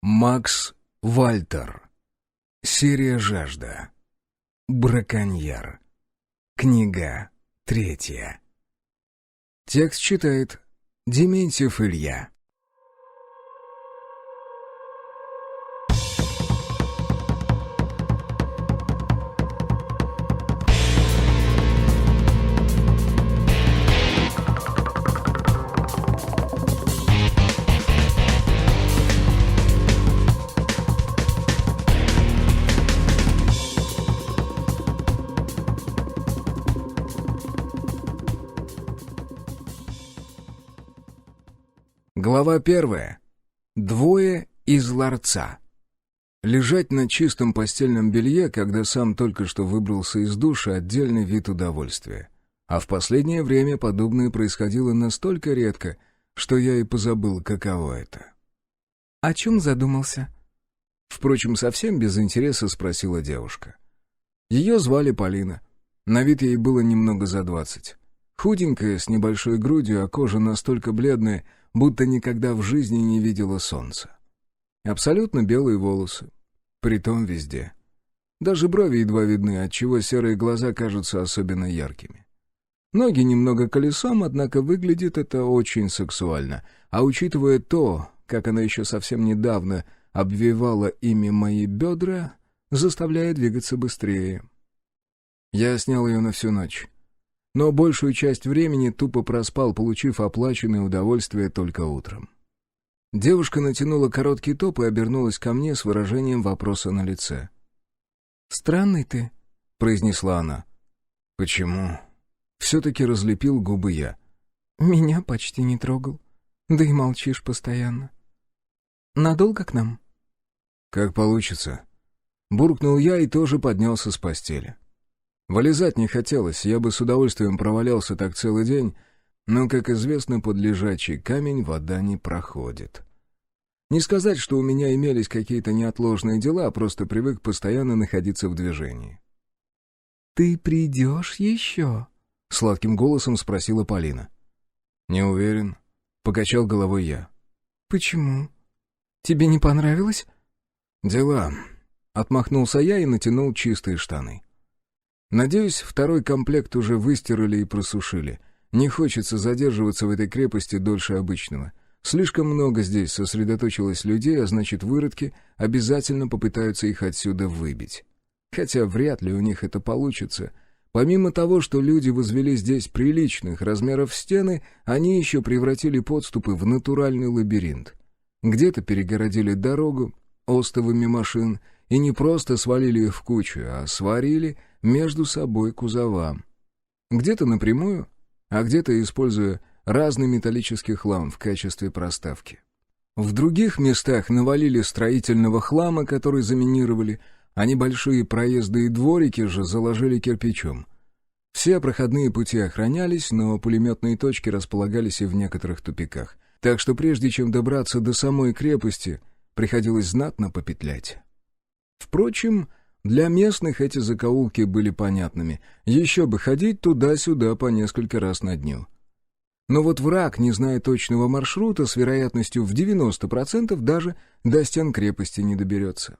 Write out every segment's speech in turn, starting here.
Макс Вальтер. Серия «Жажда». Браконьер. Книга 3. Текст читает Дементьев Илья. Глава 1. Двое из ларца. Лежать на чистом постельном белье, когда сам только что выбрался из душа, отдельный вид удовольствия. А в последнее время подобное происходило настолько редко, что я и позабыл, каково это. «О чем задумался?» Впрочем, совсем без интереса спросила девушка. Ее звали Полина. На вид ей было немного за 20. Худенькая, с небольшой грудью, а кожа настолько бледная, будто никогда в жизни не видела солнца. Абсолютно белые волосы. Притом везде. Даже брови едва видны, отчего серые глаза кажутся особенно яркими. Ноги немного колесом, однако выглядит это очень сексуально. А учитывая то, как она еще совсем недавно обвивала ими мои бедра, заставляет двигаться быстрее. Я снял ее на всю ночь. Но большую часть времени тупо проспал, получив оплаченное удовольствие только утром. Девушка натянула короткий топ и обернулась ко мне с выражением вопроса на лице. «Странный ты», — произнесла она. «Почему?» Все-таки разлепил губы я. «Меня почти не трогал. Да и молчишь постоянно. Надолго к нам?» «Как получится». Буркнул я и тоже поднялся с постели. Вылезать не хотелось, я бы с удовольствием провалялся так целый день, но, как известно, под лежачий камень вода не проходит. Не сказать, что у меня имелись какие-то неотложные дела, а просто привык постоянно находиться в движении. «Ты придешь еще?» — сладким голосом спросила Полина. «Не уверен», — покачал головой я. «Почему? Тебе не понравилось?» «Дела», — отмахнулся я и натянул чистые штаны. Надеюсь, второй комплект уже выстирали и просушили. Не хочется задерживаться в этой крепости дольше обычного. Слишком много здесь сосредоточилось людей, а значит, выродки обязательно попытаются их отсюда выбить. Хотя вряд ли у них это получится. Помимо того, что люди возвели здесь приличных размеров стены, они еще превратили подступы в натуральный лабиринт. Где-то перегородили дорогу остовами машин и не просто свалили их в кучу, а сварили между собой кузова. Где-то напрямую, а где-то используя разный металлический хлам в качестве проставки. В других местах навалили строительного хлама, который заминировали, а небольшие проезды и дворики же заложили кирпичом. Все проходные пути охранялись, но пулеметные точки располагались и в некоторых тупиках. Так что прежде чем добраться до самой крепости, приходилось знатно попетлять. Впрочем, для местных эти закоулки были понятными. Еще бы ходить туда-сюда по несколько раз на дню. Но вот враг, не зная точного маршрута, с вероятностью в 90% даже до стен крепости не доберется.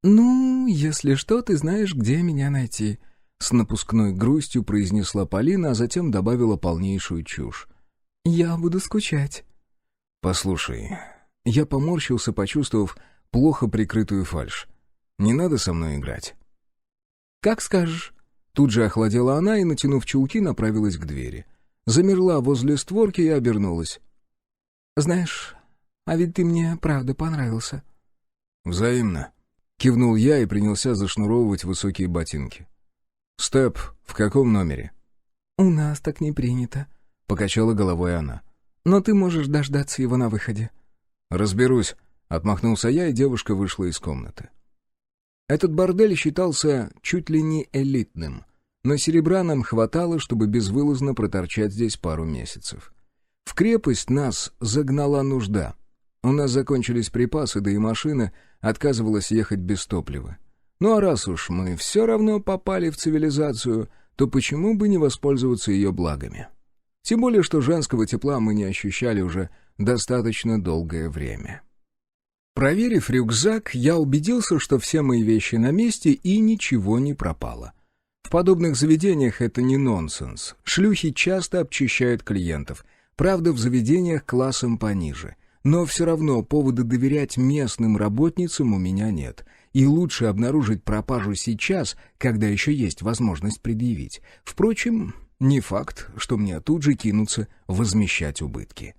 «Ну, если что, ты знаешь, где меня найти», — с напускной грустью произнесла Полина, а затем добавила полнейшую чушь. «Я буду скучать». «Послушай», — я поморщился, почувствовав плохо прикрытую фальшь. «Не надо со мной играть». «Как скажешь». Тут же охладела она и, натянув чулки, направилась к двери. Замерла возле створки и обернулась. «Знаешь, а ведь ты мне правда понравился». «Взаимно», — кивнул я и принялся зашнуровывать высокие ботинки. «Степ, в каком номере?» «У нас так не принято», — покачала головой она. «Но ты можешь дождаться его на выходе». «Разберусь», — отмахнулся я, и девушка вышла из комнаты. Этот бордель считался чуть ли не элитным, но серебра нам хватало, чтобы безвылазно проторчать здесь пару месяцев. В крепость нас загнала нужда. У нас закончились припасы, да и машина отказывалась ехать без топлива. Ну а раз уж мы все равно попали в цивилизацию, то почему бы не воспользоваться ее благами? Тем более, что женского тепла мы не ощущали уже достаточно долгое время. Проверив рюкзак, я убедился, что все мои вещи на месте и ничего не пропало. В подобных заведениях это не нонсенс. Шлюхи часто обчищают клиентов. Правда, в заведениях классом пониже. Но все равно повода доверять местным работницам у меня нет. И лучше обнаружить пропажу сейчас, когда еще есть возможность предъявить. Впрочем, не факт, что мне тут же кинутся возмещать убытки.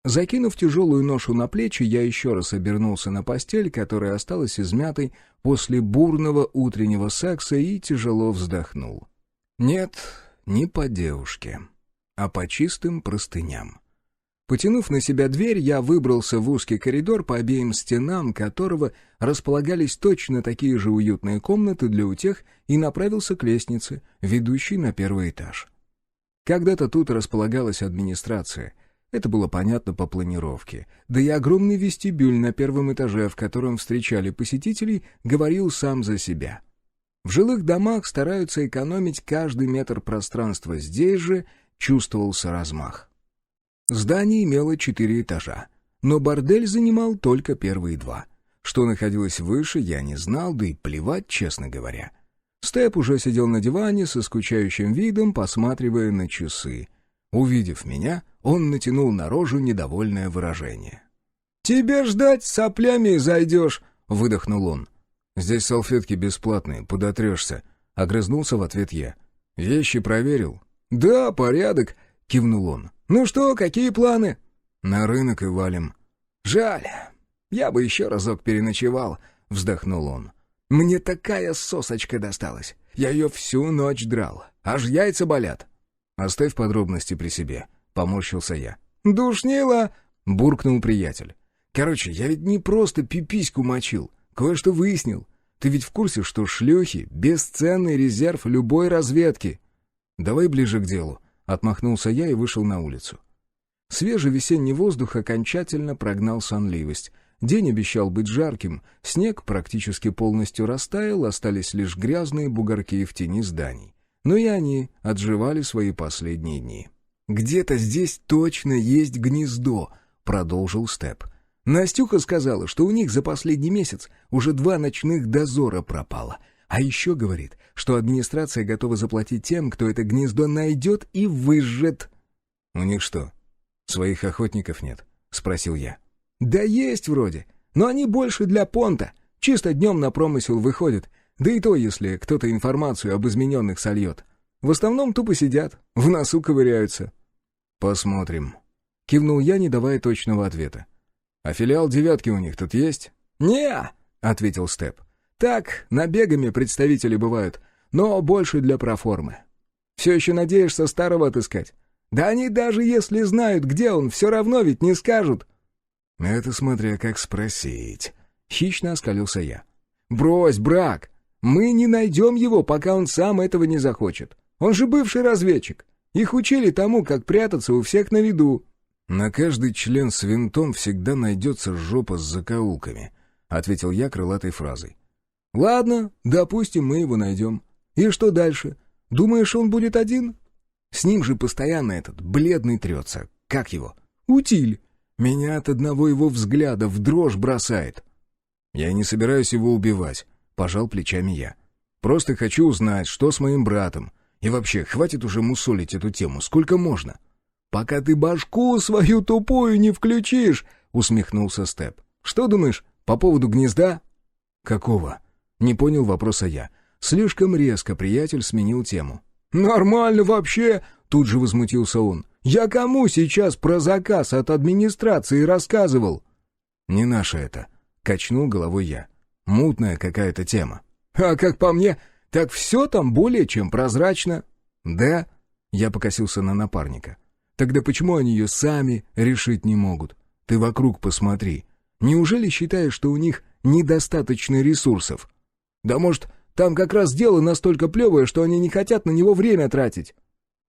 Закинув тяжелую ношу на плечи, я еще раз обернулся на постель, которая осталась измятой после бурного утреннего секса, и тяжело вздохнул. Нет, не по девушке, а по чистым простыням. Потянув на себя дверь, я выбрался в узкий коридор, по обеим стенам которого располагались точно такие же уютные комнаты для утех, и направился к лестнице, ведущей на первый этаж. Когда-то тут располагалась администрация. Это было понятно по планировке. Да и огромный вестибюль на первом этаже, в котором встречали посетителей, говорил сам за себя. В жилых домах стараются экономить каждый метр пространства, здесь же чувствовался размах. Здание имело 4 этажа, но бордель занимал только первые 2. Что находилось выше, я не знал, да и плевать, честно говоря. Степ уже сидел на диване со скучающим видом, посматривая на часы. Увидев меня, он натянул на рожу недовольное выражение. «Тебе ждать, соплями зайдешь!» — выдохнул он. «Здесь салфетки бесплатные, подотрешься», — огрызнулся в ответ я. «Вещи проверил?» «Да, порядок», — кивнул он. «Ну что, какие планы?» «На рынок и валим». «Жаль. Я бы еще разок переночевал», — вздохнул он. «Мне такая сосочка досталась. Я ее всю ночь драл. Аж яйца болят». «Оставь подробности при себе», — поморщился я. «Душнило!» — буркнул приятель. «Короче, я ведь не просто пипиську мочил. Кое-что выяснил. Ты ведь в курсе, что шлюхи — бесценный резерв любой разведки?» «Давай ближе к делу», — отмахнулся я и вышел на улицу. Свежий весенний воздух окончательно прогнал сонливость. День обещал быть жарким, снег практически полностью растаял, остались лишь грязные бугорки в тени зданий. Но и они отживали свои последние дни. «Где-то здесь точно есть гнездо», — продолжил Степ. «Настюха сказала, что у них за последний месяц уже 2 ночных дозора пропало. А еще говорит, что администрация готова заплатить тем, кто это гнездо найдет и выжжет». «У них что, своих охотников нет?» — спросил я. «Да есть вроде, но они больше для понта. Чисто днем на промысел выходят. Да и то, если кто-то информацию об измененных сольет. В основном тупо сидят, в носу ковыряются». «Посмотрим», — кивнул я, не давая точного ответа. «А филиал 9 у них тут есть?» «Не-а», ответил Степ. «Так, набегами представители бывают, но больше для проформы. Все еще надеешься старого отыскать? Да они даже если знают, где он, все равно ведь не скажут». «Это смотря как спросить», — хищно оскалился я. «Брось, брак! Мы не найдем его, пока он сам этого не захочет. Он же бывший разведчик. Их учили тому, как прятаться у всех на виду». «На каждый член с винтом всегда найдется жопа с закоулками», — ответил я крылатой фразой. «Ладно, допустим, мы его найдем. И что дальше? Думаешь, он будет один?» «С ним же постоянно этот бледный трется. Как его?» «Утиль. Меня от одного его взгляда в дрожь бросает». «Я не собираюсь его убивать», — пожал плечами я. «Просто хочу узнать, что с моим братом. И вообще, хватит уже мусолить эту тему. Сколько можно?» «Пока ты башку свою тупую не включишь», — усмехнулся Степ. «Что думаешь по поводу гнезда?» «Какого?» — не понял вопроса я. Слишком резко приятель сменил тему. «Нормально вообще!» — тут же возмутился он. «Я кому сейчас про заказ от администрации рассказывал?» «Не наше это», — качнул головой я. «Мутная какая-то тема». «А как по мне, так все там более чем прозрачно». «Да?» — я покосился на напарника. «Тогда почему они ее сами решить не могут? Ты вокруг посмотри. Неужели считаешь, что у них недостаточно ресурсов?» «Да может, там как раз дело настолько плевое, что они не хотят на него время тратить».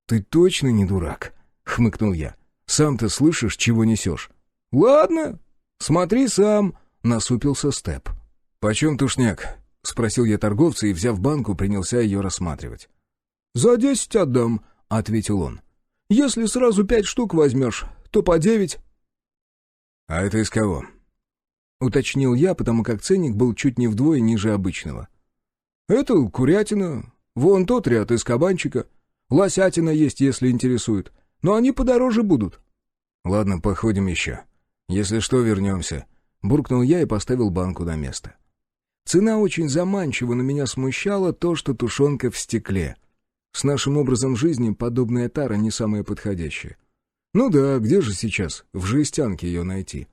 «Ты точно не дурак?» — хмыкнул я. «Сам-то слышишь, чего несешь?» «Ладно, смотри сам», — насупился Степ. «Почем тушняк?» — спросил я торговца и, взяв банку, принялся ее рассматривать. «За 10 отдам», — ответил он. «Если сразу 5 штук возьмешь, то по 9». «А это из кого?» уточнил я, потому как ценник был чуть не вдвое ниже обычного. «Это курятина, вон тот ряд из кабанчика. Лосятина есть, если интересует, но они подороже будут». «Ладно, походим еще. Если что, вернемся», — буркнул я и поставил банку на место. Цена очень заманчива, но меня смущало то, что тушенка в стекле. С нашим образом жизни подобная тара не самая подходящая. Ну да, где же сейчас в жестянке ее найти?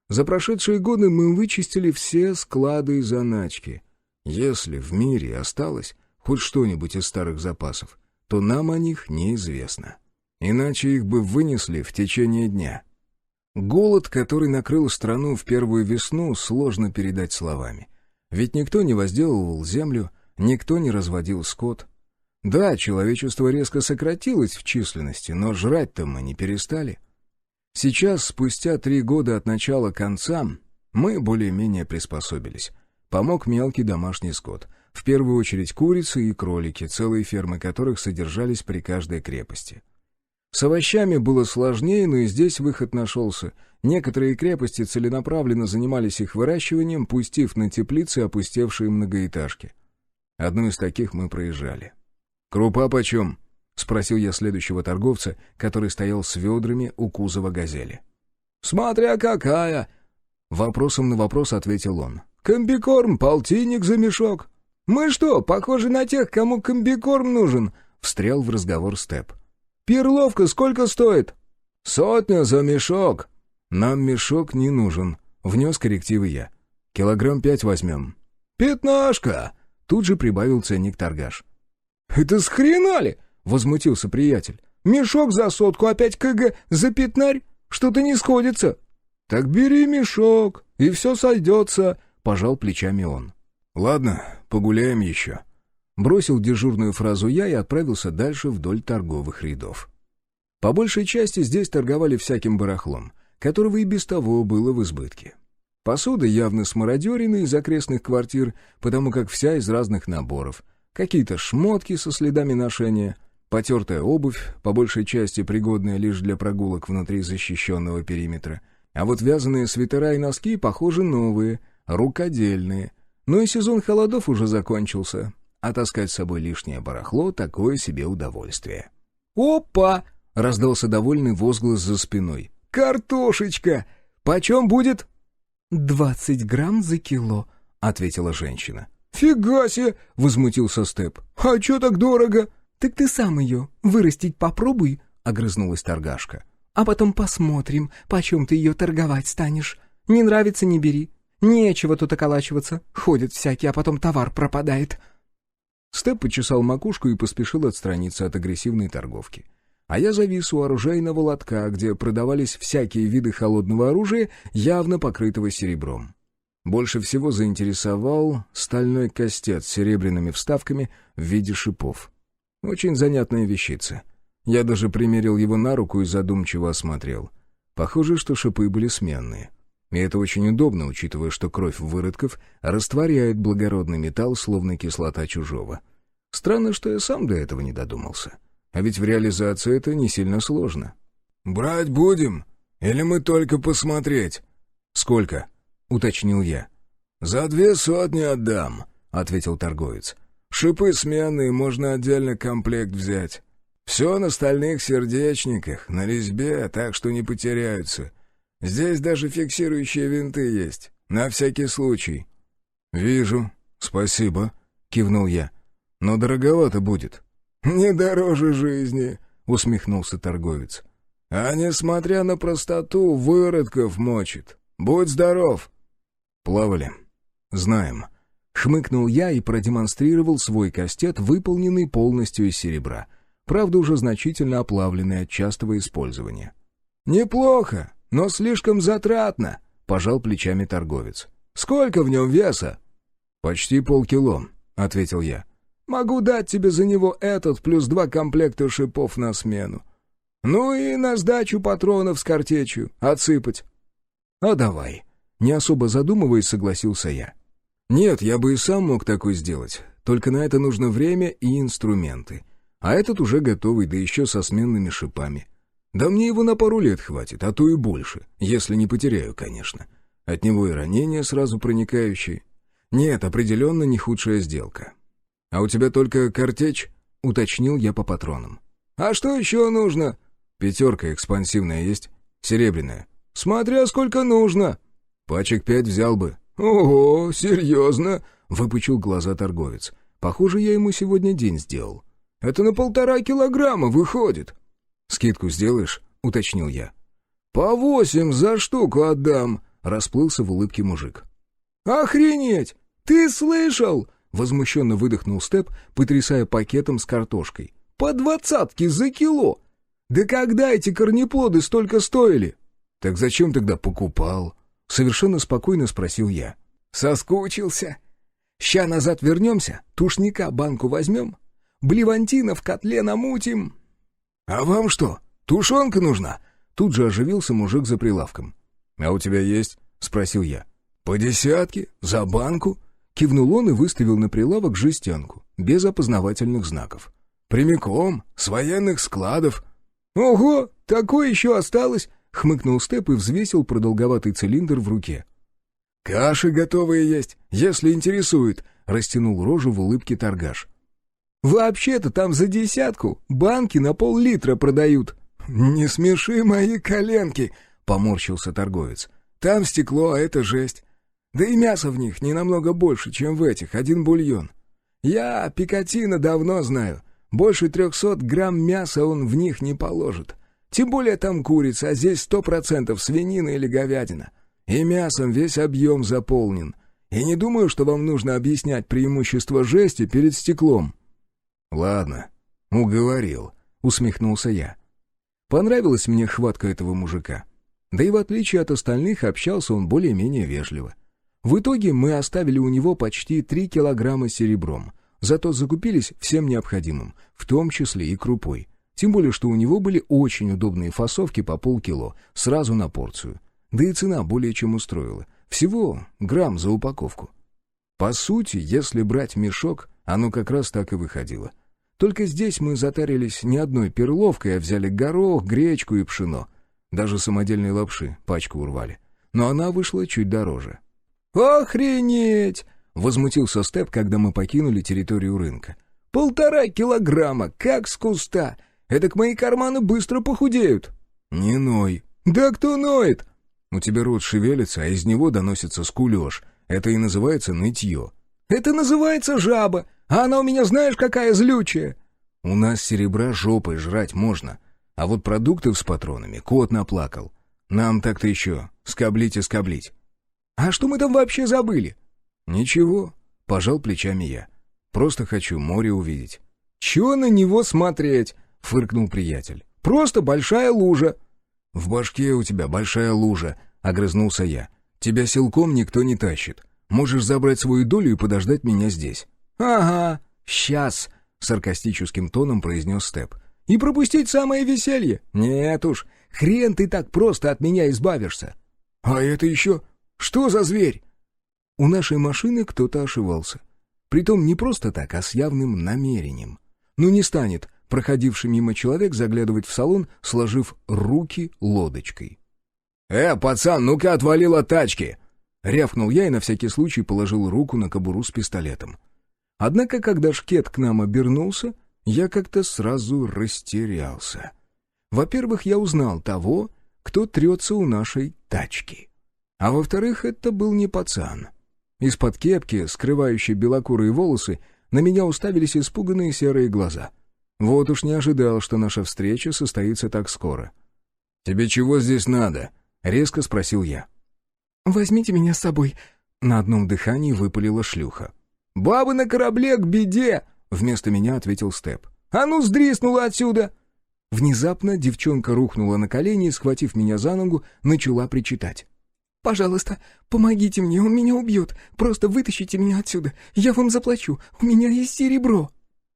За прошедшие годы мы вычистили все склады и заначки. Если в мире осталось хоть что-нибудь из старых запасов, то нам о них неизвестно. Иначе их бы вынесли в течение дня. Голод, который накрыл страну в первую весну, сложно передать словами. Ведь никто не возделывал землю, никто не разводил скот. Да, человечество резко сократилось в численности, но жрать-то мы не перестали. Сейчас, спустя 3 года от начала конца, мы более-менее приспособились. Помог мелкий домашний скот, в первую очередь курицы и кролики, целые фермы которых содержались при каждой крепости. С овощами было сложнее, но и здесь выход нашелся. Некоторые крепости целенаправленно занимались их выращиванием, пустив на теплицы опустевшие многоэтажки. Одну из таких мы проезжали. «Крупа почем?» — спросил я следующего торговца, который стоял с ведрами у кузова «Газели». «Смотря какая!» — вопросом на вопрос ответил он. «Комбикорм, полтинник за мешок». «Мы что, похожи на тех, кому комбикорм нужен?» — встрял в разговор Степ. «Перловка сколько стоит?» «100 за мешок». «Нам мешок не нужен», — внес коррективы я. «Килограмм 5 возьмем». «15!» — тут же прибавил ценник торгаш. «Это с хрена ли?» — возмутился приятель. «Мешок за 100, а 5 кг за 15? Что-то не сходится». «Так бери мешок, и все сойдется», — пожал плечами он. «Ладно, погуляем еще». Бросил дежурную фразу я и отправился дальше вдоль торговых рядов. По большей части здесь торговали всяким барахлом, которого и без того было в избытке. Посуда явно смародерена из окрестных квартир, потому как вся из разных наборов. Какие-то шмотки со следами ношения, потертая обувь, по большей части пригодная лишь для прогулок внутри защищенного периметра. А вот вязаные свитера и носки, похоже, новые, рукодельные. Ну и сезон холодов уже закончился, а таскать с собой лишнее барахло — такое себе удовольствие. «Опа!» — раздался довольный возглас за спиной. «Картошечка! Почем будет?» 20 грамм за кило», — ответила женщина. «Фига себе!» — возмутился Степ. «А чё так дорого?» «Так ты сам ее вырастить попробуй», — огрызнулась торгашка. «А потом посмотрим, почем ты ее торговать станешь. Не нравится — не бери. Нечего тут околачиваться. Ходят всякие, а потом товар пропадает». Степ почесал макушку и поспешил отстраниться от агрессивной торговки. А я завис у оружейного лотка, где продавались всякие виды холодного оружия, явно покрытого серебром. Больше всего заинтересовал стальной кастет с серебряными вставками в виде шипов. Очень занятная вещица. Я даже примерил его на руку и задумчиво осмотрел. Похоже, что шипы были сменные. И это очень удобно, учитывая, что кровь выродков растворяет благородный металл, словно кислота чужого. Странно, что я сам до этого не додумался. А ведь в реализации это не сильно сложно. «Брать будем? Или мы только посмотреть?» «Сколько?» — уточнил я. «За 200 отдам», — ответил торговец. «Шипы сменные, можно отдельно комплект взять. Все на стальных сердечниках, на резьбе, так что не потеряются. Здесь даже фиксирующие винты есть, на всякий случай». «Вижу, спасибо», — кивнул я. «Но дороговато будет». «Не дороже жизни», — усмехнулся торговец. «А несмотря на простоту, выродков мочит. Будь здоров». «Плавали. Знаем». Хмыкнул я и продемонстрировал свой кастет, выполненный полностью из серебра. Правда, уже значительно оплавленный от частого использования. «Неплохо, но слишком затратно», — пожал плечами торговец. «Сколько в нем веса?» «Почти полкило», — ответил я. «Могу дать тебе за него этот плюс 2 комплекта шипов на смену. Ну и на сдачу патронов с картечью отсыпать». «А давай». Не особо задумываясь, согласился я. «Нет, я бы и сам мог такой сделать, только на это нужно время и инструменты. А этот уже готовый, да еще со сменными шипами. Да мне его на пару лет хватит, а то и больше, если не потеряю, конечно. От него и ранения сразу проникающие. Нет, определенно не худшая сделка. «А у тебя только картечь?» — уточнил я по патронам. «А что еще нужно?» «5 экспансивная есть? Серебряная?» «Смотря сколько нужно». «Пачек 5 взял бы». «Ого, серьезно?» — выпучил глаза торговец. «Похоже, я ему сегодня день сделал». «Это на 1,5 килограмма выходит». «Скидку сделаешь?» — уточнил я. «По 8 за штуку отдам», — расплылся в улыбке мужик. «Охренеть! Ты слышал?» — возмущенно выдохнул Степ, потрясая пакетом с картошкой. «По 20 за кило! Да когда эти корнеплоды столько стоили?» «Так зачем тогда покупал?» — совершенно спокойно спросил я. «Соскучился. Ща назад вернемся, тушника банку возьмем, блевантина в котле намутим». «А вам что, тушенка нужна?» Тут же оживился мужик за прилавком. «А у тебя есть?» — спросил я. «По 10 за банку?» — кивнул он и выставил на прилавок жестянку, без опознавательных знаков. «Прямиком, с военных складов». «Ого, такое еще осталось!» — хмыкнул Степ и взвесил продолговатый цилиндр в руке. «Каши готовые есть, если интересует», — растянул рожу в улыбке торгаш. «Вообще-то там за 10 банки на пол-литра продают». «Не смеши мои коленки», — поморщился торговец. «Там стекло, а это жесть. Да и мяса в них не намного больше, чем в этих, 1 бульон. Я Пикатино давно знаю. Больше 300 грамм мяса он в них не положит. Тем более там курица, а здесь 100% свинина или говядина. И мясом весь объем заполнен. И не думаю, что вам нужно объяснять преимущество жести перед стеклом». «Ладно, уговорил», — усмехнулся я. Понравилась мне хватка этого мужика. Да и в отличие от остальных, общался он более-менее вежливо. В итоге мы оставили у него почти 3 килограмма серебром, зато закупились всем необходимым, в том числе и крупой. Тем более, что у него были очень удобные фасовки по полкило, сразу на порцию. Да и цена более чем устроила. Всего грамм за упаковку. По сути, если брать мешок, оно как раз так и выходило. Только здесь мы затарились не одной перловкой, а взяли горох, гречку и пшено. Даже самодельной лапши пачку урвали. Но она вышла чуть дороже. «Охренеть!» — возмутился Степ, когда мы покинули территорию рынка. 1,5 килограмма, как с куста! Эдак мои карманы быстро похудеют!» «Не ной!» «Да кто ноет?» «У тебя рот шевелится, а из него доносится скулеж. Это и называется нытье». «Это называется жаба, а она у меня знаешь какая злючая!» «У нас серебра жопой жрать можно, а вот продуктов с патронами кот наплакал. Нам так-то еще скоблить и скоблить». «А что мы там вообще забыли?» «Ничего», — пожал плечами я. «Просто хочу море увидеть». «Чего на него смотреть?» — фыркнул приятель. «Просто большая лужа». «В башке у тебя большая лужа», — огрызнулся я. «Тебя силком никто не тащит. Можешь забрать свою долю и подождать меня здесь». «Ага, сейчас», — саркастическим тоном произнес Степ. «И пропустить самое веселье? Нет уж, хрен ты так просто от меня избавишься». «А это еще что за зверь?» У нашей машины кто-то ошивался. Притом не просто так, а с явным намерением. Ну не станет проходивший мимо человек заглядывать в салон, сложив руки лодочкой. Пацан, ну-ка отвалил от тачки!» Рявкнул я и на всякий случай положил руку на кобуру с пистолетом. Однако, когда шкет к нам обернулся, я как-то сразу растерялся. Во-первых, я узнал того, кто трется у нашей тачки. А во-вторых, это был не пацан. Из-под кепки, скрывающей белокурые волосы, на меня уставились испуганные серые глаза. Вот уж не ожидал, что наша встреча состоится так скоро. «Тебе чего здесь надо?» — резко спросил я. «Возьмите меня с собой», — на одном дыхании выпалила шлюха. «Бабы на корабле к беде!» — вместо меня ответил Степ. «А ну, сдриснула отсюда!» Внезапно девчонка рухнула на колени и, схватив меня за ногу, начала причитать. «Пожалуйста, помогите мне, он меня убьет. Просто вытащите меня отсюда. Я вам заплачу. У меня есть серебро».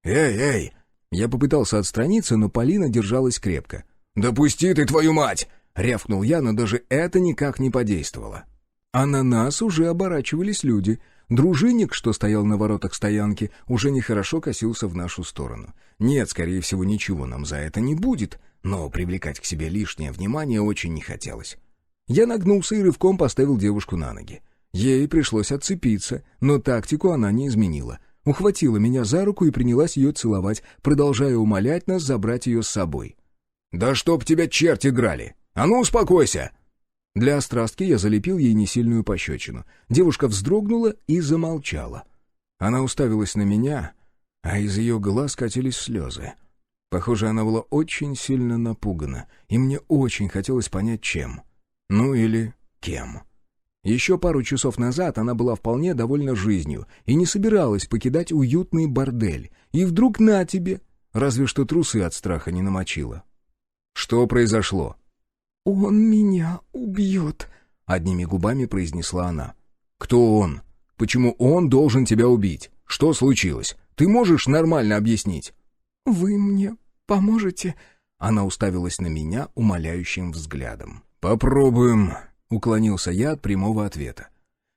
«Эй!» Я попытался отстраниться, но Полина держалась крепко. «Да пусти ты, твою мать!» — рявкнул я, но даже это никак не подействовало. А на нас уже оборачивались люди. Дружинник, что стоял на воротах стоянки, уже нехорошо косился в нашу сторону. Нет, скорее всего, ничего нам за это не будет, но привлекать к себе лишнее внимание очень не хотелось. Я нагнулся и рывком поставил девушку на ноги. Ей пришлось отцепиться, но тактику она не изменила. Ухватила меня за руку и принялась ее целовать, продолжая умолять нас забрать ее с собой. «Да чтоб тебя черти драли! А ну успокойся!» Для острастки я залепил ей несильную пощечину. Девушка вздрогнула и замолчала. Она уставилась на меня, а из ее глаз катились слезы. Похоже, она была очень сильно напугана, и мне очень хотелось понять, чем. Ну или кем. Еще пару часов назад она была вполне довольна жизнью и не собиралась покидать уютный бордель. И вдруг на тебе, разве что трусы от страха не намочила. «Что произошло?» «Он меня убьет», — одними губами произнесла она. «Кто он? Почему он должен тебя убить? Что случилось? Ты можешь нормально объяснить?» «Вы мне поможете?» Она уставилась на меня умоляющим взглядом. «Попробуем», — уклонился я от прямого ответа.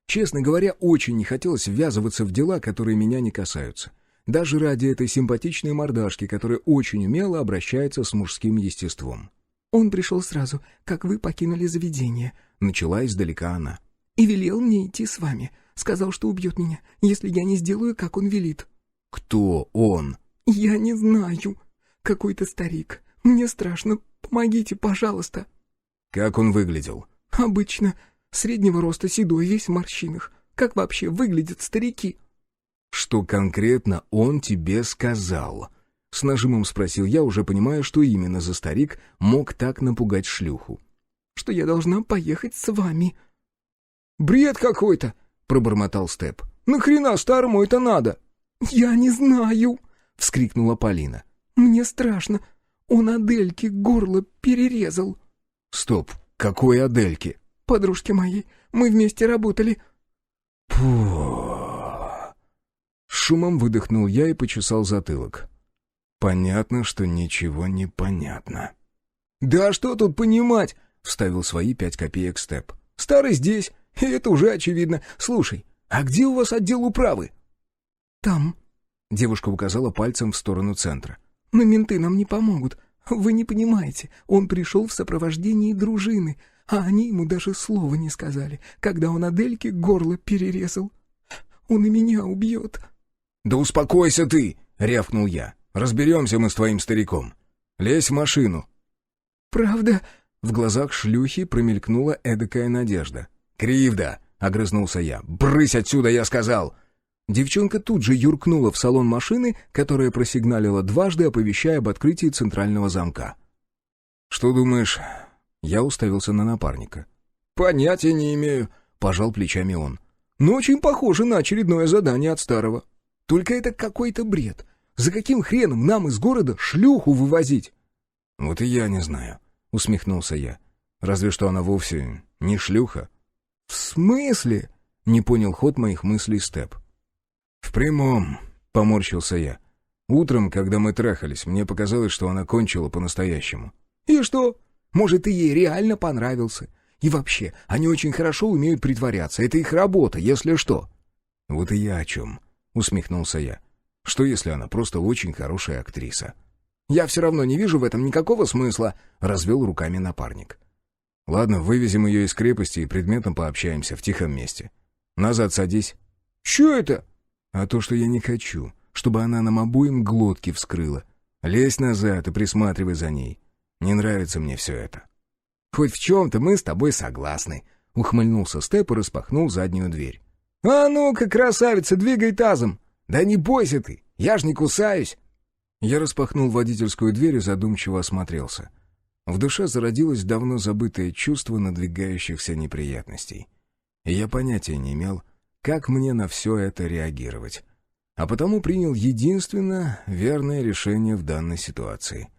Честно говоря, очень не хотелось ввязываться в дела, которые меня не касаются. Даже ради этой симпатичной мордашки, которая очень умело обращается с мужским естеством. «Он пришел сразу, как вы покинули заведение», — начала издалека она. «И велел мне идти с вами. Сказал, что убьет меня, если я не сделаю, как он велит». «Кто он?» «Я не знаю. Какой-то старик. Мне страшно. Помогите, пожалуйста». «Как он выглядел?» «Обычно. Среднего роста, седой, весь в морщинах. Как вообще выглядят старики?» «Что конкретно он тебе сказал?» С нажимом спросил я, уже понимая, что именно за старик мог так напугать шлюху. «Что я должна поехать с вами». «Бред какой-то!» — пробормотал Степ. «Нахрена старому это надо?» «Я не знаю!» — вскрикнула Полина. «Мне страшно. Он Адельке горло перерезал». «Стоп, какой Адельке?» «Подружке моей. Мы вместе работали». Пух. Шумом выдохнул я и почесал затылок. Понятно, что ничего не понятно. «Да что тут понимать?» — вставил свои 5 копеек Степ. «Старый здесь, и это уже очевидно. Слушай, а где у вас отдел управы?» «Там». Девушка указала пальцем в сторону центра. «Но менты нам не помогут. Вы не понимаете, он пришел в сопровождении дружины, а они ему даже слова не сказали, когда он Адельке горло перерезал. Он и меня убьет». «Да успокойся ты!» — рявкнул я. «Разберемся мы с твоим стариком. Лезь в машину». «Правда?» — в глазах шлюхи промелькнула эдакая надежда. «Кривда!» — огрызнулся я. «Брысь отсюда, я сказал!» Девчонка тут же юркнула в салон машины, которая просигналила дважды, оповещая об открытии центрального замка. «Что думаешь?» Я уставился на напарника. «Понятия не имею», — пожал плечами он. «Но очень похоже на очередное задание от старого. Только это какой-то бред. За каким хреном нам из города шлюху вывозить?» «Вот и я не знаю», — усмехнулся я. «Разве что она вовсе не шлюха». «В смысле?» — не понял ход моих мыслей Степ. «В прямом», — поморщился я. «Утром, когда мы трахались, мне показалось, что она кончила по-настоящему». «И что? Может, ты ей реально понравился? И вообще, они очень хорошо умеют притворяться. Это их работа, если что». «Вот и я о чем», — усмехнулся я. «Что, если она просто очень хорошая актриса?» «Я все равно не вижу в этом никакого смысла», — развел руками напарник. «Ладно, вывезем ее из крепости и предметом пообщаемся в тихом месте. Назад садись». «Че это?» «А то, что я не хочу, чтобы она нам обоим глотки вскрыла. Лезь назад и присматривай за ней. Не нравится мне все это». «Хоть в чем-то мы с тобой согласны», — ухмыльнулся Степ и распахнул заднюю дверь. «А ну-ка, красавица, двигай тазом! Да не бойся ты, я ж не кусаюсь!» Я распахнул водительскую дверь и задумчиво осмотрелся. В душе зародилось давно забытое чувство надвигающихся неприятностей. И я понятия не имел, как мне на все это реагировать. А потому принял единственно верное решение в данной ситуации.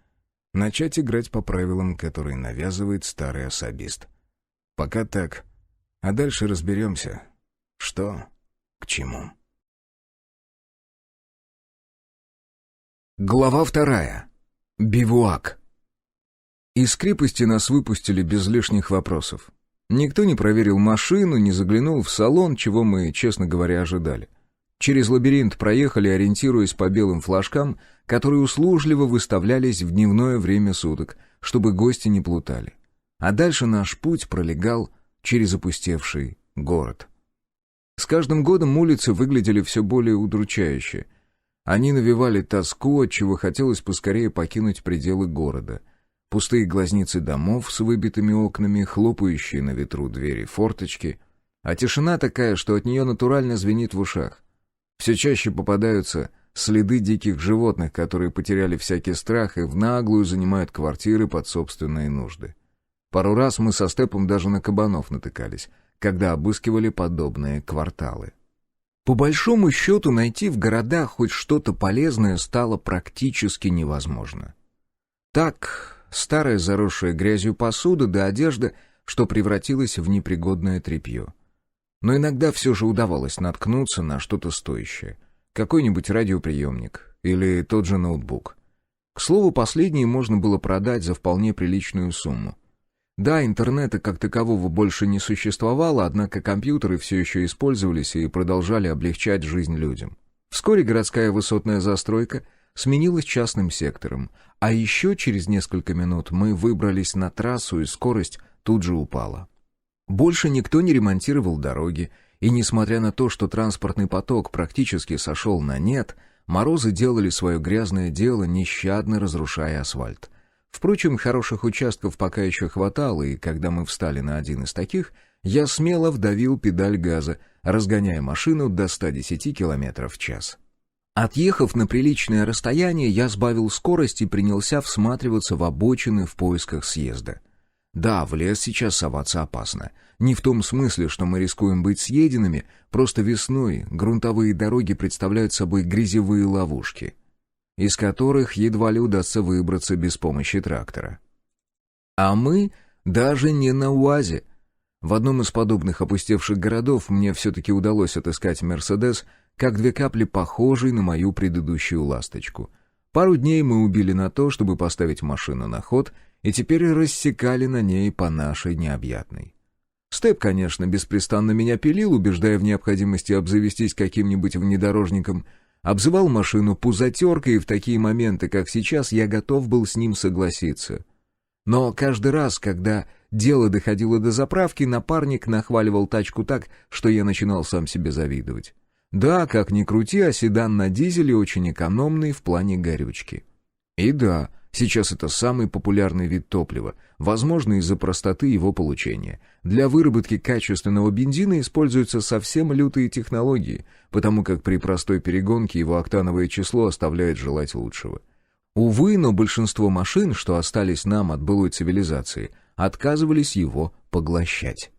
Начать играть по правилам, которые навязывает старый особист. Пока так. А дальше разберемся, что к чему. Глава 2. Бивуак. Из крепости нас выпустили без лишних вопросов. Никто не проверил машину, не заглянул в салон, чего мы, честно говоря, ожидали. Через лабиринт проехали, ориентируясь по белым флажкам, которые услужливо выставлялись в дневное время суток, чтобы гости не плутали. А дальше наш путь пролегал через опустевший город. С каждым годом улицы выглядели все более удручающе. Они навевали тоску, отчего хотелось поскорее покинуть пределы города. Пустые глазницы домов с выбитыми окнами, хлопающие на ветру двери форточки. А тишина такая, что от нее натурально звенит в ушах. Все чаще попадаются следы диких животных, которые потеряли всякий страх и в наглую занимают квартиры под собственные нужды. Пару раз мы со Степом даже на кабанов натыкались, когда обыскивали подобные кварталы. По большому счету, найти в городах хоть что-то полезное стало практически невозможно. Так, старая заросшая грязью посуда да одежда, что превратилась в непригодное тряпье. Но иногда все же удавалось наткнуться на что-то стоящее. Какой-нибудь радиоприемник или тот же ноутбук. К слову, последний можно было продать за вполне приличную сумму. Да, интернета как такового больше не существовало, однако компьютеры все еще использовались и продолжали облегчать жизнь людям. Вскоре городская высотная застройка сменилась частным сектором, а еще через несколько минут мы выбрались на трассу, и скорость тут же упала. Больше никто не ремонтировал дороги, и несмотря на то, что транспортный поток практически сошел на нет, морозы делали свое грязное дело, нещадно разрушая асфальт. Впрочем, хороших участков пока еще хватало, и когда мы встали на один из таких, я смело вдавил педаль газа, разгоняя машину до 110 км в час. Отъехав на приличное расстояние, я сбавил скорость и принялся всматриваться в обочины в поисках съезда. Да, в лес сейчас соваться опасно. Не в том смысле, что мы рискуем быть съеденными, просто весной грунтовые дороги представляют собой грязевые ловушки, из которых едва ли удастся выбраться без помощи трактора. А мы даже не на УАЗе. В одном из подобных опустевших городов мне все-таки удалось отыскать «Мерседес», как две капли похожий на мою предыдущую «Ласточку». Пару дней мы убили на то, чтобы поставить машину на ход, и теперь рассекали на ней по нашей необъятной. Степ, конечно, беспрестанно меня пилил, убеждая в необходимости обзавестись каким-нибудь внедорожником, обзывал машину пузатеркой, и в такие моменты, как сейчас, я готов был с ним согласиться. Но каждый раз, когда дело доходило до заправки, напарник нахваливал тачку так, что я начинал сам себе завидовать. Да, как ни крути, а седан на дизеле очень экономный в плане горючки. И да, сейчас это самый популярный вид топлива, возможно, из-за простоты его получения. Для выработки качественного бензина используются совсем лютые технологии, потому как при простой перегонке его октановое число оставляет желать лучшего. Увы, но большинство машин, что остались нам от былой цивилизации, отказывались его поглощать.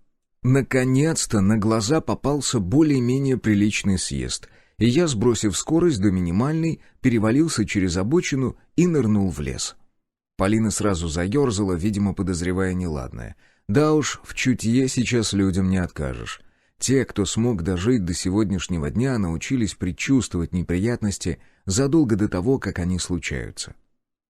Наконец-то на глаза попался более-менее приличный съезд, и я, сбросив скорость до минимальной, перевалился через обочину и нырнул в лес. Полина сразу заерзала, видимо, подозревая неладное. Да уж, в чутье сейчас людям не откажешь. Те, кто смог дожить до сегодняшнего дня, научились предчувствовать неприятности задолго до того, как они случаются.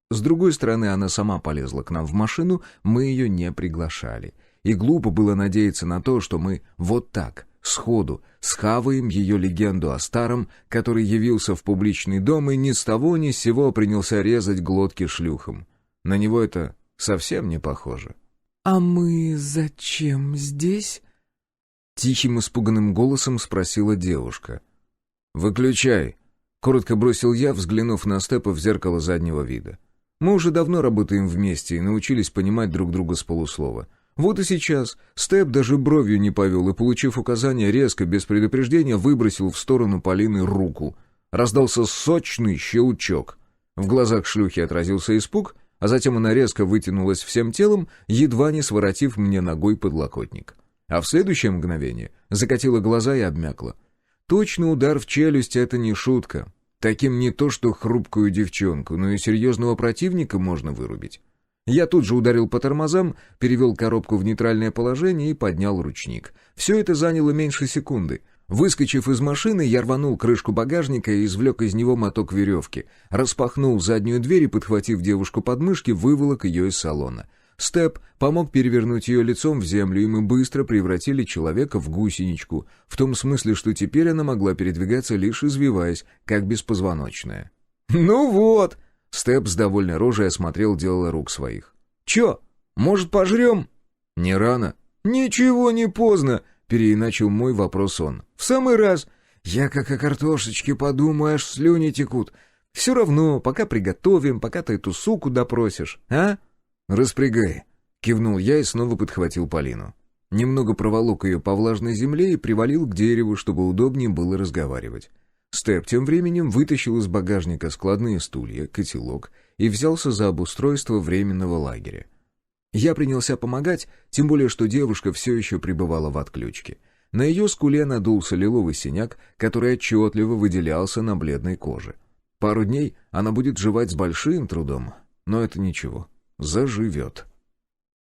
С другой стороны, она сама полезла к нам в машину, мы ее не приглашали. И глупо было надеяться на то, что мы вот так, сходу, схаваем ее легенду о старом, который явился в публичный дом и ни с того ни с сего принялся резать глотки шлюхам. На него это совсем не похоже. «А мы зачем здесь?» Тихим испуганным голосом спросила девушка. «Выключай», — коротко бросил я, взглянув на Степа в зеркало заднего вида. «Мы уже давно работаем вместе и научились понимать друг друга с полуслова. Вот и сейчас Степ даже бровью не повел и, получив указание, резко, без предупреждения, выбросил в сторону Полины руку. Раздался сочный щелчок. В глазах шлюхи отразился испуг, а затем она резко вытянулась всем телом, едва не своротив мне ногой подлокотник. А в следующее мгновение закатила глаза и обмякла. Точный удар в челюсть — это не шутка. Таким не то что хрупкую девчонку, но и серьезного противника можно вырубить. Я тут же ударил по тормозам, перевел коробку в нейтральное положение и поднял ручник. Все это заняло меньше секунды. Выскочив из машины, я рванул крышку багажника и извлек из него моток веревки, распахнул заднюю дверь и, подхватив девушку под мышки, выволок ее из салона. Степ помог перевернуть ее лицом в землю, и мы быстро превратили человека в гусеничку, в том смысле, что теперь она могла передвигаться, лишь извиваясь, как беспозвоночная. «Ну вот!» — Степ с довольной рожей осмотрел дело рук своих. «Че, может, пожрем?» «Не рано?» «Ничего не поздно», — переиначил мой вопрос он. «В самый раз. Я как о картошечке подумаю, аж слюни текут. Все равно, пока приготовим, пока ты эту суку допросишь, а?» «Распрягай», — кивнул я и снова подхватил Полину. Немного проволок ее по влажной земле и привалил к дереву, чтобы удобнее было разговаривать. Степ тем временем вытащил из багажника складные стулья, котелок и взялся за обустройство временного лагеря. Я принялся помогать, тем более что девушка все еще пребывала в отключке. На ее скуле надулся лиловый синяк, который отчетливо выделялся на бледной коже. Пару дней она будет жевать с большим трудом, но это ничего, заживет.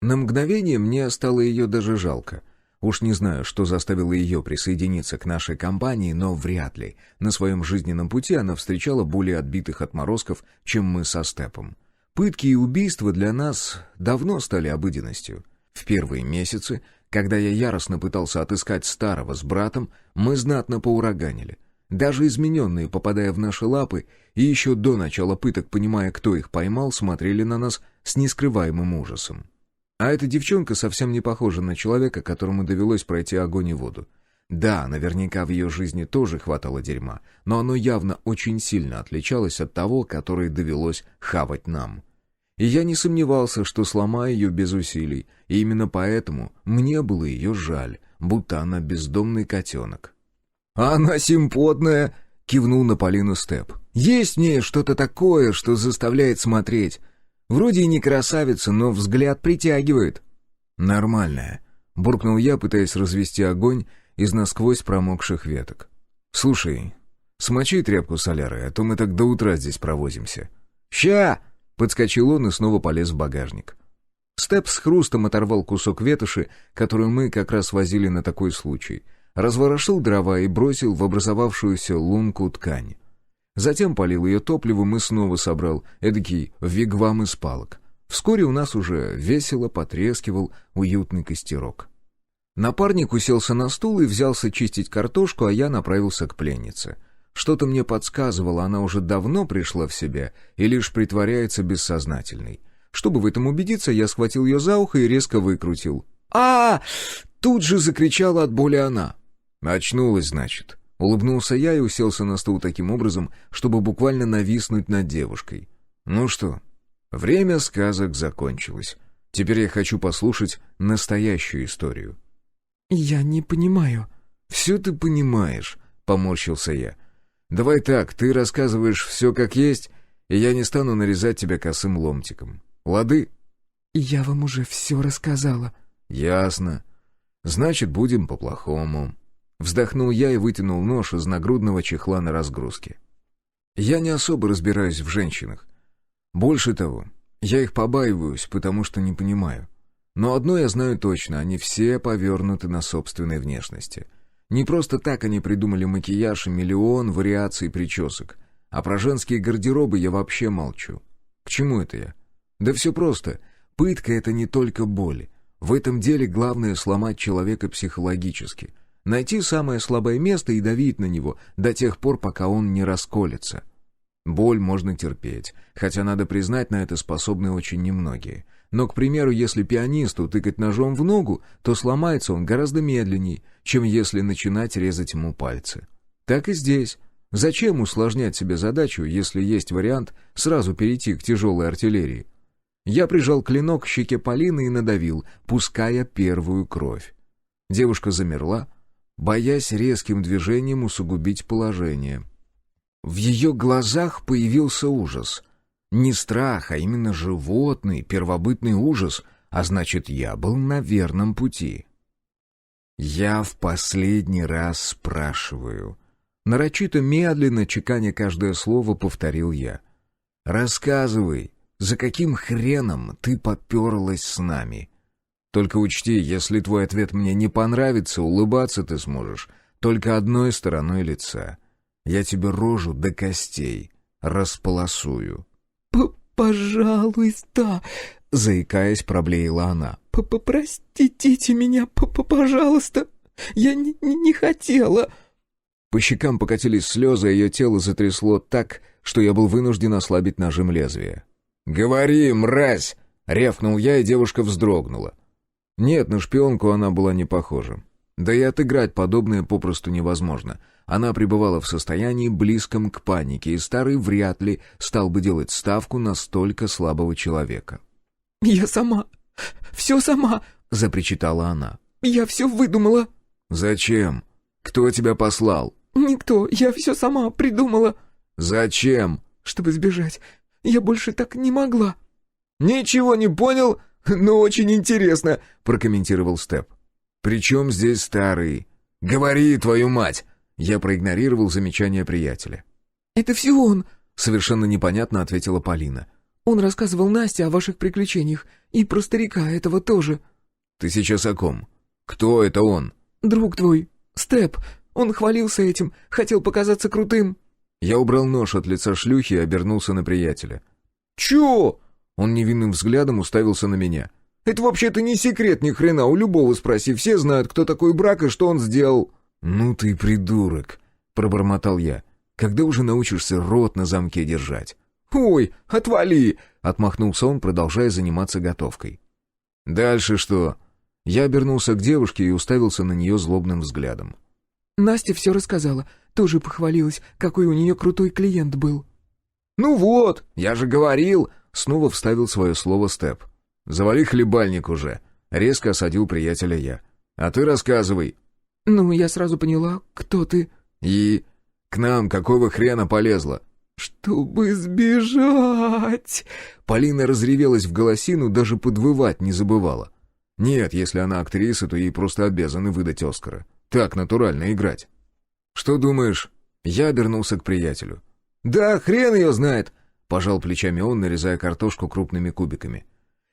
На мгновение мне стало ее даже жалко. Уж не знаю, что заставило ее присоединиться к нашей компании, но вряд ли. На своем жизненном пути она встречала более отбитых отморозков, чем мы со Степом. Пытки и убийства для нас давно стали обыденностью. В первые месяцы, когда я яростно пытался отыскать старого с братом, мы знатно поураганили. Даже измененные, попадая в наши лапы, и еще до начала пыток, понимая, кто их поймал, смотрели на нас с нескрываемым ужасом. А эта девчонка совсем не похожа на человека, которому довелось пройти огонь и воду. Да, наверняка в ее жизни тоже хватало дерьма, но оно явно очень сильно отличалось от того, которое довелось хавать нам. И я не сомневался, что сломаю ее без усилий, и именно поэтому мне было ее жаль, будто она бездомный котенок. «А она симпотная!» — кивнул на Полину Степ. «Есть в ней что-то такое, что заставляет смотреть. Вроде и не красавица, но взгляд притягивает». «Нормальная», — буркнул я, пытаясь развести огонь из насквозь промокших веток. «Слушай, смочи тряпку солярой, а то мы так до утра здесь провозимся». «Ща!» — подскочил он и снова полез в багажник. Степ с хрустом оторвал кусок ветоши, которую мы как раз возили на такой случай, разворошил дрова и бросил в образовавшуюся лунку ткань. Затем полил ее топливом и снова собрал эдакий вигвам из палок. Вскоре у нас уже весело потрескивал уютный костерок. Напарник уселся на стул и взялся чистить картошку, а я направился к пленнице. Что-то мне подсказывало, она уже давно пришла в себя и лишь притворяется бессознательной. Чтобы в этом убедиться, я схватил ее за ухо и резко выкрутил. «А-а-а!» Тут же закричала от боли она. «Очнулась, значит». Улыбнулся я и уселся на стул таким образом, чтобы буквально нависнуть над девушкой. «Ну что, время сказок закончилось. Теперь я хочу послушать настоящую историю». «Я не понимаю». «Все ты понимаешь», — поморщился я. «Давай так, ты рассказываешь все как есть, и я не стану нарезать тебя косым ломтиком. Лады?» «Я вам уже все рассказала». «Ясно. Значит, будем по-плохому». Вздохнул я и вытянул нож из нагрудного чехла на разгрузке. Я не особо разбираюсь в женщинах. Больше того, я их побаиваюсь, потому что не понимаю. Но одно я знаю точно, они все повернуты на собственной внешности. Не просто так они придумали макияж и миллион вариаций причесок. А про женские гардеробы я вообще молчу. К чему это я? Да все просто. Пытка — это не только боль. В этом деле главное сломать человека психологически. Найти самое слабое место и давить на него до тех пор, пока он не расколется. Боль можно терпеть, хотя, надо признать, на это способны очень немногие. Но, к примеру, если пианисту тыкать ножом в ногу, то сломается он гораздо медленнее, чем если начинать резать ему пальцы. Так и здесь. Зачем усложнять себе задачу, если есть вариант сразу перейти к тяжелой артиллерии? Я прижал клинок к щеке Полины и надавил, пуская первую кровь. Девушка замерла, боясь резким движением усугубить положение. В ее глазах появился ужас. Не страх, а именно животный, первобытный ужас, а значит, я был на верном пути. «Я в последний раз спрашиваю». Нарочито медленно, чеканя каждое слово, повторил я. «Рассказывай, за каким хреном ты поперлась с нами? Только учти, если твой ответ мне не понравится, улыбаться ты сможешь только одной стороной лица. Я тебе рожу до костей располосую». «Пожалуйста», — заикаясь, проблеяла она. «Простите меня, пожалуйста, я не хотела». По щекам покатились слезы, а ее тело затрясло так, что я был вынужден ослабить нажим лезвия. «Говори, мразь!» — рявкнул я, и девушка вздрогнула. Нет, на шпионку она была не похожа. Да и отыграть подобное попросту невозможно. Она пребывала в состоянии, близком к панике, и Старый вряд ли стал бы делать ставку на столько слабого человека. «Я сама, все сама», — запричитала она. «Я все выдумала». «Зачем? Кто тебя послал?» «Никто, я все сама придумала». «Зачем?» «Чтобы сбежать. Я больше так не могла». «Ничего не понял, но очень интересно», — прокомментировал Степ. «При чем здесь Старый? Говори, твою мать!» Я проигнорировал замечание приятеля. «Это все он», — совершенно непонятно ответила Полина. «Он рассказывал Насте о ваших приключениях. И про старика этого тоже». «Ты сейчас о ком? Кто это он?» «Друг твой, Степ. Он хвалился этим, хотел показаться крутым». Я убрал нож от лица шлюхи и обернулся на приятеля. «Чё?» Он невинным взглядом уставился на меня. «Это вообще-то не секрет ни хрена, у любого спроси, все знают, кто такой Брак и что он сделал». «Ну ты придурок», — пробормотал я. «Когда уже научишься рот на замке держать?» «Ой, отвали!» — отмахнулся он, продолжая заниматься готовкой. «Дальше что?» Я обернулся к девушке и уставился на нее злобным взглядом. «Настя все рассказала, тоже похвалилась, какой у нее крутой клиент был». «Ну вот, я же говорил!» — снова вставил свое слово Степ. «Завали хлебальник уже!» — резко осадил приятеля я. «А ты рассказывай!» «Ну, я сразу поняла, кто ты». «И? К нам какого хрена полезла?» «Чтобы сбежать!» Полина разревелась в голосину, даже подвывать не забывала. Нет, если она актриса, то ей просто обязаны выдать Оскара. Так натурально играть. «Что думаешь?» Я обернулся к приятелю. «Да хрен ее знает!» — пожал плечами он, нарезая картошку крупными кубиками.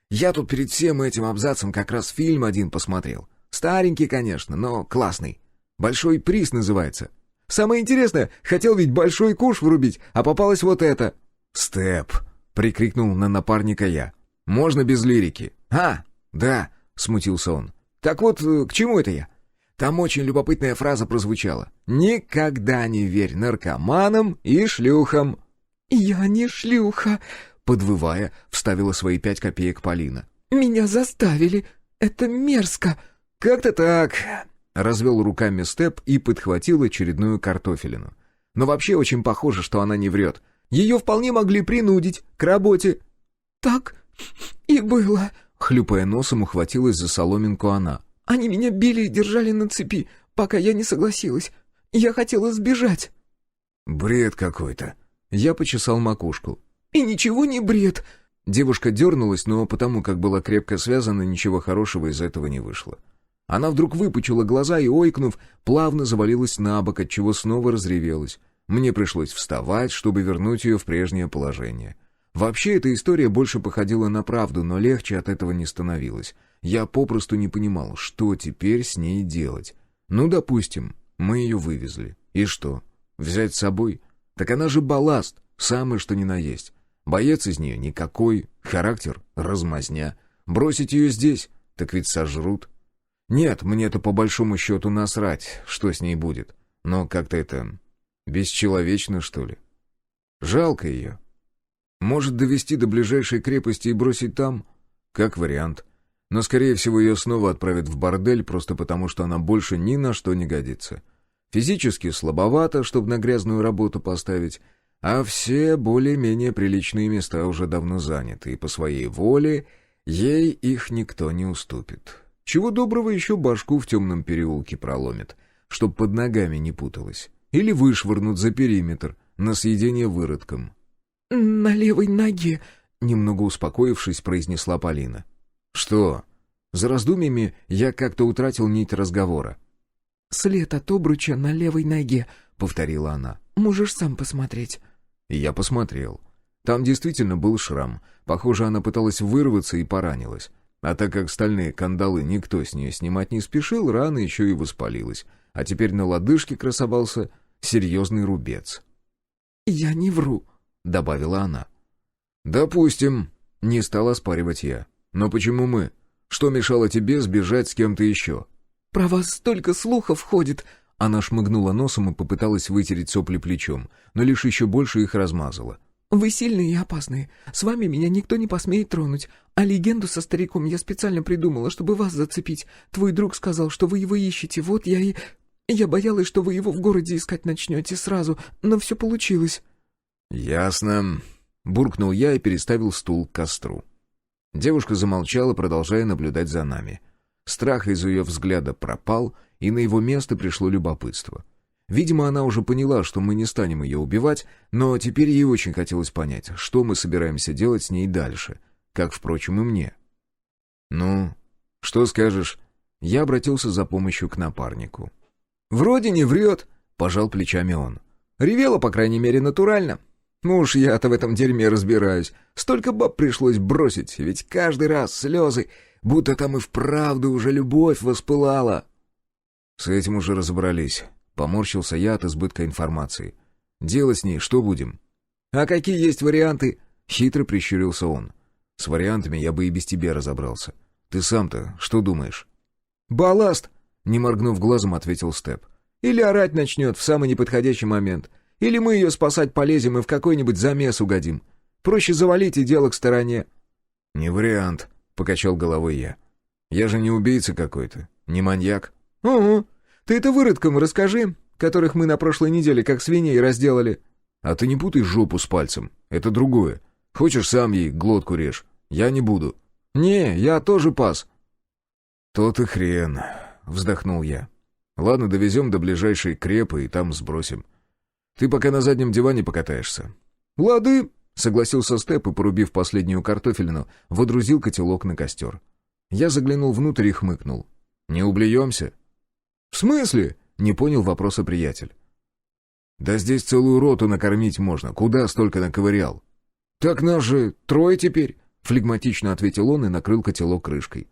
«Я тут перед всем этим абзацем как раз фильм один посмотрел. Старенький, конечно, но классный. «Большой приз» называется. Самое интересное, хотел ведь большой куш врубить, а попалось вот это. «Степ!» — прикрикнул на напарника я. «Можно без лирики?» «А, да!» — смутился он. «Так вот, к чему это я?» Там очень любопытная фраза прозвучала. «Никогда не верь наркоманам и шлюхам». «Я не шлюха», — подвывая, вставила свои 5 копеек Полина. «Меня заставили. Это мерзко». «Как-то так», — развел руками Степ и подхватил очередную картофелину. «Но вообще очень похоже, что она не врет. Ее вполне могли принудить к работе». «Так и было», — хлюпая носом, ухватилась за соломинку она. «Они меня били и держали на цепи, пока я не согласилась. Я хотела сбежать». «Бред какой-то». Я почесал макушку. «И ничего не бред». Девушка дернулась, но потому как была крепко связана, ничего хорошего из этого не вышло. Она вдруг выпучила глаза и, ойкнув, плавно завалилась на бок, отчего снова разревелась. Мне пришлось вставать, чтобы вернуть ее в прежнее положение. Вообще, эта история больше походила на правду, но легче от этого не становилось. Я попросту не понимал, что теперь с ней делать. Ну, допустим, мы ее вывезли. И что? Взять с собой? Так она же балласт, самое что ни на есть. Боец из нее никакой, характер размазня. Бросить ее здесь, так ведь сожрут. Нет, мне-то по большому счету насрать, что с ней будет. Но как-то это бесчеловечно, что ли. Жалко ее. Может, довести до ближайшей крепости и бросить там? Как вариант. Но, скорее всего, ее снова отправят в бордель, просто потому, что она больше ни на что не годится. Физически слабовато, чтобы на грязную работу поставить, а все более-менее приличные места уже давно заняты, и по своей воле ей их никто не уступит. Чего доброго еще башку в темном переулке проломит, чтоб под ногами не путалась. Или вышвырнут за периметр, на съедение выродкам. «На левой ноге», — немного успокоившись, произнесла Полина. «Что?» За раздумьями я как-то утратил нить разговора. «След от обруча на левой ноге», — повторила она. «Можешь сам посмотреть». И я посмотрел. Там действительно был шрам. Похоже, она пыталась вырваться и поранилась. А так как стальные кандалы никто с нее снимать не спешил, рана еще и воспалилась. А теперь на лодыжке красовался серьезный рубец. «Я не вру», — добавила она. «Допустим», — не стал оспаривать я. «Но почему мы? Что мешало тебе сбежать с кем-то еще?» «Про вас столько слухов ходит». Она шмыгнула носом и попыталась вытереть сопли плечом, но лишь еще больше их размазала. Вы сильные и опасные. С вами меня никто не посмеет тронуть. А легенду со стариком я специально придумала, чтобы вас зацепить. Твой друг сказал, что вы его ищете, вот я и... Я боялась, что вы его в городе искать начнете сразу, но все получилось». «Ясно», — буркнул я и переставил стул к костру. Девушка замолчала, продолжая наблюдать за нами. Страх из ее взгляда пропал, и на его место пришло любопытство. Видимо, она уже поняла, что мы не станем ее убивать, но теперь ей очень хотелось понять, что мы собираемся делать с ней дальше, как, впрочем, и мне. «Ну, что скажешь?» Я обратился за помощью к напарнику. «Вроде не врет», — пожал плечами он. «Ревела, по крайней мере, натурально. Ну уж я-то в этом дерьме разбираюсь. Столько баб пришлось бросить, ведь каждый раз слезы, будто там и вправду уже любовь воспылала». «С этим уже разобрались», — поморщился я от избытка информации. «Делать с ней что будем?» «А какие есть варианты?» — хитро прищурился он. «С вариантами я бы и без тебя разобрался. Ты сам-то что думаешь?» «Балласт», — не моргнув глазом, ответил Степ. «Или орать начнет в самый неподходящий момент. Или мы ее спасать полезем и в какой-нибудь замес угодим. Проще завалить и дело к стороне». «Не вариант», — покачал головой я. «Я же не убийца какой-то, не маньяк». «Угу. Ты это выродкам расскажи, которых мы на прошлой неделе как свиней разделали». «А ты не путай жопу с пальцем. Это другое. Хочешь, сам ей глотку режь. Я не буду». «Не, я тоже пас». «То-то хрен», — вздохнул я. «Ладно, довезем до ближайшей крепы и там сбросим. Ты пока на заднем диване покатаешься». «Лады», — согласился Степ и, порубив последнюю картофелину, водрузил котелок на костер. Я заглянул внутрь и хмыкнул. «Не ублюемся?» «В смысле?» — не понял вопроса приятель. «Да здесь целую роту накормить можно. Куда столько наковырял?» «Так нас же трое теперь», — флегматично ответил он и накрыл котелок крышкой.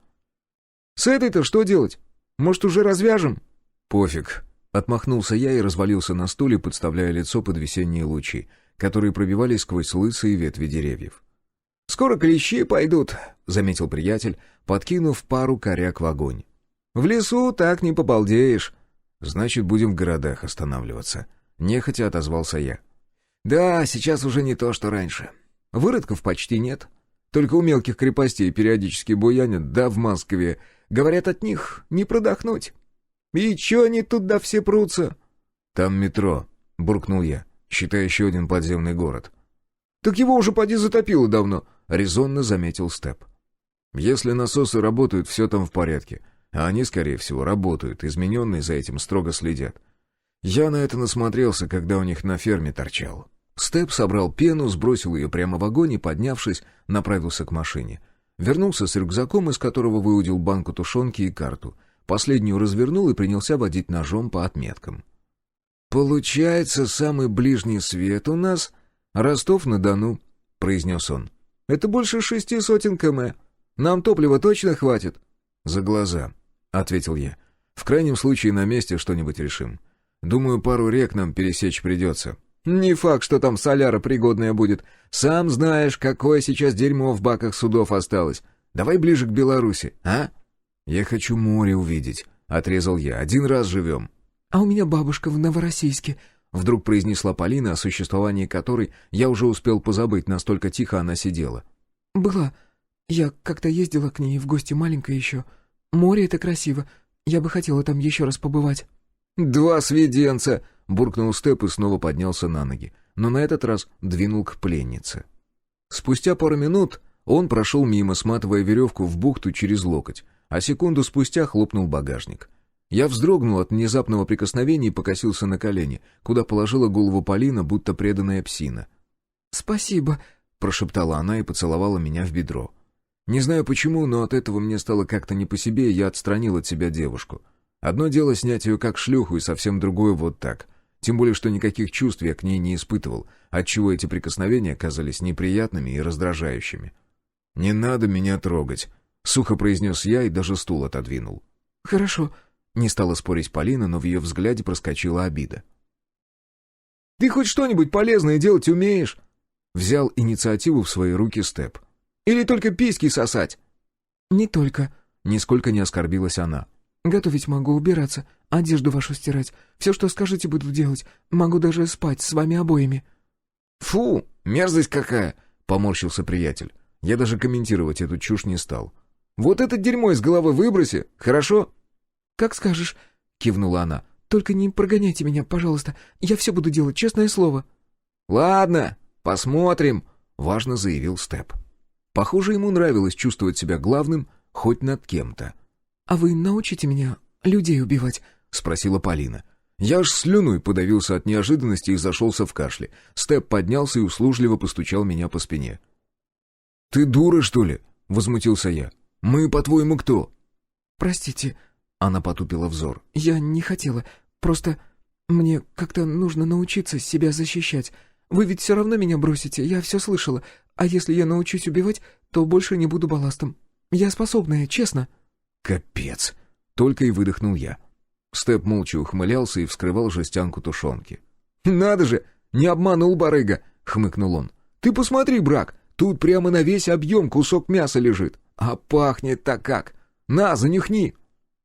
«С этой-то что делать? Может, уже развяжем?» «Пофиг», — отмахнулся я и развалился на стуле, подставляя лицо под весенние лучи, которые пробивались сквозь лысые ветви деревьев. «Скоро клещи пойдут», — заметил приятель, подкинув пару коряк в огонь. «В лесу так не побалдеешь». «Значит, будем в городах останавливаться», — нехотя отозвался я. «Да, сейчас уже не то, что раньше. Выродков почти нет. Только у мелких крепостей периодически буянят, да в Москве. Говорят, от них не продохнуть. И чё они туда все прутся?» «Там метро», — буркнул я, считая еще один подземный город. «Так его уже поди затопило давно», — резонно заметил Степ. «Если насосы работают, все там в порядке. А они, скорее всего, работают, измененные за этим строго следят. Я на это насмотрелся, когда у них на ферме торчал». Степ собрал пену, сбросил ее прямо в огонь и, поднявшись, направился к машине. Вернулся с рюкзаком, из которого выудил банку тушенки и карту. Последнюю развернул и принялся водить ножом по отметкам. «Получается, самый ближний свет у нас Ростов-на-Дону», — произнес он. «Это больше 600 км. Нам топлива точно хватит?» «За глаза», — ответил я. «В крайнем случае на месте что-нибудь решим. Думаю, пару рек нам пересечь придется». «Не факт, что там соляра пригодная будет. Сам знаешь, какое сейчас дерьмо в баках судов осталось. Давай ближе к Беларуси, а?» «Я хочу море увидеть», — отрезал я. «Один раз живем». «А у меня бабушка в Новороссийске», — вдруг произнесла Полина, о существовании которой я уже успел позабыть, настолько тихо она сидела. «Была. Я как-то ездила к ней в гости, маленькая еще. Море — это красиво. Я бы хотела там еще раз побывать». «Два свиденца!» — буркнул Степ и снова поднялся на ноги, но на этот раз двинул к пленнице. Спустя пару минут он прошел мимо, сматывая веревку в бухту через локоть, а секунду спустя хлопнул багажник. Я вздрогнул от внезапного прикосновения и покосился на колени, куда положила голову Полина, будто преданная псина. «Спасибо», — прошептала она и поцеловала меня в бедро. Не знаю почему, но от этого мне стало как-то не по себе, и я отстранил от себя девушку. Одно дело снять ее как шлюху, и совсем другое вот так. Тем более, что никаких чувств я к ней не испытывал, отчего эти прикосновения оказались неприятными и раздражающими. «Не надо меня трогать», — сухо произнес я и даже стул отодвинул. «Хорошо», — не стала спорить Полина, но в ее взгляде проскочила обида. «Ты хоть что-нибудь полезное делать умеешь?» Взял инициативу в свои руки Степ. «Или только письки сосать?» «Не только», — нисколько не оскорбилась она. «Готовить могу, убираться, одежду вашу стирать. Все, что скажете, буду делать. Могу даже спать с вами обоими». «Фу, мерзость какая!» — поморщился приятель. Я даже комментировать эту чушь не стал. «Вот это дерьмо из головы выброси, хорошо?» «Как скажешь», — кивнула она. «Только не прогоняйте меня, пожалуйста. Я все буду делать, честное слово». «Ладно, посмотрим», — важно заявил Степ. Похоже, ему нравилось чувствовать себя главным хоть над кем-то. «А вы научите меня людей убивать?» — спросила Полина. Я аж слюной подавился от неожиданности и зашелся в кашле. Степ поднялся и услужливо постучал меня по спине. «Ты дура, что ли?» — возмутился я. «Мы, по-твоему, кто?» «Простите», — она потупила взор. «я не хотела. Просто мне как-то нужно научиться себя защищать. Вы ведь все равно меня бросите, я все слышала. А если я научусь убивать, то больше не буду балластом. Я способная, честно». «Капец!» — только и выдохнул я. Степ молча ухмылялся и вскрывал жестянку тушенки. «Надо же! Не обманул барыга!» — хмыкнул он. «Ты посмотри, брак, тут прямо на весь объем кусок мяса лежит. А пахнет-то как! На, занюхни!»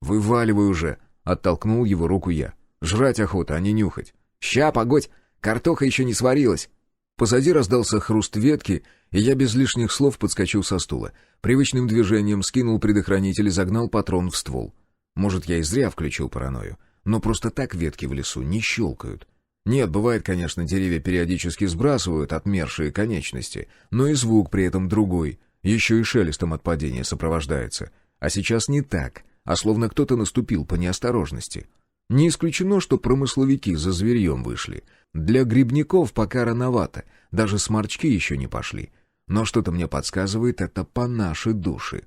«Вываливай уже!» — оттолкнул его руку я. «Жрать охота, а не нюхать!» «Ща, погодь! Картоха еще не сварилась!» Позади раздался хруст ветки, и я без лишних слов подскочил со стула. Привычным движением скинул предохранитель и загнал патрон в ствол. Может, я и зря включил паранойю, но просто так ветки в лесу не щелкают. Нет, бывает, конечно, деревья периодически сбрасывают отмершие конечности, но и звук при этом другой, еще и шелестом от падения сопровождается. А сейчас не так, а словно кто-то наступил по неосторожности. Не исключено, что промысловики за зверьем вышли. Для грибников пока рановато, даже сморчки еще не пошли. Но что-то мне подсказывает, это по нашей душе.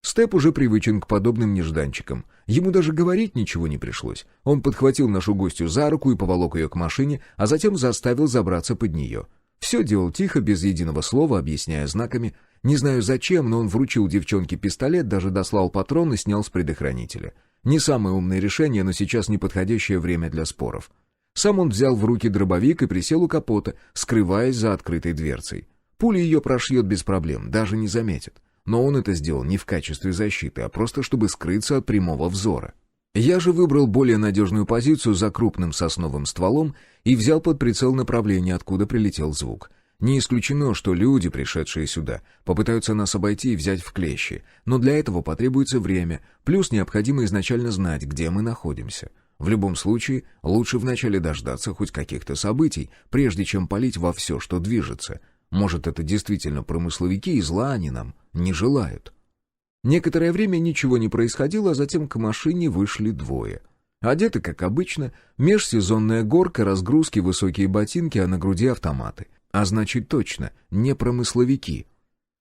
Степ уже привычен к подобным нежданчикам. Ему даже говорить ничего не пришлось. Он подхватил нашу гостью за руку и поволок ее к машине, а затем заставил забраться под нее. Все делал тихо, без единого слова, объясняя знаками. Не знаю зачем, но он вручил девчонке пистолет, даже дослал патрон и снял с предохранителя. Не самое умное решение, но сейчас неподходящее время для споров. Сам он взял в руки дробовик и присел у капота, скрываясь за открытой дверцей. Пуля ее прошьет без проблем, даже не заметит. Но он это сделал не в качестве защиты, а просто чтобы скрыться от прямого взора. Я же выбрал более надежную позицию за крупным сосновым стволом и взял под прицел направление, откуда прилетел звук. Не исключено, что люди, пришедшие сюда, попытаются нас обойти и взять в клещи, но для этого потребуется время, плюс необходимо изначально знать, где мы находимся. В любом случае, лучше вначале дождаться хоть каких-то событий, прежде чем палить во все, что движется. Может, это действительно промысловики, и зла они нам не желают. Некоторое время ничего не происходило, а затем к машине вышли двое. Одеты, как обычно, межсезонная горка, разгрузки, высокие ботинки, а на груди автоматы. А значит, точно, не промысловики.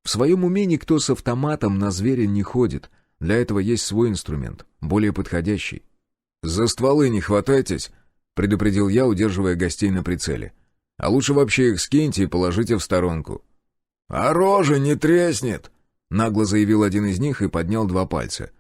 В своем уме никто с автоматом на зверя не ходит. Для этого есть свой инструмент, более подходящий. «За стволы не хватайтесь», — предупредил я, удерживая гостей на прицеле. «А лучше вообще их скиньте и положите в сторонку». «А рожа не треснет», — нагло заявил один из них и поднял два пальца.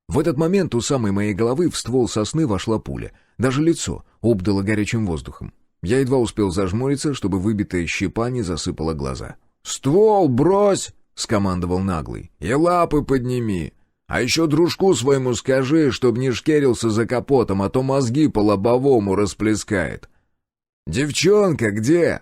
В этот момент у самой моей головы в ствол сосны вошла пуля. Даже лицо обдало горячим воздухом. Я едва успел зажмуриться, чтобы выбитая щепа не засыпала глаза. «Ствол брось!» — скомандовал наглый. «И лапы подними! А еще дружку своему скажи, чтоб не шкерился за капотом, а то мозги по лобовому расплескает». «Девчонка где?»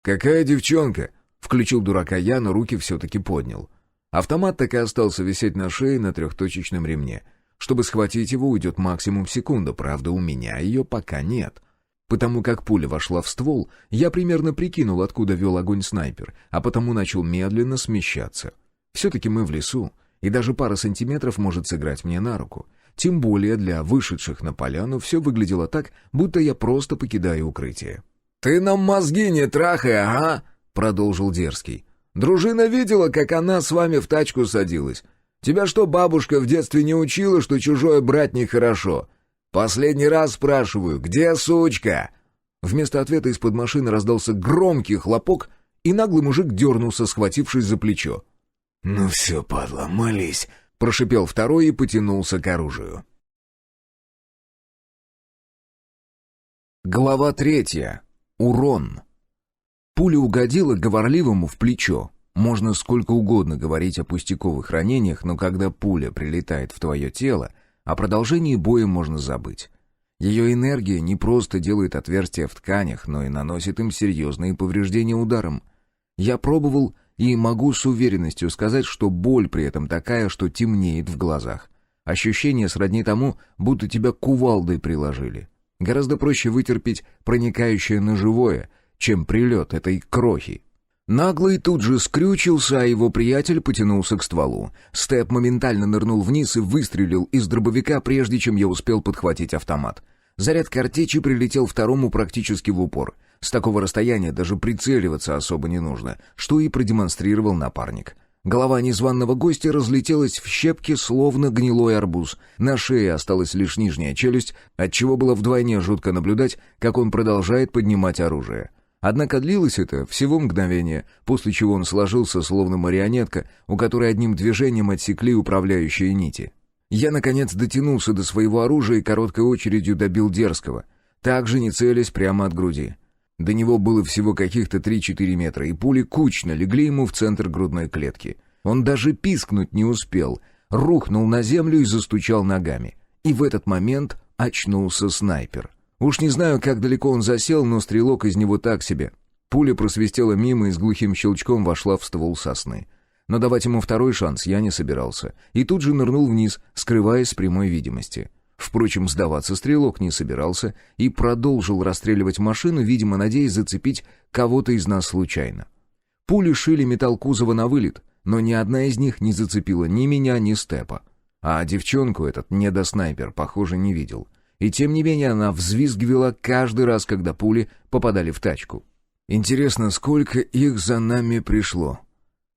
«Какая девчонка?» — включил дурака я, но руки все-таки поднял. Автомат так и остался висеть на шее на трехточечном ремне. Чтобы схватить его, уйдет максимум секунда, правда, у меня ее пока нет. Потому как пуля вошла в ствол, я примерно прикинул, откуда вел огонь снайпер, а потому начал медленно смещаться. Все-таки мы в лесу, и даже пара сантиметров может сыграть мне на руку. Тем более для вышедших на поляну все выглядело так, будто я просто покидаю укрытие. «Ты нам мозги не трахай, ага!» — продолжил Дерзкий. «Дружина видела, как она с вами в тачку садилась. Тебя что, бабушка в детстве не учила, что чужое брать нехорошо? Последний раз спрашиваю, где сучка?» Вместо ответа из-под машины раздался громкий хлопок, и наглый мужик дернулся, схватившись за плечо. «Ну все, падла, молись!» — прошипел второй и потянулся к оружию. Глава 3. Урон. Пуля угодила говорливому в плечо. Можно сколько угодно говорить о пустяковых ранениях, но когда пуля прилетает в твое тело, о продолжении боя можно забыть. Ее энергия не просто делает отверстия в тканях, но и наносит им серьезные повреждения ударом. Я пробовал и могу с уверенностью сказать, что боль при этом такая, что темнеет в глазах. Ощущение сродни тому, будто тебя кувалдой приложили. Гораздо проще вытерпеть проникающее ножевое, чем прилет этой крохи. Наглый тут же скрючился, а его приятель потянулся к стволу. Степ моментально нырнул вниз и выстрелил из дробовика, прежде чем я успел подхватить автомат. Заряд картечи прилетел второму практически в упор. С такого расстояния даже прицеливаться особо не нужно, что и продемонстрировал напарник. Голова незваного гостя разлетелась в щепки, словно гнилой арбуз. На шее осталась лишь нижняя челюсть, отчего было вдвойне жутко наблюдать, как он продолжает поднимать оружие. Однако длилось это всего мгновение, после чего он сложился, словно марионетка, у которой одним движением отсекли управляющие нити. Я, наконец, дотянулся до своего оружия и короткой очередью добил дерзкого, также не целясь прямо от груди. До него было всего каких-то 3-4 метра, и пули кучно легли ему в центр грудной клетки. Он даже пискнуть не успел, рухнул на землю и застучал ногами. И в этот момент очнулся снайпер. Уж не знаю, как далеко он засел, но стрелок из него так себе. Пуля просвистела мимо и с глухим щелчком вошла в ствол сосны. Но давать ему второй шанс я не собирался, и тут же нырнул вниз, скрываясь с прямой видимости. Впрочем, сдаваться стрелок не собирался и продолжил расстреливать машину, видимо, надеясь зацепить кого-то из нас случайно. Пули шили металл кузова на вылет, но ни одна из них не зацепила ни меня, ни Степа. А девчонку этот недоснайпер, похоже, не видел. И тем не менее она взвизгивала каждый раз, когда пули попадали в тачку. Интересно, сколько их за нами пришло?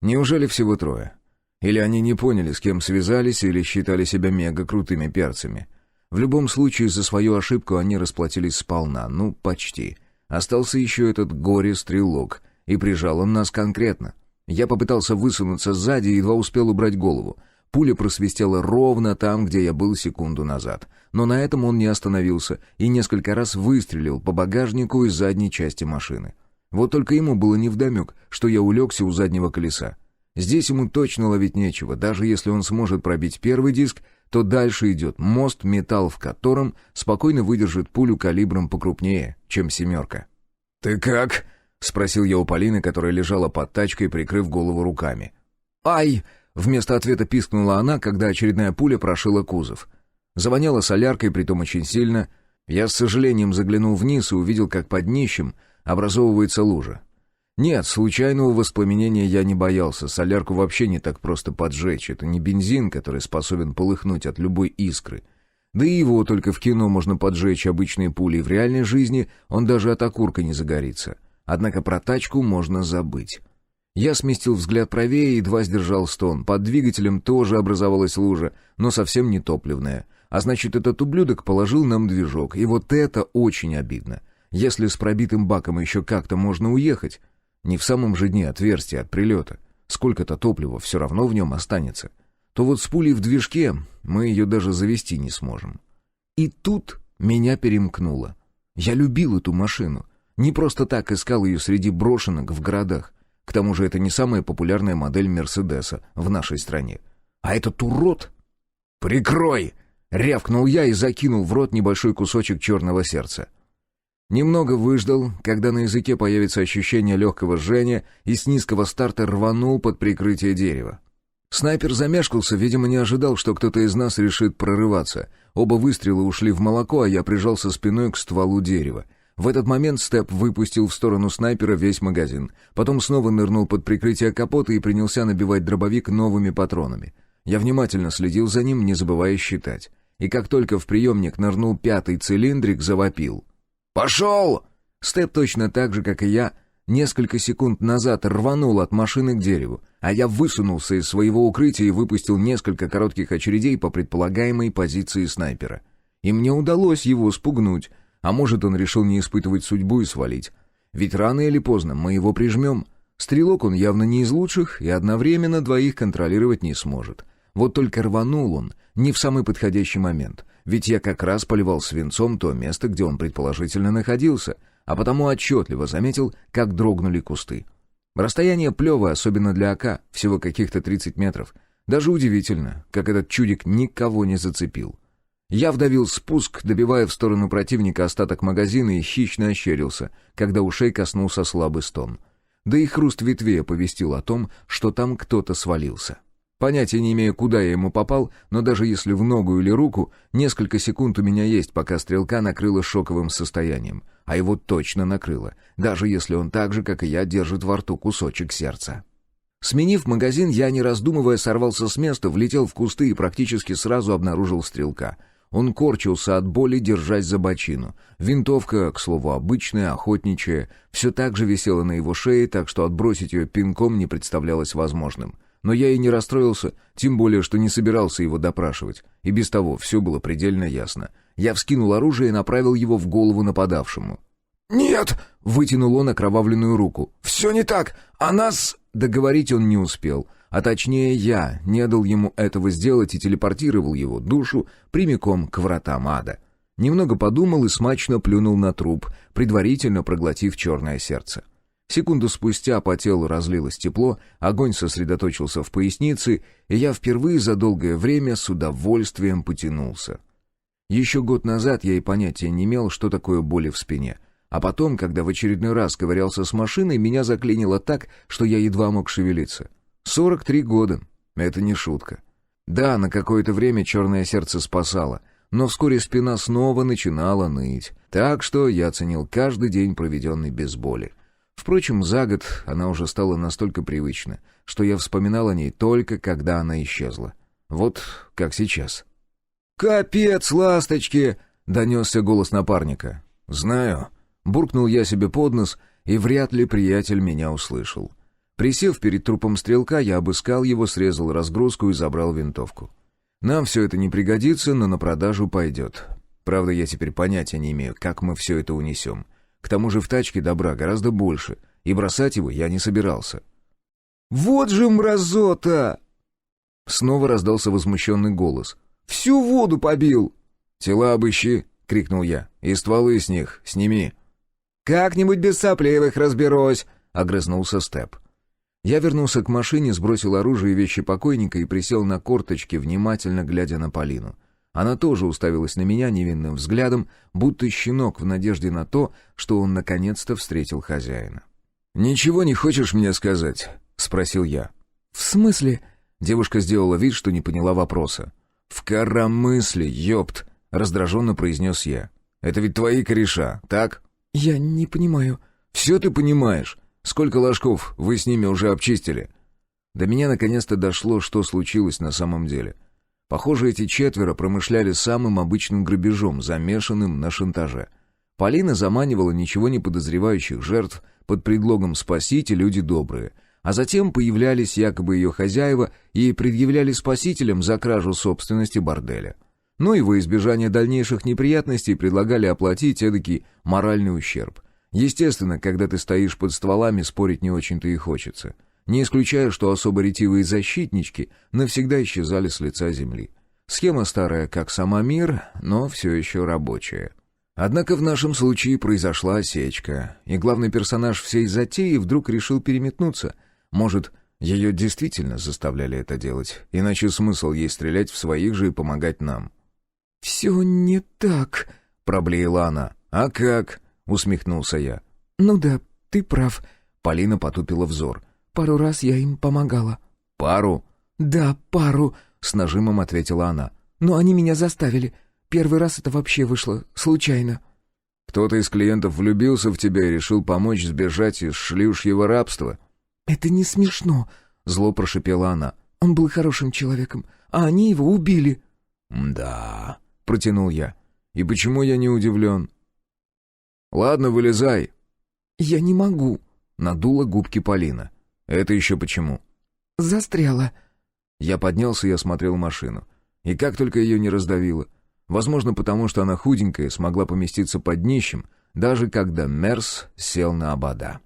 Неужели всего 3? Или они не поняли, с кем связались, или считали себя мега-крутыми перцами? В любом случае, за свою ошибку они расплатились сполна, ну, почти. Остался еще этот горе-стрелок, и прижал он нас конкретно. Я попытался высунуться сзади и едва успел убрать голову. Пуля просвистела ровно там, где я был секунду назад. Но на этом он не остановился и несколько раз выстрелил по багажнику из задней части машины. Вот только ему было невдомек, что я улегся у заднего колеса. Здесь ему точно ловить нечего, даже если он сможет пробить первый диск, то дальше идет мост, металл в котором спокойно выдержит пулю калибром покрупнее, чем 7. «Ты как?» — спросил я у Полины, которая лежала под тачкой, прикрыв голову руками. «Ай!» — вместо ответа пискнула она, когда очередная пуля прошила кузов. Завоняло соляркой, притом очень сильно. Я с сожалением заглянул вниз и увидел, как под днищем образовывается лужа. Нет, случайного воспламенения я не боялся, солярку вообще не так просто поджечь, это не бензин, который способен полыхнуть от любой искры. Да и его только в кино можно поджечь обычной пулей, в реальной жизни он даже от окурка не загорится. Однако про тачку можно забыть. Я сместил взгляд правее и едва сдержал стон. Под двигателем тоже образовалась лужа, но совсем не топливная. А значит, этот ублюдок положил нам движок, и вот это очень обидно. Если с пробитым баком еще как-то можно уехать, не в самом же дне отверстия от прилета, сколько-то топлива все равно в нем останется, то вот с пулей в движке мы ее даже завести не сможем. И тут меня перемкнуло. Я любил эту машину. Не просто так искал ее среди брошенок в городах. К тому же это не самая популярная модель Мерседеса в нашей стране. А этот урод... «Прикрой!» — рявкнул я и закинул в рот небольшой кусочек черного сердца. Немного выждал, когда на языке появится ощущение легкого жжения, и с низкого старта рванул под прикрытие дерева. Снайпер замешкался, видимо, не ожидал, что кто-то из нас решит прорываться. Оба выстрела ушли в молоко, а я прижался спиной к стволу дерева. В этот момент Степ выпустил в сторону снайпера весь магазин. Потом снова нырнул под прикрытие капота и принялся набивать дробовик новыми патронами. Я внимательно следил за ним, не забывая считать. И как только в приемник нырнул 5-й цилиндрик, завопил. «Пошел!» Степ точно так же, как и я, несколько секунд назад рванул от машины к дереву, а я высунулся из своего укрытия и выпустил несколько коротких очередей по предполагаемой позиции снайпера. И мне удалось его спугнуть, а может, он решил не испытывать судьбу и свалить. Ведь рано или поздно мы его прижмем. Стрелок он явно не из лучших и одновременно двоих контролировать не сможет. Вот только рванул он не в самый подходящий момент, ведь я как раз поливал свинцом то место, где он предположительно находился, а потому отчетливо заметил, как дрогнули кусты. Расстояние плевое, особенно для АК, всего каких-то 30 метров. Даже удивительно, как этот чудик никого не зацепил. Я вдавил спуск, добивая в сторону противника остаток магазина и хищно ощерился, когда ушей коснулся слабый стон. Да и хруст ветвей оповестил о том, что там кто-то свалился. Понятия не имею, куда я ему попал, но даже если в ногу или руку, несколько секунд у меня есть, пока стрелка накрыло шоковым состоянием. А его точно накрыло, даже если он так же, как и я, держит во рту кусочек сердца. Сменив магазин, я, не раздумывая, сорвался с места, влетел в кусты и практически сразу обнаружил стрелка. Он корчился от боли, держась за бочину. Винтовка, к слову, обычная, охотничья, все так же висела на его шее, так что отбросить ее пинком не представлялось возможным. Но я и не расстроился, тем более, что не собирался его допрашивать. И без того все было предельно ясно. Я вскинул оружие и направил его в голову нападавшему. «Нет!» — вытянул он окровавленную руку. «Все не так! А нас...» Договорить он не успел. А точнее, я не дал ему этого сделать и телепортировал его душу прямиком к вратам ада. Немного подумал и смачно плюнул на труп, предварительно проглотив черное сердце. Секунду спустя по телу разлилось тепло, огонь сосредоточился в пояснице, и я впервые за долгое время с удовольствием потянулся. Еще год назад я и понятия не имел, что такое боли в спине. А потом, когда в очередной раз ковырялся с машиной, меня заклинило так, что я едва мог шевелиться. 43 года. Это не шутка. Да, на какое-то время черное сердце спасало, но вскоре спина снова начинала ныть. Так что я ценил каждый день, проведенный без боли. Впрочем, за год она уже стала настолько привычна, что я вспоминал о ней только когда она исчезла. Вот как сейчас. «Капец, ласточки!» — донесся голос напарника. «Знаю». Буркнул я себе под нос, и вряд ли приятель меня услышал. Присев перед трупом стрелка, я обыскал его, срезал разгрузку и забрал винтовку. Нам все это не пригодится, но на продажу пойдет. Правда, я теперь понятия не имею, как мы все это унесем. К тому же в тачке добра гораздо больше, и бросать его я не собирался. «Вот же мразота!» Снова раздался возмущенный голос. «Всю воду побил!» «Тела обыщи!» — крикнул я. «И стволы с них сними!» «Как-нибудь без сопливых разберусь!» — огрызнулся Степ. Я вернулся к машине, сбросил оружие и вещи покойника и присел на корточки, внимательно глядя на Полину. Она тоже уставилась на меня невинным взглядом, будто щенок в надежде на то, что он наконец-то встретил хозяина. «Ничего не хочешь мне сказать?» — спросил я. «В смысле?» — девушка сделала вид, что не поняла вопроса. «В коромысле, ёпт!» — раздраженно произнес я. «Это ведь твои кореша, так?» «Я не понимаю». «Все ты понимаешь. Сколько ложков вы с ними уже обчистили?» До меня наконец-то дошло, что случилось на самом деле. Похоже, эти четверо промышляли самым обычным грабежом, замешанным на шантаже. Полина заманивала ничего не подозревающих жертв под предлогом «спасить» и «люди добрые», а затем появлялись якобы ее хозяева и предъявляли спасителям за кражу собственности борделя. Ну и во избежание дальнейших неприятностей предлагали оплатить эдакий моральный ущерб. Естественно, когда ты стоишь под стволами, спорить не очень-то и хочется. Не исключаю, что особо ретивые защитнички навсегда исчезали с лица земли. Схема старая, как сама мир, но все еще рабочая. Однако в нашем случае произошла осечка, и главный персонаж всей затеи вдруг решил переметнуться. Может, ее действительно заставляли это делать, иначе смысл ей стрелять в своих же и помогать нам. «Все не так», — проблеяла она. «А как?» — усмехнулся я. «Ну да, ты прав». Полина потупила взор. «Пару раз я им помогала». «Пару?» «Да, пару», — с нажимом ответила она. «Но они меня заставили. Первый раз это вообще вышло случайно». «Кто-то из клиентов влюбился в тебя и решил помочь сбежать из шлюшьего рабства?» «Это не смешно», — зло прошипела она. «Он был хорошим человеком, а они его убили». «Да», — протянул я. «И почему я не удивлен?» «Ладно, вылезай». «Я не могу», — надула губки Полина. «Это еще почему?» «Застряла». Я поднялся и осмотрел машину. И как только ее не раздавило. Возможно, потому что она худенькая, смогла поместиться под днищем, даже когда Мерс сел на обода.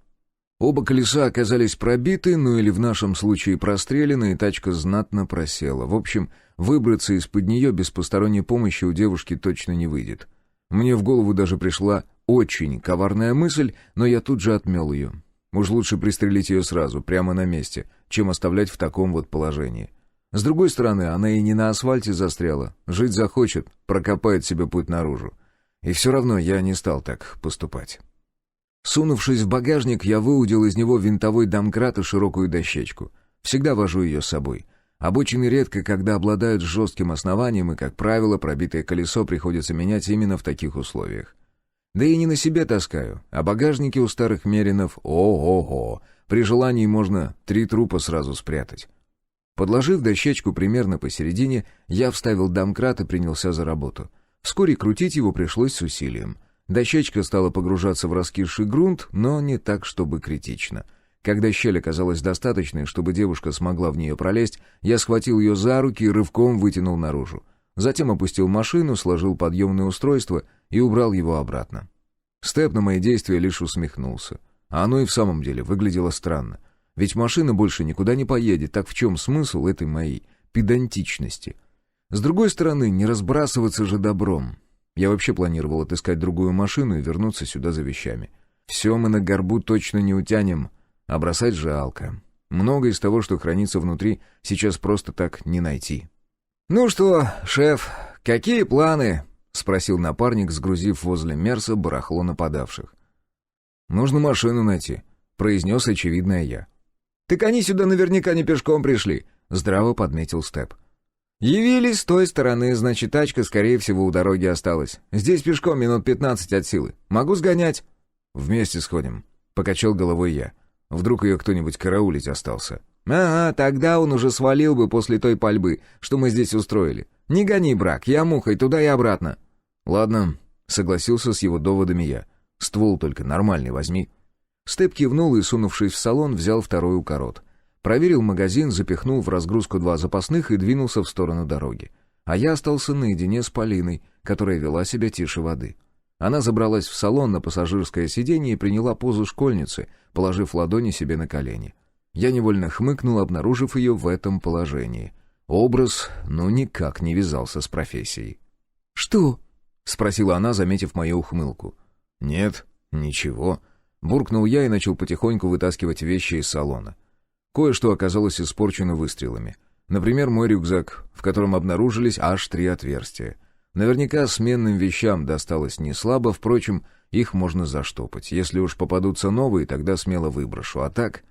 Оба колеса оказались пробиты, ну или в нашем случае прострелены, и тачка знатно просела. В общем, выбраться из-под нее без посторонней помощи у девушки точно не выйдет. Мне в голову даже пришла очень коварная мысль, но я тут же отмел ее. Уж лучше пристрелить ее сразу, прямо на месте, чем оставлять в таком вот положении. С другой стороны, она и не на асфальте застряла. Жить захочет, прокопает себе путь наружу. И все равно я не стал так поступать. Сунувшись в багажник, я выудил из него винтовой домкрат и широкую дощечку. Всегда вожу ее с собой. Обочины редко когда обладают жестким основанием, и, как правило, пробитое колесо приходится менять именно в таких условиях. Да и не на себе таскаю, а багажники у старых меринов — ого-го. При желании можно 3 трупа сразу спрятать. Подложив дощечку примерно посередине, я вставил домкрат и принялся за работу. Вскоре крутить его пришлось с усилием. Дощечка стала погружаться в раскисший грунт, но не так, чтобы критично. Когда щель оказалась достаточной, чтобы девушка смогла в нее пролезть, я схватил ее за руки и рывком вытянул наружу. Затем опустил машину, сложил подъемное устройство и убрал его обратно. Степ на мои действия лишь усмехнулся. А оно и в самом деле выглядело странно. Ведь машина больше никуда не поедет, так в чем смысл этой моей педантичности? С другой стороны, не разбрасываться же добром. Я вообще планировал отыскать другую машину и вернуться сюда за вещами. Все мы на горбу точно не утянем, а бросать жалко. Многое из того, что хранится внутри, сейчас просто так не найти. «Ну что, шеф, какие планы?» — спросил напарник, сгрузив возле Мерса барахло нападавших. «Нужно машину найти», — произнес очевидное я. «Так они сюда наверняка не пешком пришли», — здраво подметил Степ. «Явились с той стороны, значит, тачка, скорее всего, у дороги осталась. Здесь пешком минут 15 от силы. Могу сгонять?» «Вместе сходим», — покачал головой я. «Вдруг ее кто-нибудь караулить остался». «Ага, тогда он уже свалил бы после той пальбы, что мы здесь устроили. Не гони, брак, я мухой туда и обратно». «Ладно», — согласился с его доводами я. «Ствол только нормальный возьми». Степ кивнул и, сунувшись в салон, взял второй укорот. Проверил магазин, запихнул в разгрузку 2 запасных и двинулся в сторону дороги. А я остался наедине с Полиной, которая вела себя тише воды. Она забралась в салон на пассажирское сиденье и приняла позу школьницы, положив ладони себе на колени. Я невольно хмыкнул, обнаружив ее в этом положении. Образ, никак не вязался с профессией. «Что?» — спросила она, заметив мою ухмылку. «Нет, ничего». Буркнул я и начал потихоньку вытаскивать вещи из салона. Кое-что оказалось испорчено выстрелами. Например, мой рюкзак, в котором обнаружились аж 3 отверстия. Наверняка сменным вещам досталось не слабо, впрочем, их можно заштопать. Если уж попадутся новые, тогда смело выброшу. А так,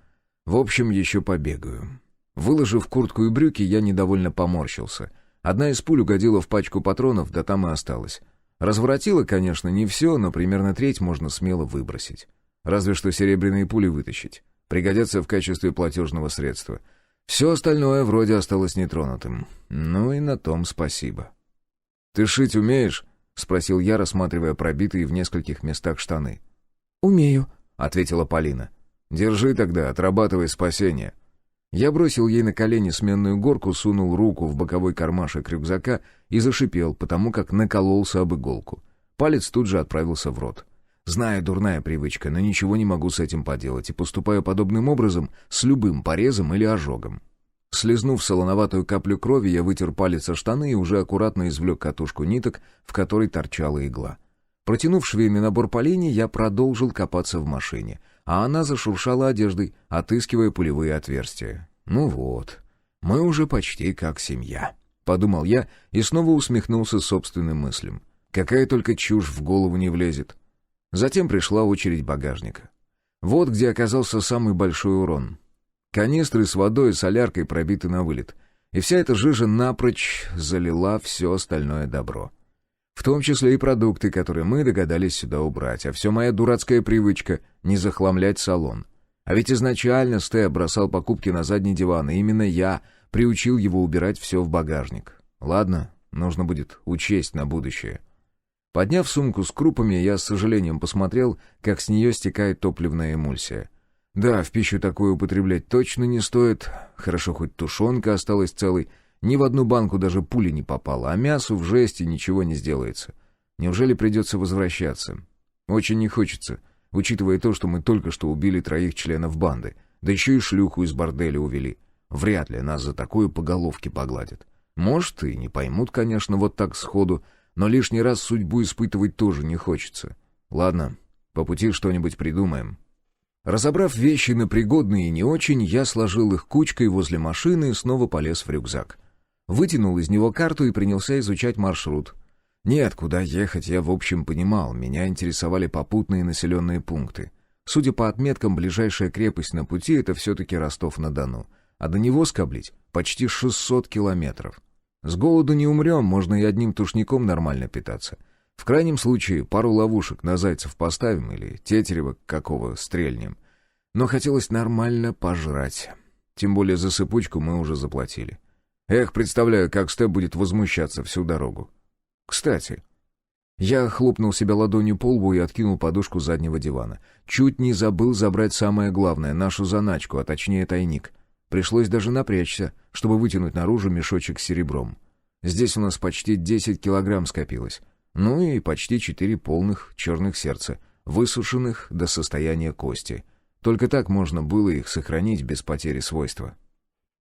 в общем, еще побегаю. Выложив куртку и брюки, я недовольно поморщился. Одна из пуль угодила в пачку патронов, да там и осталась. Разворотило, конечно, не все, но примерно треть можно смело выбросить. Разве что серебряные пули вытащить. Пригодятся в качестве платежного средства. Все остальное вроде осталось нетронутым. Ну и на том спасибо. «Ты шить умеешь?» — спросил я, рассматривая пробитые в нескольких местах штаны. «Умею», — ответила Полина. «Держи тогда, отрабатывай спасение». Я бросил ей на колени сменную горку, сунул руку в боковой кармашек рюкзака и зашипел, потому как накололся об иголку. Палец тут же отправился в рот. Знаю, дурная привычка, но ничего не могу с этим поделать и поступаю подобным образом с любым порезом или ожогом. Слизнув солоноватую каплю крови, я вытер палец о штаны и уже аккуратно извлек катушку ниток, в которой торчала игла. Протянув швейный набор Полине, я продолжил копаться в машине, а она зашуршала одеждой, отыскивая пулевые отверстия. «Ну вот, мы уже почти как семья», — подумал я и снова усмехнулся собственным мыслям. Какая только чушь в голову не влезет. Затем пришла очередь багажника. Вот где оказался самый большой урон. Канистры с водой и соляркой пробиты на вылет, и вся эта жижа напрочь залила все остальное добро. В том числе и продукты, которые мы догадались сюда убрать, а все моя дурацкая привычка не захламлять салон. А ведь изначально Степ бросал покупки на задний диван, и именно я приучил его убирать все в багажник. Ладно, нужно будет учесть на будущее. Подняв сумку с крупами, я с сожалением посмотрел, как с нее стекает топливная эмульсия. Да, в пищу такое употреблять точно не стоит. Хорошо, хоть тушенка осталась целой. Ни в одну банку даже пули не попало, а мясу в жести ничего не сделается. Неужели придется возвращаться? Очень не хочется, учитывая то, что мы только что убили 3 членов банды, да еще и шлюху из борделя увели. Вряд ли нас за такое по головке погладят. Может, и не поймут, конечно, вот так сходу, но лишний раз судьбу испытывать тоже не хочется. Ладно, по пути что-нибудь придумаем. Разобрав вещи на пригодные и не очень, я сложил их кучкой возле машины и снова полез в рюкзак. Вытянул из него карту и принялся изучать маршрут. Нет, куда ехать я в общем понимал, меня интересовали попутные населенные пункты. Судя по отметкам, ближайшая крепость на пути — это все-таки Ростов-на-Дону, а до него скоблить почти 600 километров. С голоду не умрем, можно и одним тушником нормально питаться. В крайнем случае пару ловушек на зайцев поставим или тетерева какого стрельнем. Но хотелось нормально пожрать. Тем более за сыпучку мы уже заплатили. Эх, представляю, как Степ будет возмущаться всю дорогу. Кстати, я хлопнул себя ладонью по лбу и откинул подушку заднего дивана. Чуть не забыл забрать самое главное — нашу заначку, а точнее тайник. Пришлось даже напрячься, чтобы вытянуть наружу мешочек с серебром. Здесь у нас почти 10 килограмм скопилось. Ну и почти 4 полных черных сердца, высушенных до состояния кости. Только так можно было их сохранить без потери свойства.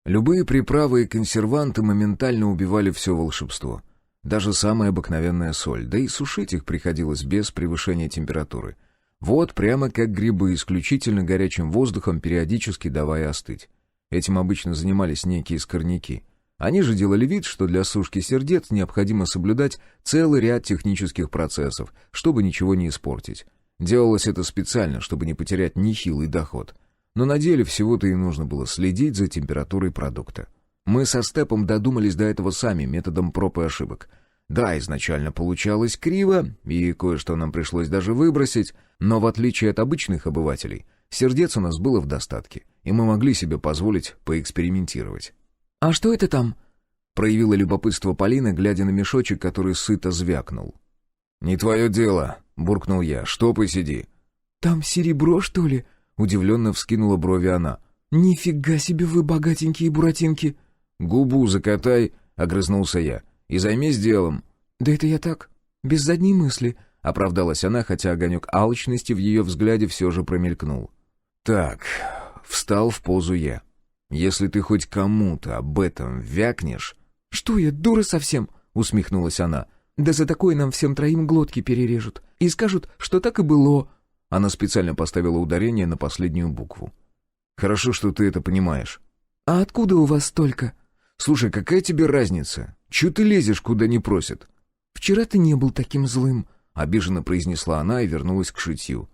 Любые приправы и консерванты моментально убивали все волшебство. Даже самая обыкновенная соль, да и сушить их приходилось без превышения температуры. Вот прямо как грибы, исключительно горячим воздухом, периодически давая остыть. Этим обычно занимались некие скорняки. Они же делали вид, что для сушки сердец необходимо соблюдать целый ряд технических процессов, чтобы ничего не испортить. Делалось это специально, чтобы не потерять нехилый доход. Но на деле всего-то и нужно было следить за температурой продукта. Мы со Степом додумались до этого сами, методом проб и ошибок. Да, изначально получалось криво, и кое-что нам пришлось даже выбросить, но в отличие от обычных обывателей, сердец у нас было в достатке, и мы могли себе позволить поэкспериментировать. «А что это там?» — проявила любопытство Полина, глядя на мешочек, который сыто звякнул. «Не твое дело», — буркнул я, — «штопай, сиди». «Там серебро, что ли?» — удивленно вскинула брови она. «Нифига себе вы, богатенькие буратинки!» «Губу закатай», — огрызнулся я, — «и займись делом». «Да это я так, без задней мысли», — оправдалась она, хотя огонек алчности в ее взгляде все же промелькнул. «Так», — встал в позу я, — «если ты хоть кому-то об этом вякнешь...» «Что я, дура совсем?» — усмехнулась она. «Да за такое нам всем троим глотки перережут. И скажут, что так и было». Она специально поставила ударение на последнюю букву. «Хорошо, что ты это понимаешь». «А откуда у вас столько?» «Слушай, какая тебе разница? Чего ты лезешь, куда не просят?» «Вчера ты не был таким злым», — обиженно произнесла она и вернулась к шитью.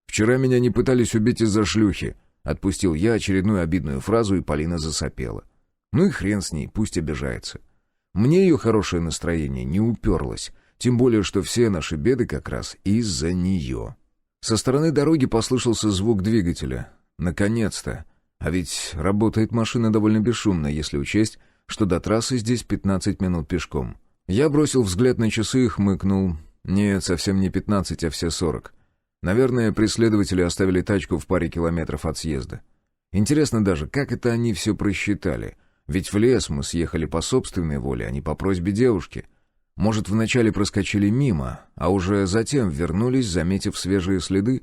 «Вчера меня не пытались убить из-за шлюхи», — отпустил я очередную обидную фразу, и Полина засопела. «Ну и хрен с ней, пусть обижается. Мне ее хорошее настроение не уперлось, тем более, что все наши беды как раз из-за нее». Со стороны дороги послышался звук двигателя. Наконец-то! А ведь работает машина довольно бесшумно, если учесть, что до трассы здесь 15 минут пешком. Я бросил взгляд на часы и хмыкнул. Нет, совсем не 15, а все 40. Наверное, преследователи оставили тачку в паре километров от съезда. Интересно даже, как это они все просчитали? Ведь в лес мы съехали по собственной воле, а не по просьбе девушки. Может, вначале проскочили мимо, а уже затем вернулись, заметив свежие следы?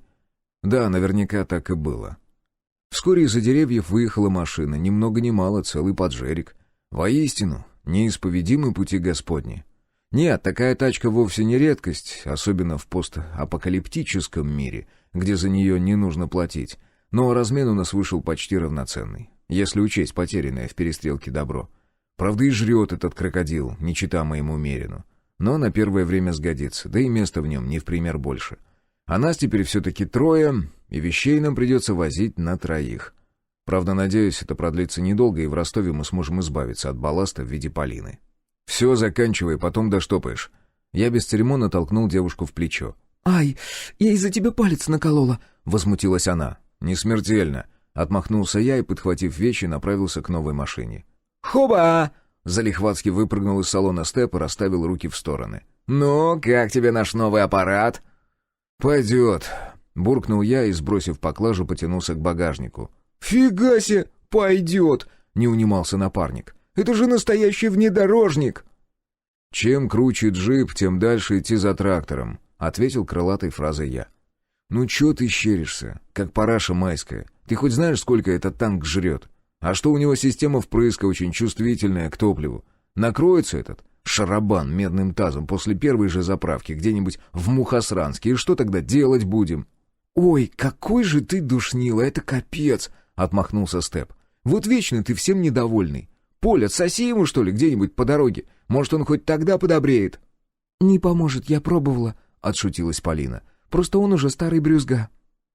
Да, наверняка так и было. Вскоре из-за деревьев выехала машина, ни много ни мало, целый поджерик. Воистину, неисповедимы пути Господни. Нет, такая тачка вовсе не редкость, особенно в постапокалиптическом мире, где за нее не нужно платить. Но размен у нас вышел почти равноценный, если учесть потерянное в перестрелке добро. Правда, и жрет этот крокодил, не чита моему Мерину. Но на первое время сгодится, да и места в нем не в пример больше. А нас теперь все-таки трое, и вещей нам придется возить на троих. Правда, надеюсь, это продлится недолго, и в Ростове мы сможем избавиться от балласта в виде Полины. «Все, заканчивай, потом доштопаешь». Я без церемонно толкнул девушку в плечо. «Ай, я из-за тебя палец наколола», — возмутилась она. «Не смертельно», — отмахнулся я и, подхватив вещи, направился к новой машине. «Хоба!» — залихватски выпрыгнул из салона Степ и расставил руки в стороны. «Ну, как тебе наш новый аппарат?» «Пойдет», — буркнул я и, сбросив поклажу, потянулся к багажнику. «Фига себе, пойдет!» — не унимался напарник. «Это же настоящий внедорожник!» «Чем круче джип, тем дальше идти за трактором», — ответил крылатой фразой я. «Ну чё ты щеришься, как параша майская? Ты хоть знаешь, сколько этот танк жрет? А что у него система впрыска очень чувствительная к топливу? Накроется этот шарабан медным тазом после первой же заправки где-нибудь в Мухосранске, и что тогда делать будем?» «Ой, какой же ты душнила, это капец!» — отмахнулся Степ. «Вот вечно ты всем недовольный. Поль, отсоси ему, что ли, где-нибудь по дороге. Может, он хоть тогда подобреет». «Не поможет, я пробовала», — отшутилась Полина. «Просто он уже старый брюзга».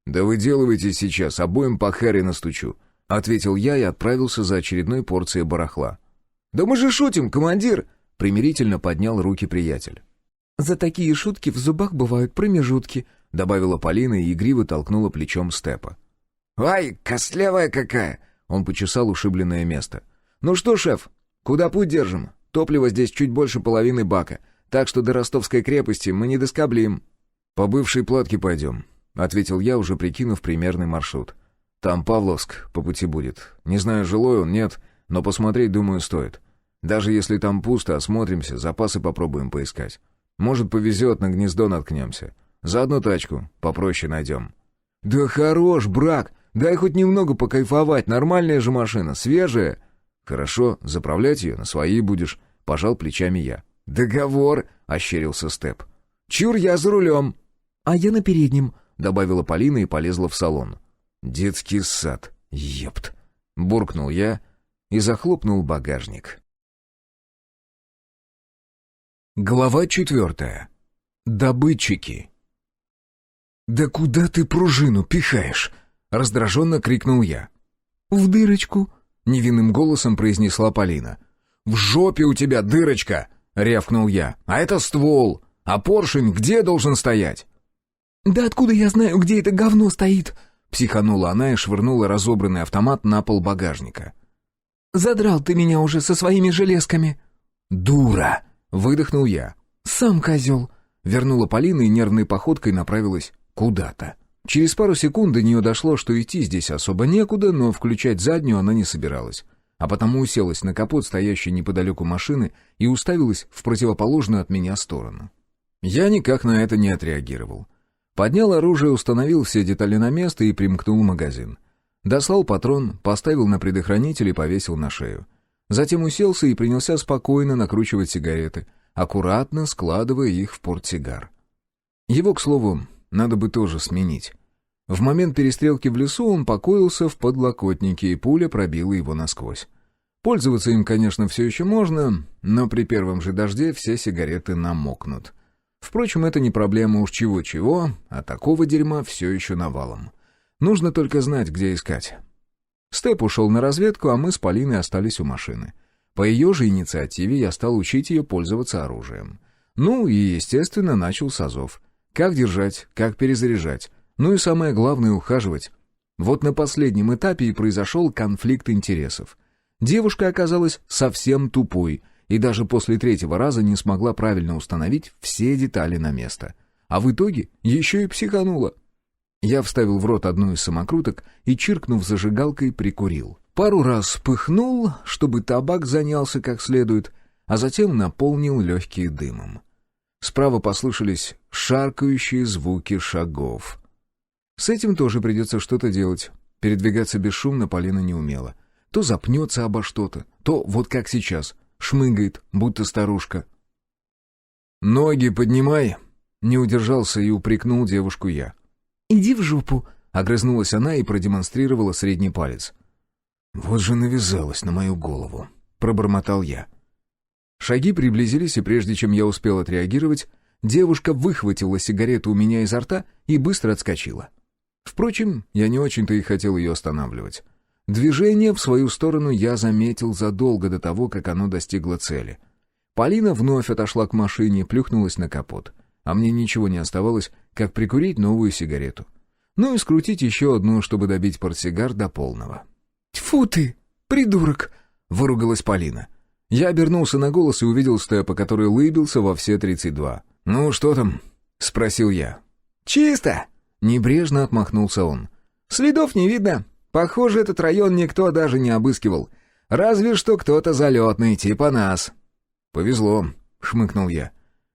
«Да выделывайте сейчас, обоим по харе настучу», — ответил я и отправился за очередной порцией барахла. «Да мы же шутим, командир!» — примирительно поднял руки приятель. «За такие шутки в зубах бывают промежутки», — добавила Полина и игриво толкнула плечом Степа. «Ай, костлявая какая!» — он почесал ушибленное место. «Ну что, шеф, куда путь держим? Топлива здесь чуть больше половины бака, так что до Ростовской крепости мы не доскоблим». «По бывшей платке пойдем», — ответил я, уже прикинув примерный маршрут. «Там Павловск по пути будет. Не знаю, жилой он, нет, но посмотреть, думаю, стоит. Даже если там пусто, осмотримся, запасы попробуем поискать. Может, повезет, на гнездо наткнемся. Заодно тачку попроще найдем». «Да хорош, брак! Дай хоть немного покайфовать, нормальная же машина, свежая». «Хорошо, заправлять ее на свои будешь», — пожал плечами я. «Договор», — ощерился Степ. «Чур, я за рулем». «А я на переднем», — добавила Полина и полезла в салон. «Детский сад, епт», — буркнул я и захлопнул багажник. Глава 4. Добытчики. «Да куда ты пружину пихаешь?» — раздраженно крикнул я. «В дырочку», — невинным голосом произнесла Полина. «В жопе у тебя дырочка!» — рявкнул я. «А это ствол! А поршень где должен стоять?» «Да откуда я знаю, где это говно стоит?» — психанула она и швырнула разобранный автомат на пол багажника. «Задрал ты меня уже со своими железками». «Дура!» — выдохнул я. «Сам козел!» — вернула Полина и нервной походкой направилась куда-то. Через пару секунд до нее дошло, что идти здесь особо некуда, но включать заднюю она не собиралась. А потому уселась на капот стоящей неподалеку машины и уставилась в противоположную от меня сторону. Я никак на это не отреагировал. Поднял оружие, установил все детали на место и примкнул магазин. Дослал патрон, поставил на предохранитель и повесил на шею. Затем уселся и принялся спокойно накручивать сигареты, аккуратно складывая их в портсигар. Его, к слову, надо бы тоже сменить. В момент перестрелки в лесу он покоился в подлокотнике, и пуля пробила его насквозь. Пользоваться им, конечно, все еще можно, но при первом же дожде все сигареты намокнут. Впрочем, это не проблема, уж чего-чего, а такого дерьма все еще навалом. Нужно только знать, где искать. Степ ушел на разведку, а мы с Полиной остались у машины. По ее же инициативе я стал учить ее пользоваться оружием. Ну и, естественно, начал с азов. Как держать, как перезаряжать. Ну и самое главное — ухаживать. Вот на последнем этапе и произошел конфликт интересов. Девушка оказалась совсем тупой и даже после 3-го раза не смогла правильно установить все детали на место. А в итоге еще и психанула. Я вставил в рот одну из самокруток и, чиркнув зажигалкой, прикурил. Пару раз пыхнул, чтобы табак занялся как следует, а затем наполнил легкие дымом. Справа послышались шаркающие звуки шагов. С этим тоже придется что-то делать. Передвигаться бесшумно Полина не умела. То запнется обо что-то, то, вот как сейчас, шмыгает, будто старушка. «Ноги поднимай!» — не удержался и упрекнул девушку я. «Иди в жопу!» — огрызнулась она и продемонстрировала средний палец. «Вот же навязалась на мою голову!» — пробормотал я. Шаги приблизились, и прежде чем я успел отреагировать, девушка выхватила сигарету у меня изо рта и быстро отскочила. Впрочем, я не очень-то и хотел ее останавливать. Движение в свою сторону я заметил задолго до того, как оно достигло цели. Полина вновь отошла к машине, плюхнулась на капот. А мне ничего не оставалось, как прикурить новую сигарету. Ну и скрутить еще одну, чтобы добить портсигар до полного. «Тьфу ты, придурок!» — выругалась Полина. Я обернулся на голос и увидел Степа, который лыбился во все 32. «Ну, что там?» — спросил я. «Чисто!» — небрежно отмахнулся он. «Следов не видно. Похоже, этот район никто даже не обыскивал. Разве что кто-то залетный, типа нас». «Повезло», — хмыкнул я.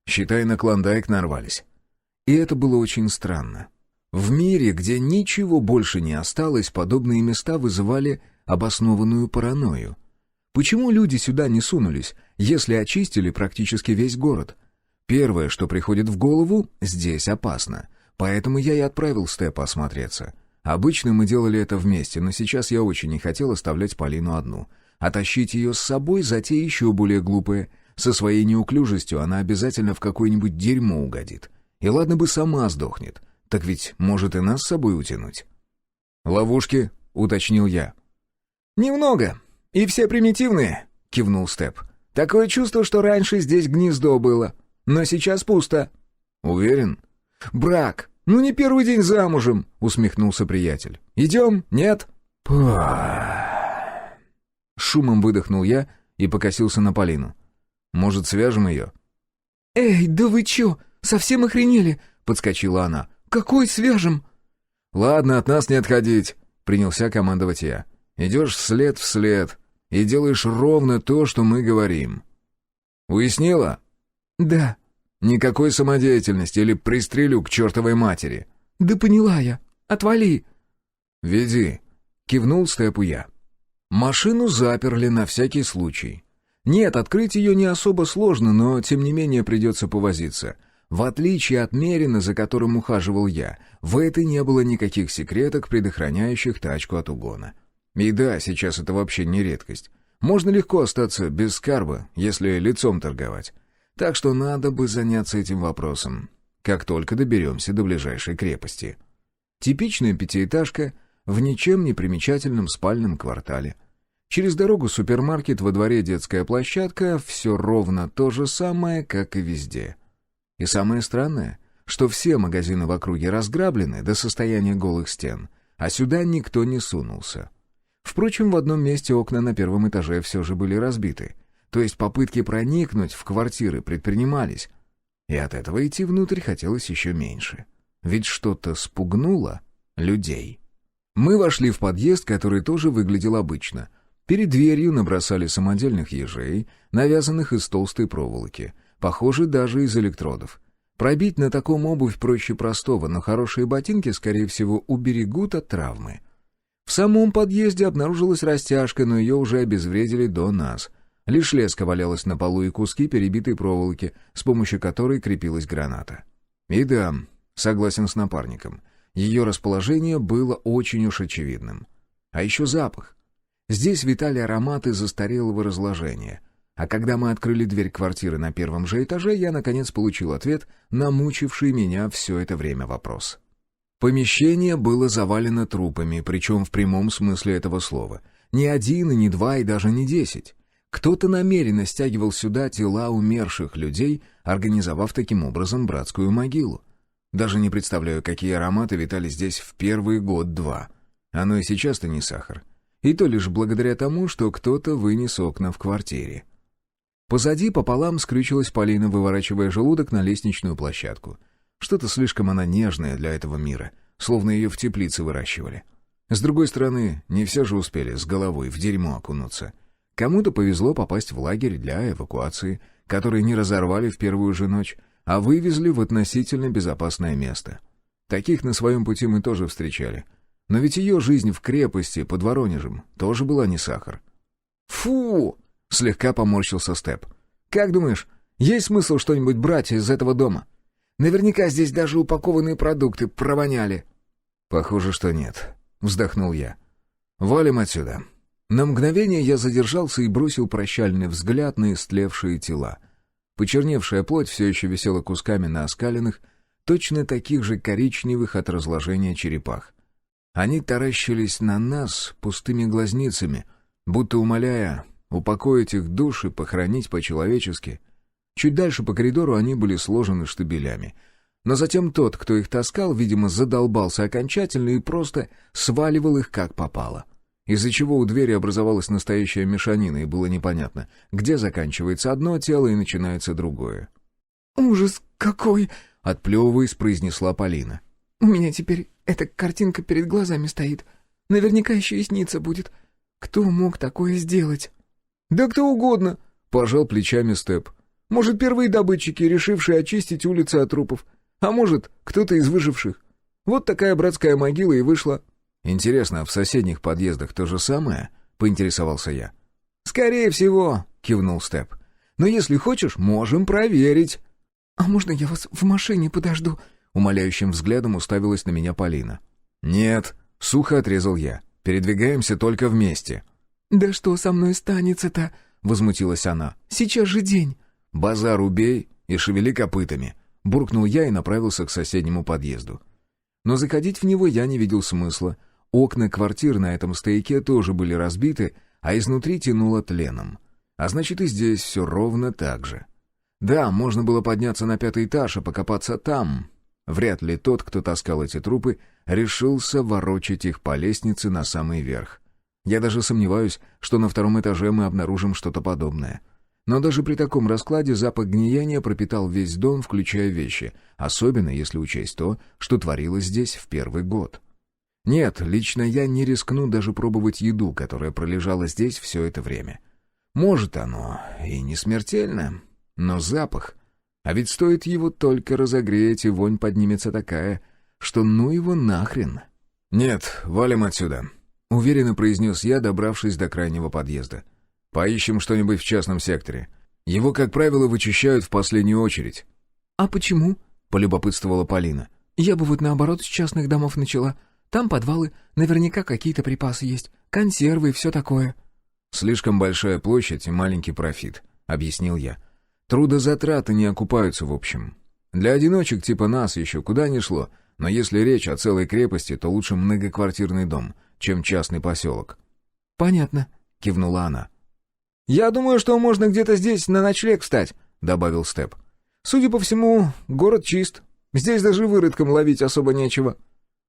«Считай, на Клондайк нарвались». И это было очень странно. В мире, где ничего больше не осталось, подобные места вызывали обоснованную паранойю. Почему люди сюда не сунулись, если очистили практически весь город? Первое, что приходит в голову — здесь опасно. Поэтому я и отправил Степа осмотреться. Обычно мы делали это вместе, но сейчас я очень не хотел оставлять Полину одну. А тащить ее с собой — затея еще более глупая. Со своей неуклюжестью она обязательно в какое-нибудь дерьмо угодит. И ладно бы сама сдохнет, так ведь может и нас с собой утянуть. «Ловушки?» — уточнил я. «Немного. И все примитивные», — кивнул Степ. «Такое чувство, что раньше здесь гнездо было. Но сейчас пусто». «Уверен?» «Брак. Ну не первый день замужем», — усмехнулся приятель. «Идем? Нет?» Шумом выдохнул я и покосился на Полину. «Может, свяжем ее?» «Эй, да вы чё, совсем охренели?» — подскочила она. «Какой свяжем?» «Ладно, от нас не отходить», — принялся командовать я. «Идешь вслед и делаешь ровно то, что мы говорим. Уяснила?» «Да». «Никакой самодеятельности или пристрелю к чертовой матери». «Да поняла я. Отвали». «Веди», — кивнул Степу я. Машину заперли на всякий случай. Нет, открыть ее не особо сложно, но тем не менее придется повозиться. В отличие от Мерина, за которым ухаживал я, в этой не было никаких секреток, предохраняющих тачку от угона. И да, сейчас это вообще не редкость. Можно легко остаться без скарба, если лицом торговать. Так что надо бы заняться этим вопросом, как только доберемся до ближайшей крепости. Типичная пятиэтажка в ничем не примечательном спальном квартале. Через дорогу супермаркет, во дворе детская площадка, все ровно то же самое, как и везде. И самое странное, что все магазины в округе разграблены до состояния голых стен, а сюда никто не сунулся. Впрочем, в одном месте окна на первом этаже все же были разбиты, то есть попытки проникнуть в квартиры предпринимались, и от этого идти внутрь хотелось еще меньше. Ведь что-то спугнуло людей. Мы вошли в подъезд, который тоже выглядел обычно. Перед дверью набросали самодельных ежей, навязанных из толстой проволоки, похоже, даже из электродов. Пробить на таком обувь проще простого, но хорошие ботинки, скорее всего, уберегут от травмы. В самом подъезде обнаружилась растяжка, но ее уже обезвредили до нас. Лишь леска валялась на полу и куски перебитой проволоки, с помощью которой крепилась граната. И да, согласен с напарником, ее расположение было очень уж очевидным. А еще запах. Здесь витали ароматы застарелого разложения. А когда мы открыли дверь квартиры на первом же этаже, я, наконец, получил ответ на мучивший меня все это время вопрос. Помещение было завалено трупами, причем в прямом смысле этого слова. Не один, и не два, и даже не 10. Кто-то намеренно стягивал сюда тела умерших людей, организовав таким образом братскую могилу. Даже не представляю, какие ароматы витали здесь в первый год-два. Оно и сейчас-то не сахар. И то лишь благодаря тому, что кто-то вынес окна в квартире. Позади пополам скрючилась Полина, выворачивая желудок на лестничную площадку. Что-то слишком она нежная для этого мира, словно ее в теплице выращивали. С другой стороны, не все же успели с головой в дерьмо окунуться. Кому-то повезло попасть в лагерь для эвакуации, который не разорвали в первую же ночь, а вывезли в относительно безопасное место. Таких на своем пути мы тоже встречали. Но ведь ее жизнь в крепости под Воронежем тоже была не сахар. «Фу!» — слегка поморщился Степ. «Как думаешь, есть смысл что-нибудь брать из этого дома? Наверняка здесь даже упакованные продукты провоняли». «Похоже, что нет», — вздохнул я. «Валим отсюда». На мгновение я задержался и бросил прощальный взгляд на истлевшие тела. Почерневшая плоть все еще висела кусками на оскаленных, точно таких же коричневых от разложения черепах. Они таращились на нас пустыми глазницами, будто умоляя упокоить их души, похоронить по-человечески. Чуть дальше по коридору они были сложены штабелями. Но затем тот, кто их таскал, видимо, задолбался окончательно и просто сваливал их как попало. Из-за чего у двери образовалась настоящая мешанина, и было непонятно, где заканчивается одно тело и начинается другое. «Ужас какой!» — отплевываясь, произнесла Полина. «У меня теперь эта картинка перед глазами стоит. Наверняка еще и снится будет. Кто мог такое сделать?» «Да кто угодно!» — пожал плечами Степ. «Может, первые добытчики, решившие очистить улицы от трупов. А может, кто-то из выживших. Вот такая братская могила и вышла». «Интересно, а в соседних подъездах то же самое?» — поинтересовался я. «Скорее всего», — кивнул Степ. «Но если хочешь, можем проверить». «А можно я вас в машине подожду? Умоляющим взглядом уставилась на меня Полина. «Нет», — сухо отрезал я. «Передвигаемся только вместе». «Да что со мной станется-то?» — возмутилась она. «Сейчас же день». «Базар убей и шевели копытами», — буркнул я и направился к соседнему подъезду. Но заходить в него я не видел смысла. Окна квартир на этом стояке тоже были разбиты, а изнутри тянуло тленом. А значит, и здесь все ровно так же. Да, можно было подняться на 5-й этаж и покопаться там. Вряд ли тот, кто таскал эти трупы, решился ворочать их по лестнице на самый верх. Я даже сомневаюсь, что на 2-м этаже мы обнаружим что-то подобное. Но даже при таком раскладе запах гниения пропитал весь дом, включая вещи, особенно если учесть то, что творилось здесь в первый год. Нет, лично я не рискну даже пробовать еду, которая пролежала здесь все это время. Может, оно и не смертельно, но запах... А ведь стоит его только разогреть, и вонь поднимется такая, что ну его нахрен. «Нет, валим отсюда», — уверенно произнес я, добравшись до крайнего подъезда. «Поищем что-нибудь в частном секторе. Его, как правило, вычищают в последнюю очередь». «А почему?» — полюбопытствовала Полина. «Я бы вот наоборот с частных домов начала. Там подвалы, наверняка какие-то припасы есть, консервы и все такое». «Слишком большая площадь и маленький профит», — объяснил я. «Трудозатраты не окупаются в общем. Для одиночек типа нас еще куда ни шло, но если речь о целой крепости, то лучше многоквартирный дом, чем частный поселок». «Понятно», — кивнула она. «Я думаю, что можно где-то здесь на ночлег встать», — добавил Степ. «Судя по всему, город чист. Здесь даже выродком ловить особо нечего».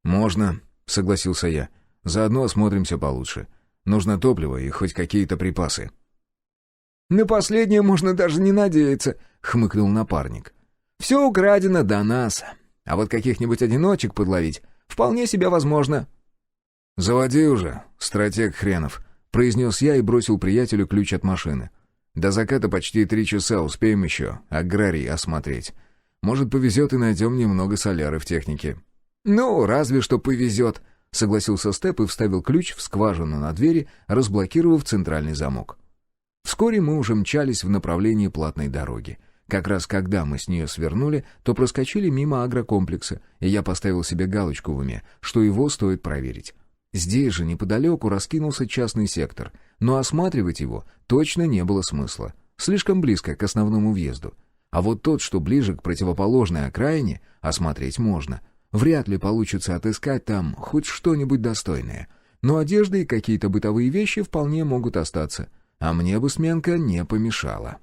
«Можно», — согласился я. «Заодно осмотримся получше. Нужно топливо и хоть какие-то припасы». «На последнее можно даже не надеяться», — хмыкнул напарник. «Все украдено до нас. А вот каких-нибудь одиночек подловить вполне себе возможно». «Заводи уже, стратег хренов», — произнес я и бросил приятелю ключ от машины. «До заката почти 3 часа, успеем еще аграрий осмотреть. Может, повезет и найдем немного соляры в технике». «Ну, разве что повезет», — согласился Степ и вставил ключ в скважину на двери, разблокировав центральный замок. Вскоре мы уже мчались в направлении платной дороги. Как раз когда мы с нее свернули, то проскочили мимо агрокомплекса, и я поставил себе галочку в уме, что его стоит проверить. Здесь же неподалеку раскинулся частный сектор, но осматривать его точно не было смысла. Слишком близко к основному въезду. А вот тот, что ближе к противоположной окраине, осмотреть можно. Вряд ли получится отыскать там хоть что-нибудь достойное. Но одежда и какие-то бытовые вещи вполне могут остаться. А мне бы сменка не помешала.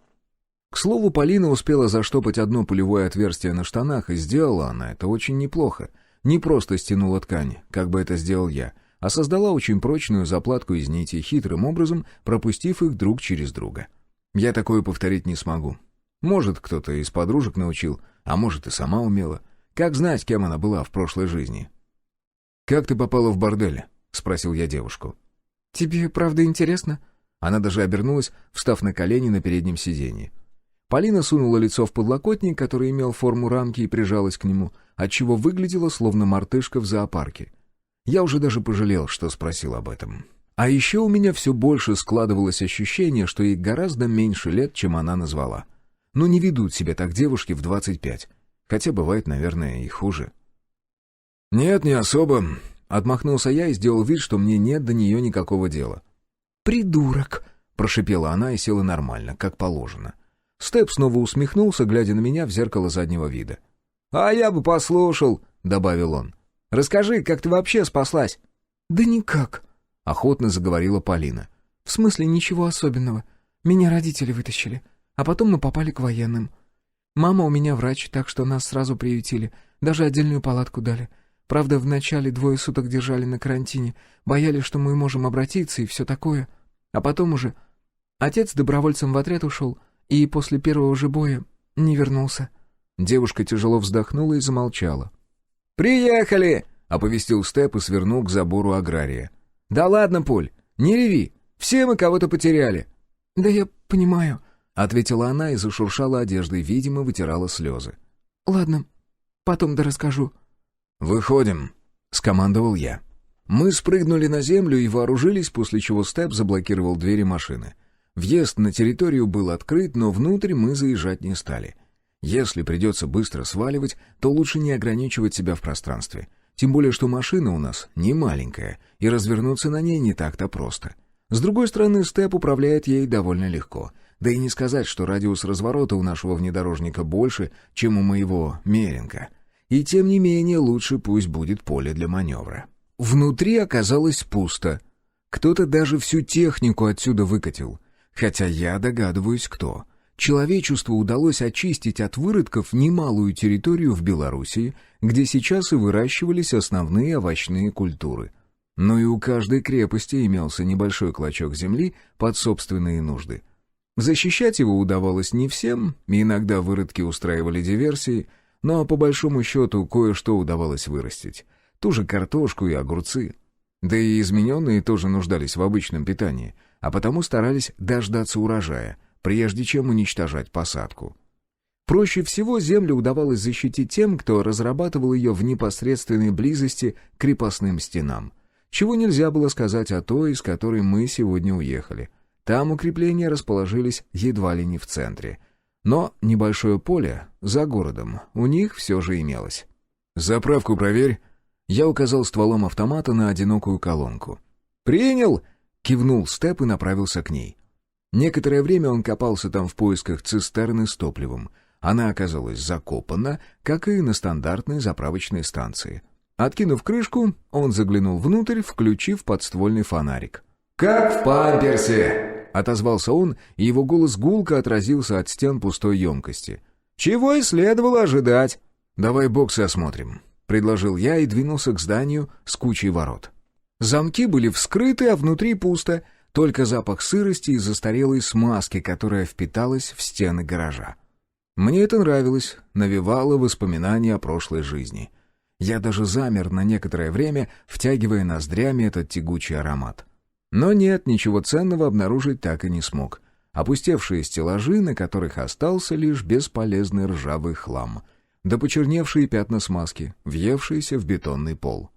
К слову, Полина успела заштопать одно пулевое отверстие на штанах, и сделала она это очень неплохо. Не просто стянула ткань, как бы это сделал я, а создала очень прочную заплатку из нитей, хитрым образом пропустив их друг через друга. Я такое повторить не смогу. Может, кто-то из подружек научил, а может, и сама умела. Как знать, кем она была в прошлой жизни? «Как ты попала в бордель?» — спросил я девушку. «Тебе правда интересно?» Она даже обернулась, встав на колени на переднем сиденье. Полина сунула лицо в подлокотник, который имел форму рамки, и прижалась к нему, отчего выглядела словно мартышка в зоопарке. Я уже даже пожалел, что спросил об этом. А еще у меня все больше складывалось ощущение, что ей гораздо меньше лет, чем она назвала. Но не ведут себя так девушки в 25. Хотя бывает, наверное, и хуже. «Нет, не особо», — отмахнулся я и сделал вид, что мне нет до нее никакого дела. «Придурок!» — прошипела она и села нормально, как положено. Степ снова усмехнулся, глядя на меня в зеркало заднего вида. «А я бы послушал», — добавил он. «Расскажи, как ты вообще спаслась?» «Да никак», — охотно заговорила Полина. «В смысле ничего особенного. Меня родители вытащили, а потом мы попали к военным. Мама у меня врач, так что нас сразу приютили, даже отдельную палатку дали. Правда, вначале 2 суток держали на карантине, боялись, что мы можем обратиться и все такое. А потом уже отец добровольцем в отряд ушел, и после первого же боя не вернулся». Девушка тяжело вздохнула и замолчала. «Приехали!» — оповестил Степ и свернул к забору агрария. «Да ладно, Поль, не реви, все мы кого-то потеряли». «Да я понимаю», — ответила она и зашуршала одеждой, видимо, вытирала слезы. «Ладно, потом расскажу». «Выходим», — скомандовал я. Мы спрыгнули на землю и вооружились, после чего Степ заблокировал двери машины. Въезд на территорию был открыт, но внутрь мы заезжать не стали. Если придется быстро сваливать, то лучше не ограничивать себя в пространстве. Тем более, что машина у нас не маленькая, и развернуться на ней не так-то просто. С другой стороны, Степ управляет ей довольно легко. Да и не сказать, что радиус разворота у нашего внедорожника больше, чем у моего Меринга. И тем не менее, лучше пусть будет поле для маневра. Внутри оказалось пусто. Кто-то даже всю технику отсюда выкатил. Хотя я догадываюсь, кто. Человечеству удалось очистить от выродков немалую территорию в Белоруссии, где сейчас и выращивались основные овощные культуры. Но и у каждой крепости имелся небольшой клочок земли под собственные нужды. Защищать его удавалось не всем, и иногда выродки устраивали диверсии, но по большому счету кое-что удавалось вырастить. Ту же картошку и огурцы. Да и измененные тоже нуждались в обычном питании, а потому старались дождаться урожая, прежде чем уничтожать посадку. Проще всего землю удавалось защитить тем, кто разрабатывал ее в непосредственной близости к крепостным стенам. Чего нельзя было сказать о той, из которой мы сегодня уехали. Там укрепления расположились едва ли не в центре. Но небольшое поле за городом у них все же имелось. «Заправку проверь». Я указал стволом автомата на одинокую колонку. «Принял!» — кивнул Степ и направился к ней. Некоторое время он копался там в поисках цистерны с топливом. Она оказалась закопана, как и на стандартной заправочной станции. Откинув крышку, он заглянул внутрь, включив подствольный фонарик. «Как в памперсе!» — отозвался он, и его голос гулко отразился от стен пустой емкости. «Чего и следовало ожидать!» «Давай боксы осмотрим», — предложил я и двинулся к зданию с кучей ворот. Замки были вскрыты, а внутри пусто, только запах сырости и застарелой смазки, которая впиталась в стены гаража. Мне это нравилось, навевало воспоминания о прошлой жизни. Я даже замер на некоторое время, втягивая ноздрями этот тягучий аромат. Но нет, ничего ценного обнаружить так и не смог. Опустевшие стеллажи, на которых остался лишь бесполезный ржавый хлам, да почерневшие пятна смазки, въевшиеся в бетонный пол.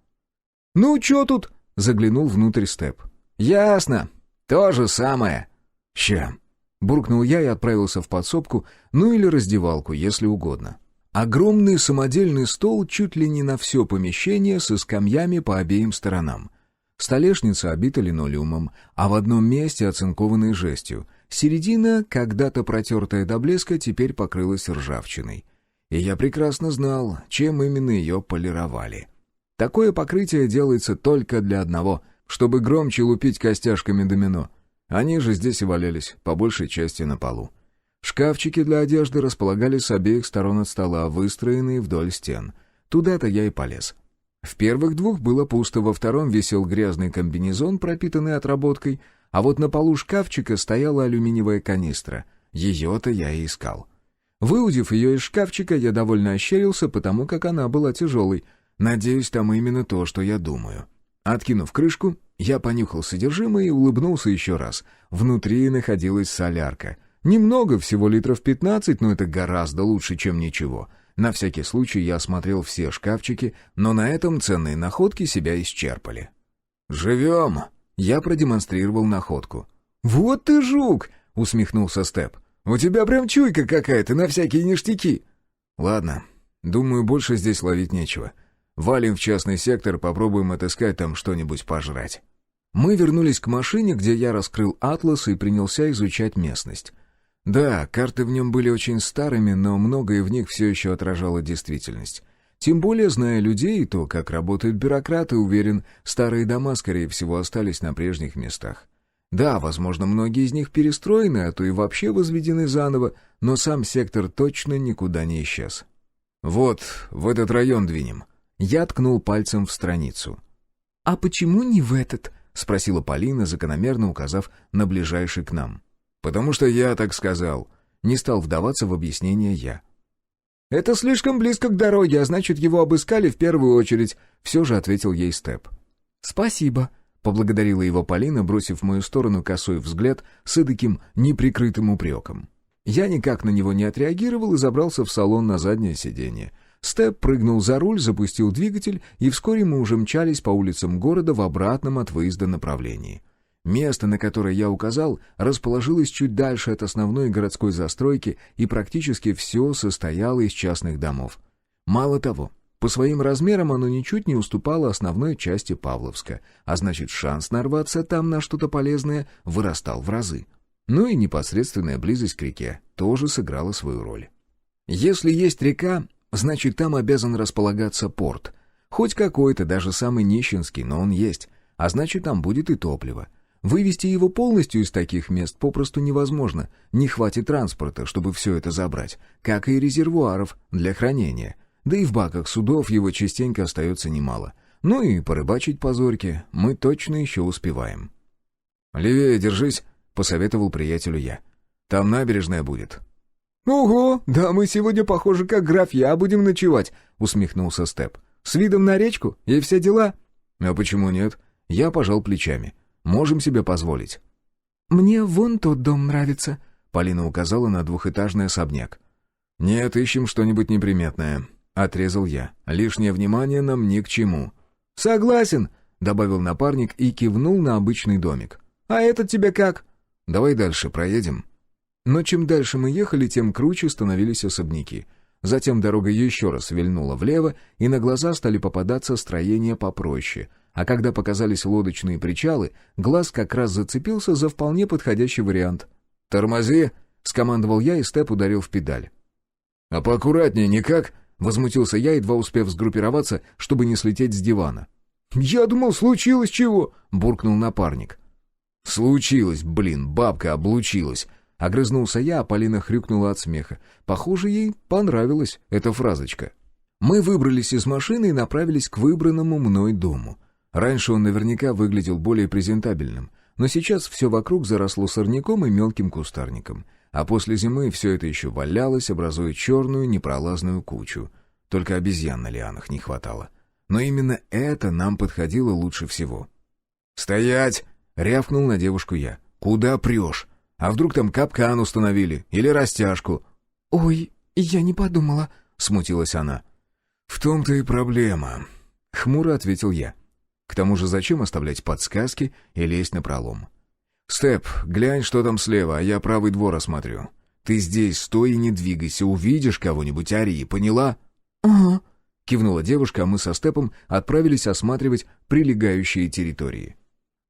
«Ну, чё тут?» — заглянул внутрь Степ. «Ясно. То же самое». «Ща». Буркнул я и отправился в подсобку, ну или раздевалку, если угодно. Огромный самодельный стол чуть ли не на все помещение со скамьями по обеим сторонам. Столешница обита линолеумом, а в одном месте оцинкованной жестью. Середина, когда-то протертая до блеска, теперь покрылась ржавчиной. И я прекрасно знал, чем именно ее полировали. Такое покрытие делается только для одного, чтобы громче лупить костяшками домино. Они же здесь и валялись, по большей части на полу. Шкафчики для одежды располагались с обеих сторон от стола, выстроенные вдоль стен. Туда-то я и полез. В первых двух было пусто, во втором висел грязный комбинезон, пропитанный отработкой, а вот на полу шкафчика стояла алюминиевая канистра. Ее-то я и искал. Выудив ее из шкафчика, я довольно ощерился, потому как она была тяжелой. Надеюсь, там именно то, что я думаю. Откинув крышку, я понюхал содержимое и улыбнулся еще раз. Внутри находилась солярка. Немного, всего литров 15, но это гораздо лучше, чем ничего. На всякий случай я осмотрел все шкафчики, но на этом ценные находки себя исчерпали. «Живем!» — я продемонстрировал находку. «Вот ты жук!» — усмехнулся Степ. «У тебя прям чуйка какая-то на всякие ништяки!» «Ладно, думаю, больше здесь ловить нечего. Валим в частный сектор, попробуем отыскать там что-нибудь пожрать». Мы вернулись к машине, где я раскрыл атлас и принялся изучать местность. Да, карты в нем были очень старыми, но многое в них все еще отражало действительность. Тем более, зная людей и то, как работают бюрократы, уверен, старые дома, скорее всего, остались на прежних местах. Да, возможно, многие из них перестроены, а то и вообще возведены заново, но сам сектор точно никуда не исчез. «Вот, в этот район двинем». Я ткнул пальцем в страницу. «А почему не в этот?» — спросила Полина, закономерно указав на ближайший к нам. «Потому что я так сказал». Не стал вдаваться в объяснение я. «Это слишком близко к дороге, а значит, его обыскали в первую очередь», — все же ответил ей Степ. «Спасибо», — поблагодарила его Полина, бросив в мою сторону косой взгляд с эдаким неприкрытым упреком. Я никак на него не отреагировал и забрался в салон на заднее сиденье. Степ прыгнул за руль, запустил двигатель, и вскоре мы уже мчались по улицам города в обратном от выезда направлении. Место, на которое я указал, расположилось чуть дальше от основной городской застройки, и практически все состояло из частных домов. Мало того, по своим размерам оно ничуть не уступало основной части Павловска, а значит, шанс нарваться там на что-то полезное вырастал в разы. Ну и непосредственная близость к реке тоже сыграла свою роль. Если есть река, значит, там обязан располагаться порт. Хоть какой-то, даже самый нищенский, но он есть, а значит, там будет и топливо. Вывести его полностью из таких мест попросту невозможно, не хватит транспорта, чтобы все это забрать, как и резервуаров для хранения. Да и в баках судов его частенько остается немало. Ну и порыбачить по зорьке мы точно еще успеваем. «Левее держись», — посоветовал приятелю я. «Там набережная будет». «Ого, да мы сегодня, похоже, как графья будем ночевать», — усмехнулся Степ. «С видом на речку и все дела». «А почему нет?» Я пожал плечами. «Можем себе позволить». «Мне вон тот дом нравится», — Полина указала на двухэтажный особняк. «Нет, ищем что-нибудь неприметное», — отрезал я. «Лишнее внимание нам ни к чему». «Согласен», — добавил напарник и кивнул на обычный домик. «А этот тебе как?» «Давай дальше проедем». Но чем дальше мы ехали, тем круче становились особняки. Затем дорога еще раз вильнула влево, и на глаза стали попадаться строения попроще. А когда показались лодочные причалы, глаз как раз зацепился за вполне подходящий вариант. «Тормози!» — скомандовал я, и Степ ударил в педаль. «А поаккуратнее никак?» — возмутился я, едва успев сгруппироваться, чтобы не слететь с дивана. «Я думал, случилось чего?» — буркнул напарник. «Случилось, блин, бабка облучилась!» Огрызнулся я, а Полина хрюкнула от смеха. Похоже, ей понравилась эта фразочка. Мы выбрались из машины и направились к выбранному мной дому. Раньше он наверняка выглядел более презентабельным, но сейчас все вокруг заросло сорняком и мелким кустарником. А после зимы все это еще валялось, образуя черную непролазную кучу. Только обезьян на лианах не хватало. Но именно это нам подходило лучше всего. «Стоять!» — рявкнул на девушку я. «Куда прешь? А вдруг там капкан установили? Или растяжку?» «Ой, я не подумала», — смутилась она. «В том-то и проблема», — хмуро ответил я. К тому же зачем оставлять подсказки и лезть напролом? «Степ, глянь, что там слева, а я правый двор осмотрю. Ты здесь стой и не двигайся, увидишь кого-нибудь, ори, поняла?» «Ага», — кивнула девушка, а мы со Степом отправились осматривать прилегающие территории.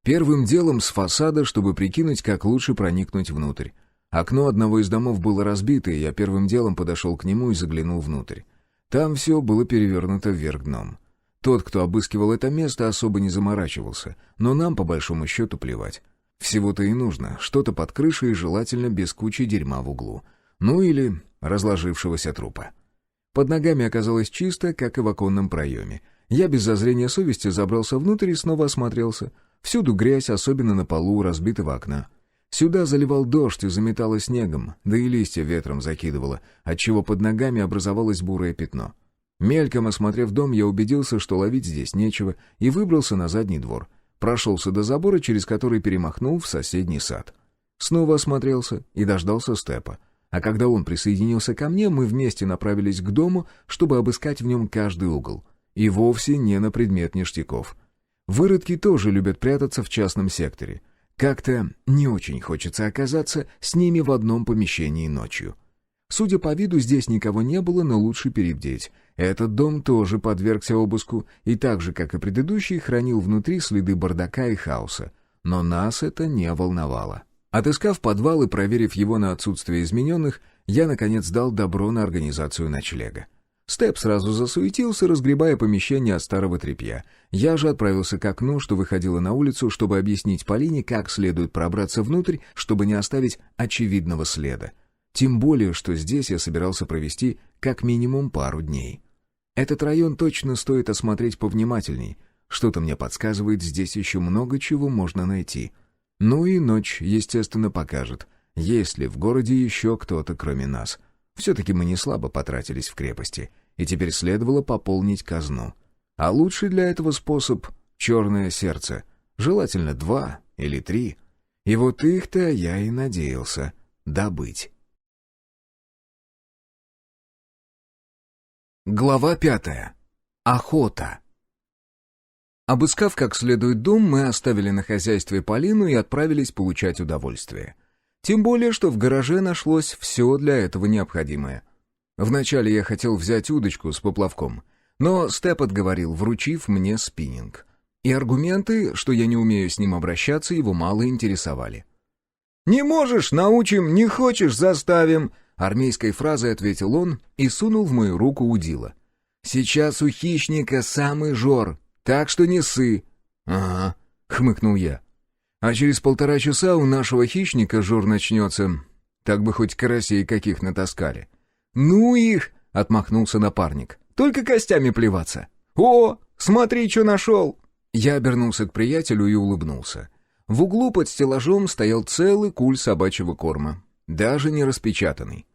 Первым делом с фасада, чтобы прикинуть, как лучше проникнуть внутрь. Окно одного из домов было разбито, и я первым делом подошел к нему и заглянул внутрь. Там все было перевернуто вверх дном. Тот, кто обыскивал это место, особо не заморачивался, но нам, по большому счету, плевать. Всего-то и нужно, что-то под крышей и желательно без кучи дерьма в углу. Ну или разложившегося трупа. Под ногами оказалось чисто, как и в оконном проеме. Я без зазрения совести забрался внутрь и снова осмотрелся. Всюду грязь, особенно на полу у разбитого окна. Сюда заливал дождь и заметало снегом, да и листья ветром закидывало, отчего под ногами образовалось бурое пятно. Мельком осмотрев дом, я убедился, что ловить здесь нечего, и выбрался на задний двор. Прошелся до забора, через который перемахнул в соседний сад. Снова осмотрелся и дождался Степа. А когда он присоединился ко мне, мы вместе направились к дому, чтобы обыскать в нем каждый угол. И вовсе не на предмет ништяков. Выродки тоже любят прятаться в частном секторе. Как-то не очень хочется оказаться с ними в одном помещении ночью. Судя по виду, здесь никого не было, но лучше перебдеть. Этот дом тоже подвергся обыску и так же, как и предыдущий, хранил внутри следы бардака и хаоса. Но нас это не волновало. Отыскав подвал и проверив его на отсутствие измененных, я, наконец, дал добро на организацию ночлега. Степ сразу засуетился, разгребая помещение от старого тряпья. Я же отправился к окну, что выходило на улицу, чтобы объяснить Полине, как следует пробраться внутрь, чтобы не оставить очевидного следа. Тем более, что здесь я собирался провести как минимум пару дней. Этот район точно стоит осмотреть повнимательней. Что-то мне подсказывает, здесь еще много чего можно найти. Ну и ночь, естественно, покажет, есть ли в городе еще кто-то, кроме нас. Все-таки мы не слабо потратились в крепости, и теперь следовало пополнить казну. А лучший для этого способ — черное сердце. Желательно 2 или 3. И вот их-то я и надеялся добыть. Глава 5. Охота. Обыскав как следует дом, мы оставили на хозяйстве Полину и отправились получать удовольствие. Тем более, что в гараже нашлось все для этого необходимое. Вначале я хотел взять удочку с поплавком, но Степ отговорил, вручив мне спиннинг. И аргументы, что я не умею с ним обращаться, его мало интересовали. «Не можешь — научим, не хочешь — заставим», — армейской фразой ответил он и сунул в мою руку удила. «Сейчас у хищника самый жор, так что не ссы». «Ага», — хмыкнул я. «А через 1,5 часа у нашего хищника жор начнется. Так бы хоть карасей каких натаскали». «Ну их!» — отмахнулся напарник. «Только костями плеваться». «О, смотри, что нашел!» Я обернулся к приятелю и улыбнулся. В углу под стеллажом стоял целый куль собачьего корма, даже не распечатанный.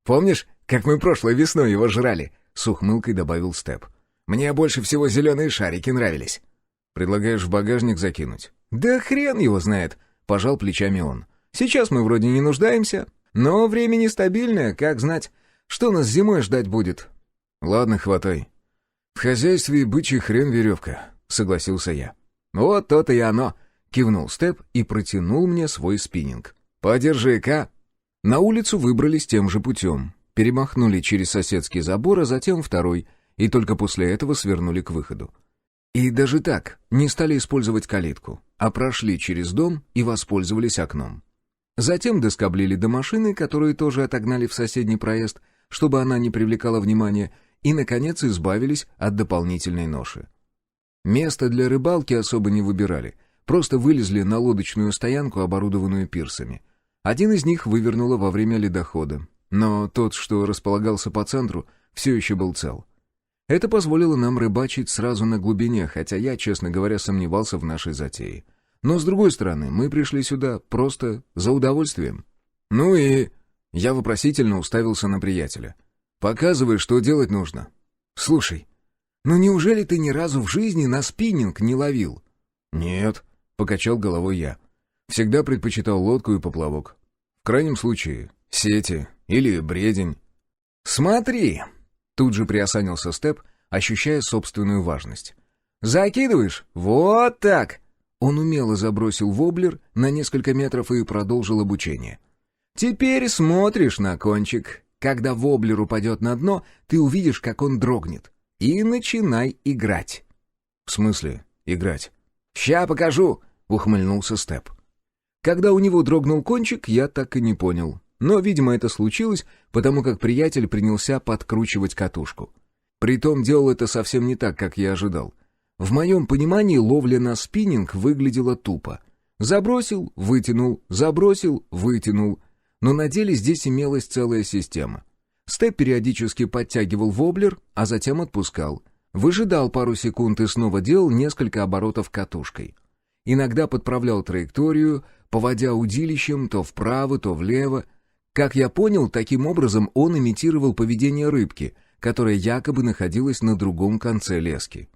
«Помнишь, как мы прошлой весной его жрали?» — с ухмылкой добавил Степ. «Мне больше всего зеленые шарики нравились». «Предлагаешь в багажник закинуть?» «Да хрен его знает», — пожал плечами он. «Сейчас мы вроде не нуждаемся, но время нестабильное, как знать, что нас зимой ждать будет». «Ладно, хватай». «В хозяйстве бычий хрен веревка», — согласился я. «Вот то-то и оно», — кивнул Степ и протянул мне свой спиннинг. «Подержи-ка». На улицу выбрались тем же путем. Перемахнули через соседский забор, а затем второй, и только после этого свернули к выходу. И даже так не стали использовать калитку, а прошли через дом и воспользовались окном. Затем доскоблили до машины, которую тоже отогнали в соседний проезд, чтобы она не привлекала внимания, и, наконец, избавились от дополнительной ноши. Место для рыбалки особо не выбирали, просто вылезли на лодочную стоянку, оборудованную пирсами. Один из них вывернуло во время ледохода, но тот, что располагался по центру, все еще был цел. Это позволило нам рыбачить сразу на глубине, хотя я, честно говоря, сомневался в нашей затее. Но, с другой стороны, мы пришли сюда просто за удовольствием. «Ну и...» Я вопросительно уставился на приятеля. «Показывай, что делать нужно». «Слушай, ну неужели ты ни разу в жизни на спиннинг не ловил?» «Нет», — покачал головой я. «Всегда предпочитал лодку и поплавок. В крайнем случае, сети или бредень». «Смотри!» — тут же приосанился Степ, ощущая собственную важность. «Закидываешь? Вот так!» Он умело забросил воблер на несколько метров и продолжил обучение. «Теперь смотришь на кончик. Когда воблер упадет на дно, ты увидишь, как он дрогнет. И начинай играть». «В смысле играть?» «Ща покажу!» — ухмыльнулся Степ. Когда у него дрогнул кончик, я так и не понял. Но, видимо, это случилось, потому как приятель принялся подкручивать катушку. Притом делал это совсем не так, как я ожидал. В моем понимании ловля на спиннинг выглядела тупо. Забросил, вытянул, забросил, вытянул. Но на деле здесь имелась целая система. Степ периодически подтягивал воблер, а затем отпускал. Выжидал пару секунд и снова делал несколько оборотов катушкой. Иногда подправлял траекторию, поводя удилищем то вправо, то влево. Как я понял, таким образом он имитировал поведение рыбки, которая якобы находилась на другом конце лески.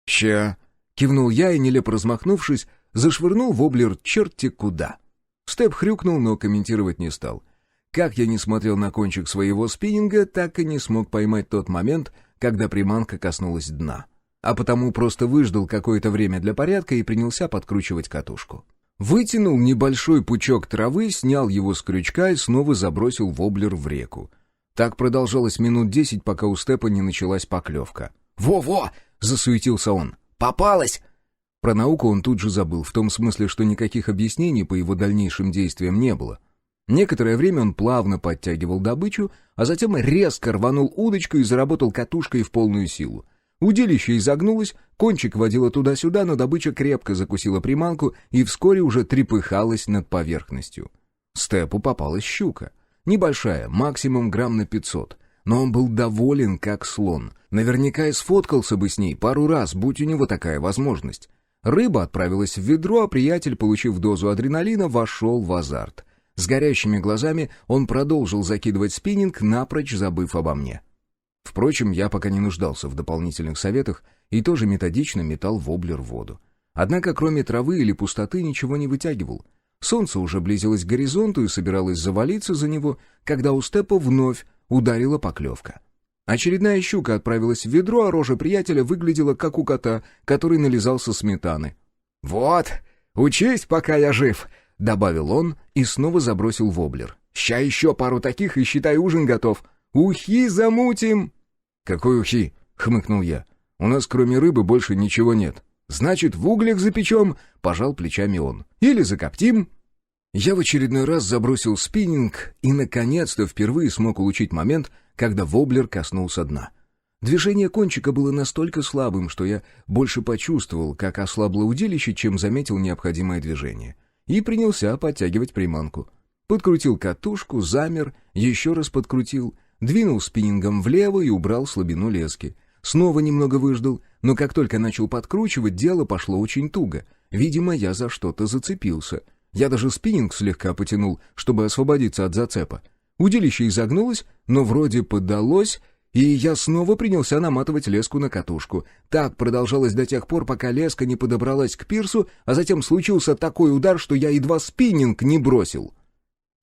«Ща!» — кивнул я и, нелепо размахнувшись, зашвырнул воблер черти куда. Степ хрюкнул, но комментировать не стал. Как я не смотрел на кончик своего спиннинга, так и не смог поймать тот момент, когда приманка коснулась дна. А потому просто выждал какое-то время для порядка и принялся подкручивать катушку. Вытянул небольшой пучок травы, снял его с крючка и снова забросил воблер в реку. Так продолжалось минут 10, пока у Степа не началась поклевка. «Во-во!» — засуетился он. «Попалась!» Про науку он тут же забыл, в том смысле, что никаких объяснений по его дальнейшим действиям не было. Некоторое время он плавно подтягивал добычу, а затем резко рванул удочку и заработал катушкой в полную силу. Удилище изогнулось, кончик водило туда-сюда, но добыча крепко закусила приманку и вскоре уже трепыхалась над поверхностью. Степу попалась щука. Небольшая, максимум грамм на 500. Но он был доволен, как слон. Наверняка и сфоткался бы с ней пару раз, будь у него такая возможность. Рыба отправилась в ведро, а приятель, получив дозу адреналина, вошел в азарт. С горящими глазами он продолжил закидывать спиннинг, напрочь забыв обо мне. Впрочем, я пока не нуждался в дополнительных советах и тоже методично метал воблер в воду. Однако кроме травы или пустоты ничего не вытягивал. Солнце уже близилось к горизонту и собиралось завалиться за него, когда у Степа вновь ударила поклевка. Очередная щука отправилась в ведро, а рожа приятеля выглядела как у кота, который нализался сметаны. «Вот, учись, пока я жив», — добавил он и снова забросил воблер. «Ща еще пару таких, и считай, ужин готов. Ухи замутим!» «Какой ухи?» — хмыкнул я. «У нас кроме рыбы больше ничего нет». «Значит, в углях запечем?» — пожал плечами он. «Или закоптим?» Я в очередной раз забросил спиннинг и, наконец-то, впервые смог улучшить момент, когда воблер коснулся дна. Движение кончика было настолько слабым, что я больше почувствовал, как ослабло удилище, чем заметил необходимое движение. И принялся подтягивать приманку. Подкрутил катушку, замер, еще раз подкрутил, двинул спиннингом влево и убрал слабину лески. Снова немного выждал, но как только начал подкручивать, дело пошло очень туго. Видимо, я за что-то зацепился. Я даже спиннинг слегка потянул, чтобы освободиться от зацепа. Удилище изогнулось, но вроде поддалось, и я снова принялся наматывать леску на катушку. Так продолжалось до тех пор, пока леска не подобралась к пирсу, а затем случился такой удар, что я едва спиннинг не бросил.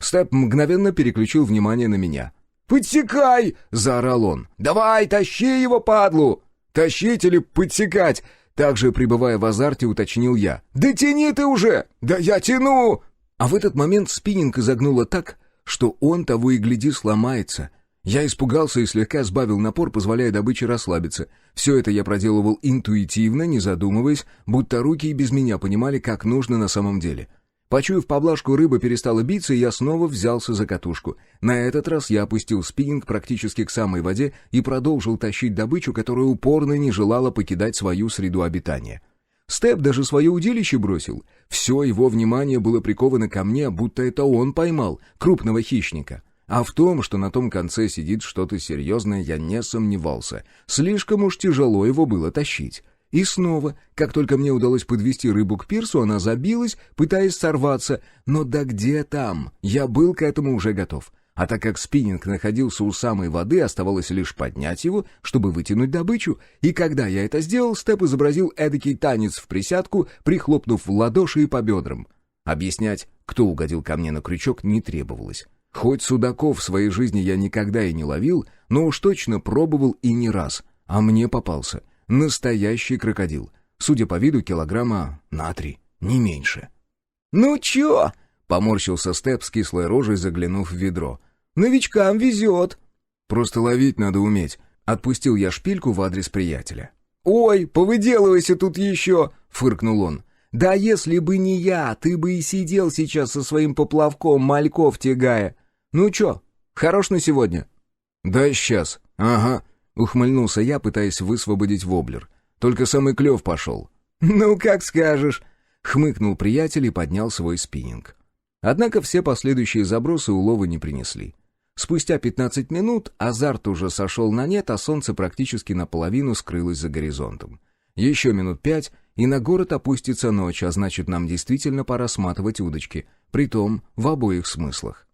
Степ мгновенно переключил внимание на меня. «Подсекай!» — заорал он. «Давай, тащи его, падлу!» «Тащить или подсекать?» Также, пребывая в азарте, уточнил я. «Да тяни ты уже! Да я тяну!» А в этот момент спиннинг изогнуло так, что он, того и гляди, сломается. Я испугался и слегка сбавил напор, позволяя добыче расслабиться. Все это я проделывал интуитивно, не задумываясь, будто руки и без меня понимали, как нужно на самом деле. Почуяв поблажку, рыба перестала биться, и я снова взялся за катушку. На этот раз я опустил спиннинг практически к самой воде и продолжил тащить добычу, которая упорно не желала покидать свою среду обитания. Степ даже свое удилище бросил. Все его внимание было приковано ко мне, будто это он поймал крупного хищника. А в том, что на том конце сидит что-то серьезное, я не сомневался. Слишком уж тяжело его было тащить. И снова, как только мне удалось подвести рыбу к пирсу, она забилась, пытаясь сорваться. Но да где там? Я был к этому уже готов. А так как спиннинг находился у самой воды, оставалось лишь поднять его, чтобы вытянуть добычу. И когда я это сделал, Степ изобразил эдакий танец в присядку, прихлопнув в ладоши и по бедрам. Объяснять, кто угодил ко мне на крючок, не требовалось. Хоть судаков в своей жизни я никогда и не ловил, но уж точно пробовал и не раз. А мне попался настоящий крокодил. Судя по виду, килограмма на 3, не меньше. «Ну чё?» — поморщился Степ с кислой рожей, заглянув в ведро. «Новичкам везет». «Просто ловить надо уметь». Отпустил я шпильку в адрес приятеля. «Ой, повыделывайся тут еще!» — фыркнул он. «Да если бы не я, ты бы и сидел сейчас со своим поплавком, мальков тягая. Ну чё, хорош на сегодня?» «Да сейчас, ага», — ухмыльнулся я, пытаясь высвободить воблер. «Только самый клёв пошел». «Ну, как скажешь», — хмыкнул приятель и поднял свой спиннинг. Однако все последующие забросы улова не принесли. Спустя 15 минут азарт уже сошел на нет, а солнце практически наполовину скрылось за горизонтом. Еще минут 5, и на город опустится ночь, а значит, нам действительно пора сматывать удочки, притом в обоих смыслах.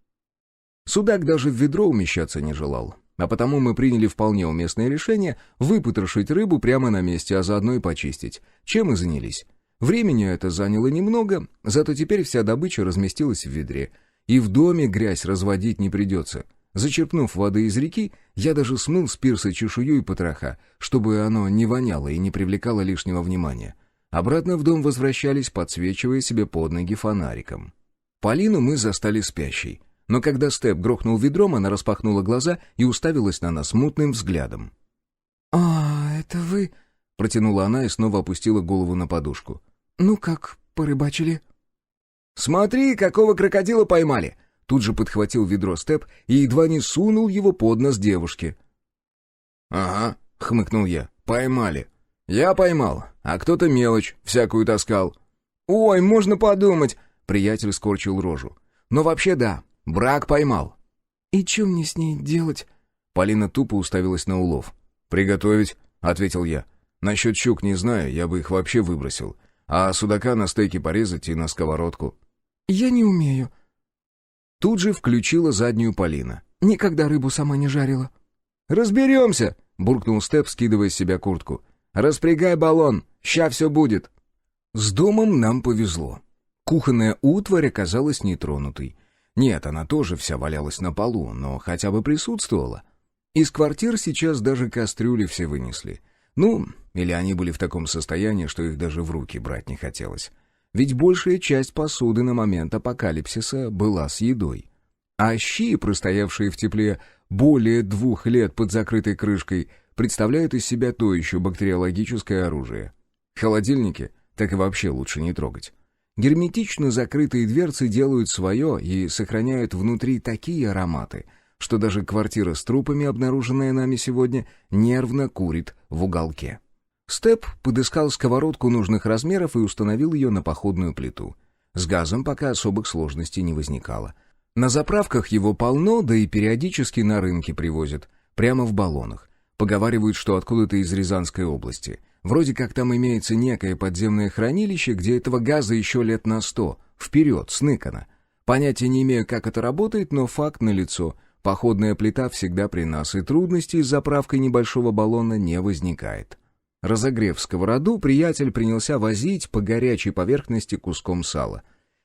Судак даже в ведро умещаться не желал, а потому мы приняли вполне уместное решение выпотрошить рыбу прямо на месте, а заодно и почистить, чем и занялись. Времени это заняло немного, зато теперь вся добыча разместилась в ведре, и в доме грязь разводить не придется. Зачерпнув воды из реки, я даже смыл с пирса чешую и потроха, чтобы оно не воняло и не привлекало лишнего внимания. Обратно в дом возвращались, подсвечивая себе под ноги фонариком. Полину мы застали спящей, но когда Степ грохнул ведром, она распахнула глаза и уставилась на нас мутным взглядом. «А, это вы...» — протянула она и снова опустила голову на подушку. «Ну как, порыбачили?» «Смотри, какого крокодила поймали!» Тут же подхватил ведро Степ и едва не сунул его под нос девушке. «Ага», — хмыкнул я, — «поймали. Я поймал, а кто-то мелочь всякую таскал». «Ой, можно подумать», — приятель скорчил рожу. «Но вообще да, брак поймал». «И что мне с ней делать?» Полина тупо уставилась на улов. «Приготовить», — ответил я. «Насчет щук не знаю, я бы их вообще выбросил. А судака на стейки порезать и на сковородку». «Я не умею». Тут же включила заднюю Полина. «Никогда рыбу сама не жарила». «Разберемся!» — буркнул Степ, скидывая с себя куртку. «Распрягай баллон, ща все будет». С домом нам повезло. Кухонная утварь оказалась нетронутой. Нет, она тоже вся валялась на полу, но хотя бы присутствовала. Из квартир сейчас даже кастрюли все вынесли. Ну, или они были в таком состоянии, что их даже в руки брать не хотелось. Ведь большая часть посуды на момент апокалипсиса была с едой. А щи, простоявшие в тепле более 2 лет под закрытой крышкой, представляют из себя то еще бактериологическое оружие. Холодильники так и вообще лучше не трогать. Герметично закрытые дверцы делают свое и сохраняют внутри такие ароматы, что даже квартира с трупами, обнаруженная нами сегодня, нервно курит в уголке. Степ подыскал сковородку нужных размеров и установил ее на походную плиту. С газом пока особых сложностей не возникало. На заправках его полно, да и периодически на рынке привозят, прямо в баллонах. Поговаривают, что откуда-то из Рязанской области. Вроде как там имеется некое подземное хранилище, где этого газа еще лет на 100, вперед, сныкано. Понятия не имею, как это работает, но факт налицо. Походная плита всегда при нас, и трудностей с заправкой небольшого баллона не возникает. Разогрев сковороду, приятель принялся возить по горячей поверхности куском сала.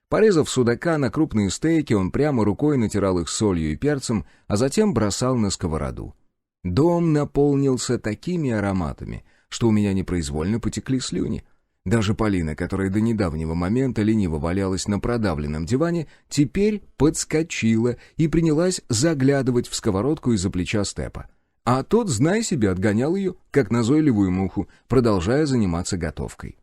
Порезав судака на крупные стейки, он прямо рукой натирал их солью и перцем, а затем бросал на сковороду. Дом наполнился такими ароматами, что у меня непроизвольно потекли слюни. Даже Полина, которая до недавнего момента лениво валялась на продавленном диване, теперь подскочила и принялась заглядывать в сковородку из-за плеча Степа. А тот, знай себе, отгонял ее, как назойливую муху, продолжая заниматься готовкой.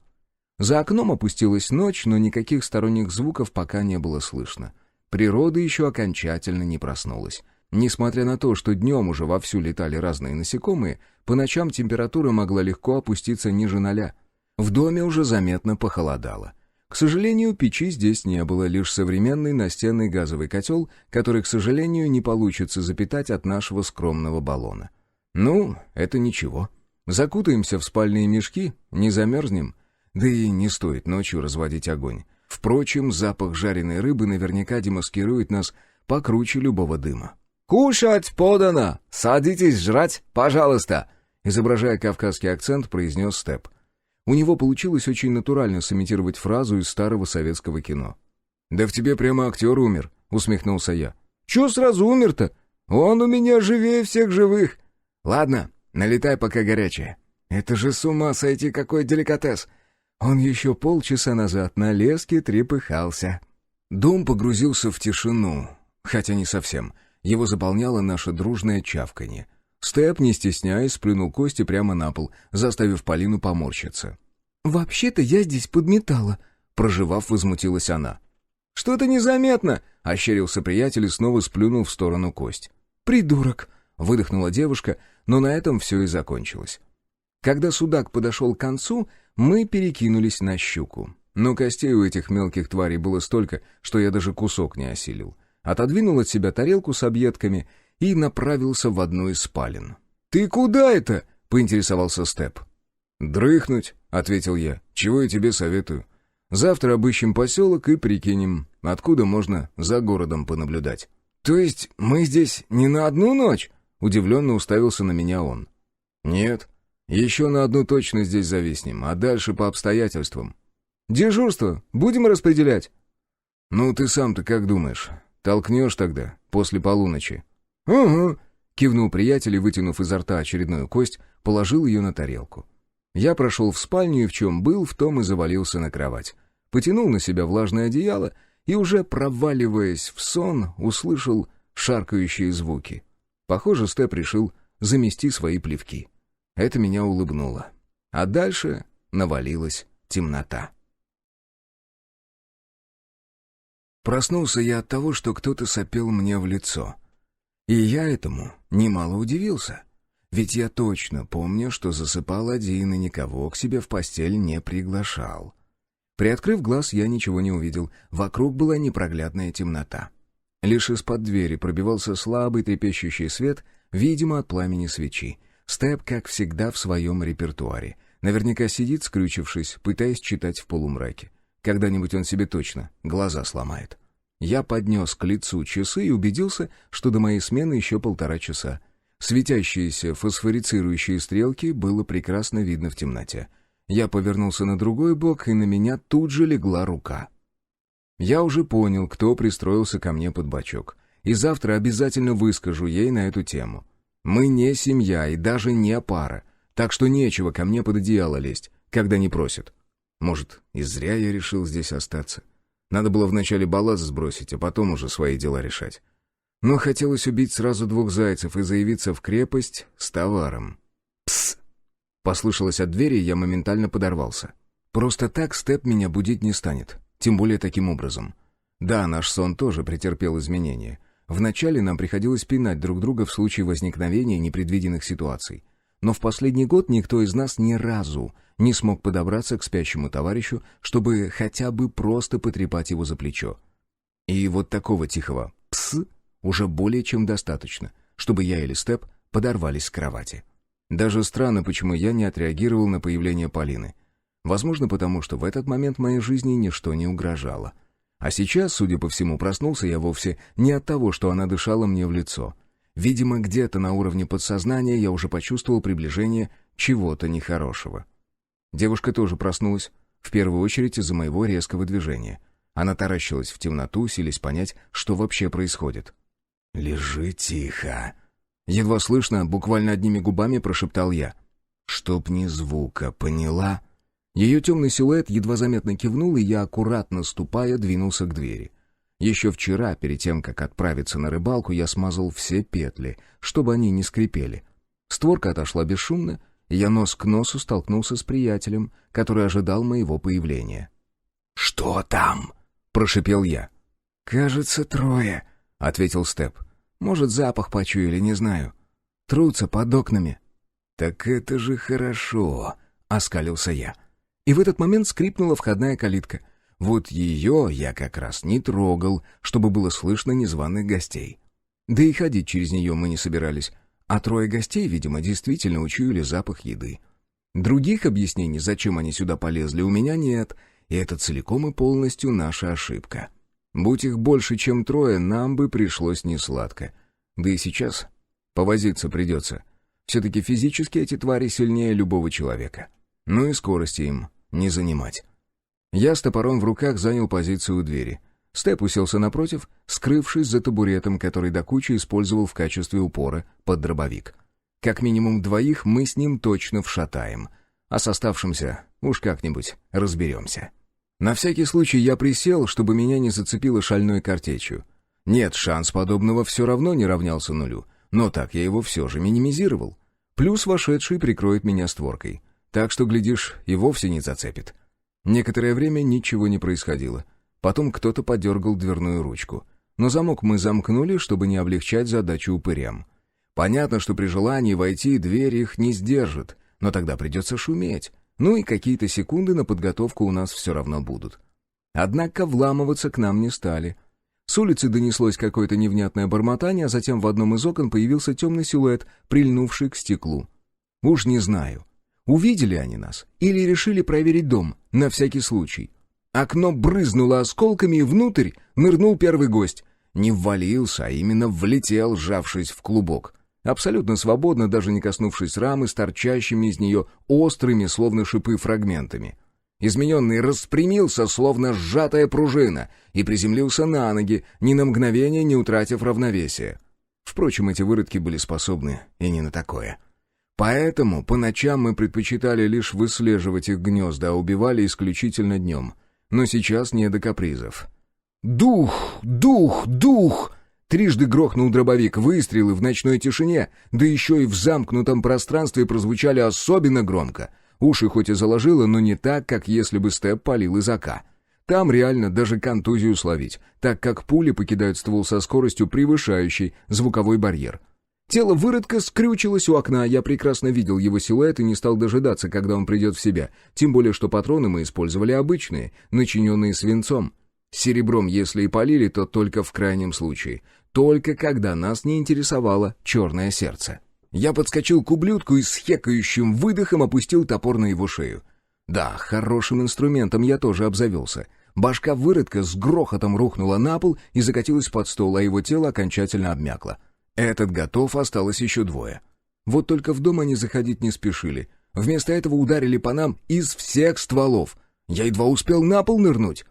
За окном опустилась ночь, но никаких сторонних звуков пока не было слышно. Природа еще окончательно не проснулась. Несмотря на то, что днем уже вовсю летали разные насекомые, по ночам температура могла легко опуститься ниже 0. В доме уже заметно похолодало. К сожалению, печи здесь не было, лишь современный настенный газовый котел, который, к сожалению, не получится запитать от нашего скромного баллона. Ну, это ничего. Закутаемся в спальные мешки, не замерзнем. Да и не стоит ночью разводить огонь. Впрочем, запах жареной рыбы наверняка демаскирует нас покруче любого дыма. «Кушать подано! Садитесь жрать, пожалуйста!» Изображая кавказский акцент, произнес Степ. У него получилось очень натурально сымитировать фразу из старого советского кино. «Да в тебе прямо актер умер», — усмехнулся я. «Чё сразу умер-то? Он у меня живее всех живых!» «Ладно, налетай, пока горячее. Это же с ума сойти, какой деликатес!» Он еще полчаса назад на леске трепыхался. Дом погрузился в тишину, хотя не совсем. Его заполняло наше дружное чавканье. Степ, не стесняясь, сплюнул кости прямо на пол, заставив Полину поморщиться. «Вообще-то я здесь подметала», — проживав, возмутилась она. «Что-то незаметно», — ощерился приятель и снова сплюнул в сторону кость. «Придурок», — выдохнула девушка, но на этом все и закончилось. Когда судак подошел к концу, мы перекинулись на щуку. Но костей у этих мелких тварей было столько, что я даже кусок не осилил. Отодвинул от себя тарелку с объедками и направился в одну из спален. «Ты куда это?» — поинтересовался Степ. «Дрыхнуть», — ответил я. «Чего я тебе советую? Завтра обыщем поселок и прикинем, откуда можно за городом понаблюдать». «То есть мы здесь не на одну ночь?» — удивленно уставился на меня он. «Нет, еще на одну точно здесь зависнем, а дальше по обстоятельствам». «Дежурство будем распределять?» «Ну, ты сам-то как думаешь? Толкнешь тогда, после полуночи?» «Угу», — кивнул приятель и, вытянув изо рта очередную кость, положил ее на тарелку. Я прошел в спальню и в чем был, в том и завалился на кровать. Потянул на себя влажное одеяло и, уже проваливаясь в сон, услышал шаркающие звуки. Похоже, Степ решил замести свои плевки. Это меня улыбнуло. А дальше навалилась темнота. Проснулся я от того, что кто-то сопел мне в лицо. И я этому немало удивился. Ведь я точно помню, что засыпал один и никого к себе в постель не приглашал. Приоткрыв глаз, я ничего не увидел. Вокруг была непроглядная темнота. Лишь из-под двери пробивался слабый трепещущий свет, видимо, от пламени свечи. Степ, как всегда, в своем репертуаре. Наверняка сидит, скрючившись, пытаясь читать в полумраке. Когда-нибудь он себе точно глаза сломает. Я поднес к лицу часы и убедился, что до моей смены еще 1,5 часа. Светящиеся фосфорицирующие стрелки было прекрасно видно в темноте. Я повернулся на другой бок, и на меня тут же легла рука. Я уже понял, кто пристроился ко мне под бочок, и завтра обязательно выскажу ей на эту тему. Мы не семья и даже не пара, так что нечего ко мне под одеяло лезть, когда не просят. Может, и зря я решил здесь остаться. Надо было вначале балласт сбросить, а потом уже свои дела решать. Но хотелось убить сразу 2 зайцев и заявиться в крепость с товаром. «Псс!» — послышалось от двери, и я моментально подорвался. Просто так Степ меня будить не станет, тем более таким образом. Да, наш сон тоже претерпел изменения. Вначале нам приходилось пинать друг друга в случае возникновения непредвиденных ситуаций. Но в последний год никто из нас ни разу не смог подобраться к спящему товарищу, чтобы хотя бы просто потрепать его за плечо. И вот такого тихого «пс» уже более чем достаточно, чтобы я или Степ подорвались с кровати. Даже странно, почему я не отреагировал на появление Полины. Возможно, потому что в этот момент моей жизни ничто не угрожало. А сейчас, судя по всему, проснулся я вовсе не от того, что она дышала мне в лицо. Видимо, где-то на уровне подсознания я уже почувствовал приближение чего-то нехорошего. Девушка тоже проснулась, в первую очередь из-за моего резкого движения. Она таращилась в темноту, силясь понять, что вообще происходит. «Лежи тихо!» Едва слышно, буквально одними губами прошептал я. «Чтоб ни звука, поняла?» Ее темный силуэт едва заметно кивнул, и я, аккуратно ступая, двинулся к двери. Еще вчера, перед тем, как отправиться на рыбалку, я смазал все петли, чтобы они не скрипели. Створка отошла бесшумно, и я нос к носу столкнулся с приятелем, который ожидал моего появления. «Что там?» — прошипел я. «Кажется, 3», — ответил Степ. «Может, запах почуяли, не знаю. Трутся под окнами». «Так это же хорошо», — оскалился я. И в этот момент скрипнула входная калитка. Вот ее я как раз не трогал, чтобы было слышно незваных гостей. Да и ходить через нее мы не собирались, а 3 гостей, видимо, действительно учуяли запах еды. Других объяснений, зачем они сюда полезли, у меня нет, и это целиком и полностью наша ошибка. Будь их больше, чем 3, нам бы пришлось несладко. Да и сейчас повозиться придется. Все-таки физически эти твари сильнее любого человека. Ну и скорости им не занимать. Я с топором в руках занял позицию у двери. Степ уселся напротив, скрывшись за табуретом, который до кучи использовал в качестве упора под дробовик. Как минимум 2 мы с ним точно вшатаем, а с оставшимся уж как-нибудь разберемся. На всякий случай я присел, чтобы меня не зацепило шальной картечью. Нет, шанс подобного все равно не равнялся 0, но так я его все же минимизировал. Плюс вошедший прикроет меня створкой. Так что, глядишь, и вовсе не зацепит. Некоторое время ничего не происходило. Потом кто-то подергал дверную ручку. Но замок мы замкнули, чтобы не облегчать задачу упырям. Понятно, что при желании войти дверь их не сдержит, но тогда придется шуметь. Ну и какие-то секунды на подготовку у нас все равно будут. Однако вламываться к нам не стали. С улицы донеслось какое-то невнятное бормотание, а затем в одном из окон появился темный силуэт, прильнувший к стеклу. Уж не знаю, увидели они нас или решили проверить дом, на всякий случай. Окно брызнуло осколками, и внутрь нырнул первый гость. Не ввалился, а именно влетел, сжавшись в клубок. Абсолютно свободно, даже не коснувшись рамы с торчащими из нее острыми, словно шипы, фрагментами. Измененный распрямился, словно сжатая пружина, и приземлился на ноги, ни на мгновение не утратив равновесия. Впрочем, эти выродки были способны и не на такое. Поэтому по ночам мы предпочитали лишь выслеживать их гнезда, а убивали исключительно днем. Но сейчас не до капризов. «Дух! Дух! Дух!» Трижды грохнул дробовик, выстрелы в ночной тишине, да еще и в замкнутом пространстве прозвучали особенно громко. Уши хоть и заложило, но не так, как если бы Степ палил из АК. Там реально даже контузию словить, так как пули покидают ствол со скоростью, превышающей звуковой барьер. Тело выродка скрючилось у окна, я прекрасно видел его силуэт и не стал дожидаться, когда он придет в себя, тем более что патроны мы использовали обычные, начиненные свинцом. Серебром, если и полили, то только в крайнем случае, только когда нас не интересовало черное сердце. Я подскочил к ублюдку и с хекающим выдохом опустил топор на его шею. Да, хорошим инструментом я тоже обзавелся. Башка выродка с грохотом рухнула на пол и закатилась под стол, а его тело окончательно обмякло. Этот готов, осталось еще 2. Вот только в дом они заходить не спешили. Вместо этого ударили по нам из всех стволов. Я едва успел на пол нырнуть.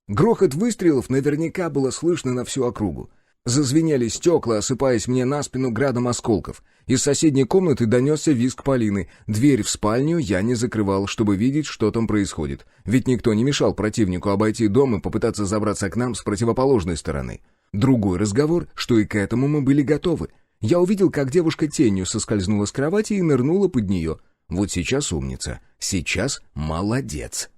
Грохот выстрелов наверняка было слышно на всю округу. Зазвенели стекла, осыпаясь мне на спину градом осколков. Из соседней комнаты донесся визг Полины. Дверь в спальню я не закрывал, чтобы видеть, что там происходит. Ведь никто не мешал противнику обойти дом и попытаться забраться к нам с противоположной стороны. Другой разговор, что и к этому мы были готовы. Я увидел, как девушка тенью соскользнула с кровати и нырнула под нее. Вот сейчас умница, сейчас молодец.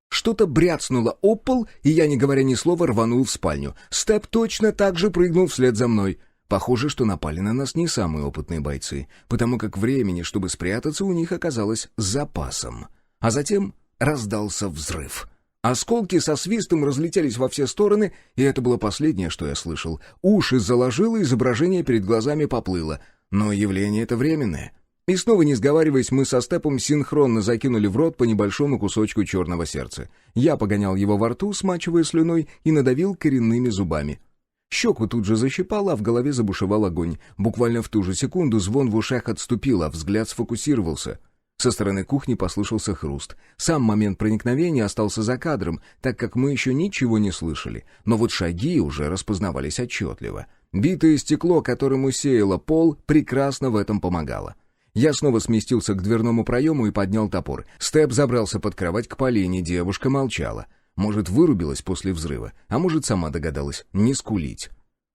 Что-то бряцнуло об пол, и я, не говоря ни слова, рванул в спальню. Степ точно так же прыгнул вслед за мной. Похоже, что напали на нас не самые опытные бойцы, потому как времени, чтобы спрятаться, у них оказалось с запасом. А затем раздался взрыв. Осколки со свистом разлетелись во все стороны, и это было последнее, что я слышал. Уши заложило, изображение перед глазами поплыло. Но явление это временное. И снова, не сговариваясь, мы со Степом синхронно закинули в рот по небольшому кусочку черного сердца. Я погонял его во рту, смачивая слюной, и надавил коренными зубами. Щеку тут же защипало, а в голове забушевал огонь. Буквально в ту же секунду звон в ушах отступил, а взгляд сфокусировался. Со стороны кухни послышался хруст. Сам момент проникновения остался за кадром, так как мы еще ничего не слышали. Но вот шаги уже распознавались отчетливо. Битое стекло, которым усеяло пол, прекрасно в этом помогало. Я снова сместился к дверному проему и поднял топор. Степ забрался под кровать к Полине, девушка молчала. Может, вырубилась после взрыва, а может, сама догадалась не скулить.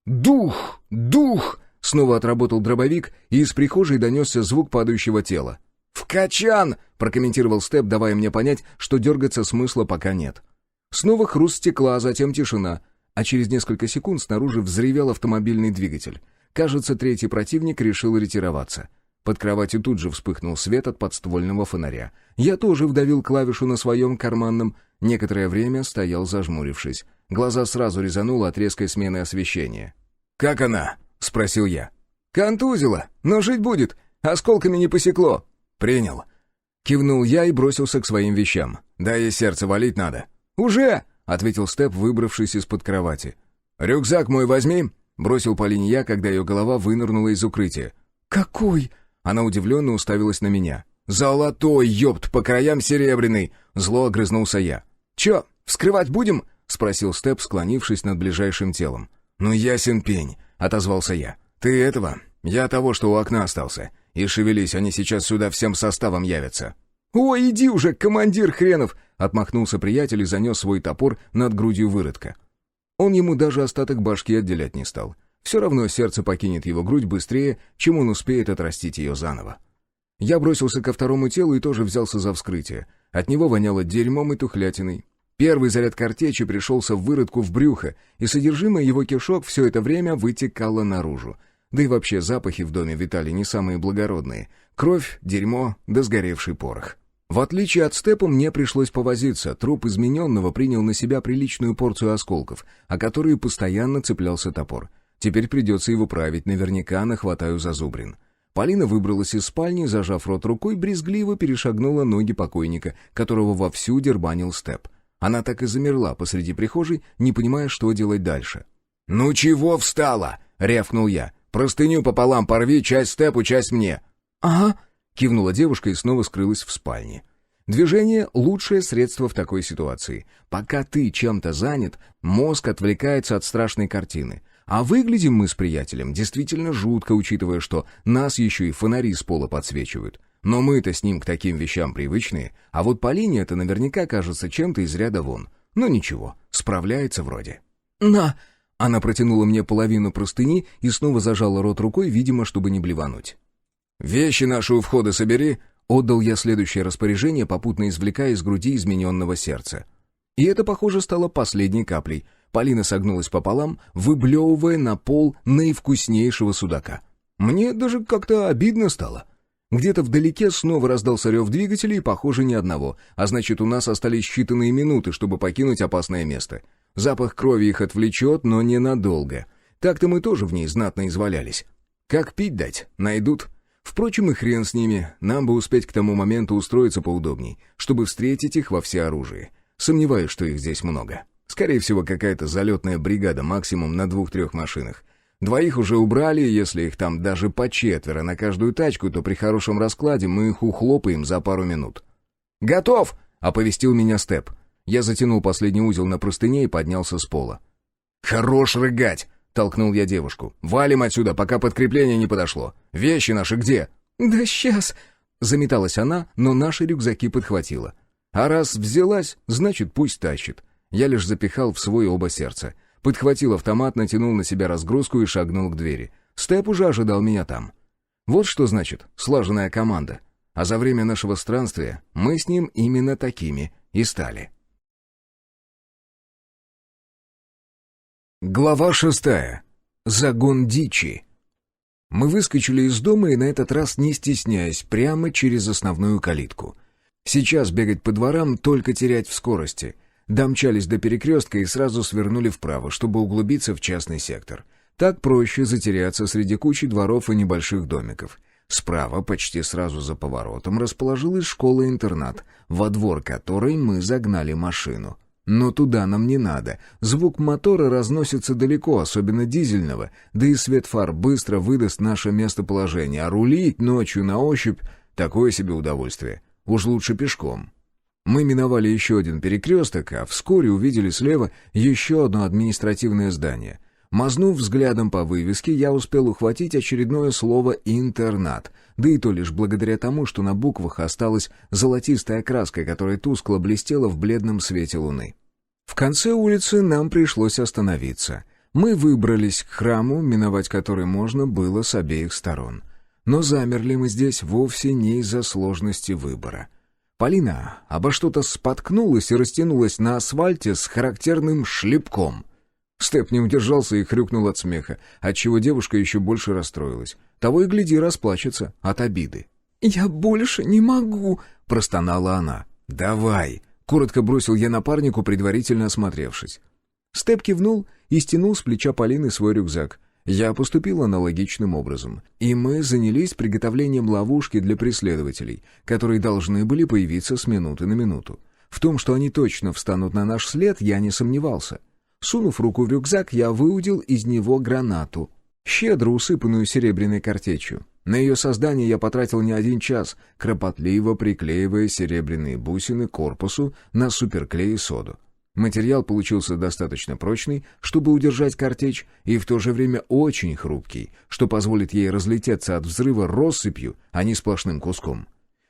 «Дух! Дух!» Снова отработал дробовик, и из прихожей донесся звук падающего тела. «В качан!» — прокомментировал Степ, давая мне понять, что дергаться смысла пока нет. Снова хруст стекла, а затем тишина, а через несколько секунд снаружи взревел автомобильный двигатель. Кажется, третий противник решил ретироваться. Под кроватью тут же вспыхнул свет от подствольного фонаря. Я тоже вдавил клавишу на своем карманном. Некоторое время стоял зажмурившись. Глаза сразу резануло от резкой смены освещения. «Как она?» — спросил я. «Контузила, но жить будет. Осколками не посекло». «Принял». Кивнул я и бросился к своим вещам. «Да ей сердце валить надо». «Уже!» — ответил Степ, выбравшись из-под кровати. «Рюкзак мой возьми!» — бросил Полине я, когда ее голова вынырнула из укрытия. «Какой?» Она удивленно уставилась на меня. «Золотой, ёпт, по краям серебряный!» Зло огрызнулся я. «Чё, вскрывать будем?» — спросил Степ, склонившись над ближайшим телом. «Ну ясен пень», — отозвался я. «Ты этого? Я того, что у окна остался. И шевелись, они сейчас сюда всем составом явятся». «Ой, иди уже, командир хренов!» — отмахнулся приятель и занес свой топор над грудью выродка. Он ему даже остаток башки отделять не стал. Все равно сердце покинет его грудь быстрее, чем он успеет отрастить ее заново. Я бросился ко второму телу и тоже взялся за вскрытие. От него воняло дерьмом и тухлятиной. Первый заряд картечи пришелся в выродку в брюхо, и содержимое его кишок все это время вытекало наружу. Да и вообще запахи в доме витали не самые благородные. Кровь, дерьмо да сгоревший порох. В отличие от Степа, мне пришлось повозиться. Труп измененного принял на себя приличную порцию осколков, о которые постоянно цеплялся топор. Теперь придется его править, наверняка нахватаю зазубрин. Полина выбралась из спальни, зажав рот рукой, брезгливо перешагнула ноги покойника, которого вовсю дербанил Степ. Она так и замерла посреди прихожей, не понимая, что делать дальше. «Ну чего встала?» — рявкнул я. «Простыню пополам порви, часть Степу, часть мне». «Ага», — кивнула девушка и снова скрылась в спальне. Движение — лучшее средство в такой ситуации. Пока ты чем-то занят, мозг отвлекается от страшной картины. А выглядим мы с приятелем действительно жутко, учитывая, что нас еще и фонари с пола подсвечивают. Но мы-то с ним к таким вещам привычные, а вот Полине это наверняка кажется чем-то из ряда вон. Но ничего, справляется вроде. «На!» Она протянула мне половину простыни и снова зажала рот рукой, видимо, чтобы не блевануть. «Вещи наши у входа собери», — отдал я следующее распоряжение, попутно извлекая из груди измененного сердца. И это, похоже, стало последней каплей. Полина согнулась пополам, выблевывая на пол наивкуснейшего судака. Мне даже как-то обидно стало. Где-то вдалеке снова раздался рев двигателя, и, похоже, ни одного, а значит, у нас остались считанные минуты, чтобы покинуть опасное место. Запах крови их отвлечет, но ненадолго. Так-то мы тоже в ней знатно извалялись. Как пить дать? Найдут. Впрочем, и хрен с ними, нам бы успеть к тому моменту устроиться поудобней, чтобы встретить их во всеоружии. Сомневаюсь, что их здесь много. Скорее всего, какая-то залетная бригада, максимум на 2-3 машинах. 2 уже убрали, если их там даже по 4 на каждую тачку, то при хорошем раскладе мы их ухлопаем за пару минут. «Готов!» — оповестил меня Степ. Я затянул последний узел на простыне и поднялся с пола. «Хорош рыгать!» толкнул я девушку. «Валим отсюда, пока подкрепление не подошло. Вещи наши где?» «Да сейчас!» — заметалась она, но наши рюкзаки подхватила. А раз взялась, значит, пусть тащит. Я лишь запихал в свой оба сердца. Подхватил автомат, натянул на себя разгрузку и шагнул к двери. Степ уже ожидал меня там. Вот что значит слаженная команда. А за время нашего странствия мы с ним именно такими и стали. Глава 6. Загон дичи. Мы выскочили из дома и на этот раз, не стесняясь, прямо через основную калитку. Сейчас бегать по дворам, только терять в скорости. Домчались до перекрестка и сразу свернули вправо, чтобы углубиться в частный сектор. Так проще затеряться среди кучи дворов и небольших домиков. Справа, почти сразу за поворотом, расположилась школа-интернат, во двор которой мы загнали машину. Но туда нам не надо. Звук мотора разносится далеко, особенно дизельного, да и свет фар быстро выдаст наше местоположение, а рулить ночью на ощупь — такое себе удовольствие. Уж лучше пешком. Мы миновали еще один перекресток, а вскоре увидели слева еще одно административное здание. Мазнув взглядом по вывеске, я успел ухватить очередное слово «интернат», да и то лишь благодаря тому, что на буквах осталась золотистая краска, которая тускло блестела в бледном свете луны. В конце улицы нам пришлось остановиться. Мы выбрались к храму, миновать который можно было с обеих сторон. Но замерли мы здесь вовсе не из-за сложности выбора. Полина обо что-то споткнулась и растянулась на асфальте с характерным шлепком. Степ не удержался и хрюкнул от смеха, отчего девушка еще больше расстроилась. Того и гляди, расплачется от обиды. «Я больше не могу», — простонала она. «Давай», — коротко бросил я напарнику, предварительно осмотревшись. Степ кивнул и стянул с плеча Полины свой рюкзак. Я поступил аналогичным образом, и мы занялись приготовлением ловушки для преследователей, которые должны были появиться с минуты на минуту. В том, что они точно встанут на наш след, я не сомневался. Сунув руку в рюкзак, я выудил из него гранату, щедро усыпанную серебряной картечью. На ее создание я потратил не один час, кропотливо приклеивая серебряные бусины к корпусу на суперклей и соду. Материал получился достаточно прочный, чтобы удержать картечь, и в то же время очень хрупкий, что позволит ей разлететься от взрыва россыпью, а не сплошным куском.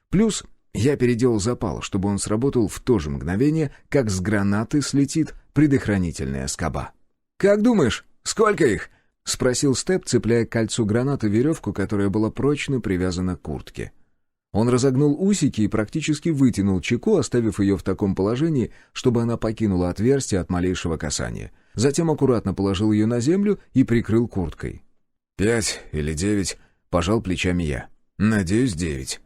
Плюс я переделал запал, чтобы он сработал в то же мгновение, как с гранаты слетит предохранительная скоба. «Как думаешь, сколько их?» — спросил Степ, цепляя к кольцу гранаты веревку, которая была прочно привязана к куртке. Он разогнул усики и практически вытянул чеку, оставив ее в таком положении, чтобы она покинула отверстие от малейшего касания. Затем аккуратно положил ее на землю и прикрыл курткой. 5 или 9, пожал плечами я. Надеюсь, 9.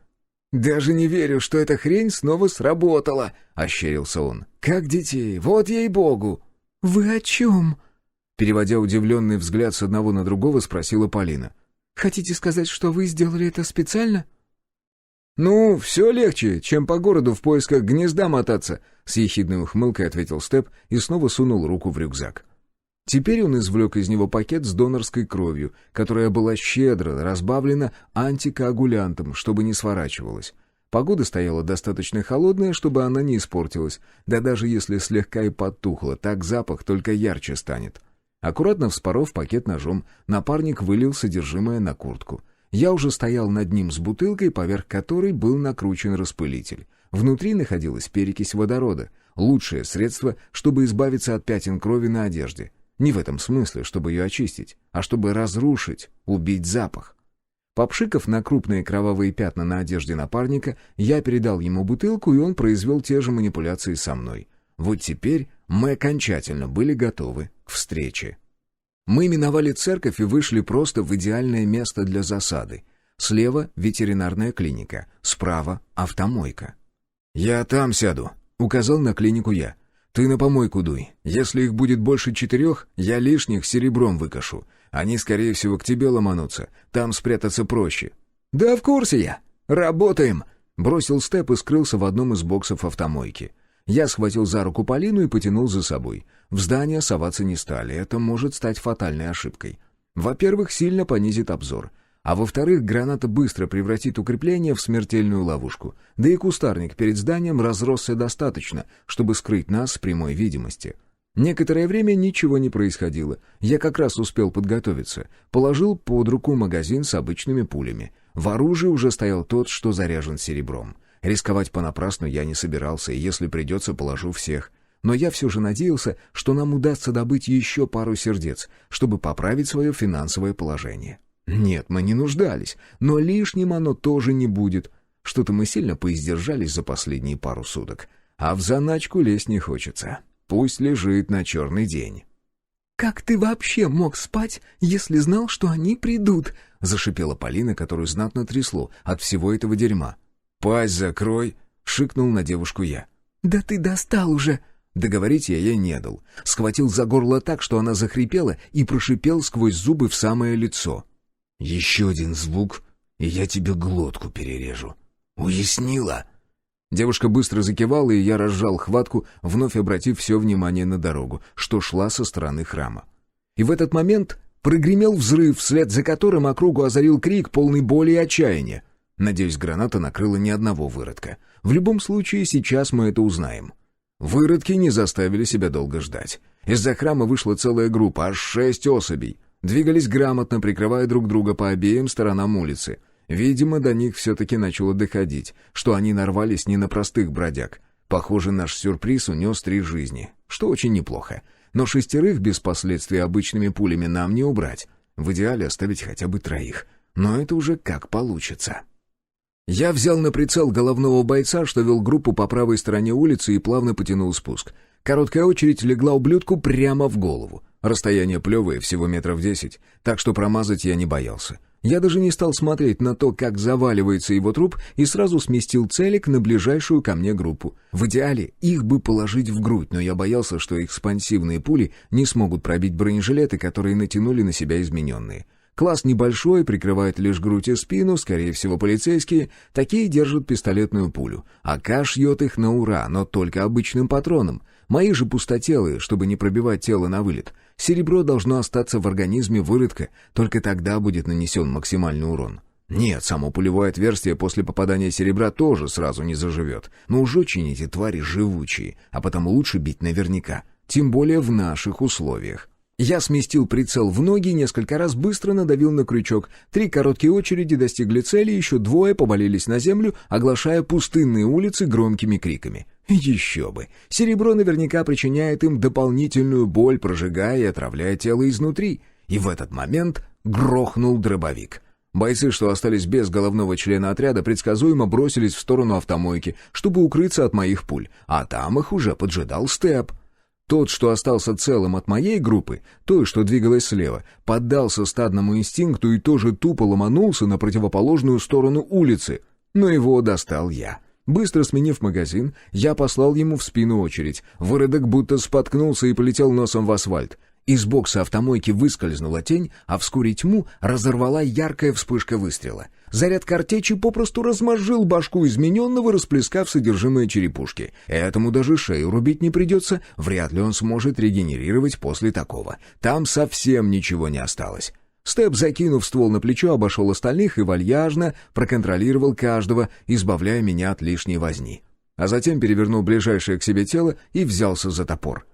«Даже не верю, что эта хрень снова сработала», — ощерился он. «Как детей, вот ей-богу!» «Вы о чем?» Переводя удивленный взгляд с одного на другого, спросила Полина. «Хотите сказать, что вы сделали это специально?» «Ну, все легче, чем по городу в поисках гнезда мотаться», — с ехидной ухмылкой ответил Степ и снова сунул руку в рюкзак. Теперь он извлек из него пакет с донорской кровью, которая была щедро разбавлена антикоагулянтом, чтобы не сворачивалась. Погода стояла достаточно холодная, чтобы она не испортилась, да даже если слегка и подтухла, так запах только ярче станет. Аккуратно вспоров пакет ножом, напарник вылил содержимое на куртку. Я уже стоял над ним с бутылкой, поверх которой был накручен распылитель. Внутри находилась перекись водорода, лучшее средство, чтобы избавиться от пятен крови на одежде. Не в этом смысле, чтобы ее очистить, а чтобы разрушить, убить запах. Попшикав на крупные кровавые пятна на одежде напарника, я передал ему бутылку, и он произвел те же манипуляции со мной. Вот теперь мы окончательно были готовы к встрече. Мы миновали церковь и вышли просто в идеальное место для засады. Слева — ветеринарная клиника, справа — автомойка. «Я там сяду», — указал на клинику я. «Ты на помойку дуй. Если их будет больше 4, я лишних серебром выкашу. Они, скорее всего, к тебе ломанутся. Там спрятаться проще». «Да в курсе я. Работаем!» Бросил Степ и скрылся в одном из боксов автомойки. Я схватил за руку Полину и потянул за собой. В здание соваться не стали. Это может стать фатальной ошибкой. Во-первых, сильно понизит обзор. А во-вторых, граната быстро превратит укрепление в смертельную ловушку. Да и кустарник перед зданием разросся достаточно, чтобы скрыть нас с прямой видимости. Некоторое время ничего не происходило. Я как раз успел подготовиться. Положил под руку магазин с обычными пулями. В оружии уже стоял тот, что заряжен серебром. Рисковать понапрасну я не собирался, и если придется, положу всех. Но я все же надеялся, что нам удастся добыть еще пару сердец, чтобы поправить свое финансовое положение. Нет, мы не нуждались, но лишним оно тоже не будет. Что-то мы сильно поиздержались за последние пару суток. А в заначку лезть не хочется. Пусть лежит на черный день. «Как ты вообще мог спать, если знал, что они придут?» — зашипела Полина, которую знатно трясло от всего этого дерьма. «Пасть закрой!» — шикнул на девушку я. «Да ты достал уже!» Договорить я ей не дал. Схватил за горло так, что она захрипела, и прошипел сквозь зубы в самое лицо. «Еще один звук, и я тебе глотку перережу. Уяснила?» Девушка быстро закивала, и я разжал хватку, вновь обратив все внимание на дорогу, что шла со стороны храма. И в этот момент прогремел взрыв, вслед за которым округу озарил крик, полный боли и отчаяния. Надеюсь, граната накрыла ни одного выродка. В любом случае, сейчас мы это узнаем. Выродки не заставили себя долго ждать. Из-за храма вышла целая группа, аж 6 особей. Двигались грамотно, прикрывая друг друга по обеим сторонам улицы. Видимо, до них все-таки начало доходить, что они нарвались не на простых бродяг. Похоже, наш сюрприз унес 3 жизни, что очень неплохо. Но 6 без последствий обычными пулями нам не убрать. В идеале оставить хотя бы 3. Но это уже как получится. Я взял на прицел головного бойца, что вел группу по правой стороне улицы, и плавно потянул спуск. Короткая очередь легла ублюдку прямо в голову. Расстояние плевое, всего 10 метров, так что промазать я не боялся. Я даже не стал смотреть на то, как заваливается его труп, и сразу сместил целик на ближайшую ко мне группу. В идеале их бы положить в грудь, но я боялся, что экспансивные пули не смогут пробить бронежилеты, которые натянули на себя измененные. Класс небольшой, прикрывает лишь грудь и спину, скорее всего, полицейские. Такие держат пистолетную пулю. АК шьет их на ура, но только обычным патроном. Мои же пустотелые, чтобы не пробивать тело на вылет. Серебро должно остаться в организме выродка, только тогда будет нанесен максимальный урон. Нет, само пулевое отверстие после попадания серебра тоже сразу не заживет. Но уж очень эти твари живучие, а потому лучше бить наверняка. Тем более в наших условиях. Я сместил прицел в ноги, несколько раз быстро надавил на крючок. 3 короткие очереди достигли цели, еще 2 повалились на землю, оглашая пустынные улицы громкими криками. Еще бы! Серебро наверняка причиняет им дополнительную боль, прожигая и отравляя тело изнутри. И в этот момент грохнул дробовик. Бойцы, что остались без головного члена отряда, предсказуемо бросились в сторону автомойки, чтобы укрыться от моих пуль, а там их уже поджидал Степ. Тот, что остался целым от моей группы, той, что двигалась слева, поддался стадному инстинкту и тоже тупо ломанулся на противоположную сторону улицы. Но его достал я. Быстро сменив магазин, я послал ему в спину очередь. Выродок будто споткнулся и полетел носом в асфальт. Из бокса автомойки выскользнула тень, а вскоре тьму разорвала яркая вспышка выстрела. Заряд картечи попросту размозжил башку измененного, расплескав содержимое черепушки. Этому даже шею рубить не придется, вряд ли он сможет регенерировать после такого. Там совсем ничего не осталось. Степ, закинув ствол на плечо, обошел остальных и вальяжно проконтролировал каждого, избавляя меня от лишней возни. А затем перевернул ближайшее к себе тело и взялся за топор.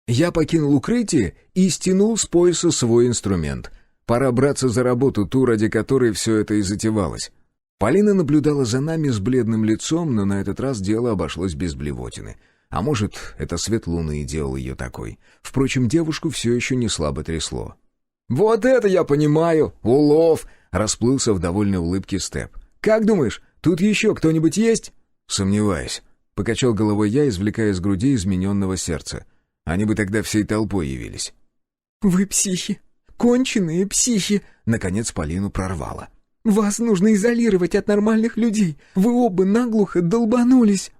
Я покинул укрытие и стянул с пояса свой инструмент. Пора браться за работу, ту, ради которой все это и затевалось. Полина наблюдала за нами с бледным лицом, но на этот раз дело обошлось без блевотины. А может, это свет луны и делал ее такой. Впрочем, девушку все еще не слабо трясло. «Вот это я понимаю! Улов!» — расплылся в довольной улыбке Степ. «Как думаешь, тут еще кто-нибудь есть?» «Сомневаюсь», — покачал головой я, извлекая из груди измененного сердца. Они бы тогда всей толпой явились. «Вы психи! Конченые психи!» Наконец Полину прорвало. «Вас нужно изолировать от нормальных людей! Вы оба наглухо долбанулись!»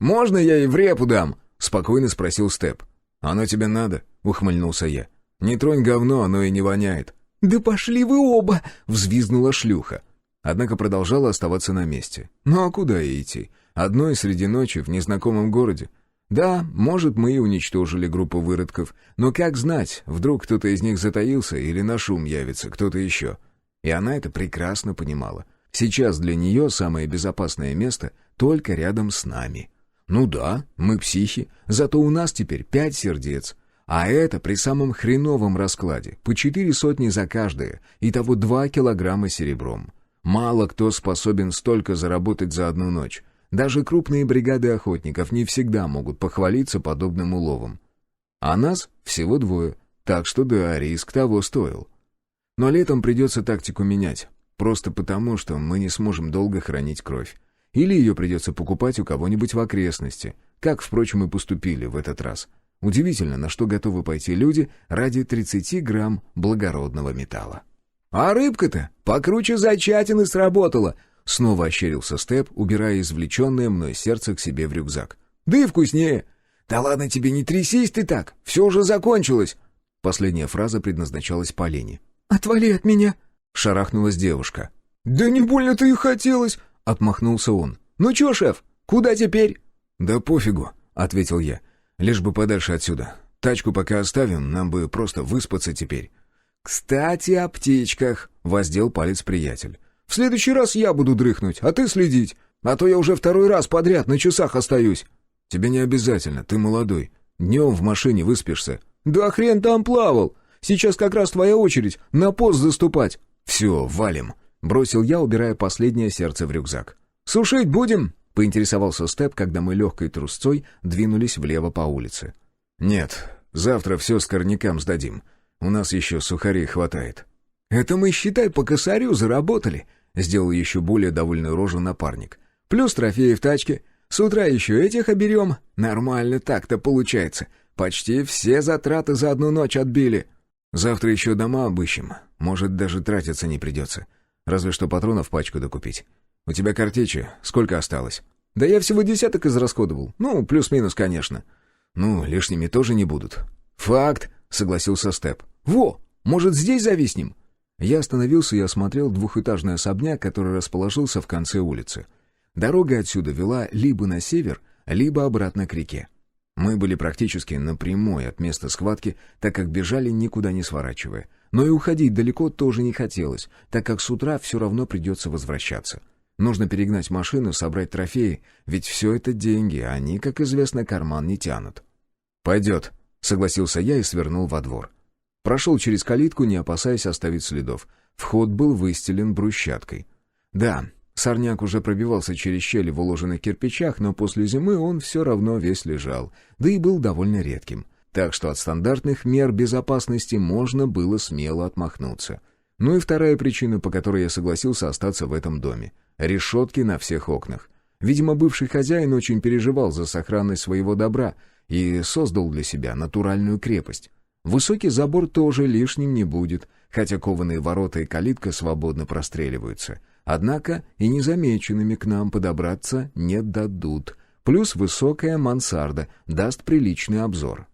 «Можно я и в репу дам?» — спокойно спросил Степ. «Оно тебе надо?» — ухмыльнулся я. «Не тронь говно, оно и не воняет». «Да пошли вы оба!» — взвизгнула шлюха. Однако продолжала оставаться на месте. Ну а куда ей идти? Одной среди ночи в незнакомом городе. Да, может, мы и уничтожили группу выродков, но как знать, вдруг кто-то из них затаился или на шум явится кто-то еще. И она это прекрасно понимала. Сейчас для нее самое безопасное место только рядом с нами. Ну да, мы психи, зато у нас теперь 5 сердец. А это при самом хреновом раскладе, по 4 сотни за каждое, итого 2 килограмма серебром. Мало кто способен столько заработать за одну ночь. Даже крупные бригады охотников не всегда могут похвалиться подобным уловом. А нас всего 2, так что да, риск того стоил. Но летом придется тактику менять, просто потому, что мы не сможем долго хранить кровь. Или ее придется покупать у кого-нибудь в окрестности, как, впрочем, и поступили в этот раз. Удивительно, на что готовы пойти люди ради 30 грамм благородного металла. «А рыбка-то покруче зайчатины сработала!» Снова ощерился Степ, убирая извлеченное мной сердце к себе в рюкзак. «Да и вкуснее!» «Да ладно тебе, не трясись ты так! Все уже закончилось!» Последняя фраза предназначалась Полине. «Отвали от меня!» — шарахнулась девушка. «Да не больно-то и хотелось!» — отмахнулся он. «Ну чё, шеф, куда теперь?» «Да пофигу», — ответил я. «Лишь бы подальше отсюда. Тачку пока оставим, нам бы просто выспаться теперь». «Кстати, о птичках», — воздел палец приятель. «В следующий раз я буду дрыхнуть, а ты следить. А то я уже 2-й раз подряд на часах остаюсь». «Тебе не обязательно, ты молодой. Днем в машине выспишься». «Да хрен там плавал. Сейчас как раз твоя очередь на пост заступать». «Все, валим», — бросил я, убирая последнее сердце в рюкзак. «Сушить будем?» — поинтересовался Степ, когда мы легкой трусцой двинулись влево по улице. «Нет, завтра все скорнякам сдадим. У нас еще сухарей хватает». «Это мы, считай, по косарю заработали», — сделал еще более довольную рожу напарник. «Плюс трофеи в тачке. С утра еще этих оберем. Нормально так-то получается. Почти все затраты за одну ночь отбили». «Завтра еще дома обыщем. Может, даже тратиться не придется. Разве что патронов пачку докупить. У тебя картечи сколько осталось?» «Да я всего 10 израсходовал. Ну, плюс-минус, конечно». «Ну, лишними тоже не будут». «Факт», — согласился Степ. «Во, может, здесь зависнем?» Я остановился и осмотрел двухэтажный особняк, который расположился в конце улицы. Дорога отсюда вела либо на север, либо обратно к реке. Мы были практически напрямой от места схватки, так как бежали, никуда не сворачивая. Но и уходить далеко тоже не хотелось, так как с утра все равно придется возвращаться. Нужно перегнать машину, собрать трофеи, ведь все это деньги, а они, как известно, карман не тянут. «Пойдет», — согласился я и свернул во двор. Прошел через калитку, не опасаясь оставить следов. Вход был выстелен брусчаткой. Да, сорняк уже пробивался через щели в уложенных кирпичах, но после зимы он все равно весь лежал, да и был довольно редким. Так что от стандартных мер безопасности можно было смело отмахнуться. Ну и вторая причина, по которой я согласился остаться в этом доме. Решетки на всех окнах. Видимо, бывший хозяин очень переживал за сохранность своего добра и создал для себя натуральную крепость. Высокий забор тоже лишним не будет, хотя кованые ворота и калитка свободно простреливаются. Однако и незамеченными к нам подобраться не дадут. Плюс высокая мансарда даст приличный обзор.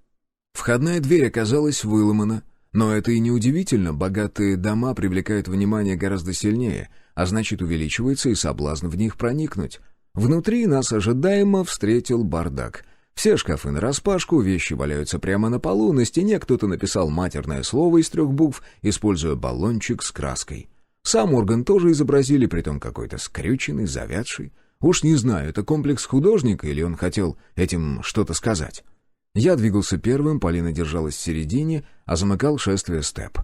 Входная дверь оказалась выломана, но это и не удивительно, богатые дома привлекают внимание гораздо сильнее, а значит увеличивается и соблазн в них проникнуть. Внутри нас ожидаемо встретил бардак. Все шкафы нараспашку, вещи валяются прямо на полу, на стене кто-то написал матерное слово из 3 букв, используя баллончик с краской. Сам орган тоже изобразили, притом какой-то скрюченный, завядший. Уж не знаю, это комплекс художника или он хотел этим что-то сказать. Я двигался первым, Полина держалась в середине, а замыкал шествие Степ.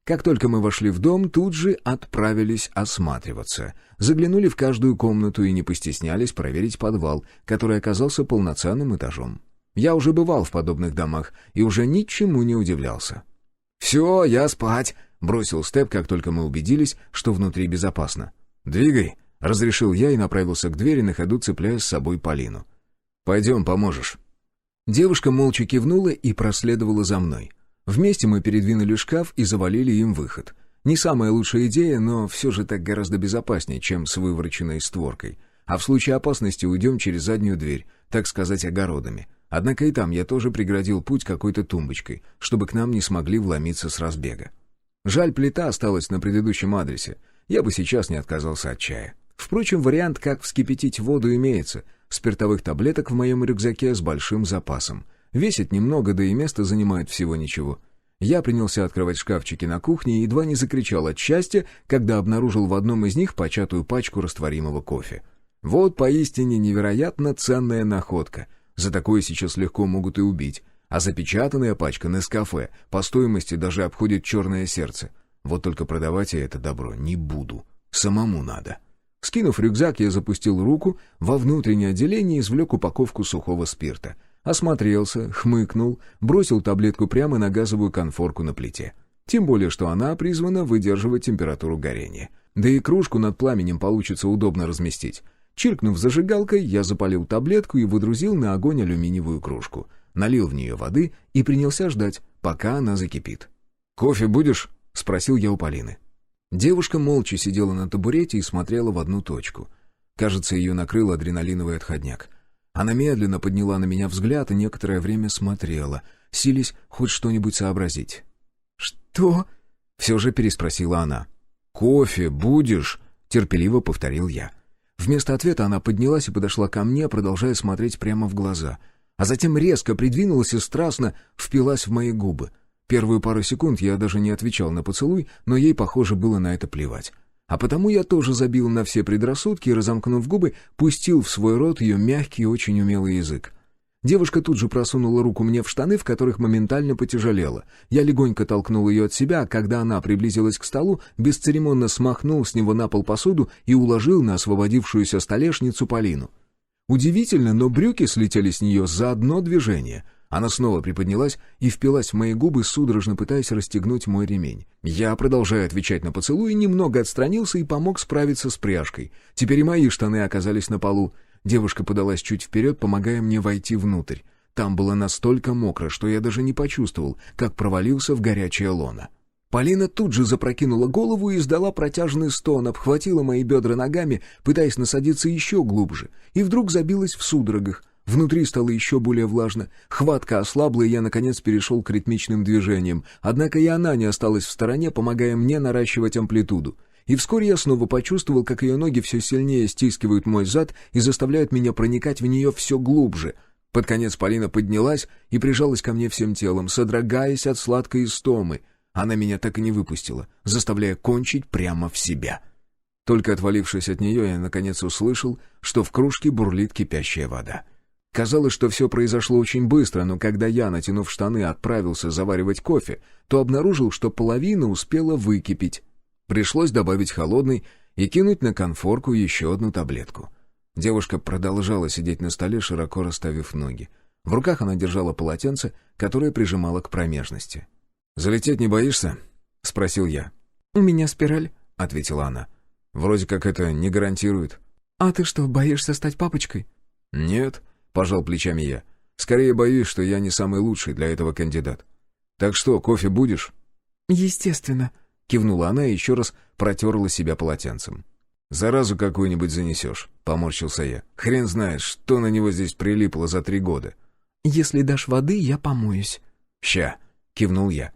Как только мы вошли в дом, тут же отправились осматриваться. Заглянули в каждую комнату и не постеснялись проверить подвал, который оказался полноценным этажом. Я уже бывал в подобных домах и уже ничему не удивлялся. «Все, я спать!» — бросил Степ, как только мы убедились, что внутри безопасно. «Двигай!» — разрешил я и направился к двери, на ходу цепляя с собой Полину. «Пойдем, поможешь». Девушка молча кивнула и проследовала за мной. Вместе мы передвинули шкаф и завалили им выход. Не самая лучшая идея, но все же так гораздо безопаснее, чем с вывороченной створкой. А в случае опасности уйдем через заднюю дверь, так сказать, огородами. Однако и там я тоже преградил путь какой-то тумбочкой, чтобы к нам не смогли вломиться с разбега. Жаль, плита осталась на предыдущем адресе. Я бы сейчас не отказался от чая. Впрочем, вариант, как вскипятить воду, имеется. Спиртовых таблеток в моем рюкзаке с большим запасом. Весит немного, да и место занимает всего ничего. Я принялся открывать шкафчики на кухне и едва не закричал от счастья, когда обнаружил в одном из них початую пачку растворимого кофе. Вот поистине невероятно ценная находка. За такое сейчас легко могут и убить. а запечатанная пачка Нескафе по стоимости даже обходит черное сердце. Вот только продавать я это добро не буду. Самому надо. Скинув рюкзак, я запустил руку во внутреннее отделение и извлек упаковку сухого спирта. Осмотрелся, хмыкнул, бросил таблетку прямо на газовую конфорку на плите. Тем более, что она призвана выдерживать температуру горения. Да и кружку над пламенем получится удобно разместить. Чиркнув зажигалкой, я запалил таблетку и выдрузил на огонь алюминиевую кружку. Налил в нее воды и принялся ждать, пока она закипит. «Кофе будешь?» — спросил я у Полины. Девушка молча сидела на табурете и смотрела в одну точку. Кажется, ее накрыл адреналиновый отходняк. Она медленно подняла на меня взгляд и некоторое время смотрела, силясь хоть что-нибудь сообразить. «Что?» — все же переспросила она. «Кофе будешь?» — терпеливо повторил я. Вместо ответа она поднялась и подошла ко мне, продолжая смотреть прямо в глаза. А затем резко придвинулась и страстно впилась в мои губы. Первую пару секунд я даже не отвечал на поцелуй, но ей, похоже, было на это плевать. А потому я тоже забил на все предрассудки и, разомкнув губы, пустил в свой рот ее мягкий и очень умелый язык. Девушка тут же просунула руку мне в штаны, в которых моментально потяжелело. Я легонько толкнул ее от себя, а когда она приблизилась к столу, бесцеремонно смахнул с него на пол посуду и уложил на освободившуюся столешницу Полину. Удивительно, но брюки слетели с нее за одно движение. Она снова приподнялась и впилась в мои губы, судорожно пытаясь расстегнуть мой ремень. Я, продолжая отвечать на поцелуй, немного отстранился и помог справиться с пряжкой. Теперь и мои штаны оказались на полу. Девушка подалась чуть вперед, помогая мне войти внутрь. Там было настолько мокро, что я даже не почувствовал, как провалился в горячее лоно. Полина тут же запрокинула голову и издала протяжный стон, обхватила мои бедра ногами, пытаясь насадиться еще глубже, и вдруг забилась в судорогах. Внутри стало еще более влажно. Хватка ослабла, и я, наконец, перешел к ритмичным движениям. Однако и она не осталась в стороне, помогая мне наращивать амплитуду. И вскоре я снова почувствовал, как ее ноги все сильнее стискивают мой зад и заставляют меня проникать в нее все глубже. Под конец Полина поднялась и прижалась ко мне всем телом, содрогаясь от сладкой истомы. Она меня так и не выпустила, заставляя кончить прямо в себя. Только отвалившись от нее, я наконец услышал, что в кружке бурлит кипящая вода. Казалось, что все произошло очень быстро, но когда я, натянув штаны, отправился заваривать кофе, то обнаружил, что половина успела выкипеть. Пришлось добавить холодный и кинуть на конфорку еще одну таблетку. Девушка продолжала сидеть на столе, широко расставив ноги. В руках она держала полотенце, которое прижимала к промежности. «Залететь не боишься?» — спросил я. «У меня спираль», — ответила она. «Вроде как это не гарантирует». «А ты что, боишься стать папочкой?» «Нет», — пожал плечами я. «Скорее боюсь, что я не самый лучший для этого кандидат. Так что, кофе будешь?» «Естественно», — кивнула она и еще раз протерла себя полотенцем. «Заразу какую-нибудь занесешь», — поморщился я. «Хрен знает, что на него здесь прилипло за 3 года». «Если дашь воды, я помоюсь». «Ща», — кивнул я.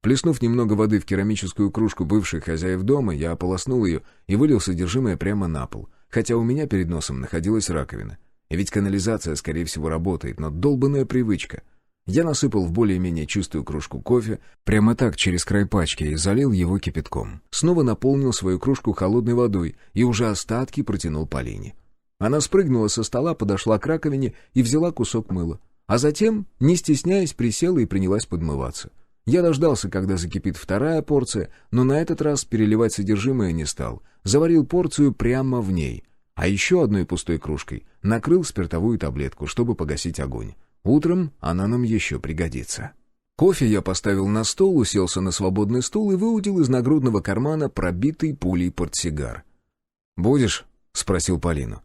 Плеснув немного воды в керамическую кружку бывших хозяев дома, я ополоснул ее и вылил содержимое прямо на пол, хотя у меня перед носом находилась раковина. И ведь канализация, скорее всего, работает, но долбанная привычка. Я насыпал в более-менее чистую кружку кофе, прямо так через край пачки, и залил его кипятком. Снова наполнил свою кружку холодной водой и уже остатки протянул Полине. Она спрыгнула со стола, подошла к раковине и взяла кусок мыла. А затем, не стесняясь, присела и принялась подмываться. Я дождался, когда закипит вторая порция, но на этот раз переливать содержимое не стал. Заварил порцию прямо в ней. А еще одной пустой кружкой накрыл спиртовую таблетку, чтобы погасить огонь. Утром она нам еще пригодится. Кофе я поставил на стол, уселся на свободный стул и выудил из нагрудного кармана пробитый пулей портсигар. «Будешь?» — спросил Полину.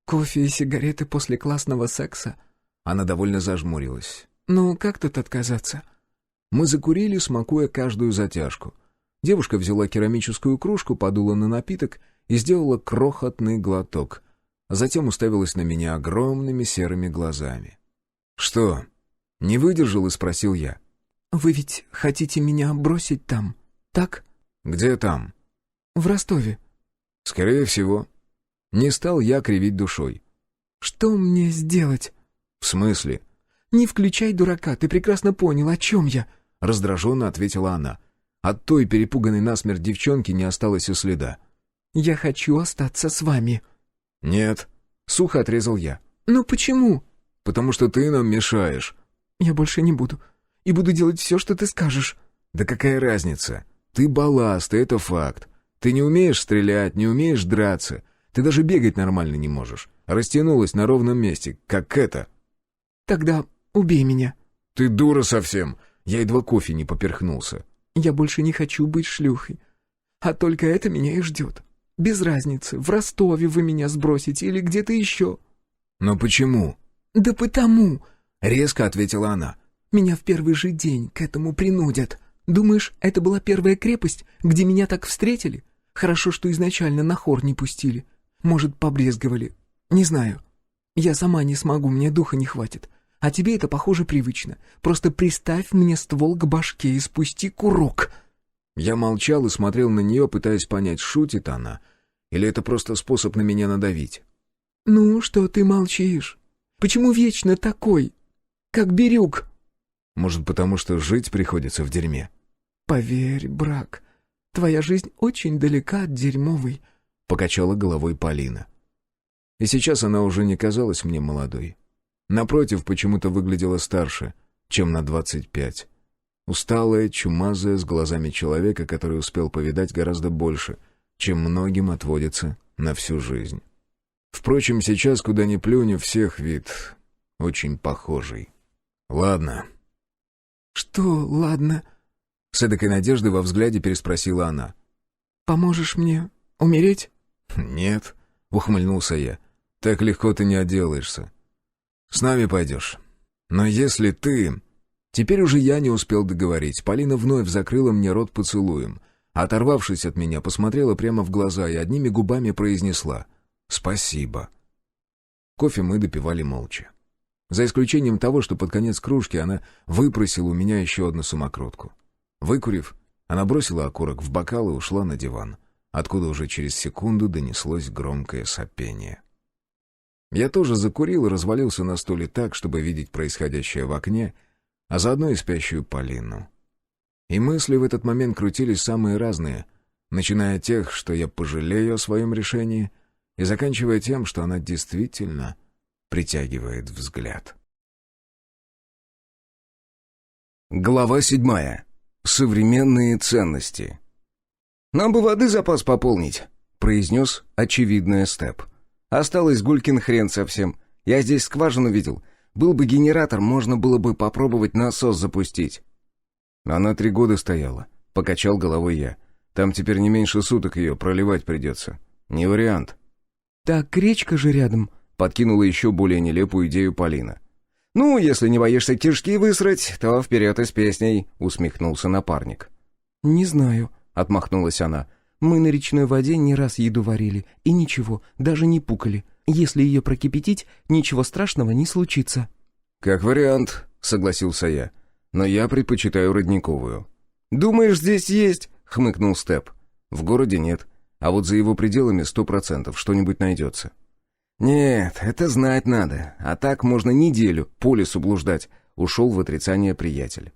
«Кофе и сигареты после классного секса?» Она довольно зажмурилась. «Ну, как тут отказаться?» Мы закурили, смакуя каждую затяжку. Девушка взяла керамическую кружку, подула на напиток и сделала крохотный глоток. Затем уставилась на меня огромными серыми глазами. «Что?» — не выдержал и спросил я. «Вы ведь хотите меня бросить там, так?» «Где там?» «В Ростове». «Скорее всего». Не стал я кривить душой. «Что мне сделать?» «В смысле?» «Не включай дурака, ты прекрасно понял, о чем я», — раздраженно ответила она. От той перепуганной насмерть девчонки не осталось и следа. «Я хочу остаться с вами». «Нет», — сухо отрезал я. «Ну почему?» «Потому что ты нам мешаешь». Я больше не буду. И буду делать все, что ты скажешь». «Да какая разница? Ты балласт, и это факт. Ты не умеешь стрелять, не умеешь драться. Ты даже бегать нормально не можешь. Растянулась на ровном месте, как это». «Тогда убей меня». «Ты дура совсем!» Я едва кофе не поперхнулся. «Я больше не хочу быть шлюхой. А только это меня и ждет. Без разницы, в Ростове вы меня сбросите или где-то еще». «Но почему?» «Да потому!» — резко ответила она. «Меня в первый же день к этому принудят. Думаешь, это была первая крепость, где меня так встретили? Хорошо, что изначально на хор не пустили. Может, побрезговали. Не знаю. Я сама не смогу, мне духа не хватит. А тебе это, похоже, привычно. Просто приставь мне ствол к башке и спусти курок». Я молчал и смотрел на нее, пытаясь понять, шутит она, или это просто способ на меня надавить. «Ну, что ты молчишь? Почему вечно такой, как Бирюк?» «Может, потому что жить приходится в дерьме?» «Поверь, брак, твоя жизнь очень далека от дерьмовой», — покачала головой Полина. И сейчас она уже не казалась мне молодой. Напротив, почему-то выглядела старше, чем на 25. Усталая, чумазая, с глазами человека, который успел повидать гораздо больше, чем многим отводится на всю жизнь. Впрочем, сейчас, куда ни плюнь, у всех вид очень похожий. «Ладно». «Что ладно?» — с эдакой надеждой во взгляде переспросила она. «Поможешь мне умереть?» «Нет», — ухмыльнулся я. «Так легко ты не отделаешься. С нами пойдешь. Но если ты...» Теперь уже я не успел договорить. Полина вновь закрыла мне рот поцелуем. Оторвавшись от меня, посмотрела прямо в глаза и одними губами произнесла «Спасибо». Кофе мы допивали молча. За исключением того, что под конец кружки она выпросила у меня еще одну самокрутку. Выкурив, она бросила окурок в бокал и ушла на диван, откуда уже через секунду донеслось громкое сопение. Я тоже закурил и развалился на стуле так, чтобы видеть происходящее в окне, а заодно и спящую Полину. И мысли в этот момент крутились самые разные, начиная от тех, что я пожалею о своем решении, и заканчивая тем, что она действительно притягивает взгляд. Глава 7. Современные ценности. «Нам бы воды запас пополнить», — произнес очевидное Степ. «Осталось гулькин хрен совсем. Я здесь скважину видел. Был бы генератор, можно было бы попробовать насос запустить». «Она 3 года стояла», — покачал головой я. «Там теперь не меньше суток ее проливать придется. Не вариант». «Так речка же рядом», — подкинула еще более нелепую идею Полина. «Ну, если не боишься кишки высрать, то вперед и с песней», — усмехнулся напарник. «Не знаю», — отмахнулась она. «Мы на речной воде не раз еду варили, и ничего, даже не пукали. Если ее прокипятить, ничего страшного не случится». «Как вариант», — согласился я. «Но я предпочитаю родниковую». «Думаешь, здесь есть?» — хмыкнул Степ. «В городе нет, а вот за его пределами 100% что-нибудь найдется». «Нет, это знать надо, а так можно неделю по лесу блуждать», — ушел в отрицание приятель.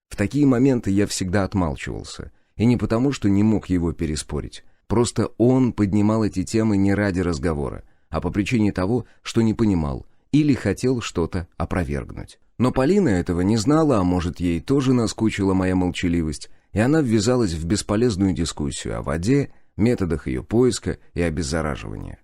В такие моменты я всегда отмалчивался, и не потому, что не мог его переспорить. Просто он поднимал эти темы не ради разговора, а по причине того, что не понимал или хотел что-то опровергнуть. Но Полина этого не знала, а может, ей тоже наскучила моя молчаливость, и она ввязалась в бесполезную дискуссию о воде, методах ее поиска и обеззараживания.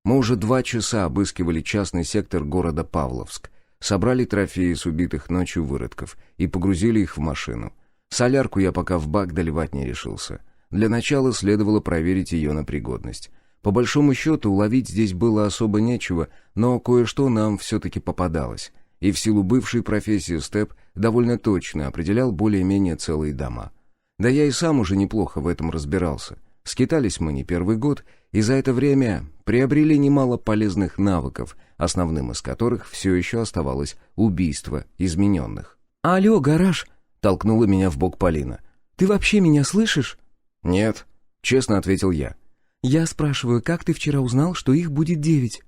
Мы уже 2 часа обыскивали частный сектор города Павловск, собрали трофеи с убитых ночью выродков и погрузили их в машину. Солярку я пока в бак доливать не решился. Для начала следовало проверить ее на пригодность. По большому счету, ловить здесь было особо нечего, но кое-что нам все-таки попадалось. И в силу бывшей профессии Степ довольно точно определял более-менее целые дома. Да я и сам уже неплохо в этом разбирался. Скитались мы не первый год, и за это время приобрели немало полезных навыков, основным из которых все еще оставалось убийство измененных. «Алло, гараж!» — толкнула меня в бок Полина. «Ты вообще меня слышишь?» «Нет», — честно ответил я. «Я спрашиваю, как ты вчера узнал, что их будет 9?»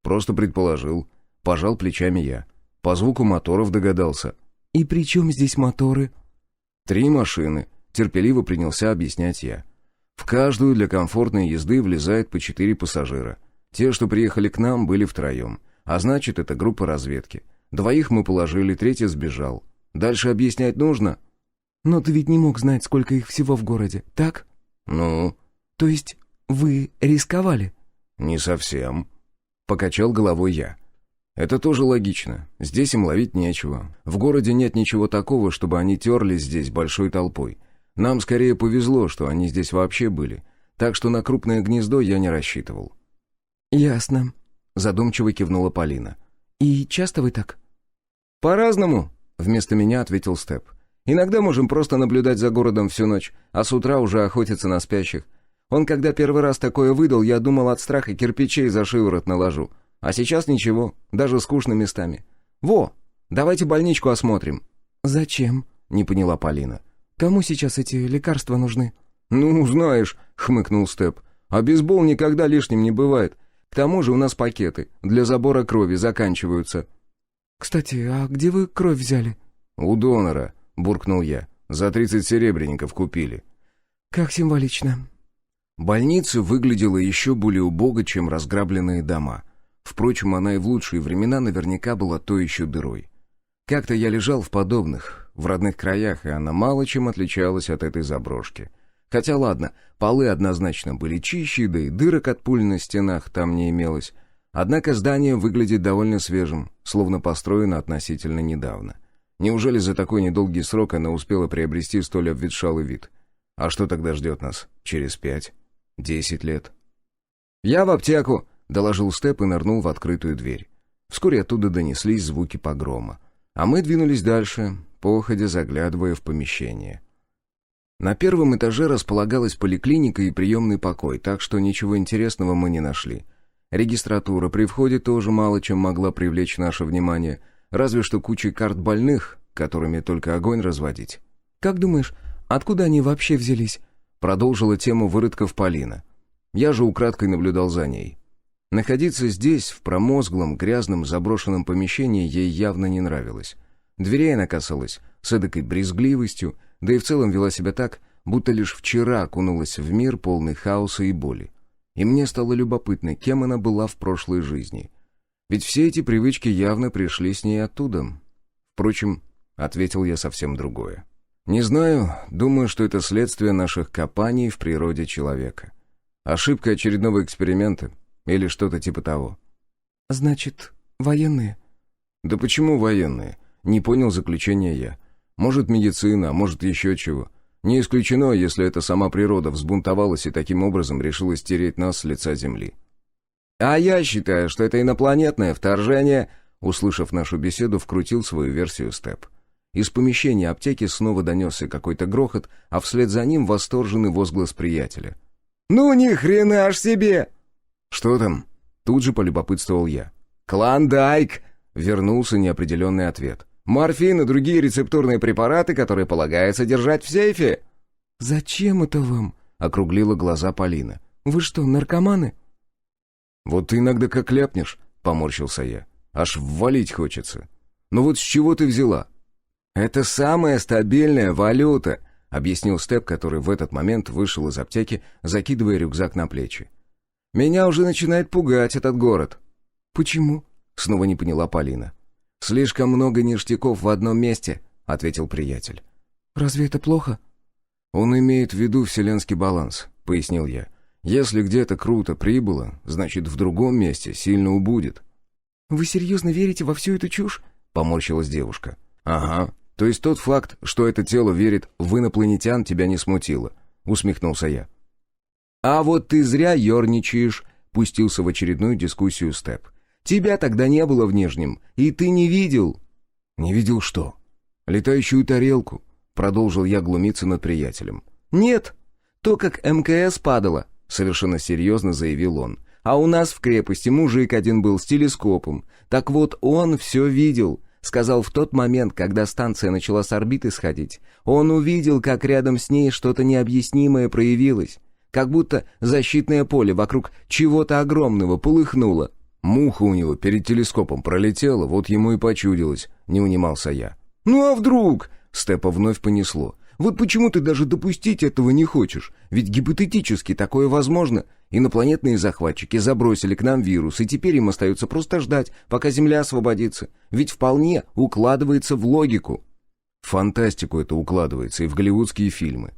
«Просто предположил», — пожал плечами я. «По звуку моторов догадался». «И при чем здесь моторы?» 3 машины», — терпеливо принялся объяснять я. В каждую для комфортной езды влезает по 4 пассажира. Те, что приехали к нам, были втроем. А значит, это группа разведки. 2 мы положили, 3 сбежал. Дальше объяснять нужно?» «Но ты ведь не мог знать, сколько их всего в городе, так?» «Ну?» «То есть вы рисковали?» «Не совсем», — покачал головой я. «Это тоже логично. Здесь им ловить нечего. В городе нет ничего такого, чтобы они терлись здесь большой толпой. Нам скорее повезло, что они здесь вообще были. Так что на крупное гнездо я не рассчитывал». «Ясно», — задумчиво кивнула Полина. «И часто вы так?» «По-разному», — вместо меня ответил Степ. «Иногда можем просто наблюдать за городом всю ночь, а с утра уже охотиться на спящих. Он, когда первый раз такое выдал, я думал, от страха кирпичей за шиворот наложу. А сейчас ничего, даже скучно местами. Во, давайте больничку осмотрим». «Зачем?» — не поняла Полина. «Кому сейчас эти лекарства нужны?» «Ну, знаешь», — хмыкнул Степ, — «а бейсбол никогда лишним не бывает. К тому же у нас пакеты для забора крови заканчиваются». «Кстати, а где вы кровь взяли?» «У донора», — буркнул я. «За 30 серебряников купили». «Как символично». Больница выглядела еще более убого, чем разграбленные дома. Впрочем, она и в лучшие времена наверняка была той еще дырой. Как-то я лежал в подобных, в родных краях, и она мало чем отличалась от этой заброшки. Хотя ладно, полы однозначно были чище, да и дырок от пуль на стенах там не имелось. Однако здание выглядит довольно свежим, словно построено относительно недавно. Неужели за такой недолгий срок она успела приобрести столь обветшалый вид? А что тогда ждет нас через 5-10 лет? «Я в аптеку!» — доложил Степ и нырнул в открытую дверь. Вскоре оттуда донеслись звуки погрома. А мы двинулись дальше, походя заглядывая в помещение. На первом этаже располагалась поликлиника и приемный покой, так что ничего интересного мы не нашли. Регистратура при входе тоже мало чем могла привлечь наше внимание, разве что кучей карт больных, которыми только огонь разводить. «Как думаешь, откуда они вообще взялись?» — продолжила тему выродков Полина. Я же украдкой наблюдал за ней. Находиться здесь, в промозглом, грязном, заброшенном помещении, ей явно не нравилось. Дверей она касалась с эдакой брезгливостью, да и в целом вела себя так, будто лишь вчера окунулась в мир, полный хаоса и боли. И мне стало любопытно, кем она была в прошлой жизни. Ведь все эти привычки явно пришли с ней оттуда. Впрочем, ответил я совсем другое. Не знаю, думаю, что это следствие наших копаний в природе человека. Ошибка очередного эксперимента или что-то типа того. «Значит, военные?» «Да почему военные?» — не понял заключения я. «Может, медицина, а может, еще чего. Не исключено, если это сама природа взбунтовалась и таким образом решила стереть нас с лица земли». «А я считаю, что это инопланетное вторжение», — услышав нашу беседу, вкрутил свою версию Степ. Из помещения аптеки снова донесся какой-то грохот, а вслед за ним восторженный возглас приятеля. «Ну ни хрена ж себе!» «Что там?» — тут же полюбопытствовал я. «Клондайк!» — вернулся неопределенный ответ. «Морфин и другие рецептурные препараты, которые полагается держать в сейфе». «Зачем это вам?» — округлила глаза Полина. «Вы что, наркоманы?» «Вот ты иногда как ляпнешь», — поморщился я. «Аж ввалить хочется. Ну вот с чего ты взяла?» «Это самая стабильная валюта», — объяснил Степ, который в этот момент вышел из аптеки, закидывая рюкзак на плечи. «Меня уже начинает пугать этот город». «Почему?» — снова не поняла Полина. «Слишком много ништяков в одном месте», — ответил приятель. «Разве это плохо?» «Он имеет в виду вселенский баланс», — пояснил я. «Если где-то круто прибыло, значит, в другом месте сильно убудет». «Вы серьезно верите во всю эту чушь?» — поморщилась девушка. «Ага. То есть тот факт, что это тело верит в инопланетян, тебя не смутило», — усмехнулся я. «А вот ты зря ерничаешь», — пустился в очередную дискуссию Степ. «Тебя тогда не было в Нижнем, и ты не видел». «Не видел что?» «Летающую тарелку», — продолжил я глумиться над приятелем. «Нет, то, как МКС падало», — совершенно серьезно заявил он. «А у нас в крепости мужик один был с телескопом. Так вот, он все видел». Сказал, в тот момент, когда станция начала с орбиты сходить, он увидел, как рядом с ней что-то необъяснимое проявилось. Как будто защитное поле вокруг чего-то огромного полыхнуло. Муха у него перед телескопом пролетела, вот ему и почудилось, не унимался я. «Ну а вдруг?» — Степа вновь понесло. Вот почему ты даже допустить этого не хочешь? Ведь гипотетически такое возможно. Инопланетные захватчики забросили к нам вирус, и теперь им остается просто ждать, пока Земля освободится. Ведь вполне укладывается в логику. В фантастику это укладывается и в голливудские фильмы.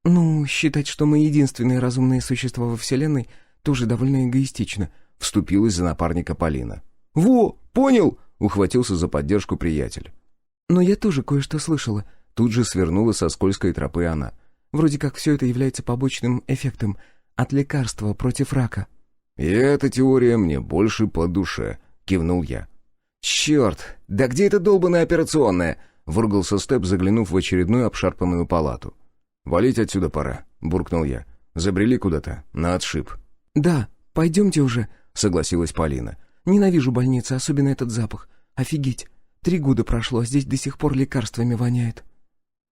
«Ну, считать, что мы единственные разумные существа во Вселенной, тоже довольно эгоистично», — вступилась за напарника Полина. «Во, понял!» — ухватился за поддержку приятель. «Но я тоже кое-что слышала». Тут же свернула со скользкой тропы она. «Вроде как все это является побочным эффектом от лекарства против рака». «И эта теория мне больше по душе», — кивнул я. «Черт, да где эта долбаная операционная?» — выругался Степ, заглянув в очередную обшарпанную палату. «Валить отсюда пора», — буркнул я. «Забрели куда-то, на отшиб». «Да, пойдемте уже», — согласилась Полина. «Ненавижу больницы, особенно этот запах. Офигеть, 3 года прошло, а здесь до сих пор лекарствами воняет».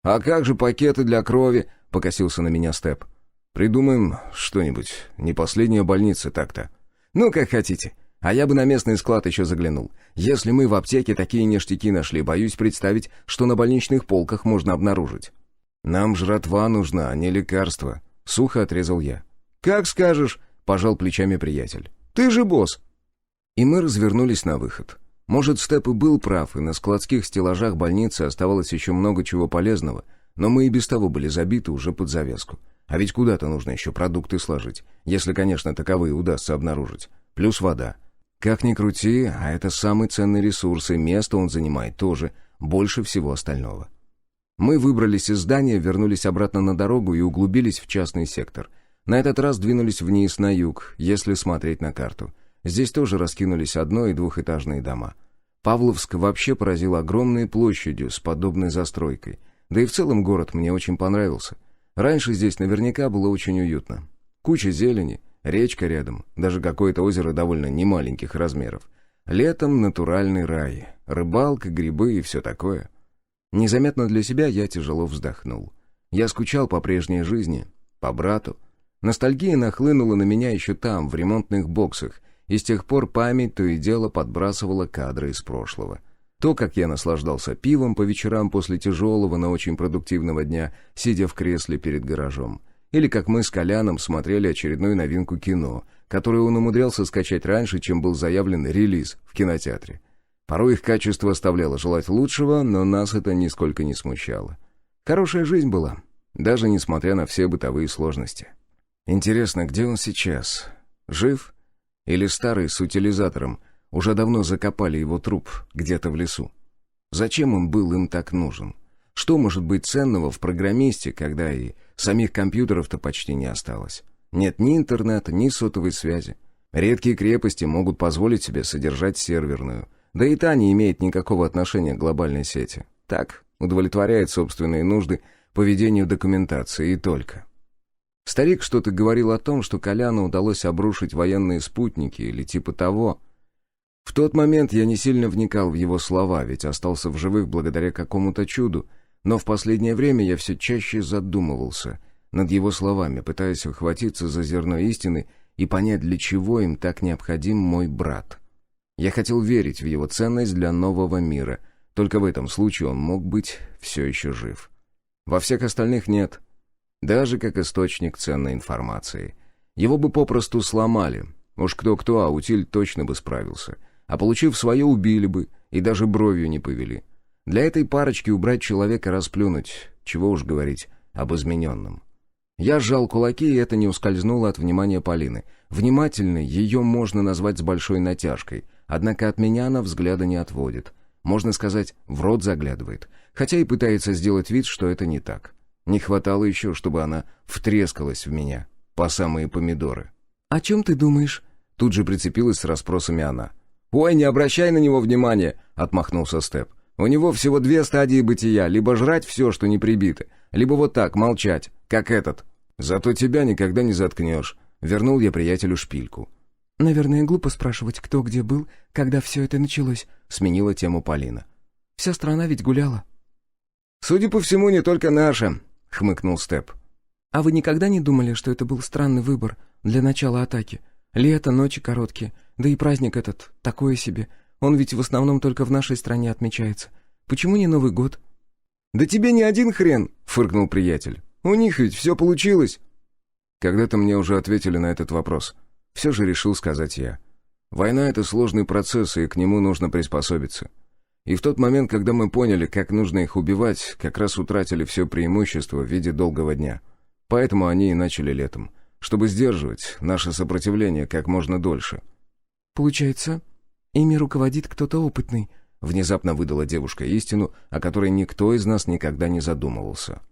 «А как же пакеты для крови?» — покосился на меня Степ. «Придумаем что-нибудь. Не последняя больница так-то». «Ну, как хотите. А я бы на местный склад еще заглянул. Если мы в аптеке такие ништяки нашли, боюсь представить, что на больничных полках можно обнаружить». «Нам жратва нужна, а не лекарства», — сухо отрезал я. «Как скажешь», — пожал плечами приятель. «Ты же босс». И мы развернулись на выход. Может, Степ и был прав, и на складских стеллажах больницы оставалось еще много чего полезного, но мы и без того были забиты уже под завязку. А ведь куда-то нужно еще продукты сложить, если, конечно, таковые удастся обнаружить. Плюс вода. Как ни крути, а это самый ценный ресурс, и место он занимает тоже, больше всего остального. Мы выбрались из здания, вернулись обратно на дорогу и углубились в частный сектор. На этот раз двинулись вниз на юг, если смотреть на карту. Здесь тоже раскинулись одно- и двухэтажные дома. Павловск вообще поразил огромной площадью с подобной застройкой. Да и в целом город мне очень понравился. Раньше здесь наверняка было очень уютно. Куча зелени, речка рядом, даже какое-то озеро довольно немаленьких размеров. Летом натуральный рай, рыбалка, грибы и все такое. Незаметно для себя я тяжело вздохнул. Я скучал по прежней жизни, по брату. Ностальгия нахлынула на меня еще там, в ремонтных боксах, и с тех пор память то и дело подбрасывала кадры из прошлого. То, как я наслаждался пивом по вечерам после тяжелого, но очень продуктивного дня, сидя в кресле перед гаражом. Или как мы с Коляном смотрели очередную новинку кино, которую он умудрялся скачать раньше, чем был заявлен релиз в кинотеатре. Порой их качество оставляло желать лучшего, но нас это нисколько не смущало. Хорошая жизнь была, даже несмотря на все бытовые сложности. Интересно, где он сейчас? Жив? Или старый с утилизатором уже давно закопали его труп где-то в лесу? Зачем он был им так нужен? Что может быть ценного в программисте, когда и самих компьютеров-то почти не осталось? Нет ни интернета, ни сотовой связи. Редкие крепости могут позволить себе содержать серверную, да и та не имеет никакого отношения к глобальной сети. Так, удовлетворяет собственные нужды по ведению документации и только. Старик что-то говорил о том, что Коляну удалось обрушить военные спутники или типа того. В тот момент я не сильно вникал в его слова, ведь остался в живых благодаря какому-то чуду, но в последнее время я все чаще задумывался над его словами, пытаясь ухватиться за зерно истины и понять, для чего им так необходим мой брат. Я хотел верить в его ценность для нового мира, только в этом случае он мог быть все еще жив. Во всех остальных нет. Даже как источник ценной информации. Его бы попросту сломали. Уж кто-кто, а утиль точно бы справился. А получив свое, убили бы и даже бровью не повели. Для этой парочки убрать человека расплюнуть, чего уж говорить об измененном. Я сжал кулаки, и это не ускользнуло от внимания Полины. Внимательной ее можно назвать с большой натяжкой, однако от меня она взгляда не отводит. Можно сказать, в рот заглядывает, хотя и пытается сделать вид, что это не так. Не хватало еще, чтобы она втрескалась в меня, по самые помидоры. «О чем ты думаешь?» Тут же прицепилась с расспросами она. «Ой, не обращай на него внимания!» — отмахнулся Степ. «У него всего 2 стадии бытия, либо жрать все, что не прибито, либо вот так, молчать, как этот. Зато тебя никогда не заткнешь», — вернул я приятелю шпильку. «Наверное, глупо спрашивать, кто где был, когда все это началось», — сменила тему Полина. «Вся страна ведь гуляла». «Судя по всему, не только наша», — хмыкнул Степ. «А вы никогда не думали, что это был странный выбор для начала атаки? Лето, ночи короткие, да и праздник этот, такое себе. Он ведь в основном только в нашей стране отмечается. Почему не Новый год?» «Да тебе не один хрен!» — фыркнул приятель. «У них ведь все получилось!» Когда-то мне уже ответили на этот вопрос. Все же решил сказать я. Война — это сложный процесс, и к нему нужно приспособиться. И в тот момент, когда мы поняли, как нужно их убивать, как раз утратили все преимущество в виде долгого дня. Поэтому они и начали летом, чтобы сдерживать наше сопротивление как можно дольше. «Получается, ими руководит кто-то опытный», — внезапно выдала девушка истину, о которой никто из нас никогда не задумывался.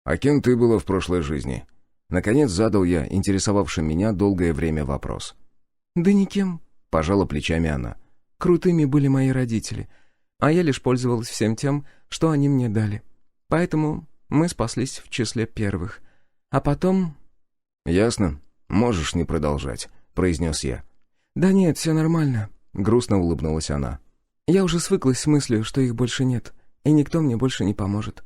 «А кем ты была в прошлой жизни?» Наконец задал я интересовавший меня долгое время вопрос. «Да никем», — пожала плечами она. «Крутыми были мои родители, а я лишь пользовалась всем тем, что они мне дали. Поэтому мы спаслись в числе первых. А потом...» «Ясно. Можешь не продолжать», — произнес я. «Да нет, все нормально», — грустно улыбнулась она. «Я уже свыклась с мыслью, что их больше нет, и никто мне больше не поможет.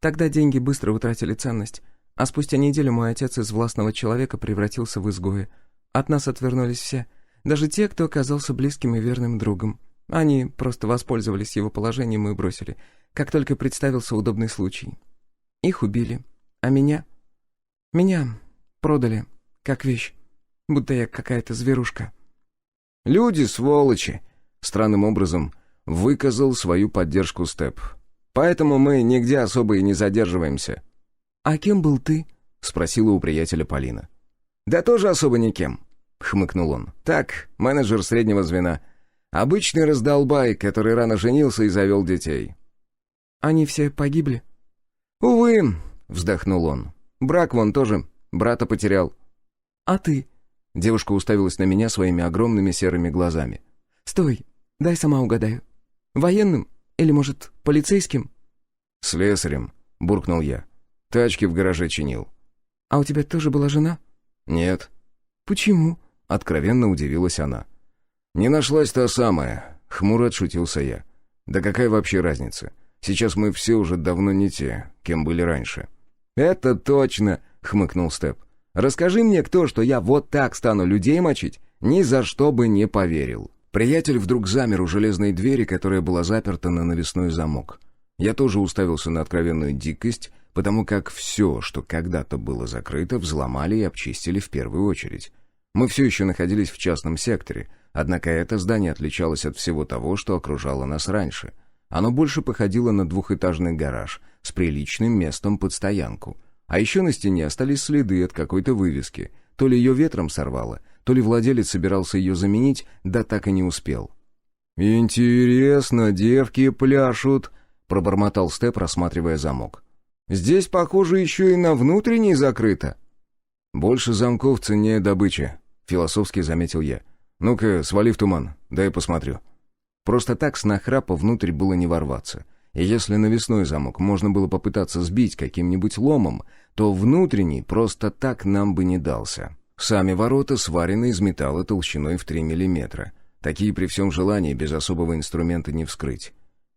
Тогда деньги быстро утратили ценность, а спустя неделю мой отец из властного человека превратился в изгоя. От нас отвернулись все, даже те, кто оказался близким и верным другом. Они просто воспользовались его положением и бросили, как только представился удобный случай. Их убили, а меня продали, как вещь, будто я какая-то зверушка». «Люди, сволочи!» — странным образом выказал свою поддержку Степ. «Поэтому мы нигде особо и не задерживаемся». «А кем был ты?» — спросила у приятеля Полина. «Да тоже особо никем», — хмыкнул он. «Так, менеджер среднего звена. Обычный раздолбай, который рано женился и завел детей». «Они все погибли?» «Увы», — вздохнул он. «Брак вон тоже, брата потерял». «А ты?» Девушка уставилась на меня своими огромными серыми глазами. «Стой, дай сама угадаю. Военным? Или, может, полицейским?» «Слесарем», — буркнул я. «Тачки в гараже чинил». «А у тебя тоже была жена?» «Нет». «Почему?» — откровенно удивилась она. «Не нашлась та самая», — хмуро отшутился я. «Да какая вообще разница? Сейчас мы все уже давно не те, кем были раньше». «Это точно», — хмыкнул Степ. «Расскажи мне кто, что я вот так стану людей мочить? Ни за что бы не поверил». Приятель вдруг замер у железной двери, которая была заперта на навесной замок. Я тоже уставился на откровенную дикость, потому как все, что когда-то было закрыто, взломали и обчистили в первую очередь. Мы все еще находились в частном секторе, однако это здание отличалось от всего того, что окружало нас раньше. Оно больше походило на двухэтажный гараж с приличным местом под стоянку. А еще на стене остались следы от какой-то вывески. То ли ее ветром сорвало, то ли владелец собирался ее заменить, да так и не успел. «Интересно, девки пляшут», — пробормотал Степ, рассматривая замок. «Здесь, похоже, еще и на внутренней закрыто». «Больше замков ценнее добычи», — философски заметил я. «Ну-ка, свали в туман, дай посмотрю». Просто так с нахрапа внутрь было не ворваться. И если навесной замок можно было попытаться сбить каким-нибудь ломом, то внутренний просто так нам бы не дался. Сами ворота сварены из металла толщиной в 3 миллиметра. Такие при всем желании без особого инструмента не вскрыть.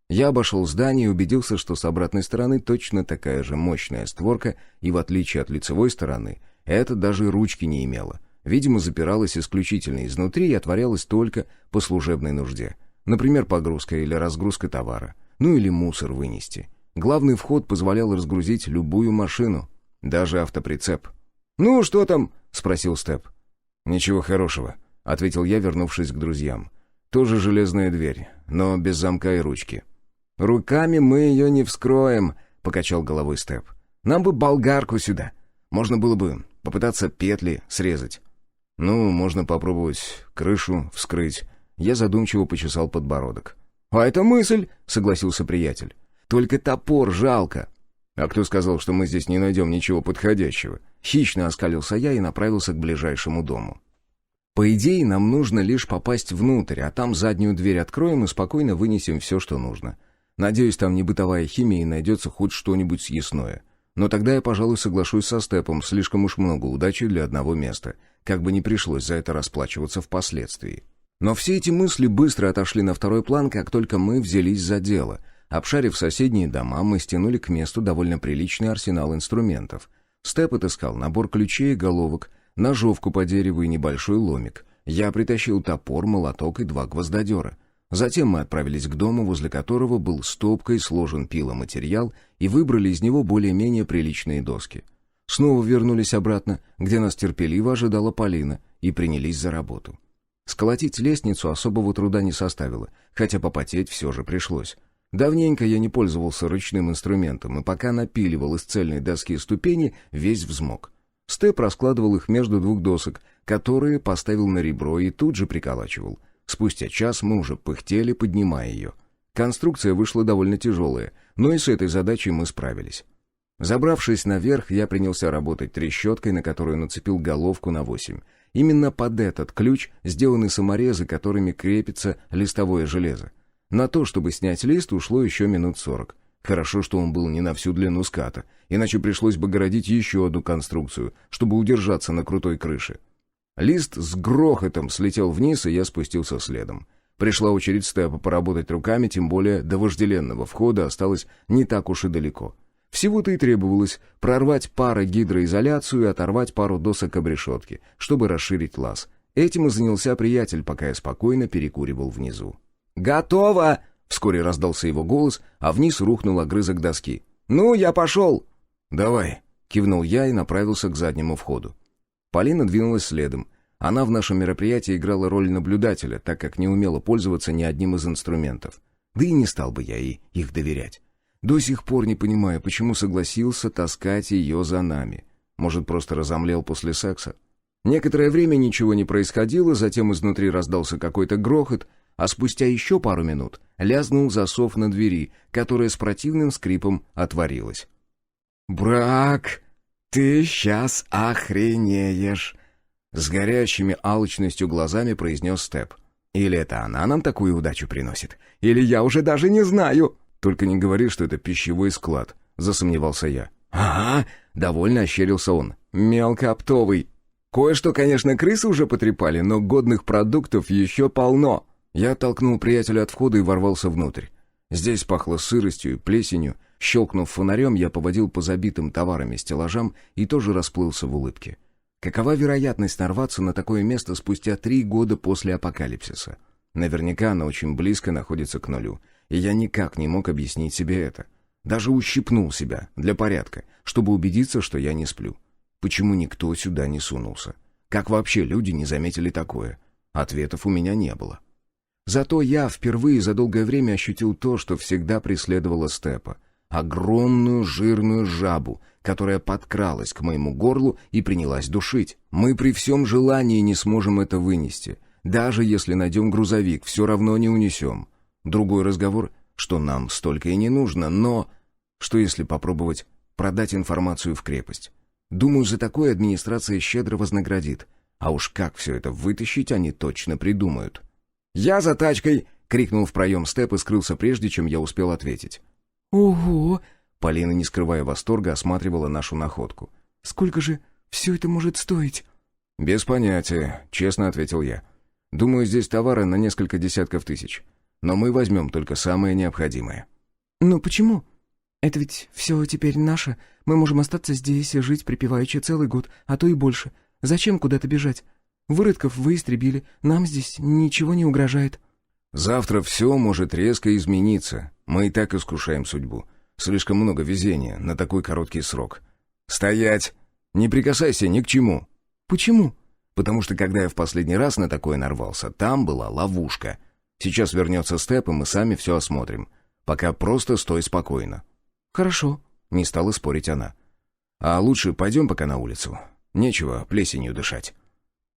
Я обошел здание и убедился, что с обратной стороны точно такая же мощная створка, и в отличие от лицевой стороны, это даже ручки не имело. Видимо, запиралась исключительно изнутри и отворялась только по служебной нужде. Например, погрузка или разгрузка товара. Ну или мусор вынести. Главный вход позволял разгрузить любую машину, даже автоприцеп. «Ну, что там?» — спросил Степ. «Ничего хорошего», — ответил я, вернувшись к друзьям. «Тоже железная дверь, но без замка и ручки». «Руками мы ее не вскроем», — покачал головой Степ. «Нам бы болгарку сюда. Можно было бы попытаться петли срезать». «Ну, можно попробовать крышу вскрыть». Я задумчиво почесал подбородок. «А это мысль», — согласился приятель. «Только топор жалко». «А кто сказал, что мы здесь не найдем ничего подходящего?» Хищно оскалился я и направился к ближайшему дому. По идее, нам нужно лишь попасть внутрь, а там заднюю дверь откроем и спокойно вынесем все, что нужно. Надеюсь, там не бытовая химия и найдется хоть что-нибудь съестное. Но тогда я, пожалуй, соглашусь со Степом, слишком уж много удачи для одного места, как бы не пришлось за это расплачиваться впоследствии. Но все эти мысли быстро отошли на второй план, как только мы взялись за дело. Обшарив соседние дома, мы стянули к месту довольно приличный арсенал инструментов. Степ отыскал набор ключей и головок, ножовку по дереву и небольшой ломик. Я притащил топор, молоток и 2 гвоздодера. Затем мы отправились к дому, возле которого был стопкой сложен пиломатериал, и выбрали из него более-менее приличные доски. Снова вернулись обратно, где нас терпеливо ожидала Полина, и принялись за работу. Сколотить лестницу особого труда не составило, хотя попотеть все же пришлось. Давненько я не пользовался ручным инструментом, и пока напиливал из цельной доски ступени, весь взмок. Степ раскладывал их между двух досок, которые поставил на ребро и тут же приколачивал. Спустя час мы уже пыхтели, поднимая ее. Конструкция вышла довольно тяжелая, но и с этой задачей мы справились. Забравшись наверх, я принялся работать трещоткой, на которую нацепил головку на 8. Именно под этот ключ сделаны саморезы, которыми крепится листовое железо. На то, чтобы снять лист, ушло еще минут 40. Хорошо, что он был не на всю длину ската, иначе пришлось бы городить еще одну конструкцию, чтобы удержаться на крутой крыше. Лист с грохотом слетел вниз, и я спустился следом. Пришла очередь Степа поработать руками, тем более до вожделенного входа осталось не так уж и далеко. Всего-то и требовалось прорвать парогидроизоляцию и оторвать пару досок обрешетки, чтобы расширить лаз. Этим и занялся приятель, пока я спокойно перекуривал внизу. «Готово!» — вскоре раздался его голос, а вниз рухнул огрызок доски. «Ну, я пошел!» «Давай!» — кивнул я и направился к заднему входу. Полина двинулась следом. Она в нашем мероприятии играла роль наблюдателя, так как не умела пользоваться ни одним из инструментов. Да и не стал бы я ей их доверять. До сих пор не понимаю, почему согласился таскать ее за нами. Может, просто разомлел после секса? Некоторое время ничего не происходило, затем изнутри раздался какой-то грохот, а спустя еще пару минут лязнул засов на двери, которая с противным скрипом отворилась. «Брак, ты сейчас охренеешь!» С горящими алчностью глазами произнес Степ. «Или это она нам такую удачу приносит? Или я уже даже не знаю!» «Только не говори, что это пищевой склад», — засомневался я. «Ага», — довольно ощерился он. «Мелкооптовый. Кое-что, конечно, крысы уже потрепали, но годных продуктов еще полно». Я оттолкнул приятеля от входа и ворвался внутрь. Здесь пахло сыростью и плесенью. Щелкнув фонарем, я поводил по забитым товарами стеллажам и тоже расплылся в улыбке. Какова вероятность нарваться на такое место спустя 3 года после апокалипсиса? Наверняка она очень близко находится к нулю, и я никак не мог объяснить себе это. Даже ущипнул себя для порядка, чтобы убедиться, что я не сплю. Почему никто сюда не сунулся? Как вообще люди не заметили такое? Ответов у меня не было. Зато я впервые за долгое время ощутил то, что всегда преследовало Степа. Огромную жирную жабу, которая подкралась к моему горлу и принялась душить. Мы при всем желании не сможем это вынести. Даже если найдем грузовик, все равно не унесем. Другой разговор, что нам столько и не нужно, но... Что если попробовать продать информацию в крепость? Думаю, за такое администрация щедро вознаградит. А уж как все это вытащить, они точно придумают. «Я за тачкой!» — крикнул в проем Степ и скрылся прежде, чем я успел ответить. «Ого!» — Полина, не скрывая восторга, осматривала нашу находку. «Сколько же все это может стоить?» «Без понятия», — честно ответил я. «Думаю, здесь товары на несколько десятков тысяч. Но мы возьмем только самое необходимое». «Но почему? Это ведь все теперь наше. Мы можем остаться здесь и жить припеваючи целый год, а то и больше. Зачем куда-то бежать? Выродков вы истребили, нам здесь ничего не угрожает». «Завтра все может резко измениться. Мы и так искушаем судьбу. Слишком много везения на такой короткий срок». «Стоять! Не прикасайся ни к чему!» «Почему?» «Потому что, когда я в последний раз на такое нарвался, там была ловушка. Сейчас вернется Степ, и мы сами все осмотрим. Пока просто стой спокойно». «Хорошо», — не стала спорить она. «А лучше пойдем пока на улицу. Нечего плесенью дышать».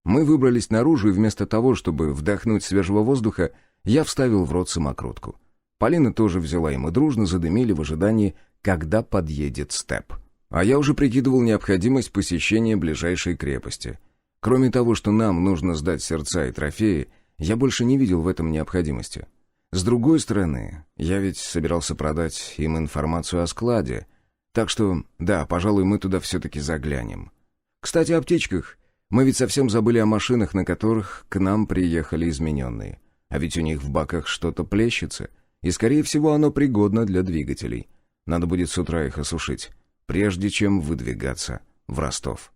Мы выбрались наружу, и вместо того, чтобы вдохнуть свежего воздуха, я вставил в рот самокрутку. Полина тоже взяла, и мы дружно задымили в ожидании, когда подъедет Степ. А я уже прикидывал необходимость посещения ближайшей крепости. Кроме того, что нам нужно сдать сердца и трофеи, я больше не видел в этом необходимости. С другой стороны, я ведь собирался продать им информацию о складе. Так что, да, пожалуй, мы туда все-таки заглянем. Кстати, о птичках. Мы ведь совсем забыли о машинах, на которых к нам приехали измененные. А ведь у них в баках что-то плещется, и, скорее всего, оно пригодно для двигателей. Надо будет с утра их осушить, прежде чем выдвигаться в Ростов.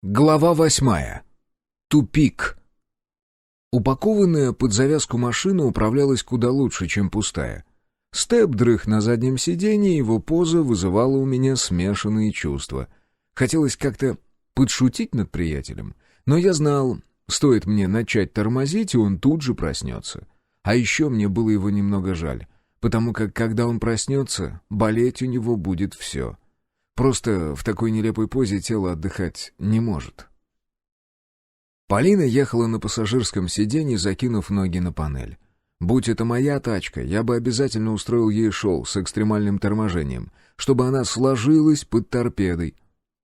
Глава 8. Тупик. Упакованная под завязку машина управлялась куда лучше, чем пустая. Степ дрых на заднем сиденье, его поза вызывала у меня смешанные чувства. Хотелось как-то подшутить над приятелем, но я знал, стоит мне начать тормозить, и он тут же проснется. А еще мне было его немного жаль, потому как, когда он проснется, болеть у него будет все. Просто в такой нелепой позе тело отдыхать не может. Полина ехала на пассажирском сиденье, закинув ноги на панель. Будь это моя тачка, я бы обязательно устроил ей шоу с экстремальным торможением, чтобы она сложилась под торпедой.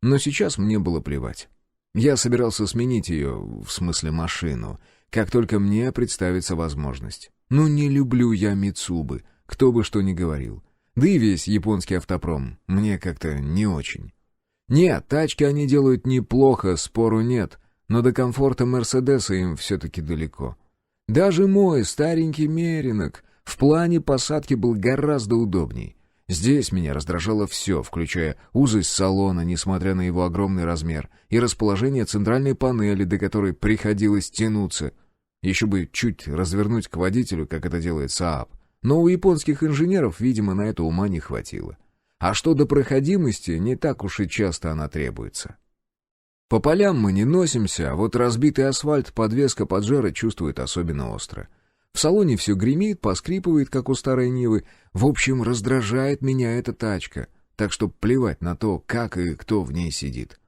Но сейчас мне было плевать. Я собирался сменить ее, в смысле машину, как только мне представится возможность. Но не люблю я Мицубы, кто бы что ни говорил. Да и весь японский автопром мне как-то не очень. Нет, тачки они делают неплохо, спору нет, но до комфорта Мерседеса им все-таки далеко. Даже мой старенький Меринок в плане посадки был гораздо удобней. Здесь меня раздражало все, включая узость салона, несмотря на его огромный размер, и расположение центральной панели, до которой приходилось тянуться. Еще бы чуть развернуть к водителю, как это делает Saab. Но у японских инженеров, видимо, на это ума не хватило. А что до проходимости, не так уж и часто она требуется. По полям мы не носимся, а вот разбитый асфальт подвеска Паджеро чувствует особенно остро. В салоне все гремит, поскрипывает, как у старой Нивы. В общем, раздражает меня эта тачка, так что плевать на то, как и кто в ней сидит.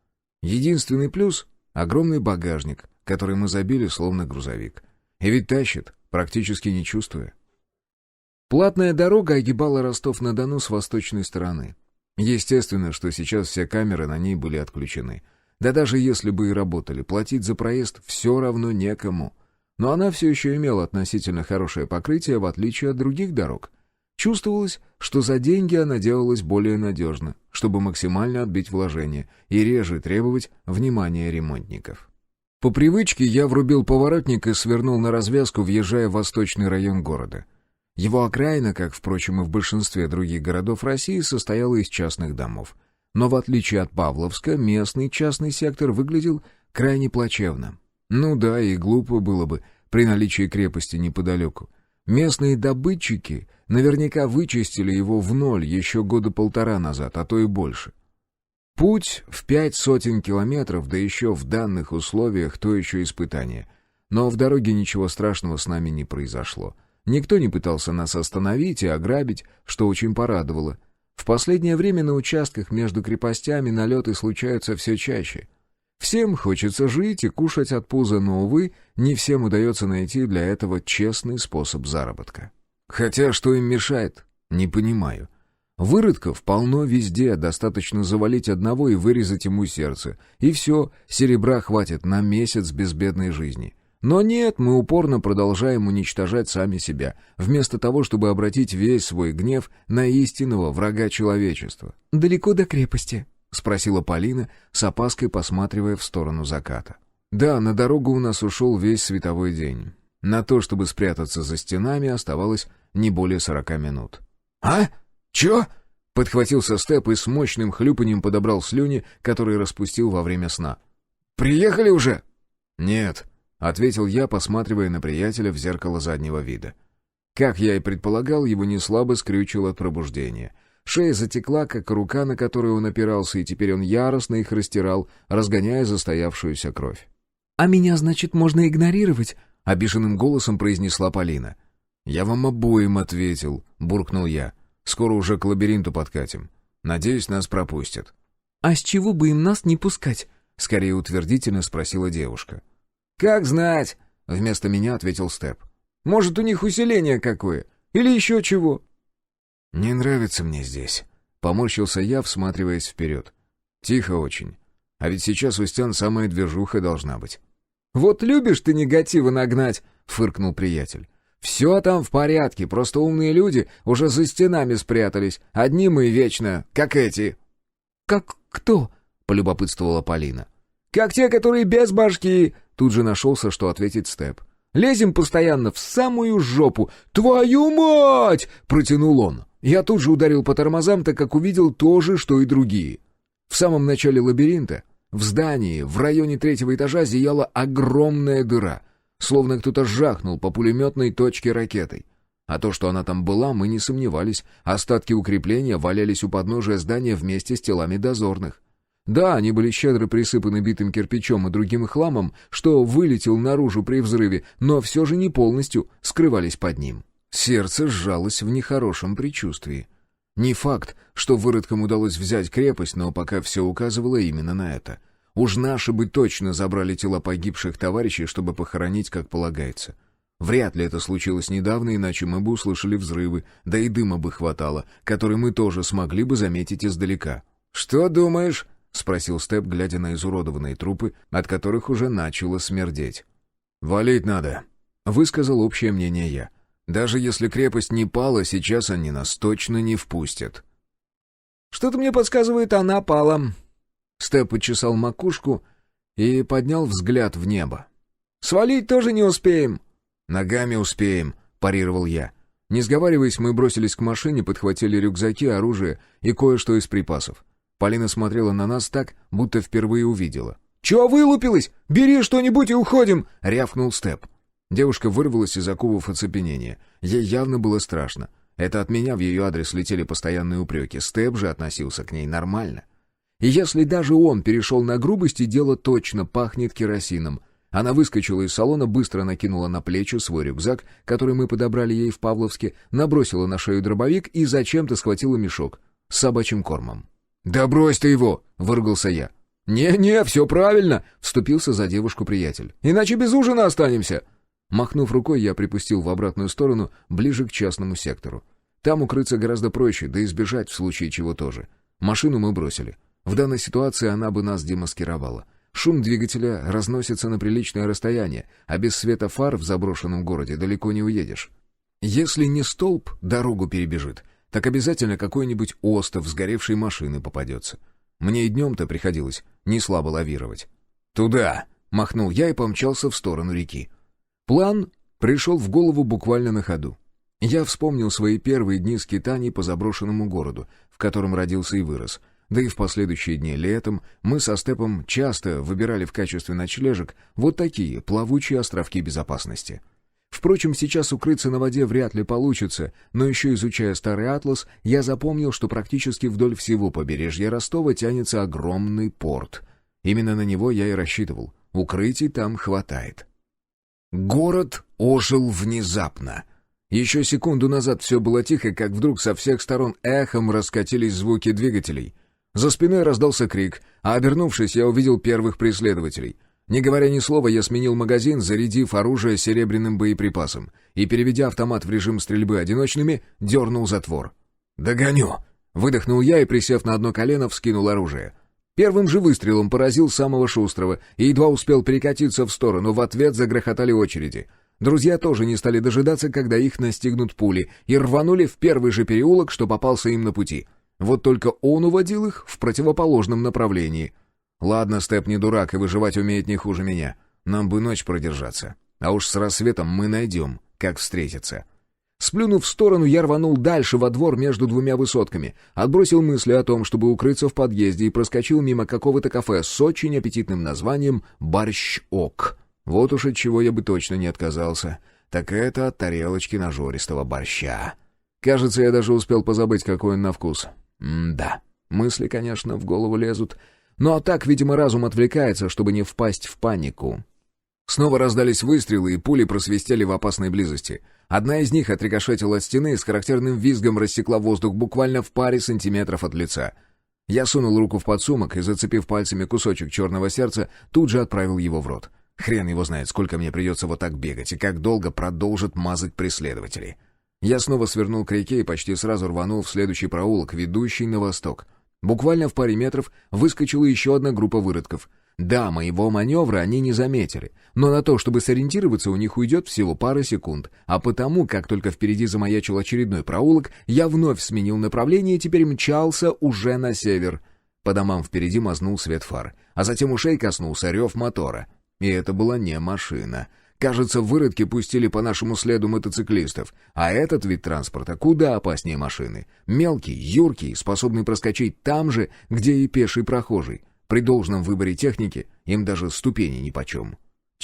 Единственный плюс — огромный багажник, который мы забили словно грузовик. И ведь тащит, практически не чувствуя. Платная дорога огибала Ростов-на-Дону с восточной стороны. Естественно, что сейчас все камеры на ней были отключены. Да даже если бы и работали, платить за проезд все равно некому. Но она все еще имела относительно хорошее покрытие, в отличие от других дорог. Чувствовалось, что за деньги она делалась более надежно, чтобы максимально отбить вложения и реже требовать внимания ремонтников. По привычке я врубил поворотник и свернул на развязку, въезжая в восточный район города. Его окраина, как, впрочем, и в большинстве других городов России, состояла из частных домов. Но в отличие от Павловска, местный частный сектор выглядел крайне плачевно. Ну да, и глупо было бы при наличии крепости неподалеку. Местные добытчики наверняка вычистили его в ноль еще года полтора назад, а то и больше. Путь в 500 километров, да еще в данных условиях, то еще испытание. Но в дороге ничего страшного с нами не произошло. Никто не пытался нас остановить и ограбить, что очень порадовало. В последнее время на участках между крепостями налеты случаются все чаще. Всем хочется жить и кушать от пуза, но, увы, не всем удается найти для этого честный способ заработка. Хотя что им мешает, не понимаю. Выродков полно везде, достаточно завалить одного и вырезать ему сердце. И все, серебра хватит на месяц безбедной жизни. Но нет, мы упорно продолжаем уничтожать сами себя, вместо того, чтобы обратить весь свой гнев на истинного врага человечества. «Далеко до крепости?» — спросила Полина, с опаской посматривая в сторону заката. «Да, на дорогу у нас ушел весь световой день. На то, чтобы спрятаться за стенами, оставалось не более 40 минут». «А? Чё?» — подхватился Степ и с мощным хлюпаньем подобрал слюни, которые распустил во время сна. «Приехали уже?» «Нет», — ответил я, посматривая на приятеля в зеркало заднего вида. Как я и предполагал, его неслабо скрючило от пробуждения. Шея затекла, как рука, на которую он опирался, и теперь он яростно их растирал, разгоняя застоявшуюся кровь. «А меня, значит, можно игнорировать?» — обиженным голосом произнесла Полина. «Я вам обоим ответил», — буркнул я. «Скоро уже к лабиринту подкатим. Надеюсь, нас пропустят». «А с чего бы им нас не пускать?» — скорее утвердительно спросила девушка. «Как знать», — вместо меня ответил Степ. «Может, у них усиление какое? Или еще чего?» «Не нравится мне здесь», — поморщился я, всматриваясь вперед. «Тихо очень. А ведь сейчас у стен самая движуха должна быть». «Вот любишь ты негатива нагнать», — фыркнул приятель. «Все там в порядке, просто умные люди уже за стенами спрятались. Одни мы вечно, как эти». «Как кто?» — полюбопытствовала Полина. «Как те, которые без башки», — тут же нашелся, что ответить Степ. «Лезем постоянно в самую жопу. Твою мать!» — протянул он. Я тут же ударил по тормозам, так как увидел то же, что и другие. В самом начале лабиринта, в здании, в районе 3-го этажа зияла огромная дыра. словно кто-то жахнул по пулеметной точке ракетой. А то, что она там была, мы не сомневались. Остатки укрепления валялись у подножия здания вместе с телами дозорных. Да, они были щедро присыпаны битым кирпичом и другим хламом, что вылетел наружу при взрыве, но все же не полностью скрывались под ним. Сердце сжалось в нехорошем предчувствии. Не факт, что выродкам удалось взять крепость, но пока все указывало именно на это. Уж наши бы точно забрали тела погибших товарищей, чтобы похоронить, как полагается. Вряд ли это случилось недавно, иначе мы бы услышали взрывы, да и дыма бы хватало, который мы тоже смогли бы заметить издалека. «Что думаешь?» — спросил Степ, глядя на изуродованные трупы, от которых уже начало смердеть. «Валить надо», — высказал общее мнение я. «Даже если крепость не пала, сейчас они нас точно не впустят». «Что-то мне подсказывает, она пала». Степ почесал макушку и поднял взгляд в небо. «Свалить тоже не успеем». «Ногами успеем», — парировал я. Не сговариваясь, мы бросились к машине, подхватили рюкзаки, оружие и кое-что из припасов. Полина смотрела на нас так, будто впервые увидела. «Чего вылупилась? Бери что-нибудь и уходим!» — рявкнул Степ. Девушка вырвалась из оковов оцепенения. Ей явно было страшно. Это от меня в ее адрес летели постоянные упреки. Степ же относился к ней нормально. И если даже он перешел на грубости, дело точно пахнет керосином. Она выскочила из салона, быстро накинула на плечи свой рюкзак, который мы подобрали ей в Павловске, набросила на шею дробовик и зачем-то схватила мешок с собачьим кормом. «Да брось ты его!» — выругался я. «Не-не, все правильно!» — вступился за девушку приятель. «Иначе без ужина останемся!» Махнув рукой, я припустил в обратную сторону, ближе к частному сектору. Там укрыться гораздо проще, да и сбежать в случае чего тоже. Машину мы бросили. В данной ситуации она бы нас демаскировала. Шум двигателя разносится на приличное расстояние, а без света фар в заброшенном городе далеко не уедешь. Если не столб дорогу перебежит, так обязательно какой-нибудь остов сгоревшей машины попадется. Мне и днем-то приходилось неслабо лавировать. «Туда!» — махнул я и помчался в сторону реки. План пришел в голову буквально на ходу. Я вспомнил свои первые дни скитаний по заброшенному городу, в котором родился и вырос. Да и в последующие дни летом мы со Степом часто выбирали в качестве ночлежек вот такие плавучие островки безопасности. Впрочем, сейчас укрыться на воде вряд ли получится, но еще изучая старый атлас, я запомнил, что практически вдоль всего побережья Ростова тянется огромный порт. Именно на него я и рассчитывал. Укрытий там хватает. Город ожил внезапно. Еще секунду назад все было тихо, как вдруг со всех сторон эхом раскатились звуки двигателей. За спиной раздался крик, а обернувшись, я увидел первых преследователей. Не говоря ни слова, я сменил магазин, зарядив оружие серебряным боеприпасом и, переведя автомат в режим стрельбы одиночными, дернул затвор. «Догоню!» — выдохнул я и, присев на одно колено, вскинул оружие. Первым же выстрелом поразил самого шустрого и едва успел перекатиться в сторону, в ответ загрохотали очереди. Друзья тоже не стали дожидаться, когда их настигнут пули, и рванули в первый же переулок, что попался им на пути. Вот только он уводил их в противоположном направлении. Ладно, Степ не дурак и выживать умеет не хуже меня. Нам бы ночь продержаться. А уж с рассветом мы найдем, как встретиться. Сплюнув в сторону, я рванул дальше во двор между двумя высотками, отбросил мысли о том, чтобы укрыться в подъезде, и проскочил мимо какого-то кафе с очень аппетитным названием «Борщ-ок». Вот уж от чего я бы точно не отказался. Так это от тарелочки нажористого борща. Кажется, я даже успел позабыть, какой он на вкус. Да, мысли, конечно, в голову лезут. Но так, видимо, разум отвлекается, чтобы не впасть в панику. Снова раздались выстрелы, и пули просвистели в опасной близости. Одна из них отрикошетила от стены и с характерным визгом рассекла воздух буквально в паре сантиметров от лица. Я сунул руку в подсумок и, зацепив пальцами кусочек черного сердца, тут же отправил его в рот. Хрен его знает, сколько мне придется вот так бегать и как долго продолжат мазать преследователи. Я снова свернул к реке и почти сразу рванул в следующий проулок, ведущий на восток. Буквально в паре метров выскочила еще одна группа выродков. Да, моего маневра они не заметили, но на то, чтобы сориентироваться, у них уйдет всего пара секунд, а потому, как только впереди замаячил очередной проулок, я вновь сменил направление и теперь мчался уже на север. По домам впереди мазнул свет фар, а затем ушей коснулся рев мотора. И это была не машина. Кажется, выродки пустили по нашему следу мотоциклистов, а этот вид транспорта куда опаснее машины. Мелкий, юркий, способный проскочить там же, где и пеший прохожий. При должном выборе техники им даже ступени нипочем.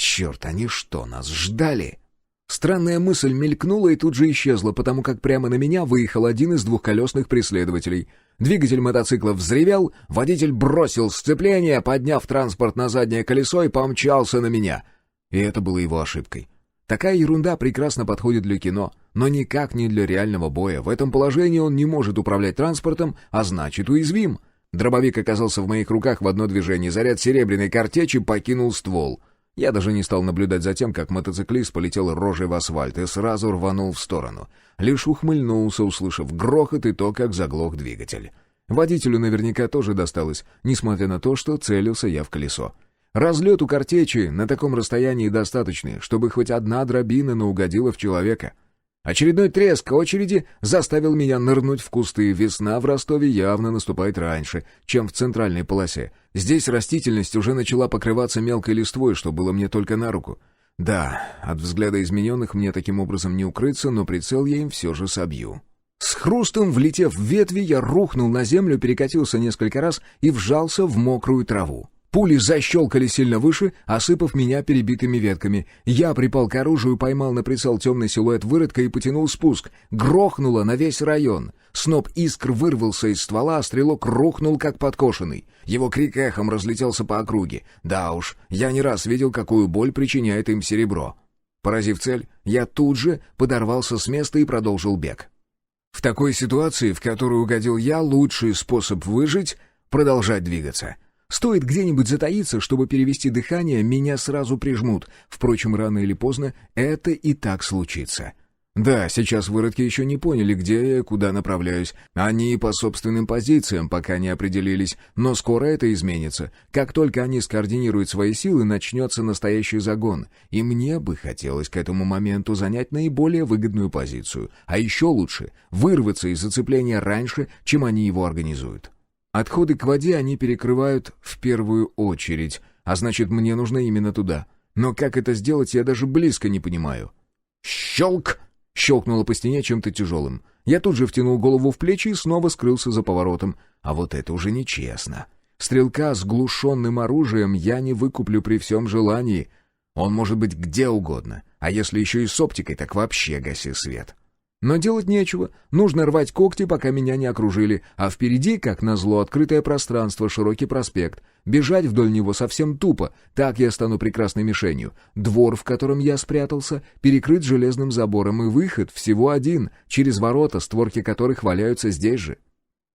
Черт, они что, нас ждали? Странная мысль мелькнула и тут же исчезла, потому как прямо на меня выехал один из двухколесных преследователей. Двигатель мотоцикла взревел, водитель бросил сцепление, подняв транспорт на заднее колесо и помчался на меня. И это было его ошибкой. Такая ерунда прекрасно подходит для кино, но никак не для реального боя. В этом положении он не может управлять транспортом, а значит уязвим. Дробовик оказался в моих руках в одно движение. Заряд серебряной картечи покинул ствол. Я даже не стал наблюдать за тем, как мотоциклист полетел рожей в асфальт и сразу рванул в сторону. Лишь ухмыльнулся, услышав грохот и то, как заглох двигатель. Водителю наверняка тоже досталось, несмотря на то, что целился я в колесо. Разлет у картечи на таком расстоянии достаточный, чтобы хоть одна дробина угодила в человека. Очередной треск очереди заставил меня нырнуть в кусты. Весна в Ростове явно наступает раньше, чем в центральной полосе. Здесь растительность уже начала покрываться мелкой листвой, что было мне только на руку. Да, от взгляда измененных мне таким образом не укрыться, но прицел я им все же собью. С хрустом, влетев в ветви, я рухнул на землю, перекатился несколько раз и вжался в мокрую траву. Пули защелкали сильно выше, осыпав меня перебитыми ветками. Я припал к оружию, поймал на прицел темный силуэт выродка и потянул спуск. Грохнуло на весь район. Сноп искр вырвался из ствола, а стрелок рухнул, как подкошенный. Его крик эхом разлетелся по округе. Да уж, я не раз видел, какую боль причиняет им серебро. Поразив цель, я тут же подорвался с места и продолжил бег. В такой ситуации, в которую угодил я, лучший способ выжить — продолжать двигаться. Стоит где-нибудь затаиться, чтобы перевести дыхание, меня сразу прижмут. Впрочем, рано или поздно это и так случится. Да, сейчас выродки еще не поняли, где я и куда направляюсь. Они по собственным позициям пока не определились, но скоро это изменится. Как только они скоординируют свои силы, начнется настоящий загон. И мне бы хотелось к этому моменту занять наиболее выгодную позицию. А еще лучше — вырваться из зацепления раньше, чем они его организуют. Отходы к воде они перекрывают в первую очередь, а значит, мне нужно именно туда. Но как это сделать, я даже близко не понимаю. «Щелк!» — щелкнуло по стене чем-то тяжелым. Я тут же втянул голову в плечи и снова скрылся за поворотом. А вот это уже нечестно. Стрелка с глушенным оружием я не выкуплю при всем желании. Он может быть где угодно, а если еще и с оптикой, так вообще гаси свет. Но делать нечего, нужно рвать когти, пока меня не окружили, а впереди, как назло, открытое пространство, широкий проспект. Бежать вдоль него совсем тупо, так я стану прекрасной мишенью. Двор, в котором я спрятался, перекрыт железным забором, и выход всего один, через ворота, створки которых валяются здесь же.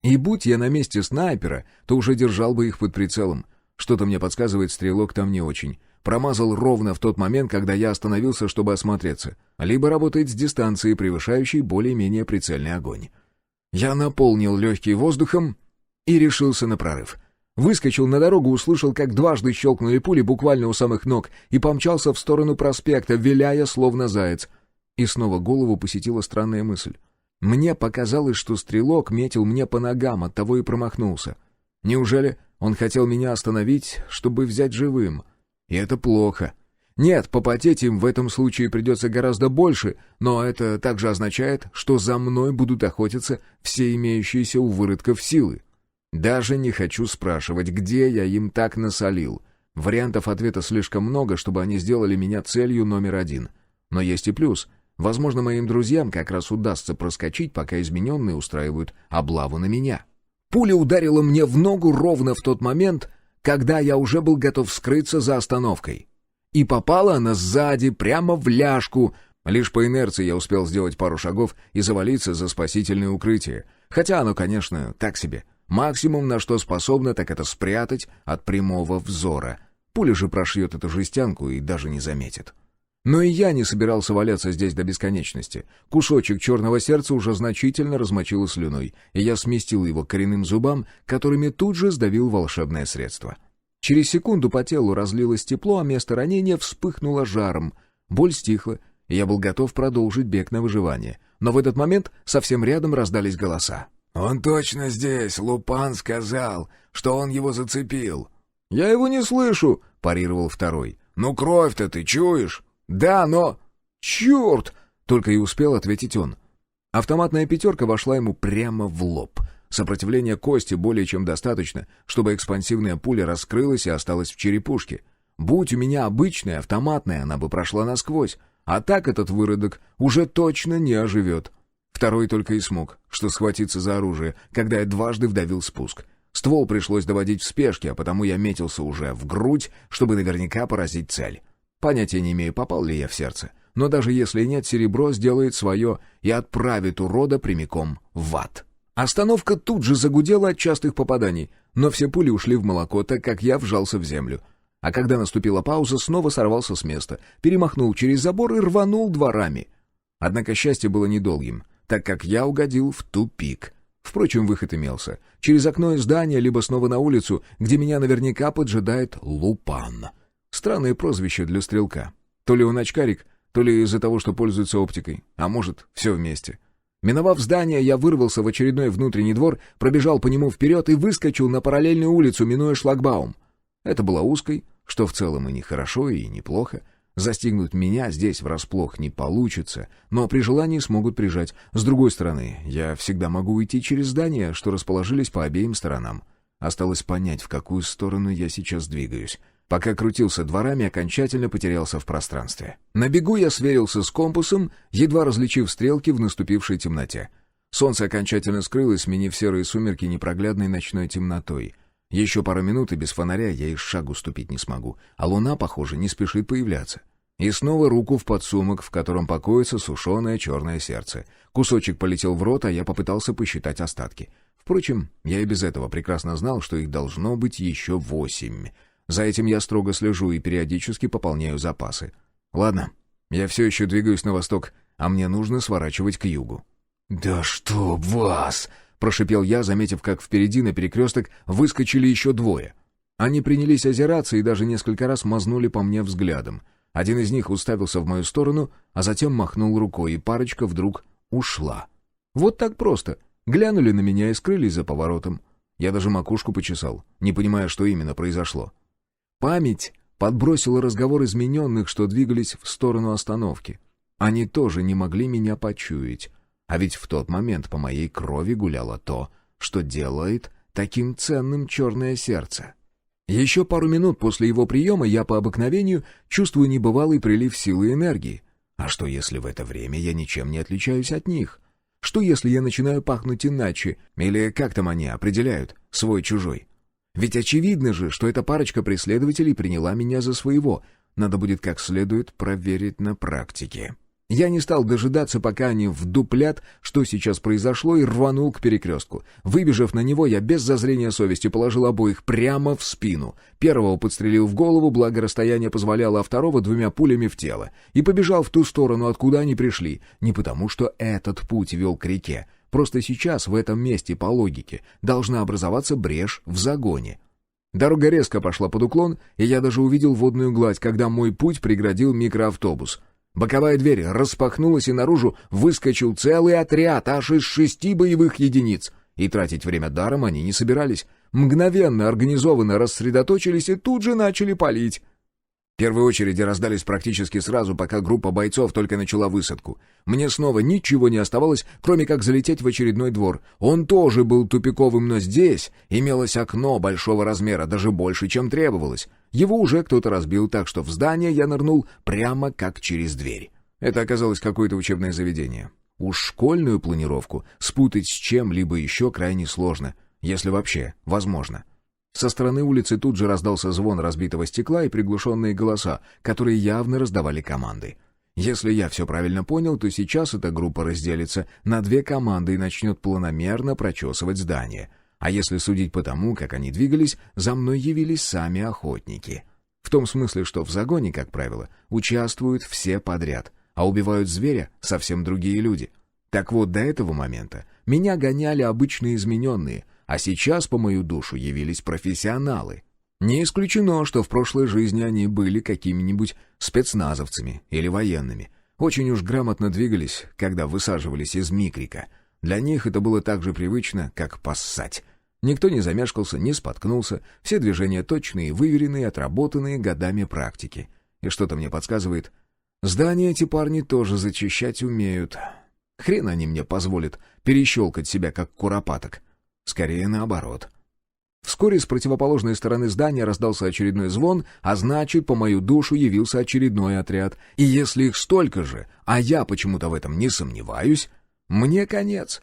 И будь я на месте снайпера, то уже держал бы их под прицелом. Что-то мне подсказывает, стрелок там не очень. Промазал ровно в тот момент, когда я остановился, чтобы осмотреться. Либо работает с дистанции, превышающей более-менее прицельный огонь. Я наполнил легкие воздухом и решился на прорыв. Выскочил на дорогу, услышал, как дважды щелкнули пули буквально у самых ног, и помчался в сторону проспекта, виляя словно заяц. И снова голову посетила странная мысль. Мне показалось, что стрелок метил мне по ногам, оттого и промахнулся. Неужели он хотел меня остановить, чтобы взять живым? И это плохо. Нет, попотеть им в этом случае придется гораздо больше, но это также означает, что за мной будут охотиться все имеющиеся у выродков силы. Даже не хочу спрашивать, где я им так насолил. Вариантов ответа слишком много, чтобы они сделали меня целью номер один. Но есть и плюс. Возможно, моим друзьям как раз удастся проскочить, пока измененные устраивают облаву на меня. Пуля ударила мне в ногу ровно в тот момент, когда я уже был готов скрыться за остановкой. И попала она сзади, прямо в ляжку. Лишь по инерции я успел сделать пару шагов и завалиться за спасительное укрытие. Хотя оно, конечно, так себе. Максимум, на что способно, так это спрятать от прямого взора. Пуля же прошьет эту жестянку и даже не заметит. Но и я не собирался валяться здесь до бесконечности. Кусочек черного сердца уже значительно размочило слюной, и я сместил его к коренным зубам, которыми тут же сдавил волшебное средство. Через секунду по телу разлилось тепло, а место ранения вспыхнуло жаром. Боль стихла, и я был готов продолжить бег на выживание. Но в этот момент совсем рядом раздались голоса. «Он точно здесь, Лупан сказал, что он его зацепил». «Я его не слышу», — парировал второй. «Ну кровь-то ты чуешь?» «Да, но...» «Черт!» — только и успел ответить он. Автоматная пятерка вошла ему прямо в лоб. Сопротивления кости более чем достаточно, чтобы экспансивная пуля раскрылась и осталась в черепушке. Будь у меня обычная, автоматная, она бы прошла насквозь. А так этот выродок уже точно не оживет. Второй только и смог, что схватиться за оружие, когда я дважды вдавил спуск. Ствол пришлось доводить в спешке, а потому я метился уже в грудь, чтобы наверняка поразить цель. Понятия не имею, попал ли я в сердце. Но даже если нет, серебро сделает свое и отправит урода прямиком в ад. Остановка тут же загудела от частых попаданий, но все пули ушли в молоко, так как я вжался в землю. А когда наступила пауза, снова сорвался с места, перемахнул через забор и рванул дворами. Однако счастье было недолгим, так как я угодил в тупик. Впрочем, выход имелся. Через окно из здания, либо снова на улицу, где меня наверняка поджидает Лупан. Странное прозвище для стрелка. То ли он очкарик, то ли из-за того, что пользуется оптикой, а может, все вместе. Миновав здание, я вырвался в очередной внутренний двор, пробежал по нему вперед и выскочил на параллельную улицу, минуя шлагбаум. Это была узкой, что в целом и не хорошо, и неплохо. Застигнуть меня здесь врасплох не получится, но при желании смогут прижать. С другой стороны, я всегда могу уйти через здания, что расположились по обеим сторонам. Осталось понять, в какую сторону я сейчас двигаюсь. Пока крутился дворами, окончательно потерялся в пространстве. На бегу я сверился с компасом, едва различив стрелки в наступившей темноте. Солнце окончательно скрылось, сменив серые сумерки непроглядной ночной темнотой. Еще пару минут, и без фонаря я и шагу ступить не смогу, а луна, похоже, не спешит появляться. И снова руку в подсумок, в котором покоится сушеное черное сердце. Кусочек полетел в рот, а я попытался посчитать остатки. Впрочем, я и без этого прекрасно знал, что их должно быть еще 8. За этим я строго слежу и периодически пополняю запасы. Ладно, я все еще двигаюсь на восток, а мне нужно сворачивать к югу. «Да чтоб вас!» — прошипел я, заметив, как впереди на перекресток выскочили еще 2. Они принялись озираться и даже несколько раз мазнули по мне взглядом. Один из них уставился в мою сторону, а затем махнул рукой, и парочка вдруг ушла. Вот так просто. Глянули на меня и скрылись за поворотом. Я даже макушку почесал, не понимая, что именно произошло. Память подбросила разговор измененных, что двигались в сторону остановки. Они тоже не могли меня почуять. А ведь в тот момент по моей крови гуляло то, что делает таким ценным черное сердце. Еще пару минут после его приема я по обыкновению чувствую небывалый прилив силы и энергии. А что если в это время я ничем не отличаюсь от них? Что если я начинаю пахнуть иначе, или как там они определяют, свой-чужой? Ведь очевидно же, что эта парочка преследователей приняла меня за своего. Надо будет как следует проверить на практике. Я не стал дожидаться, пока они вдуплят, что сейчас произошло, и рванул к перекрестку. Выбежав на него, я без зазрения совести положил обоих прямо в спину. Первого подстрелил в голову, благо расстояние позволяло, а второго 2 пулями в тело. И побежал в ту сторону, откуда они пришли. Не потому, что этот путь вел к реке. Просто сейчас, в этом месте, по логике, должна образоваться брешь в загоне. Дорога резко пошла под уклон, и я даже увидел водную гладь, когда мой путь преградил микроавтобус. Боковая дверь распахнулась, и наружу выскочил целый отряд, аж из 6 боевых единиц. И тратить время даром они не собирались. Мгновенно, организованно рассредоточились и тут же начали палить. Первые очереди раздались практически сразу, пока группа бойцов только начала высадку. Мне снова ничего не оставалось, кроме как залететь в очередной двор. Он тоже был тупиковым, но здесь имелось окно большого размера, даже больше, чем требовалось. Его уже кто-то разбил, так что в здание я нырнул прямо как через дверь. Это оказалось какое-то учебное заведение. Уж школьную планировку спутать с чем-либо еще крайне сложно, если вообще возможно. Со стороны улицы тут же раздался звон разбитого стекла и приглушенные голоса, которые явно раздавали команды. Если я все правильно понял, то сейчас эта группа разделится на 2 команды и начнет планомерно прочесывать здание. А если судить по тому, как они двигались, за мной явились сами охотники. В том смысле, что в загоне, как правило, участвуют все подряд, а убивают зверя совсем другие люди. Так вот, до этого момента меня гоняли обычные измененные, а сейчас по мою душу явились профессионалы. Не исключено, что в прошлой жизни они были какими-нибудь спецназовцами или военными. Очень уж грамотно двигались, когда высаживались из микрика. Для них это было так же привычно, как поссать. Никто не замешкался, не споткнулся, все движения точные, выверенные, отработанные годами практики. И что-то мне подсказывает, здания эти парни тоже зачищать умеют. Хрен они мне позволят перещелкать себя, как куропаток. Скорее наоборот. Вскоре с противоположной стороны здания раздался очередной звон, а значит, по мою душу явился очередной отряд. И если их столько же, а я почему-то в этом не сомневаюсь, мне конец.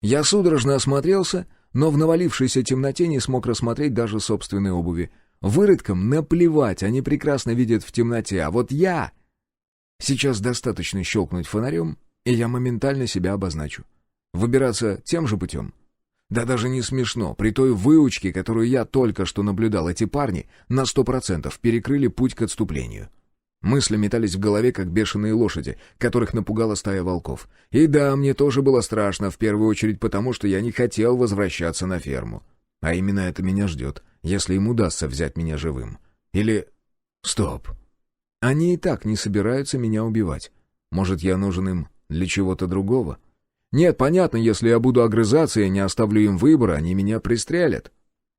Я судорожно осмотрелся, но в навалившейся темноте не смог рассмотреть даже собственной обуви. Выродкам наплевать, они прекрасно видят в темноте, а вот я... Сейчас достаточно щелкнуть фонарем, и я моментально себя обозначу. Выбираться тем же путем? Да даже не смешно. При той выучке, которую я только что наблюдал, эти парни на 100% перекрыли путь к отступлению. Мысли метались в голове, как бешеные лошади, которых напугала стая волков. И да, мне тоже было страшно, в первую очередь потому, что я не хотел возвращаться на ферму. А именно это меня ждет, если им удастся взять меня живым. Или... Стоп. Они и так не собираются меня убивать. Может, я нужен им для чего-то другого? Нет, понятно, если я буду огрызаться и не оставлю им выбора, они меня пристрелят.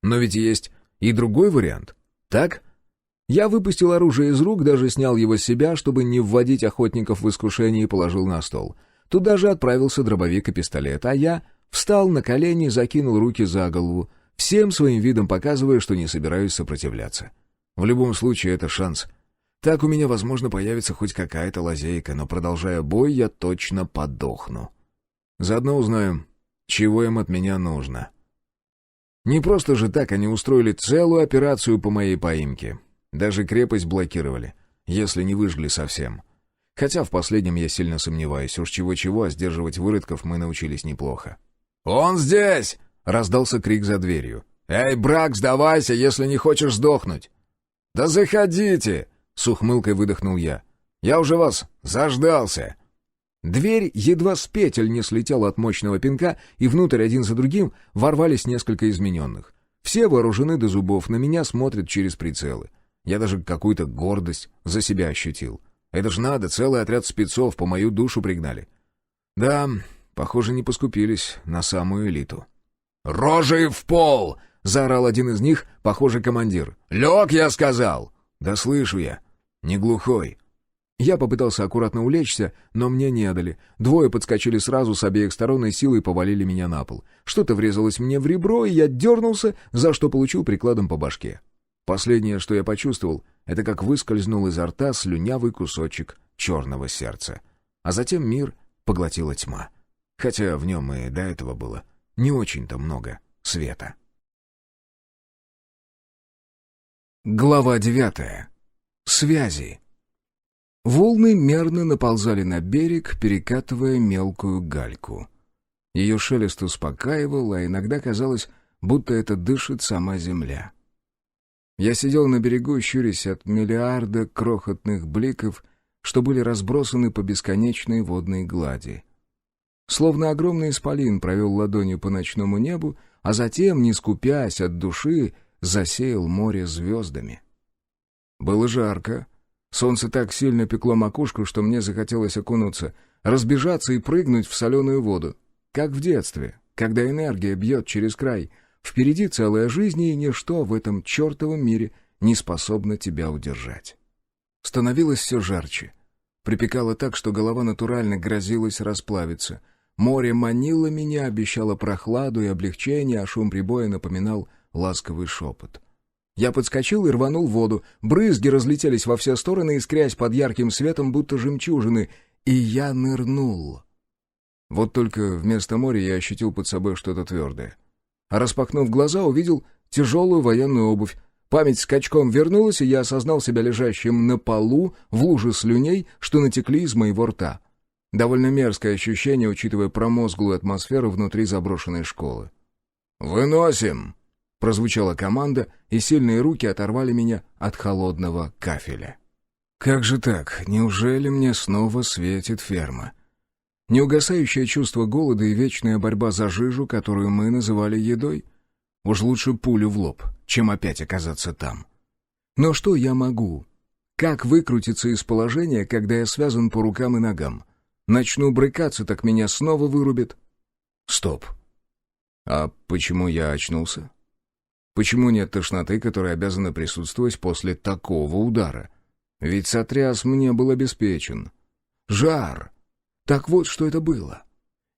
Но ведь есть и другой вариант. Так? Я выпустил оружие из рук, даже снял его с себя, чтобы не вводить охотников в искушение, и положил на стол. Туда же отправился дробовик и пистолет, а я встал на колени, закинул руки за голову, всем своим видом показывая, что не собираюсь сопротивляться. В любом случае, это шанс. Так у меня, возможно, появится хоть какая-то лазейка, но, продолжая бой, я точно подохну. Заодно узнаю, чего им от меня нужно. Не просто же так они устроили целую операцию по моей поимке. Даже крепость блокировали, если не выжгли совсем. Хотя в последнем я сильно сомневаюсь, уж чего-чего, а сдерживать выродков мы научились неплохо. «Он здесь!» — раздался крик за дверью. «Эй, Брак, сдавайся, если не хочешь сдохнуть!» «Да заходите!» — с ухмылкой выдохнул я. «Я уже вас заждался!» Дверь едва с петель не слетела от мощного пинка, и внутрь один за другим ворвались несколько измененных. Все вооружены до зубов, на меня смотрят через прицелы. Я даже какую-то гордость за себя ощутил. Это ж надо, целый отряд спецов по мою душу пригнали. Да, похоже, не поскупились на самую элиту. «Рожей в пол!» — заорал один из них, похоже, командир. «Лег, я сказал!» «Да слышу я. Не глухой». Я попытался аккуратно улечься, но мне не дали. Двое подскочили сразу с обеих сторон и силой повалили меня на пол. Что-то врезалось мне в ребро, и я дернулся, за что получил прикладом по башке. Последнее, что я почувствовал, это как выскользнул изо рта слюнявый кусочек черного сердца. А затем мир поглотила тьма. Хотя в нем и до этого было не очень-то много света. Глава 9. Связи. Волны мерно наползали на берег, перекатывая мелкую гальку. Ее шелест успокаивал, а иногда казалось, будто это дышит сама земля. Я сидел на берегу, щурясь от миллиарда крохотных бликов, что были разбросаны по бесконечной водной глади. Словно огромный исполин провел ладонью по ночному небу, а затем, не скупясь от души, засеял море звездами. Было жарко. Солнце так сильно пекло макушку, что мне захотелось окунуться, разбежаться и прыгнуть в соленую воду. Как в детстве, когда энергия бьет через край. Впереди целая жизнь, и ничто в этом чертовом мире не способно тебя удержать. Становилось все жарче. Припекало так, что голова натурально грозилась расплавиться. Море манило меня, обещало прохладу и облегчение, а шум прибоя напоминал ласковый шепот. Я подскочил и рванул в воду. Брызги разлетелись во все стороны, искрясь под ярким светом, будто жемчужины, и я нырнул. Вот только вместо моря я ощутил под собой что-то твердое. А распахнув глаза, увидел тяжелую военную обувь. Память скачком вернулась, и я осознал себя лежащим на полу в луже слюней, что натекли из моего рта. Довольно мерзкое ощущение, учитывая промозглую атмосферу внутри заброшенной школы. «Выносим!» — прозвучала команда, и сильные руки оторвали меня от холодного кафеля. «Как же так? Неужели мне снова светит ферма?» Неугасающее чувство голода и вечная борьба за жижу, которую мы называли едой? Уж лучше пулю в лоб, чем опять оказаться там. Но что я могу? Как выкрутиться из положения, когда я связан по рукам и ногам? Начну брыкаться, так меня снова вырубят. Стоп. А почему я очнулся? Почему нет тошноты, которая обязана присутствовать после такого удара? Ведь сотряс мне был обеспечен. Жар. Так вот, что это было.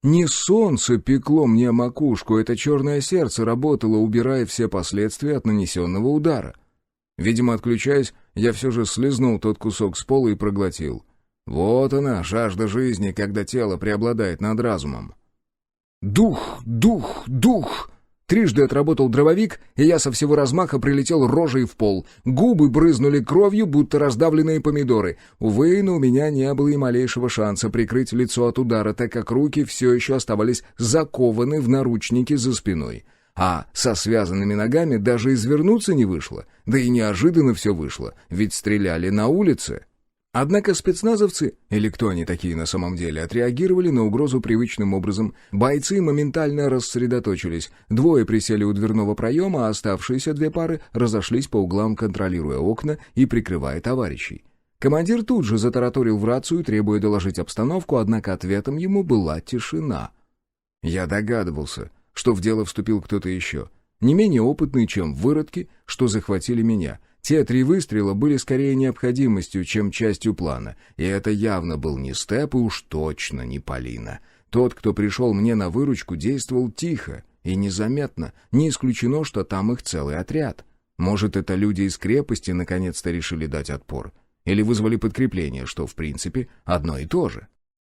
Не солнце пекло мне макушку, это черное сердце работало, убирая все последствия от нанесенного удара. Видимо, отключаясь, я все же слезнул тот кусок с пола и проглотил. Вот она, жажда жизни, когда тело преобладает над разумом. Дух, дух, дух! Трижды отработал дробовик, и я со всего размаха прилетел рожей в пол. Губы брызнули кровью, будто раздавленные помидоры. Увы, но у меня не было и малейшего шанса прикрыть лицо от удара, так как руки все еще оставались закованы в наручники за спиной. А со связанными ногами даже извернуться не вышло. Да и неожиданно все вышло, ведь стреляли на улице. Однако спецназовцы, или кто они такие на самом деле, отреагировали на угрозу привычным образом. Бойцы моментально рассредоточились. Двое присели у дверного проема, а оставшиеся две пары разошлись по углам, контролируя окна и прикрывая товарищей. Командир тут же затараторил в рацию, требуя доложить обстановку, однако ответом ему была тишина. Я догадывался, что в дело вступил кто-то еще, не менее опытный, чем выродки, что захватили меня. Те 3 выстрела были скорее необходимостью, чем частью плана, и это явно был не Степ и уж точно не Полина. Тот, кто пришел мне на выручку, действовал тихо и незаметно, не исключено, что там их целый отряд. Может, это люди из крепости наконец-то решили дать отпор, или вызвали подкрепление, что, в принципе, одно и то же.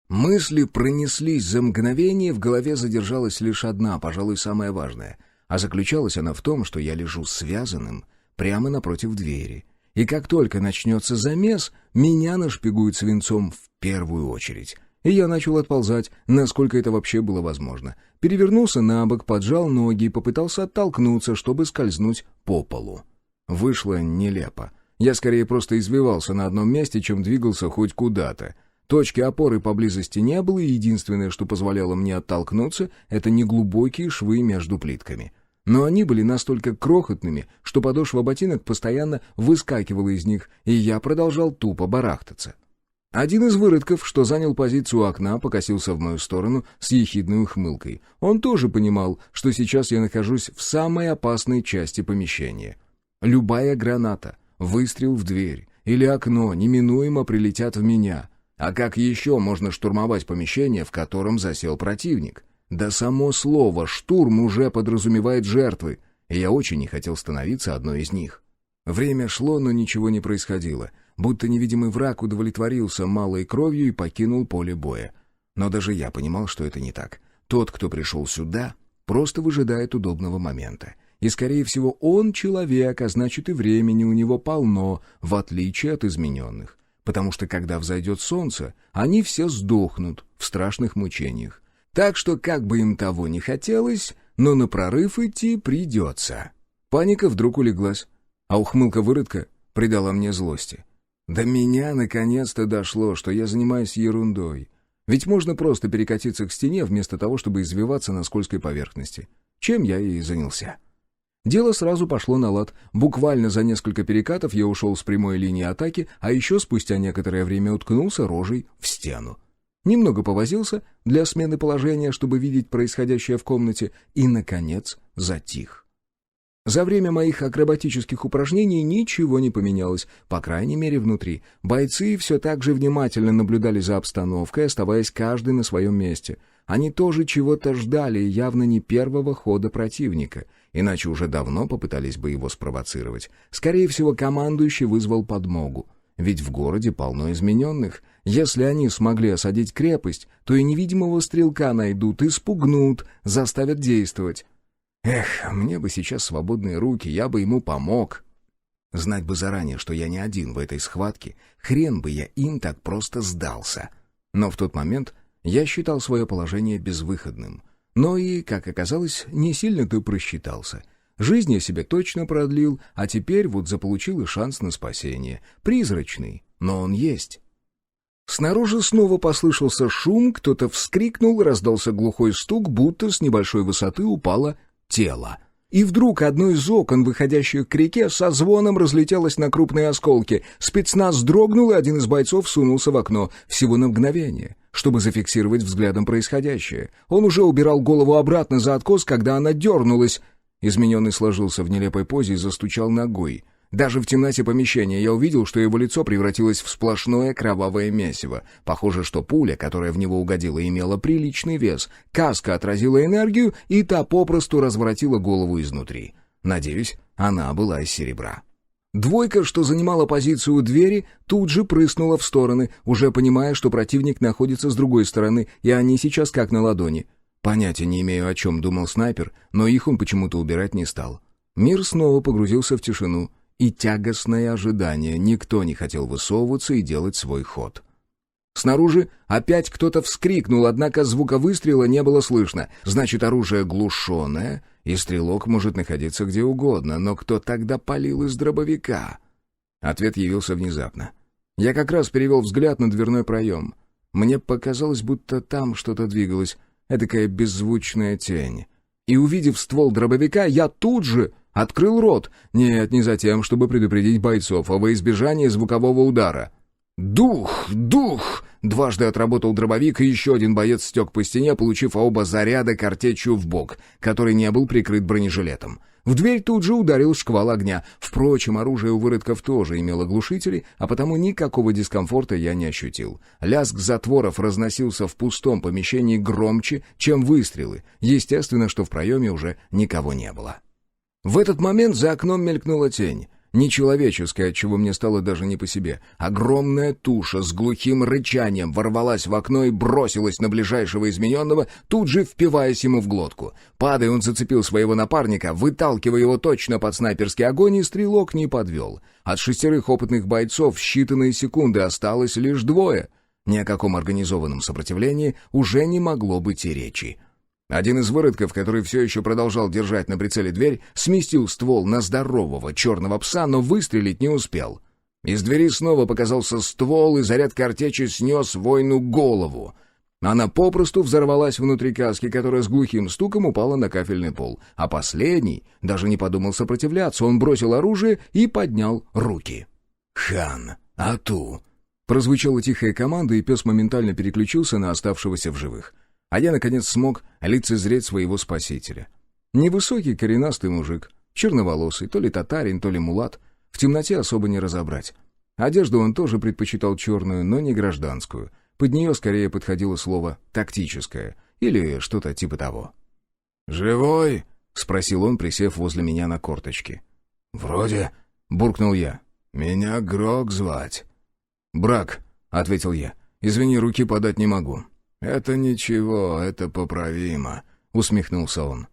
Мысли пронеслись за мгновение, в голове задержалась лишь одна, пожалуй, самая важная, а заключалась она в том, что я лежу связанным, прямо напротив двери. И как только начнется замес, меня нашпигуют свинцом в первую очередь. И я начал отползать, насколько это вообще было возможно. Перевернулся на бок, поджал ноги и попытался оттолкнуться, чтобы скользнуть по полу. Вышло нелепо. Я скорее просто извивался на одном месте, чем двигался хоть куда-то. Точки опоры поблизости не было, и единственное, что позволяло мне оттолкнуться, это неглубокие швы между плитками. Но они были настолько крохотными, что подошва ботинок постоянно выскакивала из них, и я продолжал тупо барахтаться. Один из выродков, что занял позицию у окна, покосился в мою сторону с ехидной ухмылкой. Он тоже понимал, что сейчас я нахожусь в самой опасной части помещения. Любая граната, выстрел в дверь или окно неминуемо прилетят в меня. А как еще можно штурмовать помещение, в котором засел противник? Да само слово «штурм» уже подразумевает жертвы, и я очень не хотел становиться одной из них. Время шло, но ничего не происходило, будто невидимый враг удовлетворился малой кровью и покинул поле боя. Но даже я понимал, что это не так. Тот, кто пришел сюда, просто выжидает удобного момента. И, скорее всего, он человек, а значит и времени у него полно, в отличие от измененных. Потому что, когда взойдет солнце, они все сдохнут в страшных мучениях. Так что, как бы им того не хотелось, но на прорыв идти придется. Паника вдруг улеглась, а ухмылка выродка придала мне злости. До меня наконец-то дошло, что я занимаюсь ерундой. Ведь можно просто перекатиться к стене, вместо того, чтобы извиваться на скользкой поверхности. Чем я и занялся. Дело сразу пошло на лад. Буквально за несколько перекатов я ушел с прямой линии атаки, а еще спустя некоторое время уткнулся рожей в стену. Немного повозился для смены положения, чтобы видеть происходящее в комнате, и, наконец, затих. За время моих акробатических упражнений ничего не поменялось, по крайней мере внутри. Бойцы все так же внимательно наблюдали за обстановкой, оставаясь каждый на своем месте. Они тоже чего-то ждали, явно не первого хода противника, иначе уже давно попытались бы его спровоцировать. Скорее всего, командующий вызвал подмогу. Ведь в городе полно измененных. Если они смогли осадить крепость, то и невидимого стрелка найдут, испугнут, заставят действовать. Эх, мне бы сейчас свободные руки, я бы ему помог. Знать бы заранее, что я не один в этой схватке, хрен бы я им так просто сдался. Но в тот момент я считал свое положение безвыходным. Но и, как оказалось, не сильно-то просчитался. Жизнь я себе точно продлил, а теперь вот заполучил и шанс на спасение. Призрачный, но он есть. Снаружи снова послышался шум, кто-то вскрикнул, раздался глухой стук, будто с небольшой высоты упало тело. И вдруг одно из окон, выходящих к реке, со звоном разлетелось на крупные осколки. Спецназ дрогнул, и один из бойцов сунулся в окно, всего на мгновение, чтобы зафиксировать взглядом происходящее. Он уже убирал голову обратно за откос, когда она дернулась. Измененный сложился в нелепой позе и застучал ногой. Даже в темноте помещения я увидел, что его лицо превратилось в сплошное кровавое месиво. Похоже, что пуля, которая в него угодила, имела приличный вес. Каска отразила энергию, и та попросту разворотила голову изнутри. Надеюсь, она была из серебра. Двойка, что занимала позицию у двери, тут же прыснула в стороны, уже понимая, что противник находится с другой стороны, и они сейчас как на ладони. Понятия не имею, о чем думал снайпер, но их он почему-то убирать не стал. Мир снова погрузился в тишину и тягостное ожидание. Никто не хотел высовываться и делать свой ход. Снаружи опять кто-то вскрикнул, однако звука выстрела не было слышно. Значит, оружие глушенное, и стрелок может находиться где угодно. Но кто тогда палил из дробовика? Ответ явился внезапно. Я как раз перевел взгляд на дверной проем. Мне показалось, будто там что-то двигалось, эдакая беззвучная тень. И, увидев ствол дробовика, я тут же открыл рот. Нет, не за тем, чтобы предупредить бойцов, а во избежание звукового удара. «Дух! Дух!» Дважды отработал дробовик, и еще один боец стек по стене, получив оба заряда картечью в бок, который не был прикрыт бронежилетом. В дверь тут же ударил шквал огня. Впрочем, оружие у выродков тоже имело глушители, а потому никакого дискомфорта я не ощутил. Лязг затворов разносился в пустом помещении громче, чем выстрелы. Естественно, что в проеме уже никого не было. В этот момент за окном мелькнула тень. Нечеловеческая, отчего мне стало даже не по себе. Огромная туша с глухим рычанием ворвалась в окно и бросилась на ближайшего измененного, тут же впиваясь ему в глотку. Падая, он зацепил своего напарника, выталкивая его точно под снайперский огонь, и стрелок не подвел. От 6 опытных бойцов в считанные секунды осталось лишь 2. Ни о каком организованном сопротивлении уже не могло быть и речи. Один из выродков, который все еще продолжал держать на прицеле дверь, сместил ствол на здорового черного пса, но выстрелить не успел. Из двери снова показался ствол, и заряд картечи снес воину голову. Она попросту взорвалась внутри каски, которая с глухим стуком упала на кафельный пол. А последний даже не подумал сопротивляться, он бросил оружие и поднял руки. «Хан, ату!» Прозвучала тихая команда, и пес моментально переключился на оставшегося в живых. А я, наконец, смог лицезреть своего спасителя. Невысокий коренастый мужик, черноволосый, то ли татарин, то ли мулат. В темноте особо не разобрать. Одежду он тоже предпочитал черную, но не гражданскую. Под нее скорее подходило слово «тактическое» или что-то типа того. «Живой?» — спросил он, присев возле меня на корточки. «Вроде», — буркнул я. «Меня Грок звать». «Брак», — ответил я. «Извини, руки подать не могу». «Это ничего, это поправимо», — усмехнулся он.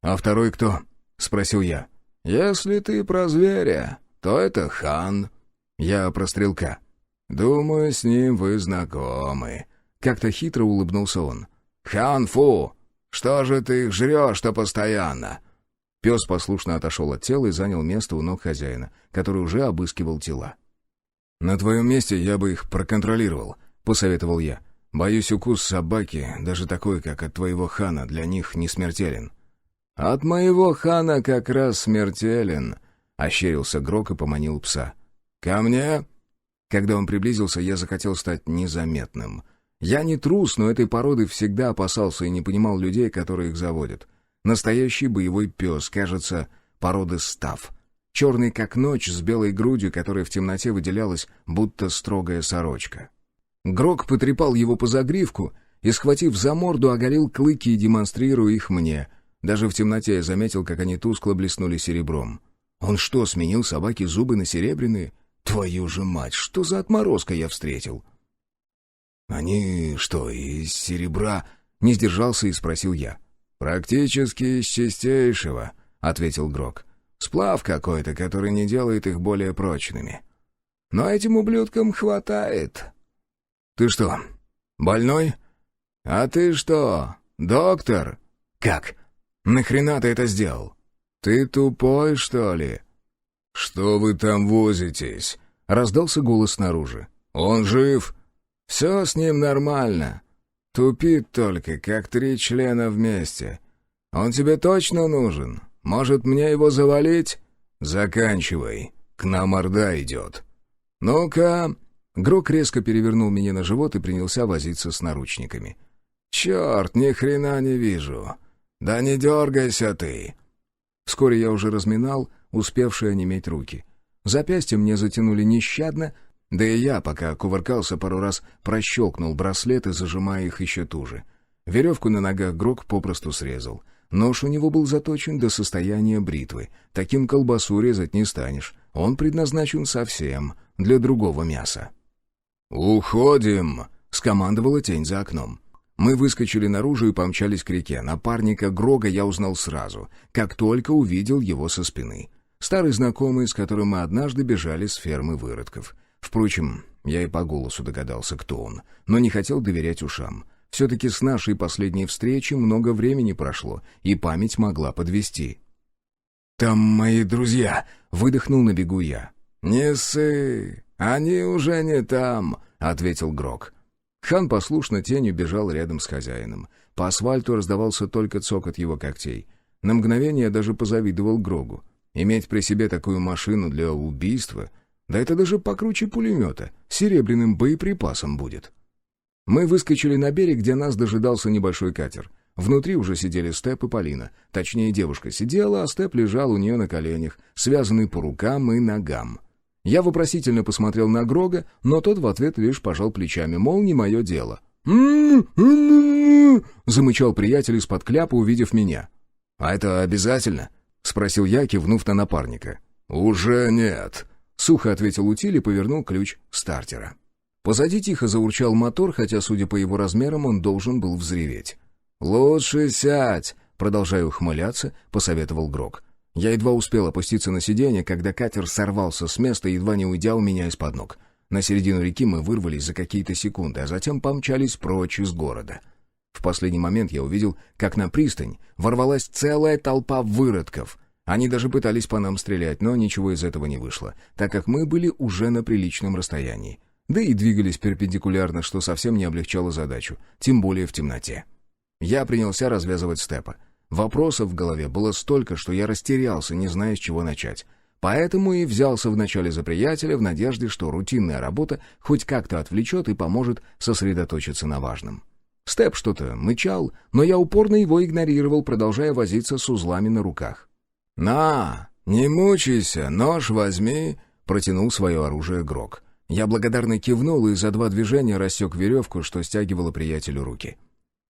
«А второй кто?» — спросил я. «Если ты про зверя, то это хан». «Я про стрелка». «Думаю, с ним вы знакомы». Как-то хитро улыбнулся он. «Хан-фу! Что же ты их жрешь-то постоянно?» Пес послушно отошел от тела и занял место у ног хозяина, который уже обыскивал тела. «На твоем месте я бы их проконтролировал», — посоветовал я. «Боюсь, укус собаки, даже такой, как от твоего хана, для них не смертелен». «От моего хана как раз смертелен», — ощерился Грок и поманил пса. «Ко мне?» Когда он приблизился, я захотел стать незаметным. Я не трус, но этой породы всегда опасался и не понимал людей, которые их заводят. Настоящий боевой пес, кажется, породы став. Черный как ночь, с белой грудью, которая в темноте выделялась, будто строгая сорочка. Грок потрепал его по загривку и, схватив за морду, оголил клыки, демонстрируя их мне. Даже в темноте я заметил, как они тускло блеснули серебром. Он что, сменил собаке зубы на серебряные? Твою же мать, что за отморозка я встретил? «Они что, из серебра?» — не сдержался и спросил я. «Практически из чистейшего», — ответил Грок. «Сплав какой-то, который не делает их более прочными. Но этим ублюдкам хватает». «Ты что, больной?» «А ты что, доктор?» «Как? Нахрена ты это сделал?» «Ты тупой, что ли?» «Что вы там возитесь?» — раздался голос снаружи. «Он жив?» «Все с ним нормально. Тупит только, как 3 члена вместе. Он тебе точно нужен? Может, мне его завалить?» «Заканчивай. К нам орда идет». «Ну-ка...» Грок резко перевернул меня на живот и принялся возиться с наручниками. «Черт, ни хрена не вижу. Да не дергайся ты!» Вскоре я уже разминал успевшие онеметь руки. Запястья мне затянули нещадно, да и я, пока кувыркался, пару раз прощелкнул браслеты, зажимая их еще туже. Веревку на ногах Грок попросту срезал. Нож у него был заточен до состояния бритвы. Таким колбасу резать не станешь. Он предназначен совсем для другого мяса. «Уходим!» — скомандовала тень за окном. Мы выскочили наружу и помчались к реке. Напарника Грога я узнал сразу, как только увидел его со спины. Старый знакомый, с которым мы однажды бежали с фермы выродков. Впрочем, я и по голосу догадался, кто он, но не хотел доверять ушам. Все-таки с нашей последней встречи много времени прошло, и память могла подвести. «Там мои друзья!» — выдохнул на бегу я. «Не ссы, они уже не там!» — ответил Грок. Хан послушно тенью бежал рядом с хозяином. По асфальту раздавался только цокот его когтей. На мгновение я даже позавидовал Грогу. Иметь при себе такую машину для убийства, да это даже покруче пулемета, серебряным боеприпасом будет. Мы выскочили на берег, где нас дожидался небольшой катер. Внутри уже сидели Степ и Полина. Точнее, девушка сидела, а Степ лежал у нее на коленях, связанный по рукам и ногам. Я вопросительно посмотрел на Грога, но тот в ответ лишь пожал плечами, мол, не мое дело. Замычал приятель из-под кляпа, увидев меня. «А это обязательно?» — спросил я, кивнув на напарника. «Уже нет», — сухо ответил утиль и повернул ключ стартера. Позади тихо заурчал мотор, хотя, судя по его размерам, он должен был взреветь. «Лучше сядь», — продолжая ухмыляться, посоветовал Грок. Я едва успел опуститься на сиденье, когда катер сорвался с места, едва не уйдя у меня из-под ног. На середину реки мы вырвались за какие-то секунды, а затем помчались прочь из города. В последний момент я увидел, как на пристань ворвалась целая толпа выродков. Они даже пытались по нам стрелять, но ничего из этого не вышло, так как мы были уже на приличном расстоянии. Да и двигались перпендикулярно, что совсем не облегчало задачу, тем более в темноте. Я принялся развязывать Степа. Вопросов в голове было столько, что я растерялся, не зная, с чего начать. Поэтому и взялся вначале за приятеля в надежде, что рутинная работа хоть как-то отвлечет и поможет сосредоточиться на важном. Степ что-то мычал, но я упорно его игнорировал, продолжая возиться с узлами на руках. «На, не мучайся, нож возьми», — протянул свое оружие Грок. Я благодарно кивнул и за 2 движения рассек веревку, что стягивало приятелю руки.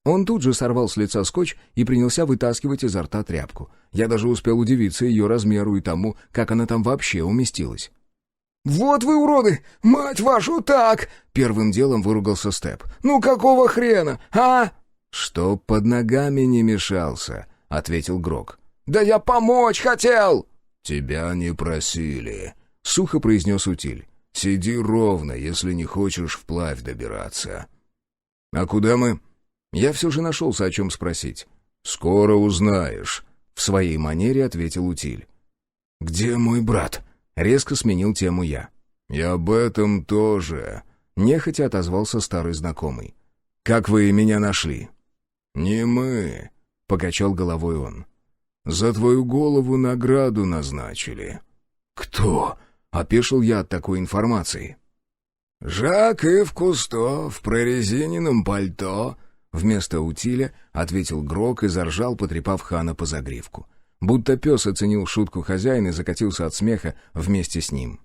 Он тут же сорвал с лица скотч и принялся вытаскивать изо рта тряпку. Я даже успел удивиться ее размеру и тому, как она там вообще уместилась. «Вот вы уроды! Мать вашу, так!» — первым делом выругался Степ. «Ну какого хрена, а?» «Чтоб под ногами не мешался», — ответил Грок. «Да я помочь хотел!» «Тебя не просили», — сухо произнес утиль. «Сиди ровно, если не хочешь вплавь добираться». «А куда мы?» Я все же нашелся, о чем спросить. «Скоро узнаешь», — в своей манере ответил утиль. «Где мой брат?» — резко сменил тему я. «И об этом тоже», — нехотя отозвался старый знакомый. «Как вы меня нашли?» «Не мы», — покачал головой он. «За твою голову награду назначили». «Кто?» — опешил я от такой информации. «Жак Ив Кусто в прорезиненном пальто», — вместо утиля ответил Грок и заржал, потрепав Хана по загривку. Будто пес оценил шутку хозяина и закатился от смеха вместе с ним.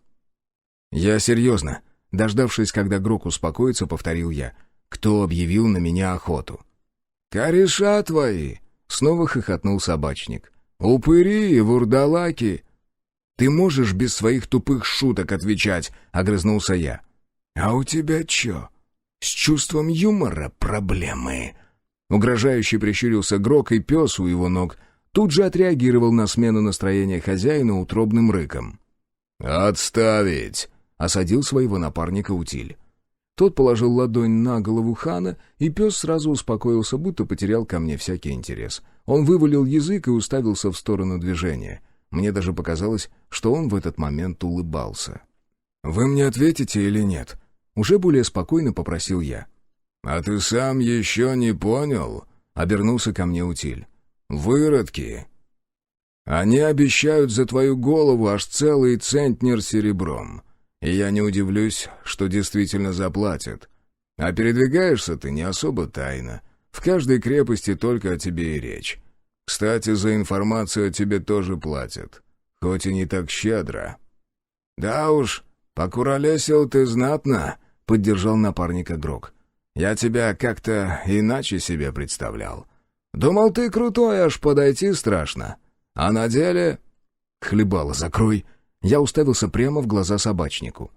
«Я серьезно», — дождавшись, когда Грок успокоится, повторил я. «Кто объявил на меня охоту?» «Кореша твои!» — снова хохотнул собачник. «Упыри и вурдалаки!» «Ты можешь без своих тупых шуток отвечать?» — огрызнулся я. «А у тебя чё? С чувством юмора проблемы?» Угрожающе прищурился Грок, и пес у его ног тут же отреагировал на смену настроения хозяина утробным рыком. «Отставить!» — осадил своего напарника утиль. Тот положил ладонь на голову Хана, и пес сразу успокоился, будто потерял ко мне всякий интерес. Он вывалил язык и уставился в сторону движения. Мне даже показалось, что он в этот момент улыбался. «Вы мне ответите или нет?» Уже более спокойно попросил я. «А ты сам еще не понял?» — обернулся ко мне утиль. «Выродки! Они обещают за твою голову аж целый центнер серебром. И я не удивлюсь, что действительно заплатят. А передвигаешься ты не особо тайно. В каждой крепости только о тебе и речь. Кстати, за информацию тебе тоже платят, хоть и не так щедро». «Да уж, покуролесил ты знатно», — поддержал напарника Грок. «Я тебя как-то иначе себе представлял. Думал, ты крутой, аж подойти страшно. А на деле...» «Хлебало закрой!» Я уставился прямо в глаза собачнику.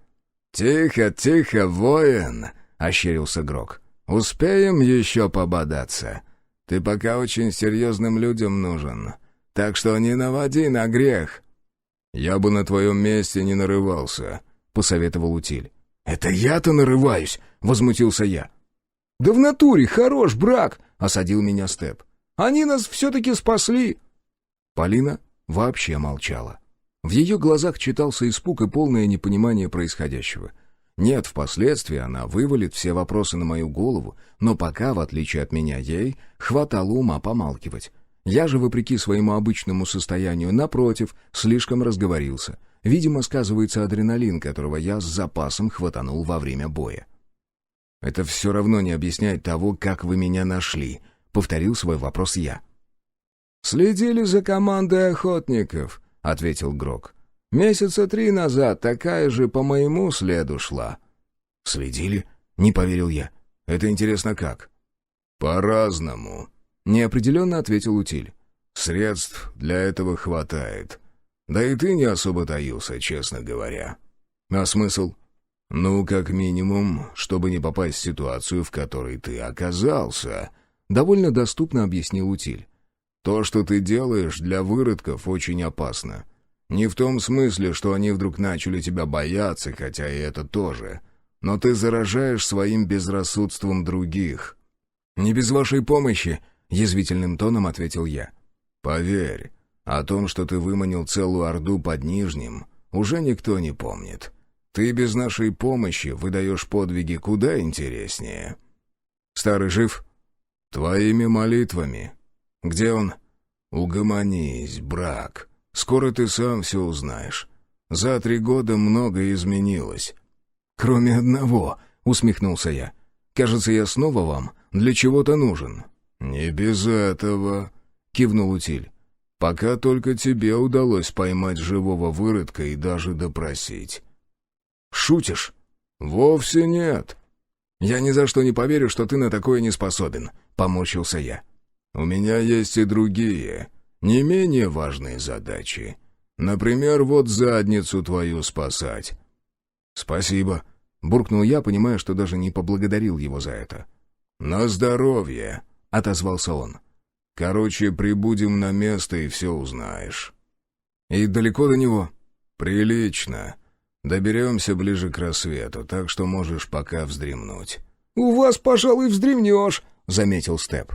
«Тихо, тихо, воин!» — ощерился Грок. «Успеем еще пободаться. Ты пока очень серьезным людям нужен, так что не наводи на грех». «Я бы на твоем месте не нарывался», — посоветовал Утиль. «Это я-то нарываюсь!» — возмутился я. «Да в натуре хорош брак!» — осадил меня Степ. «Они нас все-таки спасли!» Полина вообще молчала. В ее глазах читался испуг и полное непонимание происходящего. Нет, впоследствии она вывалит все вопросы на мою голову, но пока, в отличие от меня, ей хватало ума помалкивать. Я же, вопреки своему обычному состоянию, напротив, слишком разговорился. Видимо, сказывается адреналин, которого я с запасом хватанул во время боя. «Это все равно не объясняет того, как вы меня нашли», — повторил свой вопрос я. «Следили за командой охотников», — ответил Грок. «Месяца 3 назад такая же по моему следу шла». «Следили?» — не поверил я. «Это интересно как?» «По-разному», — неопределенно ответил Утиль. «Средств для этого хватает. Да и ты не особо таился, честно говоря. А смысл? Ну, как минимум, чтобы не попасть в ситуацию, в которой ты оказался», — довольно доступно объяснил Утиль. «То, что ты делаешь для выродков, очень опасно. Не в том смысле, что они вдруг начали тебя бояться, хотя и это тоже. Но ты заражаешь своим безрассудством других». «Не без вашей помощи», — язвительным тоном ответил я. «Поверь, о том, что ты выманил целую орду под Нижним, уже никто не помнит. Ты без нашей помощи выдаешь подвиги куда интереснее». «Старый жив?» «Твоими молитвами. Где он?» «Угомонись, брак. Скоро ты сам все узнаешь. За 3 года многое изменилось». «Кроме одного», — усмехнулся я. «Кажется, я снова вам для чего-то нужен». «Не без этого», — кивнул Утиль. «Пока только тебе удалось поймать живого выродка и даже допросить». «Шутишь?» «Вовсе нет». «Я ни за что не поверю, что ты на такое не способен», — поморщился я. «У меня есть и другие, не менее важные задачи. Например, вот задницу твою спасать». «Спасибо», — буркнул я, понимая, что даже не поблагодарил его за это. «На здоровье», — отозвался он. «Короче, прибудем на место и все узнаешь». «И далеко до него?» «Прилично. Доберемся ближе к рассвету, так что можешь пока вздремнуть». «У вас, пожалуй, вздремнешь», — заметил Степ.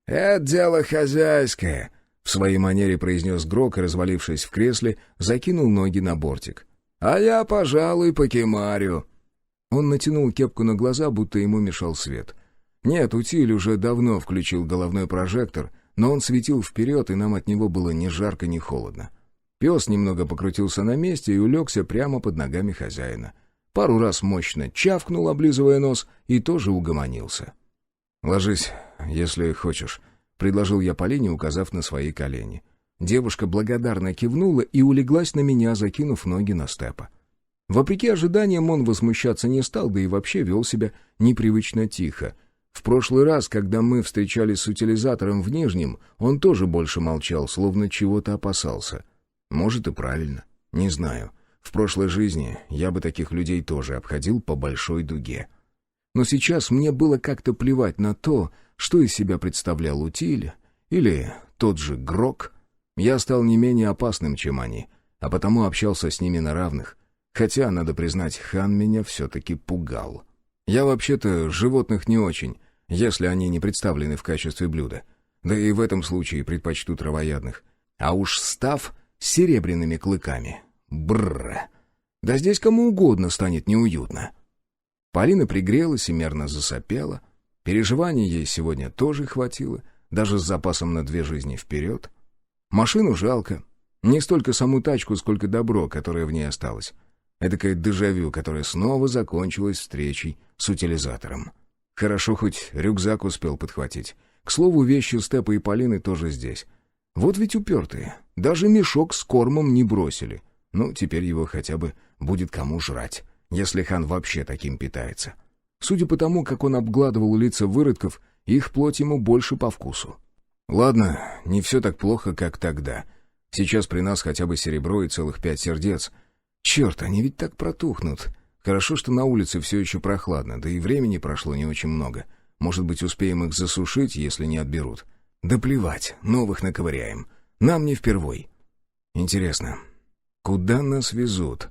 «Это дело хозяйское», — в своей манере произнес Грок и, развалившись в кресле, закинул ноги на бортик. «А я, пожалуй, покемарю». Он натянул кепку на глаза, будто ему мешал свет. Нет, Утиль уже давно включил головной прожектор, но он светил вперед, и нам от него было ни жарко, ни холодно. Пес немного покрутился на месте и улегся прямо под ногами хозяина. Пару раз мощно чавкнул, облизывая нос, и тоже угомонился. «Ложись, если хочешь», — предложил я Полине, указав на свои колени. Девушка благодарно кивнула и улеглась на меня, закинув ноги на Степа. Вопреки ожиданиям он возмущаться не стал, да и вообще вел себя непривычно тихо. В прошлый раз, когда мы встречались с утилизатором в Нижнем, он тоже больше молчал, словно чего-то опасался. Может, и правильно, не знаю. В прошлой жизни я бы таких людей тоже обходил по большой дуге. Но сейчас мне было как-то плевать на то, что из себя представлял Утиль или тот же Грок. Я стал не менее опасным, чем они, а потому общался с ними на равных. Хотя, надо признать, хан меня все-таки пугал. Я вообще-то животных не очень, если они не представлены в качестве блюда. Да и в этом случае предпочту травоядных. А уж став с серебряными клыками. Бррр. Да здесь кому угодно станет неуютно. Полина пригрелась и мерно засопела. Переживаний ей сегодня тоже хватило, даже с запасом на 2 жизни вперед. Машину жалко. Не столько саму тачку, сколько добро, которое в ней осталось. Эдакое дежавю, которое снова закончилось встречей с утилизатором. Хорошо, хоть рюкзак успел подхватить. К слову, вещи Степа и Полины тоже здесь. Вот ведь упертые. Даже мешок с кормом не бросили. Ну, теперь его хотя бы будет кому жрать, если хан вообще таким питается. Судя по тому, как он обгладывал лица выродков, их плоть ему больше по вкусу. Ладно, не все так плохо, как тогда. Сейчас при нас хотя бы серебро и целых 5 сердец. Черт, они ведь так протухнут. Хорошо, что на улице все еще прохладно, да и времени прошло не очень много. Может быть, успеем их засушить, если не отберут. Да плевать, новых наковыряем. Нам не впервой. Интересно, куда нас везут?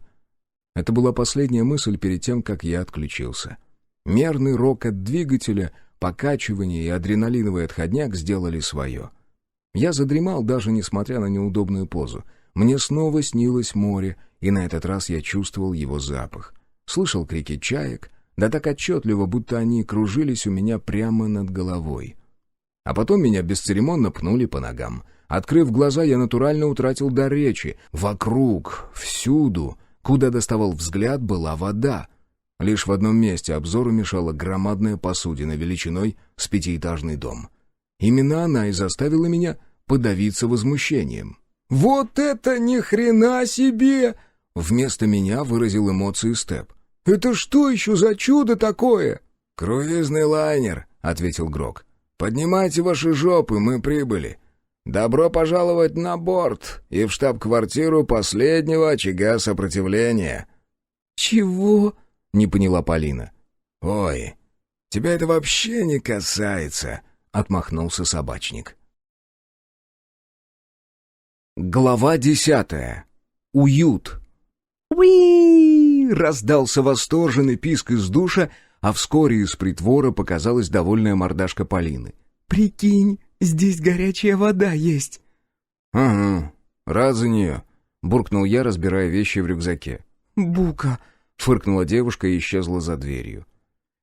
Это была последняя мысль перед тем, как я отключился. Мерный рокот двигателя, покачивание и адреналиновый отходняк сделали свое. Я задремал, даже несмотря на неудобную позу. Мне снова снилось море, и на этот раз я чувствовал его запах. Слышал крики чаек, да так отчетливо, будто они кружились у меня прямо над головой. А потом меня бесцеремонно пнули по ногам. Открыв глаза, я натурально утратил дар речи. Вокруг, всюду, куда доставал взгляд, была вода. Лишь в одном месте обзору мешала громадная посудина величиной с 5-этажный дом. Именно она и заставила меня подавиться возмущением. «Вот это ни хрена себе!» Вместо меня выразил эмоции Степ. «Это что еще за чудо такое?» «Круизный лайнер», — ответил Грок. «Поднимайте ваши жопы, мы прибыли. Добро пожаловать на борт и в штаб-квартиру последнего очага сопротивления». «Чего?» — не поняла Полина. «Ой, тебя это вообще не касается», — отмахнулся собачник. Глава 10. Уют. «Уи!» — раздался восторженный писк из душа, а вскоре из притвора показалась довольная мордашка Полины. «Прикинь, здесь горячая вода есть». «Ага, рад за нее», — буркнул я, разбирая вещи в рюкзаке. «Бука», — фыркнула девушка и исчезла за дверью.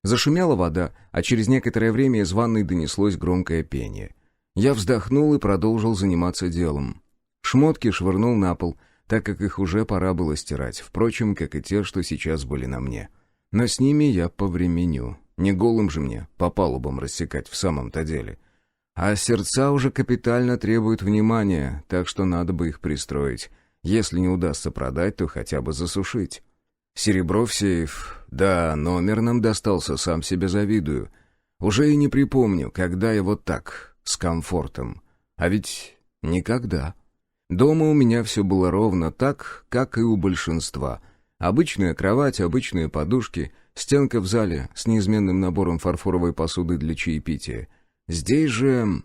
Зашумела вода, а через некоторое время из ванной донеслось громкое пение. Я вздохнул и продолжил заниматься делом. Шмотки швырнул на пол, так как их уже пора было стирать, впрочем, как и те, что сейчас были на мне. Но с ними я повременю. Не голым же мне по палубам рассекать в самом-то деле. А сердца уже капитально требуют внимания, так что надо бы их пристроить. Если не удастся продать, то хотя бы засушить. Серебро в сейф. Да, номер нам достался, сам себе завидую. Уже и не припомню, когда я вот так, с комфортом. А ведь никогда. Дома у меня все было ровно так, как и у большинства. Обычная кровать, обычные подушки, стенка в зале с неизменным набором фарфоровой посуды для чаепития. Здесь же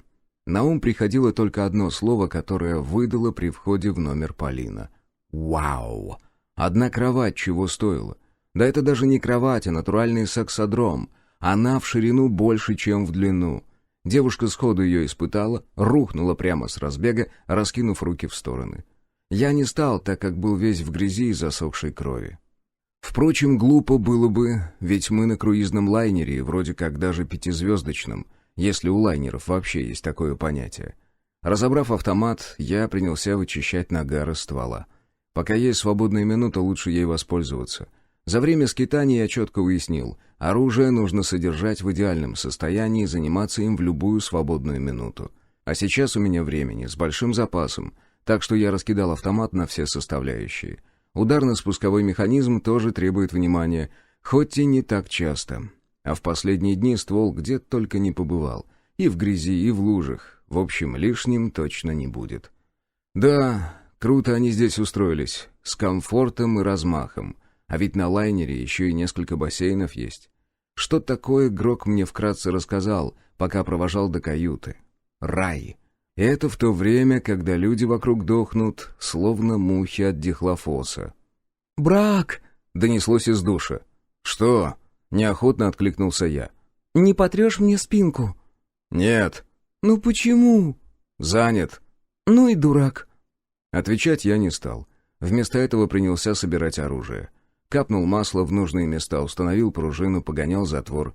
на ум приходило только одно слово, которое выдало при входе в номер Полина. «Вау!» Одна кровать чего стоила? Да это даже не кровать, а натуральный сексодром. Она в ширину больше, чем в длину. Девушка сходу ее испытала, рухнула прямо с разбега, раскинув руки в стороны. Я не стал, так как был весь в грязи и засохшей крови. Впрочем, глупо было бы, ведь мы на круизном лайнере, вроде как даже 5-звездочном, если у лайнеров вообще есть такое понятие. Разобрав автомат, я принялся вычищать нагар из ствола. Пока есть свободная минута, лучше ей воспользоваться. За время скитания я четко уяснил, оружие нужно содержать в идеальном состоянии и заниматься им в любую свободную минуту. А сейчас у меня времени с большим запасом, так что я раскидал автомат на все составляющие. Ударно-спусковой механизм тоже требует внимания, хоть и не так часто. А в последние дни ствол где только не побывал. И в грязи, и в лужах. В общем, лишним точно не будет. Да, круто они здесь устроились, с комфортом и размахом. А ведь на лайнере еще и несколько бассейнов есть. Что такое, Грок мне вкратце рассказал, пока провожал до каюты. Рай. И это в то время, когда люди вокруг дохнут, словно мухи от дихлофоса. «Брак!» — донеслось из душа. «Что?» — неохотно откликнулся я. «Не потрешь мне спинку?» «Нет». «Ну почему?» «Занят». «Ну и дурак». Отвечать я не стал. Вместо этого принялся собирать оружие. Капнул масло в нужные места, установил пружину, погонял затвор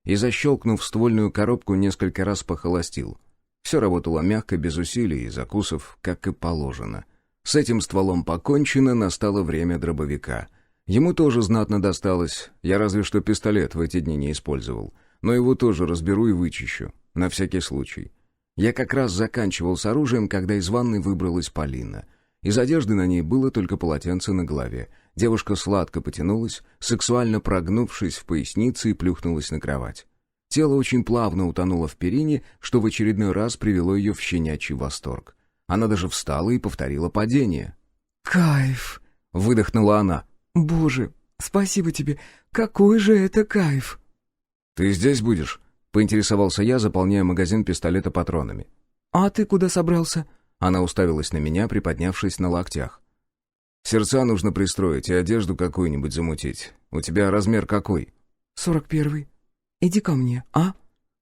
и, защелкнув ствольную коробку, несколько раз похолостил. Все работало мягко, без усилий и закусов, как и положено. С этим стволом покончено, настало время дробовика. Ему тоже знатно досталось, я разве что пистолет в эти дни не использовал. Но его тоже разберу и вычищу, на всякий случай. Я как раз заканчивал с оружием, когда из ванной выбралась Полина. Из одежды на ней было только полотенце на голове. Девушка сладко потянулась, сексуально прогнувшись в пояснице и плюхнулась на кровать. Тело очень плавно утонуло в перине, что в очередной раз привело ее в щенячий восторг. Она даже встала и повторила падение. «Кайф!» — выдохнула она. «Боже, спасибо тебе! Какой же это кайф!» «Ты здесь будешь?» — поинтересовался я, заполняя магазин пистолета патронами. «А ты куда собрался?» Она уставилась на меня, приподнявшись на локтях. «Сердца нужно пристроить и одежду какую-нибудь замутить. У тебя размер какой?» 41-й. Иди ко мне, а?»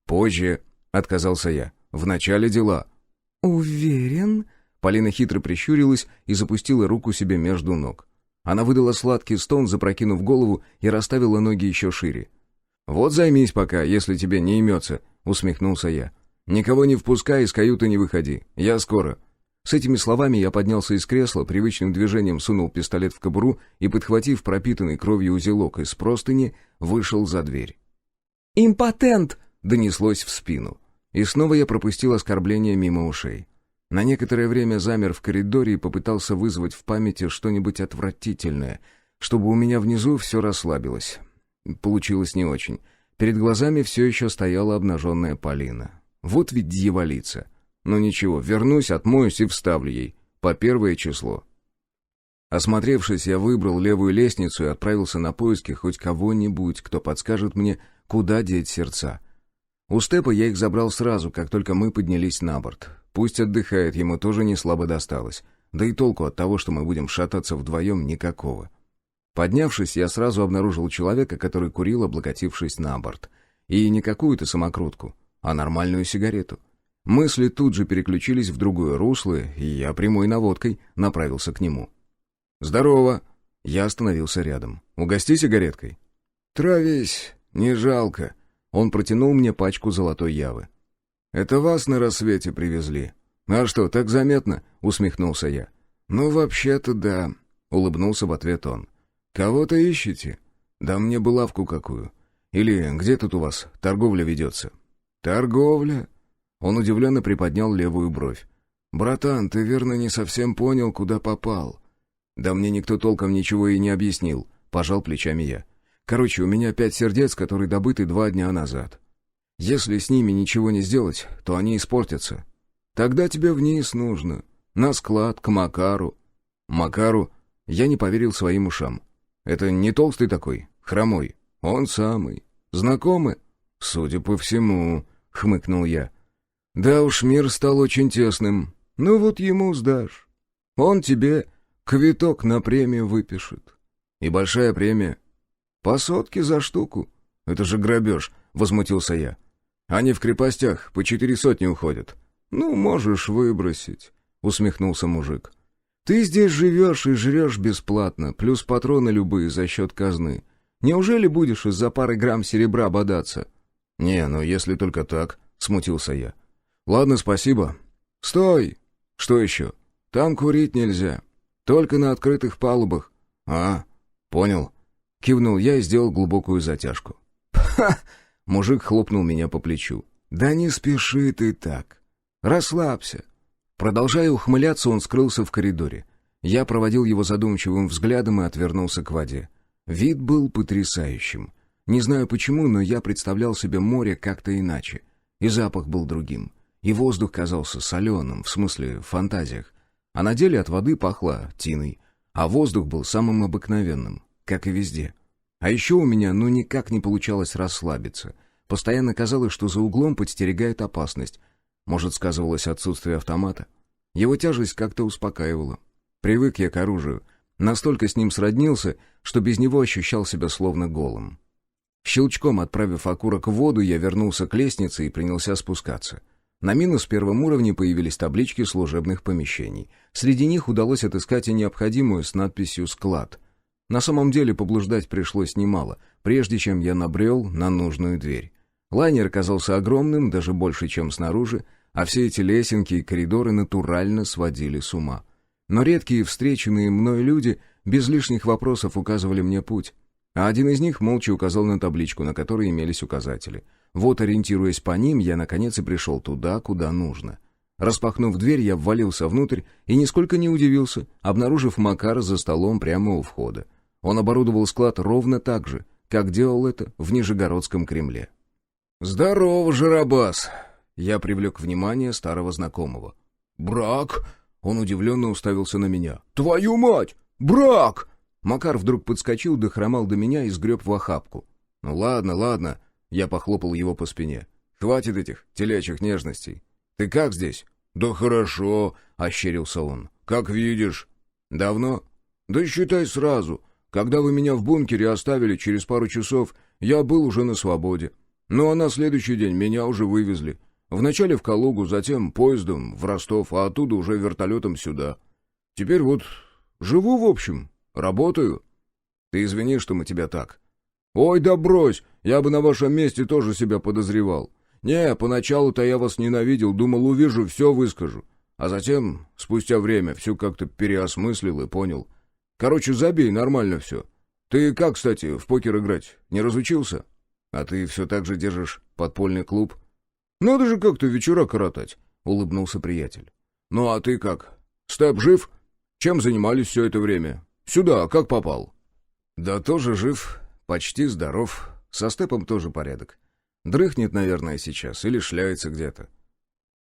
«Позже», — отказался я. «Вначале дела». «Уверен?» Полина хитро прищурилась и запустила руку себе между ног. Она выдала сладкий стон, запрокинув голову, и расставила ноги еще шире. «Вот займись пока, если тебе не имется», — усмехнулся я. «Никого не впускай, из каюты не выходи. Я скоро». С этими словами я поднялся из кресла, привычным движением сунул пистолет в кобуру и, подхватив пропитанный кровью узелок из простыни, вышел за дверь. «Импотент!» — донеслось в спину. И снова я пропустил оскорбление мимо ушей. На некоторое время замер в коридоре и попытался вызвать в памяти что-нибудь отвратительное, чтобы у меня внизу все расслабилось. Получилось не очень. Перед глазами все еще стояла обнаженная Полина. Вот ведь дьяволица. Но ничего, вернусь, отмоюсь и вставлю ей. По 1 число. Осмотревшись, я выбрал левую лестницу и отправился на поиски хоть кого-нибудь, кто подскажет мне, куда деть сердца. У Степа я их забрал сразу, как только мы поднялись на борт. Пусть отдыхает, ему тоже не слабо досталось. Да и толку от того, что мы будем шататься вдвоем, никакого. Поднявшись, я сразу обнаружил человека, который курил, облокотившись на борт. И не какую-то самокрутку, а нормальную сигарету. Мысли тут же переключились в другое русло, и я прямой наводкой направился к нему. «Здорово!» Я остановился рядом. «Угости сигареткой?» «Травись, не жалко». Он протянул мне пачку золотой явы. «Это вас на рассвете привезли?» «А что, так заметно?» — усмехнулся я. «Ну, вообще-то да», — улыбнулся в ответ он. «Кого-то ищете? Да мне бы лавку какую. Или где тут у вас торговля ведется?» «Торговля?» Он удивленно приподнял левую бровь. «Братан, ты верно не совсем понял, куда попал?» «Да мне никто толком ничего и не объяснил», — пожал плечами я. «Короче, у меня 5 сердец, которые добыты 2 дня назад. Если с ними ничего не сделать, то они испортятся. Тогда тебе вниз нужно. На склад, к Макару». «Макару?» Я не поверил своим ушам. «Это не толстый такой, хромой?» «Он самый. Знакомы?» «Судя по всему», — хмыкнул я. «Да уж, мир стал очень тесным. Ну вот ему сдашь. Он тебе квиток на премию выпишет. И большая премия. По 100 за штуку. Это же грабеж», — возмутился я. «Они в крепостях по 400 уходят». «Ну, можешь выбросить», — усмехнулся мужик. «Ты здесь живешь и жрешь бесплатно, плюс патроны любые за счет казны. Неужели будешь из-за пары грамм серебра бодаться?» «Не, ну если только так», — смутился я. «Ладно, спасибо». «Стой!» «Что еще?» «Там курить нельзя. Только на открытых палубах». «А, понял». Кивнул я и сделал глубокую затяжку. «Ха!» — мужик хлопнул меня по плечу. «Да не спеши ты так. Расслабься». Продолжая ухмыляться, он скрылся в коридоре. Я проводил его задумчивым взглядом и отвернулся к воде. Вид был потрясающим. Не знаю почему, но я представлял себе море как-то иначе. И запах был другим. И воздух казался соленым, в смысле в фантазиях. А на деле от воды пахло тиной. А воздух был самым обыкновенным, как и везде. А еще у меня никак не получалось расслабиться. Постоянно казалось, что за углом подстерегает опасность. Может, сказывалось отсутствие автомата? Его тяжесть как-то успокаивала. Привык я к оружию. Настолько с ним сроднился, что без него ощущал себя словно голым. Щелчком отправив окурок в воду, я вернулся к лестнице и принялся спускаться. На -1 уровне появились таблички служебных помещений. Среди них удалось отыскать и необходимую с надписью «Склад». На самом деле поблуждать пришлось немало, прежде чем я набрел на нужную дверь. Лайнер оказался огромным, даже больше, чем снаружи, а все эти лесенки и коридоры натурально сводили с ума. Но редкие встреченные мной люди без лишних вопросов указывали мне путь. А один из них молча указал на табличку, на которой имелись указатели. Вот, ориентируясь по ним, я наконец и пришел туда, куда нужно. Распахнув дверь, я ввалился внутрь и нисколько не удивился, обнаружив Макара за столом прямо у входа. Он оборудовал склад ровно так же, как делал это в Нижегородском Кремле. «Здорово, Жиробас!» Я привлек внимание старого знакомого. «Брак?» Он удивленно уставился на меня. «Твою мать! Брак!» Макар вдруг подскочил, дохромал до меня и сгреб в охапку. «Ну ладно, ладно», — я похлопал его по спине. «Хватит этих телячьих нежностей. Ты как здесь?» «Да хорошо», — ощерился он. «Как видишь». «Давно?» «Да считай сразу. Когда вы меня в бункере оставили, через пару часов я был уже на свободе. Ну а на следующий день меня уже вывезли. Вначале в Калугу, затем поездом в Ростов, а оттуда уже вертолетом сюда. Теперь вот живу, в общем, работаю. Ты извини, что мы тебя так». «Ой, да брось, я бы на вашем месте тоже себя подозревал. Не, поначалу-то я вас ненавидел, думал, увижу, все выскажу. А затем, спустя время, все как-то переосмыслил и понял. Короче, забей, нормально все. Ты как, кстати, в покер играть, не разучился? А ты все так же держишь подпольный клуб?» «Надо же как-то вечера коротать», — улыбнулся приятель. «Ну а ты как? Степ жив? Чем занимались все это время? Сюда как попал?» «Да тоже жив, почти здоров. Со Степом тоже порядок. Дрыхнет, наверное, сейчас или шляется где-то».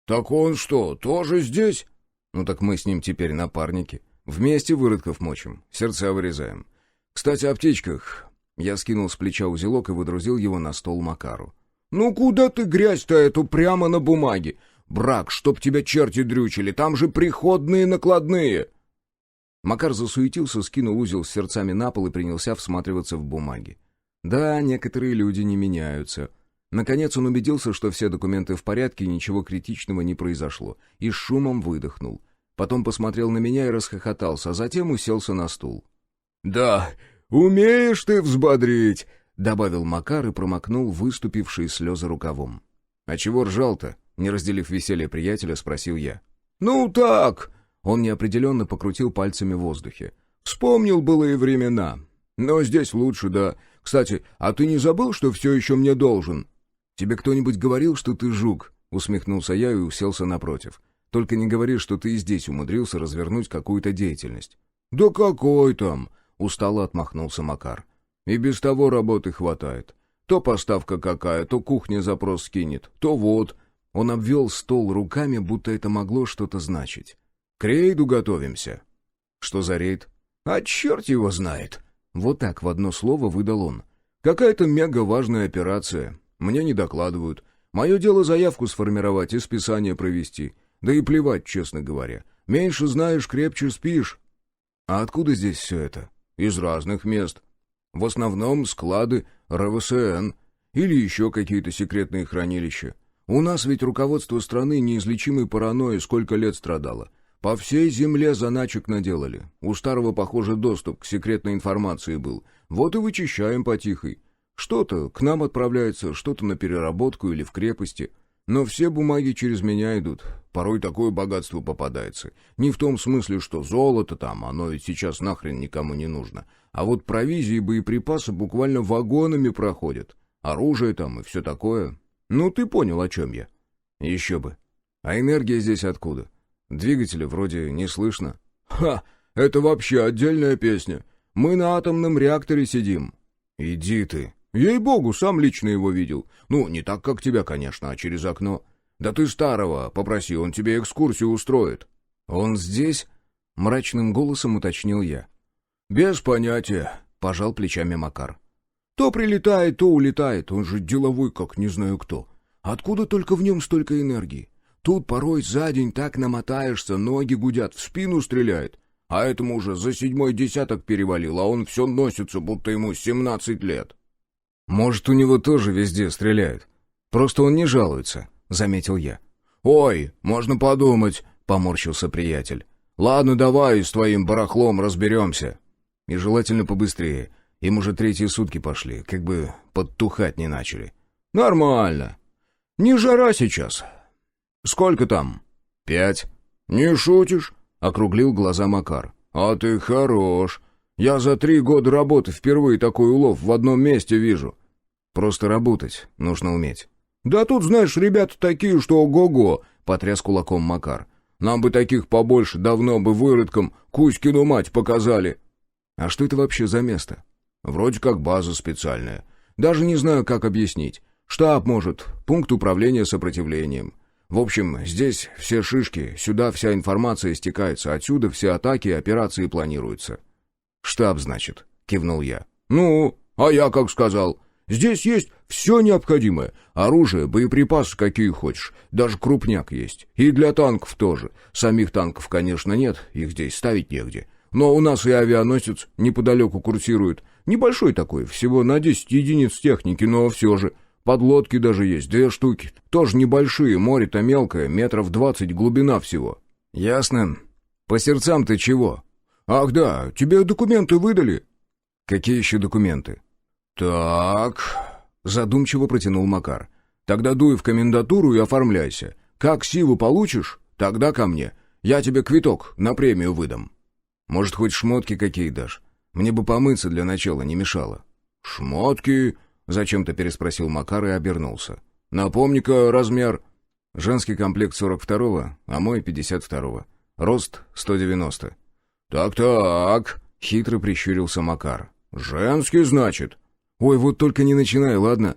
«Так он что, тоже здесь?» «Ну так мы с ним теперь напарники. Вместе выродков мочим, сердца вырезаем. Кстати, о птичках». Я скинул с плеча узелок и выдрузил его на стол Макару. «Ну куда ты грязь-то эту прямо на бумаге? Брак, чтоб тебя черти дрючили, там же приходные накладные!» Макар засуетился, скинул узел с сердцами на пол и принялся всматриваться в бумаги. Да, некоторые люди не меняются. Наконец он убедился, что все документы в порядке и ничего критичного не произошло, и с шумом выдохнул. Потом посмотрел на меня и расхохотался, а затем уселся на стул. «Да, умеешь ты взбодрить!» — добавил Макар и промокнул выступившие слезы рукавом. «А чего ржал-то?» — не разделив веселье приятеля, спросил я. «Ну так!» — он неопределенно покрутил пальцами в воздухе. «Вспомнил былые времена. Но здесь лучше, да. Кстати, а ты не забыл, что все еще мне должен?» «Тебе кто-нибудь говорил, что ты жук?» — усмехнулся я и уселся напротив. «Только не говори, что ты и здесь умудрился развернуть какую-то деятельность». «Да какой там?» — устало отмахнулся Макар. «И без того работы хватает. То поставка какая, то кухня запрос скинет, то вот...» Он обвел стол руками, будто это могло что-то значить. «К рейду готовимся». «Что за рейд?» «А черт его знает!» Вот так в одно слово выдал он. «Какая-то мега-важная операция. Мне не докладывают. Мое дело заявку сформировать и списание провести. Да и плевать, честно говоря. Меньше знаешь, крепче спишь». «А откуда здесь все это?» «Из разных мест. В основном склады РВСН или еще какие-то секретные хранилища. У нас ведь руководство страны неизлечимой паранойей сколько лет страдало. По всей земле заначек наделали. У старого, похоже, доступ к секретной информации был. Вот и вычищаем потихой. Что-то к нам отправляется, что-то на переработку или в крепости. Но все бумаги через меня идут. Порой такое богатство попадается. Не в том смысле, что золото там, оно ведь сейчас нахрен никому не нужно. А вот провизии и боеприпасы буквально вагонами проходят. Оружие там и все такое. Ну, ты понял, о чем я. Еще бы. А энергия здесь откуда? Двигателя вроде не слышно. Ха! Это вообще отдельная песня. Мы на атомном реакторе сидим. Иди ты. Ей-богу, сам лично его видел. Ну, не так, как тебя, конечно, а через окно. Да ты старого попроси, он тебе экскурсию устроит. Он здесь? Мрачным голосом уточнил я. Без понятия, пожал плечами Макар. То прилетает, то улетает, он же деловой, как не знаю кто. Откуда только в нем столько энергии? Тут порой за день так намотаешься, ноги гудят, в спину стреляет. А этому уже за 7-й десяток перевалил, а он все носится, будто ему 17 лет. Может, у него тоже везде стреляют. Просто он не жалуется, заметил я. Ой, можно подумать, поморщился приятель. Ладно, давай с твоим барахлом разберемся. И желательно побыстрее. Им уже 3-е сутки пошли, как бы подтухать не начали. Нормально. Не жара сейчас. Сколько там? 5. Не шутишь? Округлил глаза Макар. А ты хорош. Я за 3 года работы впервые такой улов в одном месте вижу. Просто работать нужно уметь. «Да тут, знаешь, ребята такие, что ого-го!» — потряс кулаком Макар. «Нам бы таких побольше, давно бы выродкам Кузькину мать показали». «А что это вообще за место?» «Вроде как база специальная. Даже не знаю, как объяснить. Штаб, может, пункт управления сопротивлением. В общем, здесь все шишки, сюда вся информация стекается, отсюда все атаки и операции планируются». «Штаб, значит», — кивнул я. «Ну, а я как сказал. Здесь есть все необходимое. Оружие, боеприпасы какие хочешь. Даже крупняк есть. И для танков тоже. Самих танков, конечно, нет, их здесь ставить негде. Но у нас и авианосец неподалеку курсирует. Небольшой такой, всего на 10 единиц техники, но все же. Подлодки даже есть, 2 штуки. Тоже небольшие, море-то мелкое, метров 20 глубина всего». «Ясно. По сердцам ты чего?» «Ах да, тебе документы выдали?» «Какие еще документы?» «Так...» — задумчиво протянул Макар. «Тогда дуй в комендатуру и оформляйся. Как силу получишь, тогда ко мне. Я тебе квиток на премию выдам». «Может, хоть шмотки какие дашь? Мне бы помыться для начала не мешало». «Шмотки...» — зачем-то переспросил Макар и обернулся. «Напомни-ка размер...» «Женский комплект 42-го, а мой 52-го. Рост 190». «Так-так...» — хитро прищурился Макар. «Женский, значит?» «Ой, вот только не начинай, ладно?»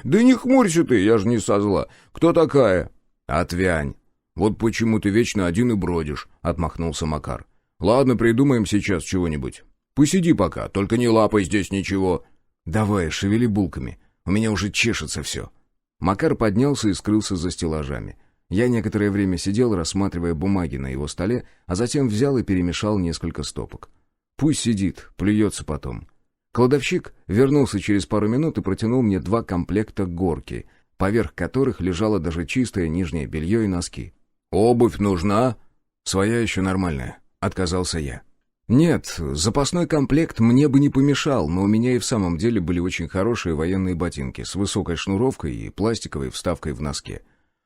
«Да не хмурься ты, я же не со зла. Кто такая?» «Отвянь». «Вот почему ты вечно один и бродишь», — отмахнулся Макар. «Ладно, придумаем сейчас чего-нибудь. Посиди пока, только не лапай здесь ничего». «Давай, шевели булками, у меня уже чешется все». Макар поднялся и скрылся за стеллажами. Я некоторое время сидел, рассматривая бумаги на его столе, а затем взял и перемешал несколько стопок. Пусть сидит, плюется потом. Кладовщик вернулся через пару минут и протянул мне 2 комплекта горки, поверх которых лежало даже чистое нижнее белье и носки. «Обувь нужна?» «Своя еще нормальная», — отказался я. «Нет, запасной комплект мне бы не помешал, но у меня и в самом деле были очень хорошие военные ботинки с высокой шнуровкой и пластиковой вставкой в носке.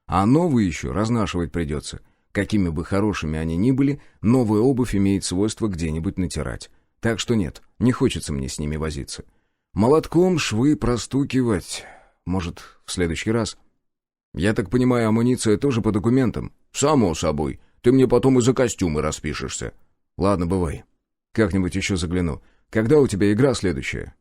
А новые еще разнашивать придется. Какими бы хорошими они ни были, новая обувь имеет свойство где-нибудь натирать. Так что нет, не хочется мне с ними возиться. Молотком швы простукивать. Может, в следующий раз? Я так понимаю, амуниция тоже по документам? «Само собой. Ты мне потом и за костюмы распишешься». «Ладно, бывай. Как-нибудь еще загляну. Когда у тебя игра следующая?»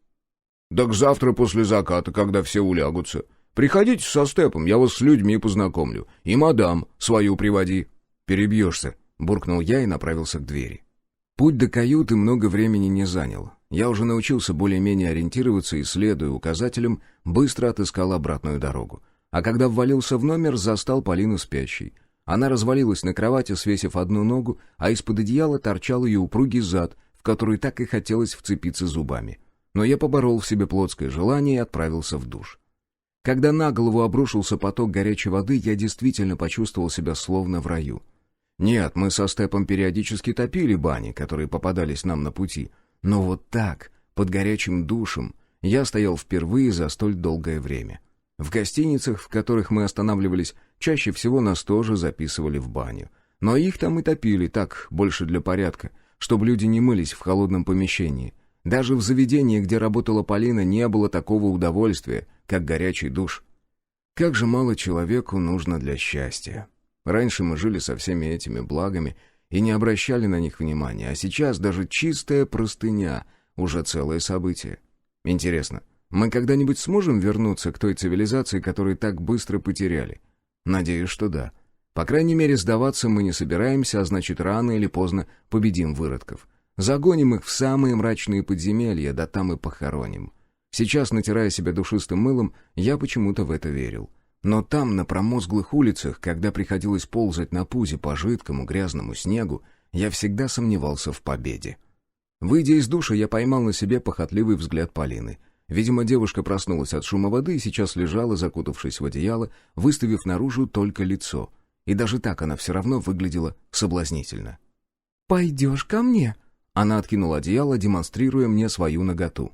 «Так завтра после заката, когда все улягутся. Приходите со Степом, я вас с людьми познакомлю. И мадам свою приводи». «Перебьешься», — буркнул я и направился к двери. Путь до каюты много времени не занял. Я уже научился более-менее ориентироваться и, следуя указателям, быстро отыскал обратную дорогу. А когда ввалился в номер, застал Полину спящей. Она развалилась на кровати, свесив одну ногу, а из-под одеяла торчал ее упругий зад, в который так и хотелось вцепиться зубами. Но я поборол в себе плотское желание и отправился в душ. Когда на голову обрушился поток горячей воды, я действительно почувствовал себя словно в раю. Нет, мы со Степом периодически топили бани, которые попадались нам на пути. Но вот так, под горячим душем, я стоял впервые за столь долгое время. В гостиницах, в которых мы останавливались, чаще всего нас тоже записывали в баню. Но их там и топили так, больше для порядка, чтобы люди не мылись в холодном помещении. Даже в заведении, где работала Полина, не было такого удовольствия, как горячий душ. Как же мало человеку нужно для счастья. Раньше мы жили со всеми этими благами и не обращали на них внимания, а сейчас даже чистая простыня — уже целое событие. Интересно, мы когда-нибудь сможем вернуться к той цивилизации, которую так быстро потеряли? Надеюсь, что да. По крайней мере, сдаваться мы не собираемся, а значит, рано или поздно победим выродков. Загоним их в самые мрачные подземелья, да там и похороним. Сейчас, натирая себя душистым мылом, я почему-то в это верил. Но там, на промозглых улицах, когда приходилось ползать на пузе по жидкому грязному снегу, я всегда сомневался в победе. Выйдя из душа, я поймал на себе похотливый взгляд Полины. Видимо, девушка проснулась от шума воды и сейчас лежала, закутавшись в одеяло, выставив наружу только лицо. И даже так она все равно выглядела соблазнительно. «Пойдешь ко мне?» Она откинула одеяло, демонстрируя мне свою наготу.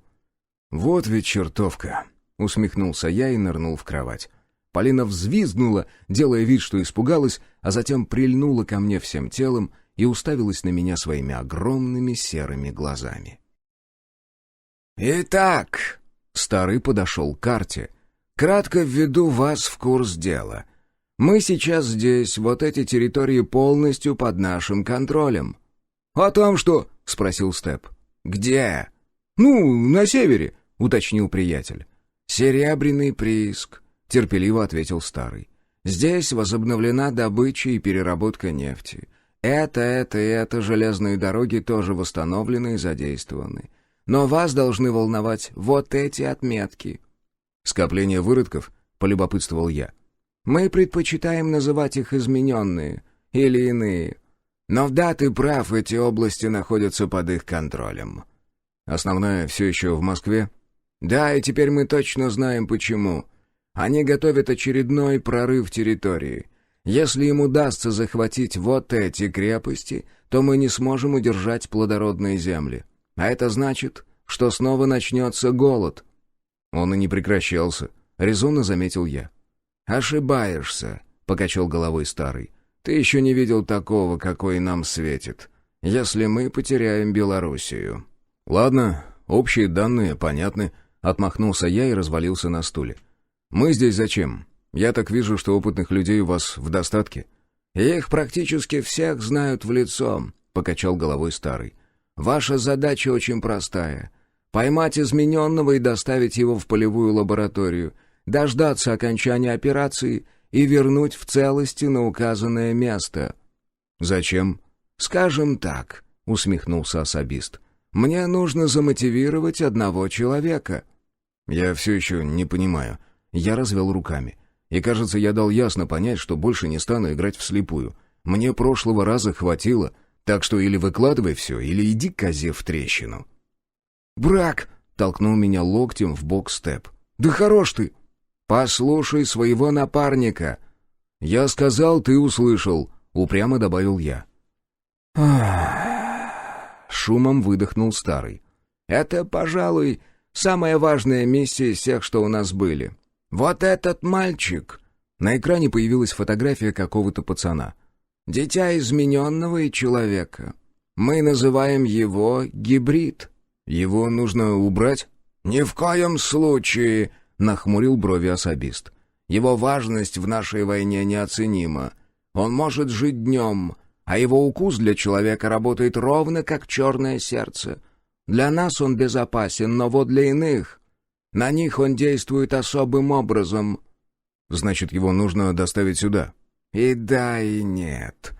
«Вот ведь чертовка!» — усмехнулся я и нырнул в кровать. Полина взвизгнула, делая вид, что испугалась, а затем прильнула ко мне всем телом и уставилась на меня своими огромными серыми глазами. «Итак...» — старый подошел к карте. Кратко введу вас в курс дела. Мы сейчас здесь, вот эти территории полностью под нашим контролем». «А там что?» — спросил Степ. «Где?» «Ну, на севере», — уточнил приятель. «Серебряный прииск», — терпеливо ответил старый. «Здесь возобновлена добыча и переработка нефти. Это железные дороги тоже восстановлены и задействованы. Но вас должны волновать вот эти отметки». «Скопление выродков?» — полюбопытствовал я. «Мы предпочитаем называть их измененные или иные. Но да, ты прав, эти области находятся под их контролем». «Основная все еще в Москве?» «Да, и теперь мы точно знаем почему. Они готовят очередной прорыв территории. Если им удастся захватить вот эти крепости, то мы не сможем удержать плодородные земли. А это значит, что снова начнется голод». «Он и не прекращался», — резонно заметил я. «Ошибаешься», — покачал головой старый. «Ты еще не видел такого, какой нам светит, если мы потеряем Белоруссию». «Ладно, общие данные понятны», — отмахнулся я и развалился на стуле. «Мы здесь зачем? Я так вижу, что опытных людей у вас в достатке». «Их практически всех знают в лицо», — покачал головой старый. «Ваша задача очень простая. Поймать измененного и доставить его в полевую лабораторию, дождаться окончания операции и вернуть в целости на указанное место». «Зачем?» «Скажем так», — усмехнулся особист. «Мне нужно замотивировать одного человека». «Я все еще не понимаю». Я развел руками. И, кажется, я дал ясно понять, что больше не стану играть вслепую. Мне прошлого раза хватило, так что или выкладывай все, или иди козе в трещину. «Брак!» — толкнул меня локтем в бок Степ. «Да хорош ты!» «Послушай своего напарника!» «Я сказал, ты услышал», — упрямо добавил я. Шумом выдохнул старый. «Это, пожалуй, самая важная миссия из всех, что у нас были. Вот этот мальчик!» На экране появилась фотография какого-то пацана. «Дитя измененного и человека. Мы называем его гибрид». «Его нужно убрать?» «Ни в коем случае!» — нахмурил брови особист. «Его важность в нашей войне неоценима. Он может жить днем, а его укус для человека работает ровно как черное сердце. Для нас он безопасен, но вот для иных... На них он действует особым образом». «Значит, его нужно доставить сюда?» «И да, и нет».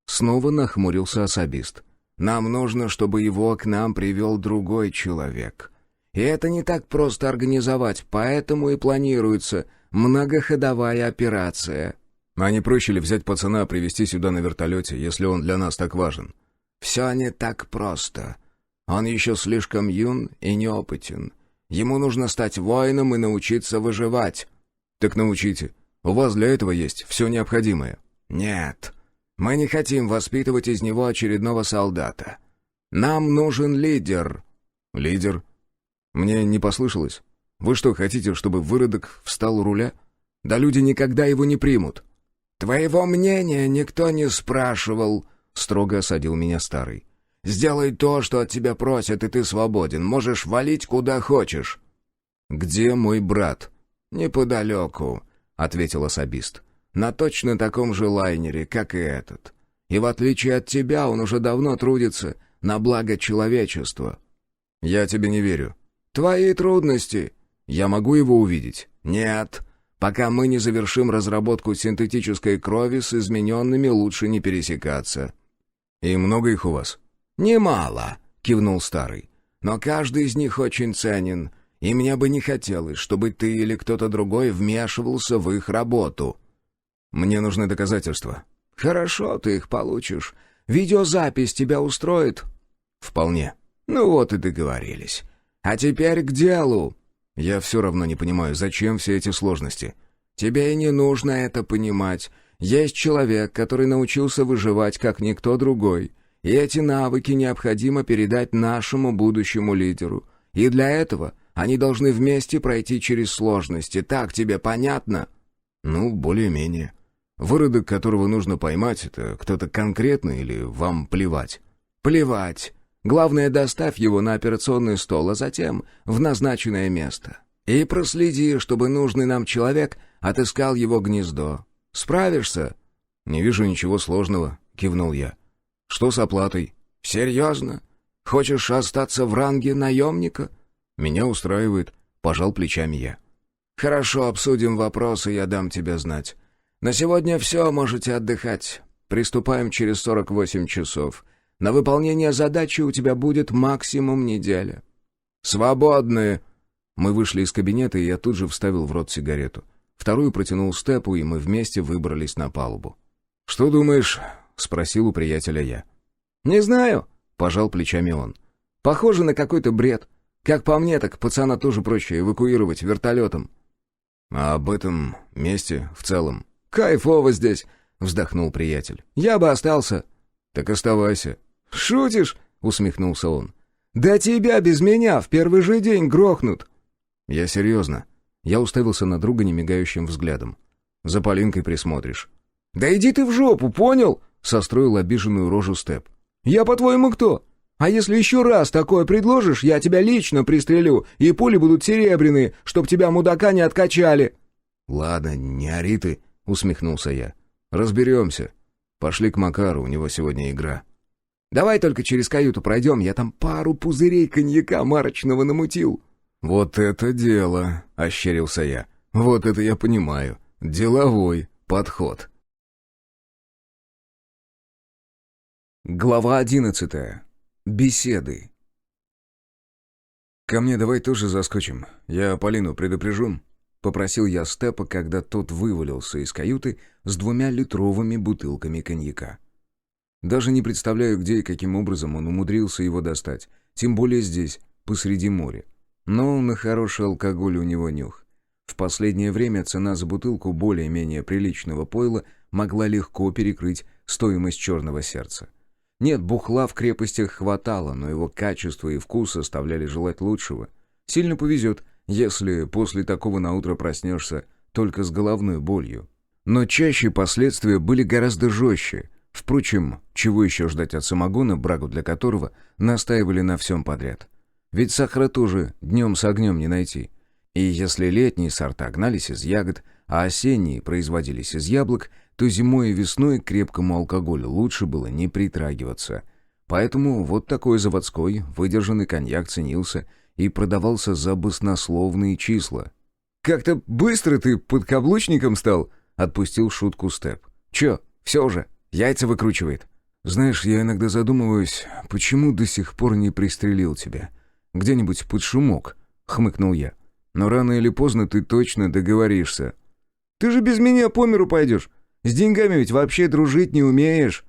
Снова нахмурился особист. «Нам нужно, чтобы его к нам привел другой человек. И это не так просто организовать, поэтому и планируется многоходовая операция». «А не проще ли взять пацана, привезти сюда на вертолете, если он для нас так важен?» «Все не так просто. Он еще слишком юн и неопытен. Ему нужно стать воином и научиться выживать». «Так научите. У вас для этого есть все необходимое». «Нет. Мы не хотим воспитывать из него очередного солдата. Нам нужен лидер». «Лидер? Мне не послышалось. Вы что, хотите, чтобы выродок встал у руля? Да люди никогда его не примут». «Твоего мнения никто не спрашивал», — строго осадил меня старый. «Сделай то, что от тебя просят, и ты свободен. Можешь валить куда хочешь». «Где мой брат?» «Неподалеку», — ответил особист. «На точно таком же лайнере, как и этот. И в отличие от тебя, он уже давно трудится на благо человечества». «Я тебе не верю». «Твои трудности». «Я могу его увидеть?» «Нет. Пока мы не завершим разработку синтетической крови, с измененными лучше не пересекаться». «И много их у вас?» «Немало», — кивнул старый. «Но каждый из них очень ценен, и мне бы не хотелось, чтобы ты или кто-то другой вмешивался в их работу». «Мне нужны доказательства». «Хорошо, ты их получишь. Видеозапись тебя устроит?» «Вполне». «Ну вот и договорились. А теперь к делу». «Я все равно не понимаю, зачем все эти сложности?» «Тебе и не нужно это понимать. Есть человек, который научился выживать, как никто другой. И эти навыки необходимо передать нашему будущему лидеру. И для этого они должны вместе пройти через сложности. Так тебе понятно?» «Ну, более-менее. Выродок, которого нужно поймать, это кто-то конкретный или вам плевать?» «Плевать. Главное, доставь его на операционный стол, а затем в назначенное место. И проследи, чтобы нужный нам человек отыскал его гнездо. Справишься?» «Не вижу ничего сложного», — кивнул я. «Что с оплатой?» «Серьезно? Хочешь остаться в ранге наемника?» «Меня устраивает», — пожал плечами я. «Хорошо, обсудим вопросы, я дам тебе знать. На сегодня все, можете отдыхать. Приступаем через 48 часов. На выполнение задачи у тебя будет максимум неделя. Свободны!» Мы вышли из кабинета, и я тут же вставил в рот сигарету. Вторую протянул Степу, и мы вместе выбрались на палубу. «Что думаешь?» — спросил у приятеля я. «Не знаю», — пожал плечами он. «Похоже на какой-то бред. Как по мне, так пацана тоже проще эвакуировать вертолетом». «А об этом месте в целом?» «Кайфово здесь», — вздохнул приятель. «Я бы остался». «Так оставайся». «Шутишь?» — усмехнулся он. «Да тебя без меня в первый же день грохнут». «Я серьезно». Я уставился на друга немигающим взглядом. «За Полинкой присмотришь». «Да иди ты в жопу, понял?» — состроил обиженную рожу Степ. «Я, по-твоему, кто? А если еще раз такое предложишь, я тебя лично пристрелю, и пули будут серебряные, чтоб тебя, мудака, не откачали». «Ладно, не ори ты», — усмехнулся я. «Разберемся. Пошли к Макару, у него сегодня игра». «Давай только через каюту пройдем, я там пару пузырей коньяка марочного намутил». «Вот это дело!» — ощерился я. «Вот это я понимаю. Деловой подход». Глава 11. Беседы. «Ко мне давай тоже заскочим. Я Полину предупрежу», — попросил я Степа, когда тот вывалился из каюты с 2-литровыми бутылками коньяка. Даже не представляю, где и каким образом он умудрился его достать, тем более здесь, посреди моря. Но на хороший алкоголь у него нюх. В последнее время цена за бутылку более-менее приличного пойла могла легко перекрыть стоимость черного сердца. Нет, бухла в крепостях хватало, но его качество и вкус оставляли желать лучшего. Сильно повезет, если после такого наутро проснешься только с головной болью. Но чаще последствия были гораздо жестче. Впрочем, чего еще ждать от самогона, брагу для которого настаивали на всем подряд? Ведь сахара тоже днем с огнем не найти. И если летние сорта гнались из ягод, а осенние производились из яблок, то зимой и весной к крепкому алкоголю лучше было не притрагиваться. Поэтому вот такой заводской, выдержанный коньяк ценился и продавался за баснословные числа. «Как-то быстро ты подкаблучником стал?» — отпустил шутку Степ. «Чё, все уже, яйца выкручивает?» «Знаешь, я иногда задумываюсь, почему до сих пор не пристрелил тебя? Где-нибудь под шумок», — хмыкнул я. «Но рано или поздно ты точно договоришься». «Ты же без меня по миру пойдешь. С деньгами ведь вообще дружить не умеешь».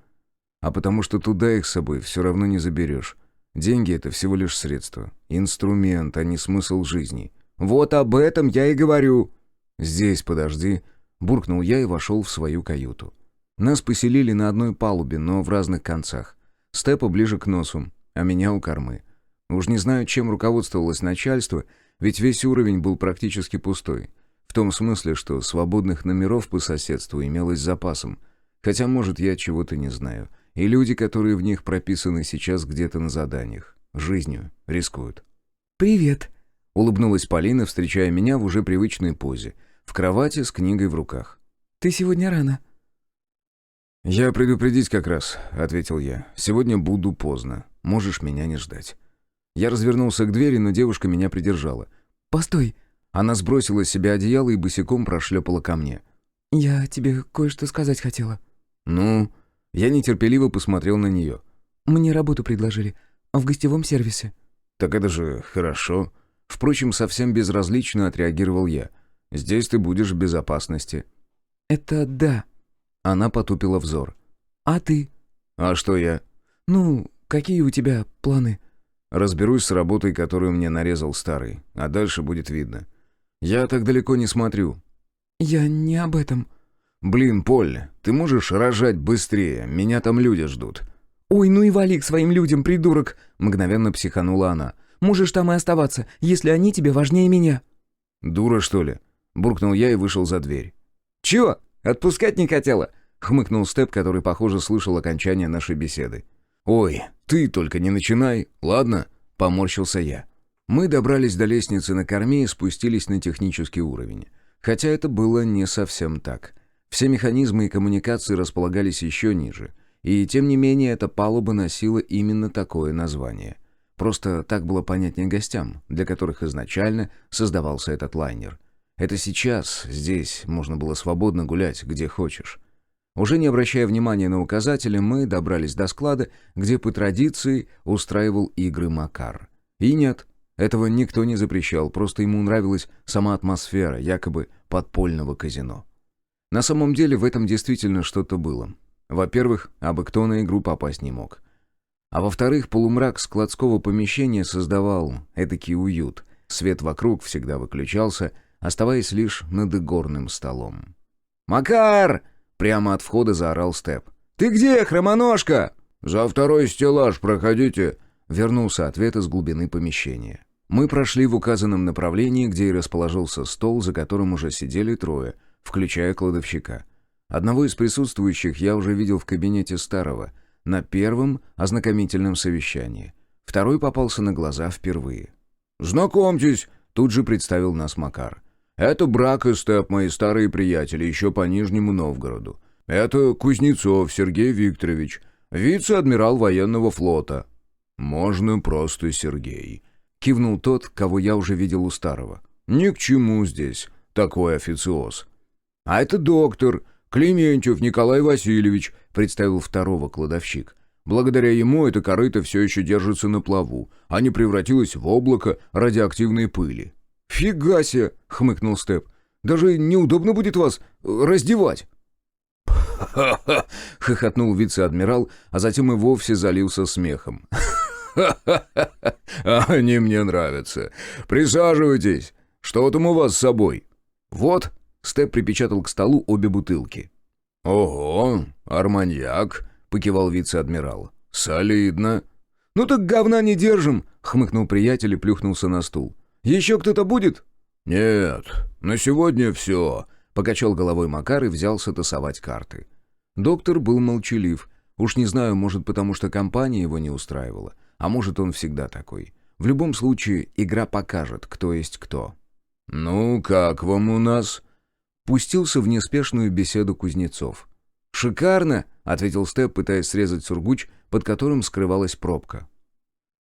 «А потому что туда их с собой все равно не заберешь. Деньги — это всего лишь средство, инструмент, а не смысл жизни». «Вот об этом я и говорю». «Здесь подожди», — буркнул я и вошел в свою каюту. Нас поселили на одной палубе, но в разных концах. Степа ближе к носу, а меня у кормы. Уж не знаю, чем руководствовалось начальство, ведь весь уровень был практически пустой. В том смысле, что свободных номеров по соседству имелось запасом. Хотя, может, я чего-то не знаю. И люди, которые в них прописаны, сейчас где-то на заданиях. Жизнью рискуют. «Привет», — улыбнулась Полина, встречая меня в уже привычной позе, в кровати с книгой в руках. «Ты сегодня рано». «Я предупредить как раз», — ответил я. «Сегодня буду поздно. Можешь меня не ждать». Я развернулся к двери, но девушка меня придержала. «Постой». Она сбросила с себя одеяло и босиком прошлепала ко мне. «Я тебе кое-что сказать хотела». «Ну?» Я нетерпеливо посмотрел на нее. «Мне работу предложили. В гостевом сервисе». «Так это же хорошо». Впрочем, совсем безразлично отреагировал я. «Здесь ты будешь в безопасности». «Это да». Она потупила взор. «А ты?» «А что я?» «Ну, какие у тебя планы?» «Разберусь с работой, которую мне нарезал старый, а дальше будет видно. Я так далеко не смотрю». «Я не об этом». «Блин, Поль, ты можешь рожать быстрее? Меня там люди ждут». «Ой, ну и вали к своим людям, придурок!» Мгновенно психанула она. «Можешь там и оставаться, если они тебе важнее меня». «Дура, что ли?» Буркнул я и вышел за дверь. «Чего? Отпускать не хотела?» Хмыкнул Степ, который, похоже, слышал окончание нашей беседы. «Ой, ты только не начинай, ладно?» Поморщился я. Мы добрались до лестницы на корме и спустились на технический уровень. Хотя это было не совсем так. Все механизмы и коммуникации располагались еще ниже. И тем не менее эта палуба носила именно такое название. Просто так было понятнее гостям, для которых изначально создавался этот лайнер. Это сейчас, здесь, можно было свободно гулять, где хочешь. Уже не обращая внимания на указатели, мы добрались до склада, где по традиции устраивал игры Макар. И нет, этого никто не запрещал, просто ему нравилась сама атмосфера, якобы подпольного казино. На самом деле в этом действительно что-то было. Во-первых, абы кто на игру попасть не мог. А во-вторых, полумрак складского помещения создавал эдакий уют. Свет вокруг всегда выключался, оставаясь лишь над игорным столом. «Макар!» — прямо от входа заорал Степ. «Ты где, хромоножка?» «За второй стеллаж проходите», — вернулся ответ из глубины помещения. Мы прошли в указанном направлении, где и расположился стол, за которым уже сидели трое, включая кладовщика. Одного из присутствующих я уже видел в кабинете старого, на первом ознакомительном совещании. Второй попался на глаза впервые. «Знакомьтесь», — тут же представил нас Макар. «Это Брак и Степ, мои старые приятели, еще по Нижнему Новгороду. Это Кузнецов Сергей Викторович, вице-адмирал военного флота». «Можно просто Сергей», — кивнул тот, кого я уже видел у старого. «Ни к чему здесь такой официоз». «А это доктор Клементьев Николай Васильевич», — представил второго кладовщик. «Благодаря ему эта корыта все еще держится на плаву, а не превратилась в облако радиоактивной пыли». «Фига себе!» — хмыкнул Степ. «Даже неудобно будет вас раздевать». «Ха-ха-ха!» — хохотнул вице-адмирал, а затем и вовсе залился смехом. «Ха-ха-ха! Они мне нравятся. Присаживайтесь. Что там у вас с собой?» «Вот», — Степ припечатал к столу обе бутылки. «Ого, арманьяк», — покивал вице-адмирал. «Солидно». «Ну так говна не держим», — хмыкнул приятель и плюхнулся на стул. «Еще кто-то будет?» «Нет, на сегодня все», — покачал головой Макар и взялся тасовать карты. Доктор был молчалив. Уж не знаю, может, потому что компания его не устраивала, а может, он всегда такой. В любом случае, игра покажет, кто есть кто. «Ну, как вам у нас?» Пустился в неспешную беседу Кузнецов. «Шикарно», — ответил Степ, пытаясь срезать сургуч, под которым скрывалась пробка.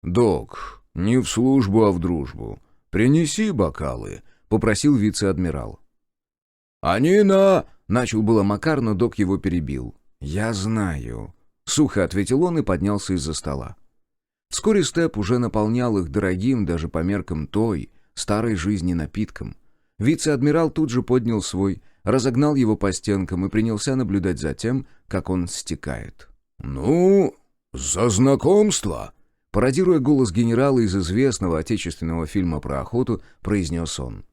«Док, не в службу, а в дружбу. Принеси бокалы», — попросил вице-адмирал. «Они на...» — начал было Макар, но док его перебил. «Я знаю», — сухо ответил он и поднялся из-за стола. Вскоре Степ уже наполнял их дорогим даже по меркам той, старой жизни напитком. Вице-адмирал тут же поднял свой, разогнал его по стенкам и принялся наблюдать за тем, как он стекает. «Ну, за знакомство!» Пародируя голос генерала из известного отечественного фильма про охоту, произнес он.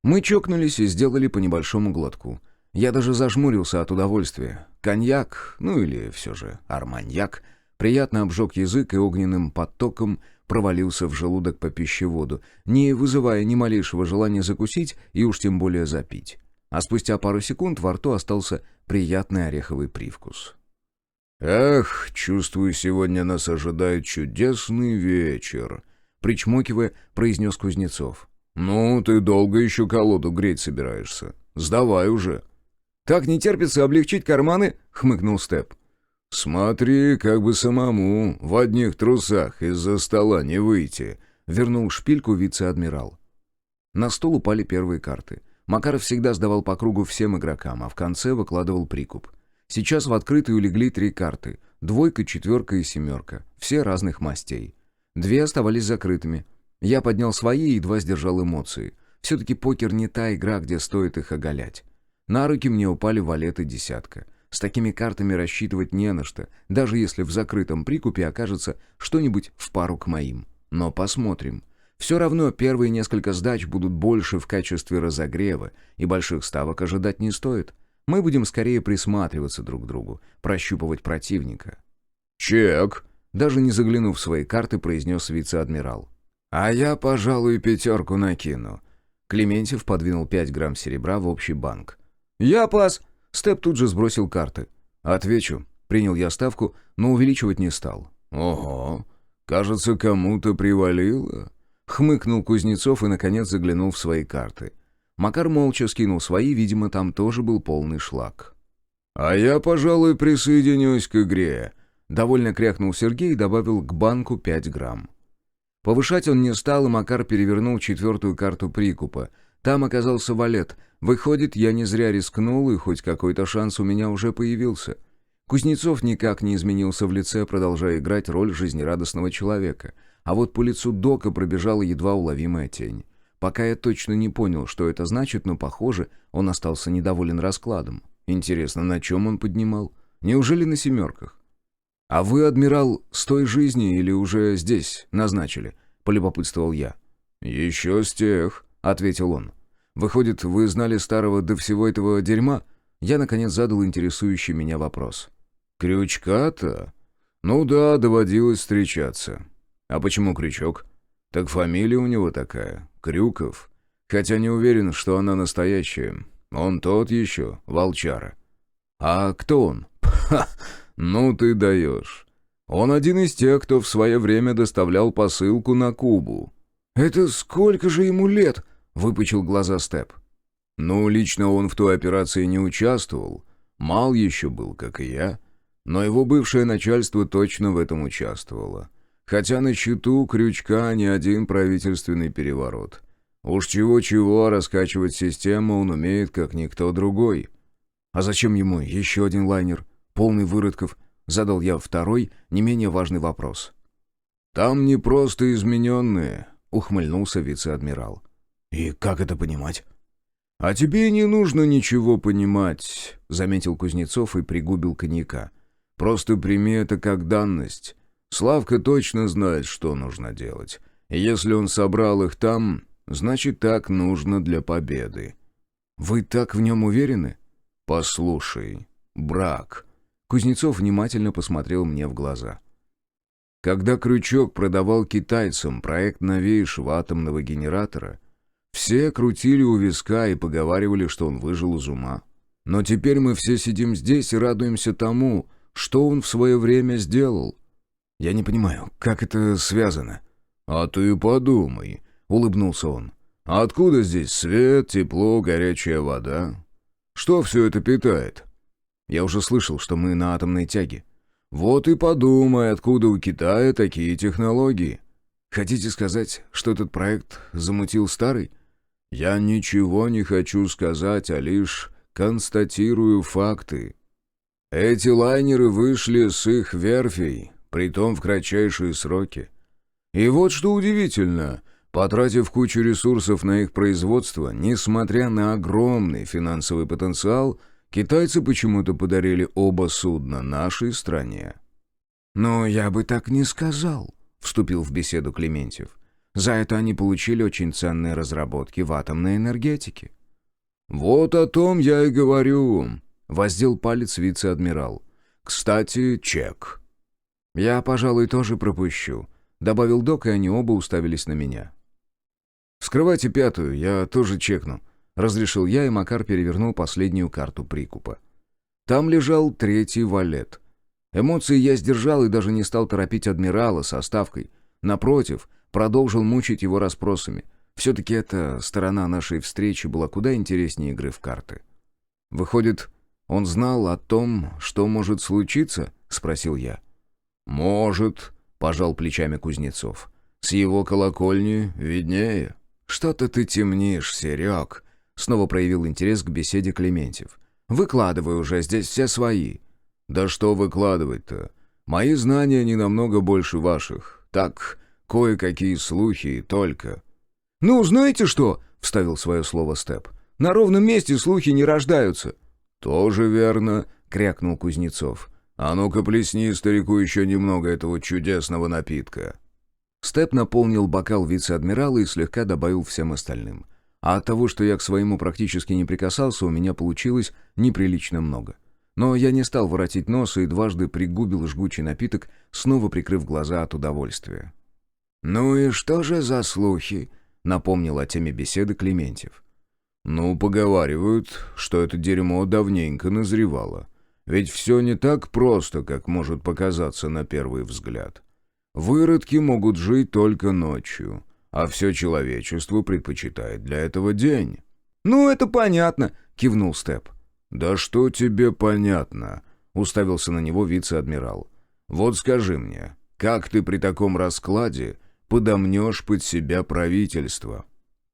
Мы чокнулись и сделали по небольшому глотку. Я даже зажмурился от удовольствия. Коньяк, ну или все же арманьяк, приятно обжег язык и огненным потоком провалился в желудок по пищеводу, не вызывая ни малейшего желания закусить и уж тем более запить. А спустя пару секунд во рту остался приятный ореховый привкус. «Эх, чувствую, сегодня нас ожидает чудесный вечер», — причмокивая, произнес Кузнецов. «Ну, ты долго еще колоду греть собираешься. Сдавай уже». «Так не терпится облегчить карманы?» — хмыкнул Степ. «Смотри, как бы самому в одних трусах из-за стола не выйти», — вернул шпильку вице-адмирал. На стол упали первые карты. Макаров всегда сдавал по кругу всем игрокам, а в конце выкладывал прикуп. Сейчас в открытую легли 3 карты. 2, 4 и 7. Все разных мастей. 2 оставались закрытыми. Я поднял свои и едва сдержал эмоции. Все-таки покер не та игра, где стоит их оголять. На руки мне упали валеты 10. С такими картами рассчитывать не на что, даже если в закрытом прикупе окажется что-нибудь в пару к моим. Но посмотрим. Все равно первые несколько сдач будут больше в качестве разогрева, и больших ставок ожидать не стоит. Мы будем скорее присматриваться друг к другу, прощупывать противника. «Чек!» — даже не заглянув в свои карты, произнес вице-адмирал. «А я, пожалуй, 5 накину». Клементьев подвинул 5 грамм серебра в общий банк. «Я пас!» — Степ тут же сбросил карты. «Отвечу». Принял я ставку, но увеличивать не стал. «Ого, кажется, кому-то привалило», — Хмыкнул Кузнецов и, наконец, заглянул в свои карты. Макар молча скинул свои, видимо, там тоже был полный шлак. «А я, пожалуй, присоединюсь к игре», — довольно крякнул Сергей и добавил к банку 5 грамм. Повышать он не стал, и Макар перевернул 4-ю карту прикупа. Там оказался валет. Выходит, я не зря рискнул, и хоть какой-то шанс у меня уже появился. Кузнецов никак не изменился в лице, продолжая играть роль жизнерадостного человека. А вот по лицу Дока пробежала едва уловимая тень. Пока я точно не понял, что это значит, но, похоже, он остался недоволен раскладом. Интересно, на чем он поднимал? Неужели на 7-ках? «А вы, адмирал, с той жизни или уже здесь назначили?» — полюбопытствовал я. «Еще с тех», — ответил он. «Выходит, вы знали старого до всего этого дерьма?» Я, наконец, задал интересующий меня вопрос. «Крючка-то? Ну да, доводилось встречаться. А почему Крючок? Так фамилия у него такая, Крюков. Хотя не уверен, что она настоящая. Он тот еще, волчара». «А кто он?» «Ха! Ну ты даешь. Он один из тех, кто в свое время доставлял посылку на Кубу». «Это сколько же ему лет?» — выпучил глаза Степ. «Ну, лично он в той операции не участвовал. Мал еще был, как и я. Но его бывшее начальство точно в этом участвовало. Хотя на счету Крючка не один правительственный переворот. Уж чего-чего, а раскачивать систему он умеет, как никто другой». «А зачем ему еще один лайнер, полный выродков?» — задал я второй, не менее важный вопрос. «Там не просто измененные», — ухмыльнулся вице-адмирал. «И как это понимать?» «А тебе не нужно ничего понимать», — заметил Кузнецов и пригубил коньяка. «Просто прими это как данность. Славка точно знает, что нужно делать. И если он собрал их там, значит, так нужно для победы». «Вы так в нем уверены?» «Послушай, брак». Кузнецов внимательно посмотрел мне в глаза. «Когда Крючок продавал китайцам проект новейшего атомного генератора, все крутили у виска и поговаривали, что он выжил из ума. Но теперь мы все сидим здесь и радуемся тому, что он в свое время сделал. Я не понимаю, как это связано?» «А ты подумай», — улыбнулся он. «А откуда здесь свет, тепло, горячая вода? Что все это питает?» «Я уже слышал, что мы на атомной тяге». «Вот и подумай, откуда у Китая такие технологии. Хотите сказать, что этот проект замутил старый?» «Я ничего не хочу сказать, а лишь констатирую факты. Эти лайнеры вышли с их верфей, притом в кратчайшие сроки. И вот что удивительно, потратив кучу ресурсов на их производство, несмотря на огромный финансовый потенциал, китайцы почему-то подарили оба судна нашей стране». «Но я бы так не сказал», — вступил в беседу Клементьев. «За это они получили очень ценные разработки в атомной энергетике». «Вот о том я и говорю», — воздел палец вице-адмирал. «Кстати, чек». «Я, пожалуй, тоже пропущу», — добавил Док, и они оба уставились на меня. «Вскрывайте 5-ю, я тоже чекну», — разрешил я, и Макар перевернул последнюю карту прикупа. Там лежал 3-й валет. Эмоции я сдержал и даже не стал торопить адмирала со ставкой. Напротив, продолжил мучить его расспросами. Все-таки эта сторона нашей встречи была куда интереснее игры в карты. «Выходит, он знал о том, что может случиться?» — спросил я. «Может», — пожал плечами Кузнецов. «С его колокольни виднее». «Что-то ты темнишь, Серег», — снова проявил интерес к беседе Клементьев. «Выкладывай уже, здесь все свои». «Да что выкладывать-то? Мои знания не намного больше ваших. Так, кое-какие слухи и только». «Ну, знаете что?» — вставил свое слово Степ. «На ровном месте слухи не рождаются». «Тоже верно», — крякнул Кузнецов. «А ну-ка плесни старику еще немного этого чудесного напитка». Степ наполнил бокал вице-адмирала и слегка добавил всем остальным. А от того, что я к своему практически не прикасался, у меня получилось неприлично много. Но я не стал воротить нос и дважды пригубил жгучий напиток, снова прикрыв глаза от удовольствия. «Ну и что же за слухи?» — напомнил о теме беседы Клементьев. «Ну, поговаривают, что это дерьмо давненько назревало. Ведь все не так просто, как может показаться на первый взгляд. Выродки могут жить только ночью, а все человечество предпочитает для этого день». «Ну, это понятно», — кивнул Степ. «Да что тебе понятно?» — уставился на него вице-адмирал. «Вот скажи мне, как ты при таком раскладе подомнешь под себя правительство?»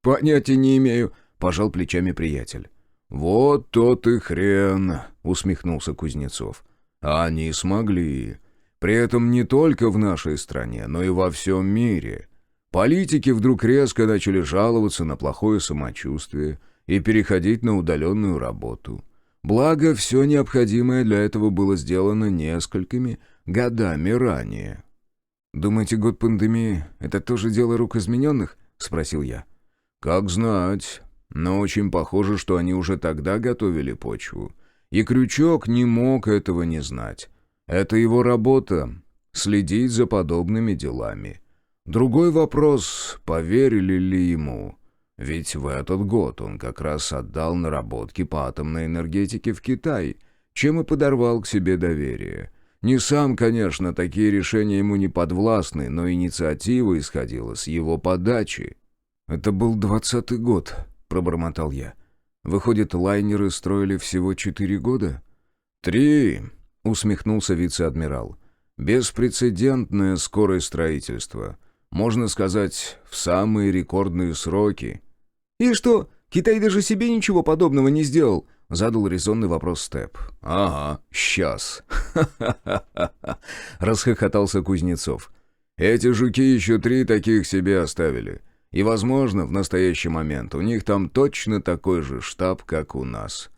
«Понятия не имею», — пожал плечами приятель. «Вот тот и хрен», — усмехнулся Кузнецов. «Они смогли. При этом не только в нашей стране, но и во всем мире. Политики вдруг резко начали жаловаться на плохое самочувствие и переходить на удаленную работу. Благо, все необходимое для этого было сделано несколькими годами ранее». «Думаете, год пандемии — это тоже дело рук измененных?» — спросил я. «Как знать. Но очень похоже, что они уже тогда готовили почву. И Крючок не мог этого не знать. Это его работа — следить за подобными делами. Другой вопрос, поверили ли ему. Ведь в этот год он как раз отдал наработки по атомной энергетике в Китай, чем и подорвал к себе доверие. Не сам, конечно, такие решения ему не подвластны, но инициатива исходила с его подачи». «Это был 20-й год», — пробормотал я. «Выходит, лайнеры строили всего 4 года?» 3, — усмехнулся вице-адмирал. «Беспрецедентная скорость строительства. Можно сказать, в самые рекордные сроки». «И что, Китай даже себе ничего подобного не сделал?» — задал резонный вопрос Степ. «Ага, сейчас». Расхохотался Кузнецов. «Эти жуки еще 3 таких себе оставили. И, возможно, в настоящий момент у них там точно такой же штаб, как у нас.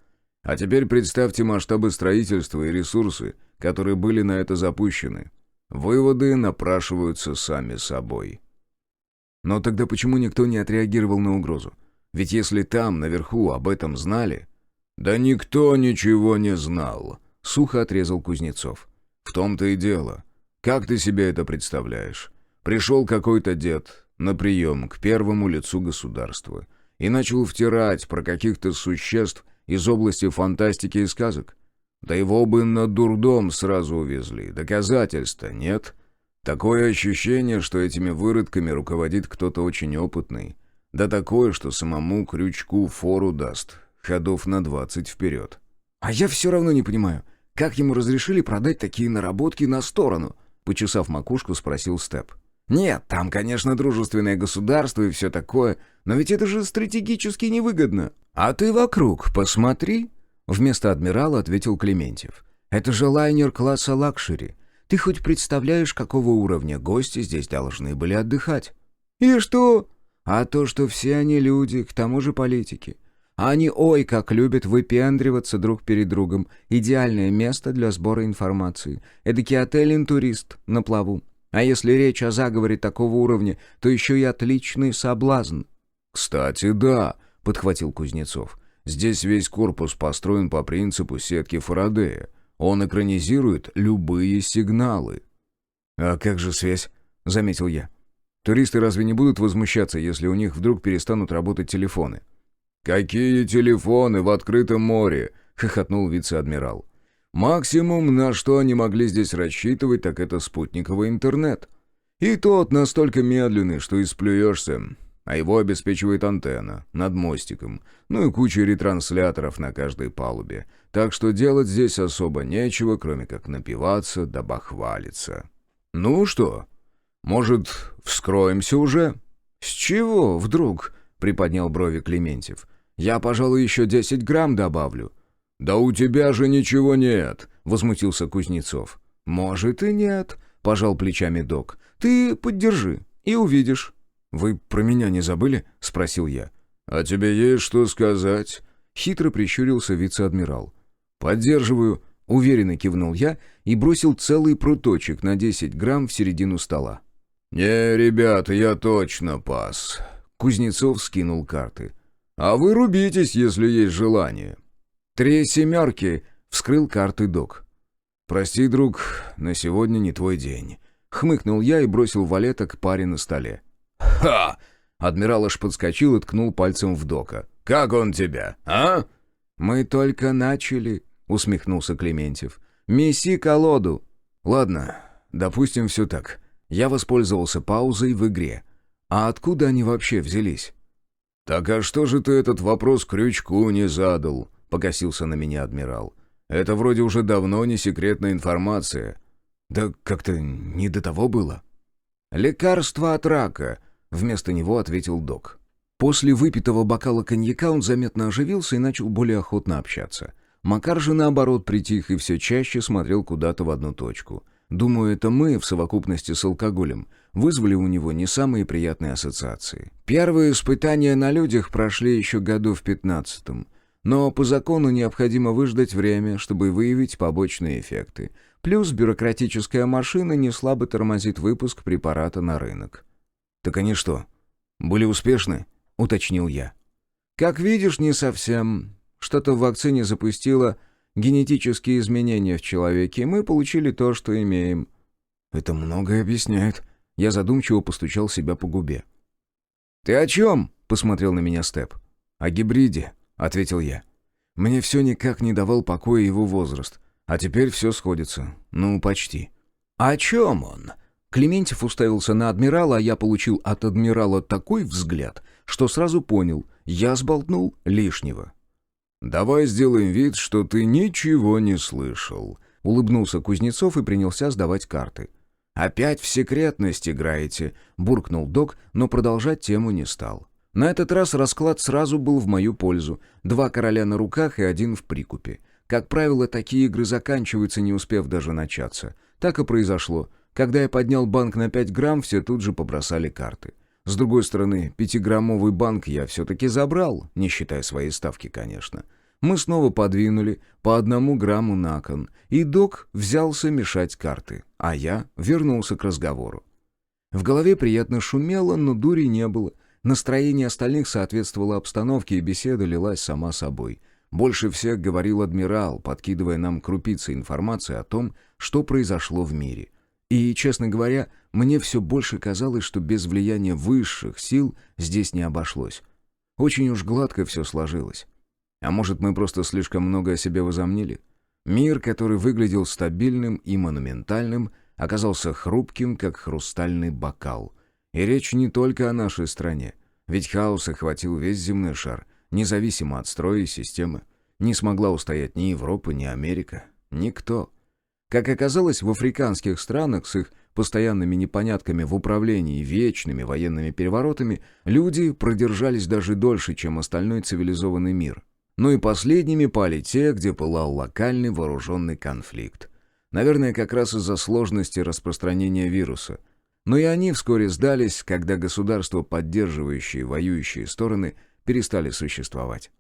А теперь представьте масштабы строительства и ресурсы, которые были на это запущены. Выводы напрашиваются сами собой». «Но тогда почему никто не отреагировал на угрозу? Ведь если там, наверху, об этом знали...» «Да никто ничего не знал», — сухо отрезал Кузнецов. «В том-то и дело. Как ты себе это представляешь? Пришел какой-то дед на прием к первому лицу государства и начал втирать про каких-то существ из области фантастики и сказок. Да его бы на дурдом сразу увезли. Доказательств-то нет. Такое ощущение, что этими выродками руководит кто-то очень опытный. Да такое, что самому Крючку фору даст, ходов на 20 вперед». «А я все равно не понимаю, как ему разрешили продать такие наработки на сторону?» Почесав макушку, спросил Степ. «Нет, там, конечно, дружественное государство и все такое, но ведь это же стратегически невыгодно». «А ты вокруг посмотри», — вместо адмирала ответил Клементьев. «Это же лайнер класса лакшери. Ты хоть представляешь, какого уровня гости здесь должны были отдыхать?» «И что?» «А то, что все они люди, к тому же политики. Они ой как любят выпендриваться друг перед другом. Идеальное место для сбора информации. Эдакий отель-интурист на плаву. А если речь о заговоре такого уровня, то еще и отличный соблазн». «Кстати, да», — подхватил Кузнецов. «Здесь весь корпус построен по принципу сетки Фарадея. Он экранизирует любые сигналы». «А как же связь?» — заметил я. «Туристы разве не будут возмущаться, если у них вдруг перестанут работать телефоны?» «Какие телефоны в открытом море?» — хохотнул вице-адмирал. «Максимум, на что они могли здесь рассчитывать, так это спутниковый интернет. И тот настолько медленный, что и сплюешься, а его обеспечивает антенна над мостиком, ну и куча ретрансляторов на каждой палубе. Так что делать здесь особо нечего, кроме как напиваться да бахвалиться. Ну что, может, вскроемся уже?» «С чего вдруг?» — приподнял брови Клементьев. «Я, пожалуй, еще 10 грамм добавлю». «Да у тебя же ничего нет», — возмутился Кузнецов. «Может и нет», — пожал плечами док. «Ты поддержи и увидишь». «Вы про меня не забыли?» — спросил я. «А тебе есть что сказать?» — хитро прищурился вице-адмирал. «Поддерживаю», — уверенно кивнул я и бросил целый пруточек на 10 грамм в середину стола. «Не, ребята, я точно пас». Кузнецов скинул карты. «А вы рубитесь, если есть желание». 3 семерки, — вскрыл карты док. «Прости, друг, на сегодня не твой день», — хмыкнул я и бросил валеток паре на столе. «Ха!» — адмирал аж подскочил и ткнул пальцем в дока. «Как он тебя, а?» «Мы только начали», — усмехнулся Клементьев. «Меси колоду». «Ладно, допустим, все так. Я воспользовался паузой в игре. А откуда они вообще взялись? «Так а что же ты этот вопрос Крючку не задал?» — покосился на меня адмирал. «Это вроде уже давно не секретная информация». Да как-то не до того было. «Лекарство от рака», — вместо него ответил док. После выпитого бокала коньяка он заметно оживился и начал более охотно общаться. Макар же, наоборот, притих и все чаще смотрел куда-то в одну точку. Думаю, это мы, в совокупности с алкоголем, вызвали у него не самые приятные ассоциации. Первые испытания на людях прошли еще году в 15-м. Но по закону необходимо выждать время, чтобы выявить побочные эффекты. Плюс бюрократическая машина не слабо тормозит выпуск препарата на рынок. «Так они что, были успешны?» — уточнил я. «Как видишь, не совсем. Что-то в вакцине запустило генетические изменения в человеке, и мы получили то, что имеем». «Это многое объясняет». Я задумчиво постучал себя по губе. «Ты о чем?» — посмотрел на меня Степ. «О гибриде», — ответил я. «Мне все никак не давал покоя его возраст. А теперь все сходится. Ну, почти». «О чем он?» Клементьев уставился на адмирала, а я получил от адмирала такой взгляд, что сразу понял, я сболтнул лишнего. «Давай сделаем вид, что ты ничего не слышал», — улыбнулся Кузнецов и принялся сдавать карты. «Опять в секретность играете», — буркнул док, но продолжать тему не стал. На этот раз расклад сразу был в мою пользу. 2 короля на руках и 1 в прикупе. Как правило, такие игры заканчиваются, не успев даже начаться. Так и произошло. Когда я поднял банк на 5 грамм, все тут же побросали карты. С другой стороны, 5-граммовый банк я все-таки забрал, не считая своей ставки, конечно. Мы снова подвинули по 1 грамму на кон, и док взялся мешать карты, а я вернулся к разговору. В голове приятно шумело, но дури не было. Настроение остальных соответствовало обстановке, и беседа лилась сама собой. Больше всех говорил адмирал, подкидывая нам крупицы информации о том, что произошло в мире. И, честно говоря, мне все больше казалось, что без влияния высших сил здесь не обошлось. Очень уж гладко все сложилось. А может, мы просто слишком много о себе возомнили? Мир, который выглядел стабильным и монументальным, оказался хрупким, как хрустальный бокал. И речь не только о нашей стране. Ведь хаос охватил весь земной шар, независимо от строя и системы. Не смогла устоять ни Европа, ни Америка. Никто. Как оказалось, в африканских странах с их постоянными непонятками в управлении и вечными военными переворотами люди продержались даже дольше, чем остальной цивилизованный мир. Ну и последними пали те, где пылал локальный вооруженный конфликт. Наверное, как раз из-за сложности распространения вируса. Но и они вскоре сдались, когда государства, поддерживающие воюющие стороны, перестали существовать.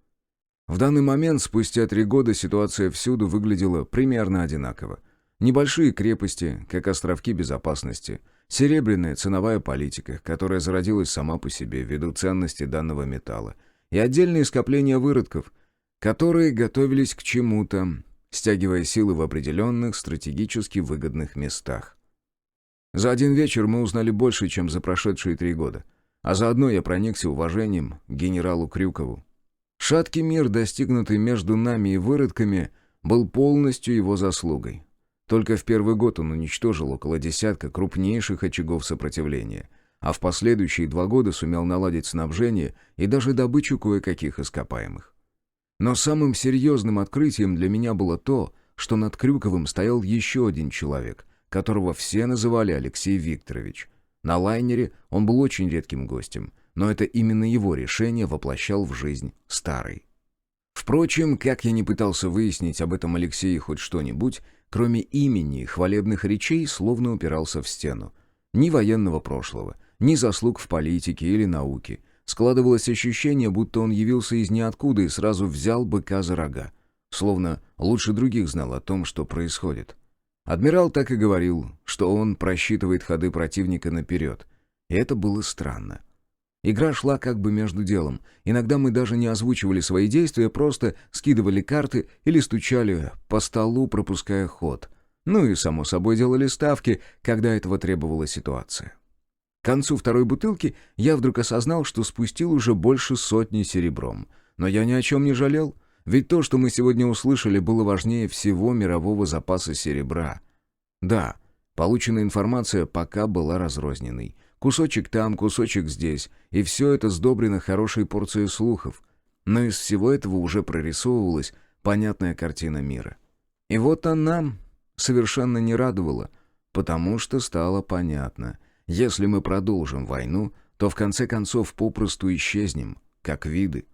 В данный момент, спустя 3 года, ситуация всюду выглядела примерно одинаково. Небольшие крепости, как островки безопасности, серебряная ценовая политика, которая зародилась сама по себе ввиду ценности данного металла, и отдельные скопления выродков, которые готовились к чему-то, стягивая силы в определенных стратегически выгодных местах. За один вечер мы узнали больше, чем за прошедшие 3 года, а заодно я проникся уважением к генералу Крюкову. Шаткий мир, достигнутый между нами и выродками, был полностью его заслугой. Только в первый год он уничтожил около 10 крупнейших очагов сопротивления, а в последующие 2 года сумел наладить снабжение и даже добычу кое-каких ископаемых. Но самым серьезным открытием для меня было то, что над Крюковым стоял еще один человек, которого все называли Алексей Викторович. На лайнере он был очень редким гостем, но это именно его решение воплощал в жизнь Старый. Впрочем, как я не пытался выяснить об этом Алексее хоть что-нибудь, кроме имени и хвалебных речей, словно упирался в стену. Ни военного прошлого, ни заслуг в политике или науке. Складывалось ощущение, будто он явился из ниоткуда и сразу взял быка за рога. Словно лучше других знал о том, что происходит. Адмирал так и говорил, что он просчитывает ходы противника наперед. И это было странно. Игра шла как бы между делом. Иногда мы даже не озвучивали свои действия, просто скидывали карты или стучали по столу, пропуская ход. Ну и, само собой, делали ставки, когда этого требовала ситуация. К концу 2-й бутылки я вдруг осознал, что спустил уже больше 100 серебром. Но я ни о чем не жалел, ведь то, что мы сегодня услышали, было важнее всего мирового запаса серебра. Да, полученная информация пока была разрозненной. Кусочек там, кусочек здесь, и все это сдобрено хорошей порцией слухов. Но из всего этого уже прорисовывалась понятная картина мира. И вот она совершенно не радовала, потому что стало понятно, если мы продолжим войну, то в конце концов попросту исчезнем, как виды.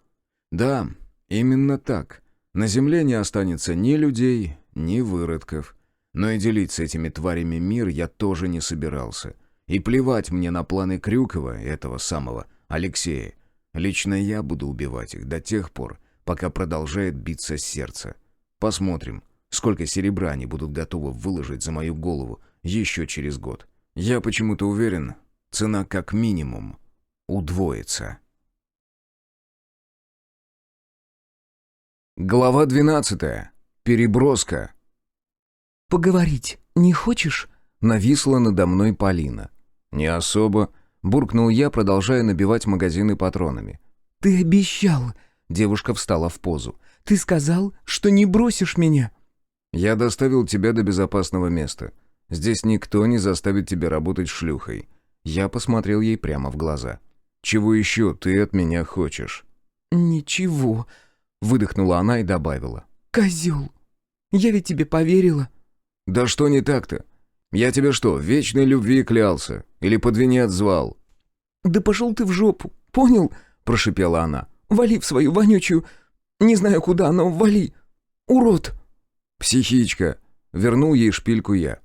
Да, именно так. На земле не останется ни людей, ни выродков. Но и делить с этими тварями мир я тоже не собирался. И плевать мне на планы Крюкова, этого самого Алексея. Лично я буду убивать их до тех пор, пока продолжает биться сердце. Посмотрим, сколько серебра они будут готовы выложить за мою голову еще через год. Я почему-то уверен, цена как минимум удвоится. Глава 12. Переброска. «Поговорить не хочешь?» — нависла надо мной Полина. «Не особо», — буркнул я, продолжая набивать магазины патронами. «Ты обещал!» — девушка встала в позу. «Ты сказал, что не бросишь меня!» «Я доставил тебя до безопасного места. Здесь никто не заставит тебя работать шлюхой». Я посмотрел ей прямо в глаза. «Чего еще ты от меня хочешь?» «Ничего», — выдохнула она и добавила. «Козел! Я ведь тебе поверила!» «Да что не так-то? Я тебе что, в вечной любви клялся? Или под венец звал?» «Да пошел ты в жопу, понял?» — прошипела она. «Вали в свою вонючую... Не знаю куда, но вали! Урод!» «Психичка!» — вернул ей шпильку я.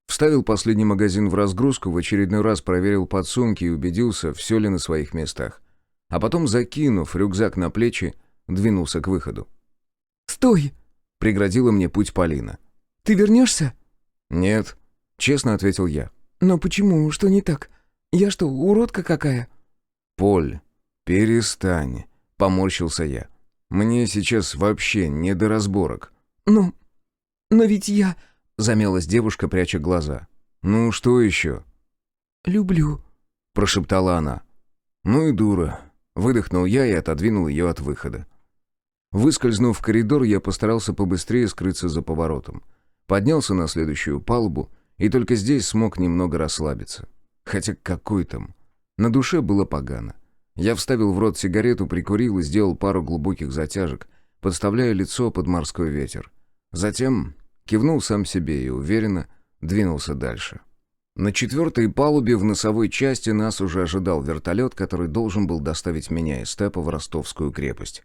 Вставил последний магазин в разгрузку, в очередной раз проверил подсумки и убедился, все ли на своих местах. А потом, закинув рюкзак на плечи, двинулся к выходу. «Стой!» — преградила мне путь Полина. «Ты вернешься?» «Нет», — честно ответил я. «Но почему? Что не так? Я что, уродка какая?» «Поль, перестань», — поморщился я. «Мне сейчас вообще не до разборок». «Но ведь я...» — замялась девушка, пряча глаза. «Ну, что еще?» «Люблю», — прошептала она. «Ну и дура», — выдохнул я и отодвинул ее от выхода. Выскользнув в коридор, я постарался побыстрее скрыться за поворотом. Поднялся на следующую палубу, и только здесь смог немного расслабиться. Хотя какой там? На душе было погано. Я вставил в рот сигарету, прикурил и сделал пару глубоких затяжек, подставляя лицо под морской ветер. Затем кивнул сам себе и уверенно двинулся дальше. На 4-й палубе в носовой части нас уже ожидал вертолет, который должен был доставить меня из степа в Ростовскую крепость.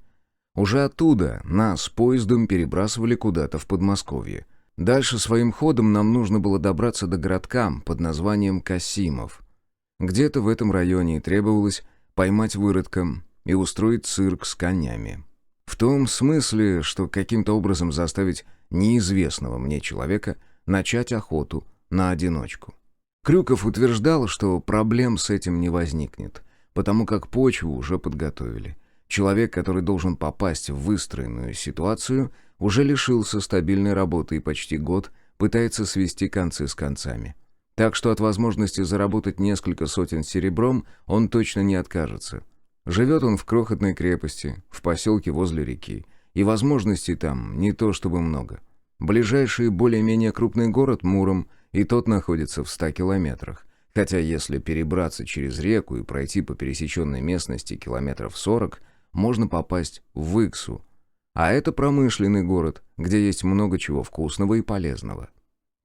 Уже оттуда нас поездом перебрасывали куда-то в Подмосковье. Дальше своим ходом нам нужно было добраться до городка под названием Касимов. Где-то в этом районе и требовалось поймать выродка и устроить цирк с конями. В том смысле, что каким-то образом заставить неизвестного мне человека начать охоту на одиночку. Крюков утверждал, что проблем с этим не возникнет, потому как почву уже подготовили. Человек, который должен попасть в выстроенную ситуацию, уже лишился стабильной работы и почти год пытается свести концы с концами. Так что от возможности заработать несколько сотен серебром он точно не откажется. Живет он в крохотной крепости, в поселке возле реки, и возможностей там не то чтобы много. Ближайший более-менее крупный город Муром, и тот находится в 100 километрах. Хотя если перебраться через реку и пройти по пересеченной местности километров 40, можно попасть в Иксу. А это промышленный город, где есть много чего вкусного и полезного.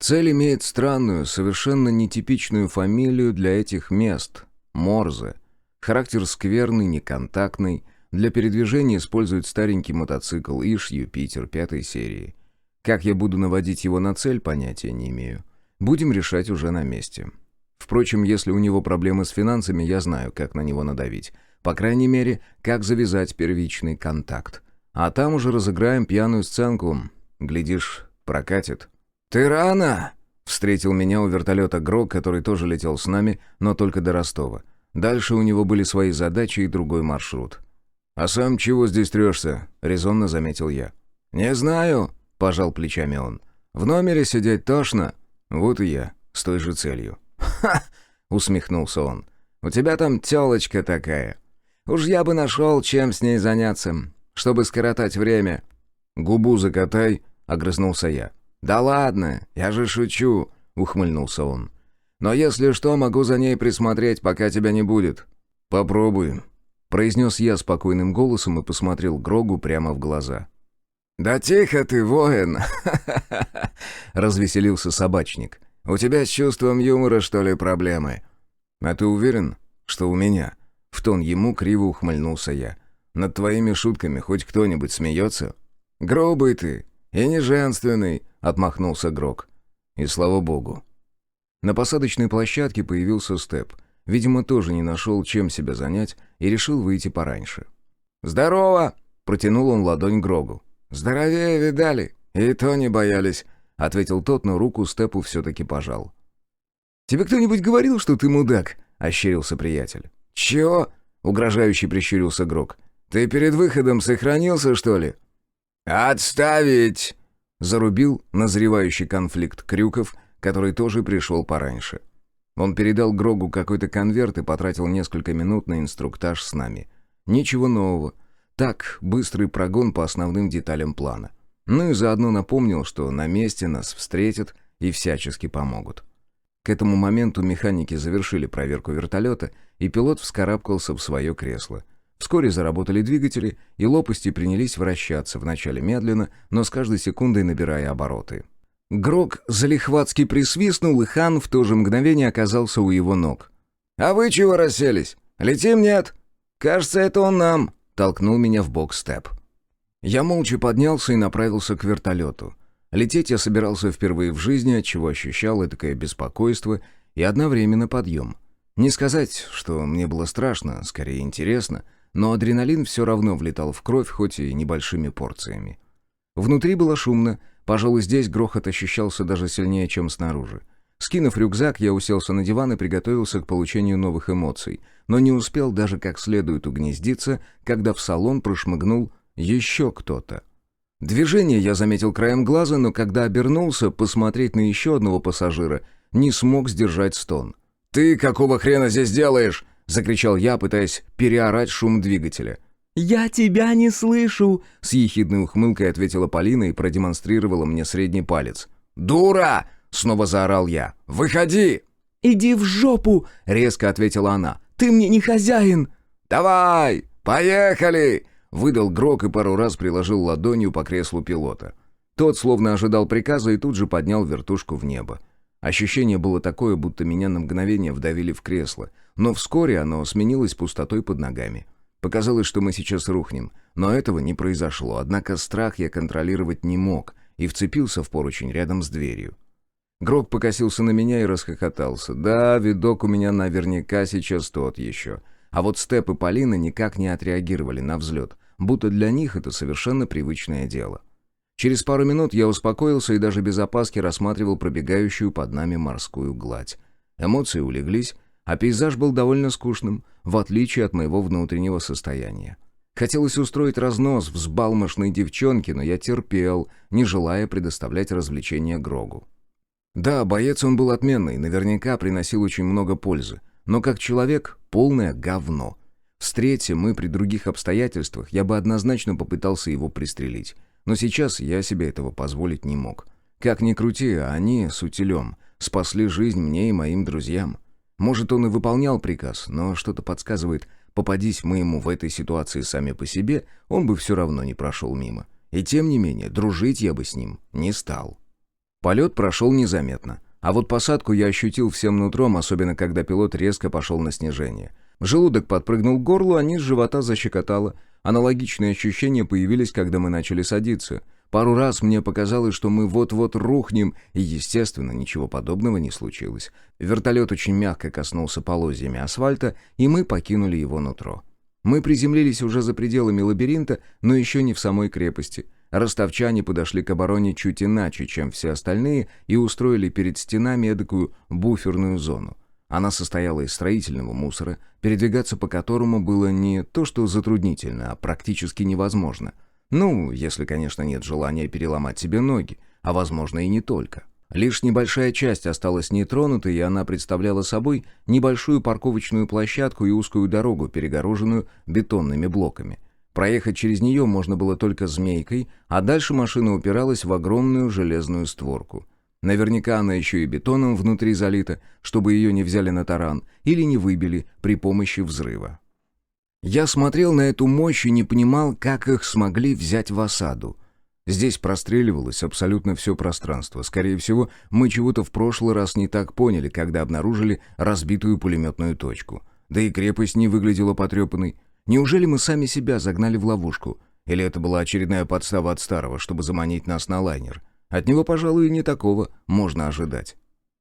Цель имеет странную, совершенно нетипичную фамилию для этих мест – Морзе. Характер скверный, неконтактный. Для передвижения используют старенький мотоцикл Иш Юпитер 5-й серии. Как я буду наводить его на цель, понятия не имею. Будем решать уже на месте. Впрочем, если у него проблемы с финансами, я знаю, как на него надавить. По крайней мере, как завязать первичный контакт. А там уже разыграем пьяную сценку. Глядишь, прокатит. «Ты рано!» — встретил меня у вертолета Грок, который тоже летел с нами, но только до Ростова. Дальше у него были свои задачи и другой маршрут. «А сам чего здесь трешься?» — резонно заметил я. «Не знаю», — пожал плечами он. «В номере сидеть тошно». «Вот и я, с той же целью». «Ха!» — усмехнулся он. «У тебя там тёлочка такая. Уж я бы нашел, чем с ней заняться, чтобы скоротать время». «Губу закатай», — огрызнулся я. «Да ладно, я же шучу», — ухмыльнулся он. Но если что, могу за ней присмотреть, пока тебя не будет». «Попробуем», — произнес я спокойным голосом и посмотрел Грогу прямо в глаза. «Да тихо ты, воин!» — развеселился собачник. «У тебя с чувством юмора, что ли, проблемы?» «А ты уверен, что у меня?» В тон ему криво ухмыльнулся я. «Над твоими шутками хоть кто-нибудь смеется?» «Грубый ты и не женственный», — отмахнулся Грог. И слава богу. На посадочной площадке появился Степ. Видимо, тоже не нашел, чем себя занять, и решил выйти пораньше. «Здорово!» — протянул он ладонь Грогу. «Здоровее видали, и то не боялись», — ответил тот, но руку Степу все-таки пожал. «Тебе кто-нибудь говорил, что ты мудак?» — ощерился приятель. «Чего?» — угрожающе прищурился Грог. «Ты перед выходом сохранился, что ли?» «Отставить!» — зарубил назревающий конфликт Крюков, который тоже пришел пораньше. Он передал Грогу какой-то конверт и потратил несколько минут на инструктаж с нами. Ничего нового. Так, быстрый прогон по основным деталям плана. Ну и заодно напомнил, что на месте нас встретят и всячески помогут. К этому моменту механики завершили проверку вертолета, и пилот вскарабкался в свое кресло. Вскоре заработали двигатели, и лопасти принялись вращаться, вначале медленно, но с каждой секундой набирая обороты. Грог залихватски присвистнул, и Хан в то же мгновение оказался у его ног. «А вы чего расселись? Летим, нет? Кажется, это он нам», — толкнул меня в бок Степ. Я молча поднялся и направился к вертолету. Лететь я собирался впервые в жизни, отчего ощущал этакое беспокойство и одновременно подъем. Не сказать, что мне было страшно, скорее интересно, но адреналин все равно влетал в кровь, хоть и небольшими порциями. Внутри было шумно, пожалуй, здесь грохот ощущался даже сильнее, чем снаружи. Скинув рюкзак, я уселся на диван и приготовился к получению новых эмоций, но не успел даже как следует угнездиться, когда в салон прошмыгнул еще кто-то. Движение я заметил краем глаза, но когда обернулся посмотреть на еще одного пассажира, не смог сдержать стон. «Ты какого хрена здесь делаешь?» — закричал я, пытаясь переорать шум двигателя. «Я тебя не слышу!» — с ехидной ухмылкой ответила Полина и продемонстрировала мне средний палец. «Дура!» — снова заорал я. «Выходи!» «Иди в жопу!» — резко ответила она. «Ты мне не хозяин!» «Давай! Поехали!» — выдал Грог и пару раз приложил ладонью по креслу пилота. Тот словно ожидал приказа и тут же поднял вертушку в небо. Ощущение было такое, будто меня на мгновение вдавили в кресло, но вскоре оно сменилось пустотой под ногами. Показалось, что мы сейчас рухнем, но этого не произошло, однако страх я контролировать не мог и вцепился в поручень рядом с дверью. Грог покосился на меня и расхохотался. Да, видок у меня наверняка сейчас тот еще. А вот Степ и Полина никак не отреагировали на взлет, будто для них это совершенно привычное дело. Через пару минут я успокоился и даже без опаски рассматривал пробегающую под нами морскую гладь. Эмоции улеглись, а пейзаж был довольно скучным, в отличие от моего внутреннего состояния. Хотелось устроить разнос взбалмошной девчонке, но я терпел, не желая предоставлять развлечения Грогу. Да, боец он был отменный, наверняка приносил очень много пользы, но как человек — полное говно. Встреться мы при других обстоятельствах, я бы однозначно попытался его пристрелить. Но сейчас я себе этого позволить не мог. Как ни крути, а они с утилем спасли жизнь мне и моим друзьям. Может, он и выполнял приказ, но что-то подсказывает, попадись мы ему в этой ситуации сами по себе, он бы все равно не прошел мимо. И тем не менее, дружить я бы с ним не стал. Полет прошел незаметно. А вот посадку я ощутил всем нутром, особенно когда пилот резко пошел на снижение. Желудок подпрыгнул к горлу, а низ живота защекотало. Аналогичные ощущения появились, когда мы начали садиться. Пару раз мне показалось, что мы вот-вот рухнем, и, естественно, ничего подобного не случилось. Вертолет очень мягко коснулся полозьями асфальта, и мы покинули его нутро. Мы приземлились уже за пределами лабиринта, но еще не в самой крепости. Ростовчане подошли к обороне чуть иначе, чем все остальные, и устроили перед стенами эдакую буферную зону. Она состояла из строительного мусора, передвигаться по которому было не то что затруднительно, а практически невозможно. Ну, если, конечно, нет желания переломать себе ноги, а возможно и не только. Лишь небольшая часть осталась нетронутой, и она представляла собой небольшую парковочную площадку и узкую дорогу, перегороженную бетонными блоками. Проехать через нее можно было только змейкой, а дальше машина упиралась в огромную железную створку. Наверняка она еще и бетоном внутри залита, чтобы ее не взяли на таран или не выбили при помощи взрыва. Я смотрел на эту мощь и не понимал, как их смогли взять в осаду. Здесь простреливалось абсолютно все пространство. Скорее всего, мы чего-то в прошлый раз не так поняли, когда обнаружили разбитую пулеметную точку. Да и крепость не выглядела потрепанной. Неужели мы сами себя загнали в ловушку? Или это была очередная подстава от старого, чтобы заманить нас на лайнер? От него, пожалуй, и не такого можно ожидать.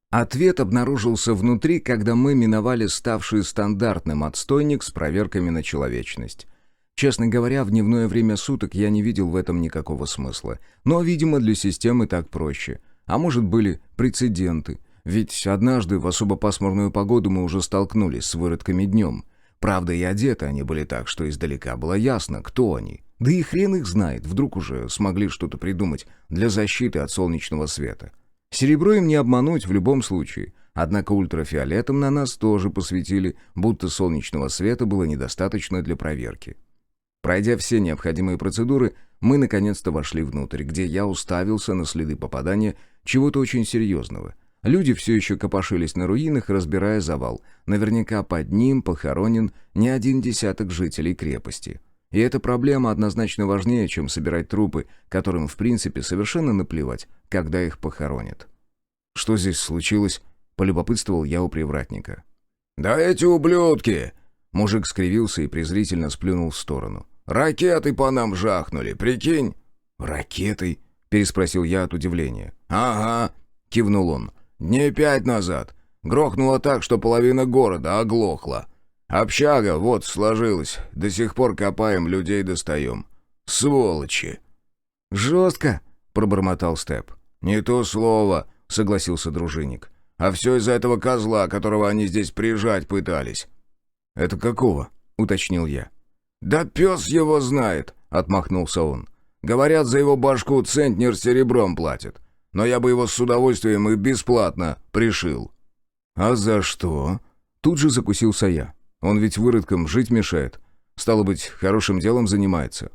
Ответ обнаружился внутри, когда мы миновали ставший стандартным отстойник с проверками на человечность. Честно говоря, в дневное время суток я не видел в этом никакого смысла. Но, видимо, для системы так проще. А может, были прецеденты. Ведь однажды в особо пасмурную погоду мы уже столкнулись с выродками днем. Правда, и одеты они были так, что издалека было ясно, кто они. Да и хрен их знает, вдруг уже смогли что-то придумать для защиты от солнечного света. Серебро им не обмануть в любом случае, однако ультрафиолетом на нас тоже посветили, будто солнечного света было недостаточно для проверки. Пройдя все необходимые процедуры, мы наконец-то вошли внутрь, где я уставился на следы попадания чего-то очень серьезного. Люди все еще копошились на руинах, разбирая завал. Наверняка под ним похоронен не один десяток жителей крепости. И эта проблема однозначно важнее, чем собирать трупы, которым, в принципе, совершенно наплевать, когда их похоронят. «Что здесь случилось?» — полюбопытствовал я у привратника. «Да эти ублюдки!» Мужик скривился и презрительно сплюнул в сторону. «Ракеты по нам жахнули, прикинь?» «Ракетой?» — переспросил я от удивления. «Ага», — кивнул он. «Дней 5 назад. Грохнуло так, что половина города оглохла. Общага вот сложилась. До сих пор копаем, людей достаем. Сволочи!» «Жестко!» — пробормотал Степ. «Не то слово», — согласился дружинник. «А все из-за этого козла, которого они здесь прижать пытались». «Это какого?» — уточнил я. «Да пес его знает», — отмахнулся он. «Говорят, за его башку центнер серебром платят. Но я бы его с удовольствием и бесплатно пришил». «А за что?» Тут же закусился я. «Он ведь выродкам жить мешает. Стало быть, хорошим делом занимается».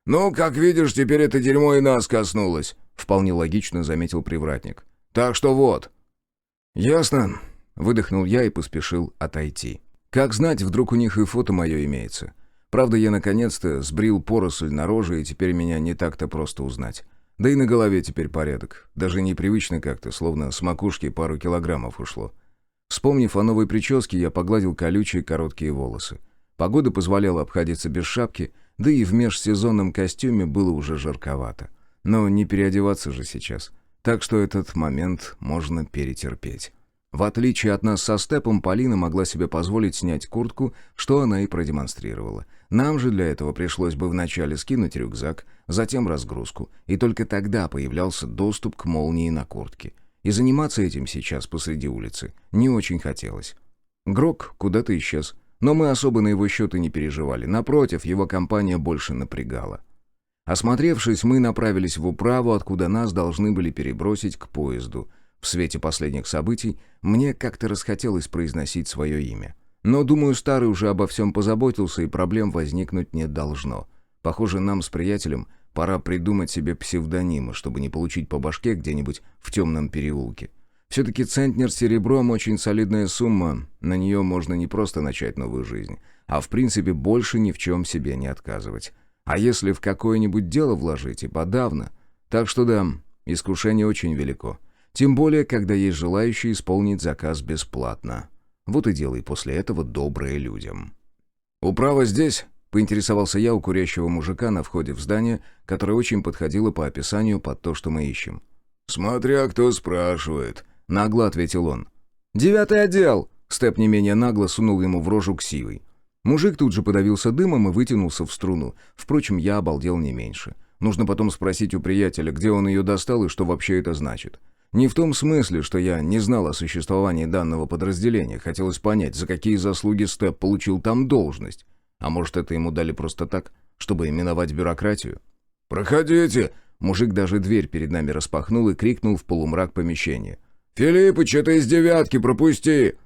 «Ну, как видишь, теперь это дерьмо и нас коснулось», — вполне логично заметил привратник. «Так что вот». «Ясно», — выдохнул я и поспешил отойти. «Как знать, вдруг у них и фото мое имеется. Правда, я наконец-то сбрил поросль на роже, и теперь меня не так-то просто узнать. Да и на голове теперь порядок. Даже непривычно как-то, словно с макушки пару килограммов ушло». Вспомнив о новой прическе, я погладил колючие короткие волосы. Погода позволяла обходиться без шапки, да и в межсезонном костюме было уже жарковато. Но не переодеваться же сейчас. Так что этот момент можно перетерпеть. В отличие от нас со Степом, Полина могла себе позволить снять куртку, что она и продемонстрировала. Нам же для этого пришлось бы вначале скинуть рюкзак, затем разгрузку, и только тогда появлялся доступ к молнии на куртке. И заниматься этим сейчас посреди улицы не очень хотелось. Грок куда-то исчез, но мы особо на его счет и не переживали. Напротив, его компания больше напрягала. Осмотревшись, мы направились в управу, откуда нас должны были перебросить к поезду. В свете последних событий мне как-то расхотелось произносить свое имя. Но, думаю, старый уже обо всем позаботился, и проблем возникнуть не должно. Похоже, нам с приятелем пора придумать себе псевдонимы, чтобы не получить по башке где-нибудь в темном переулке. Все-таки центнер серебром очень солидная сумма, на нее можно не просто начать новую жизнь, а в принципе больше ни в чем себе не отказывать. А если в какое-нибудь дело вложить, и подавно. Так что да, искушение очень велико. Тем более, когда есть желающие исполнить заказ бесплатно. Вот и делай после этого доброе людям. «Управа здесь?» — поинтересовался я у курящего мужика на входе в здание, которое очень подходило по описанию под то, что мы ищем. «Смотря кто спрашивает», — нагло ответил он. «9-й отдел!» — Степ не менее нагло сунул ему в рожу ксивой. Мужик тут же подавился дымом и вытянулся в струну. Впрочем, я обалдел не меньше. Нужно потом спросить у приятеля, где он ее достал и что вообще это значит. Не в том смысле, что я не знал о существовании данного подразделения. Хотелось понять, за какие заслуги Степ получил там должность. А может, это ему дали просто так, чтобы именовать бюрократию? «Проходите!» Мужик даже дверь перед нами распахнул и крикнул в полумрак помещения. «Филиппыч, это из 9-ки, пропусти!»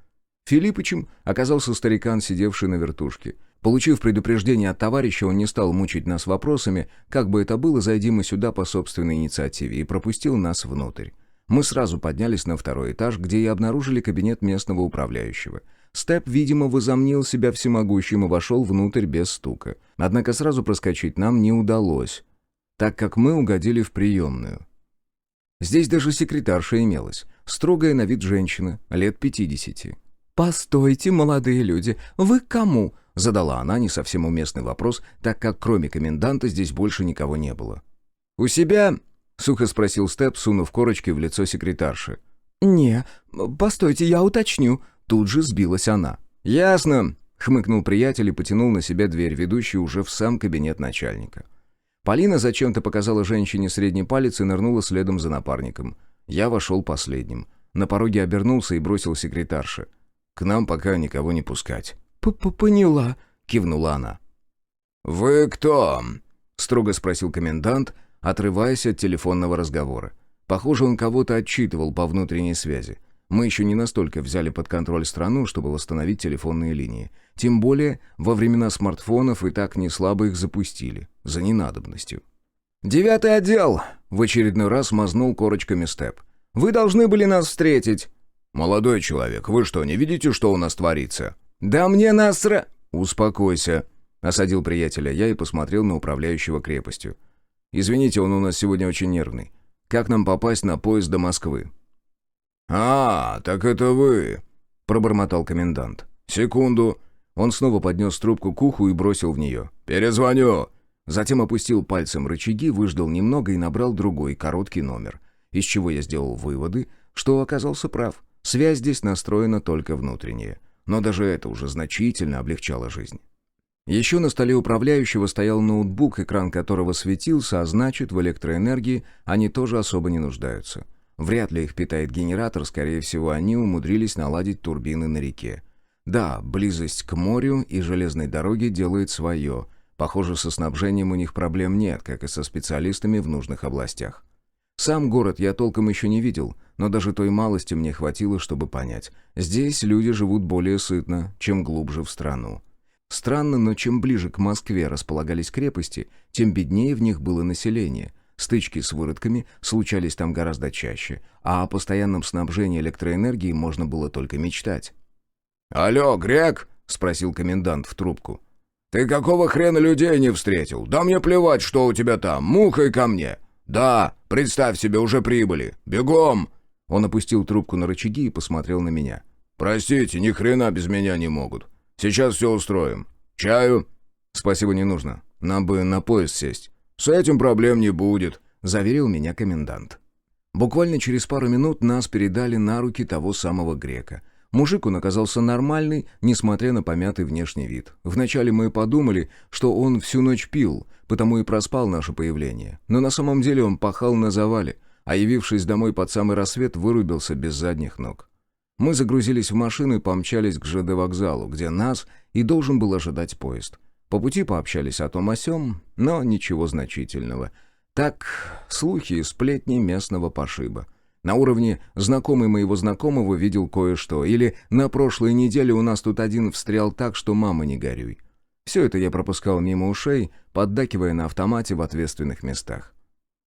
Филиппычем оказался старикан, сидевший на вертушке. Получив предупреждение от товарища, он не стал мучить нас вопросами, как бы это было, зайди мы сюда по собственной инициативе, и пропустил нас внутрь. Мы сразу поднялись на второй этаж, где и обнаружили кабинет местного управляющего. Степ, видимо, возомнил себя всемогущим и вошел внутрь без стука. Однако сразу проскочить нам не удалось, так как мы угодили в приемную. Здесь даже секретарша имелась, строгая на вид женщина, лет 50. «Постойте, молодые люди, вы к кому?» — задала она не совсем уместный вопрос, так как кроме коменданта здесь больше никого не было. «У себя?» — сухо спросил Степ, сунув корочки в лицо секретарши. «Не, постойте, я уточню». Тут же сбилась она. «Ясно», — хмыкнул приятель и потянул на себя дверь, ведущую уже в сам кабинет начальника. Полина зачем-то показала женщине средний палец и нырнула следом за напарником. Я вошел последним. На пороге обернулся и бросил секретарше. «К нам пока никого не пускать». «Поняла», — кивнула она. «Вы кто?» — строго спросил комендант, отрываясь от телефонного разговора. Похоже, он кого-то отчитывал по внутренней связи. Мы еще не настолько взяли под контроль страну, чтобы восстановить телефонные линии. Тем более, во времена смартфонов и так неслабо их запустили. За ненадобностью. «9-й отдел!» — в очередной раз мазнул корочками Степ. «Вы должны были нас встретить!» «Молодой человек, вы что, не видите, что у нас творится?» «Да мне насра...» «Успокойся», — осадил приятеля я и посмотрел на управляющего крепостью. «Извините, он у нас сегодня очень нервный. Как нам попасть на поезд до Москвы?» «А, так это вы», — пробормотал комендант. «Секунду». Он снова поднес трубку к уху и бросил в нее. «Перезвоню». Затем опустил пальцем рычаги, выждал немного и набрал другой, короткий номер. Из чего я сделал выводы, что оказался прав. Связь здесь настроена только внутренняя. Но даже это уже значительно облегчало жизнь. Еще на столе управляющего стоял ноутбук, экран которого светился, а значит, в электроэнергии они тоже особо не нуждаются. Вряд ли их питает генератор, скорее всего, они умудрились наладить турбины на реке. Да, близость к морю и железной дороге делает свое. Похоже, со снабжением у них проблем нет, как и со специалистами в нужных областях. Сам город я толком еще не видел, но даже той малости мне хватило, чтобы понять. Здесь люди живут более сытно, чем глубже в страну. Странно, но чем ближе к Москве располагались крепости, тем беднее в них было население. Стычки с выродками случались там гораздо чаще, а о постоянном снабжении электроэнергией можно было только мечтать. «Алло, грек?» — спросил комендант в трубку. «Ты какого хрена людей не встретил? Да мне плевать, что у тебя там, мухой ко мне!» «Да, представь себе, уже прибыли. Бегом!» Он опустил трубку на рычаги и посмотрел на меня. «Простите, ни хрена без меня не могут. Сейчас все устроим. Чаю?» «Спасибо, не нужно. Нам бы на поезд сесть». «С этим проблем не будет», — заверил меня комендант. Буквально через пару минут нас передали на руки того самого грека. Мужик он оказался нормальный, несмотря на помятый внешний вид. Вначале мы подумали, что он всю ночь пил, потому и проспал наше появление. Но на самом деле он пахал на завале, а явившись домой под самый рассвет, вырубился без задних ног. Мы загрузились в машину и помчались к ЖД вокзалу, где нас и должен был ожидать поезд. По пути пообщались о том о сём, но ничего значительного. Так, слухи и сплетни местного пошиба. На уровне «знакомый моего знакомого видел кое-что» или «на прошлой неделе у нас тут один встрял так, что мама не горюй». Все это я пропускал мимо ушей, поддакивая на автомате в ответственных местах.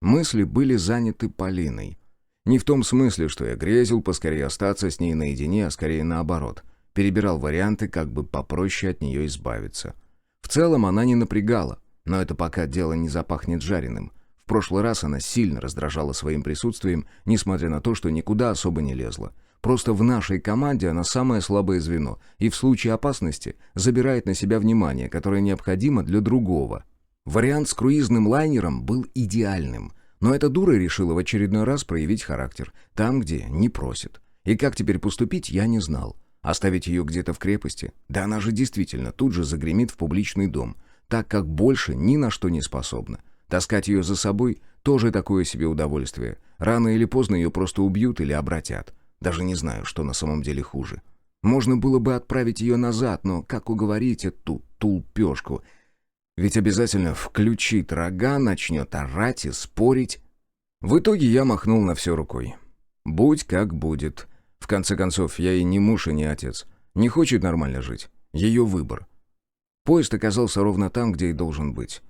Мысли были заняты Полиной. Не в том смысле, что я грезил поскорее остаться с ней наедине, а скорее наоборот. Перебирал варианты, как бы попроще от нее избавиться. В целом она не напрягала, но это пока дело не запахнет жареным. В прошлый раз она сильно раздражала своим присутствием, несмотря на то, что никуда особо не лезла. Просто в нашей команде она самое слабое звено, и в случае опасности забирает на себя внимание, которое необходимо для другого. Вариант с круизным лайнером был идеальным, но эта дура решила в очередной раз проявить характер, там, где не просит. И как теперь поступить, я не знал. Оставить ее где-то в крепости? Да она же действительно тут же загремит в публичный дом, так как больше ни на что не способна. Таскать ее за собой – тоже такое себе удовольствие. Рано или поздно ее просто убьют или обратят. Даже не знаю, что на самом деле хуже. Можно было бы отправить ее назад, но как уговорить эту тулпешку? Ведь обязательно включит рога, начнет орать и спорить. В итоге я махнул на все рукой. Будь как будет. В конце концов, я и не муж, и не отец. Не хочет нормально жить. Ее выбор. Поезд оказался ровно там, где и должен быть.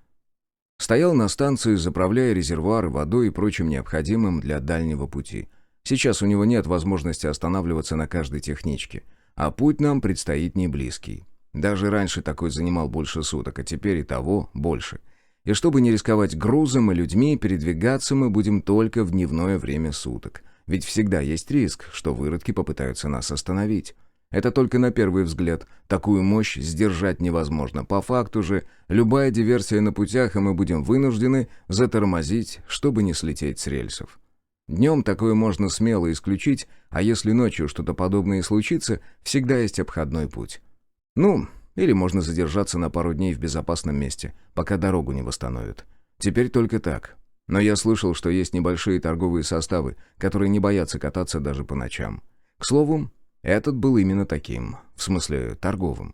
Стоял на станции, заправляя резервуары водой и прочим необходимым для дальнего пути. Сейчас у него нет возможности останавливаться на каждой техничке, а путь нам предстоит не близкий. Даже раньше такой занимал больше суток, а теперь и того больше. И чтобы не рисковать грузом и людьми, передвигаться мы будем только в дневное время суток. Ведь всегда есть риск, что выродки попытаются нас остановить. Это только на первый взгляд. Такую мощь сдержать невозможно. По факту же, любая диверсия на путях, и мы будем вынуждены затормозить, чтобы не слететь с рельсов. Днем такое можно смело исключить, а если ночью что-то подобное и случится, всегда есть обходной путь. Или можно задержаться на пару дней в безопасном месте, пока дорогу не восстановят. Теперь только так. Но я слышал, что есть небольшие торговые составы, которые не боятся кататься даже по ночам. К слову, этот был именно таким, в смысле торговым.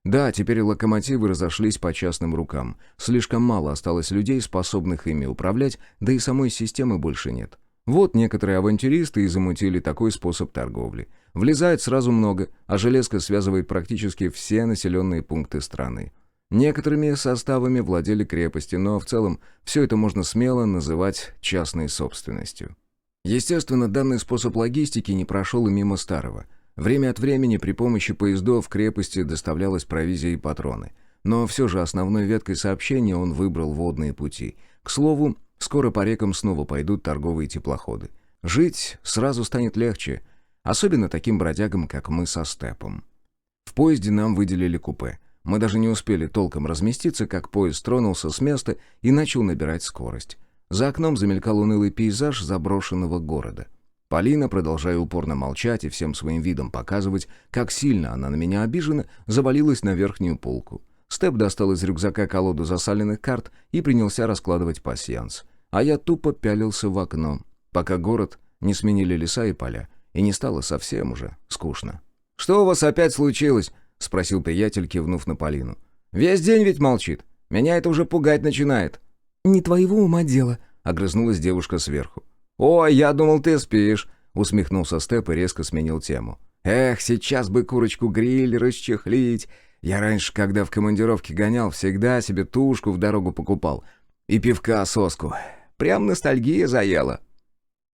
Да, теперь локомотивы разошлись по частным рукам. Слишком мало осталось людей, способных ими управлять, да и самой системы больше нет. Вот некоторые авантюристы и замутили такой способ торговли. Влезает сразу много, а железка связывает практически все населенные пункты страны. Некоторыми составами владели крепости, но в целом все это можно смело называть частной собственностью. Естественно, данный способ логистики не прошел и мимо старого. Время от времени при помощи поездов в крепости доставлялась провизия и патроны. Но все же основной веткой сообщения он выбрал водные пути. К слову, скоро по рекам снова пойдут торговые теплоходы. Жить сразу станет легче, особенно таким бродягам, как мы со Степом. В поезде нам выделили купе. Мы даже не успели толком разместиться, как поезд тронулся с места и начал набирать скорость. За окном замелькал унылый пейзаж заброшенного города. Полина, продолжая упорно молчать и всем своим видом показывать, как сильно она на меня обижена, завалилась на верхнюю полку. Степ достал из рюкзака колоду засаленных карт и принялся раскладывать пасьянс. А я тупо пялился в окно, пока город не сменили леса и поля, и не стало совсем уже скучно. «Что у вас опять случилось?» — спросил приятель, кивнув на Полину. «Весь день ведь молчит. Меня это уже пугать начинает». «Не твоего ума дело», — огрызнулась девушка сверху. «Ой, я думал, ты спишь», — усмехнулся Степ и резко сменил тему. «Эх, сейчас бы курочку-гриль расчехлить. Я раньше, когда в командировке гонял, всегда себе тушку в дорогу покупал. И пивка соску. Прям ностальгия заела».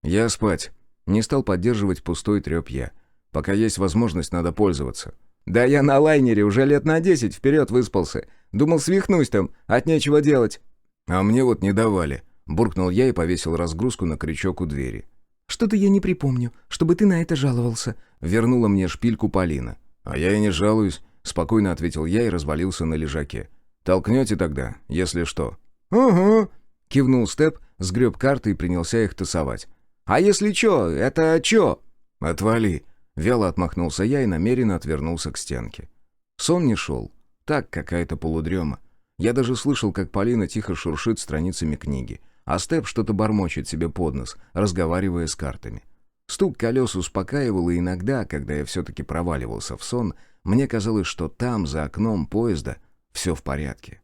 «Я спать». Не стал поддерживать пустой треп я. «Пока есть возможность, надо пользоваться». «Да я на лайнере уже лет на 10 вперед выспался. Думал, свихнусь там, от нечего делать». «А мне вот не давали», — буркнул я и повесил разгрузку на крючок у двери. «Что-то я не припомню, чтобы ты на это жаловался», — вернула мне шпильку Полина. «А я и не жалуюсь», — спокойно ответил я и развалился на лежаке. «Толкнете тогда, если что». «Угу», — кивнул Степ, сгреб карты и принялся их тасовать. «А если чё, это чё?» «Отвали», — вяло отмахнулся я и намеренно отвернулся к стенке. Сон не шел. Так, какая-то полудрема. Я даже слышал, как Полина тихо шуршит страницами книги, а Степ что-то бормочет себе под нос, разговаривая с картами. Стук колес успокаивал, и иногда, когда я все-таки проваливался в сон, мне казалось, что там, за окном поезда, все в порядке.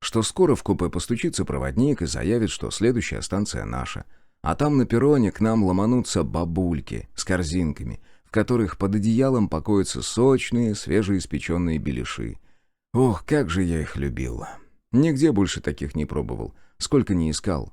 Что скоро в купе постучится проводник и заявит, что следующая станция наша. А там на перроне к нам ломанутся бабульки с корзинками, в которых под одеялом покоятся сочные, свежеиспеченные беляши. Ох, как же я их любил. Нигде больше таких не пробовал, сколько ни искал.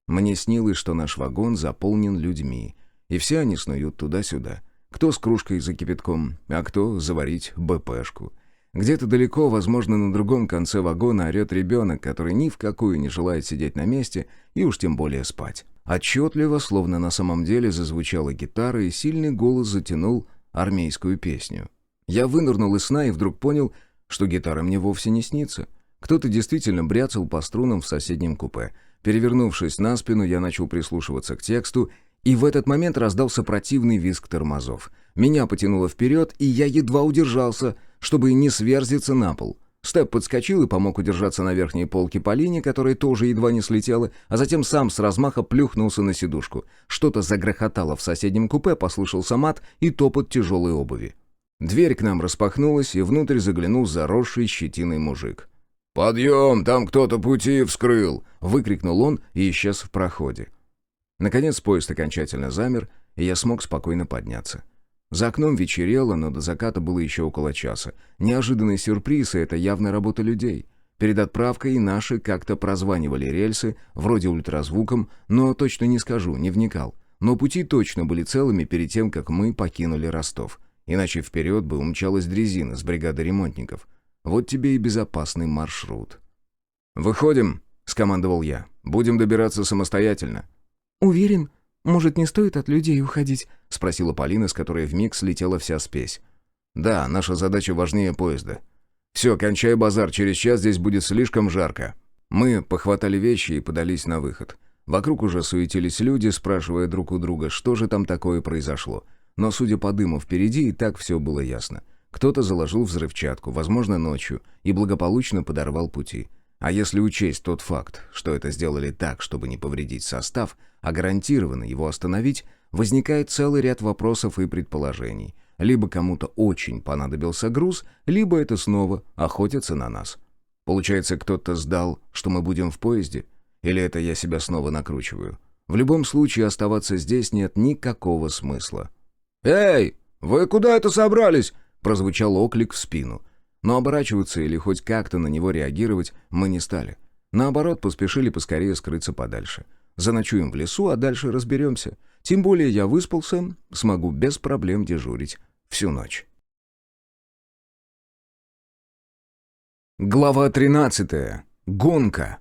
Мне снилось, что наш вагон заполнен людьми, и все они снуют туда-сюда. Кто с кружкой за кипятком, а кто заварить БПшку. Где-то далеко, возможно, на другом конце вагона орет ребенок, который ни в какую не желает сидеть на месте и уж тем более спать. Отчетливо, словно на самом деле, зазвучала гитара, и сильный голос затянул армейскую песню. Я вынырнул из сна и вдруг понял, что гитара мне вовсе не снится. Кто-то действительно бряцал по струнам в соседнем купе. Перевернувшись на спину, я начал прислушиваться к тексту, и в этот момент раздался противный визг тормозов. Меня потянуло вперед, и я едва удержался, чтобы не сверзиться на пол. Степ подскочил и помог удержаться на верхней полке Полине, которая тоже едва не слетела, а затем сам с размаха плюхнулся на сидушку. Что-то загрохотало в соседнем купе, послышался мат и топот тяжелой обуви. Дверь к нам распахнулась, и внутрь заглянул заросший щетиной мужик. «Подъем, там кто-то пути вскрыл!» — выкрикнул он и исчез в проходе. Наконец поезд окончательно замер, и я смог спокойно подняться. За окном вечерело, но до заката было еще около часа. Неожиданный сюрприз, и это явно работа людей. Перед отправкой наши как-то прозванивали рельсы, вроде ультразвуком, но точно не скажу, не вникал. но пути точно были целыми перед тем, как мы покинули Ростов. Иначе вперед бы умчалась дрезина с бригадой ремонтников. Вот тебе и безопасный маршрут. «Выходим», — скомандовал я. «Будем добираться самостоятельно». «Уверен? Может, не стоит от людей уходить?» — спросила Полина, с которой вмиг слетела вся спесь. «Да, наша задача важнее поезда. Все, кончай базар, через час здесь будет слишком жарко». Мы похватали вещи и подались на выход. Вокруг уже суетились люди, спрашивая друг у друга, что же там такое произошло. Но, судя по дыму впереди, и так все было ясно. Кто-то заложил взрывчатку, возможно, ночью, и благополучно подорвал пути. А если учесть тот факт, что это сделали так, чтобы не повредить состав, а гарантированно его остановить, возникает целый ряд вопросов и предположений. Либо кому-то очень понадобился груз, либо это снова охотятся на нас. Получается, кто-то сдал, что мы будем в поезде? Или это я себя снова накручиваю? В любом случае, оставаться здесь нет никакого смысла. «Эй, вы куда это собрались?» — прозвучал оклик в спину. Но оборачиваться или хоть как-то на него реагировать мы не стали. Наоборот, поспешили поскорее скрыться подальше. Заночуем в лесу, а дальше разберемся. Тем более я выспался, смогу без проблем дежурить всю ночь. Глава 13. Гонка.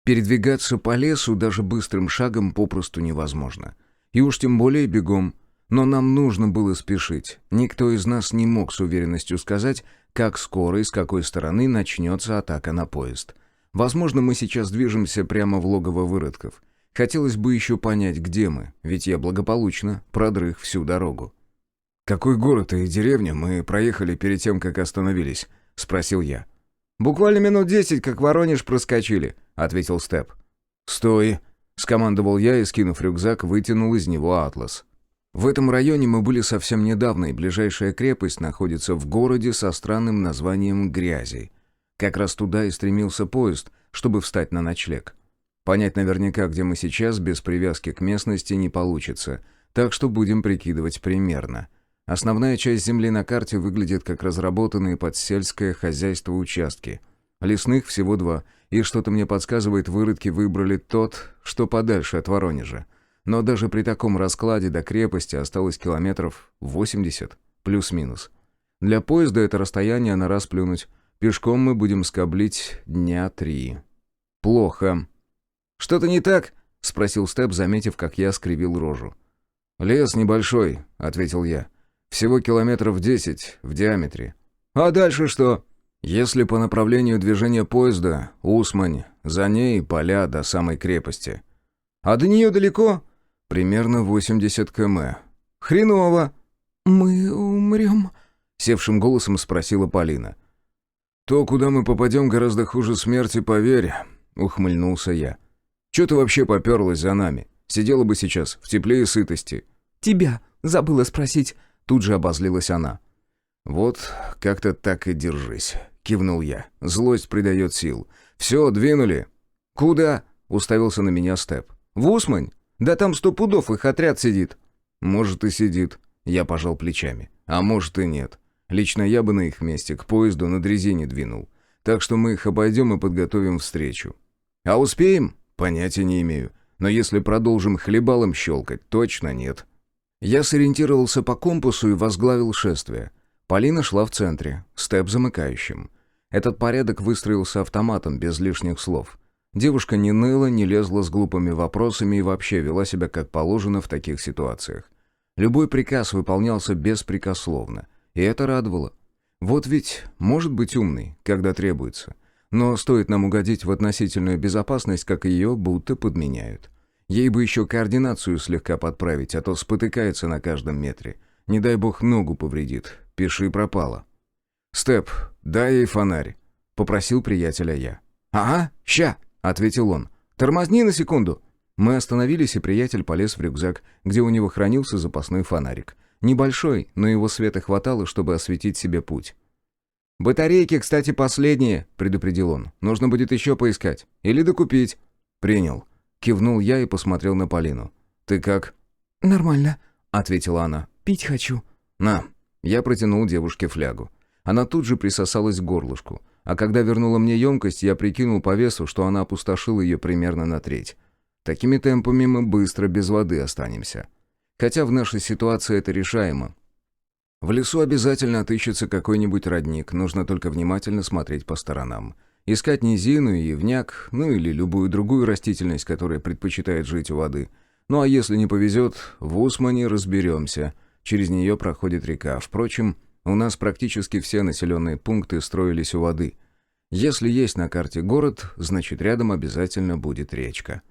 Передвигаться по лесу даже быстрым шагом попросту невозможно. И уж тем более бегом. Но нам нужно было спешить. Никто из нас не мог с уверенностью сказать, как скоро и с какой стороны начнется атака на поезд. Возможно, мы сейчас движемся прямо в логово выродков. Хотелось бы еще понять, где мы, ведь я благополучно продрых всю дорогу. «Какой город и деревня мы проехали перед тем, как остановились?» — спросил я. «Буквально минут 10, как Воронеж проскочили», — ответил Степ. «Стой!» — скомандовал я и, скинув рюкзак, вытянул из него атлас. В этом районе мы были совсем недавно, и ближайшая крепость находится в городе со странным названием Грязи. Как раз туда и стремился поезд, чтобы встать на ночлег. Понять наверняка, где мы сейчас, без привязки к местности не получится, так что будем прикидывать примерно. Основная часть земли на карте выглядит как разработанные под сельское хозяйство участки. Лесных всего 2, и что-то мне подсказывает, выродки выбрали тот, что подальше от Воронежа. Но даже при таком раскладе до крепости осталось километров 80, плюс-минус. Для поезда это расстояние на раз плюнуть. Пешком мы будем скоблить дня 3. Плохо. «Что-то не так?» — спросил Степ, заметив, как я скривил рожу. «Лес небольшой», — ответил я. «Всего километров 10 в диаметре». «А дальше что?» «Если по направлению движения поезда, Усмань, за ней поля до самой крепости». «А до нее далеко?» «Примерно 80 км». «Хреново». «Мы умрем?» — севшим голосом спросила Полина. «То, куда мы попадем, гораздо хуже смерти, поверь», — ухмыльнулся я. «Чё ты вообще попёрлась за нами? Сидела бы сейчас в тепле и сытости». «Тебя забыла спросить», — тут же обозлилась она. «Вот как-то так и держись», — кивнул я. «Злость придает сил. Все, двинули». «Куда?» — уставился на меня Степ. «В Усмань? Да там 100 пудов их отряд сидит». «Может, и сидит», — я пожал плечами. «А может, и нет. Лично я бы на их месте к поезду на дрезине двинул. Так что мы их обойдем и подготовим встречу». «А успеем?» «Понятия не имею. Но если продолжим хлебалом щелкать, точно нет». Я сориентировался по компасу и возглавил шествие. Полина шла в центре, Степ замыкающим. Этот порядок выстроился автоматом, без лишних слов. Девушка не ныла, не лезла с глупыми вопросами и вообще вела себя как положено в таких ситуациях. Любой приказ выполнялся беспрекословно, и это радовало. Вот ведь может быть умный, когда требуется. Но стоит нам угодить в относительную безопасность, как ее будто подменяют. Ей бы еще координацию слегка подправить, а то спотыкается на каждом метре. Не дай бог ногу повредит, пиши пропало. «Степ, дай ей фонарь», — попросил приятеля я. «Ага, ща», — ответил он. «Тормозни на секунду». Мы остановились, и приятель полез в рюкзак, где у него хранился запасной фонарик. Небольшой, но его света хватало, чтобы осветить себе путь. «Батарейки, кстати, последние», — предупредил он. «Нужно будет еще поискать. Или докупить». «Принял». Кивнул я и посмотрел на Полину. «Ты как?» «Нормально», — ответила она. «Пить хочу». «На». Я протянул девушке флягу. Она тут же присосалась к горлышку. А когда вернула мне емкость, я прикинул по весу, что она опустошила ее примерно на треть. Такими темпами мы быстро без воды останемся. Хотя в нашей ситуации это решаемо. В лесу обязательно отыщется какой-нибудь родник, нужно только внимательно смотреть по сторонам. Искать низину и явняк, ну или любую другую растительность, которая предпочитает жить у воды. Ну а если не повезет, в Усмане разберемся. Через нее проходит река. Впрочем, у нас практически все населенные пункты строились у воды. Если есть на карте город, значит рядом обязательно будет речка.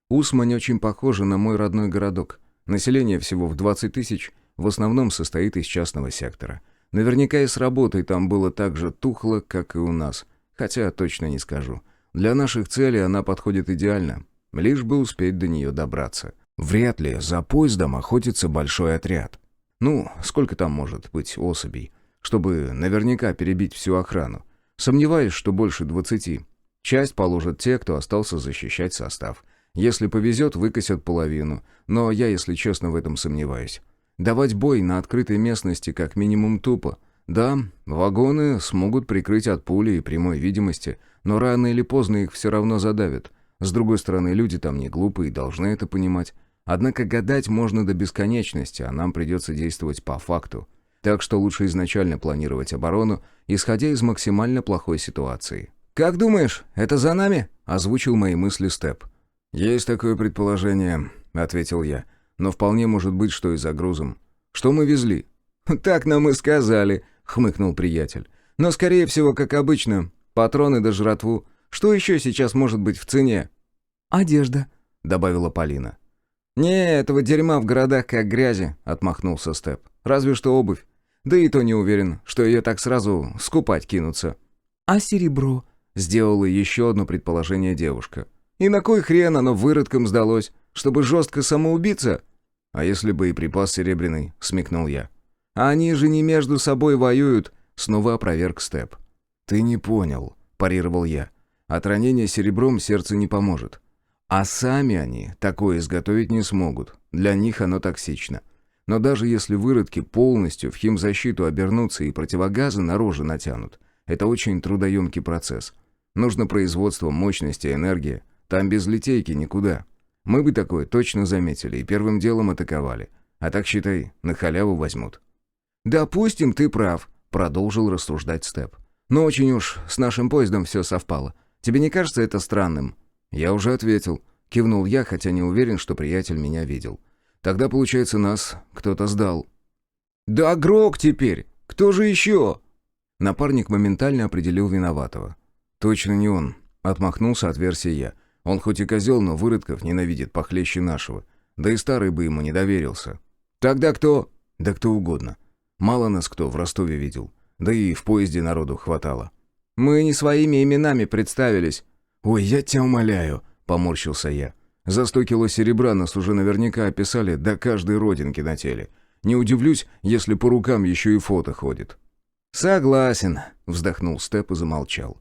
Усмань очень похожа на мой родной городок. Население всего в 20 тысяч, в основном состоит из частного сектора. Наверняка и с работой там было так же тухло, как и у нас. Хотя точно не скажу. Для наших целей она подходит идеально, лишь бы успеть до нее добраться. Вряд ли за поездом охотится большой отряд. Ну, сколько там может быть особей, чтобы наверняка перебить всю охрану. Сомневаюсь, что больше 20. Часть положат те, кто остался защищать состав. Если повезет, выкосят половину, но я, если честно, в этом сомневаюсь. Давать бой на открытой местности как минимум тупо. Да, вагоны смогут прикрыть от пули и прямой видимости, но рано или поздно их все равно задавят. С другой стороны, люди там не глупые и должны это понимать. Однако гадать можно до бесконечности, а нам придется действовать по факту. Так что лучше изначально планировать оборону, исходя из максимально плохой ситуации. «Как думаешь, это за нами?» – озвучил мои мысли Степ. «Есть такое предположение», — ответил я. «Но вполне может быть, что и за грузом. Что мы везли?» «Так нам и сказали», — хмыкнул приятель. «Но, скорее всего, как обычно, патроны да жратву. Что еще сейчас может быть в цене?» «Одежда», — добавила Полина. «Не, этого дерьма в городах как грязи», — отмахнулся Степ. «Разве что обувь. Да и то не уверен, что ее так сразу скупать кинутся». «А серебро?» — сделала еще одно предположение девушка. «И на кой хрен оно выродкам сдалось? Чтобы жестко самоубиться?» «А если бы и припас серебряный?» — смекнул я. «А они же не между собой воюют», — снова опроверг Степ. «Ты не понял», — парировал я. «От ранения серебром сердце не поможет. А сами они такое изготовить не смогут. Для них оно токсично. Но даже если выродки полностью в химзащиту обернутся и противогазы на рожи натянут, это очень трудоемкий процесс. Нужно производство, мощность и энергия. Там без литейки никуда. Мы бы такое точно заметили и первым делом атаковали. А так, считай, на халяву возьмут». «Допустим, ты прав», — продолжил рассуждать Степ. «Но очень уж с нашим поездом все совпало. Тебе не кажется это странным?» «Я уже ответил», — кивнул я, хотя не уверен, что приятель меня видел. «Тогда, получается, нас кто-то сдал». «Да Грок теперь! Кто же еще?» Напарник моментально определил виноватого. «Точно не он», — отмахнулся от версии я. «Он хоть и козел, но выродков ненавидит похлеще нашего. Да и старый бы ему не доверился». «Тогда кто?» «Да кто угодно. Мало нас кто в Ростове видел. Да и в поезде народу хватало». «Мы не своими именами представились». «Ой, я тебя умоляю», — поморщился я. «За 100 кило серебра нас уже наверняка описали до каждой родинки на теле. Не удивлюсь, если по рукам еще и фото ходит». «Согласен», — вздохнул Степ и замолчал.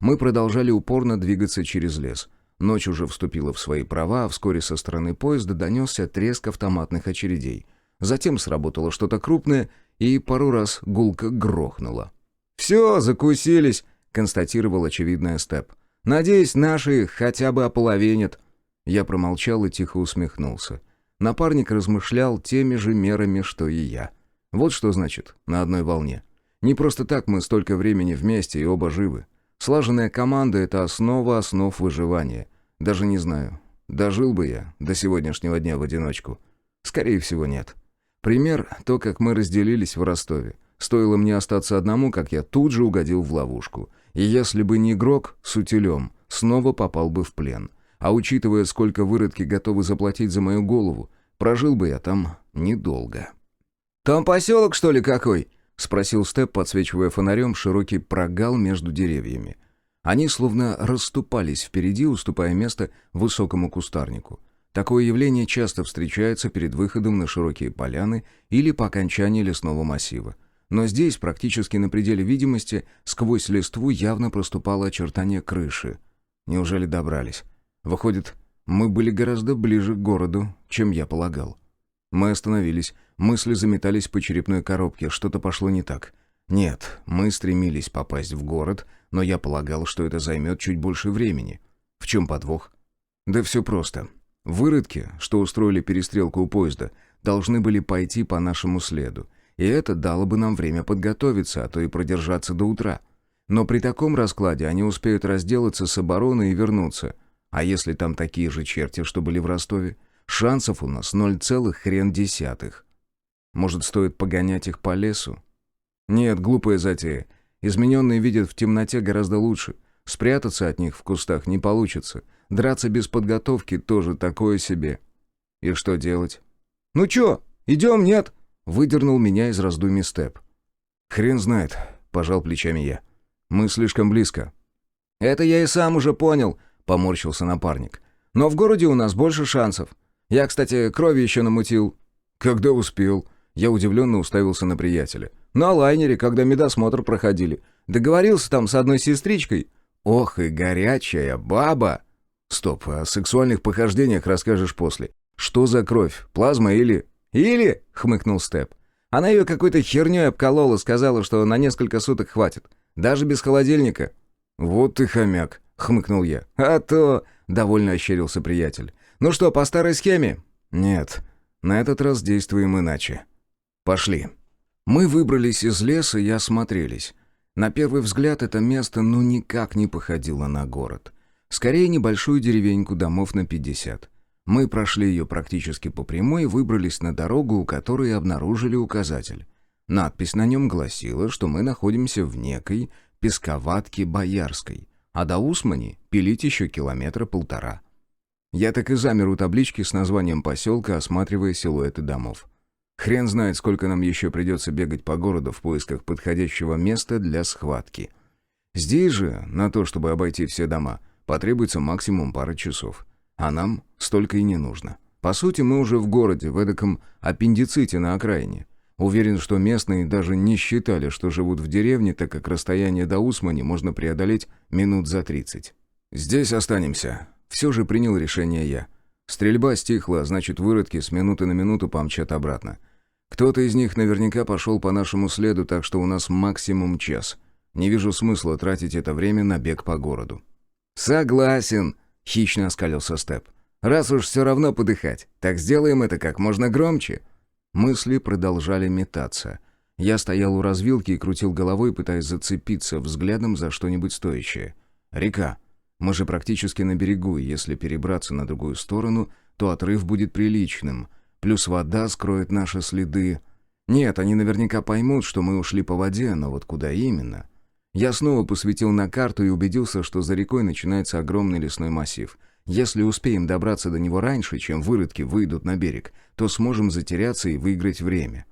Мы продолжали упорно двигаться через лес. Ночь уже вступила в свои права, а вскоре со стороны поезда донесся треск автоматных очередей. Затем сработало что-то крупное, и пару раз гулко грохнуло. «Все, закусились», — констатировал очевидное Степ. «Надеюсь, наши их хотя бы ополовинят». Я промолчал и тихо усмехнулся. Напарник размышлял теми же мерами, что и я. Вот что значит «на одной волне». Не просто так мы столько времени вместе и оба живы. Слаженная команда — это основа основ выживания. Даже не знаю, дожил бы я до сегодняшнего дня в одиночку. Скорее всего, нет. Пример — то, как мы разделились в Ростове. Стоило мне остаться одному, как я тут же угодил в ловушку. И если бы не игрок с утилем, снова попал бы в плен. А учитывая, сколько выродки готовы заплатить за мою голову, прожил бы я там недолго. «Там поселок, что ли, какой?» — спросил Степ, подсвечивая фонарем широкий прогал между деревьями. Они словно расступались впереди, уступая место высокому кустарнику. Такое явление часто встречается перед выходом на широкие поляны или по окончании лесного массива. Но здесь, практически на пределе видимости, сквозь листву явно проступало очертание крыши. Неужели добрались? Выходит, мы были гораздо ближе к городу, чем я полагал. Мы остановились, мысли заметались по черепной коробке, что-то пошло не так. Нет, мы стремились попасть в город, но я полагал, что это займет чуть больше времени. В чем подвох? Да все просто. Выродки, что устроили перестрелку у поезда, должны были пойти по нашему следу, и это дало бы нам время подготовиться, а то и продержаться до утра. Но при таком раскладе они успеют разделаться с обороной и вернуться. А если там такие же черти, что были в Ростове? Шансов у нас 0,1. Может, стоит погонять их по лесу? Нет, глупая затея. Измененные видят в темноте гораздо лучше. Спрятаться от них в кустах не получится. Драться без подготовки тоже такое себе. И что делать? «Ну чё, идем, нет?» — выдернул меня из раздумий Степ. «Хрен знает», — пожал плечами я. «Мы слишком близко». «Это я и сам уже понял», — поморщился напарник. «Но в городе у нас больше шансов. Я, кстати, крови еще намутил». «Когда успел?» Я удивленно уставился на приятеля. «На лайнере, когда медосмотр проходили. Договорился там с одной сестричкой». «Ох и горячая баба!» «Стоп, о сексуальных похождениях расскажешь после. Что за кровь? Плазма или...» «Или?» — хмыкнул Степ. «Она ее какой-то херней обколола, сказала, что на несколько суток хватит. Даже без холодильника». «Вот ты хомяк», — хмыкнул я. «А то...» — довольно ощерился приятель. «Ну что, по старой схеме?» «Нет, на этот раз действуем иначе. Пошли». Мы выбрались из леса и осмотрелись. На первый взгляд это место никак не походило на город. Скорее, небольшую деревеньку домов на 50. Мы прошли ее практически по прямой и выбрались на дорогу, у которой обнаружили указатель. Надпись на нем гласила, что мы находимся в некой Песковатке Боярской, а до Усмани пилить еще 1,5 километра. Я так и замер у таблички с названием поселка, осматривая силуэты домов. Хрен знает, сколько нам еще придется бегать по городу в поисках подходящего места для схватки. Здесь же, на то, чтобы обойти все дома, потребуется максимум пара часов. А нам столько и не нужно. По сути, мы уже в городе, в эдаком аппендиците на окраине. Уверен, что местные даже не считали, что живут в деревне, так как расстояние до Усмани можно преодолеть минут за 30. «Здесь останемся», — все же принял решение я. Стрельба стихла, значит, выродки с минуты на минуту помчат обратно. Кто-то из них наверняка пошел по нашему следу, так что у нас максимум час. Не вижу смысла тратить это время на бег по городу. «Согласен», — хищно оскалился Степ. «Раз уж все равно подыхать, так сделаем это как можно громче». Мысли продолжали метаться. Я стоял у развилки и крутил головой, пытаясь зацепиться взглядом за что-нибудь стоящее. Река. Мы же практически на берегу, и если перебраться на другую сторону, то отрыв будет приличным. Плюс вода скроет наши следы. Нет, они наверняка поймут, что мы ушли по воде, но вот куда именно? Я снова посветил на карту и убедился, что за рекой начинается огромный лесной массив. Если успеем добраться до него раньше, чем выродки выйдут на берег, то сможем затеряться и выиграть время.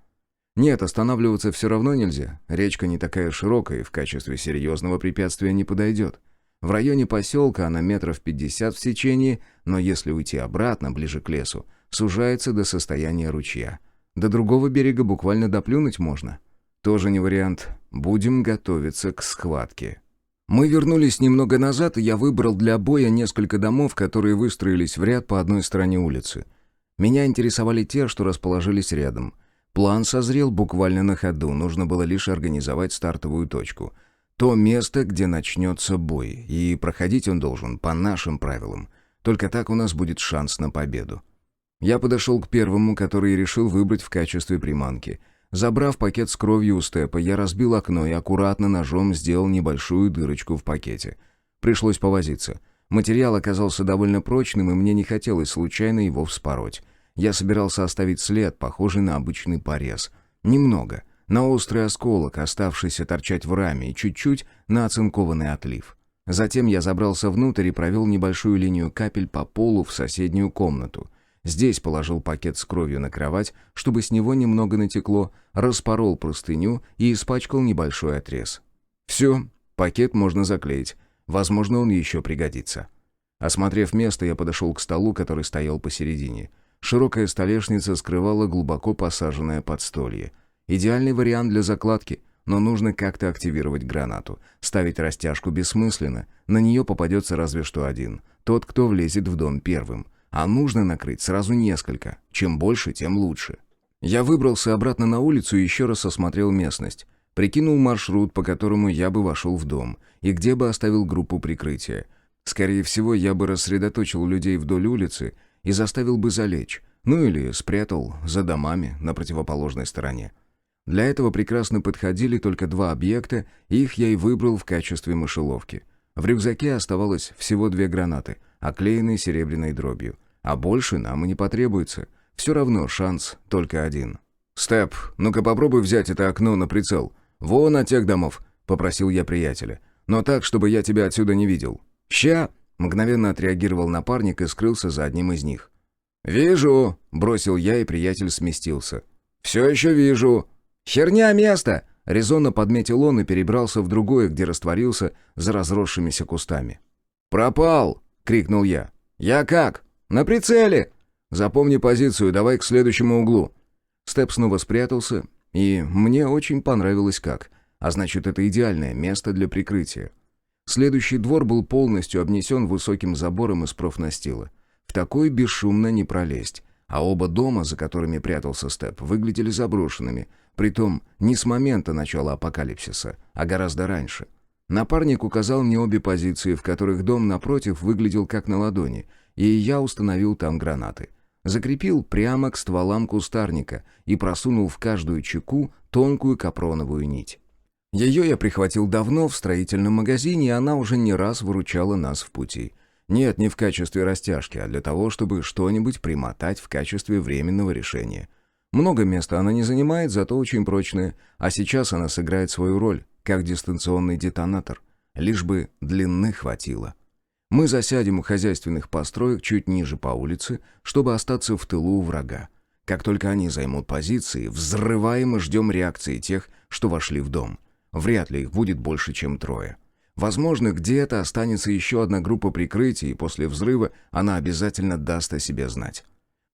Нет, останавливаться все равно нельзя. Речка не такая широкая и в качестве серьезного препятствия не подойдет. В районе поселка она 50 метров в сечении, но если уйти обратно, ближе к лесу, сужается до состояния ручья. До другого берега буквально доплюнуть можно. Тоже не вариант. Будем готовиться к схватке. Мы вернулись немного назад, и я выбрал для боя несколько домов, которые выстроились в ряд по одной стороне улицы. Меня интересовали те, что расположились рядом. План созрел буквально на ходу, нужно было лишь организовать стартовую точку. То место, где начнется бой, и проходить он должен по нашим правилам. Только так у нас будет шанс на победу. Я подошел к первому, который решил выбрать в качестве приманки. Забрав пакет с кровью у Степа, я разбил окно и аккуратно ножом сделал небольшую дырочку в пакете. Пришлось повозиться. Материал оказался довольно прочным, и мне не хотелось случайно его вспороть. Я собирался оставить след, похожий на обычный порез. Немного. На острый осколок, оставшийся торчать в раме, и чуть-чуть на оцинкованный отлив. Затем я забрался внутрь и провел небольшую линию капель по полу в соседнюю комнату. Здесь положил пакет с кровью на кровать, чтобы с него немного натекло, распорол простыню и испачкал небольшой отрез. Все, пакет можно заклеить. Возможно, он еще пригодится. Осмотрев место, я подошел к столу, который стоял посередине. Широкая столешница скрывала глубоко посаженное подстолье. Идеальный вариант для закладки, но нужно как-то активировать гранату. Ставить растяжку бессмысленно, на нее попадется разве что один, тот, кто влезет в дом первым. А нужно накрыть сразу несколько, чем больше, тем лучше. Я выбрался обратно на улицу и еще раз осмотрел местность. Прикинул маршрут, по которому я бы вошел в дом, и где бы оставил группу прикрытия. Скорее всего, я бы рассредоточил людей вдоль улицы и заставил бы залечь, ну или спрятал за домами на противоположной стороне. Для этого прекрасно подходили только два объекта, и их я и выбрал в качестве мышеловки. В рюкзаке оставалось всего 2 гранаты, оклеенные серебряной дробью. А больше нам и не потребуется. Все равно шанс только один. «Степ, ну-ка попробуй взять это окно на прицел. Вон от тех домов», — попросил я приятеля. «Но так, чтобы я тебя отсюда не видел». «Ща!» — мгновенно отреагировал напарник и скрылся за одним из них. «Вижу!» — бросил я, и приятель сместился. «Все еще вижу!» «Херня место!» — резонно подметил он и перебрался в другое, где растворился за разросшимися кустами. «Пропал!» — крикнул я. «Я как? На прицеле!» «Запомни позицию, давай к следующему углу». Степ снова спрятался, и мне очень понравилось как. А значит, это идеальное место для прикрытия. Следующий двор был полностью обнесен высоким забором из профнастила. В такой бесшумно не пролезть. А оба дома, за которыми прятался Степ, выглядели заброшенными. Притом не с момента начала апокалипсиса, а гораздо раньше. Напарник указал мне обе позиции, в которых дом напротив выглядел как на ладони, и я установил там гранаты. Закрепил прямо к стволам кустарника и просунул в каждую чеку тонкую капроновую нить. Ее я прихватил давно в строительном магазине, и она уже не раз выручала нас в пути. Нет, не в качестве растяжки, а для того, чтобы что-нибудь примотать в качестве временного решения. Много места она не занимает, зато очень прочная, а сейчас она сыграет свою роль, как дистанционный детонатор. Лишь бы длины хватило. Мы засядем у хозяйственных построек чуть ниже по улице, чтобы остаться в тылу у врага. Как только они займут позиции, взрываем и ждем реакции тех, что вошли в дом. Вряд ли их будет больше, чем 3. Возможно, где-то останется еще одна группа прикрытия, и после взрыва она обязательно даст о себе знать.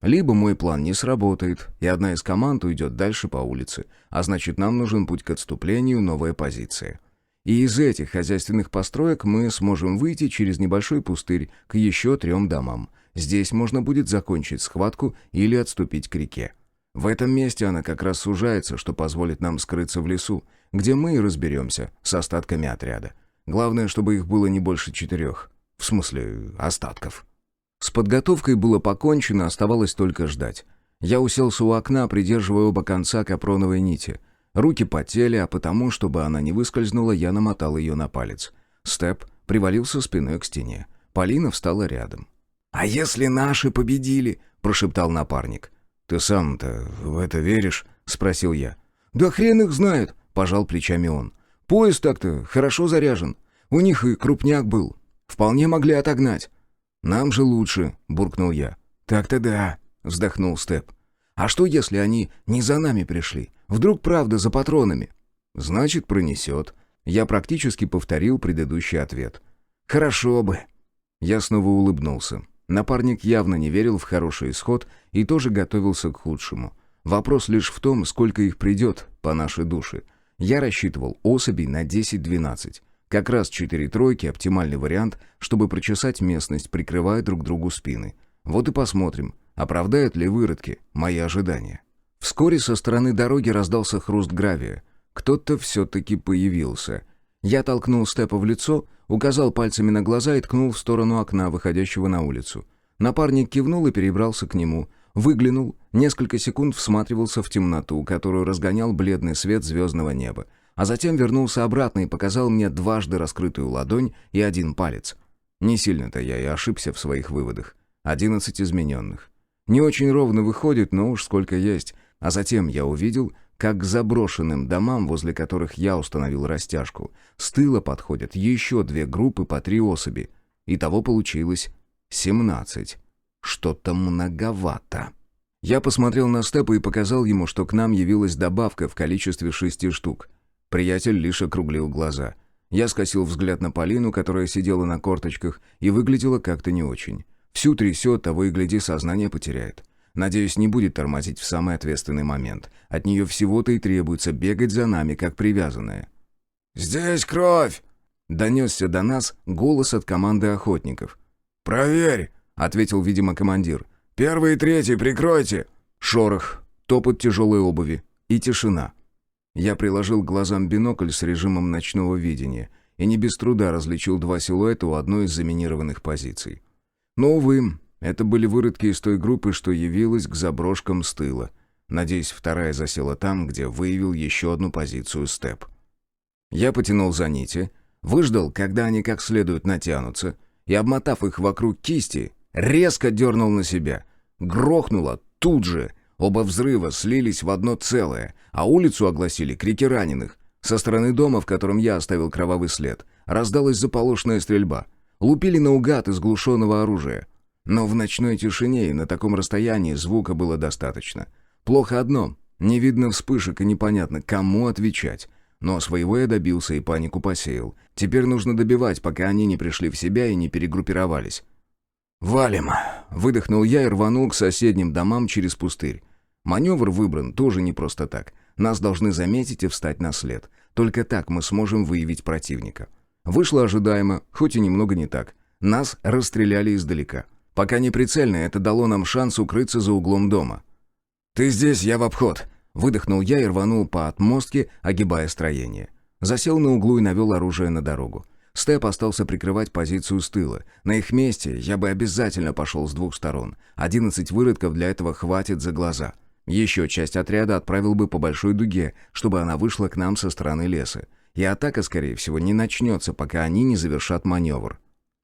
Либо мой план не сработает, и одна из команд уйдет дальше по улице, а значит, нам нужен путь к отступлению, новая позиция. И из этих хозяйственных построек мы сможем выйти через небольшой пустырь к еще 3 домам. Здесь можно будет закончить схватку или отступить к реке. В этом месте она как раз сужается, что позволит нам скрыться в лесу, где мы и разберемся с остатками отряда. Главное, чтобы их было не больше 4. В смысле, остатков. С подготовкой было покончено, оставалось только ждать. Я уселся у окна, придерживая оба конца капроновой нити. Руки потели, а потому, чтобы она не выскользнула, я намотал ее на палец. Степ привалился спиной к стене. Полина встала рядом. «А если наши победили?» — прошептал напарник. «Ты сам-то в это веришь?» — спросил я. «Да хрен их знает!» — пожал плечами он. «Поезд так-то хорошо заряжен. У них и крупняк был. Вполне могли отогнать». «Нам же лучше», — буркнул я. «Так-то да», — вздохнул Степ. «А что, если они не за нами пришли? Вдруг правда за патронами?» «Значит, пронесет». Я практически повторил предыдущий ответ. «Хорошо бы». Я снова улыбнулся. Напарник явно не верил в хороший исход и тоже готовился к худшему. Вопрос лишь в том, сколько их придет по нашей душе. Я рассчитывал особей на 10-12. Как раз 4 тройки — оптимальный вариант, чтобы прочесать местность, прикрывая друг другу спины. Вот и посмотрим, оправдают ли выродки мои ожидания. Вскоре со стороны дороги раздался хруст гравия. Кто-то все-таки появился. Я толкнул Степа в лицо, указал пальцами на глаза и ткнул в сторону окна, выходящего на улицу. Напарник кивнул и перебрался к нему. Выглянул, несколько секунд всматривался в темноту, которую разгонял бледный свет звездного неба. А затем вернулся обратно и показал мне дважды раскрытую ладонь и 1 палец. Не сильно-то я и ошибся в своих выводах. 11 измененных. Не очень ровно выходит, но уж сколько есть. А затем я увидел, как к заброшенным домам, возле которых я установил растяжку, с тыла подходят еще 2 группы по 3 особи. Итого получилось 17. Что-то многовато. Я посмотрел на Степа и показал ему, что к нам явилась добавка в количестве 6 штук. Приятель лишь округлил глаза. Я скосил взгляд на Полину, которая сидела на корточках и выглядела как-то не очень. Всю трясет, того и гляди, сознание потеряет. Надеюсь, не будет тормозить в самый ответственный момент. От нее всего-то и требуется бегать за нами, как привязанная. «Здесь кровь!» — донесся до нас голос от команды охотников. «Проверь!» — ответил, видимо, командир. «1 и 3 прикройте!» Шорох, топот тяжелой обуви и тишина. Я приложил к глазам бинокль с режимом ночного видения и не без труда различил 2 силуэта у одной из заминированных позиций. Но, увы, Это были выродки из той группы, что явилась к заброшкам с тыла. Надеюсь, вторая засела там, где выявил еще одну позицию степ. Я потянул за нити, выждал, когда они как следует натянутся, и, обмотав их вокруг кисти, резко дернул на себя. Грохнуло тут же. Оба взрыва слились в одно целое, а улицу огласили крики раненых. Со стороны дома, в котором я оставил кровавый след, раздалась заполошная стрельба. Лупили наугад из глушенного оружия. Но в ночной тишине и на таком расстоянии звука было достаточно. Плохо одно — не видно вспышек и непонятно, кому отвечать. Но своего я добился и панику посеял. Теперь нужно добивать, пока они не пришли в себя и не перегруппировались. «Валим!» — выдохнул я и рванул к соседним домам через пустырь. Маневр выбран тоже не просто так. Нас должны заметить и встать на след. Только так мы сможем выявить противника. Вышло ожидаемо, хоть и немного не так. Нас расстреляли издалека. Пока не прицельно, это дало нам шанс укрыться за углом дома. «Ты здесь, я в обход!» — выдохнул я и рванул по отмостке, огибая строение. Засел на углу и навел оружие на дорогу. Степ остался прикрывать позицию с тыла. На их месте я бы обязательно пошел с двух сторон. 11 выродков для этого хватит за глаза. Еще часть отряда отправил бы по большой дуге, чтобы она вышла к нам со стороны леса. И атака, скорее всего, не начнется, пока они не завершат маневр.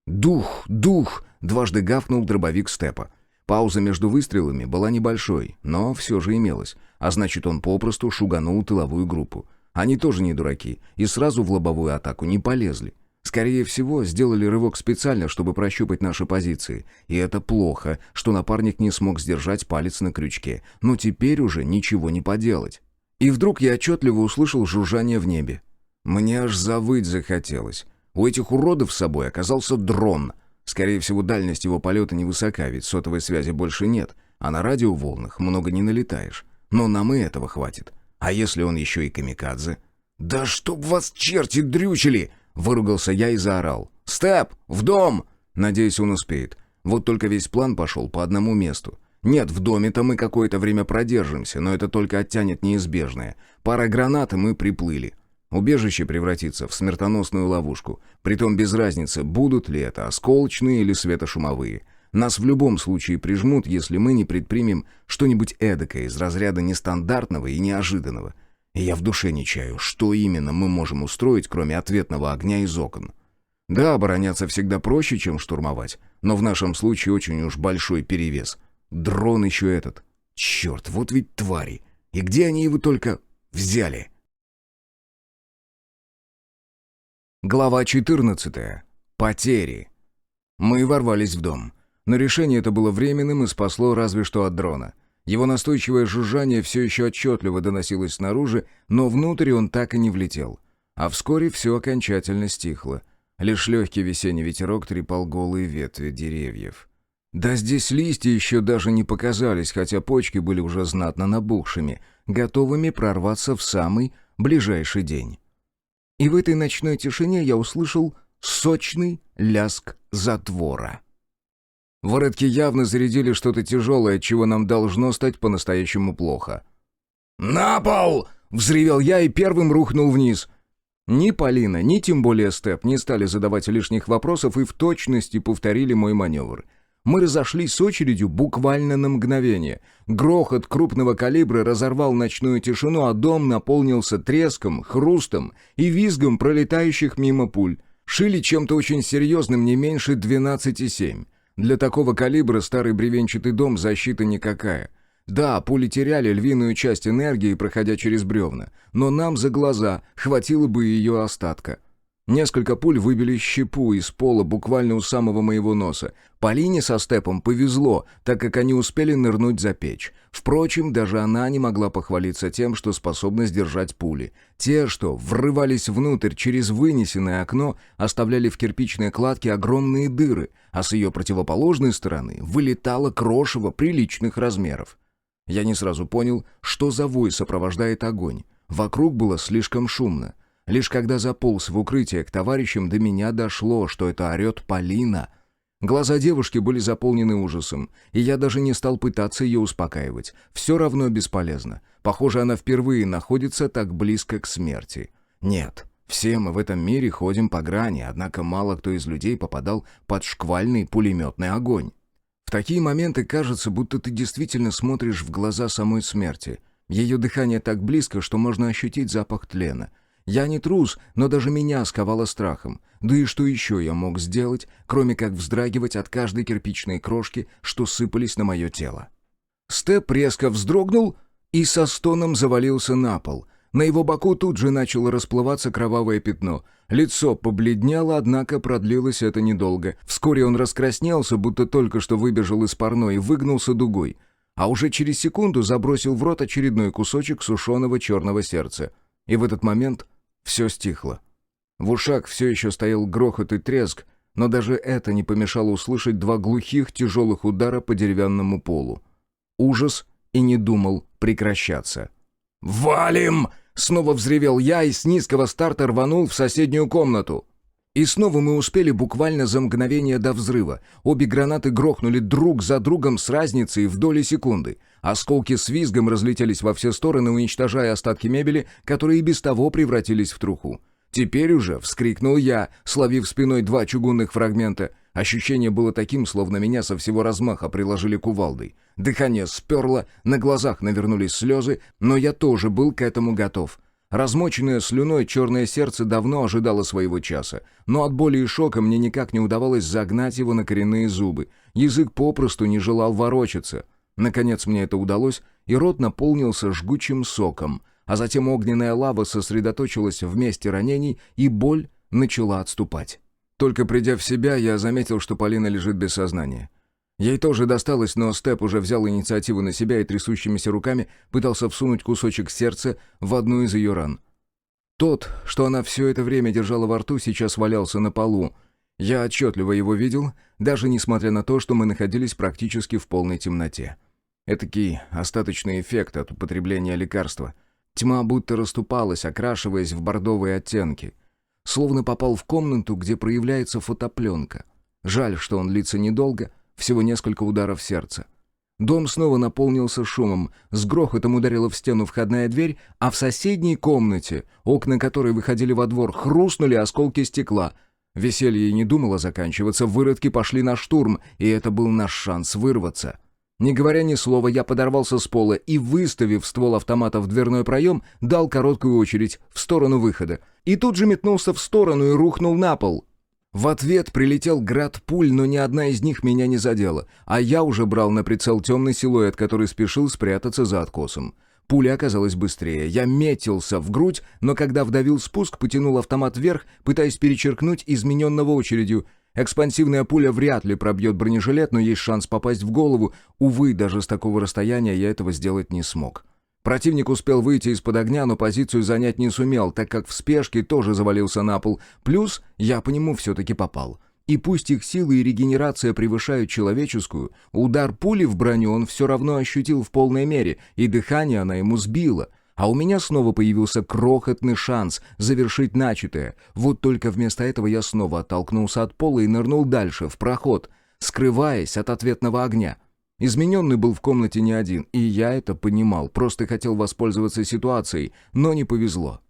«Дух! Дух!» — дважды гавкнул дробовик Степа. Пауза между выстрелами была небольшой, но все же имелась. А значит, он попросту шуганул тыловую группу. Они тоже не дураки и сразу в лобовую атаку не полезли. Скорее всего, сделали рывок специально, чтобы прощупать наши позиции. И это плохо, что напарник не смог сдержать палец на крючке. Но теперь уже ничего не поделать. И вдруг я отчетливо услышал жужжание в небе. Мне аж завыть захотелось. У этих уродов с собой оказался дрон. Скорее всего, дальность его полета невысока, ведь сотовой связи больше нет, а на радиоволнах много не налетаешь. Но нам и этого хватит. А если он еще и камикадзе? «Да чтоб вас черти дрючили!» — выругался я и заорал. «Степ! В дом!» Надеюсь, он успеет. Вот только весь план пошел по одному месту. Нет, в доме-то мы какое-то время продержимся, но это только оттянет неизбежное. Пара гранат, и мы приплыли. Убежище превратится в смертоносную ловушку. Притом без разницы, будут ли это осколочные или светошумовые. Нас в любом случае прижмут, если мы не предпримем что-нибудь эдакое из разряда нестандартного и неожиданного. И я в душе не чаю, что именно мы можем устроить, кроме ответного огня из окон. Да, обороняться всегда проще, чем штурмовать, но в нашем случае очень уж большой перевес. Дрон еще этот. Черт, вот ведь твари. И где они его только взяли? Глава 14. Потери. Мы ворвались в дом. Но решение это было временным и спасло разве что от дрона. Его настойчивое жужжание все еще отчетливо доносилось снаружи, но внутрь он так и не влетел. А вскоре все окончательно стихло. Лишь легкий весенний ветерок трепал голые ветви деревьев. Да здесь листья еще даже не показались, хотя почки были уже знатно набухшими, готовыми прорваться в самый ближайший день. И в этой ночной тишине я услышал сочный лязг затвора. Выродки явно зарядили что-то тяжелое, от чего нам должно стать по-настоящему плохо. «На пол!» — взревел я и первым рухнул вниз. Ни Полина, ни тем более Степ не стали задавать лишних вопросов и в точности повторили мой маневр. Мы разошлись с очередью буквально на мгновение. Грохот крупного калибра разорвал ночную тишину, а дом наполнился треском, хрустом и визгом пролетающих мимо пуль. Шили чем-то очень серьезным не меньше 12,7. Для такого калибра старый бревенчатый дом защита никакая. Да, пули теряли львиную часть энергии, проходя через бревна, но нам за глаза хватило бы ее остатка. Несколько пуль выбили щепу из пола буквально у самого моего носа. Полине со Степом повезло, так как они успели нырнуть за печь. Впрочем, даже она не могла похвалиться тем, что способна сдержать пули. Те, что врывались внутрь через вынесенное окно, оставляли в кирпичной кладке огромные дыры, а с ее противоположной стороны вылетало крошево приличных размеров. Я не сразу понял, что за вой сопровождает огонь. Вокруг было слишком шумно. Лишь когда заполз в укрытие к товарищам, до меня дошло, что это орет Полина. Глаза девушки были заполнены ужасом, и я даже не стал пытаться ее успокаивать. Все равно бесполезно. Похоже, она впервые находится так близко к смерти. Нет, все мы в этом мире ходим по грани, однако мало кто из людей попадал под шквальный пулеметный огонь. В такие моменты кажется, будто ты действительно смотришь в глаза самой смерти. Ее дыхание так близко, что можно ощутить запах тлена. Я не трус, но даже меня сковало страхом. Да и что еще я мог сделать, кроме как вздрагивать от каждой кирпичной крошки, что сыпались на мое тело? Степ резко вздрогнул и со стоном завалился на пол. На его боку тут же начало расплываться кровавое пятно. Лицо побледнело, однако продлилось это недолго. Вскоре он раскраснелся, будто только что выбежал из парной, и выгнулся дугой. А уже через секунду забросил в рот очередной кусочек сушеного черного сердца. И в этот момент все стихло. В ушах все еще стоял грохот и треск, но даже это не помешало услышать 2 глухих тяжелых удара по деревянному полу. Ужас и не думал прекращаться. «Валим!» — снова взревел я и с низкого старта рванул в соседнюю комнату. И снова мы успели буквально за мгновение до взрыва. Обе гранаты грохнули друг за другом с разницей в доли секунды. Осколки с визгом разлетелись во все стороны, уничтожая остатки мебели, которые и без того превратились в труху. Теперь уже вскрикнул я, словив спиной 2 чугунных фрагмента. Ощущение было таким, словно меня со всего размаха приложили кувалдой. Дыхание сперло, на глазах навернулись слезы, но я тоже был к этому готов. Размоченное слюной черное сердце давно ожидало своего часа, но от боли и шока мне никак не удавалось загнать его на коренные зубы. Язык попросту не желал ворочаться. Наконец мне это удалось, и рот наполнился жгучим соком, а затем огненная лава сосредоточилась в месте ранений, и боль начала отступать. Только придя в себя, я заметил, что Полина лежит без сознания. Ей тоже досталось, но Степ уже взял инициативу на себя и трясущимися руками пытался всунуть кусочек сердца в одну из ее ран. Тот, что она все это время держала во рту, сейчас валялся на полу. Я отчетливо его видел, даже несмотря на то, что мы находились практически в полной темноте. Этакий остаточный эффект от употребления лекарства. Тьма будто расступалась, окрашиваясь в бордовые оттенки. Словно попал в комнату, где проявляется фотопленка. Жаль, что он длится недолго, всего несколько ударов сердца. Дом снова наполнился шумом, с грохотом ударила в стену входная дверь, а в соседней комнате, окна которой выходили во двор, хрустнули осколки стекла. Веселье и не думало заканчиваться, выродки пошли на штурм, и это был наш шанс вырваться. Не говоря ни слова, я подорвался с пола и, выставив ствол автомата в дверной проем, дал короткую очередь в сторону выхода. И тут же метнулся в сторону и рухнул на пол. В ответ прилетел град пуль, но ни одна из них меня не задела, а я уже брал на прицел темный силуэт, который спешил спрятаться за откосом. Пуля оказалась быстрее. Я метился в грудь, но когда вдавил спуск, потянул автомат вверх, пытаясь перечеркнуть измененного очередью. Экспансивная пуля вряд ли пробьет бронежилет, но есть шанс попасть в голову. Увы, даже с такого расстояния я этого сделать не смог. Противник успел выйти из-под огня, но позицию занять не сумел, так как в спешке тоже завалился на пол. Плюс я по нему все-таки попал. И пусть их силы и регенерация превышают человеческую, удар пули в броню он все равно ощутил в полной мере, и дыхание она ему сбила. А у меня снова появился крохотный шанс завершить начатое. Вот только вместо этого я снова оттолкнулся от пола и нырнул дальше, в проход, скрываясь от ответного огня. Измененный был в комнате не один, и я это понимал, просто хотел воспользоваться ситуацией, но не повезло.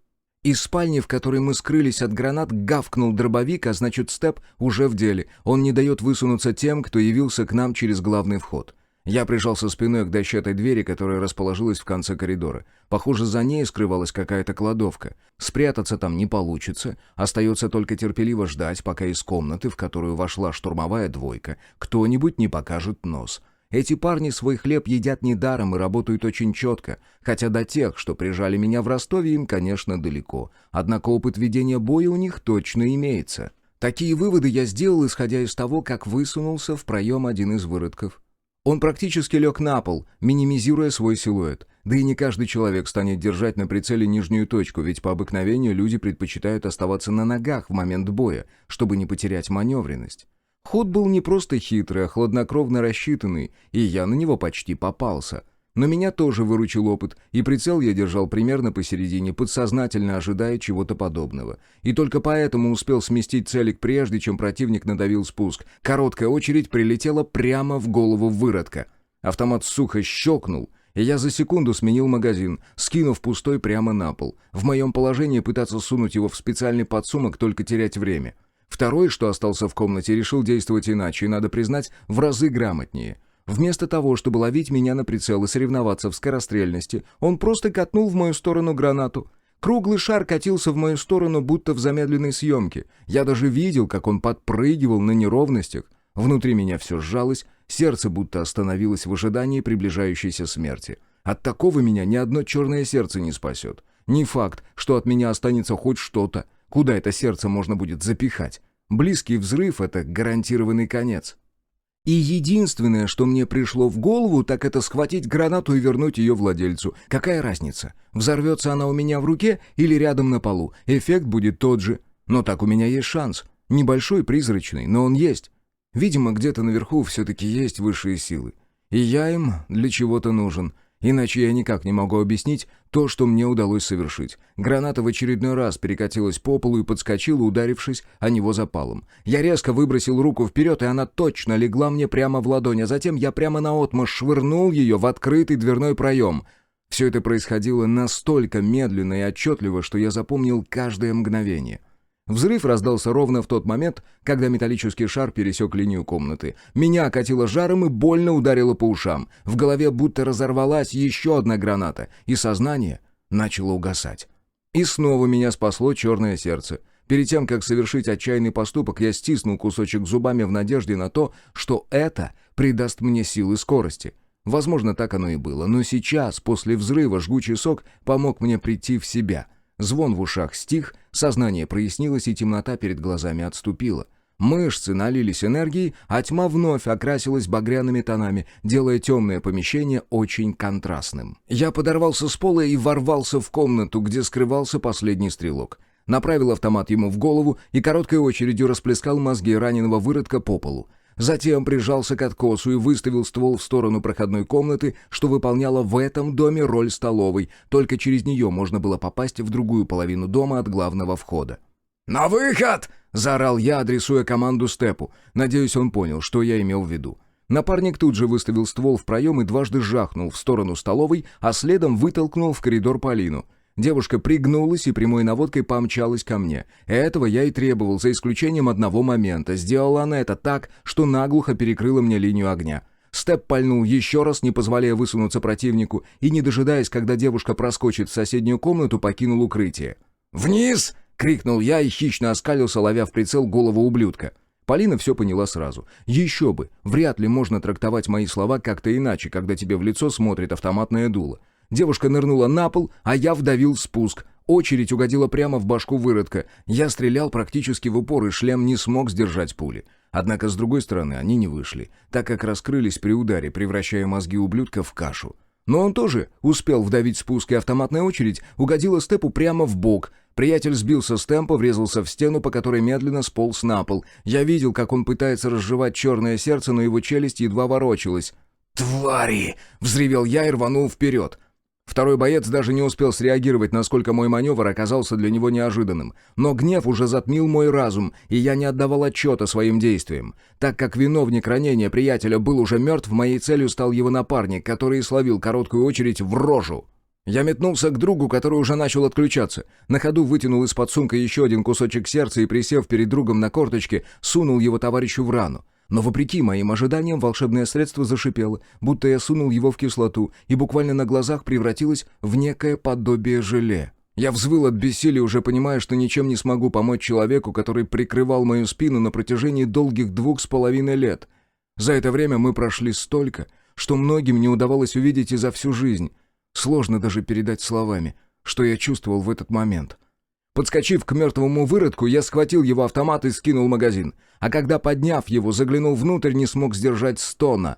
Из спальни, в которой мы скрылись от гранат, гавкнул дробовик, а значит, Степ уже в деле. Он не дает высунуться тем, кто явился к нам через главный вход. Я прижался спиной к дощатой двери, которая расположилась в конце коридора. Похоже, за ней скрывалась какая-то кладовка. Спрятаться там не получится. Остается только терпеливо ждать, пока из комнаты, в которую вошла штурмовая двойка, кто-нибудь не покажет нос. Эти парни свой хлеб едят недаром и работают очень четко, хотя до тех, что прижали меня в Ростове, им, конечно, далеко. Однако опыт ведения боя у них точно имеется. Такие выводы я сделал, исходя из того, как высунулся в проем один из выродков. Он практически лег на пол, минимизируя свой силуэт. Да и не каждый человек станет держать на прицеле нижнюю точку, ведь по обыкновению люди предпочитают оставаться на ногах в момент боя, чтобы не потерять маневренность. Ход был не просто хитрый, а хладнокровно рассчитанный, и я на него почти попался. Но меня тоже выручил опыт, и прицел я держал примерно посередине, подсознательно ожидая чего-то подобного. И только поэтому успел сместить целик прежде, чем противник надавил спуск. Короткая очередь прилетела прямо в голову выродка. Автомат сухо щелкнул, и я за секунду сменил магазин, скинув пустой прямо на пол. В моем положении пытаться сунуть его в специальный подсумок, только терять время. Второй, что остался в комнате, решил действовать иначе, и, надо признать, в разы грамотнее. Вместо того, чтобы ловить меня на прицел и соревноваться в скорострельности, он просто катнул в мою сторону гранату. Круглый шар катился в мою сторону, будто в замедленной съемке. Я даже видел, как он подпрыгивал на неровностях. Внутри меня все сжалось, сердце будто остановилось в ожидании приближающейся смерти. От такого меня ни одно черное сердце не спасет. Не факт, что от меня останется хоть что-то. Куда это сердце можно будет запихать? Близкий взрыв — это гарантированный конец. И единственное, что мне пришло в голову, так это схватить гранату и вернуть ее владельцу. Какая разница? Взорвется она у меня в руке или рядом на полу? Эффект будет тот же. Но так у меня есть шанс. Небольшой, призрачный, но он есть. Видимо, где-то наверху все-таки есть высшие силы. И я им для чего-то нужен. Иначе я никак не могу объяснить то, что мне удалось совершить. Граната в очередной раз перекатилась по полу и подскочила, ударившись о него запалом. Я резко выбросил руку вперед, и она точно легла мне прямо в ладонь, а затем я прямо наотмашь швырнул ее в открытый дверной проем. Все это происходило настолько медленно и отчетливо, что я запомнил каждое мгновение. Взрыв раздался ровно в тот момент, когда металлический шар пересек линию комнаты. Меня окатило жаром и больно ударило по ушам. В голове будто разорвалась еще одна граната, и сознание начало угасать. И снова меня спасло черное сердце. Перед тем, как совершить отчаянный поступок, я стиснул кусочек зубами в надежде на то, что это придаст мне сил и скорости. Возможно, так оно и было, но сейчас, после взрыва, жгучий сок помог мне прийти в себя. Звон в ушах стих, сознание прояснилось, и темнота перед глазами отступила. Мышцы налились энергией, а тьма вновь окрасилась багряными тонами, делая темное помещение очень контрастным. Я подорвался с пола и ворвался в комнату, где скрывался последний стрелок. Направил автомат ему в голову и короткой очередью расплескал мозги раненого выродка по полу. Затем прижался к откосу и выставил ствол в сторону проходной комнаты, что выполняла в этом доме роль столовой, только через нее можно было попасть в другую половину дома от главного входа. «На выход!» — заорал я, адресуя команду Степу. Надеюсь, он понял, что я имел в виду. Напарник тут же выставил ствол в проем и дважды жахнул в сторону столовой, а следом вытолкнул в коридор Полину. Девушка пригнулась и прямой наводкой помчалась ко мне. Этого я и требовал, за исключением одного момента. Сделала она это так, что наглухо перекрыла мне линию огня. Степ пальнул еще раз, не позволяя высунуться противнику, и, не дожидаясь, когда девушка проскочит в соседнюю комнату, покинул укрытие. «Вниз!» — крикнул я и хищно оскалился, ловя в прицел голову ублюдка. Полина все поняла сразу. Еще бы! Вряд ли можно трактовать мои слова как-то иначе, когда тебе в лицо смотрит автоматное дуло. Девушка нырнула на пол, а я вдавил спуск. Очередь угодила прямо в башку выродка. Я стрелял практически в упор, и шлем не смог сдержать пули. Однако, с другой стороны, они не вышли, так как раскрылись при ударе, превращая мозги ублюдка в кашу. Но он тоже успел вдавить спуск, и автоматная очередь угодила Степу прямо в бок. Приятель сбился с темпа, врезался в стену, по которой медленно сполз на пол. Я видел, как он пытается разжевать черное сердце, но его челюсть едва ворочалась. «Твари!» — взревел я и рванул вперед. Второй боец даже не успел среагировать, насколько мой маневр оказался для него неожиданным. Но гнев уже затмил мой разум, и я не отдавал отчета своим действиям. Так как виновник ранения приятеля был уже мертв, моей целью стал его напарник, который словил короткую очередь в рожу. Я метнулся к другу, который уже начал отключаться. На ходу вытянул из-под сумка еще один кусочек сердца и, присев перед другом на корточке, сунул его товарищу в рану. Но, вопреки моим ожиданиям, волшебное средство зашипело, будто я сунул его в кислоту, и буквально на глазах превратилось в некое подобие желе. Я взвыл от бессилия, уже понимая, что ничем не смогу помочь человеку, который прикрывал мою спину на протяжении долгих 2,5 лет. За это время мы прошли столько, что многим не удавалось увидеть и за всю жизнь. Сложно даже передать словами, что я чувствовал в этот момент. Подскочив к мертвому выродку, я схватил его автомат и скинул магазин. А когда, подняв его, заглянул внутрь, не смог сдержать стона.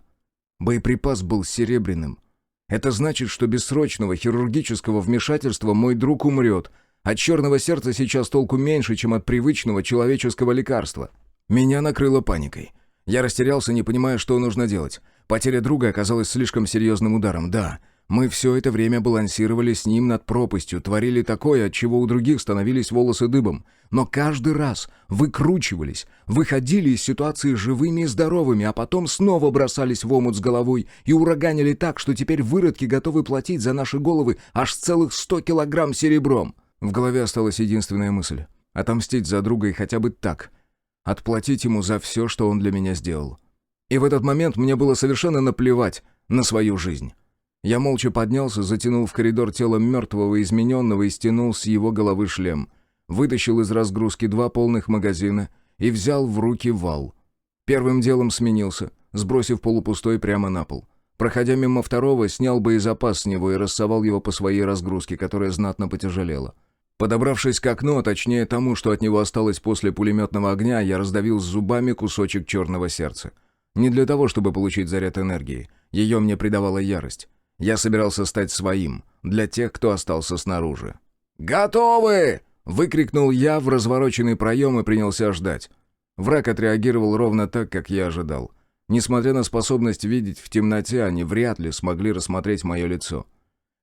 Боеприпас был серебряным. Это значит, что без срочного хирургического вмешательства мой друг умрет. От черного сердца сейчас толку меньше, чем от привычного человеческого лекарства. Меня накрыло паникой. Я растерялся, не понимая, что нужно делать. Потеря друга оказалась слишком серьезным ударом, да. Мы все это время балансировали с ним над пропастью, творили такое, от чего у других становились волосы дыбом. Но каждый раз выкручивались, выходили из ситуации живыми и здоровыми, а потом снова бросались в омут с головой и ураганили так, что теперь выродки готовы платить за наши головы аж целых 100 килограмм серебром. В голове осталась единственная мысль — отомстить за друга и хотя бы так отплатить ему за все, что он для меня сделал. И в этот момент мне было совершенно наплевать на свою жизнь. Я молча поднялся, затянул в коридор тело мертвого измененного и стянул с его головы шлем. Вытащил из разгрузки 2 полных магазина и взял в руки вал. Первым делом сменился, сбросив полупустой прямо на пол. Проходя мимо второго, снял боезапас с него и рассовал его по своей разгрузке, которая знатно потяжелела. Подобравшись к окну, а точнее тому, что от него осталось после пулеметного огня, я раздавил зубами кусочек черного сердца. Не для того, чтобы получить заряд энергии. Ее мне придавала ярость. Я собирался стать своим, для тех, кто остался снаружи. «Готовы!» — выкрикнул я в развороченный проем и принялся ждать. Враг отреагировал ровно так, как я ожидал. Несмотря на способность видеть в темноте, они вряд ли смогли рассмотреть мое лицо.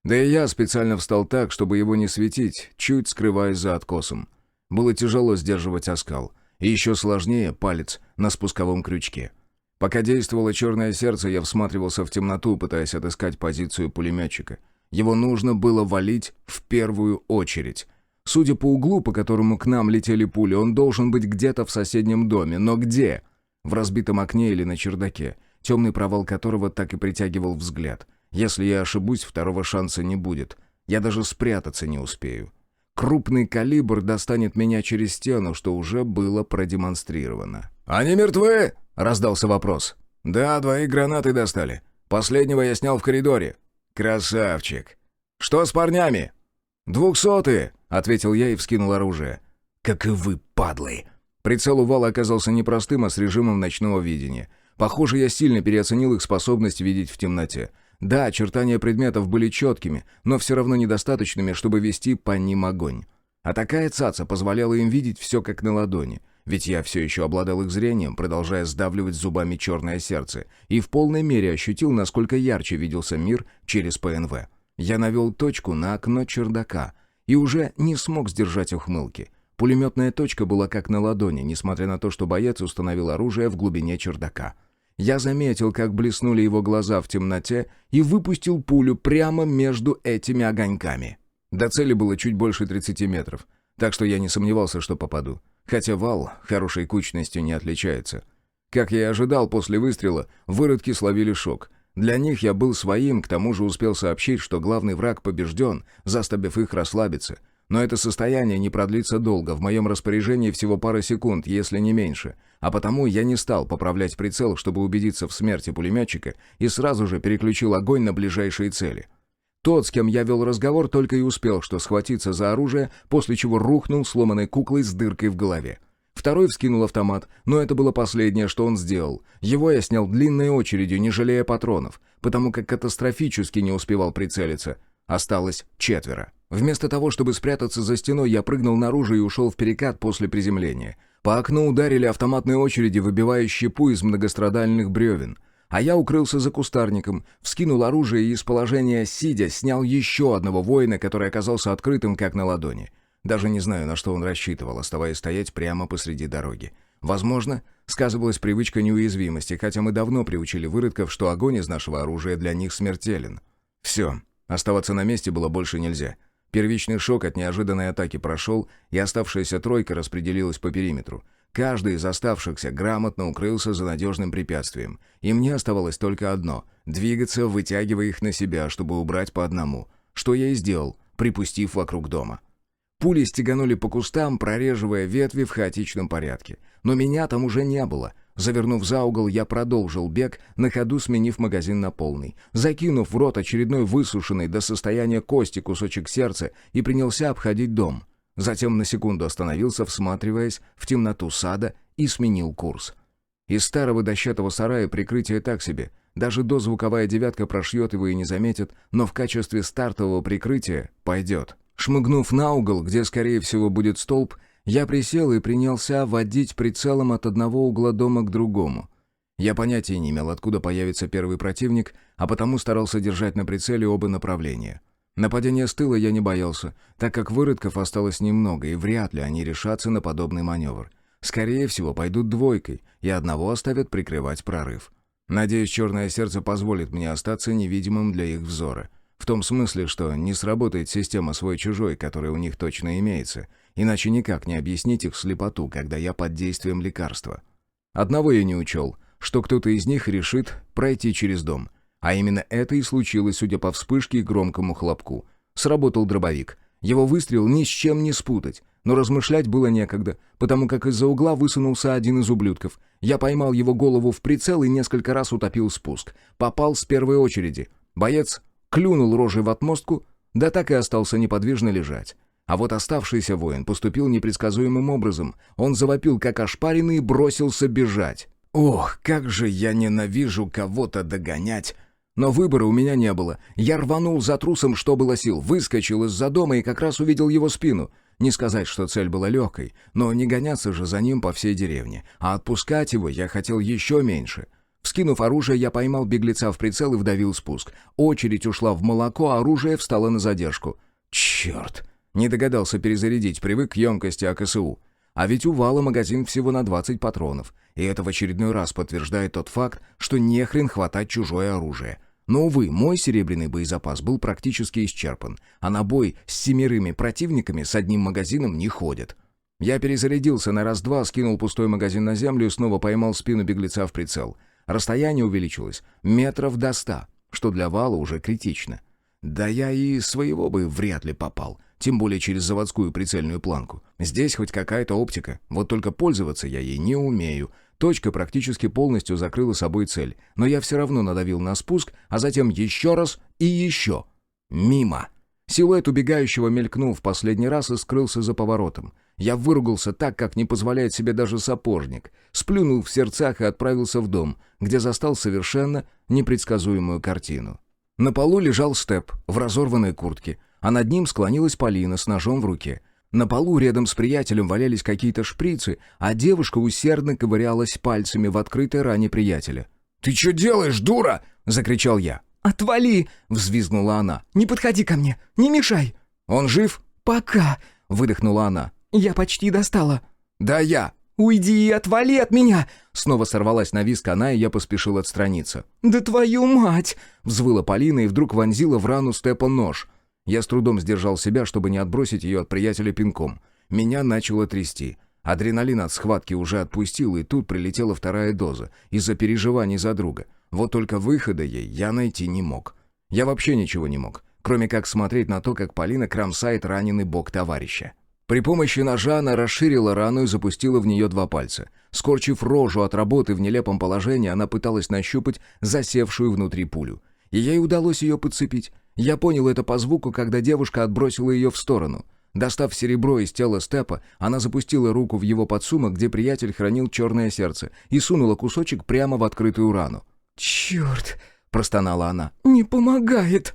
Да и я специально встал так, чтобы его не светить, чуть скрываясь за откосом. Было тяжело сдерживать оскал, и еще сложнее палец на спусковом крючке. Пока действовало черное сердце, я всматривался в темноту, пытаясь отыскать позицию пулеметчика. Его нужно было валить в первую очередь. Судя по углу, по которому к нам летели пули, он должен быть где-то в соседнем доме. Но где? В разбитом окне или на чердаке, темный провал которого так и притягивал взгляд. Если я ошибусь, второго шанса не будет. Я даже спрятаться не успею. Крупный калибр достанет меня через стену, что уже было продемонстрировано. «Они мертвы?» — раздался вопрос. «Да, 2 гранаты достали. Последнего я снял в коридоре». «Красавчик!» «Что с парнями?» «200-е!» — ответил я и вскинул оружие. «Как и вы, падлы!» Прицел у вала оказался непростым, а с режимом ночного видения. Похоже, я сильно переоценил их способность видеть в темноте. Да, очертания предметов были четкими, но все равно недостаточными, чтобы вести по ним огонь. А такая цаца позволяла им видеть все как на ладони. Ведь я все еще обладал их зрением, продолжая сдавливать зубами черное сердце, и в полной мере ощутил, насколько ярче виделся мир через ПНВ. Я навел точку на окно чердака и уже не смог сдержать ухмылки. Пулеметная точка была как на ладони, несмотря на то, что боец установил оружие в глубине чердака. Я заметил, как блеснули его глаза в темноте, и выпустил пулю прямо между этими огоньками. До цели было чуть больше 30 метров, так что я не сомневался, что попаду. Хотя вал хорошей кучностью не отличается. Как я и ожидал, после выстрела выродки словили шок. Для них я был своим, к тому же успел сообщить, что главный враг побежден, заставив их расслабиться. Но это состояние не продлится долго, в моем распоряжении всего пара секунд, если не меньше. А потому я не стал поправлять прицел, чтобы убедиться в смерти пулеметчика, и сразу же переключил огонь на ближайшие цели. Тот, с кем я вел разговор, только и успел что схватиться за оружие, после чего рухнул сломанной куклой с дыркой в голове. Второй вскинул автомат, но это было последнее, что он сделал. Его я снял длинной очередью, не жалея патронов, потому как катастрофически не успевал прицелиться. Осталось 4. Вместо того, чтобы спрятаться за стеной, я прыгнул наружу и ушел в перекат после приземления. По окну ударили автоматные очереди, выбивая щепу из многострадальных бревен. А я укрылся за кустарником, вскинул оружие и из положения сидя снял еще одного воина, который оказался открытым как на ладони. Даже не знаю, на что он рассчитывал, оставаясь стоять прямо посреди дороги. Возможно, сказывалась привычка неуязвимости, хотя мы давно приучили выродков, что огонь из нашего оружия для них смертелен. Все, оставаться на месте было больше нельзя. Первичный шок от неожиданной атаки прошел, и оставшаяся тройка распределилась по периметру. Каждый из оставшихся грамотно укрылся за надежным препятствием. И мне оставалось только одно — двигаться, вытягивая их на себя, чтобы убрать по одному. Что я и сделал, припустив вокруг дома. Пули стеганули по кустам, прореживая ветви в хаотичном порядке. Но меня там уже не было. Завернув за угол, я продолжил бег, на ходу сменив магазин на полный. Закинув в рот очередной высушенный до состояния кости кусочек сердца и принялся обходить дом. Затем на секунду остановился, всматриваясь в темноту сада, и сменил курс. Из старого дощатого сарая прикрытие так себе. Даже дозвуковая девятка прошьет его и не заметит, но в качестве стартового прикрытия пойдет. Шмыгнув на угол, где, скорее всего, будет столб, я присел и принялся водить прицелом от одного угла дома к другому. Я понятия не имел, откуда появится первый противник, а потому старался держать на прицеле оба направления. Нападения с тыла я не боялся, так как выродков осталось немного, и вряд ли они решатся на подобный маневр. Скорее всего, пойдут двойкой, и одного оставят прикрывать прорыв. Надеюсь, черное сердце позволит мне остаться невидимым для их взора. В В том смысле, что не сработает система свой-чужой, которая у них точно имеется, иначе никак не объяснить их слепоту, когда я под действием лекарства. Одного я не учел, что кто-то из них решит пройти через дом. А именно это и случилось, судя по вспышке и громкому хлопку. Сработал дробовик. Его выстрел ни с чем не спутать. Но размышлять было некогда, потому как из-за угла высунулся один из ублюдков. Я поймал его голову в прицел и несколько раз утопил спуск. Попал с первой очереди. Боец клюнул рожей в отмостку, да так и остался неподвижно лежать. А вот оставшийся воин поступил непредсказуемым образом. Он завопил, как ошпаренный, и бросился бежать. Ох, как же я ненавижу кого-то догонять! Но выбора у меня не было. Я рванул за трусом, что было сил, выскочил из-за дома и как раз увидел его спину. Не сказать, что цель была легкой, но не гоняться же за ним по всей деревне, а отпускать его я хотел еще меньше. Вскинув оружие, я поймал беглеца в прицел и вдавил спуск. Очередь ушла в молоко, а оружие встало на задержку. Черт! Не догадался перезарядить, привык к емкости АКСУ. А ведь у Вала магазин всего на 20 патронов, и это в очередной раз подтверждает тот факт, что нехрен хватать чужое оружие. Но, увы, мой серебряный боезапас был практически исчерпан, а на бой с 7 противниками с одним магазином не ходят. Я перезарядился на раз-два, скинул пустой магазин на землю и снова поймал спину беглеца в прицел. Расстояние увеличилось метров до 100, что для Вала уже критично. Да я и своего бы вряд ли попал, тем более через заводскую прицельную планку. Здесь хоть какая-то оптика, вот только пользоваться я ей не умею. Точка практически полностью закрыла собой цель, но я все равно надавил на спуск, а затем еще раз и еще. Мимо. Силуэт убегающего мелькнул в последний раз и скрылся за поворотом. Я выругался так, как не позволяет себе даже сапожник, сплюнул в сердцах и отправился в дом, где застал совершенно непредсказуемую картину. На полу лежал Степ в разорванной куртке, а над ним склонилась Полина с ножом в руке. На полу рядом с приятелем валялись какие-то шприцы, а девушка усердно ковырялась пальцами в открытой ране приятеля. «Ты что делаешь, дура?» — закричал я. «Отвали!» — взвизгнула она. «Не подходи ко мне! Не мешай!» «Он жив?» «Пока!» — выдохнула она. «Я почти достала!» «Да я!» «Уйди и отвали от меня!» Снова сорвалась на визг она, и я поспешил отстраниться. «Да твою мать!» — взвыла Полина и вдруг вонзила в рану Степа нож. Я с трудом сдержал себя, чтобы не отбросить ее от приятеля пинком. Меня начало трясти. Адреналин от схватки уже отпустил, и тут прилетела вторая доза из-за переживаний за друга. Вот только выхода ей я найти не мог. Я вообще ничего не мог, кроме как смотреть на то, как Полина кромсает раненый бок товарища. При помощи ножа она расширила рану и запустила в нее 2 пальца. Скорчив рожу от работы в нелепом положении, она пыталась нащупать засевшую внутри пулю. И ей удалось ее подцепить. Я понял это по звуку, когда девушка отбросила ее в сторону. Достав серебро из тела Степа, она запустила руку в его подсумок, где приятель хранил черное сердце, и сунула кусочек прямо в открытую рану. «Черт!» — простонала она. «Не помогает!»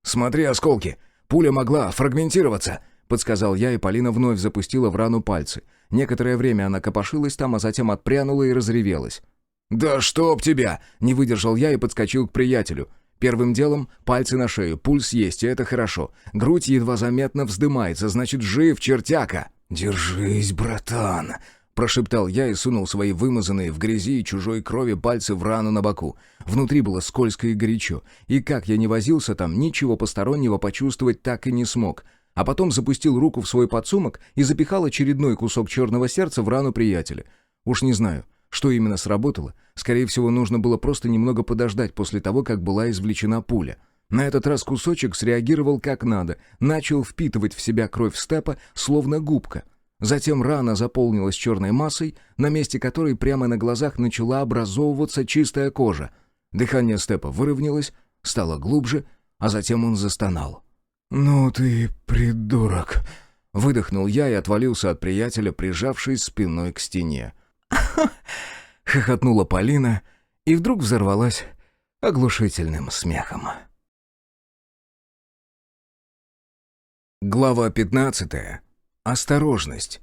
«Смотри, осколки! Пуля могла фрагментироваться!» — подсказал я, и Полина вновь запустила в рану пальцы. Некоторое время она копошилась там, а затем отпрянула и разревелась. «Да чтоб тебя!» — не выдержал я и подскочил к приятелю. Первым делом пальцы на шею, пульс есть, и это хорошо. Грудь едва заметно вздымается, значит, жив, чертяка. «Держись, братан!» — прошептал я и сунул свои вымазанные в грязи и чужой крови пальцы в рану на боку. Внутри было скользко и горячо, и как я не возился там, ничего постороннего почувствовать так и не смог. А потом запустил руку в свой подсумок и запихал очередной кусок черного сердца в рану приятеля. Уж не знаю, что именно сработало. Скорее всего, нужно было просто немного подождать после того, как была извлечена пуля. На этот раз кусочек среагировал как надо, начал впитывать в себя кровь Степа, словно губка. Затем рана заполнилась черной массой, на месте которой прямо на глазах начала образовываться чистая кожа. Дыхание Степа выровнялось, стало глубже, а затем он застонал. «Ну ты придурок!» — выдохнул я и отвалился от приятеля, прижавшись спиной к стене. Хохотнула Полина и вдруг взорвалась оглушительным смехом. Глава 15. Осторожность.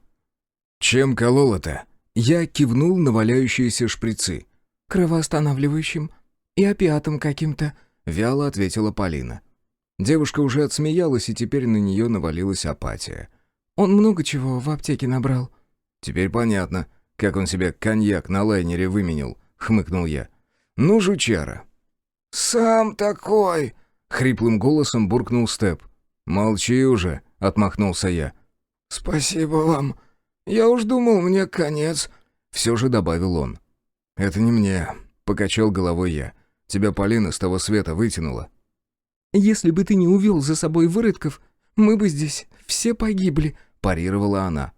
«Чем колола-то?» Я кивнул на валяющиеся шприцы. «Кровоостанавливающим и опиатом каким-то», — вяло ответила Полина. Девушка уже отсмеялась, и теперь на нее навалилась апатия. «Он много чего в аптеке набрал». «Теперь понятно, как он себе коньяк на лайнере выменил», — хмыкнул я. «Ну, жучара». «Сам такой», — хриплым голосом буркнул Степ. «Молчи уже», — отмахнулся я. «Спасибо вам. Я уж думал, мне конец», — все же добавил он. «Это не мне», — покачал головой я. «Тебя Полина с того света вытянула». «Если бы ты не увел за собой выродков, мы бы здесь все погибли», — парировала она.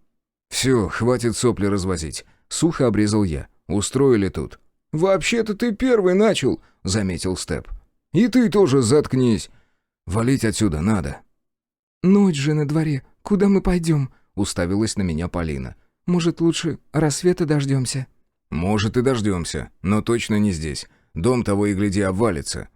«Все, хватит сопли развозить», — сухо обрезал я. «Устроили тут». «Вообще-то ты первый начал», — заметил Степ. «И ты тоже заткнись. Валить отсюда надо». «Ночь же на дворе. Куда мы пойдем?» — уставилась на меня Полина. «Может, лучше рассвета дождемся?» «Может, и дождемся, но точно не здесь. Дом того и гляди обвалится».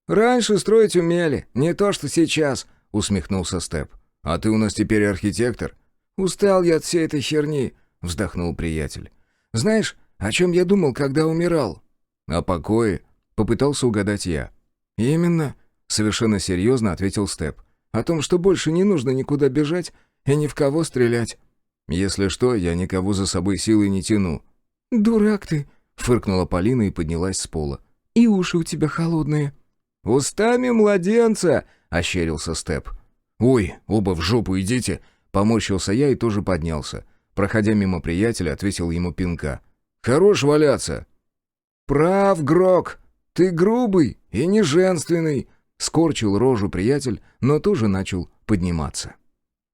«Раньше строить умели, не то что сейчас», — усмехнулся Степ. «А ты у нас теперь архитектор?» «Устал я от всей этой херни», — вздохнул приятель. «Знаешь, о чем я думал, когда умирал?» «О покое?» — попытался угадать я. «Именно», — совершенно серьезно ответил Степ. «О том, что больше не нужно никуда бежать и ни в кого стрелять». «Если что, я никого за собой силой не тяну». «Дурак ты», — фыркнула Полина и поднялась с пола. «И уши у тебя холодные». «Устами младенца», — ощерился Степ. «Ой, оба в жопу идите», — поморщился я и тоже поднялся. Проходя мимо приятеля, отвесил ему пинка. «Хорош валяться». «Прав, Грок, ты грубый и неженственный», — скорчил рожу приятель, но тоже начал подниматься.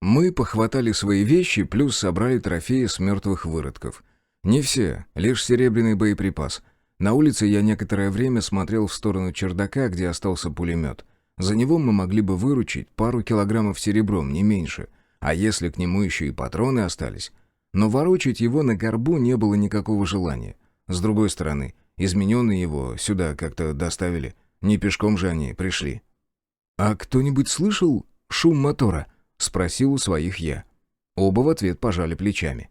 Мы похватали свои вещи, плюс собрали трофеи с мертвых выродков. Не все, лишь серебряный боеприпас. На улице я некоторое время смотрел в сторону чердака, где остался пулемет. За него мы могли бы выручить пару килограммов серебром, не меньше. А если к нему еще и патроны остались? Но ворочать его на горбу не было никакого желания. С другой стороны, измененные его сюда как-то доставили. Не пешком же они пришли. «А кто-нибудь слышал шум мотора?» — спросил у своих я. Оба в ответ пожали плечами.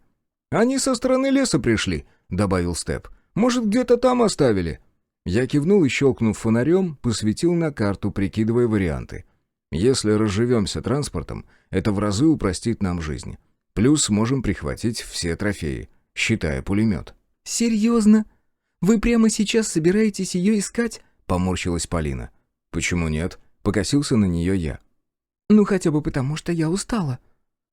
«Они со стороны леса пришли», — добавил Степ. «Может, где-то там оставили?» Я кивнул и, щелкнув фонарем, посветил на карту, прикидывая варианты. Если разживемся транспортом, это в разы упростит нам жизнь. Плюс сможем прихватить все трофеи, считая пулемет. «Серьезно? Вы прямо сейчас собираетесь ее искать?» — поморщилась Полина. «Почему нет?» — покосился на нее я. «Ну, хотя бы потому, что я устала».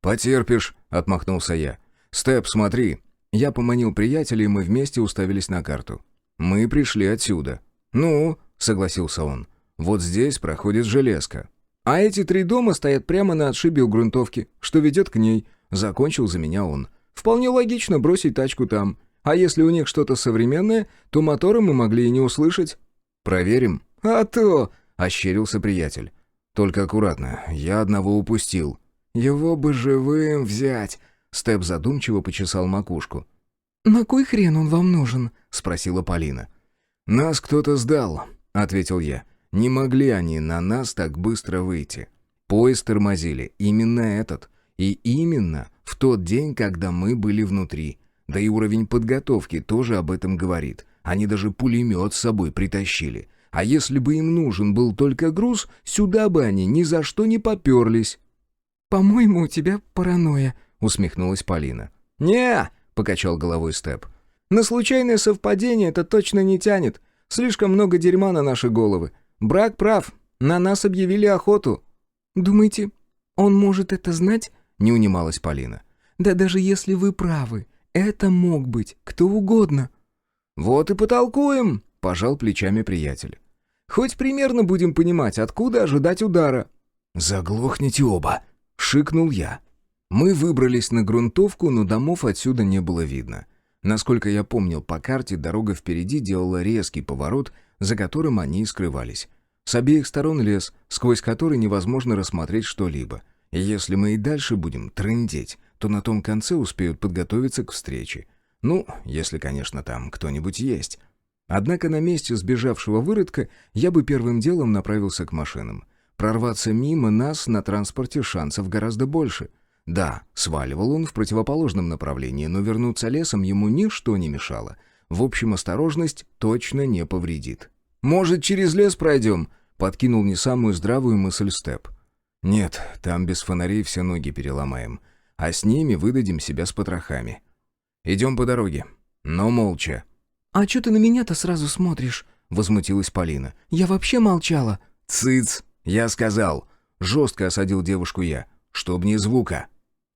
«Потерпишь», — отмахнулся я. «Степ, смотри». Я поманил приятеля, и мы вместе уставились на карту. «Мы пришли отсюда». «Ну», — согласился он. «Вот здесь проходит железка». «А эти 3 дома стоят прямо на отшибе у грунтовки, что ведет к ней», — закончил за меня он. «Вполне логично бросить тачку там. А если у них что-то современное, то мотора мы могли и не услышать». «Проверим». «А то», — ощерился приятель. «Только аккуратно, я одного упустил». «Его бы живым взять», — Степ задумчиво почесал макушку. «На кой хрен он вам нужен?» — спросила Полина. «Нас кто-то сдал», — ответил я. «Не могли они на нас так быстро выйти. Поезд тормозили, именно этот. И именно в тот день, когда мы были внутри. Да и уровень подготовки тоже об этом говорит. Они даже пулемет с собой притащили. А если бы им нужен был только груз, сюда бы они ни за что не поперлись». «По-моему, у тебя паранойя», — усмехнулась Полина. «Не», — покачал головой Степ. «На случайное совпадение это точно не тянет. Слишком много дерьма на наши головы. Брак прав, на нас объявили охоту». «Думаете, он может это знать?» — не унималась Полина. «Да даже если вы правы, это мог быть кто угодно». «Вот и потолкуем», — пожал плечами приятель. «Хоть примерно будем понимать, откуда ожидать удара». «Заглохните оба!» — шикнул я. Мы выбрались на грунтовку, но домов отсюда не было видно. Насколько я помнил по карте, дорога впереди делала резкий поворот, за которым они и скрывались. С обеих сторон лес, сквозь который невозможно рассмотреть что-либо. И если мы и дальше будем трындеть, то на том конце успеют подготовиться к встрече. Ну, если, конечно, там кто-нибудь есть. Однако на месте сбежавшего выродка я бы первым делом направился к машинам. Прорваться мимо нас на транспорте шансов гораздо больше. Да, сваливал он в противоположном направлении, но вернуться лесом ему ничто не мешало. В общем, осторожность точно не повредит. «Может, через лес пройдем?» — подкинул не самую здравую мысль Степ. «Нет, там без фонарей все ноги переломаем, а с ними выдадим себя с потрохами. Идем по дороге, но молча». «А что ты на меня-то сразу смотришь?» — возмутилась Полина. «Я вообще молчала». «Цыц!» «Я сказал!» — жестко осадил девушку я. «Чтоб ни звука!»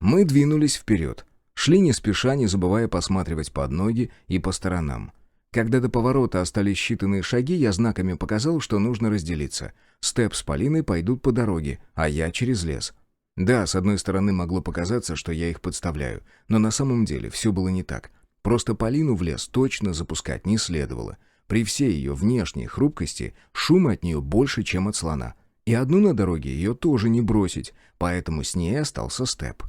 Мы двинулись вперед. Шли не спеша, не забывая посматривать под ноги и по сторонам. Когда до поворота остались считанные шаги, я знаками показал, что нужно разделиться. Степ с Полиной пойдут по дороге, а я через лес. Да, с одной стороны могло показаться, что я их подставляю, но на самом деле все было не так. Просто Полину в лес точно запускать не следовало. При всей ее внешней хрупкости шума от нее больше, чем от слона. И одну на дороге ее тоже не бросить, поэтому с ней остался Степ.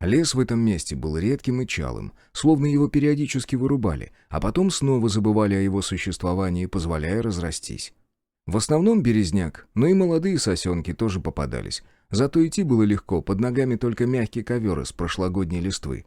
Лес в этом месте был редким и чалым, словно его периодически вырубали, а потом снова забывали о его существовании, позволяя разрастись. В основном березняк, но и молодые сосенки тоже попадались. Зато идти было легко, под ногами только мягкий ковер из прошлогодней листвы.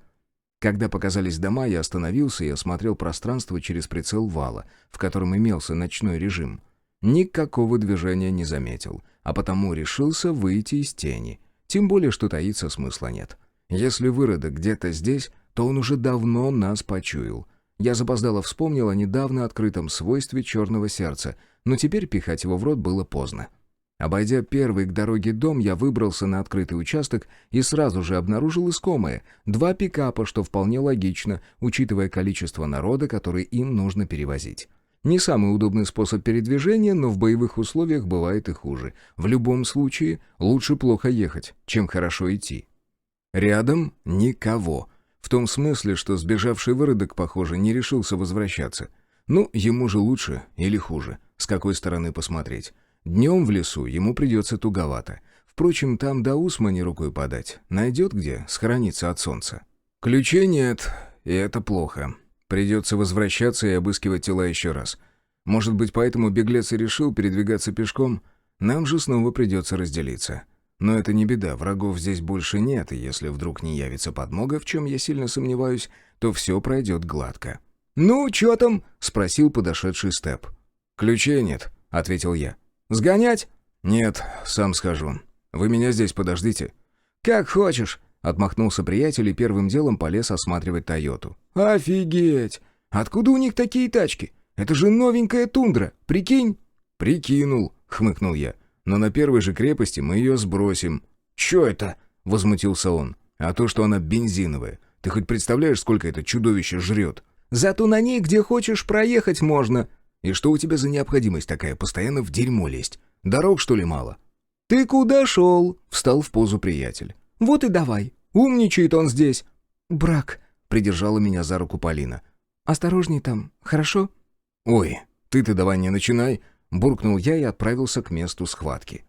Когда показались дома, я остановился и осмотрел пространство через прицел вала, в котором имелся ночной режим. Никакого движения не заметил, а потому решился выйти из тени. Тем более, что таиться смысла нет. Если выродок где-то здесь, то он уже давно нас почуял. Я запоздало вспомнил о недавно открытом свойстве черного сердца, но теперь пихать его в рот было поздно. Обойдя первый к дороге дом, я выбрался на открытый участок и сразу же обнаружил искомое — 2 пикапа, что вполне логично, учитывая количество народа, который им нужно перевозить. Не самый удобный способ передвижения, но в боевых условиях бывает и хуже. В любом случае, лучше плохо ехать, чем хорошо идти. Рядом никого. В том смысле, что сбежавший выродок, похоже, не решился возвращаться. Ну, ему же лучше или хуже, с какой стороны посмотреть. Днем в лесу ему придется туговато. Впрочем, там до Усмани рукой подать. Найдет где схорониться от солнца. Ключей нет, и это плохо. Придется возвращаться и обыскивать тела еще раз. Может быть, поэтому беглец и решил передвигаться пешком? Нам же снова придется разделиться. Но это не беда, врагов здесь больше нет, и если вдруг не явится подмога, в чем я сильно сомневаюсь, то все пройдет гладко. «Ну, чё там?» — спросил подошедший Степ. «Ключей нет», — ответил я. «Сгонять?» «Нет, сам схожу. Вы меня здесь подождите». «Как хочешь», — отмахнулся приятель и первым делом полез осматривать «Тойоту». «Офигеть! Откуда у них такие тачки? Это же новенькая тундра, прикинь?» «Прикинул», — хмыкнул я. «Но на первой же крепости мы ее сбросим». «Чё это?» — возмутился он. «А то, что она бензиновая. Ты хоть представляешь, сколько это чудовище жрет?» «Зато на ней где хочешь проехать можно». «И что у тебя за необходимость такая, постоянно в дерьмо лезть? Дорог, что ли, мало?» «Ты куда шел?» — встал в позу приятель. «Вот и давай. Умничает он здесь». «Брак», — придержала меня за руку Полина. «Осторожней там, хорошо?» «Ой, ты-то давай не начинай», — буркнул я и отправился к месту схватки.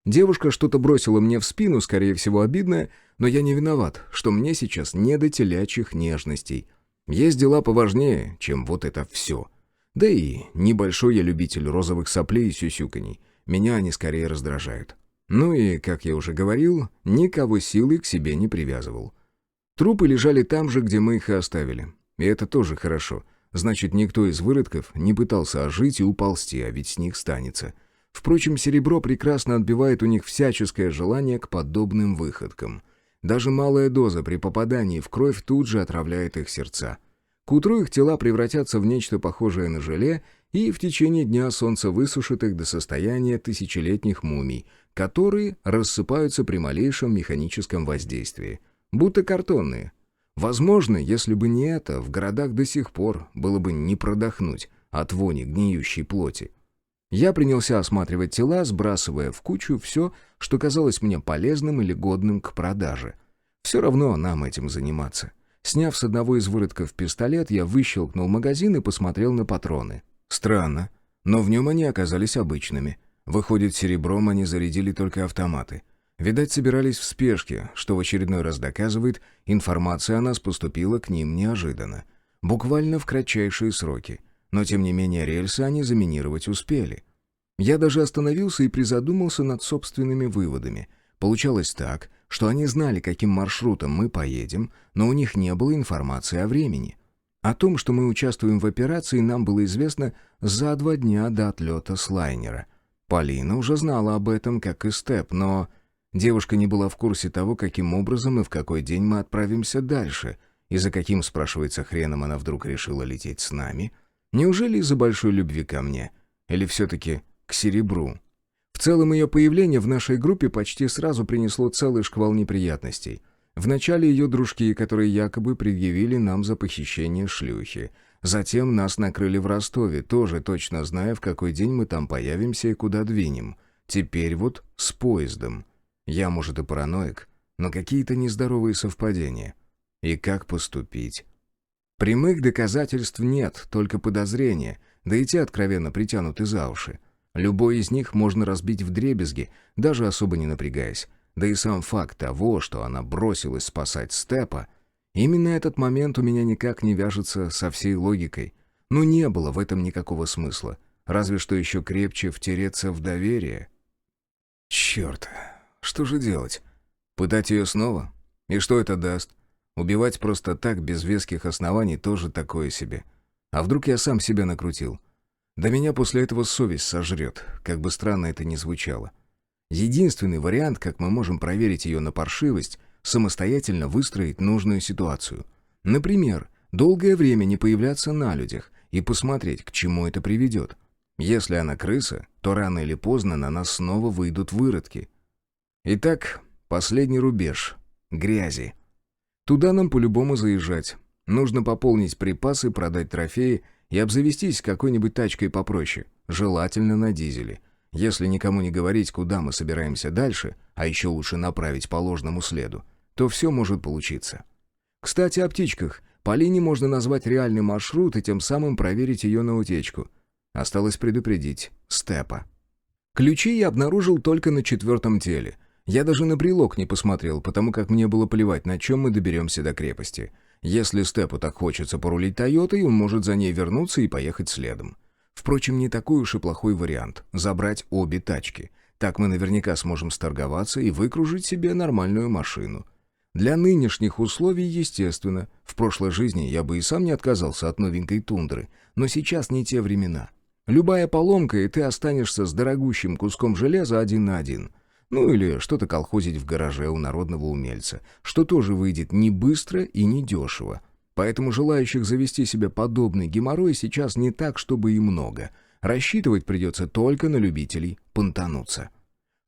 Девушка что-то бросила мне в спину, скорее всего, обидное, но я не виноват, что мне сейчас не до телячьих нежностей. Есть дела поважнее, чем вот это все. Да и небольшой я любитель розовых соплей и сюсюканий. Меня они скорее раздражают. Ну и, как я уже говорил, никого силой к себе не привязывал. Трупы лежали там же, где мы их и оставили. И это тоже хорошо. Значит, никто из выродков не пытался ожить и уползти, а ведь с них станется. Впрочем, серебро прекрасно отбивает у них всяческое желание к подобным выходкам. Даже малая доза при попадании в кровь тут же отравляет их сердца. К утру их тела превратятся в нечто похожее на желе, и в течение дня солнце высушит их до состояния тысячелетних мумий, которые рассыпаются при малейшем механическом воздействии. Будто картонные. Возможно, если бы не это, в городах до сих пор было бы не продохнуть от вони гниющей плоти. Я принялся осматривать тела, сбрасывая в кучу все, что казалось мне полезным или годным к продаже. Все равно нам этим заниматься. Сняв с одного из выродков пистолет, я выщелкнул магазин и посмотрел на патроны. Странно, но в нем они оказались обычными. Выходит, серебром они зарядили только автоматы. Видать, собирались в спешке, что в очередной раз доказывает, информация о нас поступила к ним неожиданно. Буквально в кратчайшие сроки. Но, тем не менее, рельсы они заминировать успели. Я даже остановился и призадумался над собственными выводами. Получалось так, что они знали, каким маршрутом мы поедем, но у них не было информации о времени. О том, что мы участвуем в операции, нам было известно за 2 дня до отлета с лайнера. Полина уже знала об этом, как и Степ, но девушка не была в курсе того, каким образом и в какой день мы отправимся дальше, и за каким, спрашивается, хреном она вдруг решила лететь с нами. Неужели из-за большой любви ко мне? Или все-таки к серебру? В целом ее появление в нашей группе почти сразу принесло целый шквал неприятностей. Вначале ее дружки, которые якобы предъявили нам за похищение шлюхи. Затем нас накрыли в Ростове, тоже точно зная, в какой день мы там появимся и куда двинем. Теперь вот с поездом. Я, может, и параноик, но какие-то нездоровые совпадения. И как поступить? Прямых доказательств нет, только подозрения, да и те откровенно притянуты за уши. Любой из них можно разбить вдребезги, даже особо не напрягаясь. Да и сам факт того, что она бросилась спасать Степа, именно этот момент у меня никак не вяжется со всей логикой. Но не было в этом никакого смысла, разве что еще крепче втереться в доверие. Черт, что же делать? Пытать ее снова? И что это даст? Убивать просто так, без веских оснований, тоже такое себе. А вдруг я сам себя накрутил? Да меня после этого совесть сожрет, как бы странно это ни звучало. Единственный вариант, как мы можем проверить ее на паршивость, самостоятельно выстроить нужную ситуацию. Например, долгое время не появляться на людях и посмотреть, к чему это приведет. Если она крыса, то рано или поздно на нас снова выйдут выродки. Итак, последний рубеж — грязи. Туда нам по-любому заезжать. Нужно пополнить припасы, продать трофеи и обзавестись какой-нибудь тачкой попроще, желательно на дизеле. Если никому не говорить, куда мы собираемся дальше, а еще лучше направить по ложному следу, то все может получиться. Кстати, о птичках. По линии можно назвать реальный маршрут и тем самым проверить ее на утечку. Осталось предупредить Степа. Ключи я обнаружил только на 4-м теле. Я даже на брелок не посмотрел, потому как мне было плевать, на чем мы доберемся до крепости. Если Степу так хочется порулить Тойотой, он может за ней вернуться и поехать следом. Впрочем, не такой уж и плохой вариант — забрать обе тачки. Так мы наверняка сможем сторговаться и выкружить себе нормальную машину. Для нынешних условий, естественно. В прошлой жизни я бы и сам не отказался от новенькой тундры, но сейчас не те времена. Любая поломка, и ты останешься с дорогущим куском железа 1 на 1. Ну или что-то колхозить в гараже у народного умельца, что тоже выйдет не быстро и не дешево. Поэтому желающих завести себе подобный геморрой сейчас не так, чтобы и много. Рассчитывать придется только на любителей понтануться.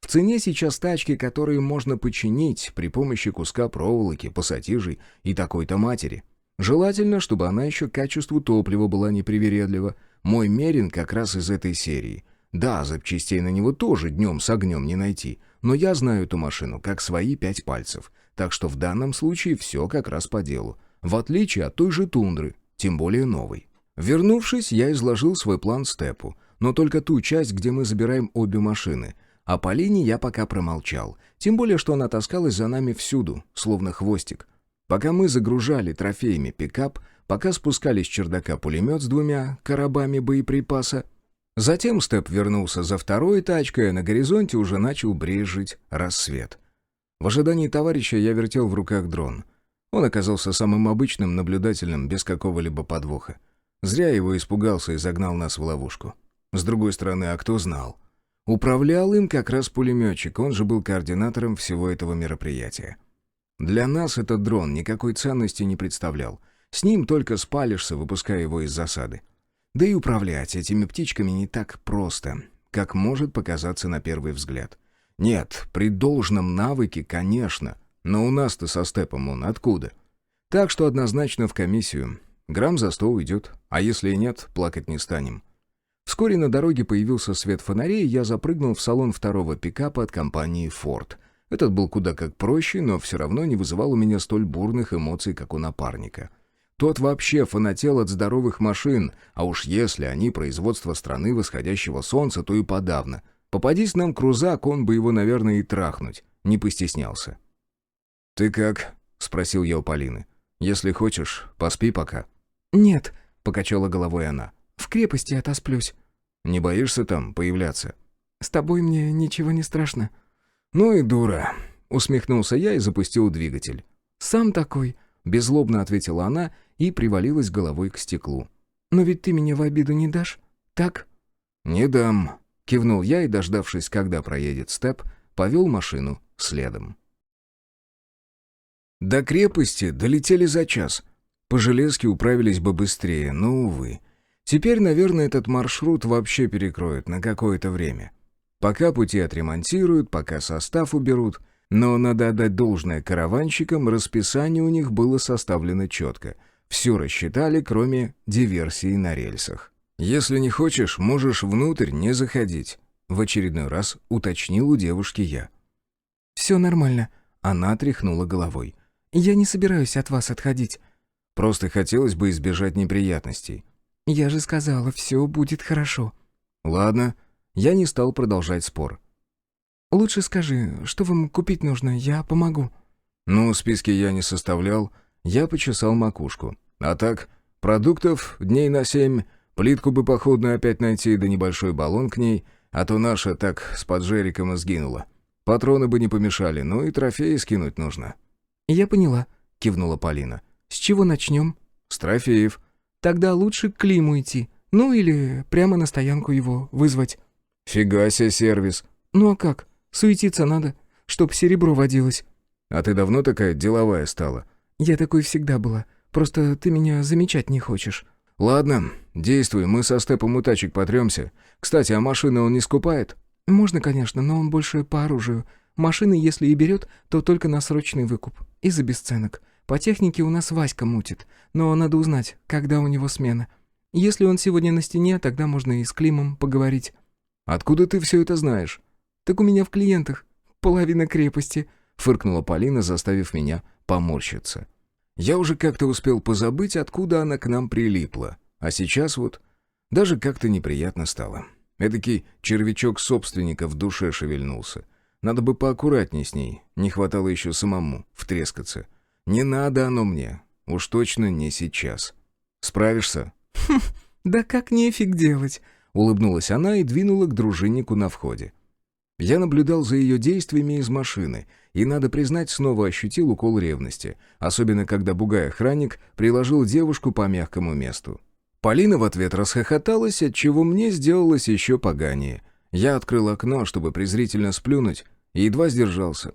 В цене сейчас тачки, которые можно починить при помощи куска проволоки, пассатижей и такой-то матери. Желательно, чтобы она еще к качеству топлива была непривередлива. Мой Мерин как раз из этой серии. Да, запчастей на него тоже днем с огнем не найти, но я знаю эту машину как свои 5 пальцев, так что в данном случае все как раз по делу, в отличие от той же тундры, тем более новой. Вернувшись, я изложил свой план Степу, но только ту часть, где мы забираем обе машины. А по линии я пока промолчал, тем более, что она таскалась за нами всюду, словно хвостик. Пока мы загружали трофеями пикап, пока спускали с чердака пулемет с 2 коробами боеприпаса, затем Степ вернулся за второй тачкой, а на горизонте уже начал брезжить рассвет. В ожидании товарища я вертел в руках дрон. Он оказался самым обычным, наблюдательным, без какого-либо подвоха. Зря его испугался и загнал нас в ловушку. С другой стороны, а кто знал? Управлял им как раз пулеметчик, он же был координатором всего этого мероприятия. Для нас этот дрон никакой ценности не представлял. С ним только спалишься, выпуская его из засады. Да и управлять этими птичками не так просто, как может показаться на первый взгляд. Нет, при должном навыке, конечно, но у нас-то со Степом он откуда? Так что однозначно в комиссию. Грамм за 100 уйдет, а если и нет, плакать не станем. Вскоре на дороге появился свет фонарей, и я запрыгнул в салон второго пикапа от компании Ford. Этот был куда как проще, но все равно не вызывал у меня столь бурных эмоций, как у напарника. Тот вообще фанател от здоровых машин, а уж если они производство страны восходящего солнца, то и подавно. Попадись нам крузак, он бы его, наверное, и трахнуть не постеснялся. «Ты как?» — спросил я у Полины. «Если хочешь, поспи пока». «Нет», — покачала головой она. «в крепости отосплюсь». «Не боишься там появляться?» «С тобой мне ничего не страшно». «Ну и дура», — усмехнулся я и запустил двигатель. «Сам такой», — беззлобно ответила она и привалилась головой к стеклу. «Но ведь ты меня в обиду не дашь, так?» «Не дам», — кивнул я и, дождавшись, когда проедет Степ, повел машину следом. До крепости долетели за час. По железке управились бы быстрее, но, увы. Теперь, наверное, этот маршрут вообще перекроют на какое-то время. Пока пути отремонтируют, пока состав уберут. Но надо отдать должное караванщикам, расписание у них было составлено четко. Все рассчитали, кроме диверсии на рельсах. «Если не хочешь, можешь внутрь не заходить», — в очередной раз уточнил у девушки я. «Все нормально». Она тряхнула головой. «Я не собираюсь от вас отходить». «Просто хотелось бы избежать неприятностей». «Я же сказала, все будет хорошо». «Ладно». Я не стал продолжать спор. «Лучше скажи, что вам купить нужно, я помогу». «Ну, списки я не составлял». Я почесал макушку. «А так, продуктов дней на 7, плитку бы походную опять найти, да небольшой баллон к ней, а то наша так с поджериком и сгинула. Патроны бы не помешали, ну и трофеи скинуть нужно». «Я поняла», — кивнула Полина. «С чего начнем?» «С трофеев». «Тогда лучше к Климу идти. Ну или прямо на стоянку его вызвать». «Фига себе сервис». «Ну а как? Суетиться надо, чтоб серебро водилось». «А ты давно такая деловая стала?» «Я такой всегда была. Просто ты меня замечать не хочешь». «Ладно, действуй, мы со Степом у тачек потремся. Кстати, а машины он не скупает?» «Можно, конечно, но он больше по оружию. Машины, если и берет, то только на срочный выкуп. И за бесценок. По технике у нас Васька мутит. Но надо узнать, когда у него смена. Если он сегодня на стене, тогда можно и с Климом поговорить». «Откуда ты все это знаешь?» «Так у меня в клиентах. Половина крепости», — фыркнула Полина, заставив меня поморщиться. Я уже как-то успел позабыть, откуда она к нам прилипла. А сейчас вот даже как-то неприятно стало. Эдакий червячок собственника в душе шевельнулся. Надо бы поаккуратней с ней, не хватало еще самому втрескаться. Не надо оно мне, уж точно не сейчас. Справишься? «Да как нефиг делать», — улыбнулась она и двинула к дружиннику на входе. Я наблюдал за ее действиями из машины, и, надо признать, снова ощутил укол ревности, особенно когда бугай-охранник приложил девушку по мягкому месту. Полина в ответ расхохоталась, отчего мне сделалось еще поганее. Я открыл окно, чтобы презрительно сплюнуть, и едва сдержался.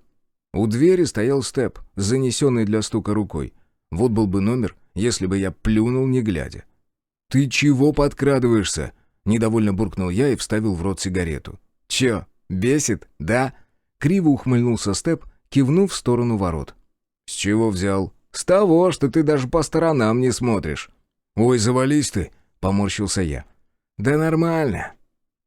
У двери стоял Степ, с занесенной для стука рукой. Вот был бы номер, если бы я плюнул, не глядя. «Ты чего подкрадываешься?» — недовольно буркнул я и вставил в рот сигарету. «Чё, бесит, да?» Криво ухмыльнулся Степ, кивнув в сторону ворот. «С чего взял?» «С того, что ты даже по сторонам не смотришь». «Ой, завались ты!» — поморщился я. «Да нормально».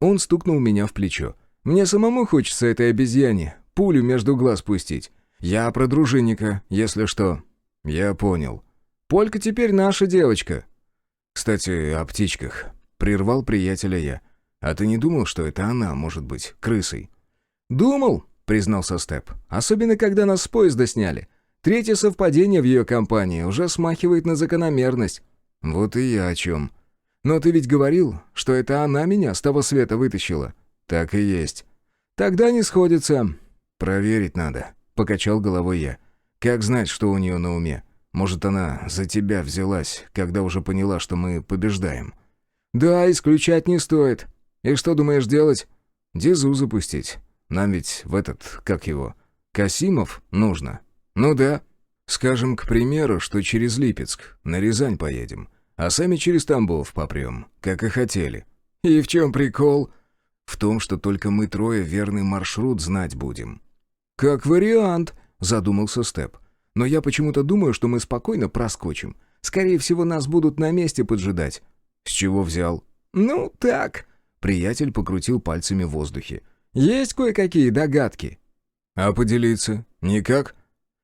Он стукнул меня в плечо. «Мне самому хочется этой обезьяне пулю между глаз пустить. Я про дружинника, если что». «Я понял. Полька теперь наша девочка». «Кстати, о птичках», — прервал приятеля я. «А ты не думал, что это она может быть крысой?» «Думал», — признался Степ. «Особенно, когда нас с поезда сняли. Третье совпадение в ее компании уже смахивает на закономерность». «Вот и я о чем. Но ты ведь говорил, что это она меня с того света вытащила». «Так и есть». «Тогда не сходится». «Проверить надо», — покачал головой я. «Как знать, что у нее на уме? Может, она за тебя взялась, когда уже поняла, что мы побеждаем?» «Да, исключать не стоит. И что думаешь делать?» «Дезу запустить. Нам ведь в этот, как его, Касимов нужно». «Ну да. Скажем, к примеру, что через Липецк на Рязань поедем, а сами через Тамбов попрем, как и хотели». «И в чем прикол?» «В том, что только мы трое верный маршрут знать будем». «Как вариант», — задумался Степ. «Но я почему-то думаю, что мы спокойно проскочим. Скорее всего, нас будут на месте поджидать». «С чего взял?» «Ну, так», — приятель покрутил пальцами в воздухе. «Есть кое-какие догадки». «А поделиться? Никак?»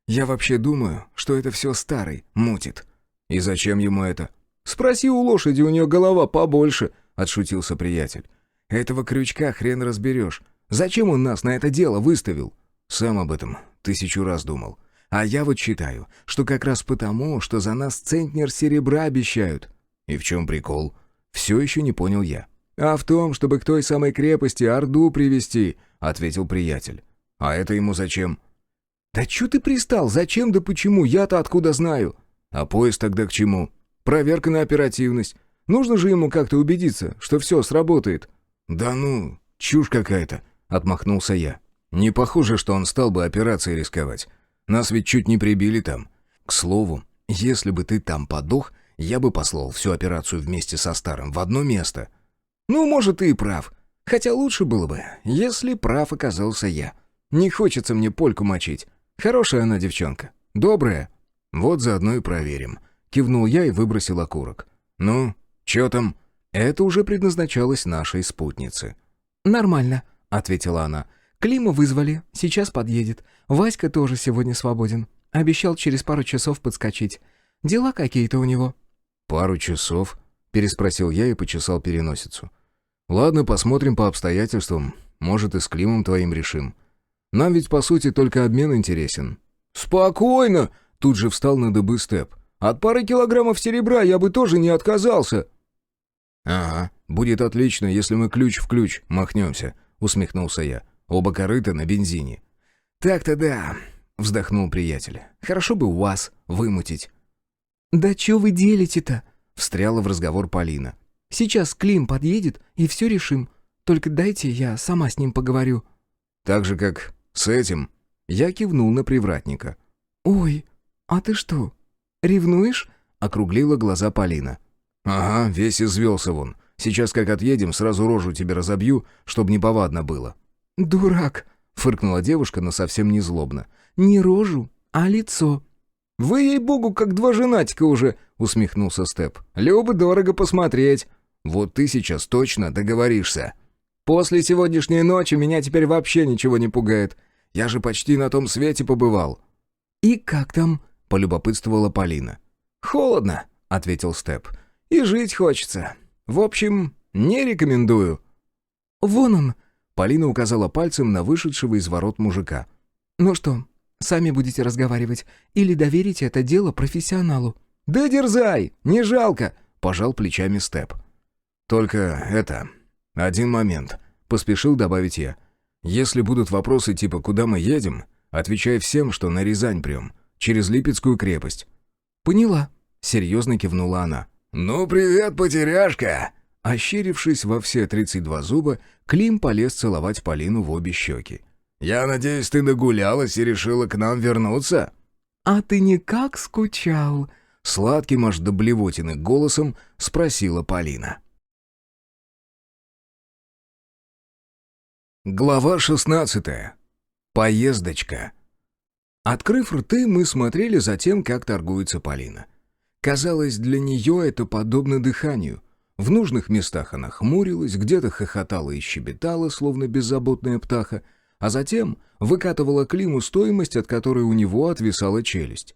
«Я вообще думаю, что это все старый мутит». «И зачем ему это?» «Спроси у лошади, у нее голова побольше», — отшутился приятель. «Этого крючка хрен разберешь. Зачем он нас на это дело выставил?» «Сам об этом 1000 раз думал. А я вот считаю, что как раз потому, что за нас центнер серебра обещают». «И в чем прикол?» «Все еще не понял я». «А в том, чтобы к той самой крепости Орду привести», — ответил приятель. «А это ему зачем?» «Да чё ты пристал? Зачем да почему? Я-то откуда знаю?» «А поезд тогда к чему?» «Проверка на оперативность. Нужно же ему как-то убедиться, что все сработает». «Да ну, чушь какая-то», — отмахнулся я. «Не похоже, что он стал бы операцией рисковать. Нас ведь чуть не прибили там. К слову, если бы ты там подох, я бы послал всю операцию вместе со старым в одно место». «Ну, может, ты и прав. Хотя лучше было бы, если прав оказался я. Не хочется мне Польку мочить. Хорошая она девчонка. Добрая. Вот заодно и проверим. Кивнул я и выбросил окурок. Ну, чё там? Это уже предназначалось нашей спутнице. «Нормально», — ответила она. «Клима вызвали, сейчас подъедет. Васька тоже сегодня свободен. Обещал через пару часов подскочить. Дела какие-то у него». «Пару часов?» — переспросил я и почесал переносицу. «Ладно, посмотрим по обстоятельствам. Может, и с Климом твоим решим. Нам ведь, по сути, только обмен интересен». «Спокойно!» — тут же встал на дыбы Степ. «От пары килограммов серебра я бы тоже не отказался». «Ага, будет отлично, если мы ключ в ключ махнемся», — усмехнулся я. «Оба корыта на бензине». «Так-то да», — вздохнул приятель. «Хорошо бы УАЗ вымутить». «Да чё вы делите-то?» — встряла в разговор Полина. «Сейчас Клим подъедет, и все решим. Только дайте я сама с ним поговорю». «Так же, как с этим?» Я кивнул на привратника. «Ой, а ты что, ревнуешь?» — округлила глаза Полина. «Ага, весь извелся вон. Сейчас как отъедем, сразу рожу тебе разобью, чтоб неповадно было». «Дурак!» — фыркнула девушка, но совсем не злобно. «Не рожу, а лицо». «Вы, ей-богу, как два женатика уже!» — усмехнулся Степ. «Любо-дорого посмотреть. Вот ты сейчас точно договоришься. После сегодняшней ночи меня теперь вообще ничего не пугает. Я же почти на том свете побывал». «И как там?» — полюбопытствовала Полина. «Холодно», — ответил Степ. «И жить хочется. В общем, не рекомендую». «Вон он!» — Полина указала пальцем на вышедшего из ворот мужика. «Ну что, сами будете разговаривать или доверите это дело профессионалу?» «Да дерзай, не жалко!» — пожал плечами Степ. «Только один момент», — поспешил добавить я. «Если будут вопросы типа «Куда мы едем?», отвечай всем, что на Рязань прям, через Липецкую крепость». «Поняла», — серьезно кивнула она. «Ну, привет, потеряшка!» Ощерившись во все 32 зуба, Клим полез целовать Полину в обе щеки. «Я надеюсь, ты нагулялась и решила к нам вернуться?» «А ты никак скучал?» Сладким аж до блевотины голосом спросила Полина. Глава 16. Поездочка. Открыв рты, мы смотрели за тем, как торгуется Полина. Казалось, для нее это подобно дыханию. В нужных местах она хмурилась, где-то хохотала и щебетала, словно беззаботная птаха, а затем выкатывала Климу стоимость, от которой у него отвисала челюсть.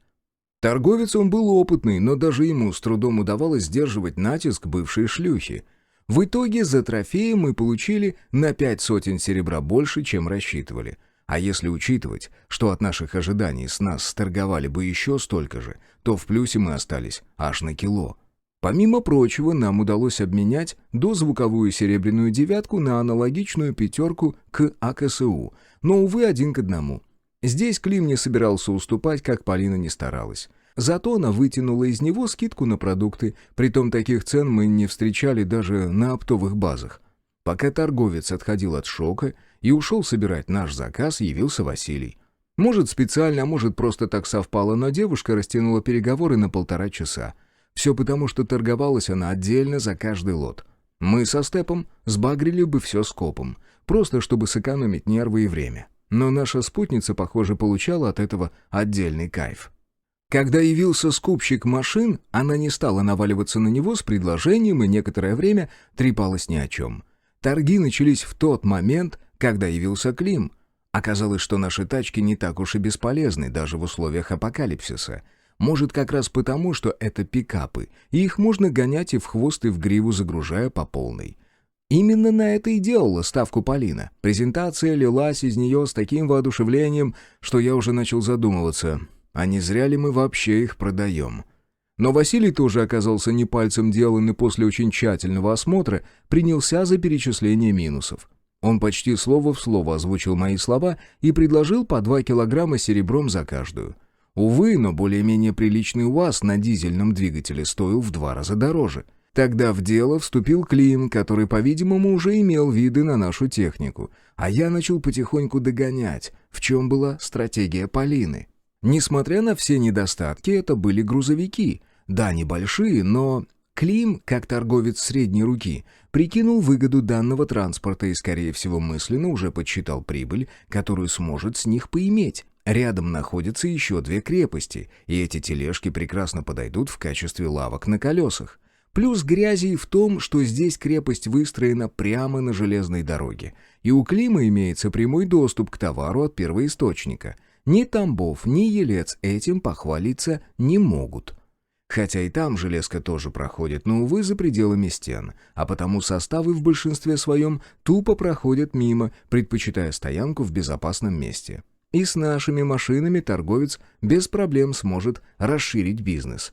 Торговец он был опытный, но даже ему с трудом удавалось сдерживать натиск бывшей шлюхи. В итоге за трофеи мы получили на 5 сотен серебра больше, чем рассчитывали. А если учитывать, что от наших ожиданий с нас сторговали бы еще столько же, то в плюсе мы остались аж на кило. Помимо прочего, нам удалось обменять дозвуковую серебряную девятку на аналогичную пятерку к АКСУ, но, увы, 1:1. Здесь Клим не собирался уступать, как Полина не старалась. Зато она вытянула из него скидку на продукты, притом таких цен мы не встречали даже на оптовых базах. Пока торговец отходил от шока и ушел собирать наш заказ, явился Василий. Может, специально, а может, просто так совпало, но девушка растянула переговоры на 1,5 часа. Все потому, что торговалась она отдельно за каждый лот. Мы со Степом сбагрили бы все скопом, просто чтобы сэкономить нервы и время. Но наша спутница, похоже, получала от этого отдельный кайф. Когда явился скупщик машин, она не стала наваливаться на него с предложением и некоторое время трепалась ни о чем. Торги начались в тот момент, когда явился Клим. Оказалось, что наши тачки не так уж и бесполезны даже в условиях апокалипсиса. Может, как раз потому, что это пикапы, и их можно гонять и в хвост, и в гриву, загружая по полной. Именно на это и делала ставку Полина. Презентация лилась из нее с таким воодушевлением, что я уже начал задумываться, а не зря ли мы вообще их продаем. Но Василий тоже оказался не пальцем делан и после очень тщательного осмотра принялся за перечисление минусов. Он почти слово в слово озвучил мои слова и предложил по 2 килограмма серебром за каждую. Увы, но более-менее приличный УАЗ на дизельном двигателе стоил в 2 раза дороже. Тогда в дело вступил Клим, который, по-видимому, уже имел виды на нашу технику, а я начал потихоньку догонять, в чем была стратегия Полины. Несмотря на все недостатки, это были грузовики. Да, небольшие, но Клим, как торговец средней руки, прикинул выгоду данного транспорта и, скорее всего, мысленно уже подсчитал прибыль, которую сможет с них поиметь. Рядом находятся еще 2 крепости, и эти тележки прекрасно подойдут в качестве лавок на колесах. Плюс грязи и в том, что здесь крепость выстроена прямо на железной дороге, и у Клима имеется прямой доступ к товару от первоисточника. Ни Тамбов, ни Елец этим похвалиться не могут. Хотя и там железка тоже проходит, но, увы, за пределами стен, а потому составы в большинстве своем тупо проходят мимо, предпочитая стоянку в безопасном месте. И с нашими машинами торговец без проблем сможет расширить бизнес.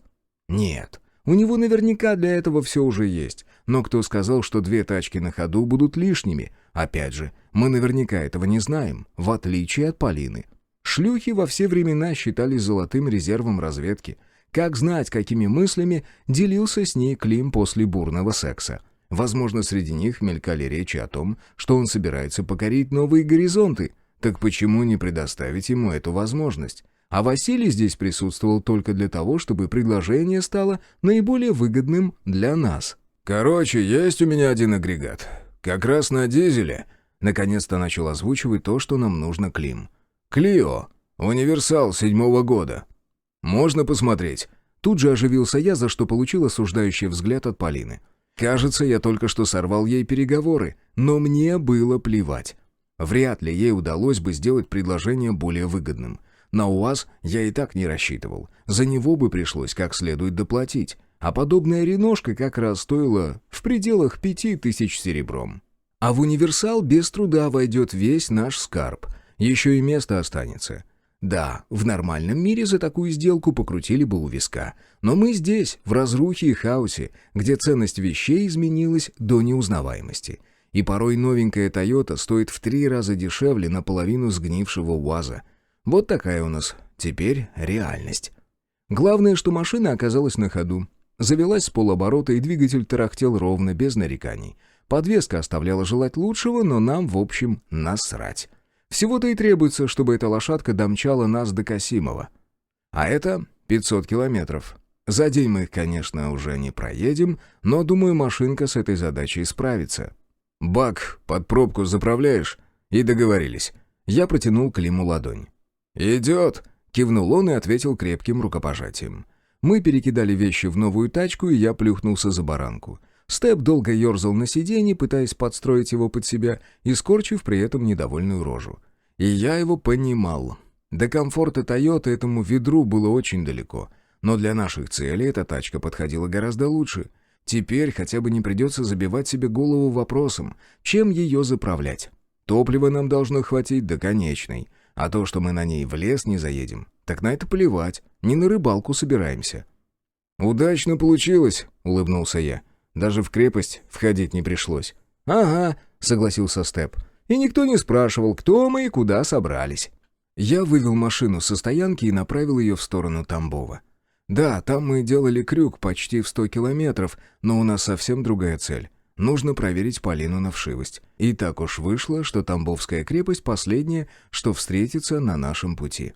Нет, у него наверняка для этого все уже есть, но кто сказал, что 2 тачки на ходу будут лишними? Опять же, мы наверняка этого не знаем, в отличие от Полины. Шлюхи во все времена считались золотым резервом разведки. Как знать, какими мыслями делился с ней Клим после бурного секса? Возможно, среди них мелькали речи о том, что он собирается покорить новые горизонты. Так почему не предоставить ему эту возможность? А Василий здесь присутствовал только для того, чтобы предложение стало наиболее выгодным для нас. «Короче, есть у меня один агрегат. Как раз на дизеле». Наконец-то начал озвучивать то, что нам нужно Клим. «Клио. Универсал 7-го года. Можно посмотреть?» Тут же оживился я, за что получил осуждающий взгляд от Полины. Кажется, я только что сорвал ей переговоры, но мне было плевать. Вряд ли ей удалось бы сделать предложение более выгодным. На УАЗ я и так не рассчитывал. За него бы пришлось как следует доплатить. А подобная реношка как раз стоила в пределах 5000 серебром. А в универсал без труда войдет весь наш скарб. Еще и место останется. Да, в нормальном мире за такую сделку покрутили бы у виска. Но мы здесь, в разрухе и хаосе, где ценность вещей изменилась до неузнаваемости. И порой новенькая «Тойота» стоит в 3 раза дешевле наполовину сгнившего УАЗа. Вот такая у нас теперь реальность. Главное, что машина оказалась на ходу. Завелась с полоборота, и двигатель тарахтел ровно, без нареканий. Подвеска оставляла желать лучшего, но нам, в общем, насрать. Всего-то и требуется, чтобы эта лошадка домчала нас до Касимова. А это 500 километров. За день мы их, конечно, уже не проедем, но, думаю, машинка с этой задачей справится. «Бак под пробку заправляешь?» И договорились. Я протянул Климу ладонь. «Идет!» — кивнул он и ответил крепким рукопожатием. Мы перекидали вещи в новую тачку, и я плюхнулся за баранку. Степ долго ерзал на сиденье, пытаясь подстроить его под себя и скорчив при этом недовольную рожу. И я его понимал. До комфорта «Тойоты» этому ведру было очень далеко, но для наших целей эта тачка подходила гораздо лучше. Теперь хотя бы не придется забивать себе голову вопросом, чем ее заправлять. Топлива нам должно хватить до конечной, а то, что мы на ней в лес не заедем, так на это плевать, не на рыбалку собираемся. «Удачно получилось», — улыбнулся я. «Даже в крепость входить не пришлось». «Ага», — согласился Степ. «И никто не спрашивал, кто мы и куда собрались». Я вывел машину со стоянки и направил ее в сторону Тамбова. Да, там мы делали крюк почти в 100 километров, но у нас совсем другая цель. Нужно проверить Полину на вшивость. И так уж вышло, что Тамбовская крепость последняя, что встретится на нашем пути.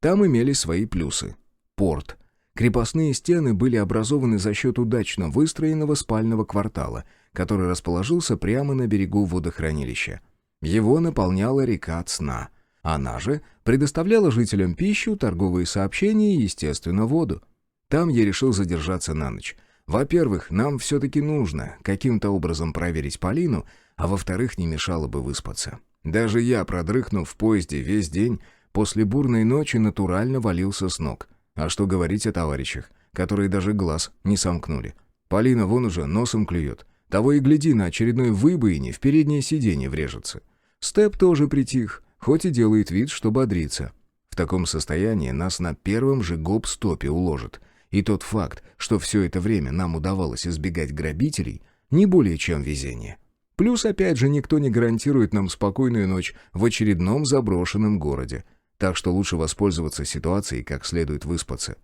Там имелись свои плюсы. Порт. Крепостные стены были образованы за счет удачно выстроенного спального квартала, который расположился прямо на берегу водохранилища. Его наполняла река Цна. Она же предоставляла жителям пищу, торговые сообщения и, естественно, воду. Там я решил задержаться на ночь. Во-первых, нам все-таки нужно каким-то образом проверить Полину, а во-вторых, не мешало бы выспаться. Даже я, продрыхнув в поезде весь день, после бурной ночи натурально валился с ног. А что говорить о товарищах, которые даже глаз не сомкнули. Полина вон уже носом клюет. Того и гляди, на очередной выбоине в переднее сиденье врежется. Степ тоже притих, хоть и делает вид, что бодрится. В таком состоянии нас на первом же гоп-стопе уложат. И тот факт, что все это время нам удавалось избегать грабителей, не более чем везение. Плюс, опять же, никто не гарантирует нам спокойную ночь в очередном заброшенном городе. Так что лучше воспользоваться ситуацией и как следует выспаться.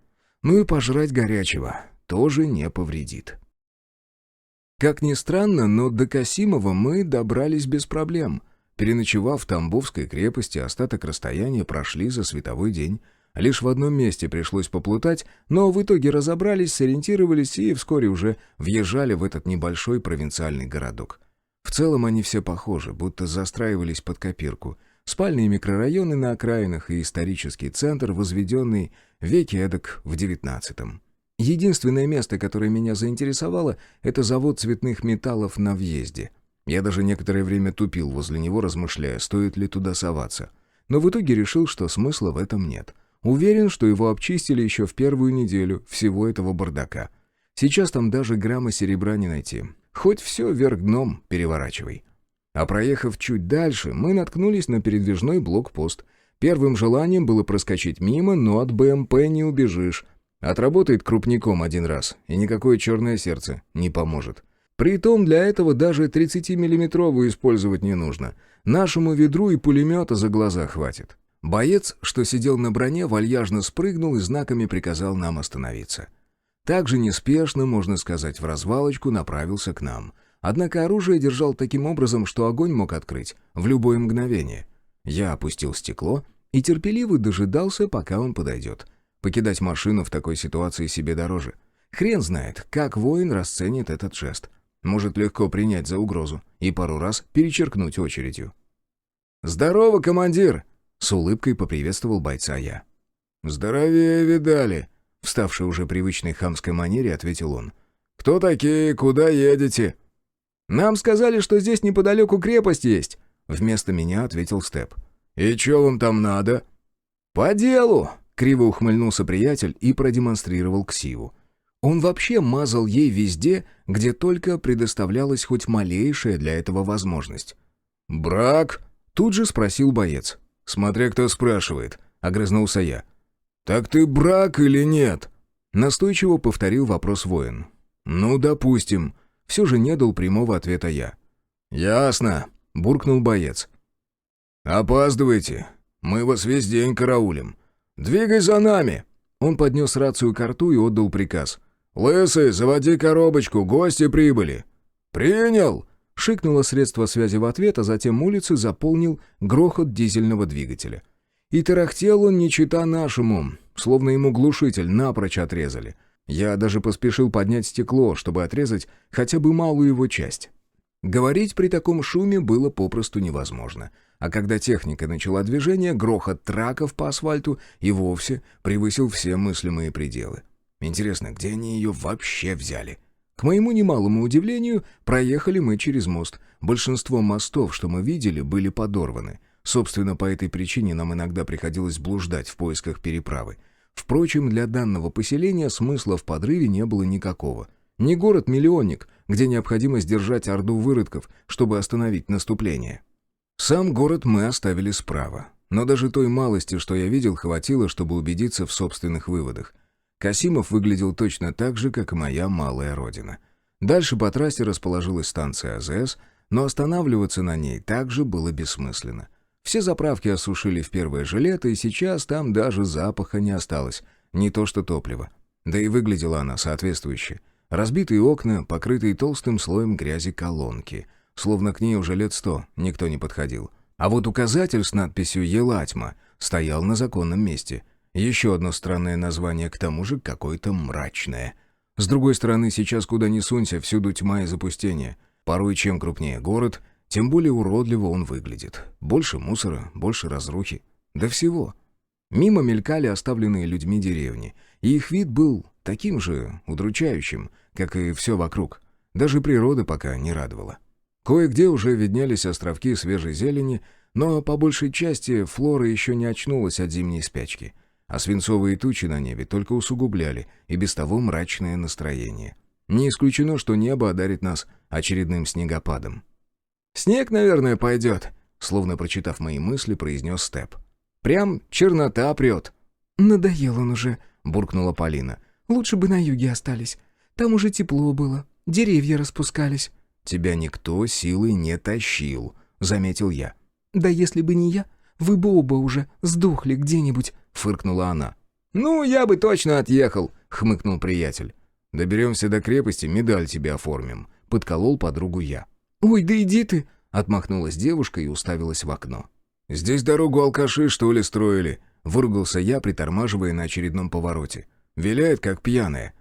Ну и пожрать горячего тоже не повредит. Как ни странно, но до Касимова мы добрались без проблем. Переночевав в Тамбовской крепости, остаток расстояния прошли за световой день. Лишь в одном месте пришлось поплутать, но в итоге разобрались, сориентировались и вскоре уже въезжали в этот небольшой провинциальный городок. В целом они все похожи, будто застраивались под копирку. Спальные микрорайоны на окраинах и исторический центр, возведенный веке эдак в 19-м. Единственное место, которое меня заинтересовало, это завод цветных металлов на въезде. Я даже некоторое время тупил возле него, размышляя, стоит ли туда соваться. Но в итоге решил, что смысла в этом нет. Уверен, что его обчистили еще в первую неделю всего этого бардака. Сейчас там даже грамма серебра не найти. Хоть все вверх дном переворачивай. А проехав чуть дальше, мы наткнулись на передвижной блокпост. Первым желанием было проскочить мимо, но от БМП не убежишь. Отработает крупником один раз, и никакое черное сердце не поможет. Притом для этого даже 30-миллиметровую использовать не нужно. Нашему ведру и пулемета за глаза хватит. Боец, что сидел на броне, вальяжно спрыгнул и знаками приказал нам остановиться. Также неспешно, можно сказать, в развалочку направился к нам. Однако оружие держал таким образом, что огонь мог открыть в любое мгновение. Я опустил стекло и терпеливо дожидался, пока он подойдет. Покидать машину в такой ситуации себе дороже. Хрен знает, как воин расценит этот жест. Может легко принять за угрозу и пару раз перечеркнуть очередью. «Здорово, командир!» — с улыбкой поприветствовал бойца я. «Здоровее видали!» — вставший уже привычной хамской манере, ответил он. «Кто такие? Куда едете?» «Нам сказали, что здесь неподалеку крепость есть!» — вместо меня ответил Степ. «И чё вам там надо?» «По делу!» — криво ухмыльнулся приятель и продемонстрировал ксиву. Он вообще мазал ей везде, где только предоставлялась хоть малейшая для этого возможность. «Брак?» — тут же спросил боец. «Смотря кто спрашивает», — огрызнулся я. «Так ты брак или нет?» Настойчиво повторил вопрос воин. «Ну, допустим». Все же не дал прямого ответа я. «Ясно», — буркнул боец. «Опаздывайте. Мы вас весь день караулим. Двигай за нами!» Он поднес рацию к рту и отдал приказ. «Лысый, заводи коробочку, гости прибыли!» «Принял!» — шикнуло средство связи в ответ, а затем улицы заполнил грохот дизельного двигателя. И тарахтел он не чета нашему, словно ему глушитель напрочь отрезали. Я даже поспешил поднять стекло, чтобы отрезать хотя бы малую его часть. Говорить при таком шуме было попросту невозможно. А когда техника начала движение, грохот траков по асфальту и вовсе превысил все мыслимые пределы. Интересно, где они ее вообще взяли? К моему немалому удивлению, проехали мы через мост. Большинство мостов, что мы видели, были подорваны. Собственно, по этой причине нам иногда приходилось блуждать в поисках переправы. Впрочем, для данного поселения смысла в подрыве не было никакого. Не город-миллионник, где необходимо сдержать орду выродков, чтобы остановить наступление. Сам город мы оставили справа. Но даже той малости, что я видел, хватило, чтобы убедиться в собственных выводах. Касимов выглядел точно так же, как и моя малая родина. Дальше по трассе расположилась станция АЗС, но останавливаться на ней также было бессмысленно. Все заправки осушили в первое же лето, и сейчас там даже запаха не осталось, не то что топлива. Да и выглядела она соответствующе. Разбитые окна, покрытые толстым слоем грязи колонки, словно к ней уже лет 100 никто не подходил. А вот указатель с надписью «Елатьма» стоял на законном месте. Еще одно странное название, к тому же какое-то мрачное. С другой стороны, сейчас куда ни сунься, всюду тьма и запустение. Порой чем крупнее город, тем более уродливо он выглядит. Больше мусора, больше разрухи. Да всего. Мимо мелькали оставленные людьми деревни, и их вид был таким же удручающим, как и все вокруг. Даже природа пока не радовала. Кое-где уже виднелись островки свежей зелени, но по большей части флора еще не очнулась от зимней спячки, а свинцовые тучи на небе только усугубляли и без того мрачное настроение. Не исключено, что небо одарит нас очередным снегопадом. «Снег, наверное, пойдет», — словно прочитав мои мысли, произнес Степ. «Прям чернота прет». «Надоел он уже», — буркнула Полина. «Лучше бы на юге остались. Там уже тепло было, деревья распускались». «Тебя никто силой не тащил», — заметил я. «Да если бы не я, вы бы оба уже сдохли где-нибудь», — фыркнула она. «Ну, я бы точно отъехал», — хмыкнул приятель. «Доберемся до крепости, медаль тебе оформим», — подколол подругу я. «Ой, да иди ты!» — отмахнулась девушка и уставилась в окно. «Здесь дорогу алкаши, что ли, строили?» — — выругался я, притормаживая на очередном повороте. «Виляет, как пьяная».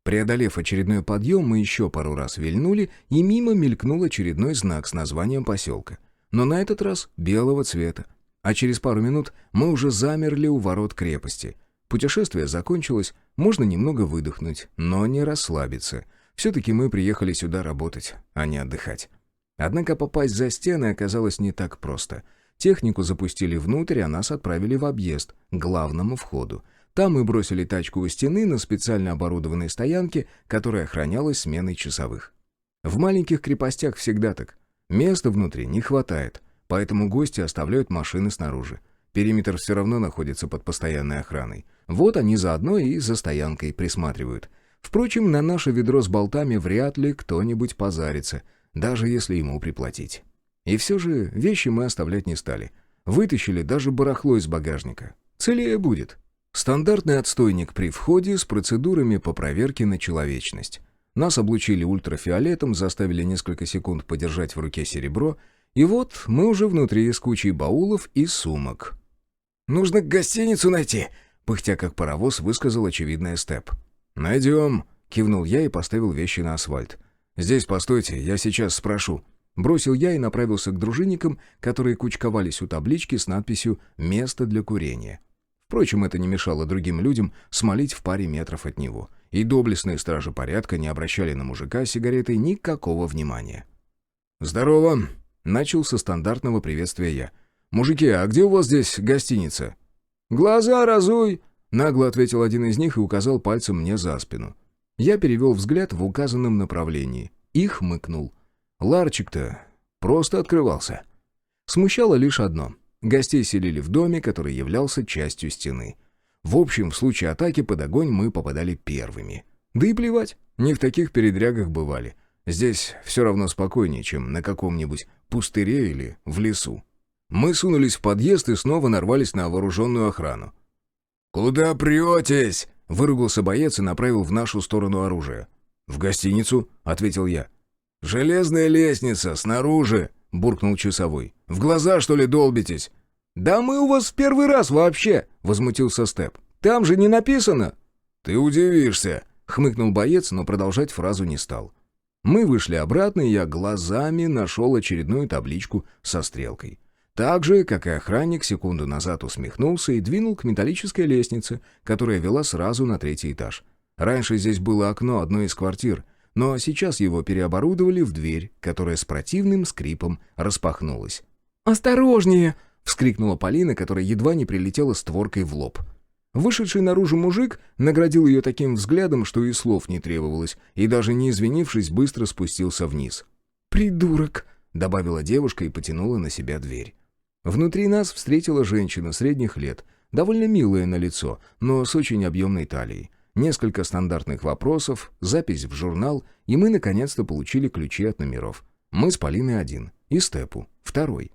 Преодолев очередной подъем, мы еще пару раз вильнули, и мимо мелькнул очередной знак с названием поселка. Но на этот раз белого цвета. А через пару минут мы уже замерли у ворот крепости. Путешествие закончилось, можно немного выдохнуть, но не расслабиться. Все-таки мы приехали сюда работать, а не отдыхать. Однако попасть за стены оказалось не так просто. Технику запустили внутрь, а нас отправили в объезд, к главному входу. Там мы бросили тачку у стены на специально оборудованной стоянке, которая охранялась сменой часовых. В маленьких крепостях всегда так. Места внутри не хватает, поэтому гости оставляют машины снаружи. Периметр все равно находится под постоянной охраной. Вот они заодно и за стоянкой присматривают. Впрочем, на наше ведро с болтами вряд ли кто-нибудь позарится, даже если ему приплатить. И все же вещи мы оставлять не стали. Вытащили даже барахло из багажника. Целее будет. Стандартный отстойник при входе с процедурами по проверке на человечность. Нас облучили ультрафиолетом, заставили несколько секунд подержать в руке серебро, и вот мы уже внутри с кучей баулов и сумок. «Нужно гостиницу найти», — пыхтя как паровоз, высказал очевидное Степ. «Найдем», — кивнул я и поставил вещи на асфальт. «Здесь постойте, я сейчас спрошу». Бросил я и направился к дружинникам, которые кучковались у таблички с надписью «Место для курения». Впрочем, это не мешало другим людям смолить в паре метров от него. И доблестные стражи порядка не обращали на мужика с сигаретой никакого внимания. «Здорово!» — начал со стандартного приветствия я. «Мужики, а где у вас здесь гостиница?» «Глаза разуй!» — нагло ответил один из них и указал пальцем мне за спину. Я перевел взгляд в указанном направлении и хмыкнул. Ларчик-то просто открывался. Смущало лишь одно. Гостей селили в доме, который являлся частью стены. В общем, в случае атаки под огонь мы попадали первыми. Да и плевать, не в таких передрягах бывали. Здесь все равно спокойнее, чем на каком-нибудь пустыре или в лесу. Мы сунулись в подъезд и снова нарвались на вооруженную охрану. «Куда претесь?» — выругался боец и направил в нашу сторону оружие. «В гостиницу», — ответил я. «Железная лестница, снаружи», — буркнул часовой. «В глаза, что ли, долбитесь?» «Да мы у вас в первый раз вообще», — возмутился Степ. «Там же не написано». «Ты удивишься», — хмыкнул боец, но продолжать фразу не стал. Мы вышли обратно, и я глазами нашел очередную табличку со стрелкой. Так же, как и охранник, секунду назад усмехнулся и двинул к металлической лестнице, которая вела сразу на 3-й этаж. Раньше здесь было окно одной из квартир, но сейчас его переоборудовали в дверь, которая с противным скрипом распахнулась. «Осторожнее!» — вскрикнула Полина, которая едва не прилетела створкой в лоб. Вышедший наружу мужик наградил ее таким взглядом, что и слов не требовалось, и даже не извинившись, быстро спустился вниз. «Придурок!» — добавила девушка и потянула на себя дверь. Внутри нас встретила женщина средних лет, довольно милая на лицо, но с очень объемной талией. Несколько стандартных вопросов, запись в журнал, и мы наконец-то получили ключи от номеров. Мы с Полиной один, и Степу второй.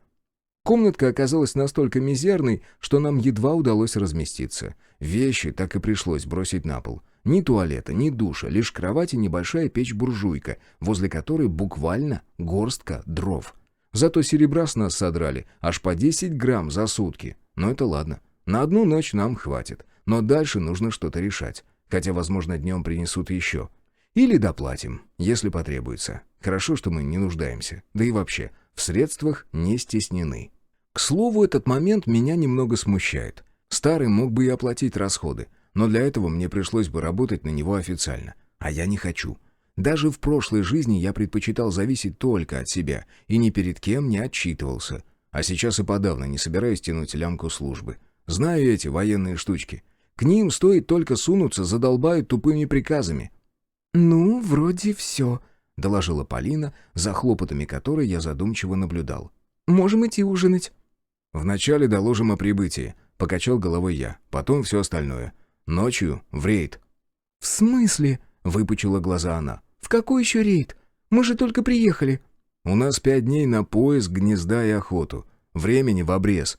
Комнатка оказалась настолько мизерной, что нам едва удалось разместиться. Вещи так и пришлось бросить на пол. Ни туалета, ни душа, лишь кровать и небольшая печь-буржуйка, возле которой буквально горстка дров. Зато серебра с нас содрали аж по 10 грамм за сутки. Но это ладно. На одну ночь нам хватит. Но дальше нужно что-то решать. Хотя, возможно, днем принесут еще. Или доплатим, если потребуется. Хорошо, что мы не нуждаемся. Да и вообще, в средствах не стеснены. К слову, этот момент меня немного смущает. Старый мог бы и оплатить расходы, но для этого мне пришлось бы работать на него официально. А я не хочу. Даже в прошлой жизни я предпочитал зависеть только от себя и ни перед кем не отчитывался. А сейчас и подавно не собираюсь тянуть лямку службы. Знаю эти военные штучки. К ним стоит только сунуться, задолбают тупыми приказами. «Ну, вроде все», — доложила Полина, за хлопотами которой я задумчиво наблюдал. «Можем идти ужинать». «Вначале доложим о прибытии», — покачал головой я, потом все остальное. Ночью в рейд. «В смысле?» — выпучила глаза она. «В какой еще рейд? Мы же только приехали». «У нас 5 дней на поиск, гнезда и охоту. Времени в обрез».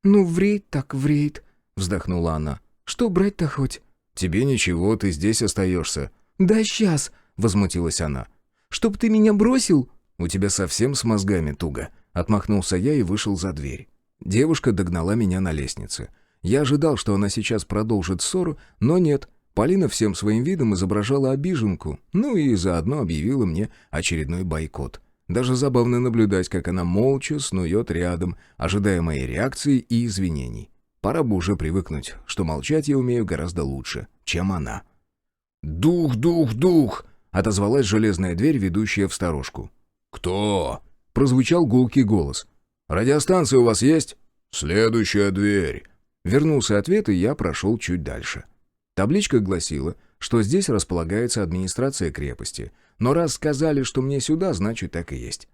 «Ну, в рейд так в рейд», — вздохнула она. «Что брать-то хоть?» «Тебе ничего, ты здесь остаешься». «Да сейчас», — возмутилась она. «Чтоб ты меня бросил?» «У тебя совсем с мозгами туго», — отмахнулся я и вышел за дверь. Девушка догнала меня на лестнице. Я ожидал, что она сейчас продолжит ссору, но нет. Полина всем своим видом изображала обиженку, ну и заодно объявила мне очередной бойкот. Даже забавно наблюдать, как она молча снует рядом, ожидая моей реакции и извинений. Пора бы уже привыкнуть, что молчать я умею гораздо лучше, чем она. «Дух, дух, дух!» — отозвалась железная дверь, ведущая в сторожку. «Кто?» — прозвучал гулкий голос. «Радиостанция у вас есть?» «Следующая дверь». Вернулся ответ, и я прошел чуть дальше. Табличка гласила, что здесь располагается администрация крепости, но раз сказали, что мне сюда, значит, так и есть.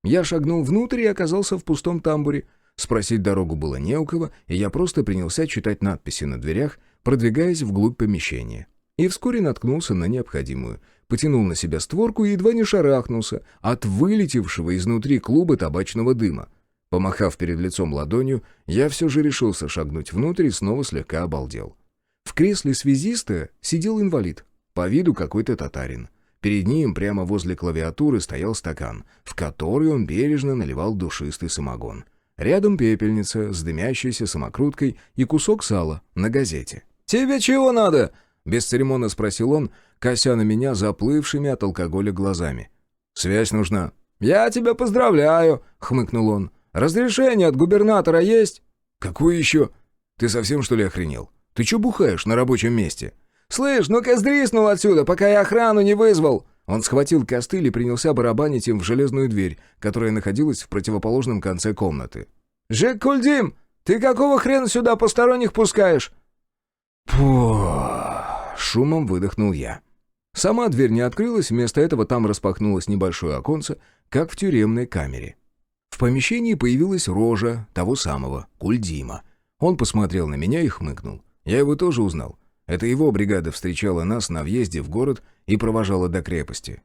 Я шагнул внутрь и оказался в пустом тамбуре. Спросить дорогу было не у кого, и я просто принялся читать надписи на дверях, продвигаясь вглубь помещения. И вскоре наткнулся на необходимую. Потянул на себя створку и едва не шарахнулся от вылетевшего изнутри клуба табачного дыма. Помахав перед лицом ладонью, я все же решился шагнуть внутрь и снова слегка обалдел. В кресле связиста сидел инвалид, по виду какой-то татарин. Перед ним прямо возле клавиатуры стоял стакан, в который он бережно наливал душистый самогон. Рядом пепельница с дымящейся самокруткой и кусок сала на газете. «Тебе чего надо?» — бесцеремонно спросил он, кося на меня заплывшими от алкоголя глазами. «Связь нужна». «Я тебя поздравляю», — хмыкнул он. «Разрешение от губернатора есть?» «Какое еще? Ты совсем, что ли, охренел? Ты че бухаешь на рабочем месте?» «Слышь, ну-ка сдриснул отсюда, пока я охрану не вызвал!» Он схватил костыль и принялся барабанить им в железную дверь, которая находилась в противоположном конце комнаты. «Жек Кульдим, ты какого хрена сюда посторонних пускаешь?» Шумом выдохнул я. Сама дверь не открылась, вместо этого там распахнулось небольшое оконце, как в тюремной камере. В помещении появилась рожа того самого Кульдима. Он посмотрел на меня и хмыкнул. Я его тоже узнал. Это его бригада встречала нас на въезде в город и провожала до крепости.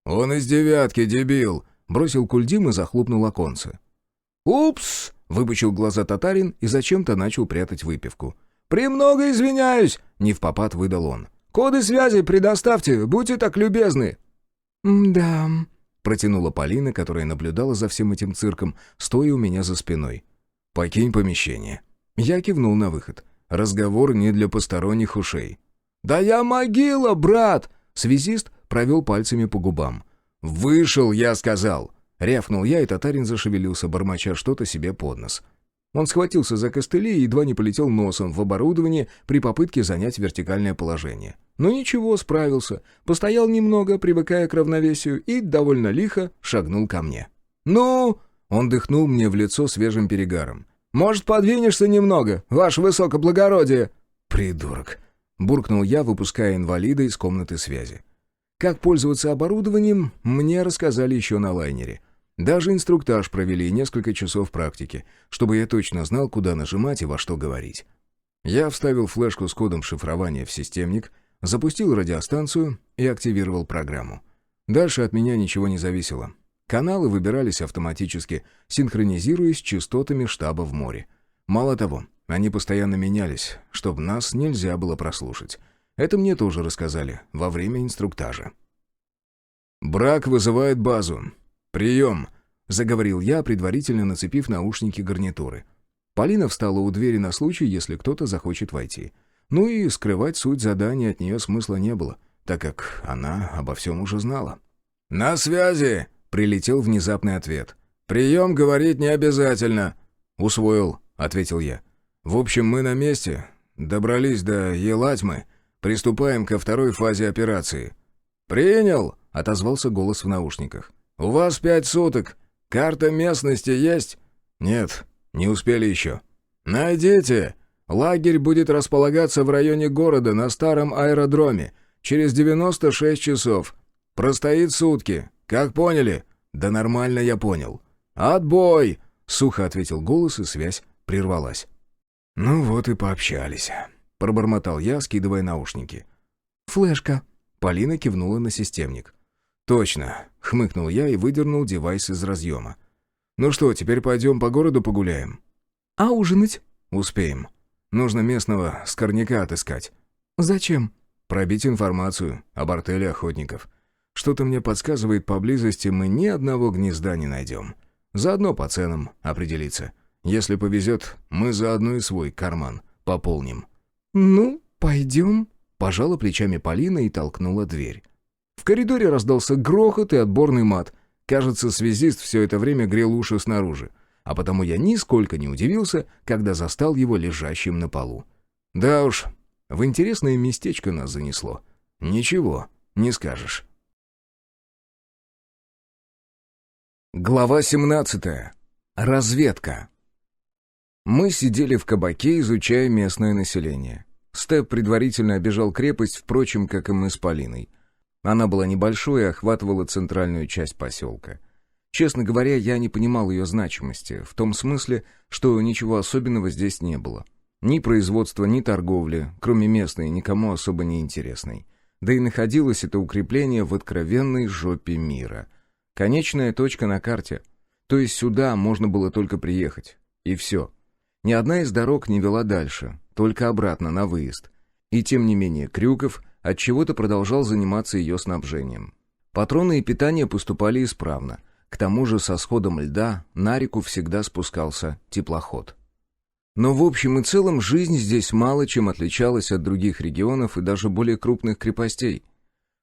«Он из девятки, дебил!» — бросил Кульдим и захлопнул оконце. «Упс!» — выпучил глаза татарин и зачем-то начал прятать выпивку. «Премного извиняюсь!» — невпопад выдал он. «Коды связи предоставьте, будьте так любезны!» «Да...» — протянула Полина, которая наблюдала за всем этим цирком, стоя у меня за спиной. «Покинь помещение». Я кивнул на выход. Разговор не для посторонних ушей. «Да я могила, брат!» Связист провел пальцами по губам. «Вышел, я сказал!» Рявкнул я, и татарин зашевелился, бормоча что-то себе под нос. Он схватился за костыли и едва не полетел носом в оборудование при попытке занять вертикальное положение. Но ничего, справился. Постоял немного, привыкая к равновесию, и довольно лихо шагнул ко мне. «Ну?» Он дыхнул мне в лицо свежим перегаром. «Может, подвинешься немного, ваше высокоблагородие?» «Придурок!» — буркнул я, выпуская инвалида из комнаты связи. Как пользоваться оборудованием, мне рассказали еще на лайнере. Даже инструктаж провели и несколько часов практики, чтобы я точно знал, куда нажимать и во что говорить. Я вставил флешку с кодом шифрования в системник, запустил радиостанцию и активировал программу. Дальше от меня ничего не зависело. Каналы выбирались автоматически, синхронизируясь с частотами штаба в море. Мало того, они постоянно менялись, чтобы нас нельзя было прослушать. Это мне тоже рассказали во время инструктажа. «Брак вызывает базу. Прием!» — заговорил я, предварительно нацепив наушники гарнитуры. Полина встала у двери на случай, если кто-то захочет войти. Ну и скрывать суть задания от нее смысла не было, так как она обо всем уже знала. «На связи!» — прилетел внезапный ответ. «Прием говорить не обязательно». «Усвоил», — ответил я. «В общем, мы на месте. Добрались до Елатьмы. Приступаем ко второй фазе операции». «Принял», — отозвался голос в наушниках. «У вас 5 суток. Карта местности есть?» «Нет, не успели еще». «Найдите. Лагерь будет располагаться в районе города на старом аэродроме. Через 96 часов. Простоит сутки. Как поняли?» «Да нормально я понял». «Отбой!» — сухо ответил голос, и связь прервалась. «Ну вот и пообщались», — пробормотал я, скидывая наушники. «Флешка». Полина кивнула на системник. «Точно», — хмыкнул я и выдернул девайс из разъема. «Ну что, теперь пойдем по городу погуляем?» «А ужинать?» «Успеем. Нужно местного скорняка отыскать». «Зачем?» «Пробить информацию об артели охотников. Что-то мне подсказывает, поблизости мы ни одного гнезда не найдем. Заодно по ценам определиться. Если повезет, мы заодно и свой карман пополним». «Ну, пойдем», — пожала плечами Полина и толкнула дверь. В коридоре раздался грохот и отборный мат. Кажется, связист все это время грел уши снаружи. А потому я нисколько не удивился, когда застал его лежащим на полу. Да уж, в интересное местечко нас занесло. Ничего не скажешь. Глава 17. Разведка. Мы сидели в кабаке, изучая местное население. Степ предварительно обежал крепость, впрочем, как и мы с Полиной. Она была небольшой и охватывала центральную часть поселка. Честно говоря, я не понимал ее значимости, в том смысле, что ничего особенного здесь не было. Ни производства, ни торговли, кроме местной, никому особо не интересной. Да и находилось это укрепление в откровенной жопе мира. Конечная точка на карте. То есть сюда можно было только приехать. И все. Ни одна из дорог не вела дальше, только обратно, на выезд. И тем не менее Крюков отчего-то продолжал заниматься ее снабжением. Патроны и питание поступали исправно. К тому же со сходом льда на реку всегда спускался теплоход. Но в общем и целом жизнь здесь мало чем отличалась от других регионов и даже более крупных крепостей.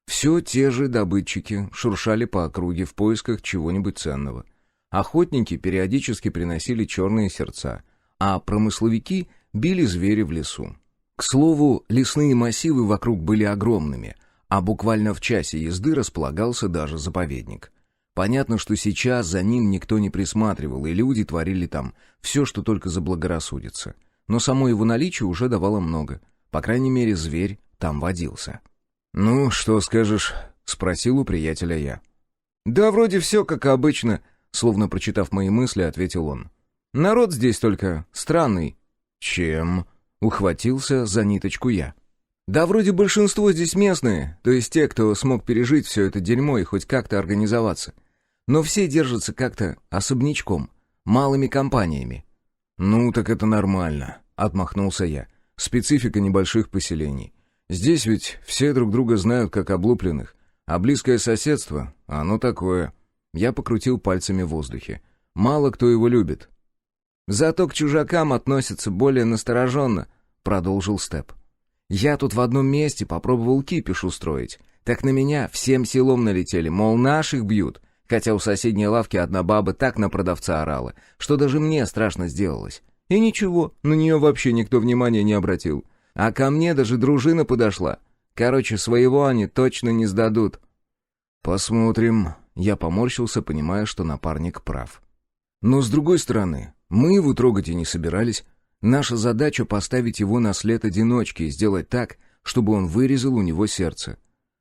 Все те же добытчики шуршали по округе в поисках чего-нибудь ценного. Охотники периодически приносили черные сердца, а промысловики били зверя в лесу. К слову, лесные массивы вокруг были огромными, а буквально в часе езды располагался даже заповедник. Понятно, что сейчас за ним никто не присматривал, и люди творили там все, что только заблагорассудится. Но само его наличие уже давало много. По крайней мере, зверь там водился. «Ну, что скажешь?» — спросил у приятеля я. «Да вроде все как обычно», — словно прочитав мои мысли, ответил он. «Народ здесь только странный». «Чем?» — ухватился за ниточку я. «Да вроде большинство здесь местные, то есть те, кто смог пережить все это дерьмо и хоть как-то организоваться. Но все держатся как-то особнячком, малыми компаниями». «Ну, так это нормально», — отмахнулся я. «Специфика небольших поселений. Здесь ведь все друг друга знают как облупленных, а близкое соседство, оно такое». Я покрутил пальцами в воздухе. «Мало кто его любит». «Зато к чужакам относятся более настороженно», — продолжил Степ. «Я тут в одном месте попробовал кипиш устроить. Так на меня всем селом налетели, мол, наших бьют. Хотя у соседней лавки одна баба так на продавца орала, что даже мне страшно сделалось. И ничего, на нее вообще никто внимания не обратил. А ко мне даже дружина подошла. Короче, своего они точно не сдадут». «Посмотрим». Я поморщился, понимая, что напарник прав. Но с другой стороны, мы его трогать и не собирались. Наша задача — поставить его на след одиночки и сделать так, чтобы он вырезал у него сердце.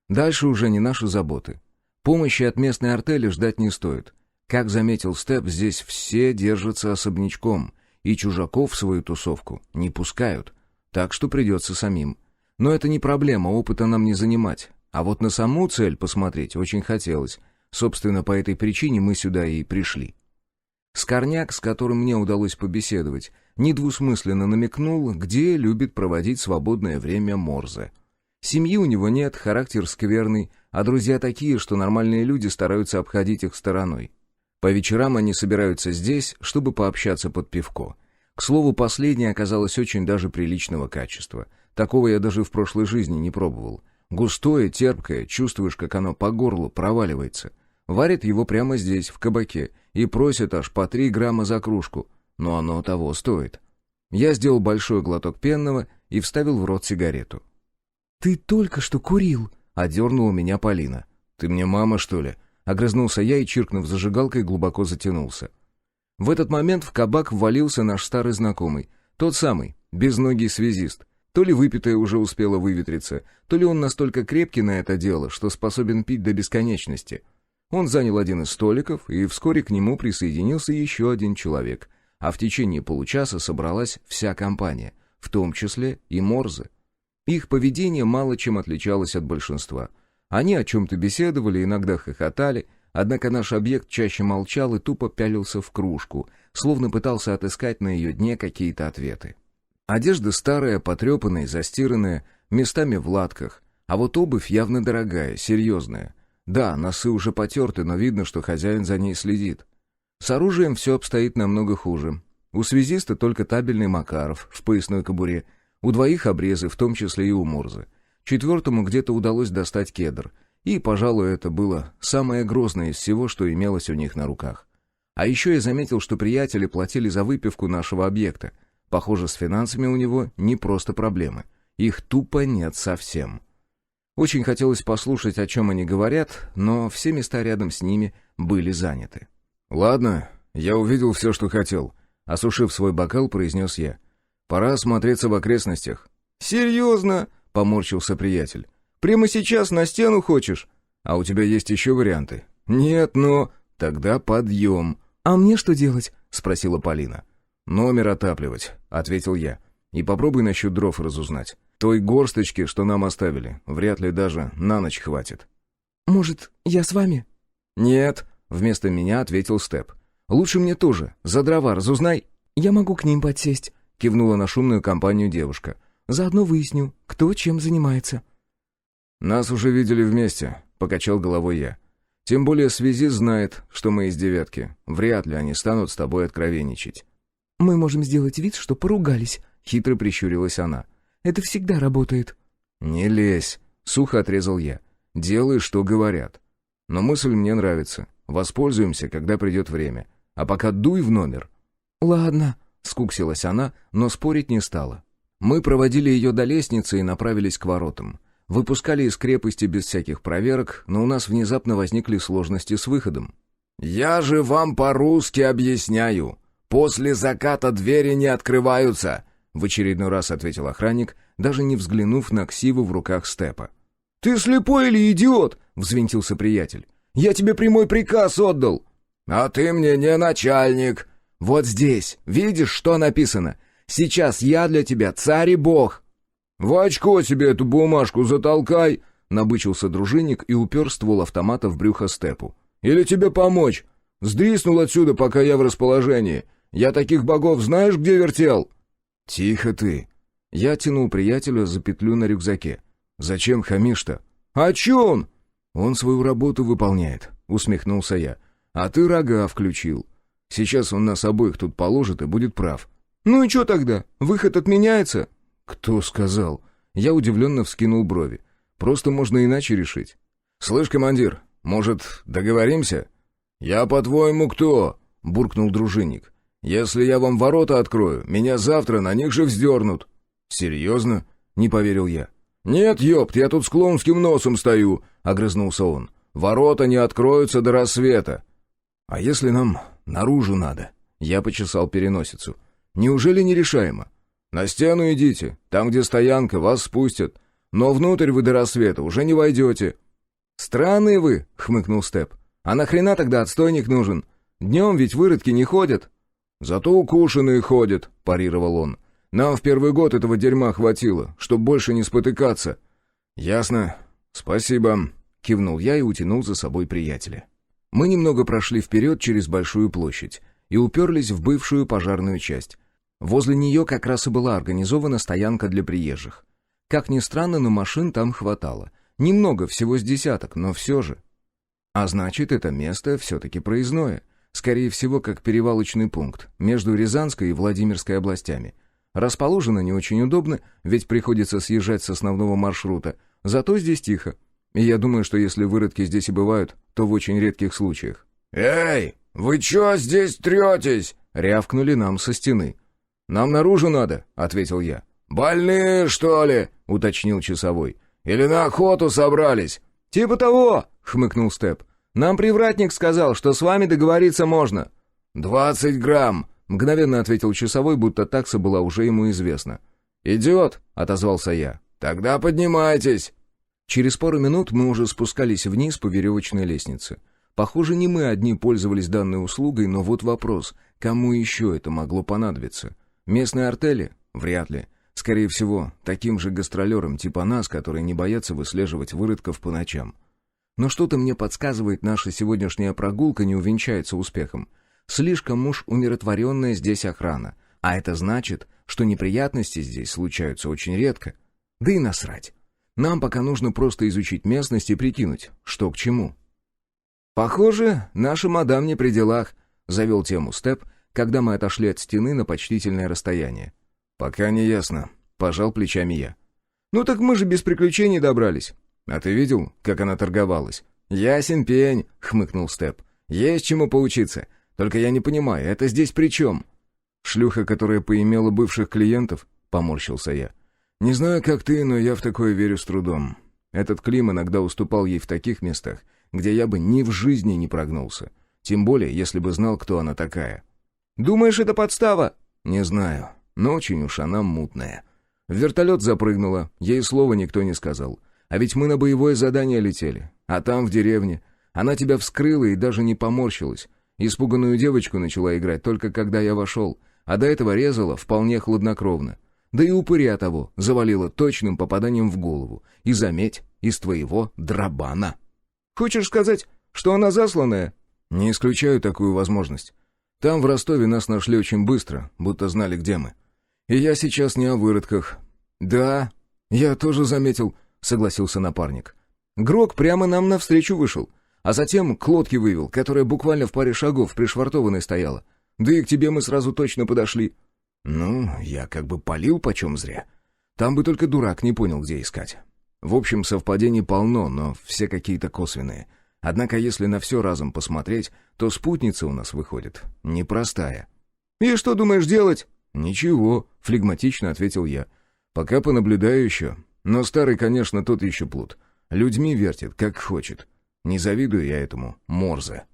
Дальше уже не наши заботы. Помощи от местной артели ждать не стоит. Как заметил Степ, здесь все держатся особнячком, и чужаков в свою тусовку не пускают. Так что придется самим. Но это не проблема, опыта нам не занимать. А вот на саму цель посмотреть очень хотелось. Собственно, по этой причине мы сюда и пришли. Скорняк, с которым мне удалось побеседовать, недвусмысленно намекнул, где любит проводить свободное время Морзе. Семьи у него нет, характер скверный, а друзья такие, что нормальные люди стараются обходить их стороной. По вечерам они собираются здесь, чтобы пообщаться под пивко. К слову, последнее оказалось очень даже приличного качества. Такого я даже в прошлой жизни не пробовал. Густое, терпкое, чувствуешь, как оно по горлу проваливается. Варят его прямо здесь, в кабаке, и просят аж по 3 грамма за кружку. Но оно того стоит. Я сделал большой глоток пенного и вставил в рот сигарету. «Ты только что курил», — одернула меня Полина. «Ты мне мама, что ли?» — огрызнулся я и, чиркнув зажигалкой, глубоко затянулся. В этот момент в кабак ввалился наш старый знакомый, тот самый, безногий связист. То ли выпитое уже успело выветриться, то ли он настолько крепкий на это дело, что способен пить до бесконечности. Он занял один из столиков, и вскоре к нему присоединился еще один человек, а в течение получаса собралась вся компания, в том числе и Морзе. Их поведение мало чем отличалось от большинства. Они о чем-то беседовали, иногда хохотали, однако наш объект чаще молчал и тупо пялился в кружку, словно пытался отыскать на ее дне какие-то ответы. Одежда старая, потрепанная, застиранная, местами в латках, а вот обувь явно дорогая, серьезная. Да, носы уже потерты, но видно, что хозяин за ней следит. С оружием все обстоит намного хуже. У связиста только табельный Макаров в поясной кобуре, У двоих обрезы, в том числе и у Мурзы. Четвертому где-то удалось достать кедр. И, пожалуй, это было самое грозное из всего, что имелось у них на руках. А еще я заметил, что приятели платили за выпивку нашего объекта. Похоже, с финансами у него не просто проблемы. Их тупо нет совсем. Очень хотелось послушать, о чем они говорят, но все места рядом с ними были заняты. «Ладно, я увидел все, что хотел», — осушив свой бокал, произнес я. «Пора осмотреться в окрестностях». «Серьезно?» — поморщился приятель. «Прямо сейчас на стену хочешь?» «А у тебя есть еще варианты?» «Нет, но...» «Тогда подъем». «А мне что делать?» — спросила Полина. «Номер отапливать», — ответил я. «И попробуй насчет дров разузнать. Той горсточки, что нам оставили, вряд ли даже на ночь хватит». «Может, я с вами?» «Нет», — вместо меня ответил Степ. «Лучше мне тоже. За дрова разузнай». «Я могу к ним подсесть», — кивнула на шумную компанию девушка. «Заодно выясню, кто чем занимается». «Нас уже видели вместе», — покачал головой я. «Тем более связист знает, что мы из девятки. Вряд ли они станут с тобой откровенничать». «Мы можем сделать вид, что поругались», — хитро прищурилась она. «Это всегда работает». «Не лезь», — сухо отрезал я. «Делай, что говорят. Но мысль мне нравится. Воспользуемся, когда придет время. А пока дуй в номер». «Ладно», — скуксилась она, но спорить не стала. Мы проводили ее до лестницы и направились к воротам. Выпускали из крепости без всяких проверок, но у нас внезапно возникли сложности с выходом. «Я же вам по-русски объясняю. После заката двери не открываются», — в очередной раз ответил охранник, даже не взглянув на ксиву в руках Степа. «Ты слепой или идиот?» — взвинтился приятель. «Я тебе прямой приказ отдал». «А ты мне не начальник». «Вот здесь. Видишь, что написано? Сейчас я для тебя царь и бог». «В очко себе эту бумажку затолкай», — набычился дружинник и упер ствол автомата в брюхо Степу. «Или тебе помочь? Сдриснул отсюда, пока я в расположении. Я таких богов знаешь, где вертел?» «Тихо ты». Я тянул приятеля за петлю на рюкзаке. «Зачем хамишь-то?» «А чё он?» «Он свою работу выполняет», — усмехнулся я. «А ты рога включил. Сейчас он нас обоих тут положит и будет прав». «Ну и чё тогда? Выход отменяется?» «Кто сказал?» Я удивленно вскинул брови. «Просто можно иначе решить». «Слышь, командир, может, договоримся?» «Я, по-твоему, кто?» — буркнул дружинник. «Если я вам ворота открою, меня завтра на них же вздернут». «Серьезно?» — не поверил я. «Нет, ёпт, я тут с клоунским носом стою», — огрызнулся он. «Ворота не откроются до рассвета». «А если нам наружу надо?» Я почесал переносицу. «Неужели нерешаемо?» «На стену идите, там, где стоянка, вас спустят. Но внутрь вы до рассвета уже не войдете». «Странные вы», — хмыкнул Степ. «А нахрена тогда отстойник нужен? Днем ведь выродки не ходят». «Зато укушенные ходят», — парировал он. «Нам в первый год этого дерьма хватило, чтоб больше не спотыкаться». «Ясно. Спасибо», — кивнул я и утянул за собой приятеля. Мы немного прошли вперед через большую площадь и уперлись в бывшую пожарную часть. Возле нее как раз и была организована стоянка для приезжих. Как ни странно, но машин там хватало. Немного, всего с десяток, но все же. А значит, это место все-таки проездное. Скорее всего, как перевалочный пункт между Рязанской и Владимирской областями. Расположено не очень удобно, ведь приходится съезжать с основного маршрута. Зато здесь тихо. И я думаю, что если выродки здесь и бывают, то в очень редких случаях. «Эй, вы чё здесь третесь?» — рявкнули нам со стены. «Нам наружу надо», — ответил я. «Больные, что ли?» — уточнил часовой. «Или на охоту собрались?» «Типа того», — хмыкнул Степ. «Нам привратник сказал, что с вами договориться можно». 20 грамм», — мгновенно ответил часовой, будто такса была уже ему известна. «Идет», — отозвался я. «Тогда поднимайтесь». Через пару минут мы уже спускались вниз по веревочной лестнице. Похоже, не мы одни пользовались данной услугой, но вот вопрос, кому еще это могло понадобиться? Местные артели? Вряд ли. Скорее всего, таким же гастролерам типа нас, которые не боятся выслеживать выродков по ночам. Но что-то мне подсказывает, наша сегодняшняя прогулка не увенчается успехом. Слишком уж умиротворенная здесь охрана. А это значит, что неприятности здесь случаются очень редко. Да и насрать. Нам пока нужно просто изучить местность и прикинуть, что к чему. «Похоже, наша мадам не при делах», — завел тему Степ, когда мы отошли от стены на почтительное расстояние. «Пока не ясно», — пожал плечами я. «Ну так мы же без приключений добрались». «А ты видел, как она торговалась?» «Ясен пень», — хмыкнул Степ. «Есть чему поучиться. Только я не понимаю, это здесь при чем?» «Шлюха, которая поимела бывших клиентов?» — поморщился я. «Не знаю, как ты, но я в такое верю с трудом. Этот Клим иногда уступал ей в таких местах, где я бы ни в жизни не прогнулся. Тем более, если бы знал, кто она такая». «Думаешь, это подстава?» «Не знаю, но очень уж она мутная. В вертолет запрыгнула, ей слова никто не сказал. А ведь мы на боевое задание летели. А там, в деревне, она тебя вскрыла и даже не поморщилась. Испуганную девочку начала играть только когда я вошел, а до этого резала вполне хладнокровно. Да и упыря того завалила точным попаданием в голову. И заметь, из твоего дробана». «Хочешь сказать, что она засланная?» «Не исключаю такую возможность. Там, в Ростове, нас нашли очень быстро, будто знали, где мы. И я сейчас не о выродках». «Да, я тоже заметил», — согласился напарник. «Грок прямо нам навстречу вышел, а затем к лодке вывел, которая буквально в паре шагов пришвартованной стояла. Да и к тебе мы сразу точно подошли». «Ну, я как бы палил почем зря. Там бы только дурак не понял, где искать. В общем, совпадений полно, но все какие-то косвенные. Однако, если на все разом посмотреть, то спутница у нас выходит непростая». «И что думаешь делать?» «Ничего», — флегматично ответил я. «Пока понаблюдаю еще. Но старый, конечно, тот еще плут. Людьми вертит, как хочет. Не завидую я этому Морзе».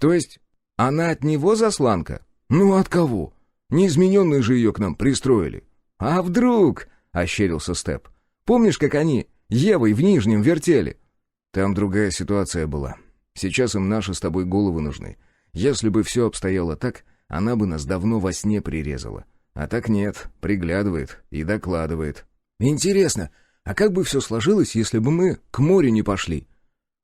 «То есть она от него засланка?» «Ну, от кого? Неизмененные же ее к нам пристроили». «А вдруг?» — ощерился Степ. «Помнишь, как они Евой в Нижнем вертели?» «Там другая ситуация была. Сейчас им наши с тобой головы нужны. Если бы все обстояло так, она бы нас давно во сне прирезала. А так нет, приглядывает и докладывает». «Интересно, а как бы все сложилось, если бы мы к морю не пошли?»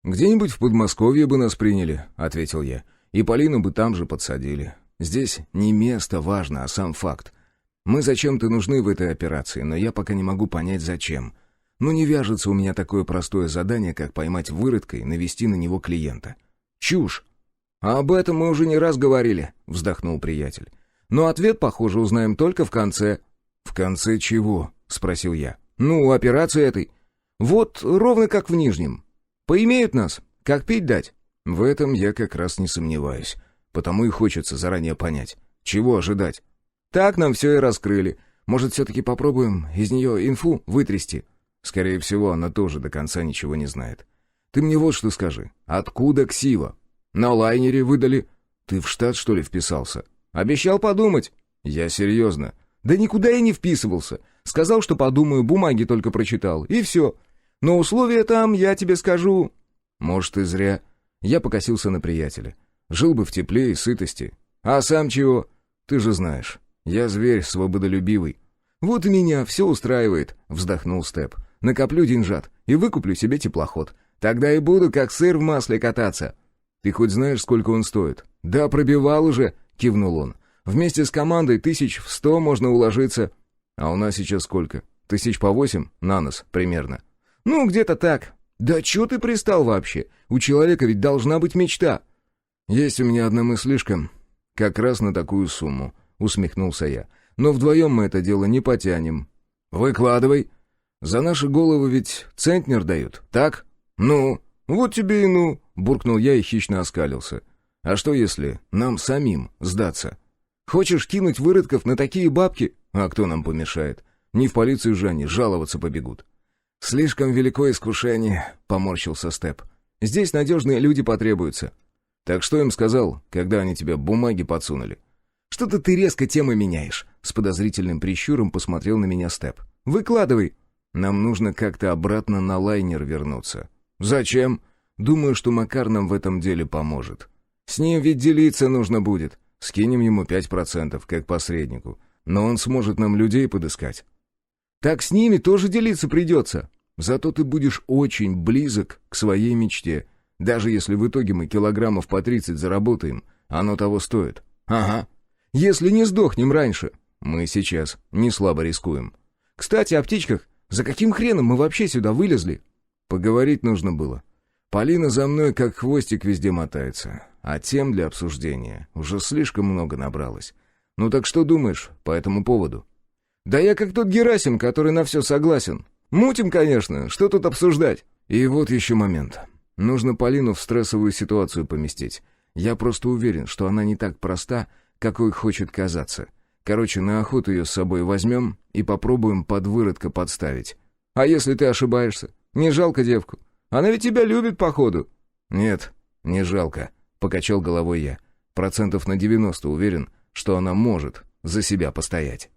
«Где-нибудь в Подмосковье бы нас приняли», — ответил я. «И Полину бы там же подсадили. Здесь не место важно, а сам факт. Мы зачем-то нужны в этой операции, но я пока не могу понять, зачем. Ну не вяжется у меня такое простое задание, как поймать выродка и навести на него клиента. Чушь!» «А об этом мы уже не раз говорили», — вздохнул приятель. «Но ответ, похоже, узнаем только в конце». «В конце чего?» — спросил я. «Ну, операции этой. Вот ровно как в Нижнем. Поимеют нас, как пить дать». «В этом я как раз не сомневаюсь. Потому и хочется заранее понять, чего ожидать». «Так нам все и раскрыли. Может, все-таки попробуем из нее инфу вытрясти?» «Скорее всего, она тоже до конца ничего не знает. Ты мне вот что скажи. Откуда ксива? На лайнере выдали? Ты в штат, что ли, вписался?» «Обещал подумать». «Я серьезно». «Да никуда я не вписывался. Сказал, что подумаю, бумаги только прочитал. И все. Но условия там, я тебе скажу...» «Может, и зря». Я покосился на приятеля. Жил бы в тепле и сытости. «А сам чего?» «Ты же знаешь, я зверь свободолюбивый». «Вот и меня все устраивает», — вздохнул Степ. «Накоплю деньжат и выкуплю себе теплоход. Тогда и буду как сыр в масле кататься». «Ты хоть знаешь, сколько он стоит?» «Да, пробивал уже», — кивнул он. «Вместе с командой 1100 можно уложиться». «А у нас сейчас сколько? 8 на нос примерно?» «Ну, где-то так». «Да чё ты пристал вообще? У человека ведь должна быть мечта». «Есть у меня одна мыслишка. Как раз на такую сумму», — усмехнулся я. «Но вдвоем мы это дело не потянем». «Выкладывай». «За наши головы ведь центнер дают, так?» «Ну, вот тебе и ну», — буркнул я и хищно оскалился. «А что если нам самим сдаться?» «Хочешь кинуть выродков на такие бабки?» «А кто нам помешает? Не в полицию же они жаловаться побегут». «Слишком великое искушение», — поморщился Степ. «Здесь надежные люди потребуются». «Так что им сказал, когда они тебе бумаги подсунули?» «Что-то ты резко темы меняешь», — с подозрительным прищуром посмотрел на меня Степ. «Выкладывай». «Нам нужно как-то обратно на лайнер вернуться». «Зачем?» «Думаю, что Макар нам в этом деле поможет». «С ним ведь делиться нужно будет». «Скинем ему 5%, как посреднику. Но он сможет нам людей подыскать». «Так с ними тоже делиться придется». «Зато ты будешь очень близок к своей мечте. Даже если в итоге мы килограммов по 30 заработаем, оно того стоит». «Ага. Если не сдохнем раньше». «Мы сейчас не слабо рискуем». «Кстати, о птичках. За каким хреном мы вообще сюда вылезли?» «Поговорить нужно было. Полина за мной как хвостик везде мотается, а тем для обсуждения уже слишком много набралось. Ну так что думаешь по этому поводу?» «Да я как тот Герасим, который на все согласен. Мутим, конечно, что тут обсуждать?» И вот еще момент. Нужно Полину в стрессовую ситуацию поместить. Я просто уверен, что она не так проста, какой хочет казаться. Короче, на охоту ее с собой возьмем и попробуем под выродка подставить. «А если ты ошибаешься? Не жалко девку? Она ведь тебя любит, походу». «Нет, не жалко», — покачал головой я. 90% уверен, что она может за себя постоять.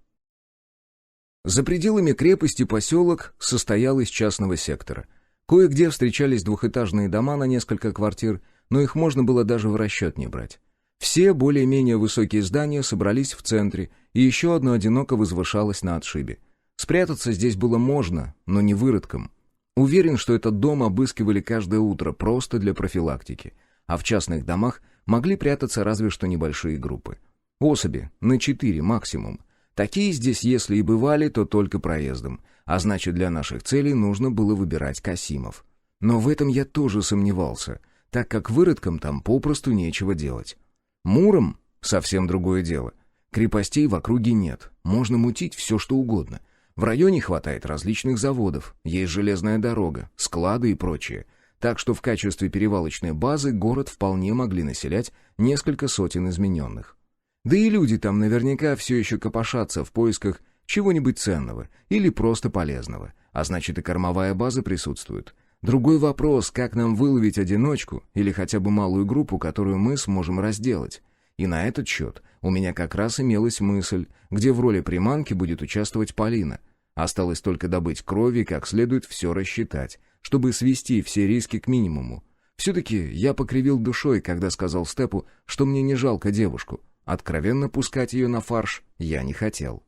За пределами крепости поселок состоял из частного сектора. Кое-где встречались двухэтажные дома на несколько квартир, но их можно было даже в расчет не брать. Все более-менее высокие здания собрались в центре, и еще одно одиноко возвышалось на отшибе. Спрятаться здесь было можно, но не выродком. Уверен, что этот дом обыскивали каждое утро просто для профилактики, а в частных домах могли прятаться разве что небольшие группы. Особи, на 4 максимум. Такие здесь, если и бывали, то только проездом, а значит, для наших целей нужно было выбирать Касимов. Но в этом я тоже сомневался, так как выродкам там попросту нечего делать. Муром — совсем другое дело. Крепостей в округе нет, можно мутить все что угодно. В районе хватает различных заводов, есть железная дорога, склады и прочее. Так что в качестве перевалочной базы город вполне могли населять несколько сотен измененных. Да и люди там наверняка все еще копошатся в поисках чего-нибудь ценного или просто полезного, а значит и кормовая база присутствует. Другой вопрос, как нам выловить одиночку или хотя бы малую группу, которую мы сможем разделать. И на этот счет у меня как раз имелась мысль, где в роли приманки будет участвовать Полина. Осталось только добыть крови и как следует все рассчитать, чтобы свести все риски к минимуму. Все-таки я покривил душой, когда сказал Степу, что мне не жалко девушку. Откровенно пускать ее на фарш я не хотел.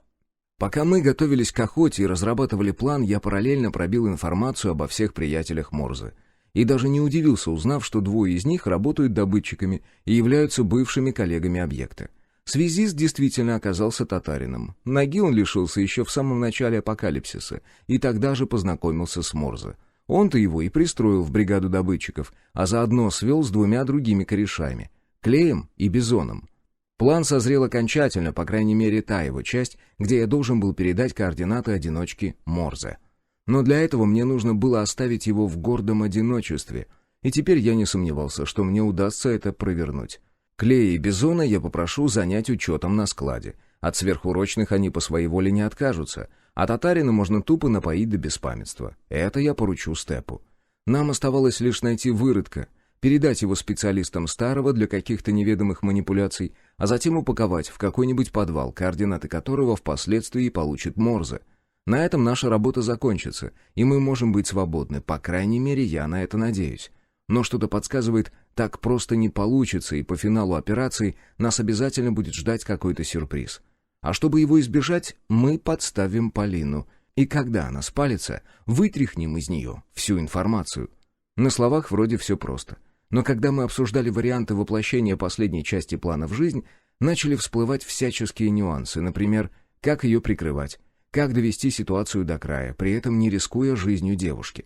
Пока мы готовились к охоте и разрабатывали план, я параллельно пробил информацию обо всех приятелях Морзе. И даже не удивился, узнав, что 2 из них работают добытчиками и являются бывшими коллегами объекта. Связист действительно оказался татарином. Ноги он лишился еще в самом начале апокалипсиса, и тогда же познакомился с Морзе. Он-то его и пристроил в бригаду добытчиков, а заодно свел с 2 другими корешами — Клеем и Бизоном. План созрел окончательно, по крайней мере, та его часть, где я должен был передать координаты одиночки Морзе. Но для этого мне нужно было оставить его в гордом одиночестве, и теперь я не сомневался, что мне удастся это провернуть. Клея и Бизона я попрошу занять учетом на складе. От сверхурочных они по своей воле не откажутся, а татарина можно тупо напоить до беспамятства. Это я поручу Степу. Нам оставалось лишь найти выродка, передать его специалистам Старого для каких-то неведомых манипуляций, а затем упаковать в какой-нибудь подвал, координаты которого впоследствии получит Морзе. На этом наша работа закончится, и мы можем быть свободны, по крайней мере, я на это надеюсь. Но что-то подсказывает, так просто не получится, и по финалу операции нас обязательно будет ждать какой-то сюрприз. А чтобы его избежать, мы подставим Полину, и когда она спалится, вытряхнем из нее всю информацию. На словах вроде все просто. Но когда мы обсуждали варианты воплощения последней части плана в жизнь, начали всплывать всяческие нюансы, например, как ее прикрывать, как довести ситуацию до края, при этом не рискуя жизнью девушки.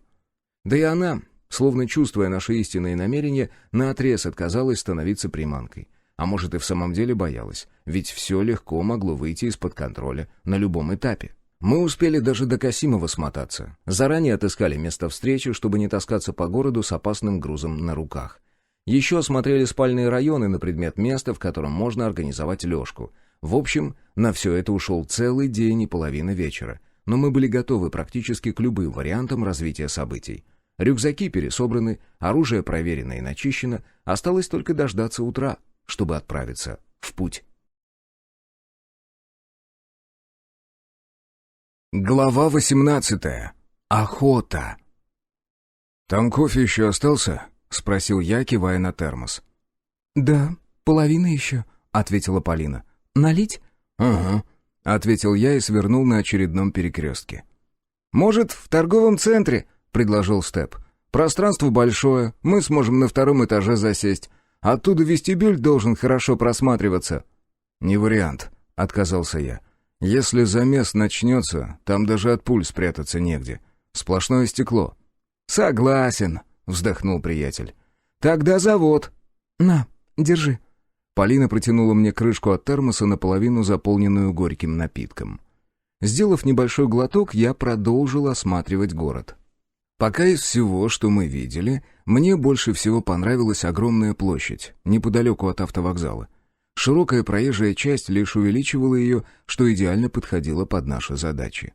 Да и она, словно чувствуя наши истинные намерения, наотрез отказалась становиться приманкой. А может и в самом деле боялась, ведь все легко могло выйти из-под контроля на любом этапе. Мы успели даже до Касимова смотаться. Заранее отыскали место встречи, чтобы не таскаться по городу с опасным грузом на руках. Еще осмотрели спальные районы на предмет места, в котором можно организовать лёжку. В общем, на все это ушел целый день и половина вечера. Но мы были готовы практически к любым вариантам развития событий. Рюкзаки пересобраны, оружие проверено и начищено, осталось только дождаться утра, чтобы отправиться в путь. Глава 18. Охота. «Там кофе еще остался?» — спросил я, кивая на термос. «Да, половина еще», — ответила Полина. «Налить?» «Ага», — ответил я и свернул на очередном перекрестке. «Может, в торговом центре?» — предложил Степ. «Пространство большое, мы сможем на 2-м этаже засесть. Оттуда вестибюль должен хорошо просматриваться». «Не вариант», — отказался я. «Если замес начнется, там даже от пуль спрятаться негде. Сплошное стекло». «Согласен», — вздохнул приятель. «Тогда завод». «На, держи». Полина протянула мне крышку от термоса, наполовину заполненную горьким напитком. Сделав небольшой глоток, я продолжил осматривать город. Пока из всего, что мы видели, мне больше всего понравилась огромная площадь, неподалеку от автовокзала. Широкая проезжая часть лишь увеличивала ее, что идеально подходило под наши задачи.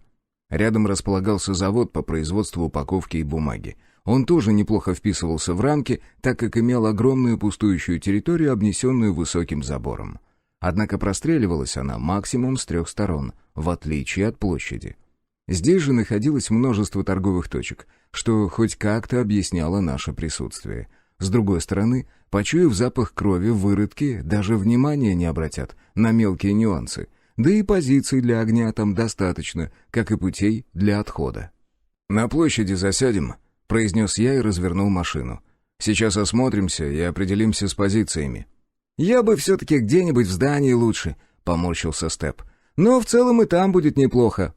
Рядом располагался завод по производству упаковки и бумаги. Он тоже неплохо вписывался в рамки, так как имел огромную пустующую территорию, обнесенную высоким забором. Однако простреливалась она максимум с 3 сторон, в отличие от площади. Здесь же находилось множество торговых точек, что хоть как-то объясняло наше присутствие. С другой стороны, почуяв запах крови, выродки даже внимания не обратят на мелкие нюансы. Да и позиций для огня там достаточно, как и путей для отхода. «На площади засядем», — произнес я и развернул машину. «Сейчас осмотримся и определимся с позициями». «Я бы все-таки где-нибудь в здании лучше», — поморщился Степ. «Но в целом и там будет неплохо».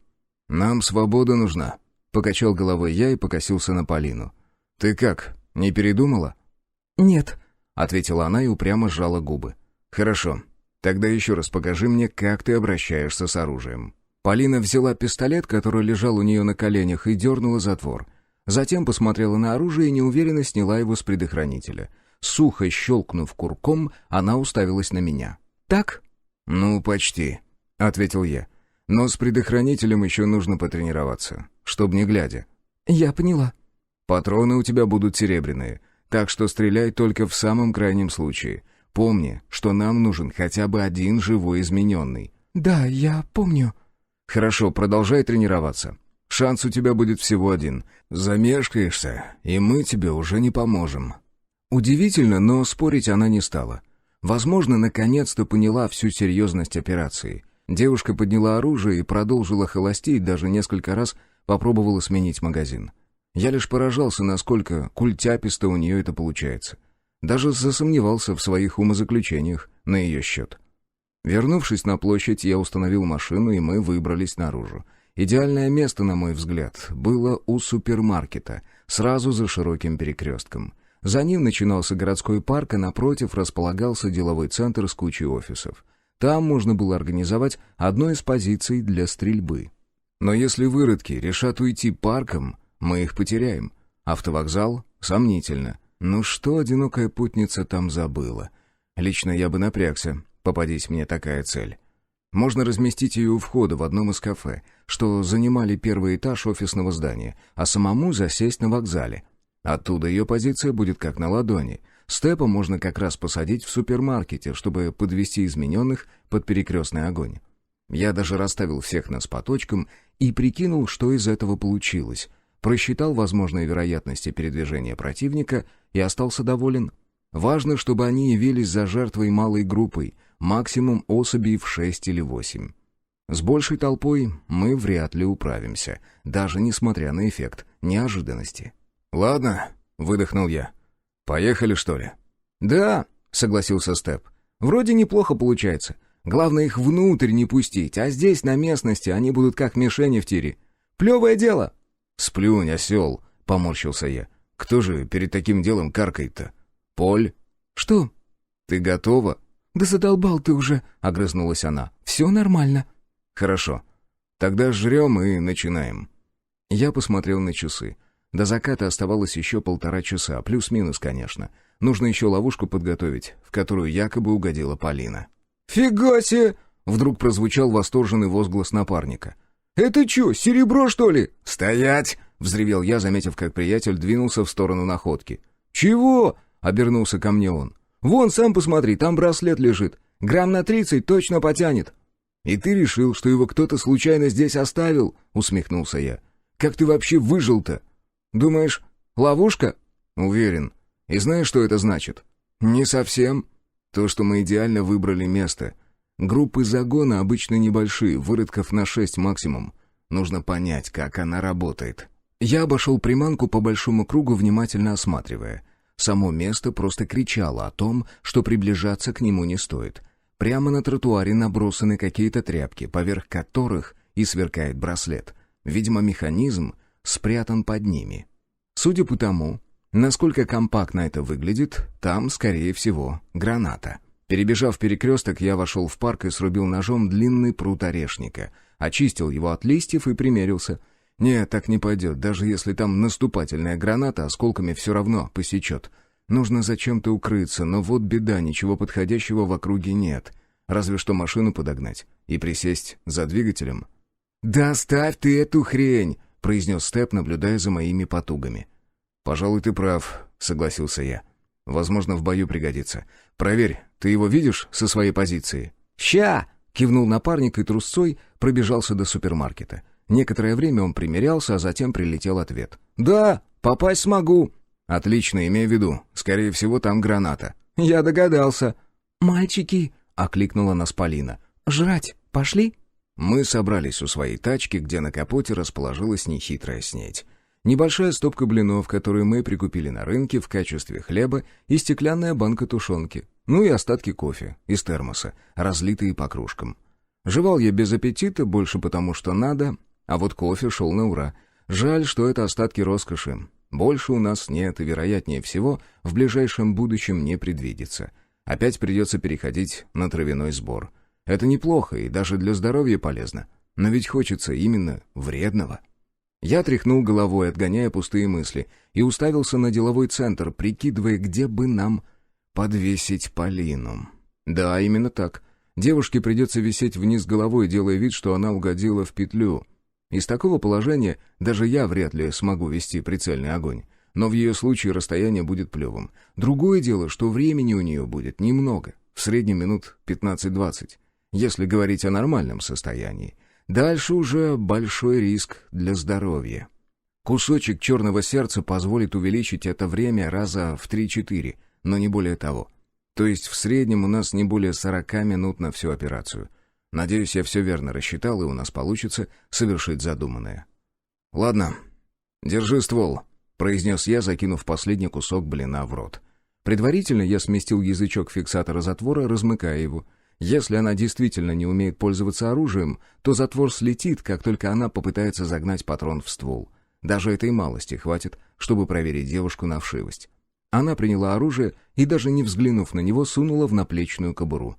«Нам свобода нужна», — покачал головой я и покосился на Полину. «Ты как, не передумала?» «Нет», — ответила она и упрямо сжала губы. «Хорошо, тогда еще раз покажи мне, как ты обращаешься с оружием». Полина взяла пистолет, который лежал у нее на коленях, и дернула затвор. Затем посмотрела на оружие и неуверенно сняла его с предохранителя. Сухо щелкнув курком, она уставилась на меня. «Так?» «Ну, почти», — ответил я. «Но с предохранителем еще нужно потренироваться, чтобы не глядя». «Я поняла». «Патроны у тебя будут серебряные, так что стреляй только в самом крайнем случае. Помни, что нам нужен хотя бы один живой измененный». «Да, я помню». «Хорошо, продолжай тренироваться. Шанс у тебя будет всего один. Замешкаешься, и мы тебе уже не поможем». Удивительно, но спорить она не стала. Возможно, наконец-то поняла всю серьезность операции. Девушка подняла оружие и продолжила холостить, даже несколько раз попробовала сменить магазин. Я лишь поражался, насколько культяписто у нее это получается. Даже засомневался в своих умозаключениях на ее счет. Вернувшись на площадь, я установил машину, и мы выбрались наружу. Идеальное место, на мой взгляд, было у супермаркета, сразу за широким перекрестком. За ним начинался городской парк, а напротив располагался деловой центр с кучей офисов. Там можно было организовать одну из позиций для стрельбы. Но если выродки решат уйти парком, мы их потеряем. Автовокзал? Сомнительно. Ну что одинокая путница там забыла? Лично я бы напрягся, попадись мне такая цель. Можно разместить ее у входа в одном из кафе, что занимали первый этаж офисного здания, а самому засесть на вокзале. Оттуда ее позиция будет как на ладони. Степа можно как раз посадить в супермаркете, чтобы подвести измененных под перекрестный огонь. Я даже расставил всех нас по точкам и прикинул, что из этого получилось. Просчитал возможные вероятности передвижения противника и остался доволен. Важно, чтобы они явились за жертвой малой группой, максимум особей в 6 или 8. С большей толпой мы вряд ли управимся, даже несмотря на эффект неожиданности. «Ладно», — выдохнул я. «Поехали, что ли?» «Да», — согласился Степ. «Вроде неплохо получается. Главное их внутрь не пустить, а здесь, на местности, они будут как мишени в тире. Плевое дело!» «Сплюнь, осел», — поморщился я. «Кто же перед таким делом каркает-то? Поль?» «Что?» «Ты готова?» «Да задолбал ты уже», — огрызнулась она. «Все нормально». «Хорошо. Тогда жрем и начинаем». Я посмотрел на часы. До заката оставалось еще 1,5 часа, плюс-минус, конечно. Нужно еще ловушку подготовить, в которую якобы угодила Полина. «Фига себе!» — вдруг прозвучал восторженный возглас напарника. «Это что, серебро, что ли?» «Стоять!» — взревел я, заметив, как приятель двинулся в сторону находки. «Чего?» — обернулся ко мне он. «Вон, сам посмотри, там браслет лежит. Грамм на 30 точно потянет». «И ты решил, что его кто-то случайно здесь оставил?» — усмехнулся я. «Как ты вообще выжил-то?» «Думаешь, ловушка?» «Уверен. И знаешь, что это значит?» «Не совсем». «То, что мы идеально выбрали место. Группы загона обычно небольшие, выродков на 6 максимум. Нужно понять, как она работает». Я обошел приманку по большому кругу, внимательно осматривая. Само место просто кричало о том, что приближаться к нему не стоит. Прямо на тротуаре набросаны какие-то тряпки, поверх которых и сверкает браслет. Видимо, механизм спрятан под ними. Судя по тому, насколько компактно это выглядит, там, скорее всего, граната. Перебежав перекресток, я вошел в парк и срубил ножом длинный прут орешника. Очистил его от листьев и примерился. Нет, так не пойдет, даже если там наступательная граната осколками все равно посечет. Нужно зачем-то укрыться, но вот беда, ничего подходящего в округе нет. Разве что машину подогнать и присесть за двигателем. «Да оставь ты эту хрень!» — произнес Степ, наблюдая за моими потугами. «Пожалуй, ты прав», — согласился я. «Возможно, в бою пригодится. Проверь, ты его видишь со своей позиции?» «Ща!» — кивнул напарник и трусцой пробежался до супермаркета. Некоторое время он примерялся, а затем прилетел ответ. «Да, попасть смогу». «Отлично, имей в виду. Скорее всего, там граната». «Я догадался». «Мальчики!» — окликнула нас Полина. «Жрать пошли?» Мы собрались у своей тачки, где на капоте расположилась нехитрая снеть. Небольшая стопка блинов, которую мы прикупили на рынке в качестве хлеба, и стеклянная банка тушенки. Ну и остатки кофе из термоса, разлитые по кружкам. Жевал я без аппетита, больше потому что надо, а вот кофе шел на ура. Жаль, что это остатки роскоши. Больше у нас нет, и, вероятнее всего, в ближайшем будущем не предвидится. Опять придется переходить на травяной сбор. Это неплохо и даже для здоровья полезно. Но ведь хочется именно вредного. Я тряхнул головой, отгоняя пустые мысли, и уставился на деловой центр, прикидывая, где бы нам подвесить Полину. Да, именно так. Девушке придется висеть вниз головой, делая вид, что она угодила в петлю. Из такого положения даже я вряд ли смогу вести прицельный огонь. Но в ее случае расстояние будет плевым. Другое дело, что времени у нее будет немного, в среднем минут 15-20, если говорить о нормальном состоянии. Дальше уже большой риск для здоровья. Кусочек черного сердца позволит увеличить это время раза в 3-4, но не более того. То есть в среднем у нас не более 40 минут на всю операцию. Надеюсь, я все верно рассчитал, и у нас получится совершить задуманное. «Ладно, держи ствол», — произнес я, закинув последний кусок блина в рот. Предварительно я сместил язычок фиксатора затвора, размыкая его. Если она действительно не умеет пользоваться оружием, то затвор слетит, как только она попытается загнать патрон в ствол. Даже этой малости хватит, чтобы проверить девушку на вшивость. Она приняла оружие и, даже не взглянув на него, сунула в наплечную кобуру.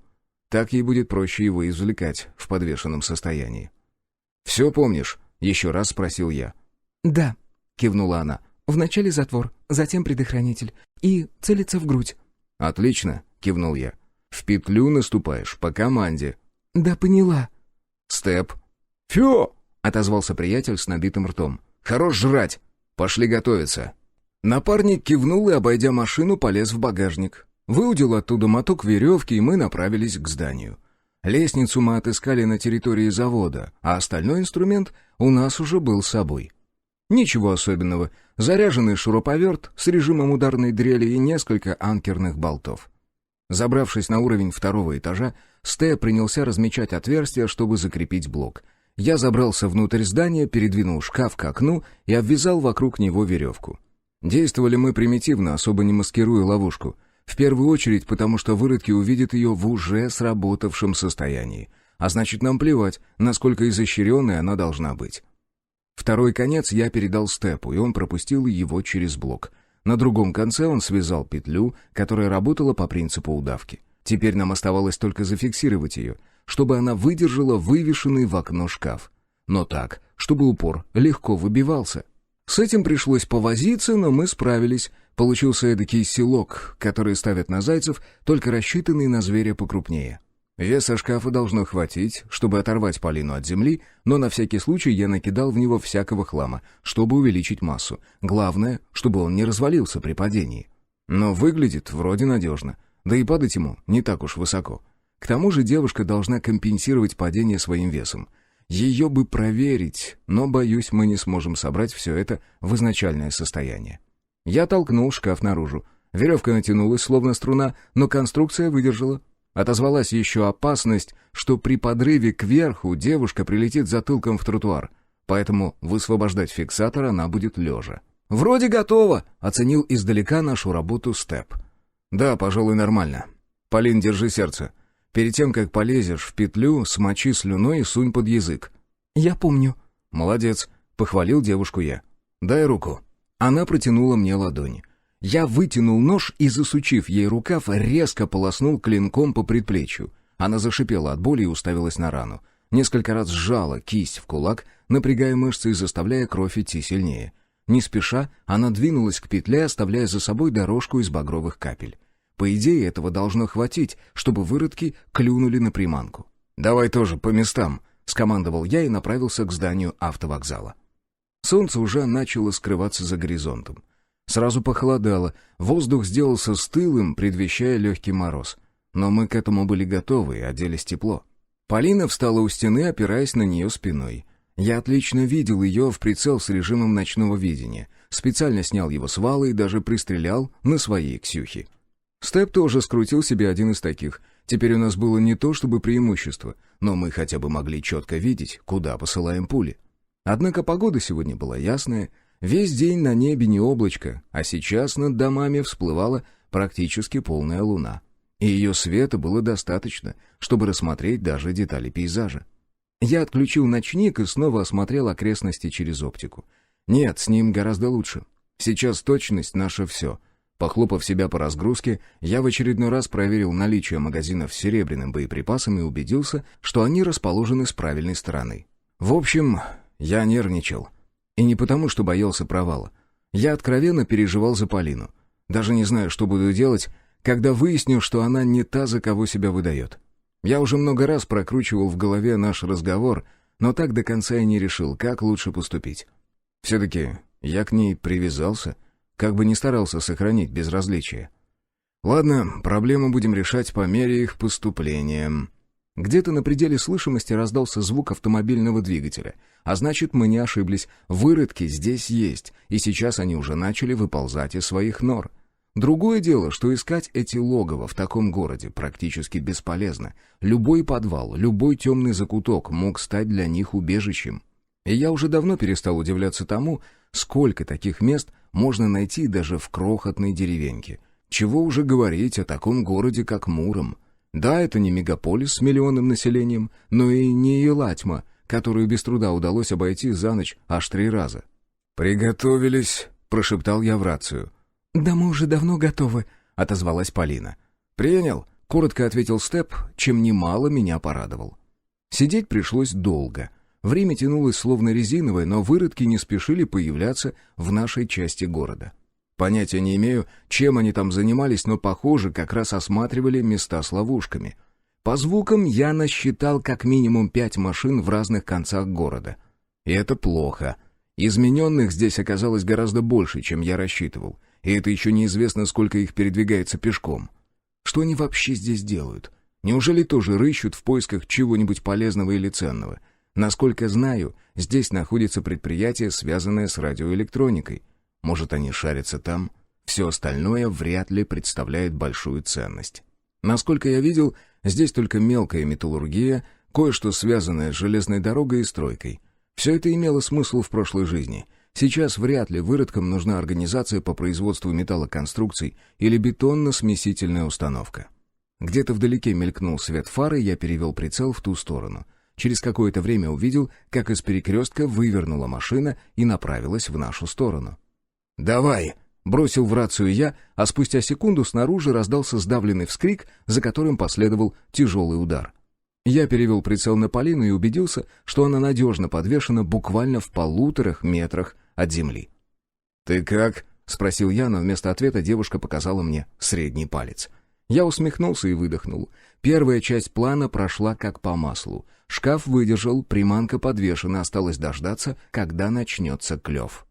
Так ей будет проще его извлекать в подвешенном состоянии. «Все помнишь?» — еще раз спросил я. «Да», — кивнула она. «вначале затвор, затем предохранитель. И целиться в грудь». «Отлично», — кивнул я. «В петлю наступаешь, по команде». «Да поняла». «Степ». «Фью!» — отозвался приятель с набитым ртом. «Хорош жрать! Пошли готовиться». Напарник кивнул и, обойдя машину, полез в багажник. Выудил оттуда моток веревки, и мы направились к зданию. Лестницу мы отыскали на территории завода, а остальной инструмент у нас уже был с собой. Ничего особенного. Заряженный шуруповерт с режимом ударной дрели и несколько анкерных болтов. Забравшись на уровень 2-го этажа, Сте принялся размечать отверстия, чтобы закрепить блок. Я забрался внутрь здания, передвинул шкаф к окну и обвязал вокруг него веревку. Действовали мы примитивно, особо не маскируя ловушку. В первую очередь, потому что выродки увидят ее в уже сработавшем состоянии. А значит, нам плевать, насколько изощренной она должна быть. Второй конец я передал Степу, и он пропустил его через блок. На другом конце он связал петлю, которая работала по принципу удавки. Теперь нам оставалось только зафиксировать ее, чтобы она выдержала вывешенный в окно шкаф. Но так, чтобы упор легко выбивался. С этим пришлось повозиться, но мы справились. Получился эдакий селок, который ставят на зайцев, только рассчитанный на зверя покрупнее. Веса шкафа должно хватить, чтобы оторвать Полину от земли, но на всякий случай я накидал в него всякого хлама, чтобы увеличить массу. Главное, чтобы он не развалился при падении. Но выглядит вроде надежно, да и падать ему не так уж высоко. К тому же девушка должна компенсировать падение своим весом. Ее бы проверить, но, боюсь, мы не сможем собрать все это в изначальное состояние. Я толкнул шкаф наружу. Веревка натянулась, словно струна, но конструкция выдержала. Отозвалась еще опасность, что при подрыве кверху девушка прилетит затылком в тротуар, поэтому высвобождать фиксатор она будет лежа. «Вроде готово», — оценил издалека нашу работу Степ. «Да, пожалуй, нормально. Полин, держи сердце. Перед тем, как полезешь в петлю, смочи слюной и сунь под язык». «Я помню». «Молодец», — похвалил девушку я. «Дай руку». Она протянула мне ладони. Я вытянул нож и, засучив ей рукав, резко полоснул клинком по предплечью. Она зашипела от боли и уставилась на рану. Несколько раз сжала кисть в кулак, напрягая мышцы и заставляя кровь идти сильнее. Не спеша, она двинулась к петле, оставляя за собой дорожку из багровых капель. По идее, этого должно хватить, чтобы выродки клюнули на приманку. «Давай тоже по местам», — скомандовал я и направился к зданию автовокзала. Солнце уже начало скрываться за горизонтом. Сразу похолодало, воздух сделался стылым, предвещая легкий мороз. Но мы к этому были готовы и оделись тепло. Полина встала у стены, опираясь на нее спиной. Я отлично видел ее в прицел с режимом ночного видения. Специально снял его с вала и даже пристрелял на своей Ксюхе. Степ тоже скрутил себе один из таких. Теперь у нас было не то чтобы преимущество, но мы хотя бы могли четко видеть, куда посылаем пули. Однако погода сегодня была ясная, весь день на небе не облачко, а сейчас над домами всплывала практически полная луна. И ее света было достаточно, чтобы рассмотреть даже детали пейзажа. Я отключил ночник и снова осмотрел окрестности через оптику. Нет, с ним гораздо лучше. Сейчас точность — наше все. Похлопав себя по разгрузке, я в очередной раз проверил наличие магазинов с серебряным боеприпасом и убедился, что они расположены с правильной стороны. В общем, я нервничал. И не потому, что боялся провала. Я откровенно переживал за Полину. Даже не знаю, что буду делать, когда выясню, что она не та, за кого себя выдает. Я уже много раз прокручивал в голове наш разговор, но так до конца и не решил, как лучше поступить. Все-таки я к ней привязался, как бы ни старался сохранить безразличие. Ладно, проблемы будем решать по мере их поступления. Где-то на пределе слышимости раздался звук автомобильного двигателя. А значит, мы не ошиблись, выродки здесь есть, и сейчас они уже начали выползать из своих нор. Другое дело, что искать эти логово в таком городе практически бесполезно. Любой подвал, любой темный закуток мог стать для них убежищем. И я уже давно перестал удивляться тому, сколько таких мест можно найти даже в крохотной деревеньке. Чего уже говорить о таком городе, как Муром. Да, это не мегаполис с миллионным населением, но и не Елатьма, которую без труда удалось обойти за ночь аж 3 раза. «Приготовились», — прошептал я в рацию. «Да мы уже давно готовы», — отозвалась Полина. «Принял», — коротко ответил Степ, чем немало меня порадовал. Сидеть пришлось долго. Время тянулось словно резиновое, но выродки не спешили появляться в нашей части города. Понятия не имею, чем они там занимались, но, похоже, как раз осматривали места с ловушками. По звукам я насчитал как минимум 5 машин в разных концах города. И это плохо. Измененных здесь оказалось гораздо больше, чем я рассчитывал. И это еще неизвестно, сколько их передвигается пешком. Что они вообще здесь делают? Неужели тоже рыщут в поисках чего-нибудь полезного или ценного? Насколько знаю, здесь находится предприятие, связанное с радиоэлектроникой. Может, они шарятся там? Все остальное вряд ли представляет большую ценность. Насколько я видел, здесь только мелкая металлургия, кое-что связанное с железной дорогой и стройкой. Все это имело смысл в прошлой жизни. Сейчас вряд ли выродкам нужна организация по производству металлоконструкций или бетонно-смесительная установка. Где-то вдалеке мелькнул свет фары, я перевел прицел в ту сторону. Через какое-то время увидел, как из перекрестка вывернула машина и направилась в нашу сторону. «Давай!» — бросил в рацию я, а спустя секунду снаружи раздался сдавленный вскрик, за которым последовал тяжелый удар. Я перевел прицел на Полину и убедился, что она надежно подвешена буквально в 1,5 метрах от земли. «Ты как?» — спросил я, но вместо ответа девушка показала мне средний палец. Я усмехнулся и выдохнул. Первая часть плана прошла как по маслу. Шкаф выдержал, приманка подвешена, осталось дождаться, когда начнется клев.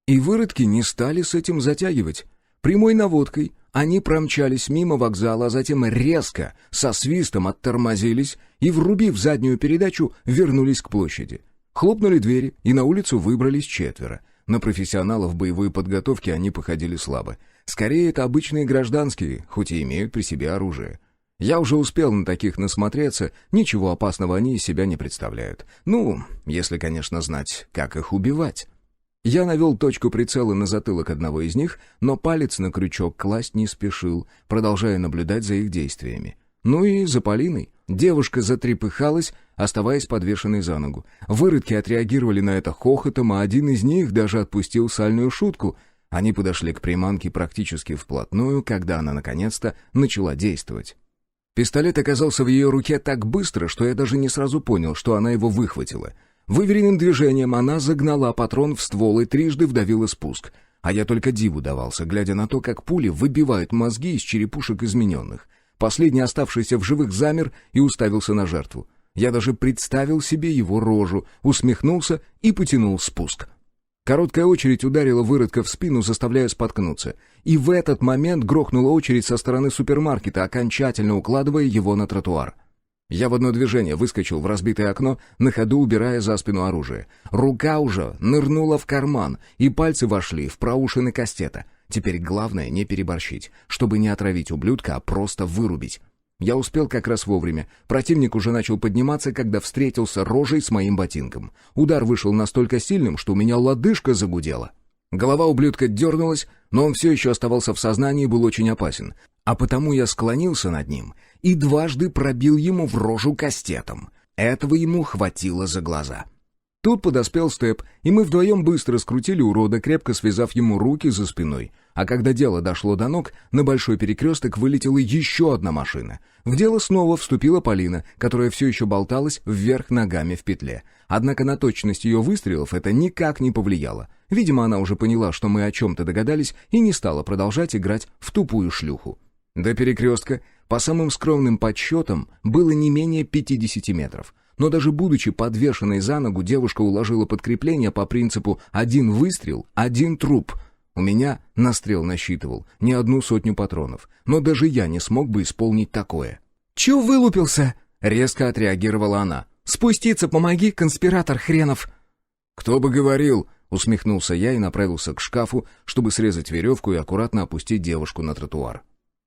И выродки не стали с этим затягивать. Прямой наводкой они промчались мимо вокзала, а затем резко, со свистом оттормозились и, врубив заднюю передачу, вернулись к площади. Хлопнули двери, и на улицу выбрались 4. На профессионалов боевой подготовки они походили слабо. Скорее, это обычные гражданские, хоть и имеют при себе оружие. Я уже успел на таких насмотреться, ничего опасного они из себя не представляют. Ну, если, конечно, знать, как их убивать. Я навел точку прицела на затылок одного из них, но палец на крючок класть не спешил, продолжая наблюдать за их действиями. Ну и за Полиной. Девушка затрепыхалась, оставаясь подвешенной за ногу. Выродки отреагировали на это хохотом, а один из них даже отпустил сальную шутку. Они подошли к приманке практически вплотную, когда она наконец-то начала действовать. Пистолет оказался в ее руке так быстро, что я даже не сразу понял, что она его выхватила. Выверенным движением она загнала патрон в ствол и трижды вдавила спуск. А я только диву давался, глядя на то, как пули выбивают мозги из черепушек измененных. Последний оставшийся в живых замер и уставился на жертву. Я даже представил себе его рожу, усмехнулся и потянул спуск. Короткая очередь ударила выродка в спину, заставляя споткнуться. И в этот момент грохнула очередь со стороны супермаркета, окончательно укладывая его на тротуар. Я в одно движение выскочил в разбитое окно, на ходу убирая за спину оружие. Рука уже нырнула в карман, и пальцы вошли в проушины кастета. Теперь главное не переборщить, чтобы не отравить ублюдка, а просто вырубить. Я успел как раз вовремя. Противник уже начал подниматься, когда встретился рожей с моим ботинком. Удар вышел настолько сильным, что у меня лодыжка загудела. Голова ублюдка дернулась, но он все еще оставался в сознании и был очень опасен. А потому я склонился над ним и дважды пробил ему в рожу кастетом. Этого ему хватило за глаза. Тут подоспел Степ, и мы вдвоем быстро скрутили урода, крепко связав ему руки за спиной. А когда дело дошло до ног, на большой перекресток вылетела еще одна машина. В дело снова вступила Полина, которая все еще болталась вверх ногами в петле. Однако на точность ее выстрелов это никак не повлияло. Видимо, она уже поняла, что мы о чем-то догадались, и не стала продолжать играть в тупую шлюху. До перекрестка, по самым скромным подсчетам, было не менее 50 метров. Но даже будучи подвешенной за ногу, девушка уложила подкрепление по принципу «один выстрел, один труп». У меня настрел насчитывал не 100 патронов, но даже я не смог бы исполнить такое. «Чё вылупился?» — резко отреагировала она. «Спуститься помоги, конспиратор хренов!» «Кто бы говорил!» — усмехнулся я и направился к шкафу, чтобы срезать веревку и аккуратно опустить девушку на тротуар.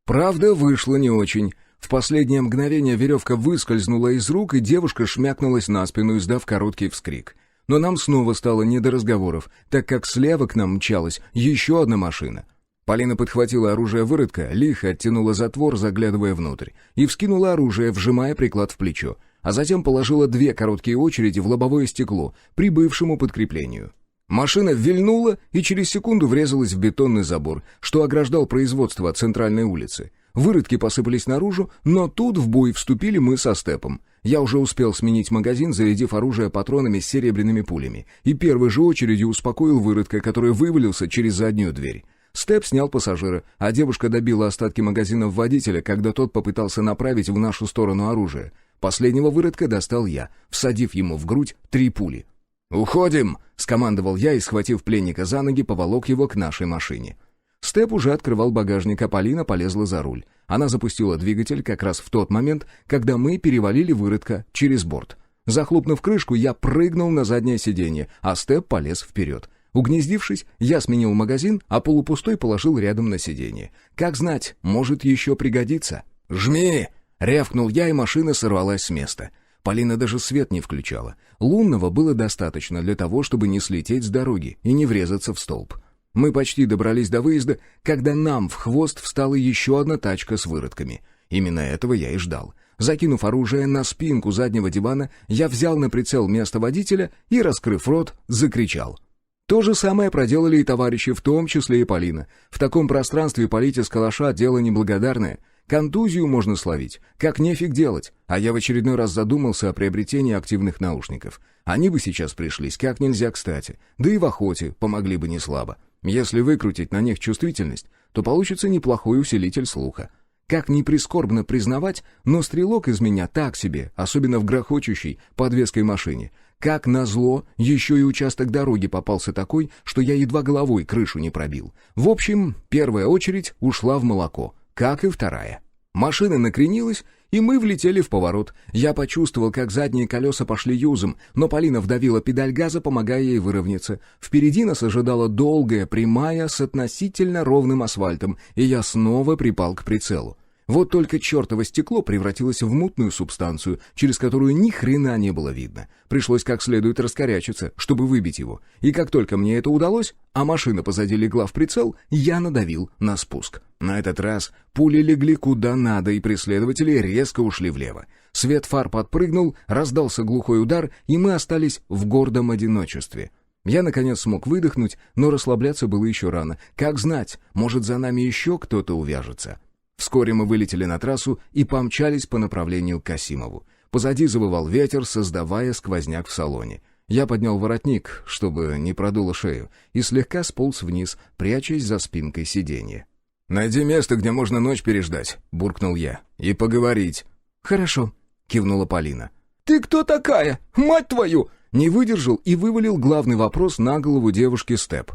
Правда, вышло не очень. В последнее мгновение веревка выскользнула из рук, и девушка шмякнулась на спину, издав короткий вскрик. Но нам снова стало не до разговоров, так как слева к нам мчалась еще одна машина. Полина подхватила оружие выродка, лихо оттянула затвор, заглядывая внутрь, и вскинула оружие, вжимая приклад в плечо, а затем положила 2 короткие очереди в лобовое стекло, прибывшему подкреплению. Машина вильнула и через секунду врезалась в бетонный забор, что ограждал производство от центральной улицы. Выродки посыпались наружу, но тут в бой вступили мы со Степом. Я уже успел сменить магазин, зарядив оружие патронами с серебряными пулями, и первой же очередью успокоил выродка, который вывалился через заднюю дверь. Степ снял пассажира, а девушка добила остатки магазинов водителя, когда тот попытался направить в нашу сторону оружие. Последнего выродка достал я, всадив ему в грудь 3 пули. «Уходим!» — скомандовал я и, схватив пленника за ноги, поволок его к нашей машине. Степ уже открывал багажник, а Полина полезла за руль. Она запустила двигатель как раз в тот момент, когда мы перевалили выродка через борт. Захлопнув крышку, я прыгнул на заднее сиденье, а Степ полез вперед. Угнездившись, я сменил магазин, а полупустой положил рядом на сиденье. Как знать, может еще пригодится. «Жми!» — рявкнул я, и машина сорвалась с места. Полина даже свет не включала. Лунного было достаточно для того, чтобы не слететь с дороги и не врезаться в столб. Мы почти добрались до выезда, когда нам в хвост встала еще одна тачка с выродками. Именно этого я и ждал. Закинув оружие на спинку заднего дивана, я взял на прицел место водителя и, раскрыв рот, закричал. То же самое проделали и товарищи, в том числе и Полина. В таком пространстве палить из калаша — дело неблагодарное. Контузию можно словить, как нефиг делать. А я в очередной раз задумался о приобретении активных наушников. Они бы сейчас пришлись как нельзя кстати, да и в охоте помогли бы неслабо. Если выкрутить на них чувствительность, то получится неплохой усилитель слуха. Как ни прискорбно признавать, но стрелок из меня так себе, особенно в грохочущей подвеской машине. Как назло, еще и участок дороги попался такой, что я едва головой крышу не пробил. В общем, первая очередь ушла в молоко, как и вторая. Машина накренилась, и мы влетели в поворот. Я почувствовал, как задние колеса пошли юзом, но Полина вдавила педаль газа, помогая ей выровняться. Впереди нас ожидала долгая прямая с относительно ровным асфальтом, и я снова припал к прицелу. Вот только чертово стекло превратилось в мутную субстанцию, через которую ни хрена не было видно. Пришлось как следует раскорячиться, чтобы выбить его. И как только мне это удалось, а машина позади легла в прицел, я надавил на спуск. На этот раз пули легли куда надо, и преследователи резко ушли влево. Свет фар подпрыгнул, раздался глухой удар, и мы остались в гордом одиночестве. Я, наконец, смог выдохнуть, но расслабляться было еще рано. Как знать, может, за нами еще кто-то увяжется. Вскоре мы вылетели на трассу и помчались по направлению к Касимову. Позади завывал ветер, создавая сквозняк в салоне. Я поднял воротник, чтобы не продуло шею, и слегка сполз вниз, прячась за спинкой сиденья. «Найди место, где можно ночь переждать», — буркнул я, — «и поговорить». «Хорошо», — кивнула Полина. «Ты кто такая? Мать твою!» Не выдержал и вывалил главный вопрос на голову девушки Степ.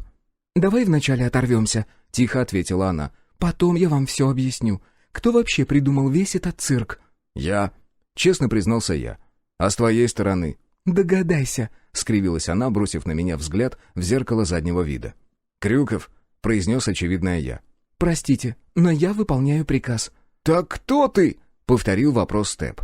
«Давай вначале оторвемся», — тихо ответила она. «Потом я вам все объясню. Кто вообще придумал весь этот цирк?» «Я», — честно признался я. «А с твоей стороны?» «Догадайся», — скривилась она, бросив на меня взгляд в зеркало заднего вида. «Крюков», — произнес очевидное я. «Простите, но я выполняю приказ». «Так кто ты?» — повторил вопрос Степ.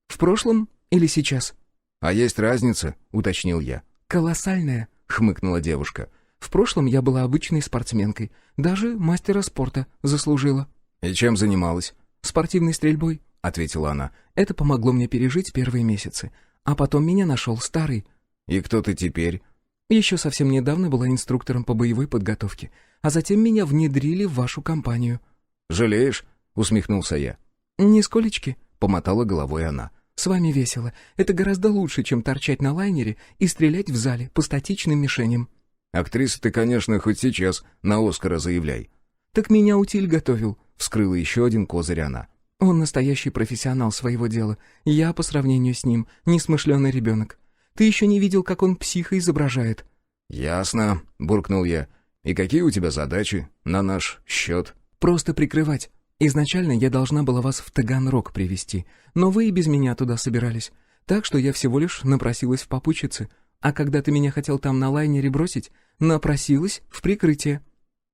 «В прошлом или сейчас?» «А есть разница?» — уточнил я. «Колоссальная», — хмыкнула девушка. «В прошлом я была обычной спортсменкой. Даже мастера спорта заслужила». «И чем занималась?» «Спортивной стрельбой», — ответила она. «Это помогло мне пережить первые месяцы. А потом меня нашел старый». «И кто ты теперь?» «Еще совсем недавно была инструктором по боевой подготовке. А затем меня внедрили в вашу компанию». «Жалеешь?» — усмехнулся я. «Нисколечки», — помотала головой она. «С вами весело. Это гораздо лучше, чем торчать на лайнере и стрелять в зале по статичным мишеням». «Актриса ты, конечно, хоть сейчас на Оскара заявляй». «Так меня Утиль готовил», — вскрыла еще один козырь она. «Он настоящий профессионал своего дела. Я, по сравнению с ним, несмышленый ребенок. Ты еще не видел, как он психа изображает». «Ясно», — буркнул я. «И какие у тебя задачи на наш счет?» «Просто прикрывать. Изначально я должна была вас в Таганрог привезти, но вы и без меня туда собирались. Так что я всего лишь напросилась в попутчицы. А когда ты меня хотел там на лайнере бросить, напросилась в прикрытие».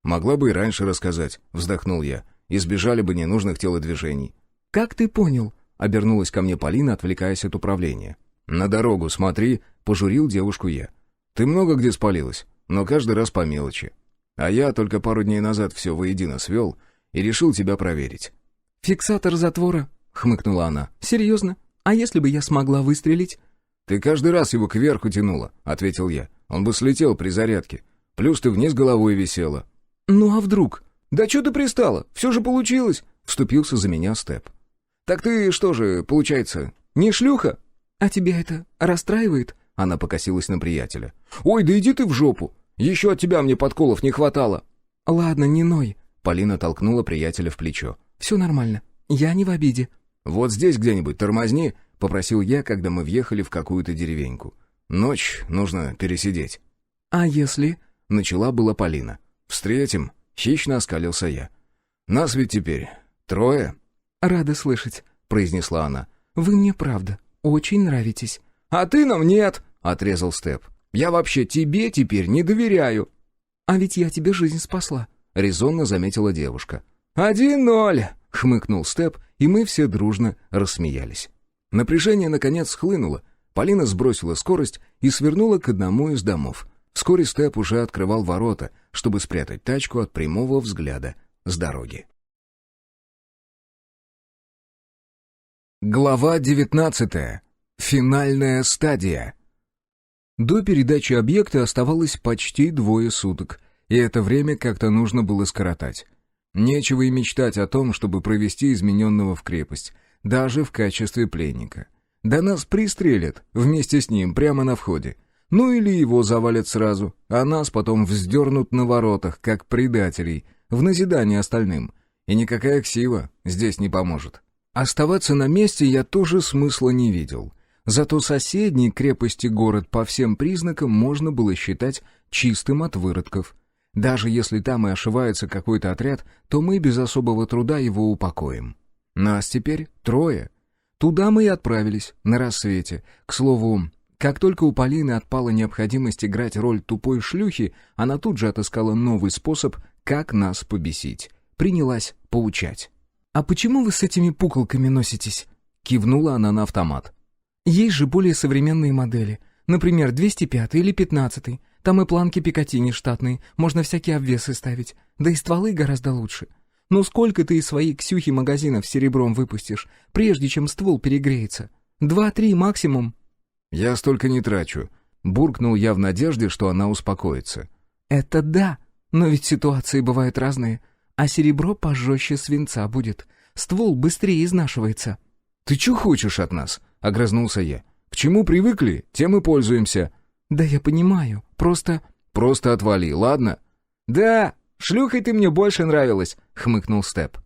«Могла бы и раньше рассказать», — вздохнул я. «Избежали бы ненужных телодвижений». «Как ты понял?» — обернулась ко мне Полина, отвлекаясь от управления. «На дорогу смотри», — пожурил девушку я. «Ты много где спалилась, но каждый раз по мелочи. А я только пару дней назад все воедино свел и решил тебя проверить». «Фиксатор затвора», — хмыкнула она. «Серьезно? А если бы я смогла выстрелить?» «Ты каждый раз его кверху тянула», — ответил я. «Он бы слетел при зарядке. Плюс ты вниз головой висела». «Ну а вдруг?» «Да что ты пристала? Все же получилось!» — вступился за меня Степ. «Так ты что же, получается, не шлюха?» «А тебя это расстраивает?» — она покосилась на приятеля. «Ой, да иди ты в жопу! Еще от тебя мне подколов не хватало!» «Ладно, не ной!» — Полина толкнула приятеля в плечо. «Все нормально. Я не в обиде». «Вот здесь где-нибудь тормозни», — попросил я, когда мы въехали в какую-то деревеньку. «Ночь нужно пересидеть». «А если...» — начала была Полина. «Встретим», — хищно оскалился я. «Нас ведь теперь 3». «Рада слышать», — произнесла она. «Вы мне правда очень нравитесь». «А ты нам нет», — отрезал Степ. «Я вообще тебе теперь не доверяю». «А ведь я тебе жизнь спасла», — резонно заметила девушка. 1-0, — хмыкнул Степ, и мы все дружно рассмеялись. Напряжение, наконец, схлынуло. Полина сбросила скорость и свернула к одному из домов. Вскоре Степ уже открывал ворота, чтобы спрятать тачку от прямого взгляда с дороги. Глава 19. Финальная стадия. До передачи объекта оставалось почти 2 суток, и это время как-то нужно было скоротать. Нечего и мечтать о том, чтобы провести измененного в крепость, даже в качестве пленника. Да нас пристрелят вместе с ним прямо на входе. Ну или его завалят сразу, а нас потом вздернут на воротах, как предателей, в назидание остальным. И никакая ксива здесь не поможет. Оставаться на месте я тоже смысла не видел. Зато соседний крепости город по всем признакам можно было считать чистым от выродков. Даже если там и ошивается какой-то отряд, то мы без особого труда его упокоим. Нас теперь 3. Туда мы и отправились, на рассвете. К слову, как только у Полины отпала необходимость играть роль тупой шлюхи, она тут же отыскала новый способ, как нас побесить. Принялась поучать. «А почему вы с этими пуколками носитесь?» — кивнула она на автомат. «Есть же более современные модели. Например, 205 или 15. Там и планки Пикатини штатные, можно всякие обвесы ставить. Да и стволы гораздо лучше. Ну сколько ты из своей Ксюхи магазинов серебром выпустишь, прежде чем ствол перегреется? 2-3 максимум». «Я столько не трачу», Буркнул я в надежде, что она успокоится. «Это да, но ведь ситуации бывают разные. А серебро пожестче свинца будет. Ствол быстрее изнашивается». «Ты чё хочешь от нас?» — огрызнулся я. «К чему привыкли, тем и пользуемся». «Да я понимаю, просто...» «Просто отвали, ладно?» «Да, шлюхой ты мне больше нравилась», — хмыкнул Степ.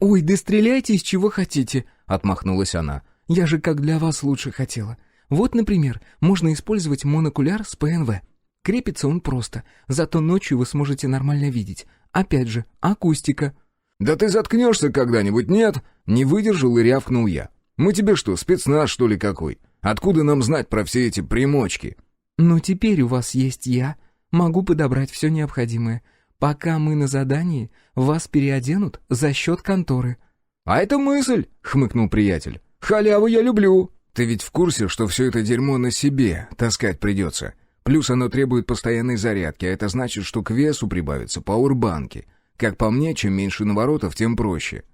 «Ой, да стреляйте из чего хотите», — отмахнулась она. «Я же как для вас лучше хотела. Вот, например, можно использовать монокуляр с ПНВ. Крепится он просто, зато ночью вы сможете нормально видеть. Опять же, акустика». «Да ты заткнешься когда-нибудь, нет?» Не выдержал и рявкнул я. «Мы тебе что, спецназ, что ли, какой? Откуда нам знать про все эти примочки?» «Ну, теперь у вас есть я. Могу подобрать все необходимое. Пока мы на задании, вас переоденут за счет конторы». «А это мысль!» — хмыкнул приятель. «Халяву я люблю!» «Ты ведь в курсе, что все это дерьмо на себе таскать придется? Плюс оно требует постоянной зарядки, а это значит, что к весу прибавятся пауэрбанки. Как по мне, чем меньше наворотов, тем проще».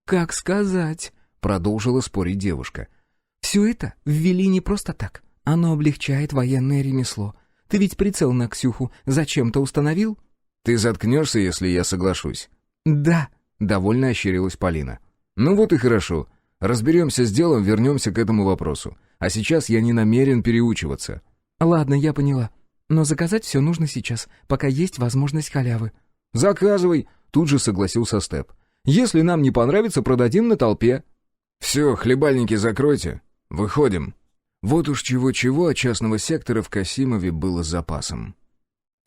«Как сказать?» — продолжила спорить девушка. «Все это ввели не просто так. Оно облегчает военное ремесло. Ты ведь прицел на Ксюху зачем-то установил?» «Ты заткнешься, если я соглашусь?» «Да», — довольно ощерилась Полина. «Ну вот и хорошо. Разберемся с делом, вернемся к этому вопросу. А сейчас я не намерен переучиваться». «Ладно, я поняла. Но заказать все нужно сейчас, пока есть возможность халявы». «Заказывай», — тут же согласился Степ. «Если нам не понравится, продадим на толпе». «Все, хлебальники закройте. Выходим». Вот уж чего-чего, а частного сектора в Касимове было с запасом.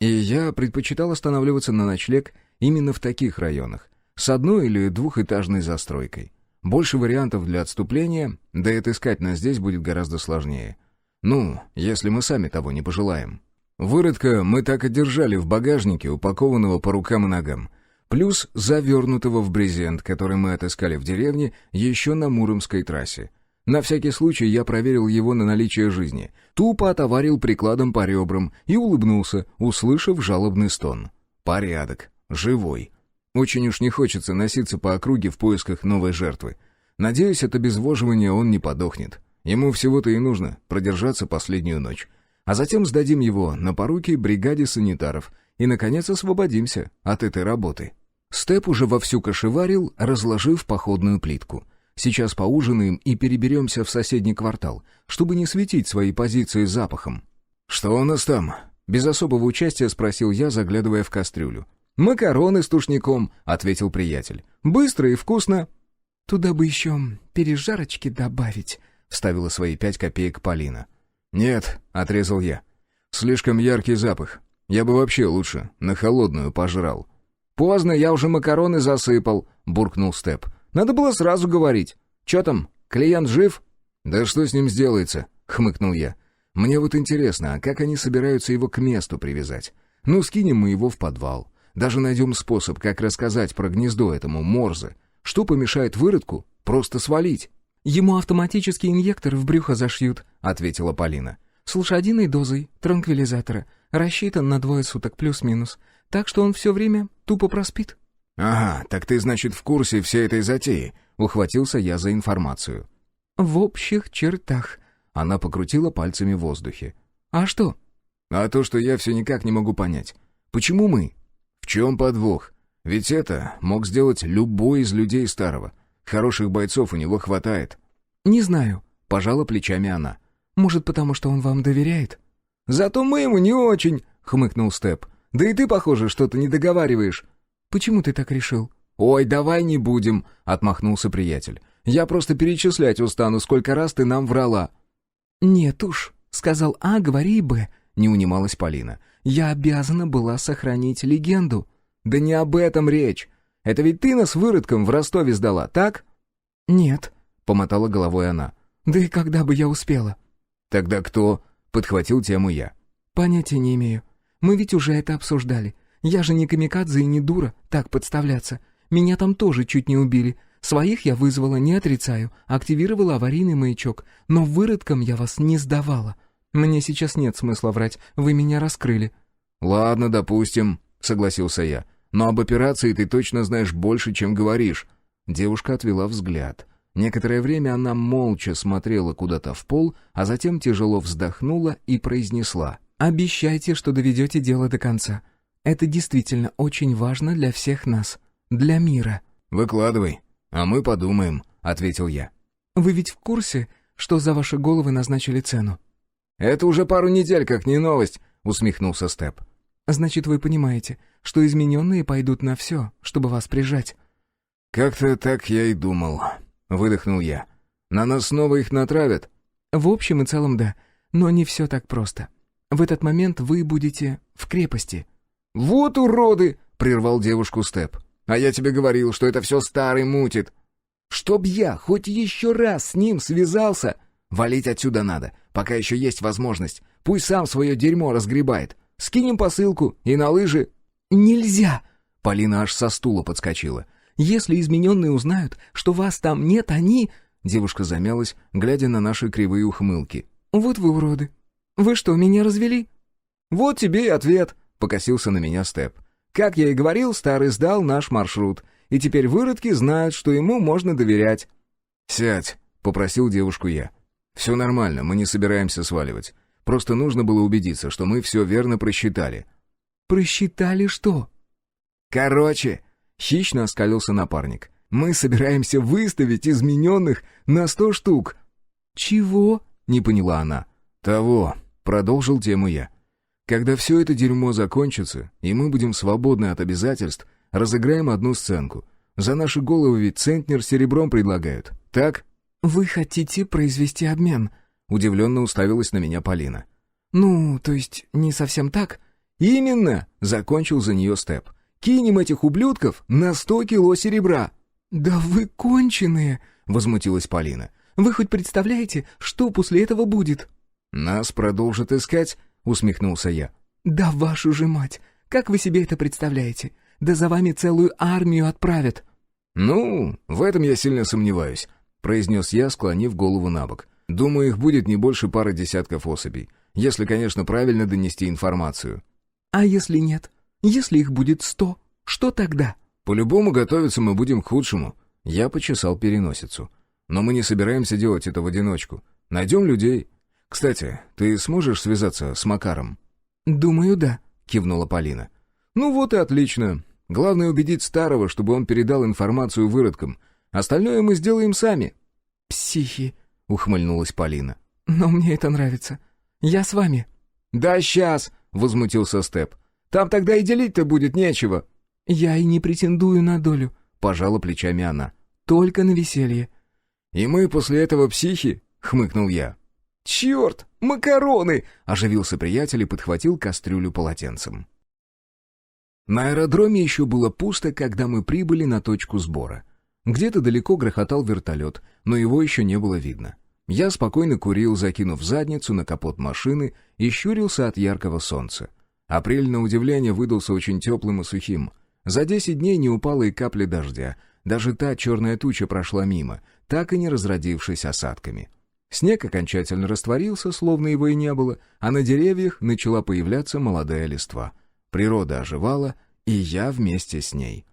И я предпочитал останавливаться на ночлег именно в таких районах, с одной или двухэтажной застройкой. Больше вариантов для отступления, да и отыскать нас здесь будет гораздо сложнее. Ну, если мы сами того не пожелаем. Выродка мы так и держали в багажнике, упакованного по рукам и ногам, плюс завернутого в брезент, который мы отыскали в деревне еще на Муромской трассе. На всякий случай я проверил его на наличие жизни, тупо отоварил прикладом по ребрам и улыбнулся, услышав жалобный стон. Порядок. Живой. Очень уж не хочется носиться по округе в поисках новой жертвы. Надеюсь, от обезвоживания он не подохнет. Ему всего-то и нужно продержаться последнюю ночь. А затем сдадим его на поруки бригаде санитаров и, наконец, освободимся от этой работы. Степ уже вовсю кошеварил, разложив походную плитку. Сейчас поужинаем и переберемся в соседний квартал, чтобы не светить свои позиции запахом. «Что у нас там?» — без особого участия спросил я, заглядывая в кастрюлю. «Макароны с тушняком», — ответил приятель. «Быстро и вкусно». «Туда бы еще пережарочки добавить», — вставила свои 5 копеек Полина. «Нет», — отрезал я. «Слишком яркий запах. Я бы вообще лучше на холодную пожрал». «Поздно, я уже макароны засыпал», — буркнул Степ. «Надо было сразу говорить. Че там, клиент жив?» «Да что с ним сделается?» — хмыкнул я. «Мне вот интересно, а как они собираются его к месту привязать? Ну, скинем мы его в подвал. Даже найдем способ, как рассказать про гнездо этому Морзе. Что помешает выродку? Просто свалить». «Ему автоматический инъектор в брюхо зашьют», — ответила Полина. «С лошадиной дозой транквилизатора. Рассчитан на 2 суток плюс-минус. Так что он все время тупо проспит». «Ага, так ты, значит, в курсе всей этой затеи?» — ухватился я за информацию. «В общих чертах», — она покрутила пальцами в воздухе. «А что?» «А то, что я все никак не могу понять. Почему мы? В чем подвох? Ведь это мог сделать любой из людей старого. Хороших бойцов у него хватает». «Не знаю», — пожала плечами она. «Может, потому что он вам доверяет?» «Зато мы ему не очень», — хмыкнул Степ. «Да и ты, похоже, что-то не договариваешь». «Почему ты так решил?» «Ой, давай не будем», — отмахнулся приятель. «Я просто перечислять устану, сколько раз ты нам врала». «Нет уж», — сказал А, говори и Б, — не унималась Полина. «Я обязана была сохранить легенду». «Да не об этом речь. Это ведь ты нас выродком в Ростове сдала, так?» «Нет», — помотала головой она. «Да и когда бы я успела?» «Тогда кто?» — подхватил тему я. «Понятия не имею. Мы ведь уже это обсуждали. Я же не камикадзе и не дура так подставляться. Меня там тоже чуть не убили. Своих я вызвала, не отрицаю, активировала аварийный маячок. Но выродком я вас не сдавала. Мне сейчас нет смысла врать, вы меня раскрыли». «Ладно, допустим», — согласился я. «Но об операции ты точно знаешь больше, чем говоришь». Девушка отвела взгляд. Некоторое время она молча смотрела куда-то в пол, а затем тяжело вздохнула и произнесла. «Обещайте, что доведете дело до конца. Это действительно очень важно для всех нас. Для мира». «Выкладывай, а мы подумаем», — ответил я. «Вы ведь в курсе, что за ваши головы назначили цену?» «Это уже пару недель как не новость», — усмехнулся Степ. «Значит, вы понимаете, что измененные пойдут на все, чтобы вас прижать». «Как-то так я и думал», — выдохнул я. «На нас снова их натравят?» «В общем и целом, да. Но не все так просто. В этот момент вы будете в крепости». «Вот уроды!» — прервал девушку Степ. «А я тебе говорил, что это все старый мутит». «Чтоб я хоть еще раз с ним связался!» «Валить отсюда надо, пока еще есть возможность. Пусть сам свое дерьмо разгребает. Скинем посылку и на лыжи». «Нельзя!» — Полина аж со стула подскочила. «Если измененные узнают, что вас там нет, они...» Девушка замялась, глядя на наши кривые ухмылки. «Вот вы уроды. Вы что, меня развели?» «Вот тебе и ответ», — покосился на меня Степ. «Как я и говорил, старый сдал наш маршрут, и теперь выродки знают, что ему можно доверять». «Сядь», — попросил девушку я. «Все нормально, мы не собираемся сваливать. Просто нужно было убедиться, что мы все верно просчитали». «Просчитали что?» «Короче», — хищно оскалился напарник, «мы собираемся выставить измененных на 100 штук». «Чего?» — не поняла она. «Того», — продолжил тему я. «Когда все это дерьмо закончится, и мы будем свободны от обязательств, разыграем одну сценку. За наши головы ведь центнер серебром предлагают, так?» «Вы хотите произвести обмен?» — удивленно уставилась на меня Полина. «Ну, то есть не совсем так?» «Именно!» — закончил за нее Степ. «Кинем этих ублюдков на 100 кило серебра!» «Да вы конченые!» — возмутилась Полина. «Вы хоть представляете, что после этого будет?» «Нас продолжат искать?» — усмехнулся я. «Да вашу же мать! Как вы себе это представляете? Да за вами целую армию отправят!» «Ну, в этом я сильно сомневаюсь», — произнес я, склонив голову на бок. «Думаю, их будет не больше пары десятков особей, если, конечно, правильно донести информацию». «А если нет? Если их будет 100, что тогда?» «По-любому готовиться мы будем к худшему». Я почесал переносицу. «Но мы не собираемся делать это в одиночку. Найдем людей. Кстати, ты сможешь связаться с Макаром?» «Думаю, да», — кивнула Полина. «Ну вот и отлично. Главное убедить старого, чтобы он передал информацию выродкам. Остальное мы сделаем сами». «Психи», — ухмыльнулась Полина. «Но мне это нравится. Я с вами». «Да сейчас!» — возмутился Степ. «Там тогда и делить-то будет нечего». «Я и не претендую на долю», — пожала плечами она. «Только на веселье». «И мы после этого психи?» — хмыкнул я. «Черт! Макароны!» — оживился приятель и подхватил кастрюлю полотенцем. На аэродроме еще было пусто, когда мы прибыли на точку сбора. Где-то далеко грохотал вертолет, но его еще не было видно. Я спокойно курил, закинув задницу на капот машины, и щурился от яркого солнца. Апрель, на удивление, выдался очень теплым и сухим. За 10 дней не упало и капли дождя. Даже та черная туча прошла мимо, так и не разродившись осадками. Снег окончательно растворился, словно его и не было, а на деревьях начала появляться молодая листва. Природа оживала, и я вместе с ней.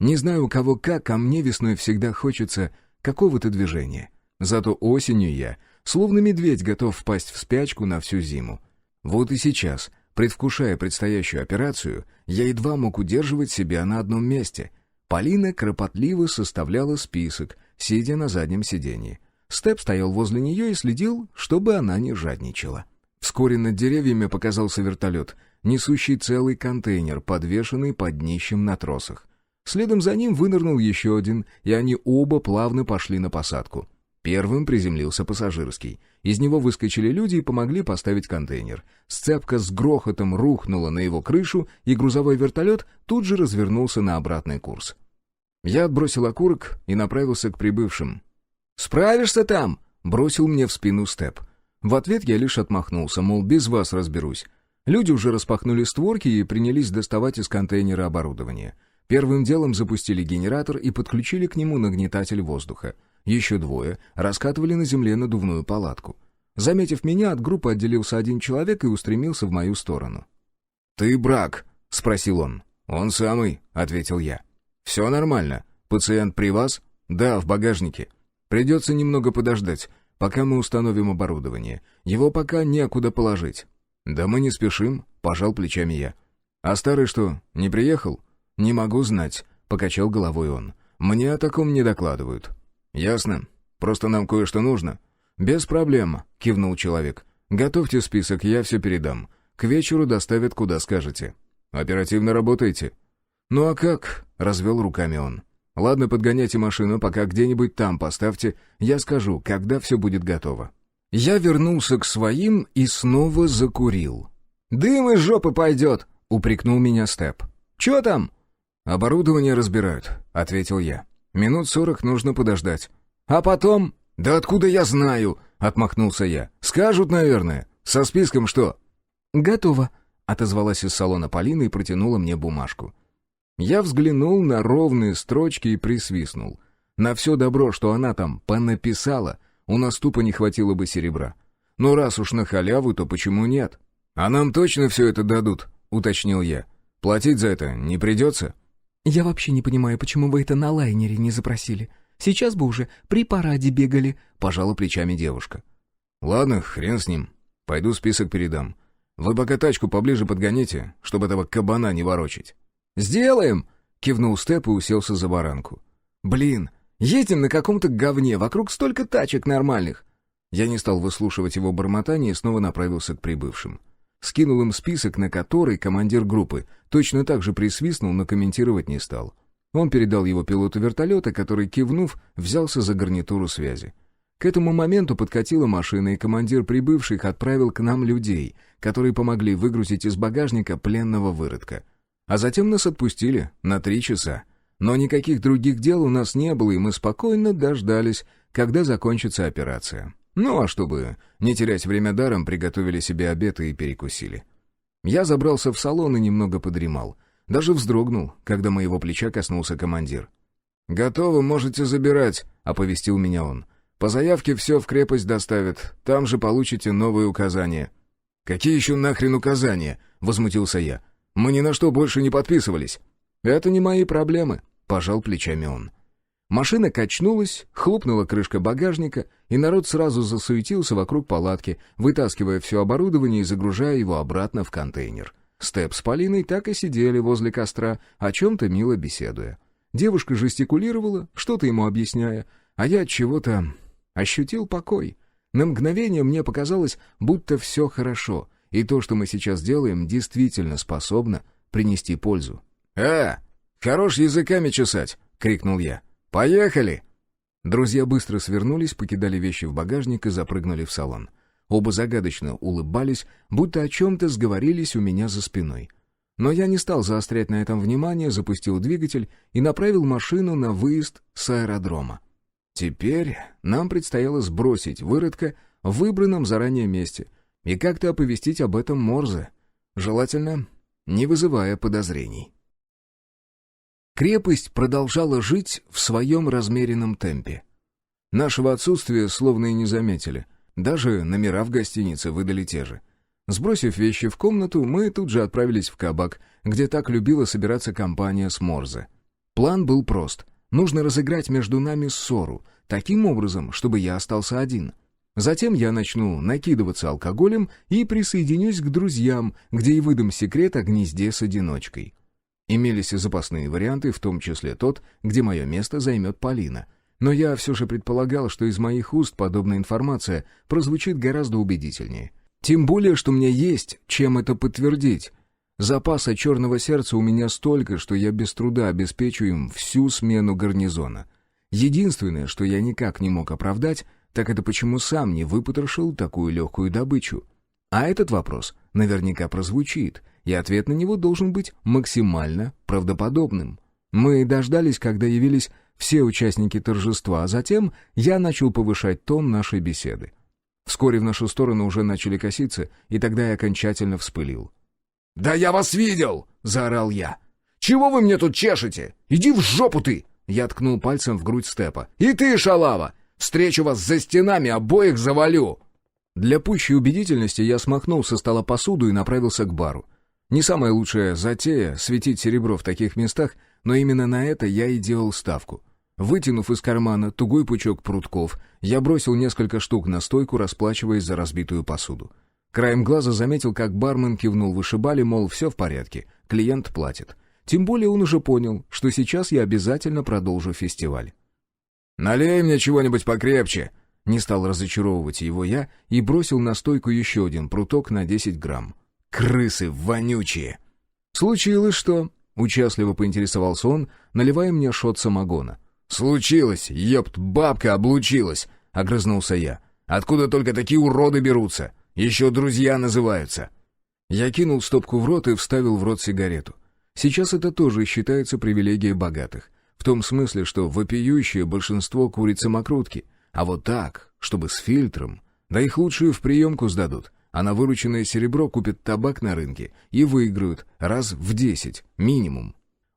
Не знаю у кого как, а мне весной всегда хочется какого-то движения. Зато осенью я, словно медведь, готов впасть в спячку на всю зиму. Вот и сейчас, предвкушая предстоящую операцию, я едва мог удерживать себя на одном месте. Полина кропотливо составляла список, сидя на заднем сиденье. Степ стоял возле нее и следил, чтобы она не жадничала. Вскоре над деревьями показался вертолет, несущий целый контейнер, подвешенный под днищем на тросах. Следом за ним вынырнул еще один, и они оба плавно пошли на посадку. Первым приземлился пассажирский. Из него выскочили люди и помогли поставить контейнер. Сцепка с грохотом рухнула на его крышу, и грузовой вертолет тут же развернулся на обратный курс. Я отбросил окурок и направился к прибывшим. «Справишься там?» — бросил мне в спину Степ. В ответ я лишь отмахнулся, мол, без вас разберусь. Люди уже распахнули створки и принялись доставать из контейнера оборудование. Первым делом запустили генератор и подключили к нему нагнетатель воздуха. Еще двое раскатывали на земле надувную палатку. Заметив меня, от группы отделился один человек и устремился в мою сторону. «Ты Брак?» — спросил он. «Он самый», — ответил я. «Все нормально. Пациент при вас?» «Да, в багажнике». Придется немного подождать, пока мы установим оборудование. Его пока некуда положить». «Да мы не спешим», — пожал плечами я. «А старый что, не приехал?» «Не могу знать», — покачал головой он. «Мне о таком не докладывают». «Ясно. Просто нам кое-что нужно». «Без проблем», — кивнул человек. «Готовьте список, я все передам. К вечеру доставят, куда скажете». «Оперативно работаете?» «Ну а как?» — развел руками он. «Ладно, подгоняйте машину, пока где-нибудь там поставьте. Я скажу, когда все будет готово». Я вернулся к своим и снова закурил. «Дым из жопы пойдет!» — упрекнул меня Степ. «Че там?» «Оборудование разбирают», — ответил я. «Минут 40 нужно подождать». «А потом?» «Да откуда я знаю?» — отмахнулся я. «Скажут, наверное. Со списком что?» «Готово», — отозвалась из салона Полина и протянула мне бумажку. Я взглянул на ровные строчки и присвистнул. На все добро, что она там понаписала, у нас тупо не хватило бы серебра. Но раз уж на халяву, то почему нет? «А нам точно все это дадут?» — уточнил я. «Платить за это не придется?» «Я вообще не понимаю, почему вы это на лайнере не запросили. Сейчас бы уже при параде бегали», — пожала плечами девушка. «Ладно, хрен с ним. Пойду список передам. Вы пока тачку поближе подгоните, чтобы этого кабана не ворочить». «Сделаем!» — кивнул Степ и уселся за баранку. «Блин, едем на каком-то говне, вокруг столько тачек нормальных». Я не стал выслушивать его бормотание и снова направился к прибывшим. Скинул им список, на который командир группы точно так же присвистнул, но комментировать не стал. Он передал его пилоту вертолета, который, кивнув, взялся за гарнитуру связи. К этому моменту подкатила машина, и командир прибывших отправил к нам людей, которые помогли выгрузить из багажника пленного выродка. А затем нас отпустили на 3 часа. Но никаких других дел у нас не было, и мы спокойно дождались, когда закончится операция. Ну а чтобы не терять время даром, приготовили себе обед и перекусили. Я забрался в салон и немного подремал. Даже вздрогнул, когда моего плеча коснулся командир. «Готово, можете забирать», — оповестил меня он. «По заявке все в крепость доставят, там же получите новые указания». «Какие еще нахрен указания?» — возмутился я. «Мы ни на что больше не подписывались». «Это не мои проблемы», — пожал плечами он. Машина качнулась, хлопнула крышка багажника, и народ сразу засуетился вокруг палатки, вытаскивая все оборудование и загружая его обратно в контейнер. Степ с Полиной так и сидели возле костра, о чем-то мило беседуя. Девушка жестикулировала, что-то ему объясняя, а я от чего-то ощутил покой. На мгновение мне показалось, будто все хорошо, и то, что мы сейчас делаем, действительно способно принести пользу. Хорош языками чесать!» — крикнул я. «Поехали!» Друзья быстро свернулись, покидали вещи в багажник и запрыгнули в салон. Оба загадочно улыбались, будто о чем-то сговорились у меня за спиной. Но я не стал заострять на этом внимание, запустил двигатель и направил машину на выезд с аэродрома. Теперь нам предстояло сбросить выродка в выбранном заранее месте и как-то оповестить об этом Морзе, желательно не вызывая подозрений. Крепость продолжала жить в своем размеренном темпе. Нашего отсутствия словно и не заметили. Даже номера в гостинице выдали те же. Сбросив вещи в комнату, мы тут же отправились в кабак, где так любила собираться компания с Морзе. План был прост. Нужно разыграть между нами ссору, таким образом, чтобы я остался один. Затем я начну накидываться алкоголем и присоединюсь к друзьям, где и выдам секрет о гнезде с одиночкой. Имелись и запасные варианты, в том числе тот, где мое место займет Полина. Но я все же предполагал, что из моих уст подобная информация прозвучит гораздо убедительнее. Тем более, что мне есть чем это подтвердить. Запаса черного сердца у меня столько, что я без труда обеспечу им всю смену гарнизона. Единственное, что я никак не мог оправдать, так это почему сам не выпотрошил такую легкую добычу. А этот вопрос наверняка прозвучит, и ответ на него должен быть максимально правдоподобным. Мы дождались, когда явились все участники торжества, а затем я начал повышать тон нашей беседы. Вскоре в нашу сторону уже начали коситься, и тогда я окончательно вспылил. «Да я вас видел!» — заорал я. «Чего вы мне тут чешете? Иди в жопу ты!» Я ткнул пальцем в грудь Степа. «И ты, шалава! Встречу вас за стенами, обоих завалю!» Для пущей убедительности я смахнул со стола посуду и направился к бару. Не самая лучшая затея — светить серебро в таких местах, но именно на это я и делал ставку. Вытянув из кармана тугой пучок прутков, я бросил несколько штук на стойку, расплачиваясь за разбитую посуду. Краем глаза заметил, как бармен кивнул вышибали, мол, все в порядке, клиент платит. Тем более он уже понял, что сейчас я обязательно продолжу фестиваль. «Налей мне чего-нибудь покрепче!» Не стал разочаровывать его я и бросил на стойку еще один пруток на 10 грамм. «Крысы вонючие!» «Случилось что?» — участливо поинтересовался он, наливая мне шот самогона. «Случилось! Ёпт, бабка облучилась!» — огрызнулся я. «Откуда только такие уроды берутся? Еще друзья называются!» Я кинул стопку в рот и вставил в рот сигарету. Сейчас это тоже считается привилегией богатых. В том смысле, что вопиющее большинство курит самокрутки. А вот так, чтобы с фильтром, да их лучшие в приемку сдадут, а на вырученное серебро купят табак на рынке и выиграют раз в 10, минимум.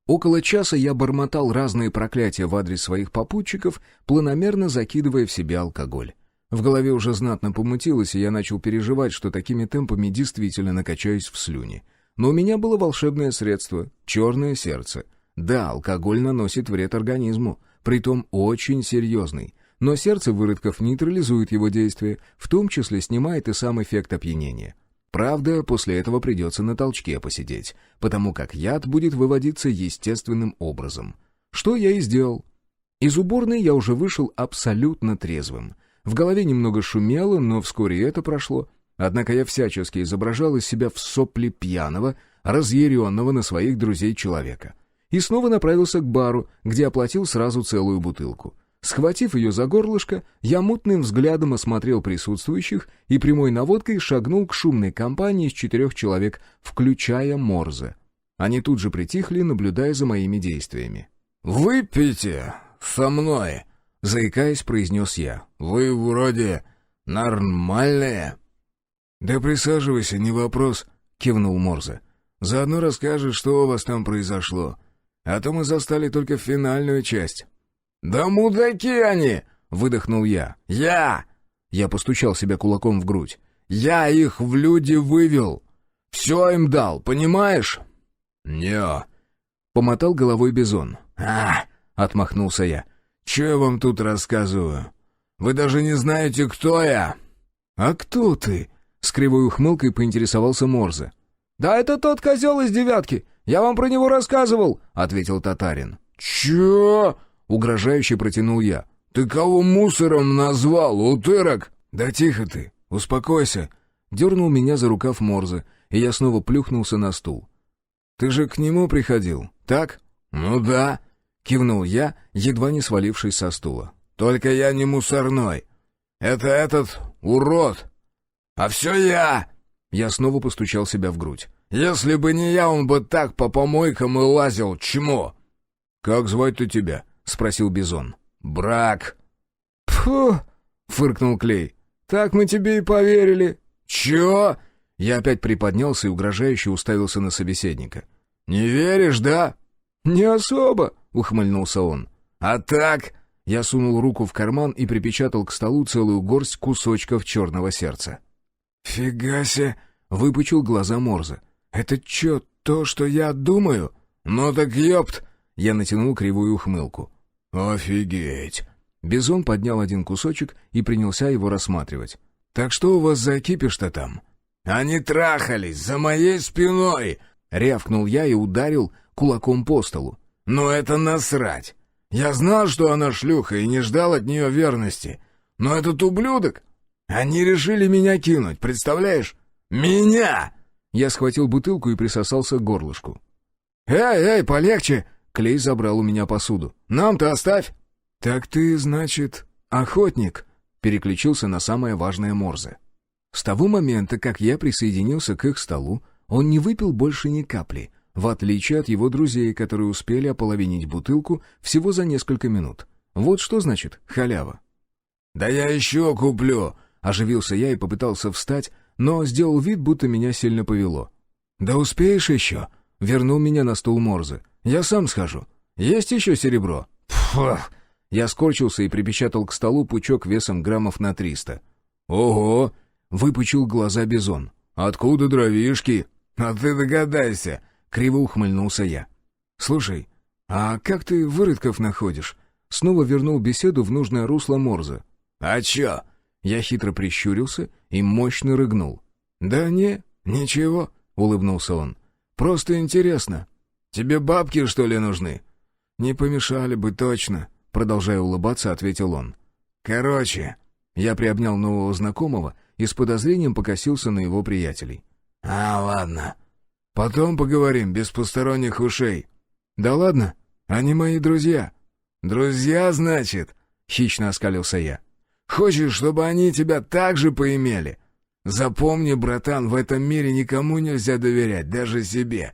Около часа я бормотал разные проклятия в адрес своих попутчиков, планомерно закидывая в себя алкоголь. В голове уже знатно помутилось, и я начал переживать, что такими темпами действительно накачаюсь в слюни. Но у меня было волшебное средство — черное сердце. Да, алкоголь наносит вред организму, притом очень серьезный. Но сердце выродков нейтрализует его действие, в том числе снимает и сам эффект опьянения. Правда, после этого придется на толчке посидеть, потому как яд будет выводиться естественным образом. Что я и сделал. Из уборной я уже вышел абсолютно трезвым. В голове немного шумело, но вскоре это прошло. Однако я всячески изображал из себя в сопли пьяного, разъяренного на своих друзей человека. И снова направился к бару, где оплатил сразу целую бутылку. Схватив ее за горлышко, я мутным взглядом осмотрел присутствующих и прямой наводкой шагнул к шумной компании из 4 человек, включая Морзе. Они тут же притихли, наблюдая за моими действиями. «Выпейте со мной!» — заикаясь, произнес я. «Вы вроде нормальные». «Да присаживайся, не вопрос», — кивнул Морзе. «Заодно расскажешь, что у вас там произошло. А то мы застали только финальную часть». «Да мудаки они!» — выдохнул я. «Я!» — я постучал себя кулаком в грудь. «Я их в люди вывел! Все им дал, понимаешь?» «Не-а», — помотал головой Бизон. Отмахнулся я. «Че я вам тут рассказываю? Вы даже не знаете, кто я!» «А кто ты?» — с кривой ухмылкой поинтересовался Морзе. «Да это тот козел из 9-ки! Я вам про него рассказывал!» — ответил татарин. «Чё?» — угрожающе протянул я. «Ты кого мусором назвал, утырок?» «Да тихо ты, успокойся!» — дернул меня за рукав Морзе, и я снова плюхнулся на стул. «Ты же к нему приходил, так?» «Ну да», — кивнул я, едва не свалившись со стула. «Только я не мусорной. Это этот урод. А все я!» Я снова постучал себя в грудь. «Если бы не я, он бы так по помойкам и лазил, чмо!» «Как звать-то тебя?» — спросил Бизон. «Брак». «Пфу!» — фыркнул Клей. «Так мы тебе и поверили». «Чё?» Я опять приподнялся и угрожающе уставился на собеседника. «Не веришь, да?» «Не особо», — ухмыльнулся он. «А так?» Я сунул руку в карман и припечатал к столу целую горсть кусочков черного сердца. «Фига себе!» — выпучил глаза Морзе. «Это чё, то, что я думаю?» «Ну так ёпт!» — я натянул кривую ухмылку. «Офигеть!» Бизон поднял один кусочек и принялся его рассматривать. «Так что у вас за кипиш-то там?» «Они трахались за моей спиной!» — рявкнул я и ударил кулаком по столу. «Ну это насрать! Я знал, что она шлюха, и не ждал от нее верности. Но этот ублюдок... Они решили меня кинуть, представляешь? Меня!» Я схватил бутылку и присосался к горлышку. «Эй, полегче!» Клей забрал у меня посуду. «Нам-то оставь!» «Так ты, значит, охотник?» Переключился на самое важное Морзе. С того момента, как я присоединился к их столу, он не выпил больше ни капли, в отличие от его друзей, которые успели ополовинить бутылку всего за несколько минут. Вот что значит халява. «Да я еще куплю!» — оживился я и попытался встать, но сделал вид, будто меня сильно повело. «Да успеешь еще?» — вернул меня на стул Морзе. «Я сам схожу. Есть еще серебро?» «Фух!» Я скорчился и припечатал к столу пучок весом граммов на 300. «Ого!» — выпучил глаза Бизон. «Откуда дровишки?» «А ты догадайся!» — криво ухмыльнулся я. «Слушай, а как ты выродков находишь?» снова вернул беседу в нужное русло Морзе. «А чё?» Я хитро прищурился и мощно рыгнул. «Да не, ничего», — улыбнулся он. «Просто интересно. Тебе бабки, что ли, нужны?» «Не помешали бы точно», — продолжая улыбаться, ответил он. «Короче...» Я приобнял нового знакомого и с подозрением покосился на его приятелей. Ладно. Потом поговорим, без посторонних ушей». «Да ладно, они мои друзья». «Друзья, значит?» — хищно оскалился я. «Хочешь, чтобы они тебя так же поимели? Запомни, братан, в этом мире никому нельзя доверять, даже себе.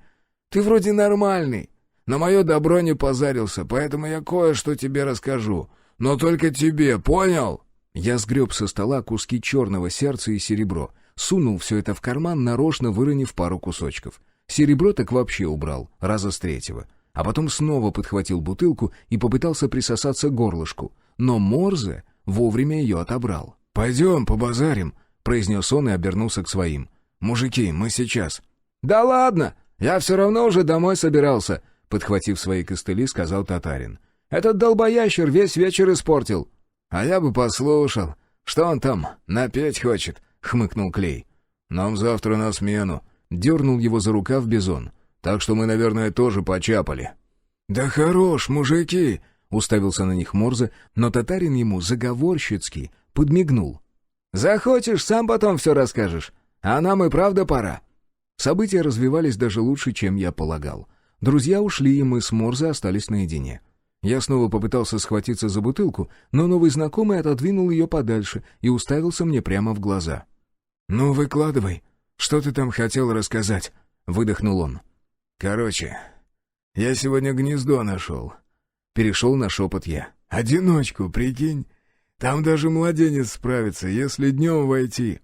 Ты вроде нормальный, на мое добро не позарился, поэтому я кое-что тебе расскажу. Но только тебе, понял?» Я сгреб со стола куски черного сердца и серебро, сунул все это в карман, нарочно выронив пару кусочков. Серебро так вообще убрал, раза с третьего. А потом снова подхватил бутылку и попытался присосаться к горлышку. Но Морзе вовремя ее отобрал. «Пойдем, побазарим», — произнес он и обернулся к своим. «Мужики, мы сейчас». «Да ладно, я все равно уже домой собирался», — подхватив свои костыли, сказал татарин. «Этот долбоящер весь вечер испортил». «А я бы послушал, что он там напеть хочет», — хмыкнул Клей. «Нам завтра на смену», — дернул его за рукав Бизон. «Так что мы, наверное, тоже почапали». «Да хорош, мужики!» — уставился на них Морзе, но татарин ему заговорщицки подмигнул. «Захочешь, сам потом все расскажешь. А нам и правда пора». События развивались даже лучше, чем я полагал. Друзья ушли, и мы с Морзе остались наедине. Я снова попытался схватиться за бутылку, но новый знакомый отодвинул ее подальше и уставился мне прямо в глаза. «Ну, выкладывай, что ты там хотел рассказать?» — выдохнул он. «Короче, я сегодня гнездо нашел». Перешел на шепот я. «Одиночку, прикинь. Там даже младенец справится, если днем войти».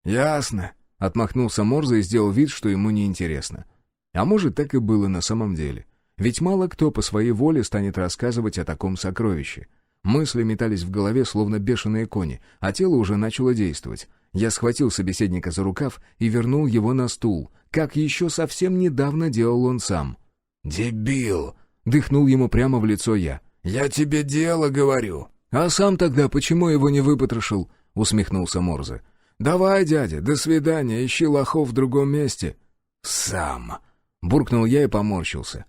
«Ясно», — отмахнулся Морзе и сделал вид, что ему неинтересно. А может, так и было на самом деле. Ведь мало кто по своей воле станет рассказывать о таком сокровище. Мысли метались в голове, словно бешеные кони, а тело уже начало действовать. Я схватил собеседника за рукав и вернул его на стул, как еще совсем недавно делал он сам. «Дебил!» — дыхнул ему прямо в лицо я. «Я тебе дело говорю!» «А сам тогда почему его не выпотрошил?» — усмехнулся Морзе. «Давай, дядя, до свидания, ищи лохов в другом месте». «Сам!» — буркнул я и поморщился.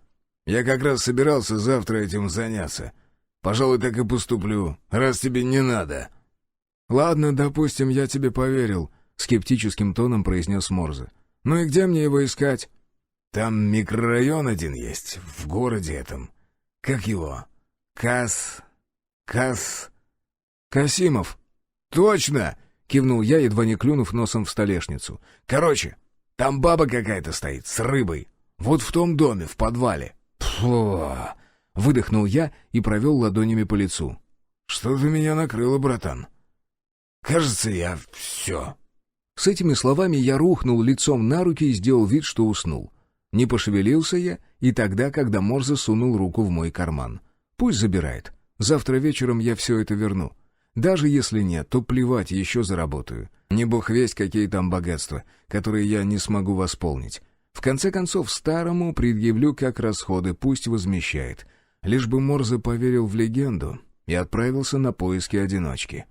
«Я как раз собирался завтра этим заняться. Пожалуй, так и поступлю, раз тебе не надо». «Ладно, допустим, я тебе поверил», — скептическим тоном произнес Морзе. «Ну и где мне его искать?» «Там микрорайон один есть, в городе этом. Как его? Касимов». «Точно!» — кивнул я, едва не клюнув носом в столешницу. «Короче, там баба какая-то стоит, с рыбой. Вот в том доме, в подвале». «Фу!» — выдохнул я и провел ладонями по лицу. «Что-то меня накрыло, братан. Кажется, я все». С этими словами я рухнул лицом на руки и сделал вид, что уснул. Не пошевелился я и тогда, когда Морзе сунул руку в мой карман. Пусть забирает. Завтра вечером я все это верну. Даже если нет, то плевать, еще заработаю. Не бог весть, какие там богатства, которые я не смогу восполнить. В конце концов, старому предъявлю как расходы, пусть возмещает. Лишь бы Морзе поверил в легенду и отправился на поиски одиночки.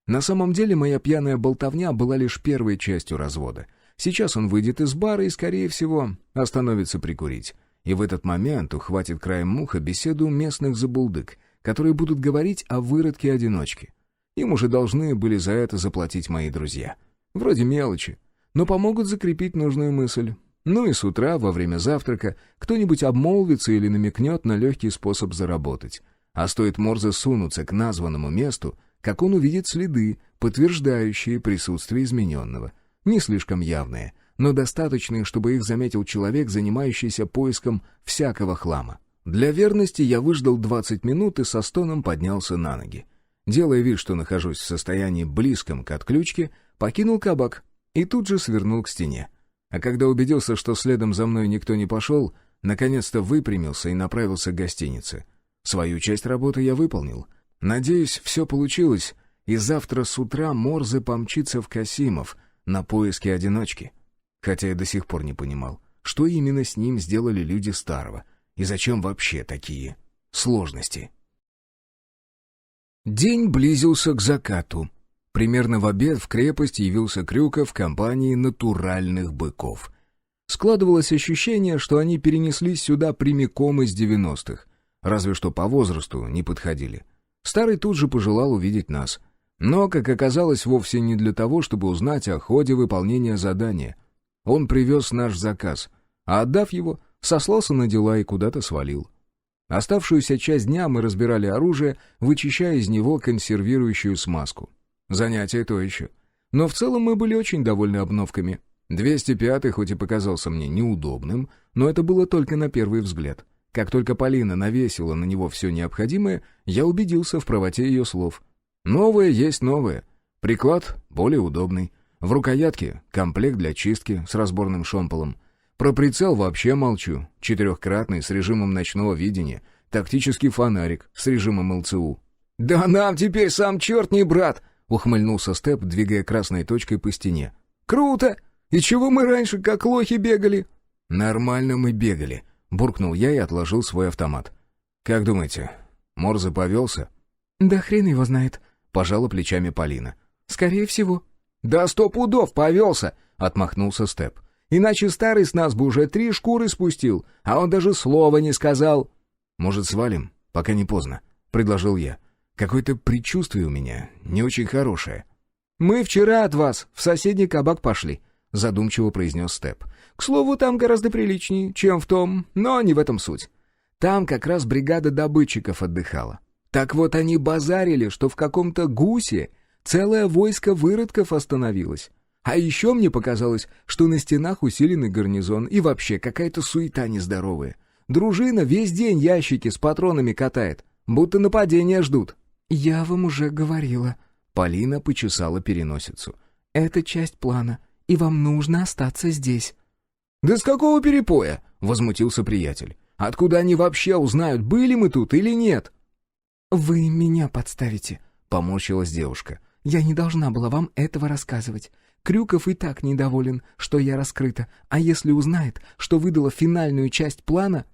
На самом деле, моя пьяная болтовня была лишь первой частью развода. Сейчас он выйдет из бара и, скорее всего, остановится прикурить. И в этот момент ухватит краем уха беседу местных забулдык, которые будут говорить о выродке-одиночке. Им уже должны были за это заплатить мои друзья. Вроде мелочи, но помогут закрепить нужную мысль. Ну и с утра, во время завтрака, кто-нибудь обмолвится или намекнет на легкий способ заработать. А стоит Морзе сунуться к названному месту, как он увидит следы, подтверждающие присутствие измененного. Не слишком явные, но достаточные, чтобы их заметил человек, занимающийся поиском всякого хлама. Для верности я выждал 20 минут и со стоном поднялся на ноги. Делая вид, что нахожусь в состоянии близком к отключке, покинул кабак и тут же свернул к стене. А когда убедился, что следом за мной никто не пошел, наконец-то выпрямился и направился к гостинице. Свою часть работы я выполнил. Надеюсь, все получилось, и завтра с утра Морзе помчится в Касимов на поиски одиночки. Хотя я до сих пор не понимал, что именно с ним сделали люди старого, и зачем вообще такие сложности. День близился к закату. Примерно в обед в крепость явился Крюков в компании натуральных быков. Складывалось ощущение, что они перенеслись сюда прямиком из 90-х, разве что по возрасту не подходили. Старый тут же пожелал увидеть нас. Но, как оказалось, вовсе не для того, чтобы узнать о ходе выполнения задания. Он привез наш заказ, а отдав его, сослался на дела и куда-то свалил. Оставшуюся часть дня мы разбирали оружие, вычищая из него консервирующую смазку. Занятие то еще. Но в целом мы были очень довольны обновками. 205-й хоть и показался мне неудобным, но это было только на первый взгляд. Как только Полина навесила на него все необходимое, я убедился в правоте ее слов. Новое есть новое. Приклад более удобный. В рукоятке комплект для чистки с разборным шомполом. Про прицел вообще молчу. 4-кратный с режимом ночного видения. Тактический фонарик с режимом ЛЦУ. «Да нам теперь сам черт не брат!» — ухмыльнулся Степ, двигая красной точкой по стене. «Круто! И чего мы раньше как лохи бегали?» «Нормально мы бегали», — буркнул я и отложил свой автомат. «Как думаете, Морзе повелся?» «Да хрен его знает», — пожала плечами Полина. «Скорее всего». «Да 100 пудов повелся!» — отмахнулся Степ. «Иначе старый с нас бы уже 3 шкуры спустил, а он даже слова не сказал». «Может, свалим, пока не поздно», — предложил я. «Какое-то предчувствие у меня не очень хорошее». «Мы вчера от вас в соседний кабак пошли», — задумчиво произнес Степ. «К слову, там гораздо приличнее, чем в том, но не в этом суть. Там как раз бригада добытчиков отдыхала. Так вот они базарили, что в каком-то гусе целое войско выродков остановилось. А еще мне показалось, что на стенах усиленный гарнизон и вообще какая-то суета нездоровая. Дружина весь день ящики с патронами катает, будто нападения ждут». «Я вам уже говорила». Полина почесала переносицу. «Это часть плана, и вам нужно остаться здесь». «Да с какого перепоя?» — возмутился приятель. «Откуда они вообще узнают, были мы тут или нет?» «Вы меня подставите», — поморщилась девушка. «Я не должна была вам этого рассказывать. Крюков и так недоволен, что я раскрыта, а если узнает, что выдала финальную часть плана...»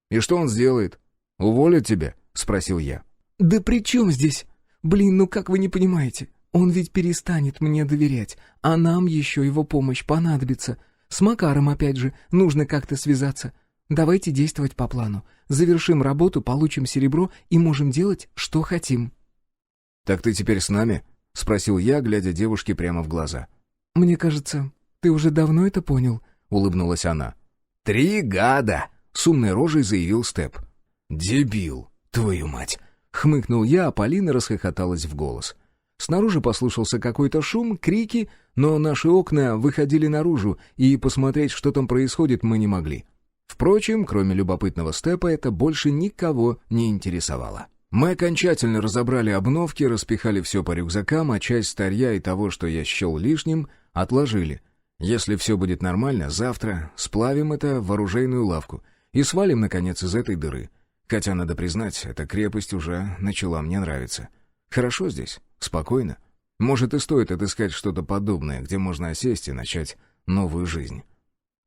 «И что он сделает? Уволит тебя?» — спросил я. «Да при чем здесь? Блин, ну как вы не понимаете? Он ведь перестанет мне доверять, а нам еще его помощь понадобится. С Макаром, опять же, нужно как-то связаться. Давайте действовать по плану. Завершим работу, получим серебро и можем делать, что хотим». «Так ты теперь с нами?» — спросил я, глядя девушке прямо в глаза. «Мне кажется, ты уже давно это понял», — улыбнулась она. 3 гада!» — с умной рожей заявил Степ. «Дебил, твою мать!» — хмыкнул я, а Полина расхохоталась в голос. Снаружи послышался какой-то шум, крики, но наши окна выходили наружу, и посмотреть, что там происходит, мы не могли. Впрочем, кроме любопытного Степа, это больше никого не интересовало. Мы окончательно разобрали обновки, распихали все по рюкзакам, а часть старья и того, что я счел лишним, отложили. Если все будет нормально, завтра сплавим это в оружейную лавку и свалим, наконец, из этой дыры. Хотя, надо признать, эта крепость уже начала мне нравиться. Хорошо здесь, спокойно. Может, и стоит отыскать что-то подобное, где можно осесть и начать новую жизнь.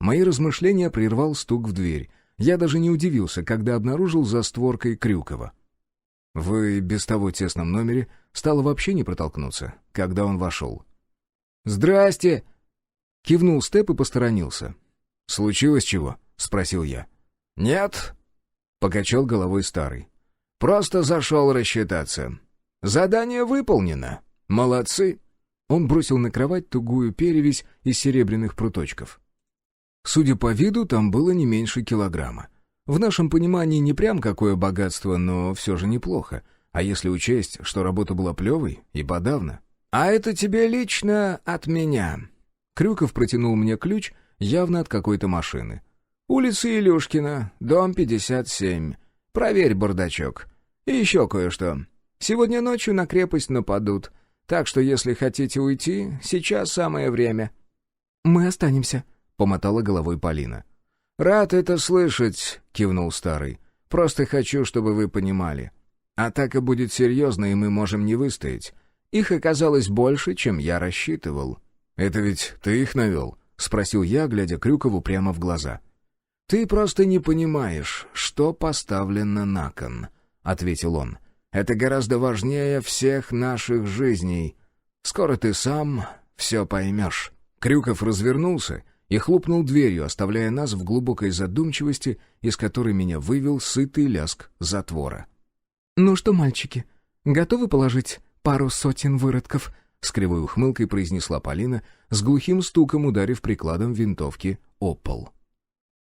Мои размышления прервал стук в дверь. Я даже не удивился, когда обнаружил за створкой Крюкова. В без того тесном номере стало вообще не протолкнуться, когда он вошел. «Здрасте!» — кивнул Степ и посторонился. «Случилось чего?» — спросил я. «Нет», — покачал головой старый. «Просто зашел рассчитаться. Задание выполнено. Молодцы!» Он бросил на кровать тугую перевязь из серебряных пруточков. Судя по виду, там было не меньше килограмма. В нашем понимании не прям какое богатство, но все же неплохо. А если учесть, что работа была плевой, и подавно. «А это тебе лично от меня». Крюков протянул мне ключ, явно от какой-то машины. «Улица Илюшкина, дом 57. Проверь бардачок. И еще кое-что. Сегодня ночью на крепость нападут, так что если хотите уйти, сейчас самое время». «Мы останемся», — помотала головой Полина. «Рад это слышать», — кивнул старый. «Просто хочу, чтобы вы понимали. Атака будет серьезной, и мы можем не выстоять. Их оказалось больше, чем я рассчитывал». «Это ведь ты их навел?» — спросил я, глядя Крюкову прямо в глаза. «Ты просто не понимаешь, что поставлено на кон», — ответил он. Это гораздо важнее всех наших жизней. Скоро ты сам все поймешь». Крюков развернулся и хлопнул дверью, оставляя нас в глубокой задумчивости, из которой меня вывел сытый лязг затвора. «Ну что, мальчики, готовы положить пару сотен выродков?» — с кривой ухмылкой произнесла Полина, с глухим стуком ударив прикладом винтовки о пол.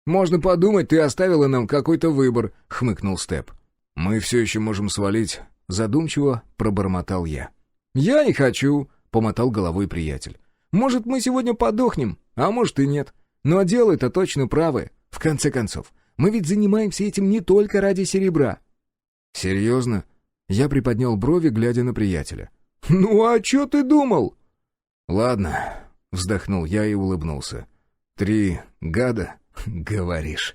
«Можно подумать, ты оставила нам какой-то выбор», — хмыкнул Степ. «Мы все еще можем свалить», — задумчиво пробормотал я. «Я не хочу», — помотал головой приятель. «Может, мы сегодня подохнем, а может и нет. Но дело-то точно правое. В конце концов, мы ведь занимаемся этим не только ради серебра». «Серьезно?» Я приподнял брови, глядя на приятеля. «Ну а что ты думал?» «Ладно», — вздохнул я и улыбнулся. «3 гада, говоришь».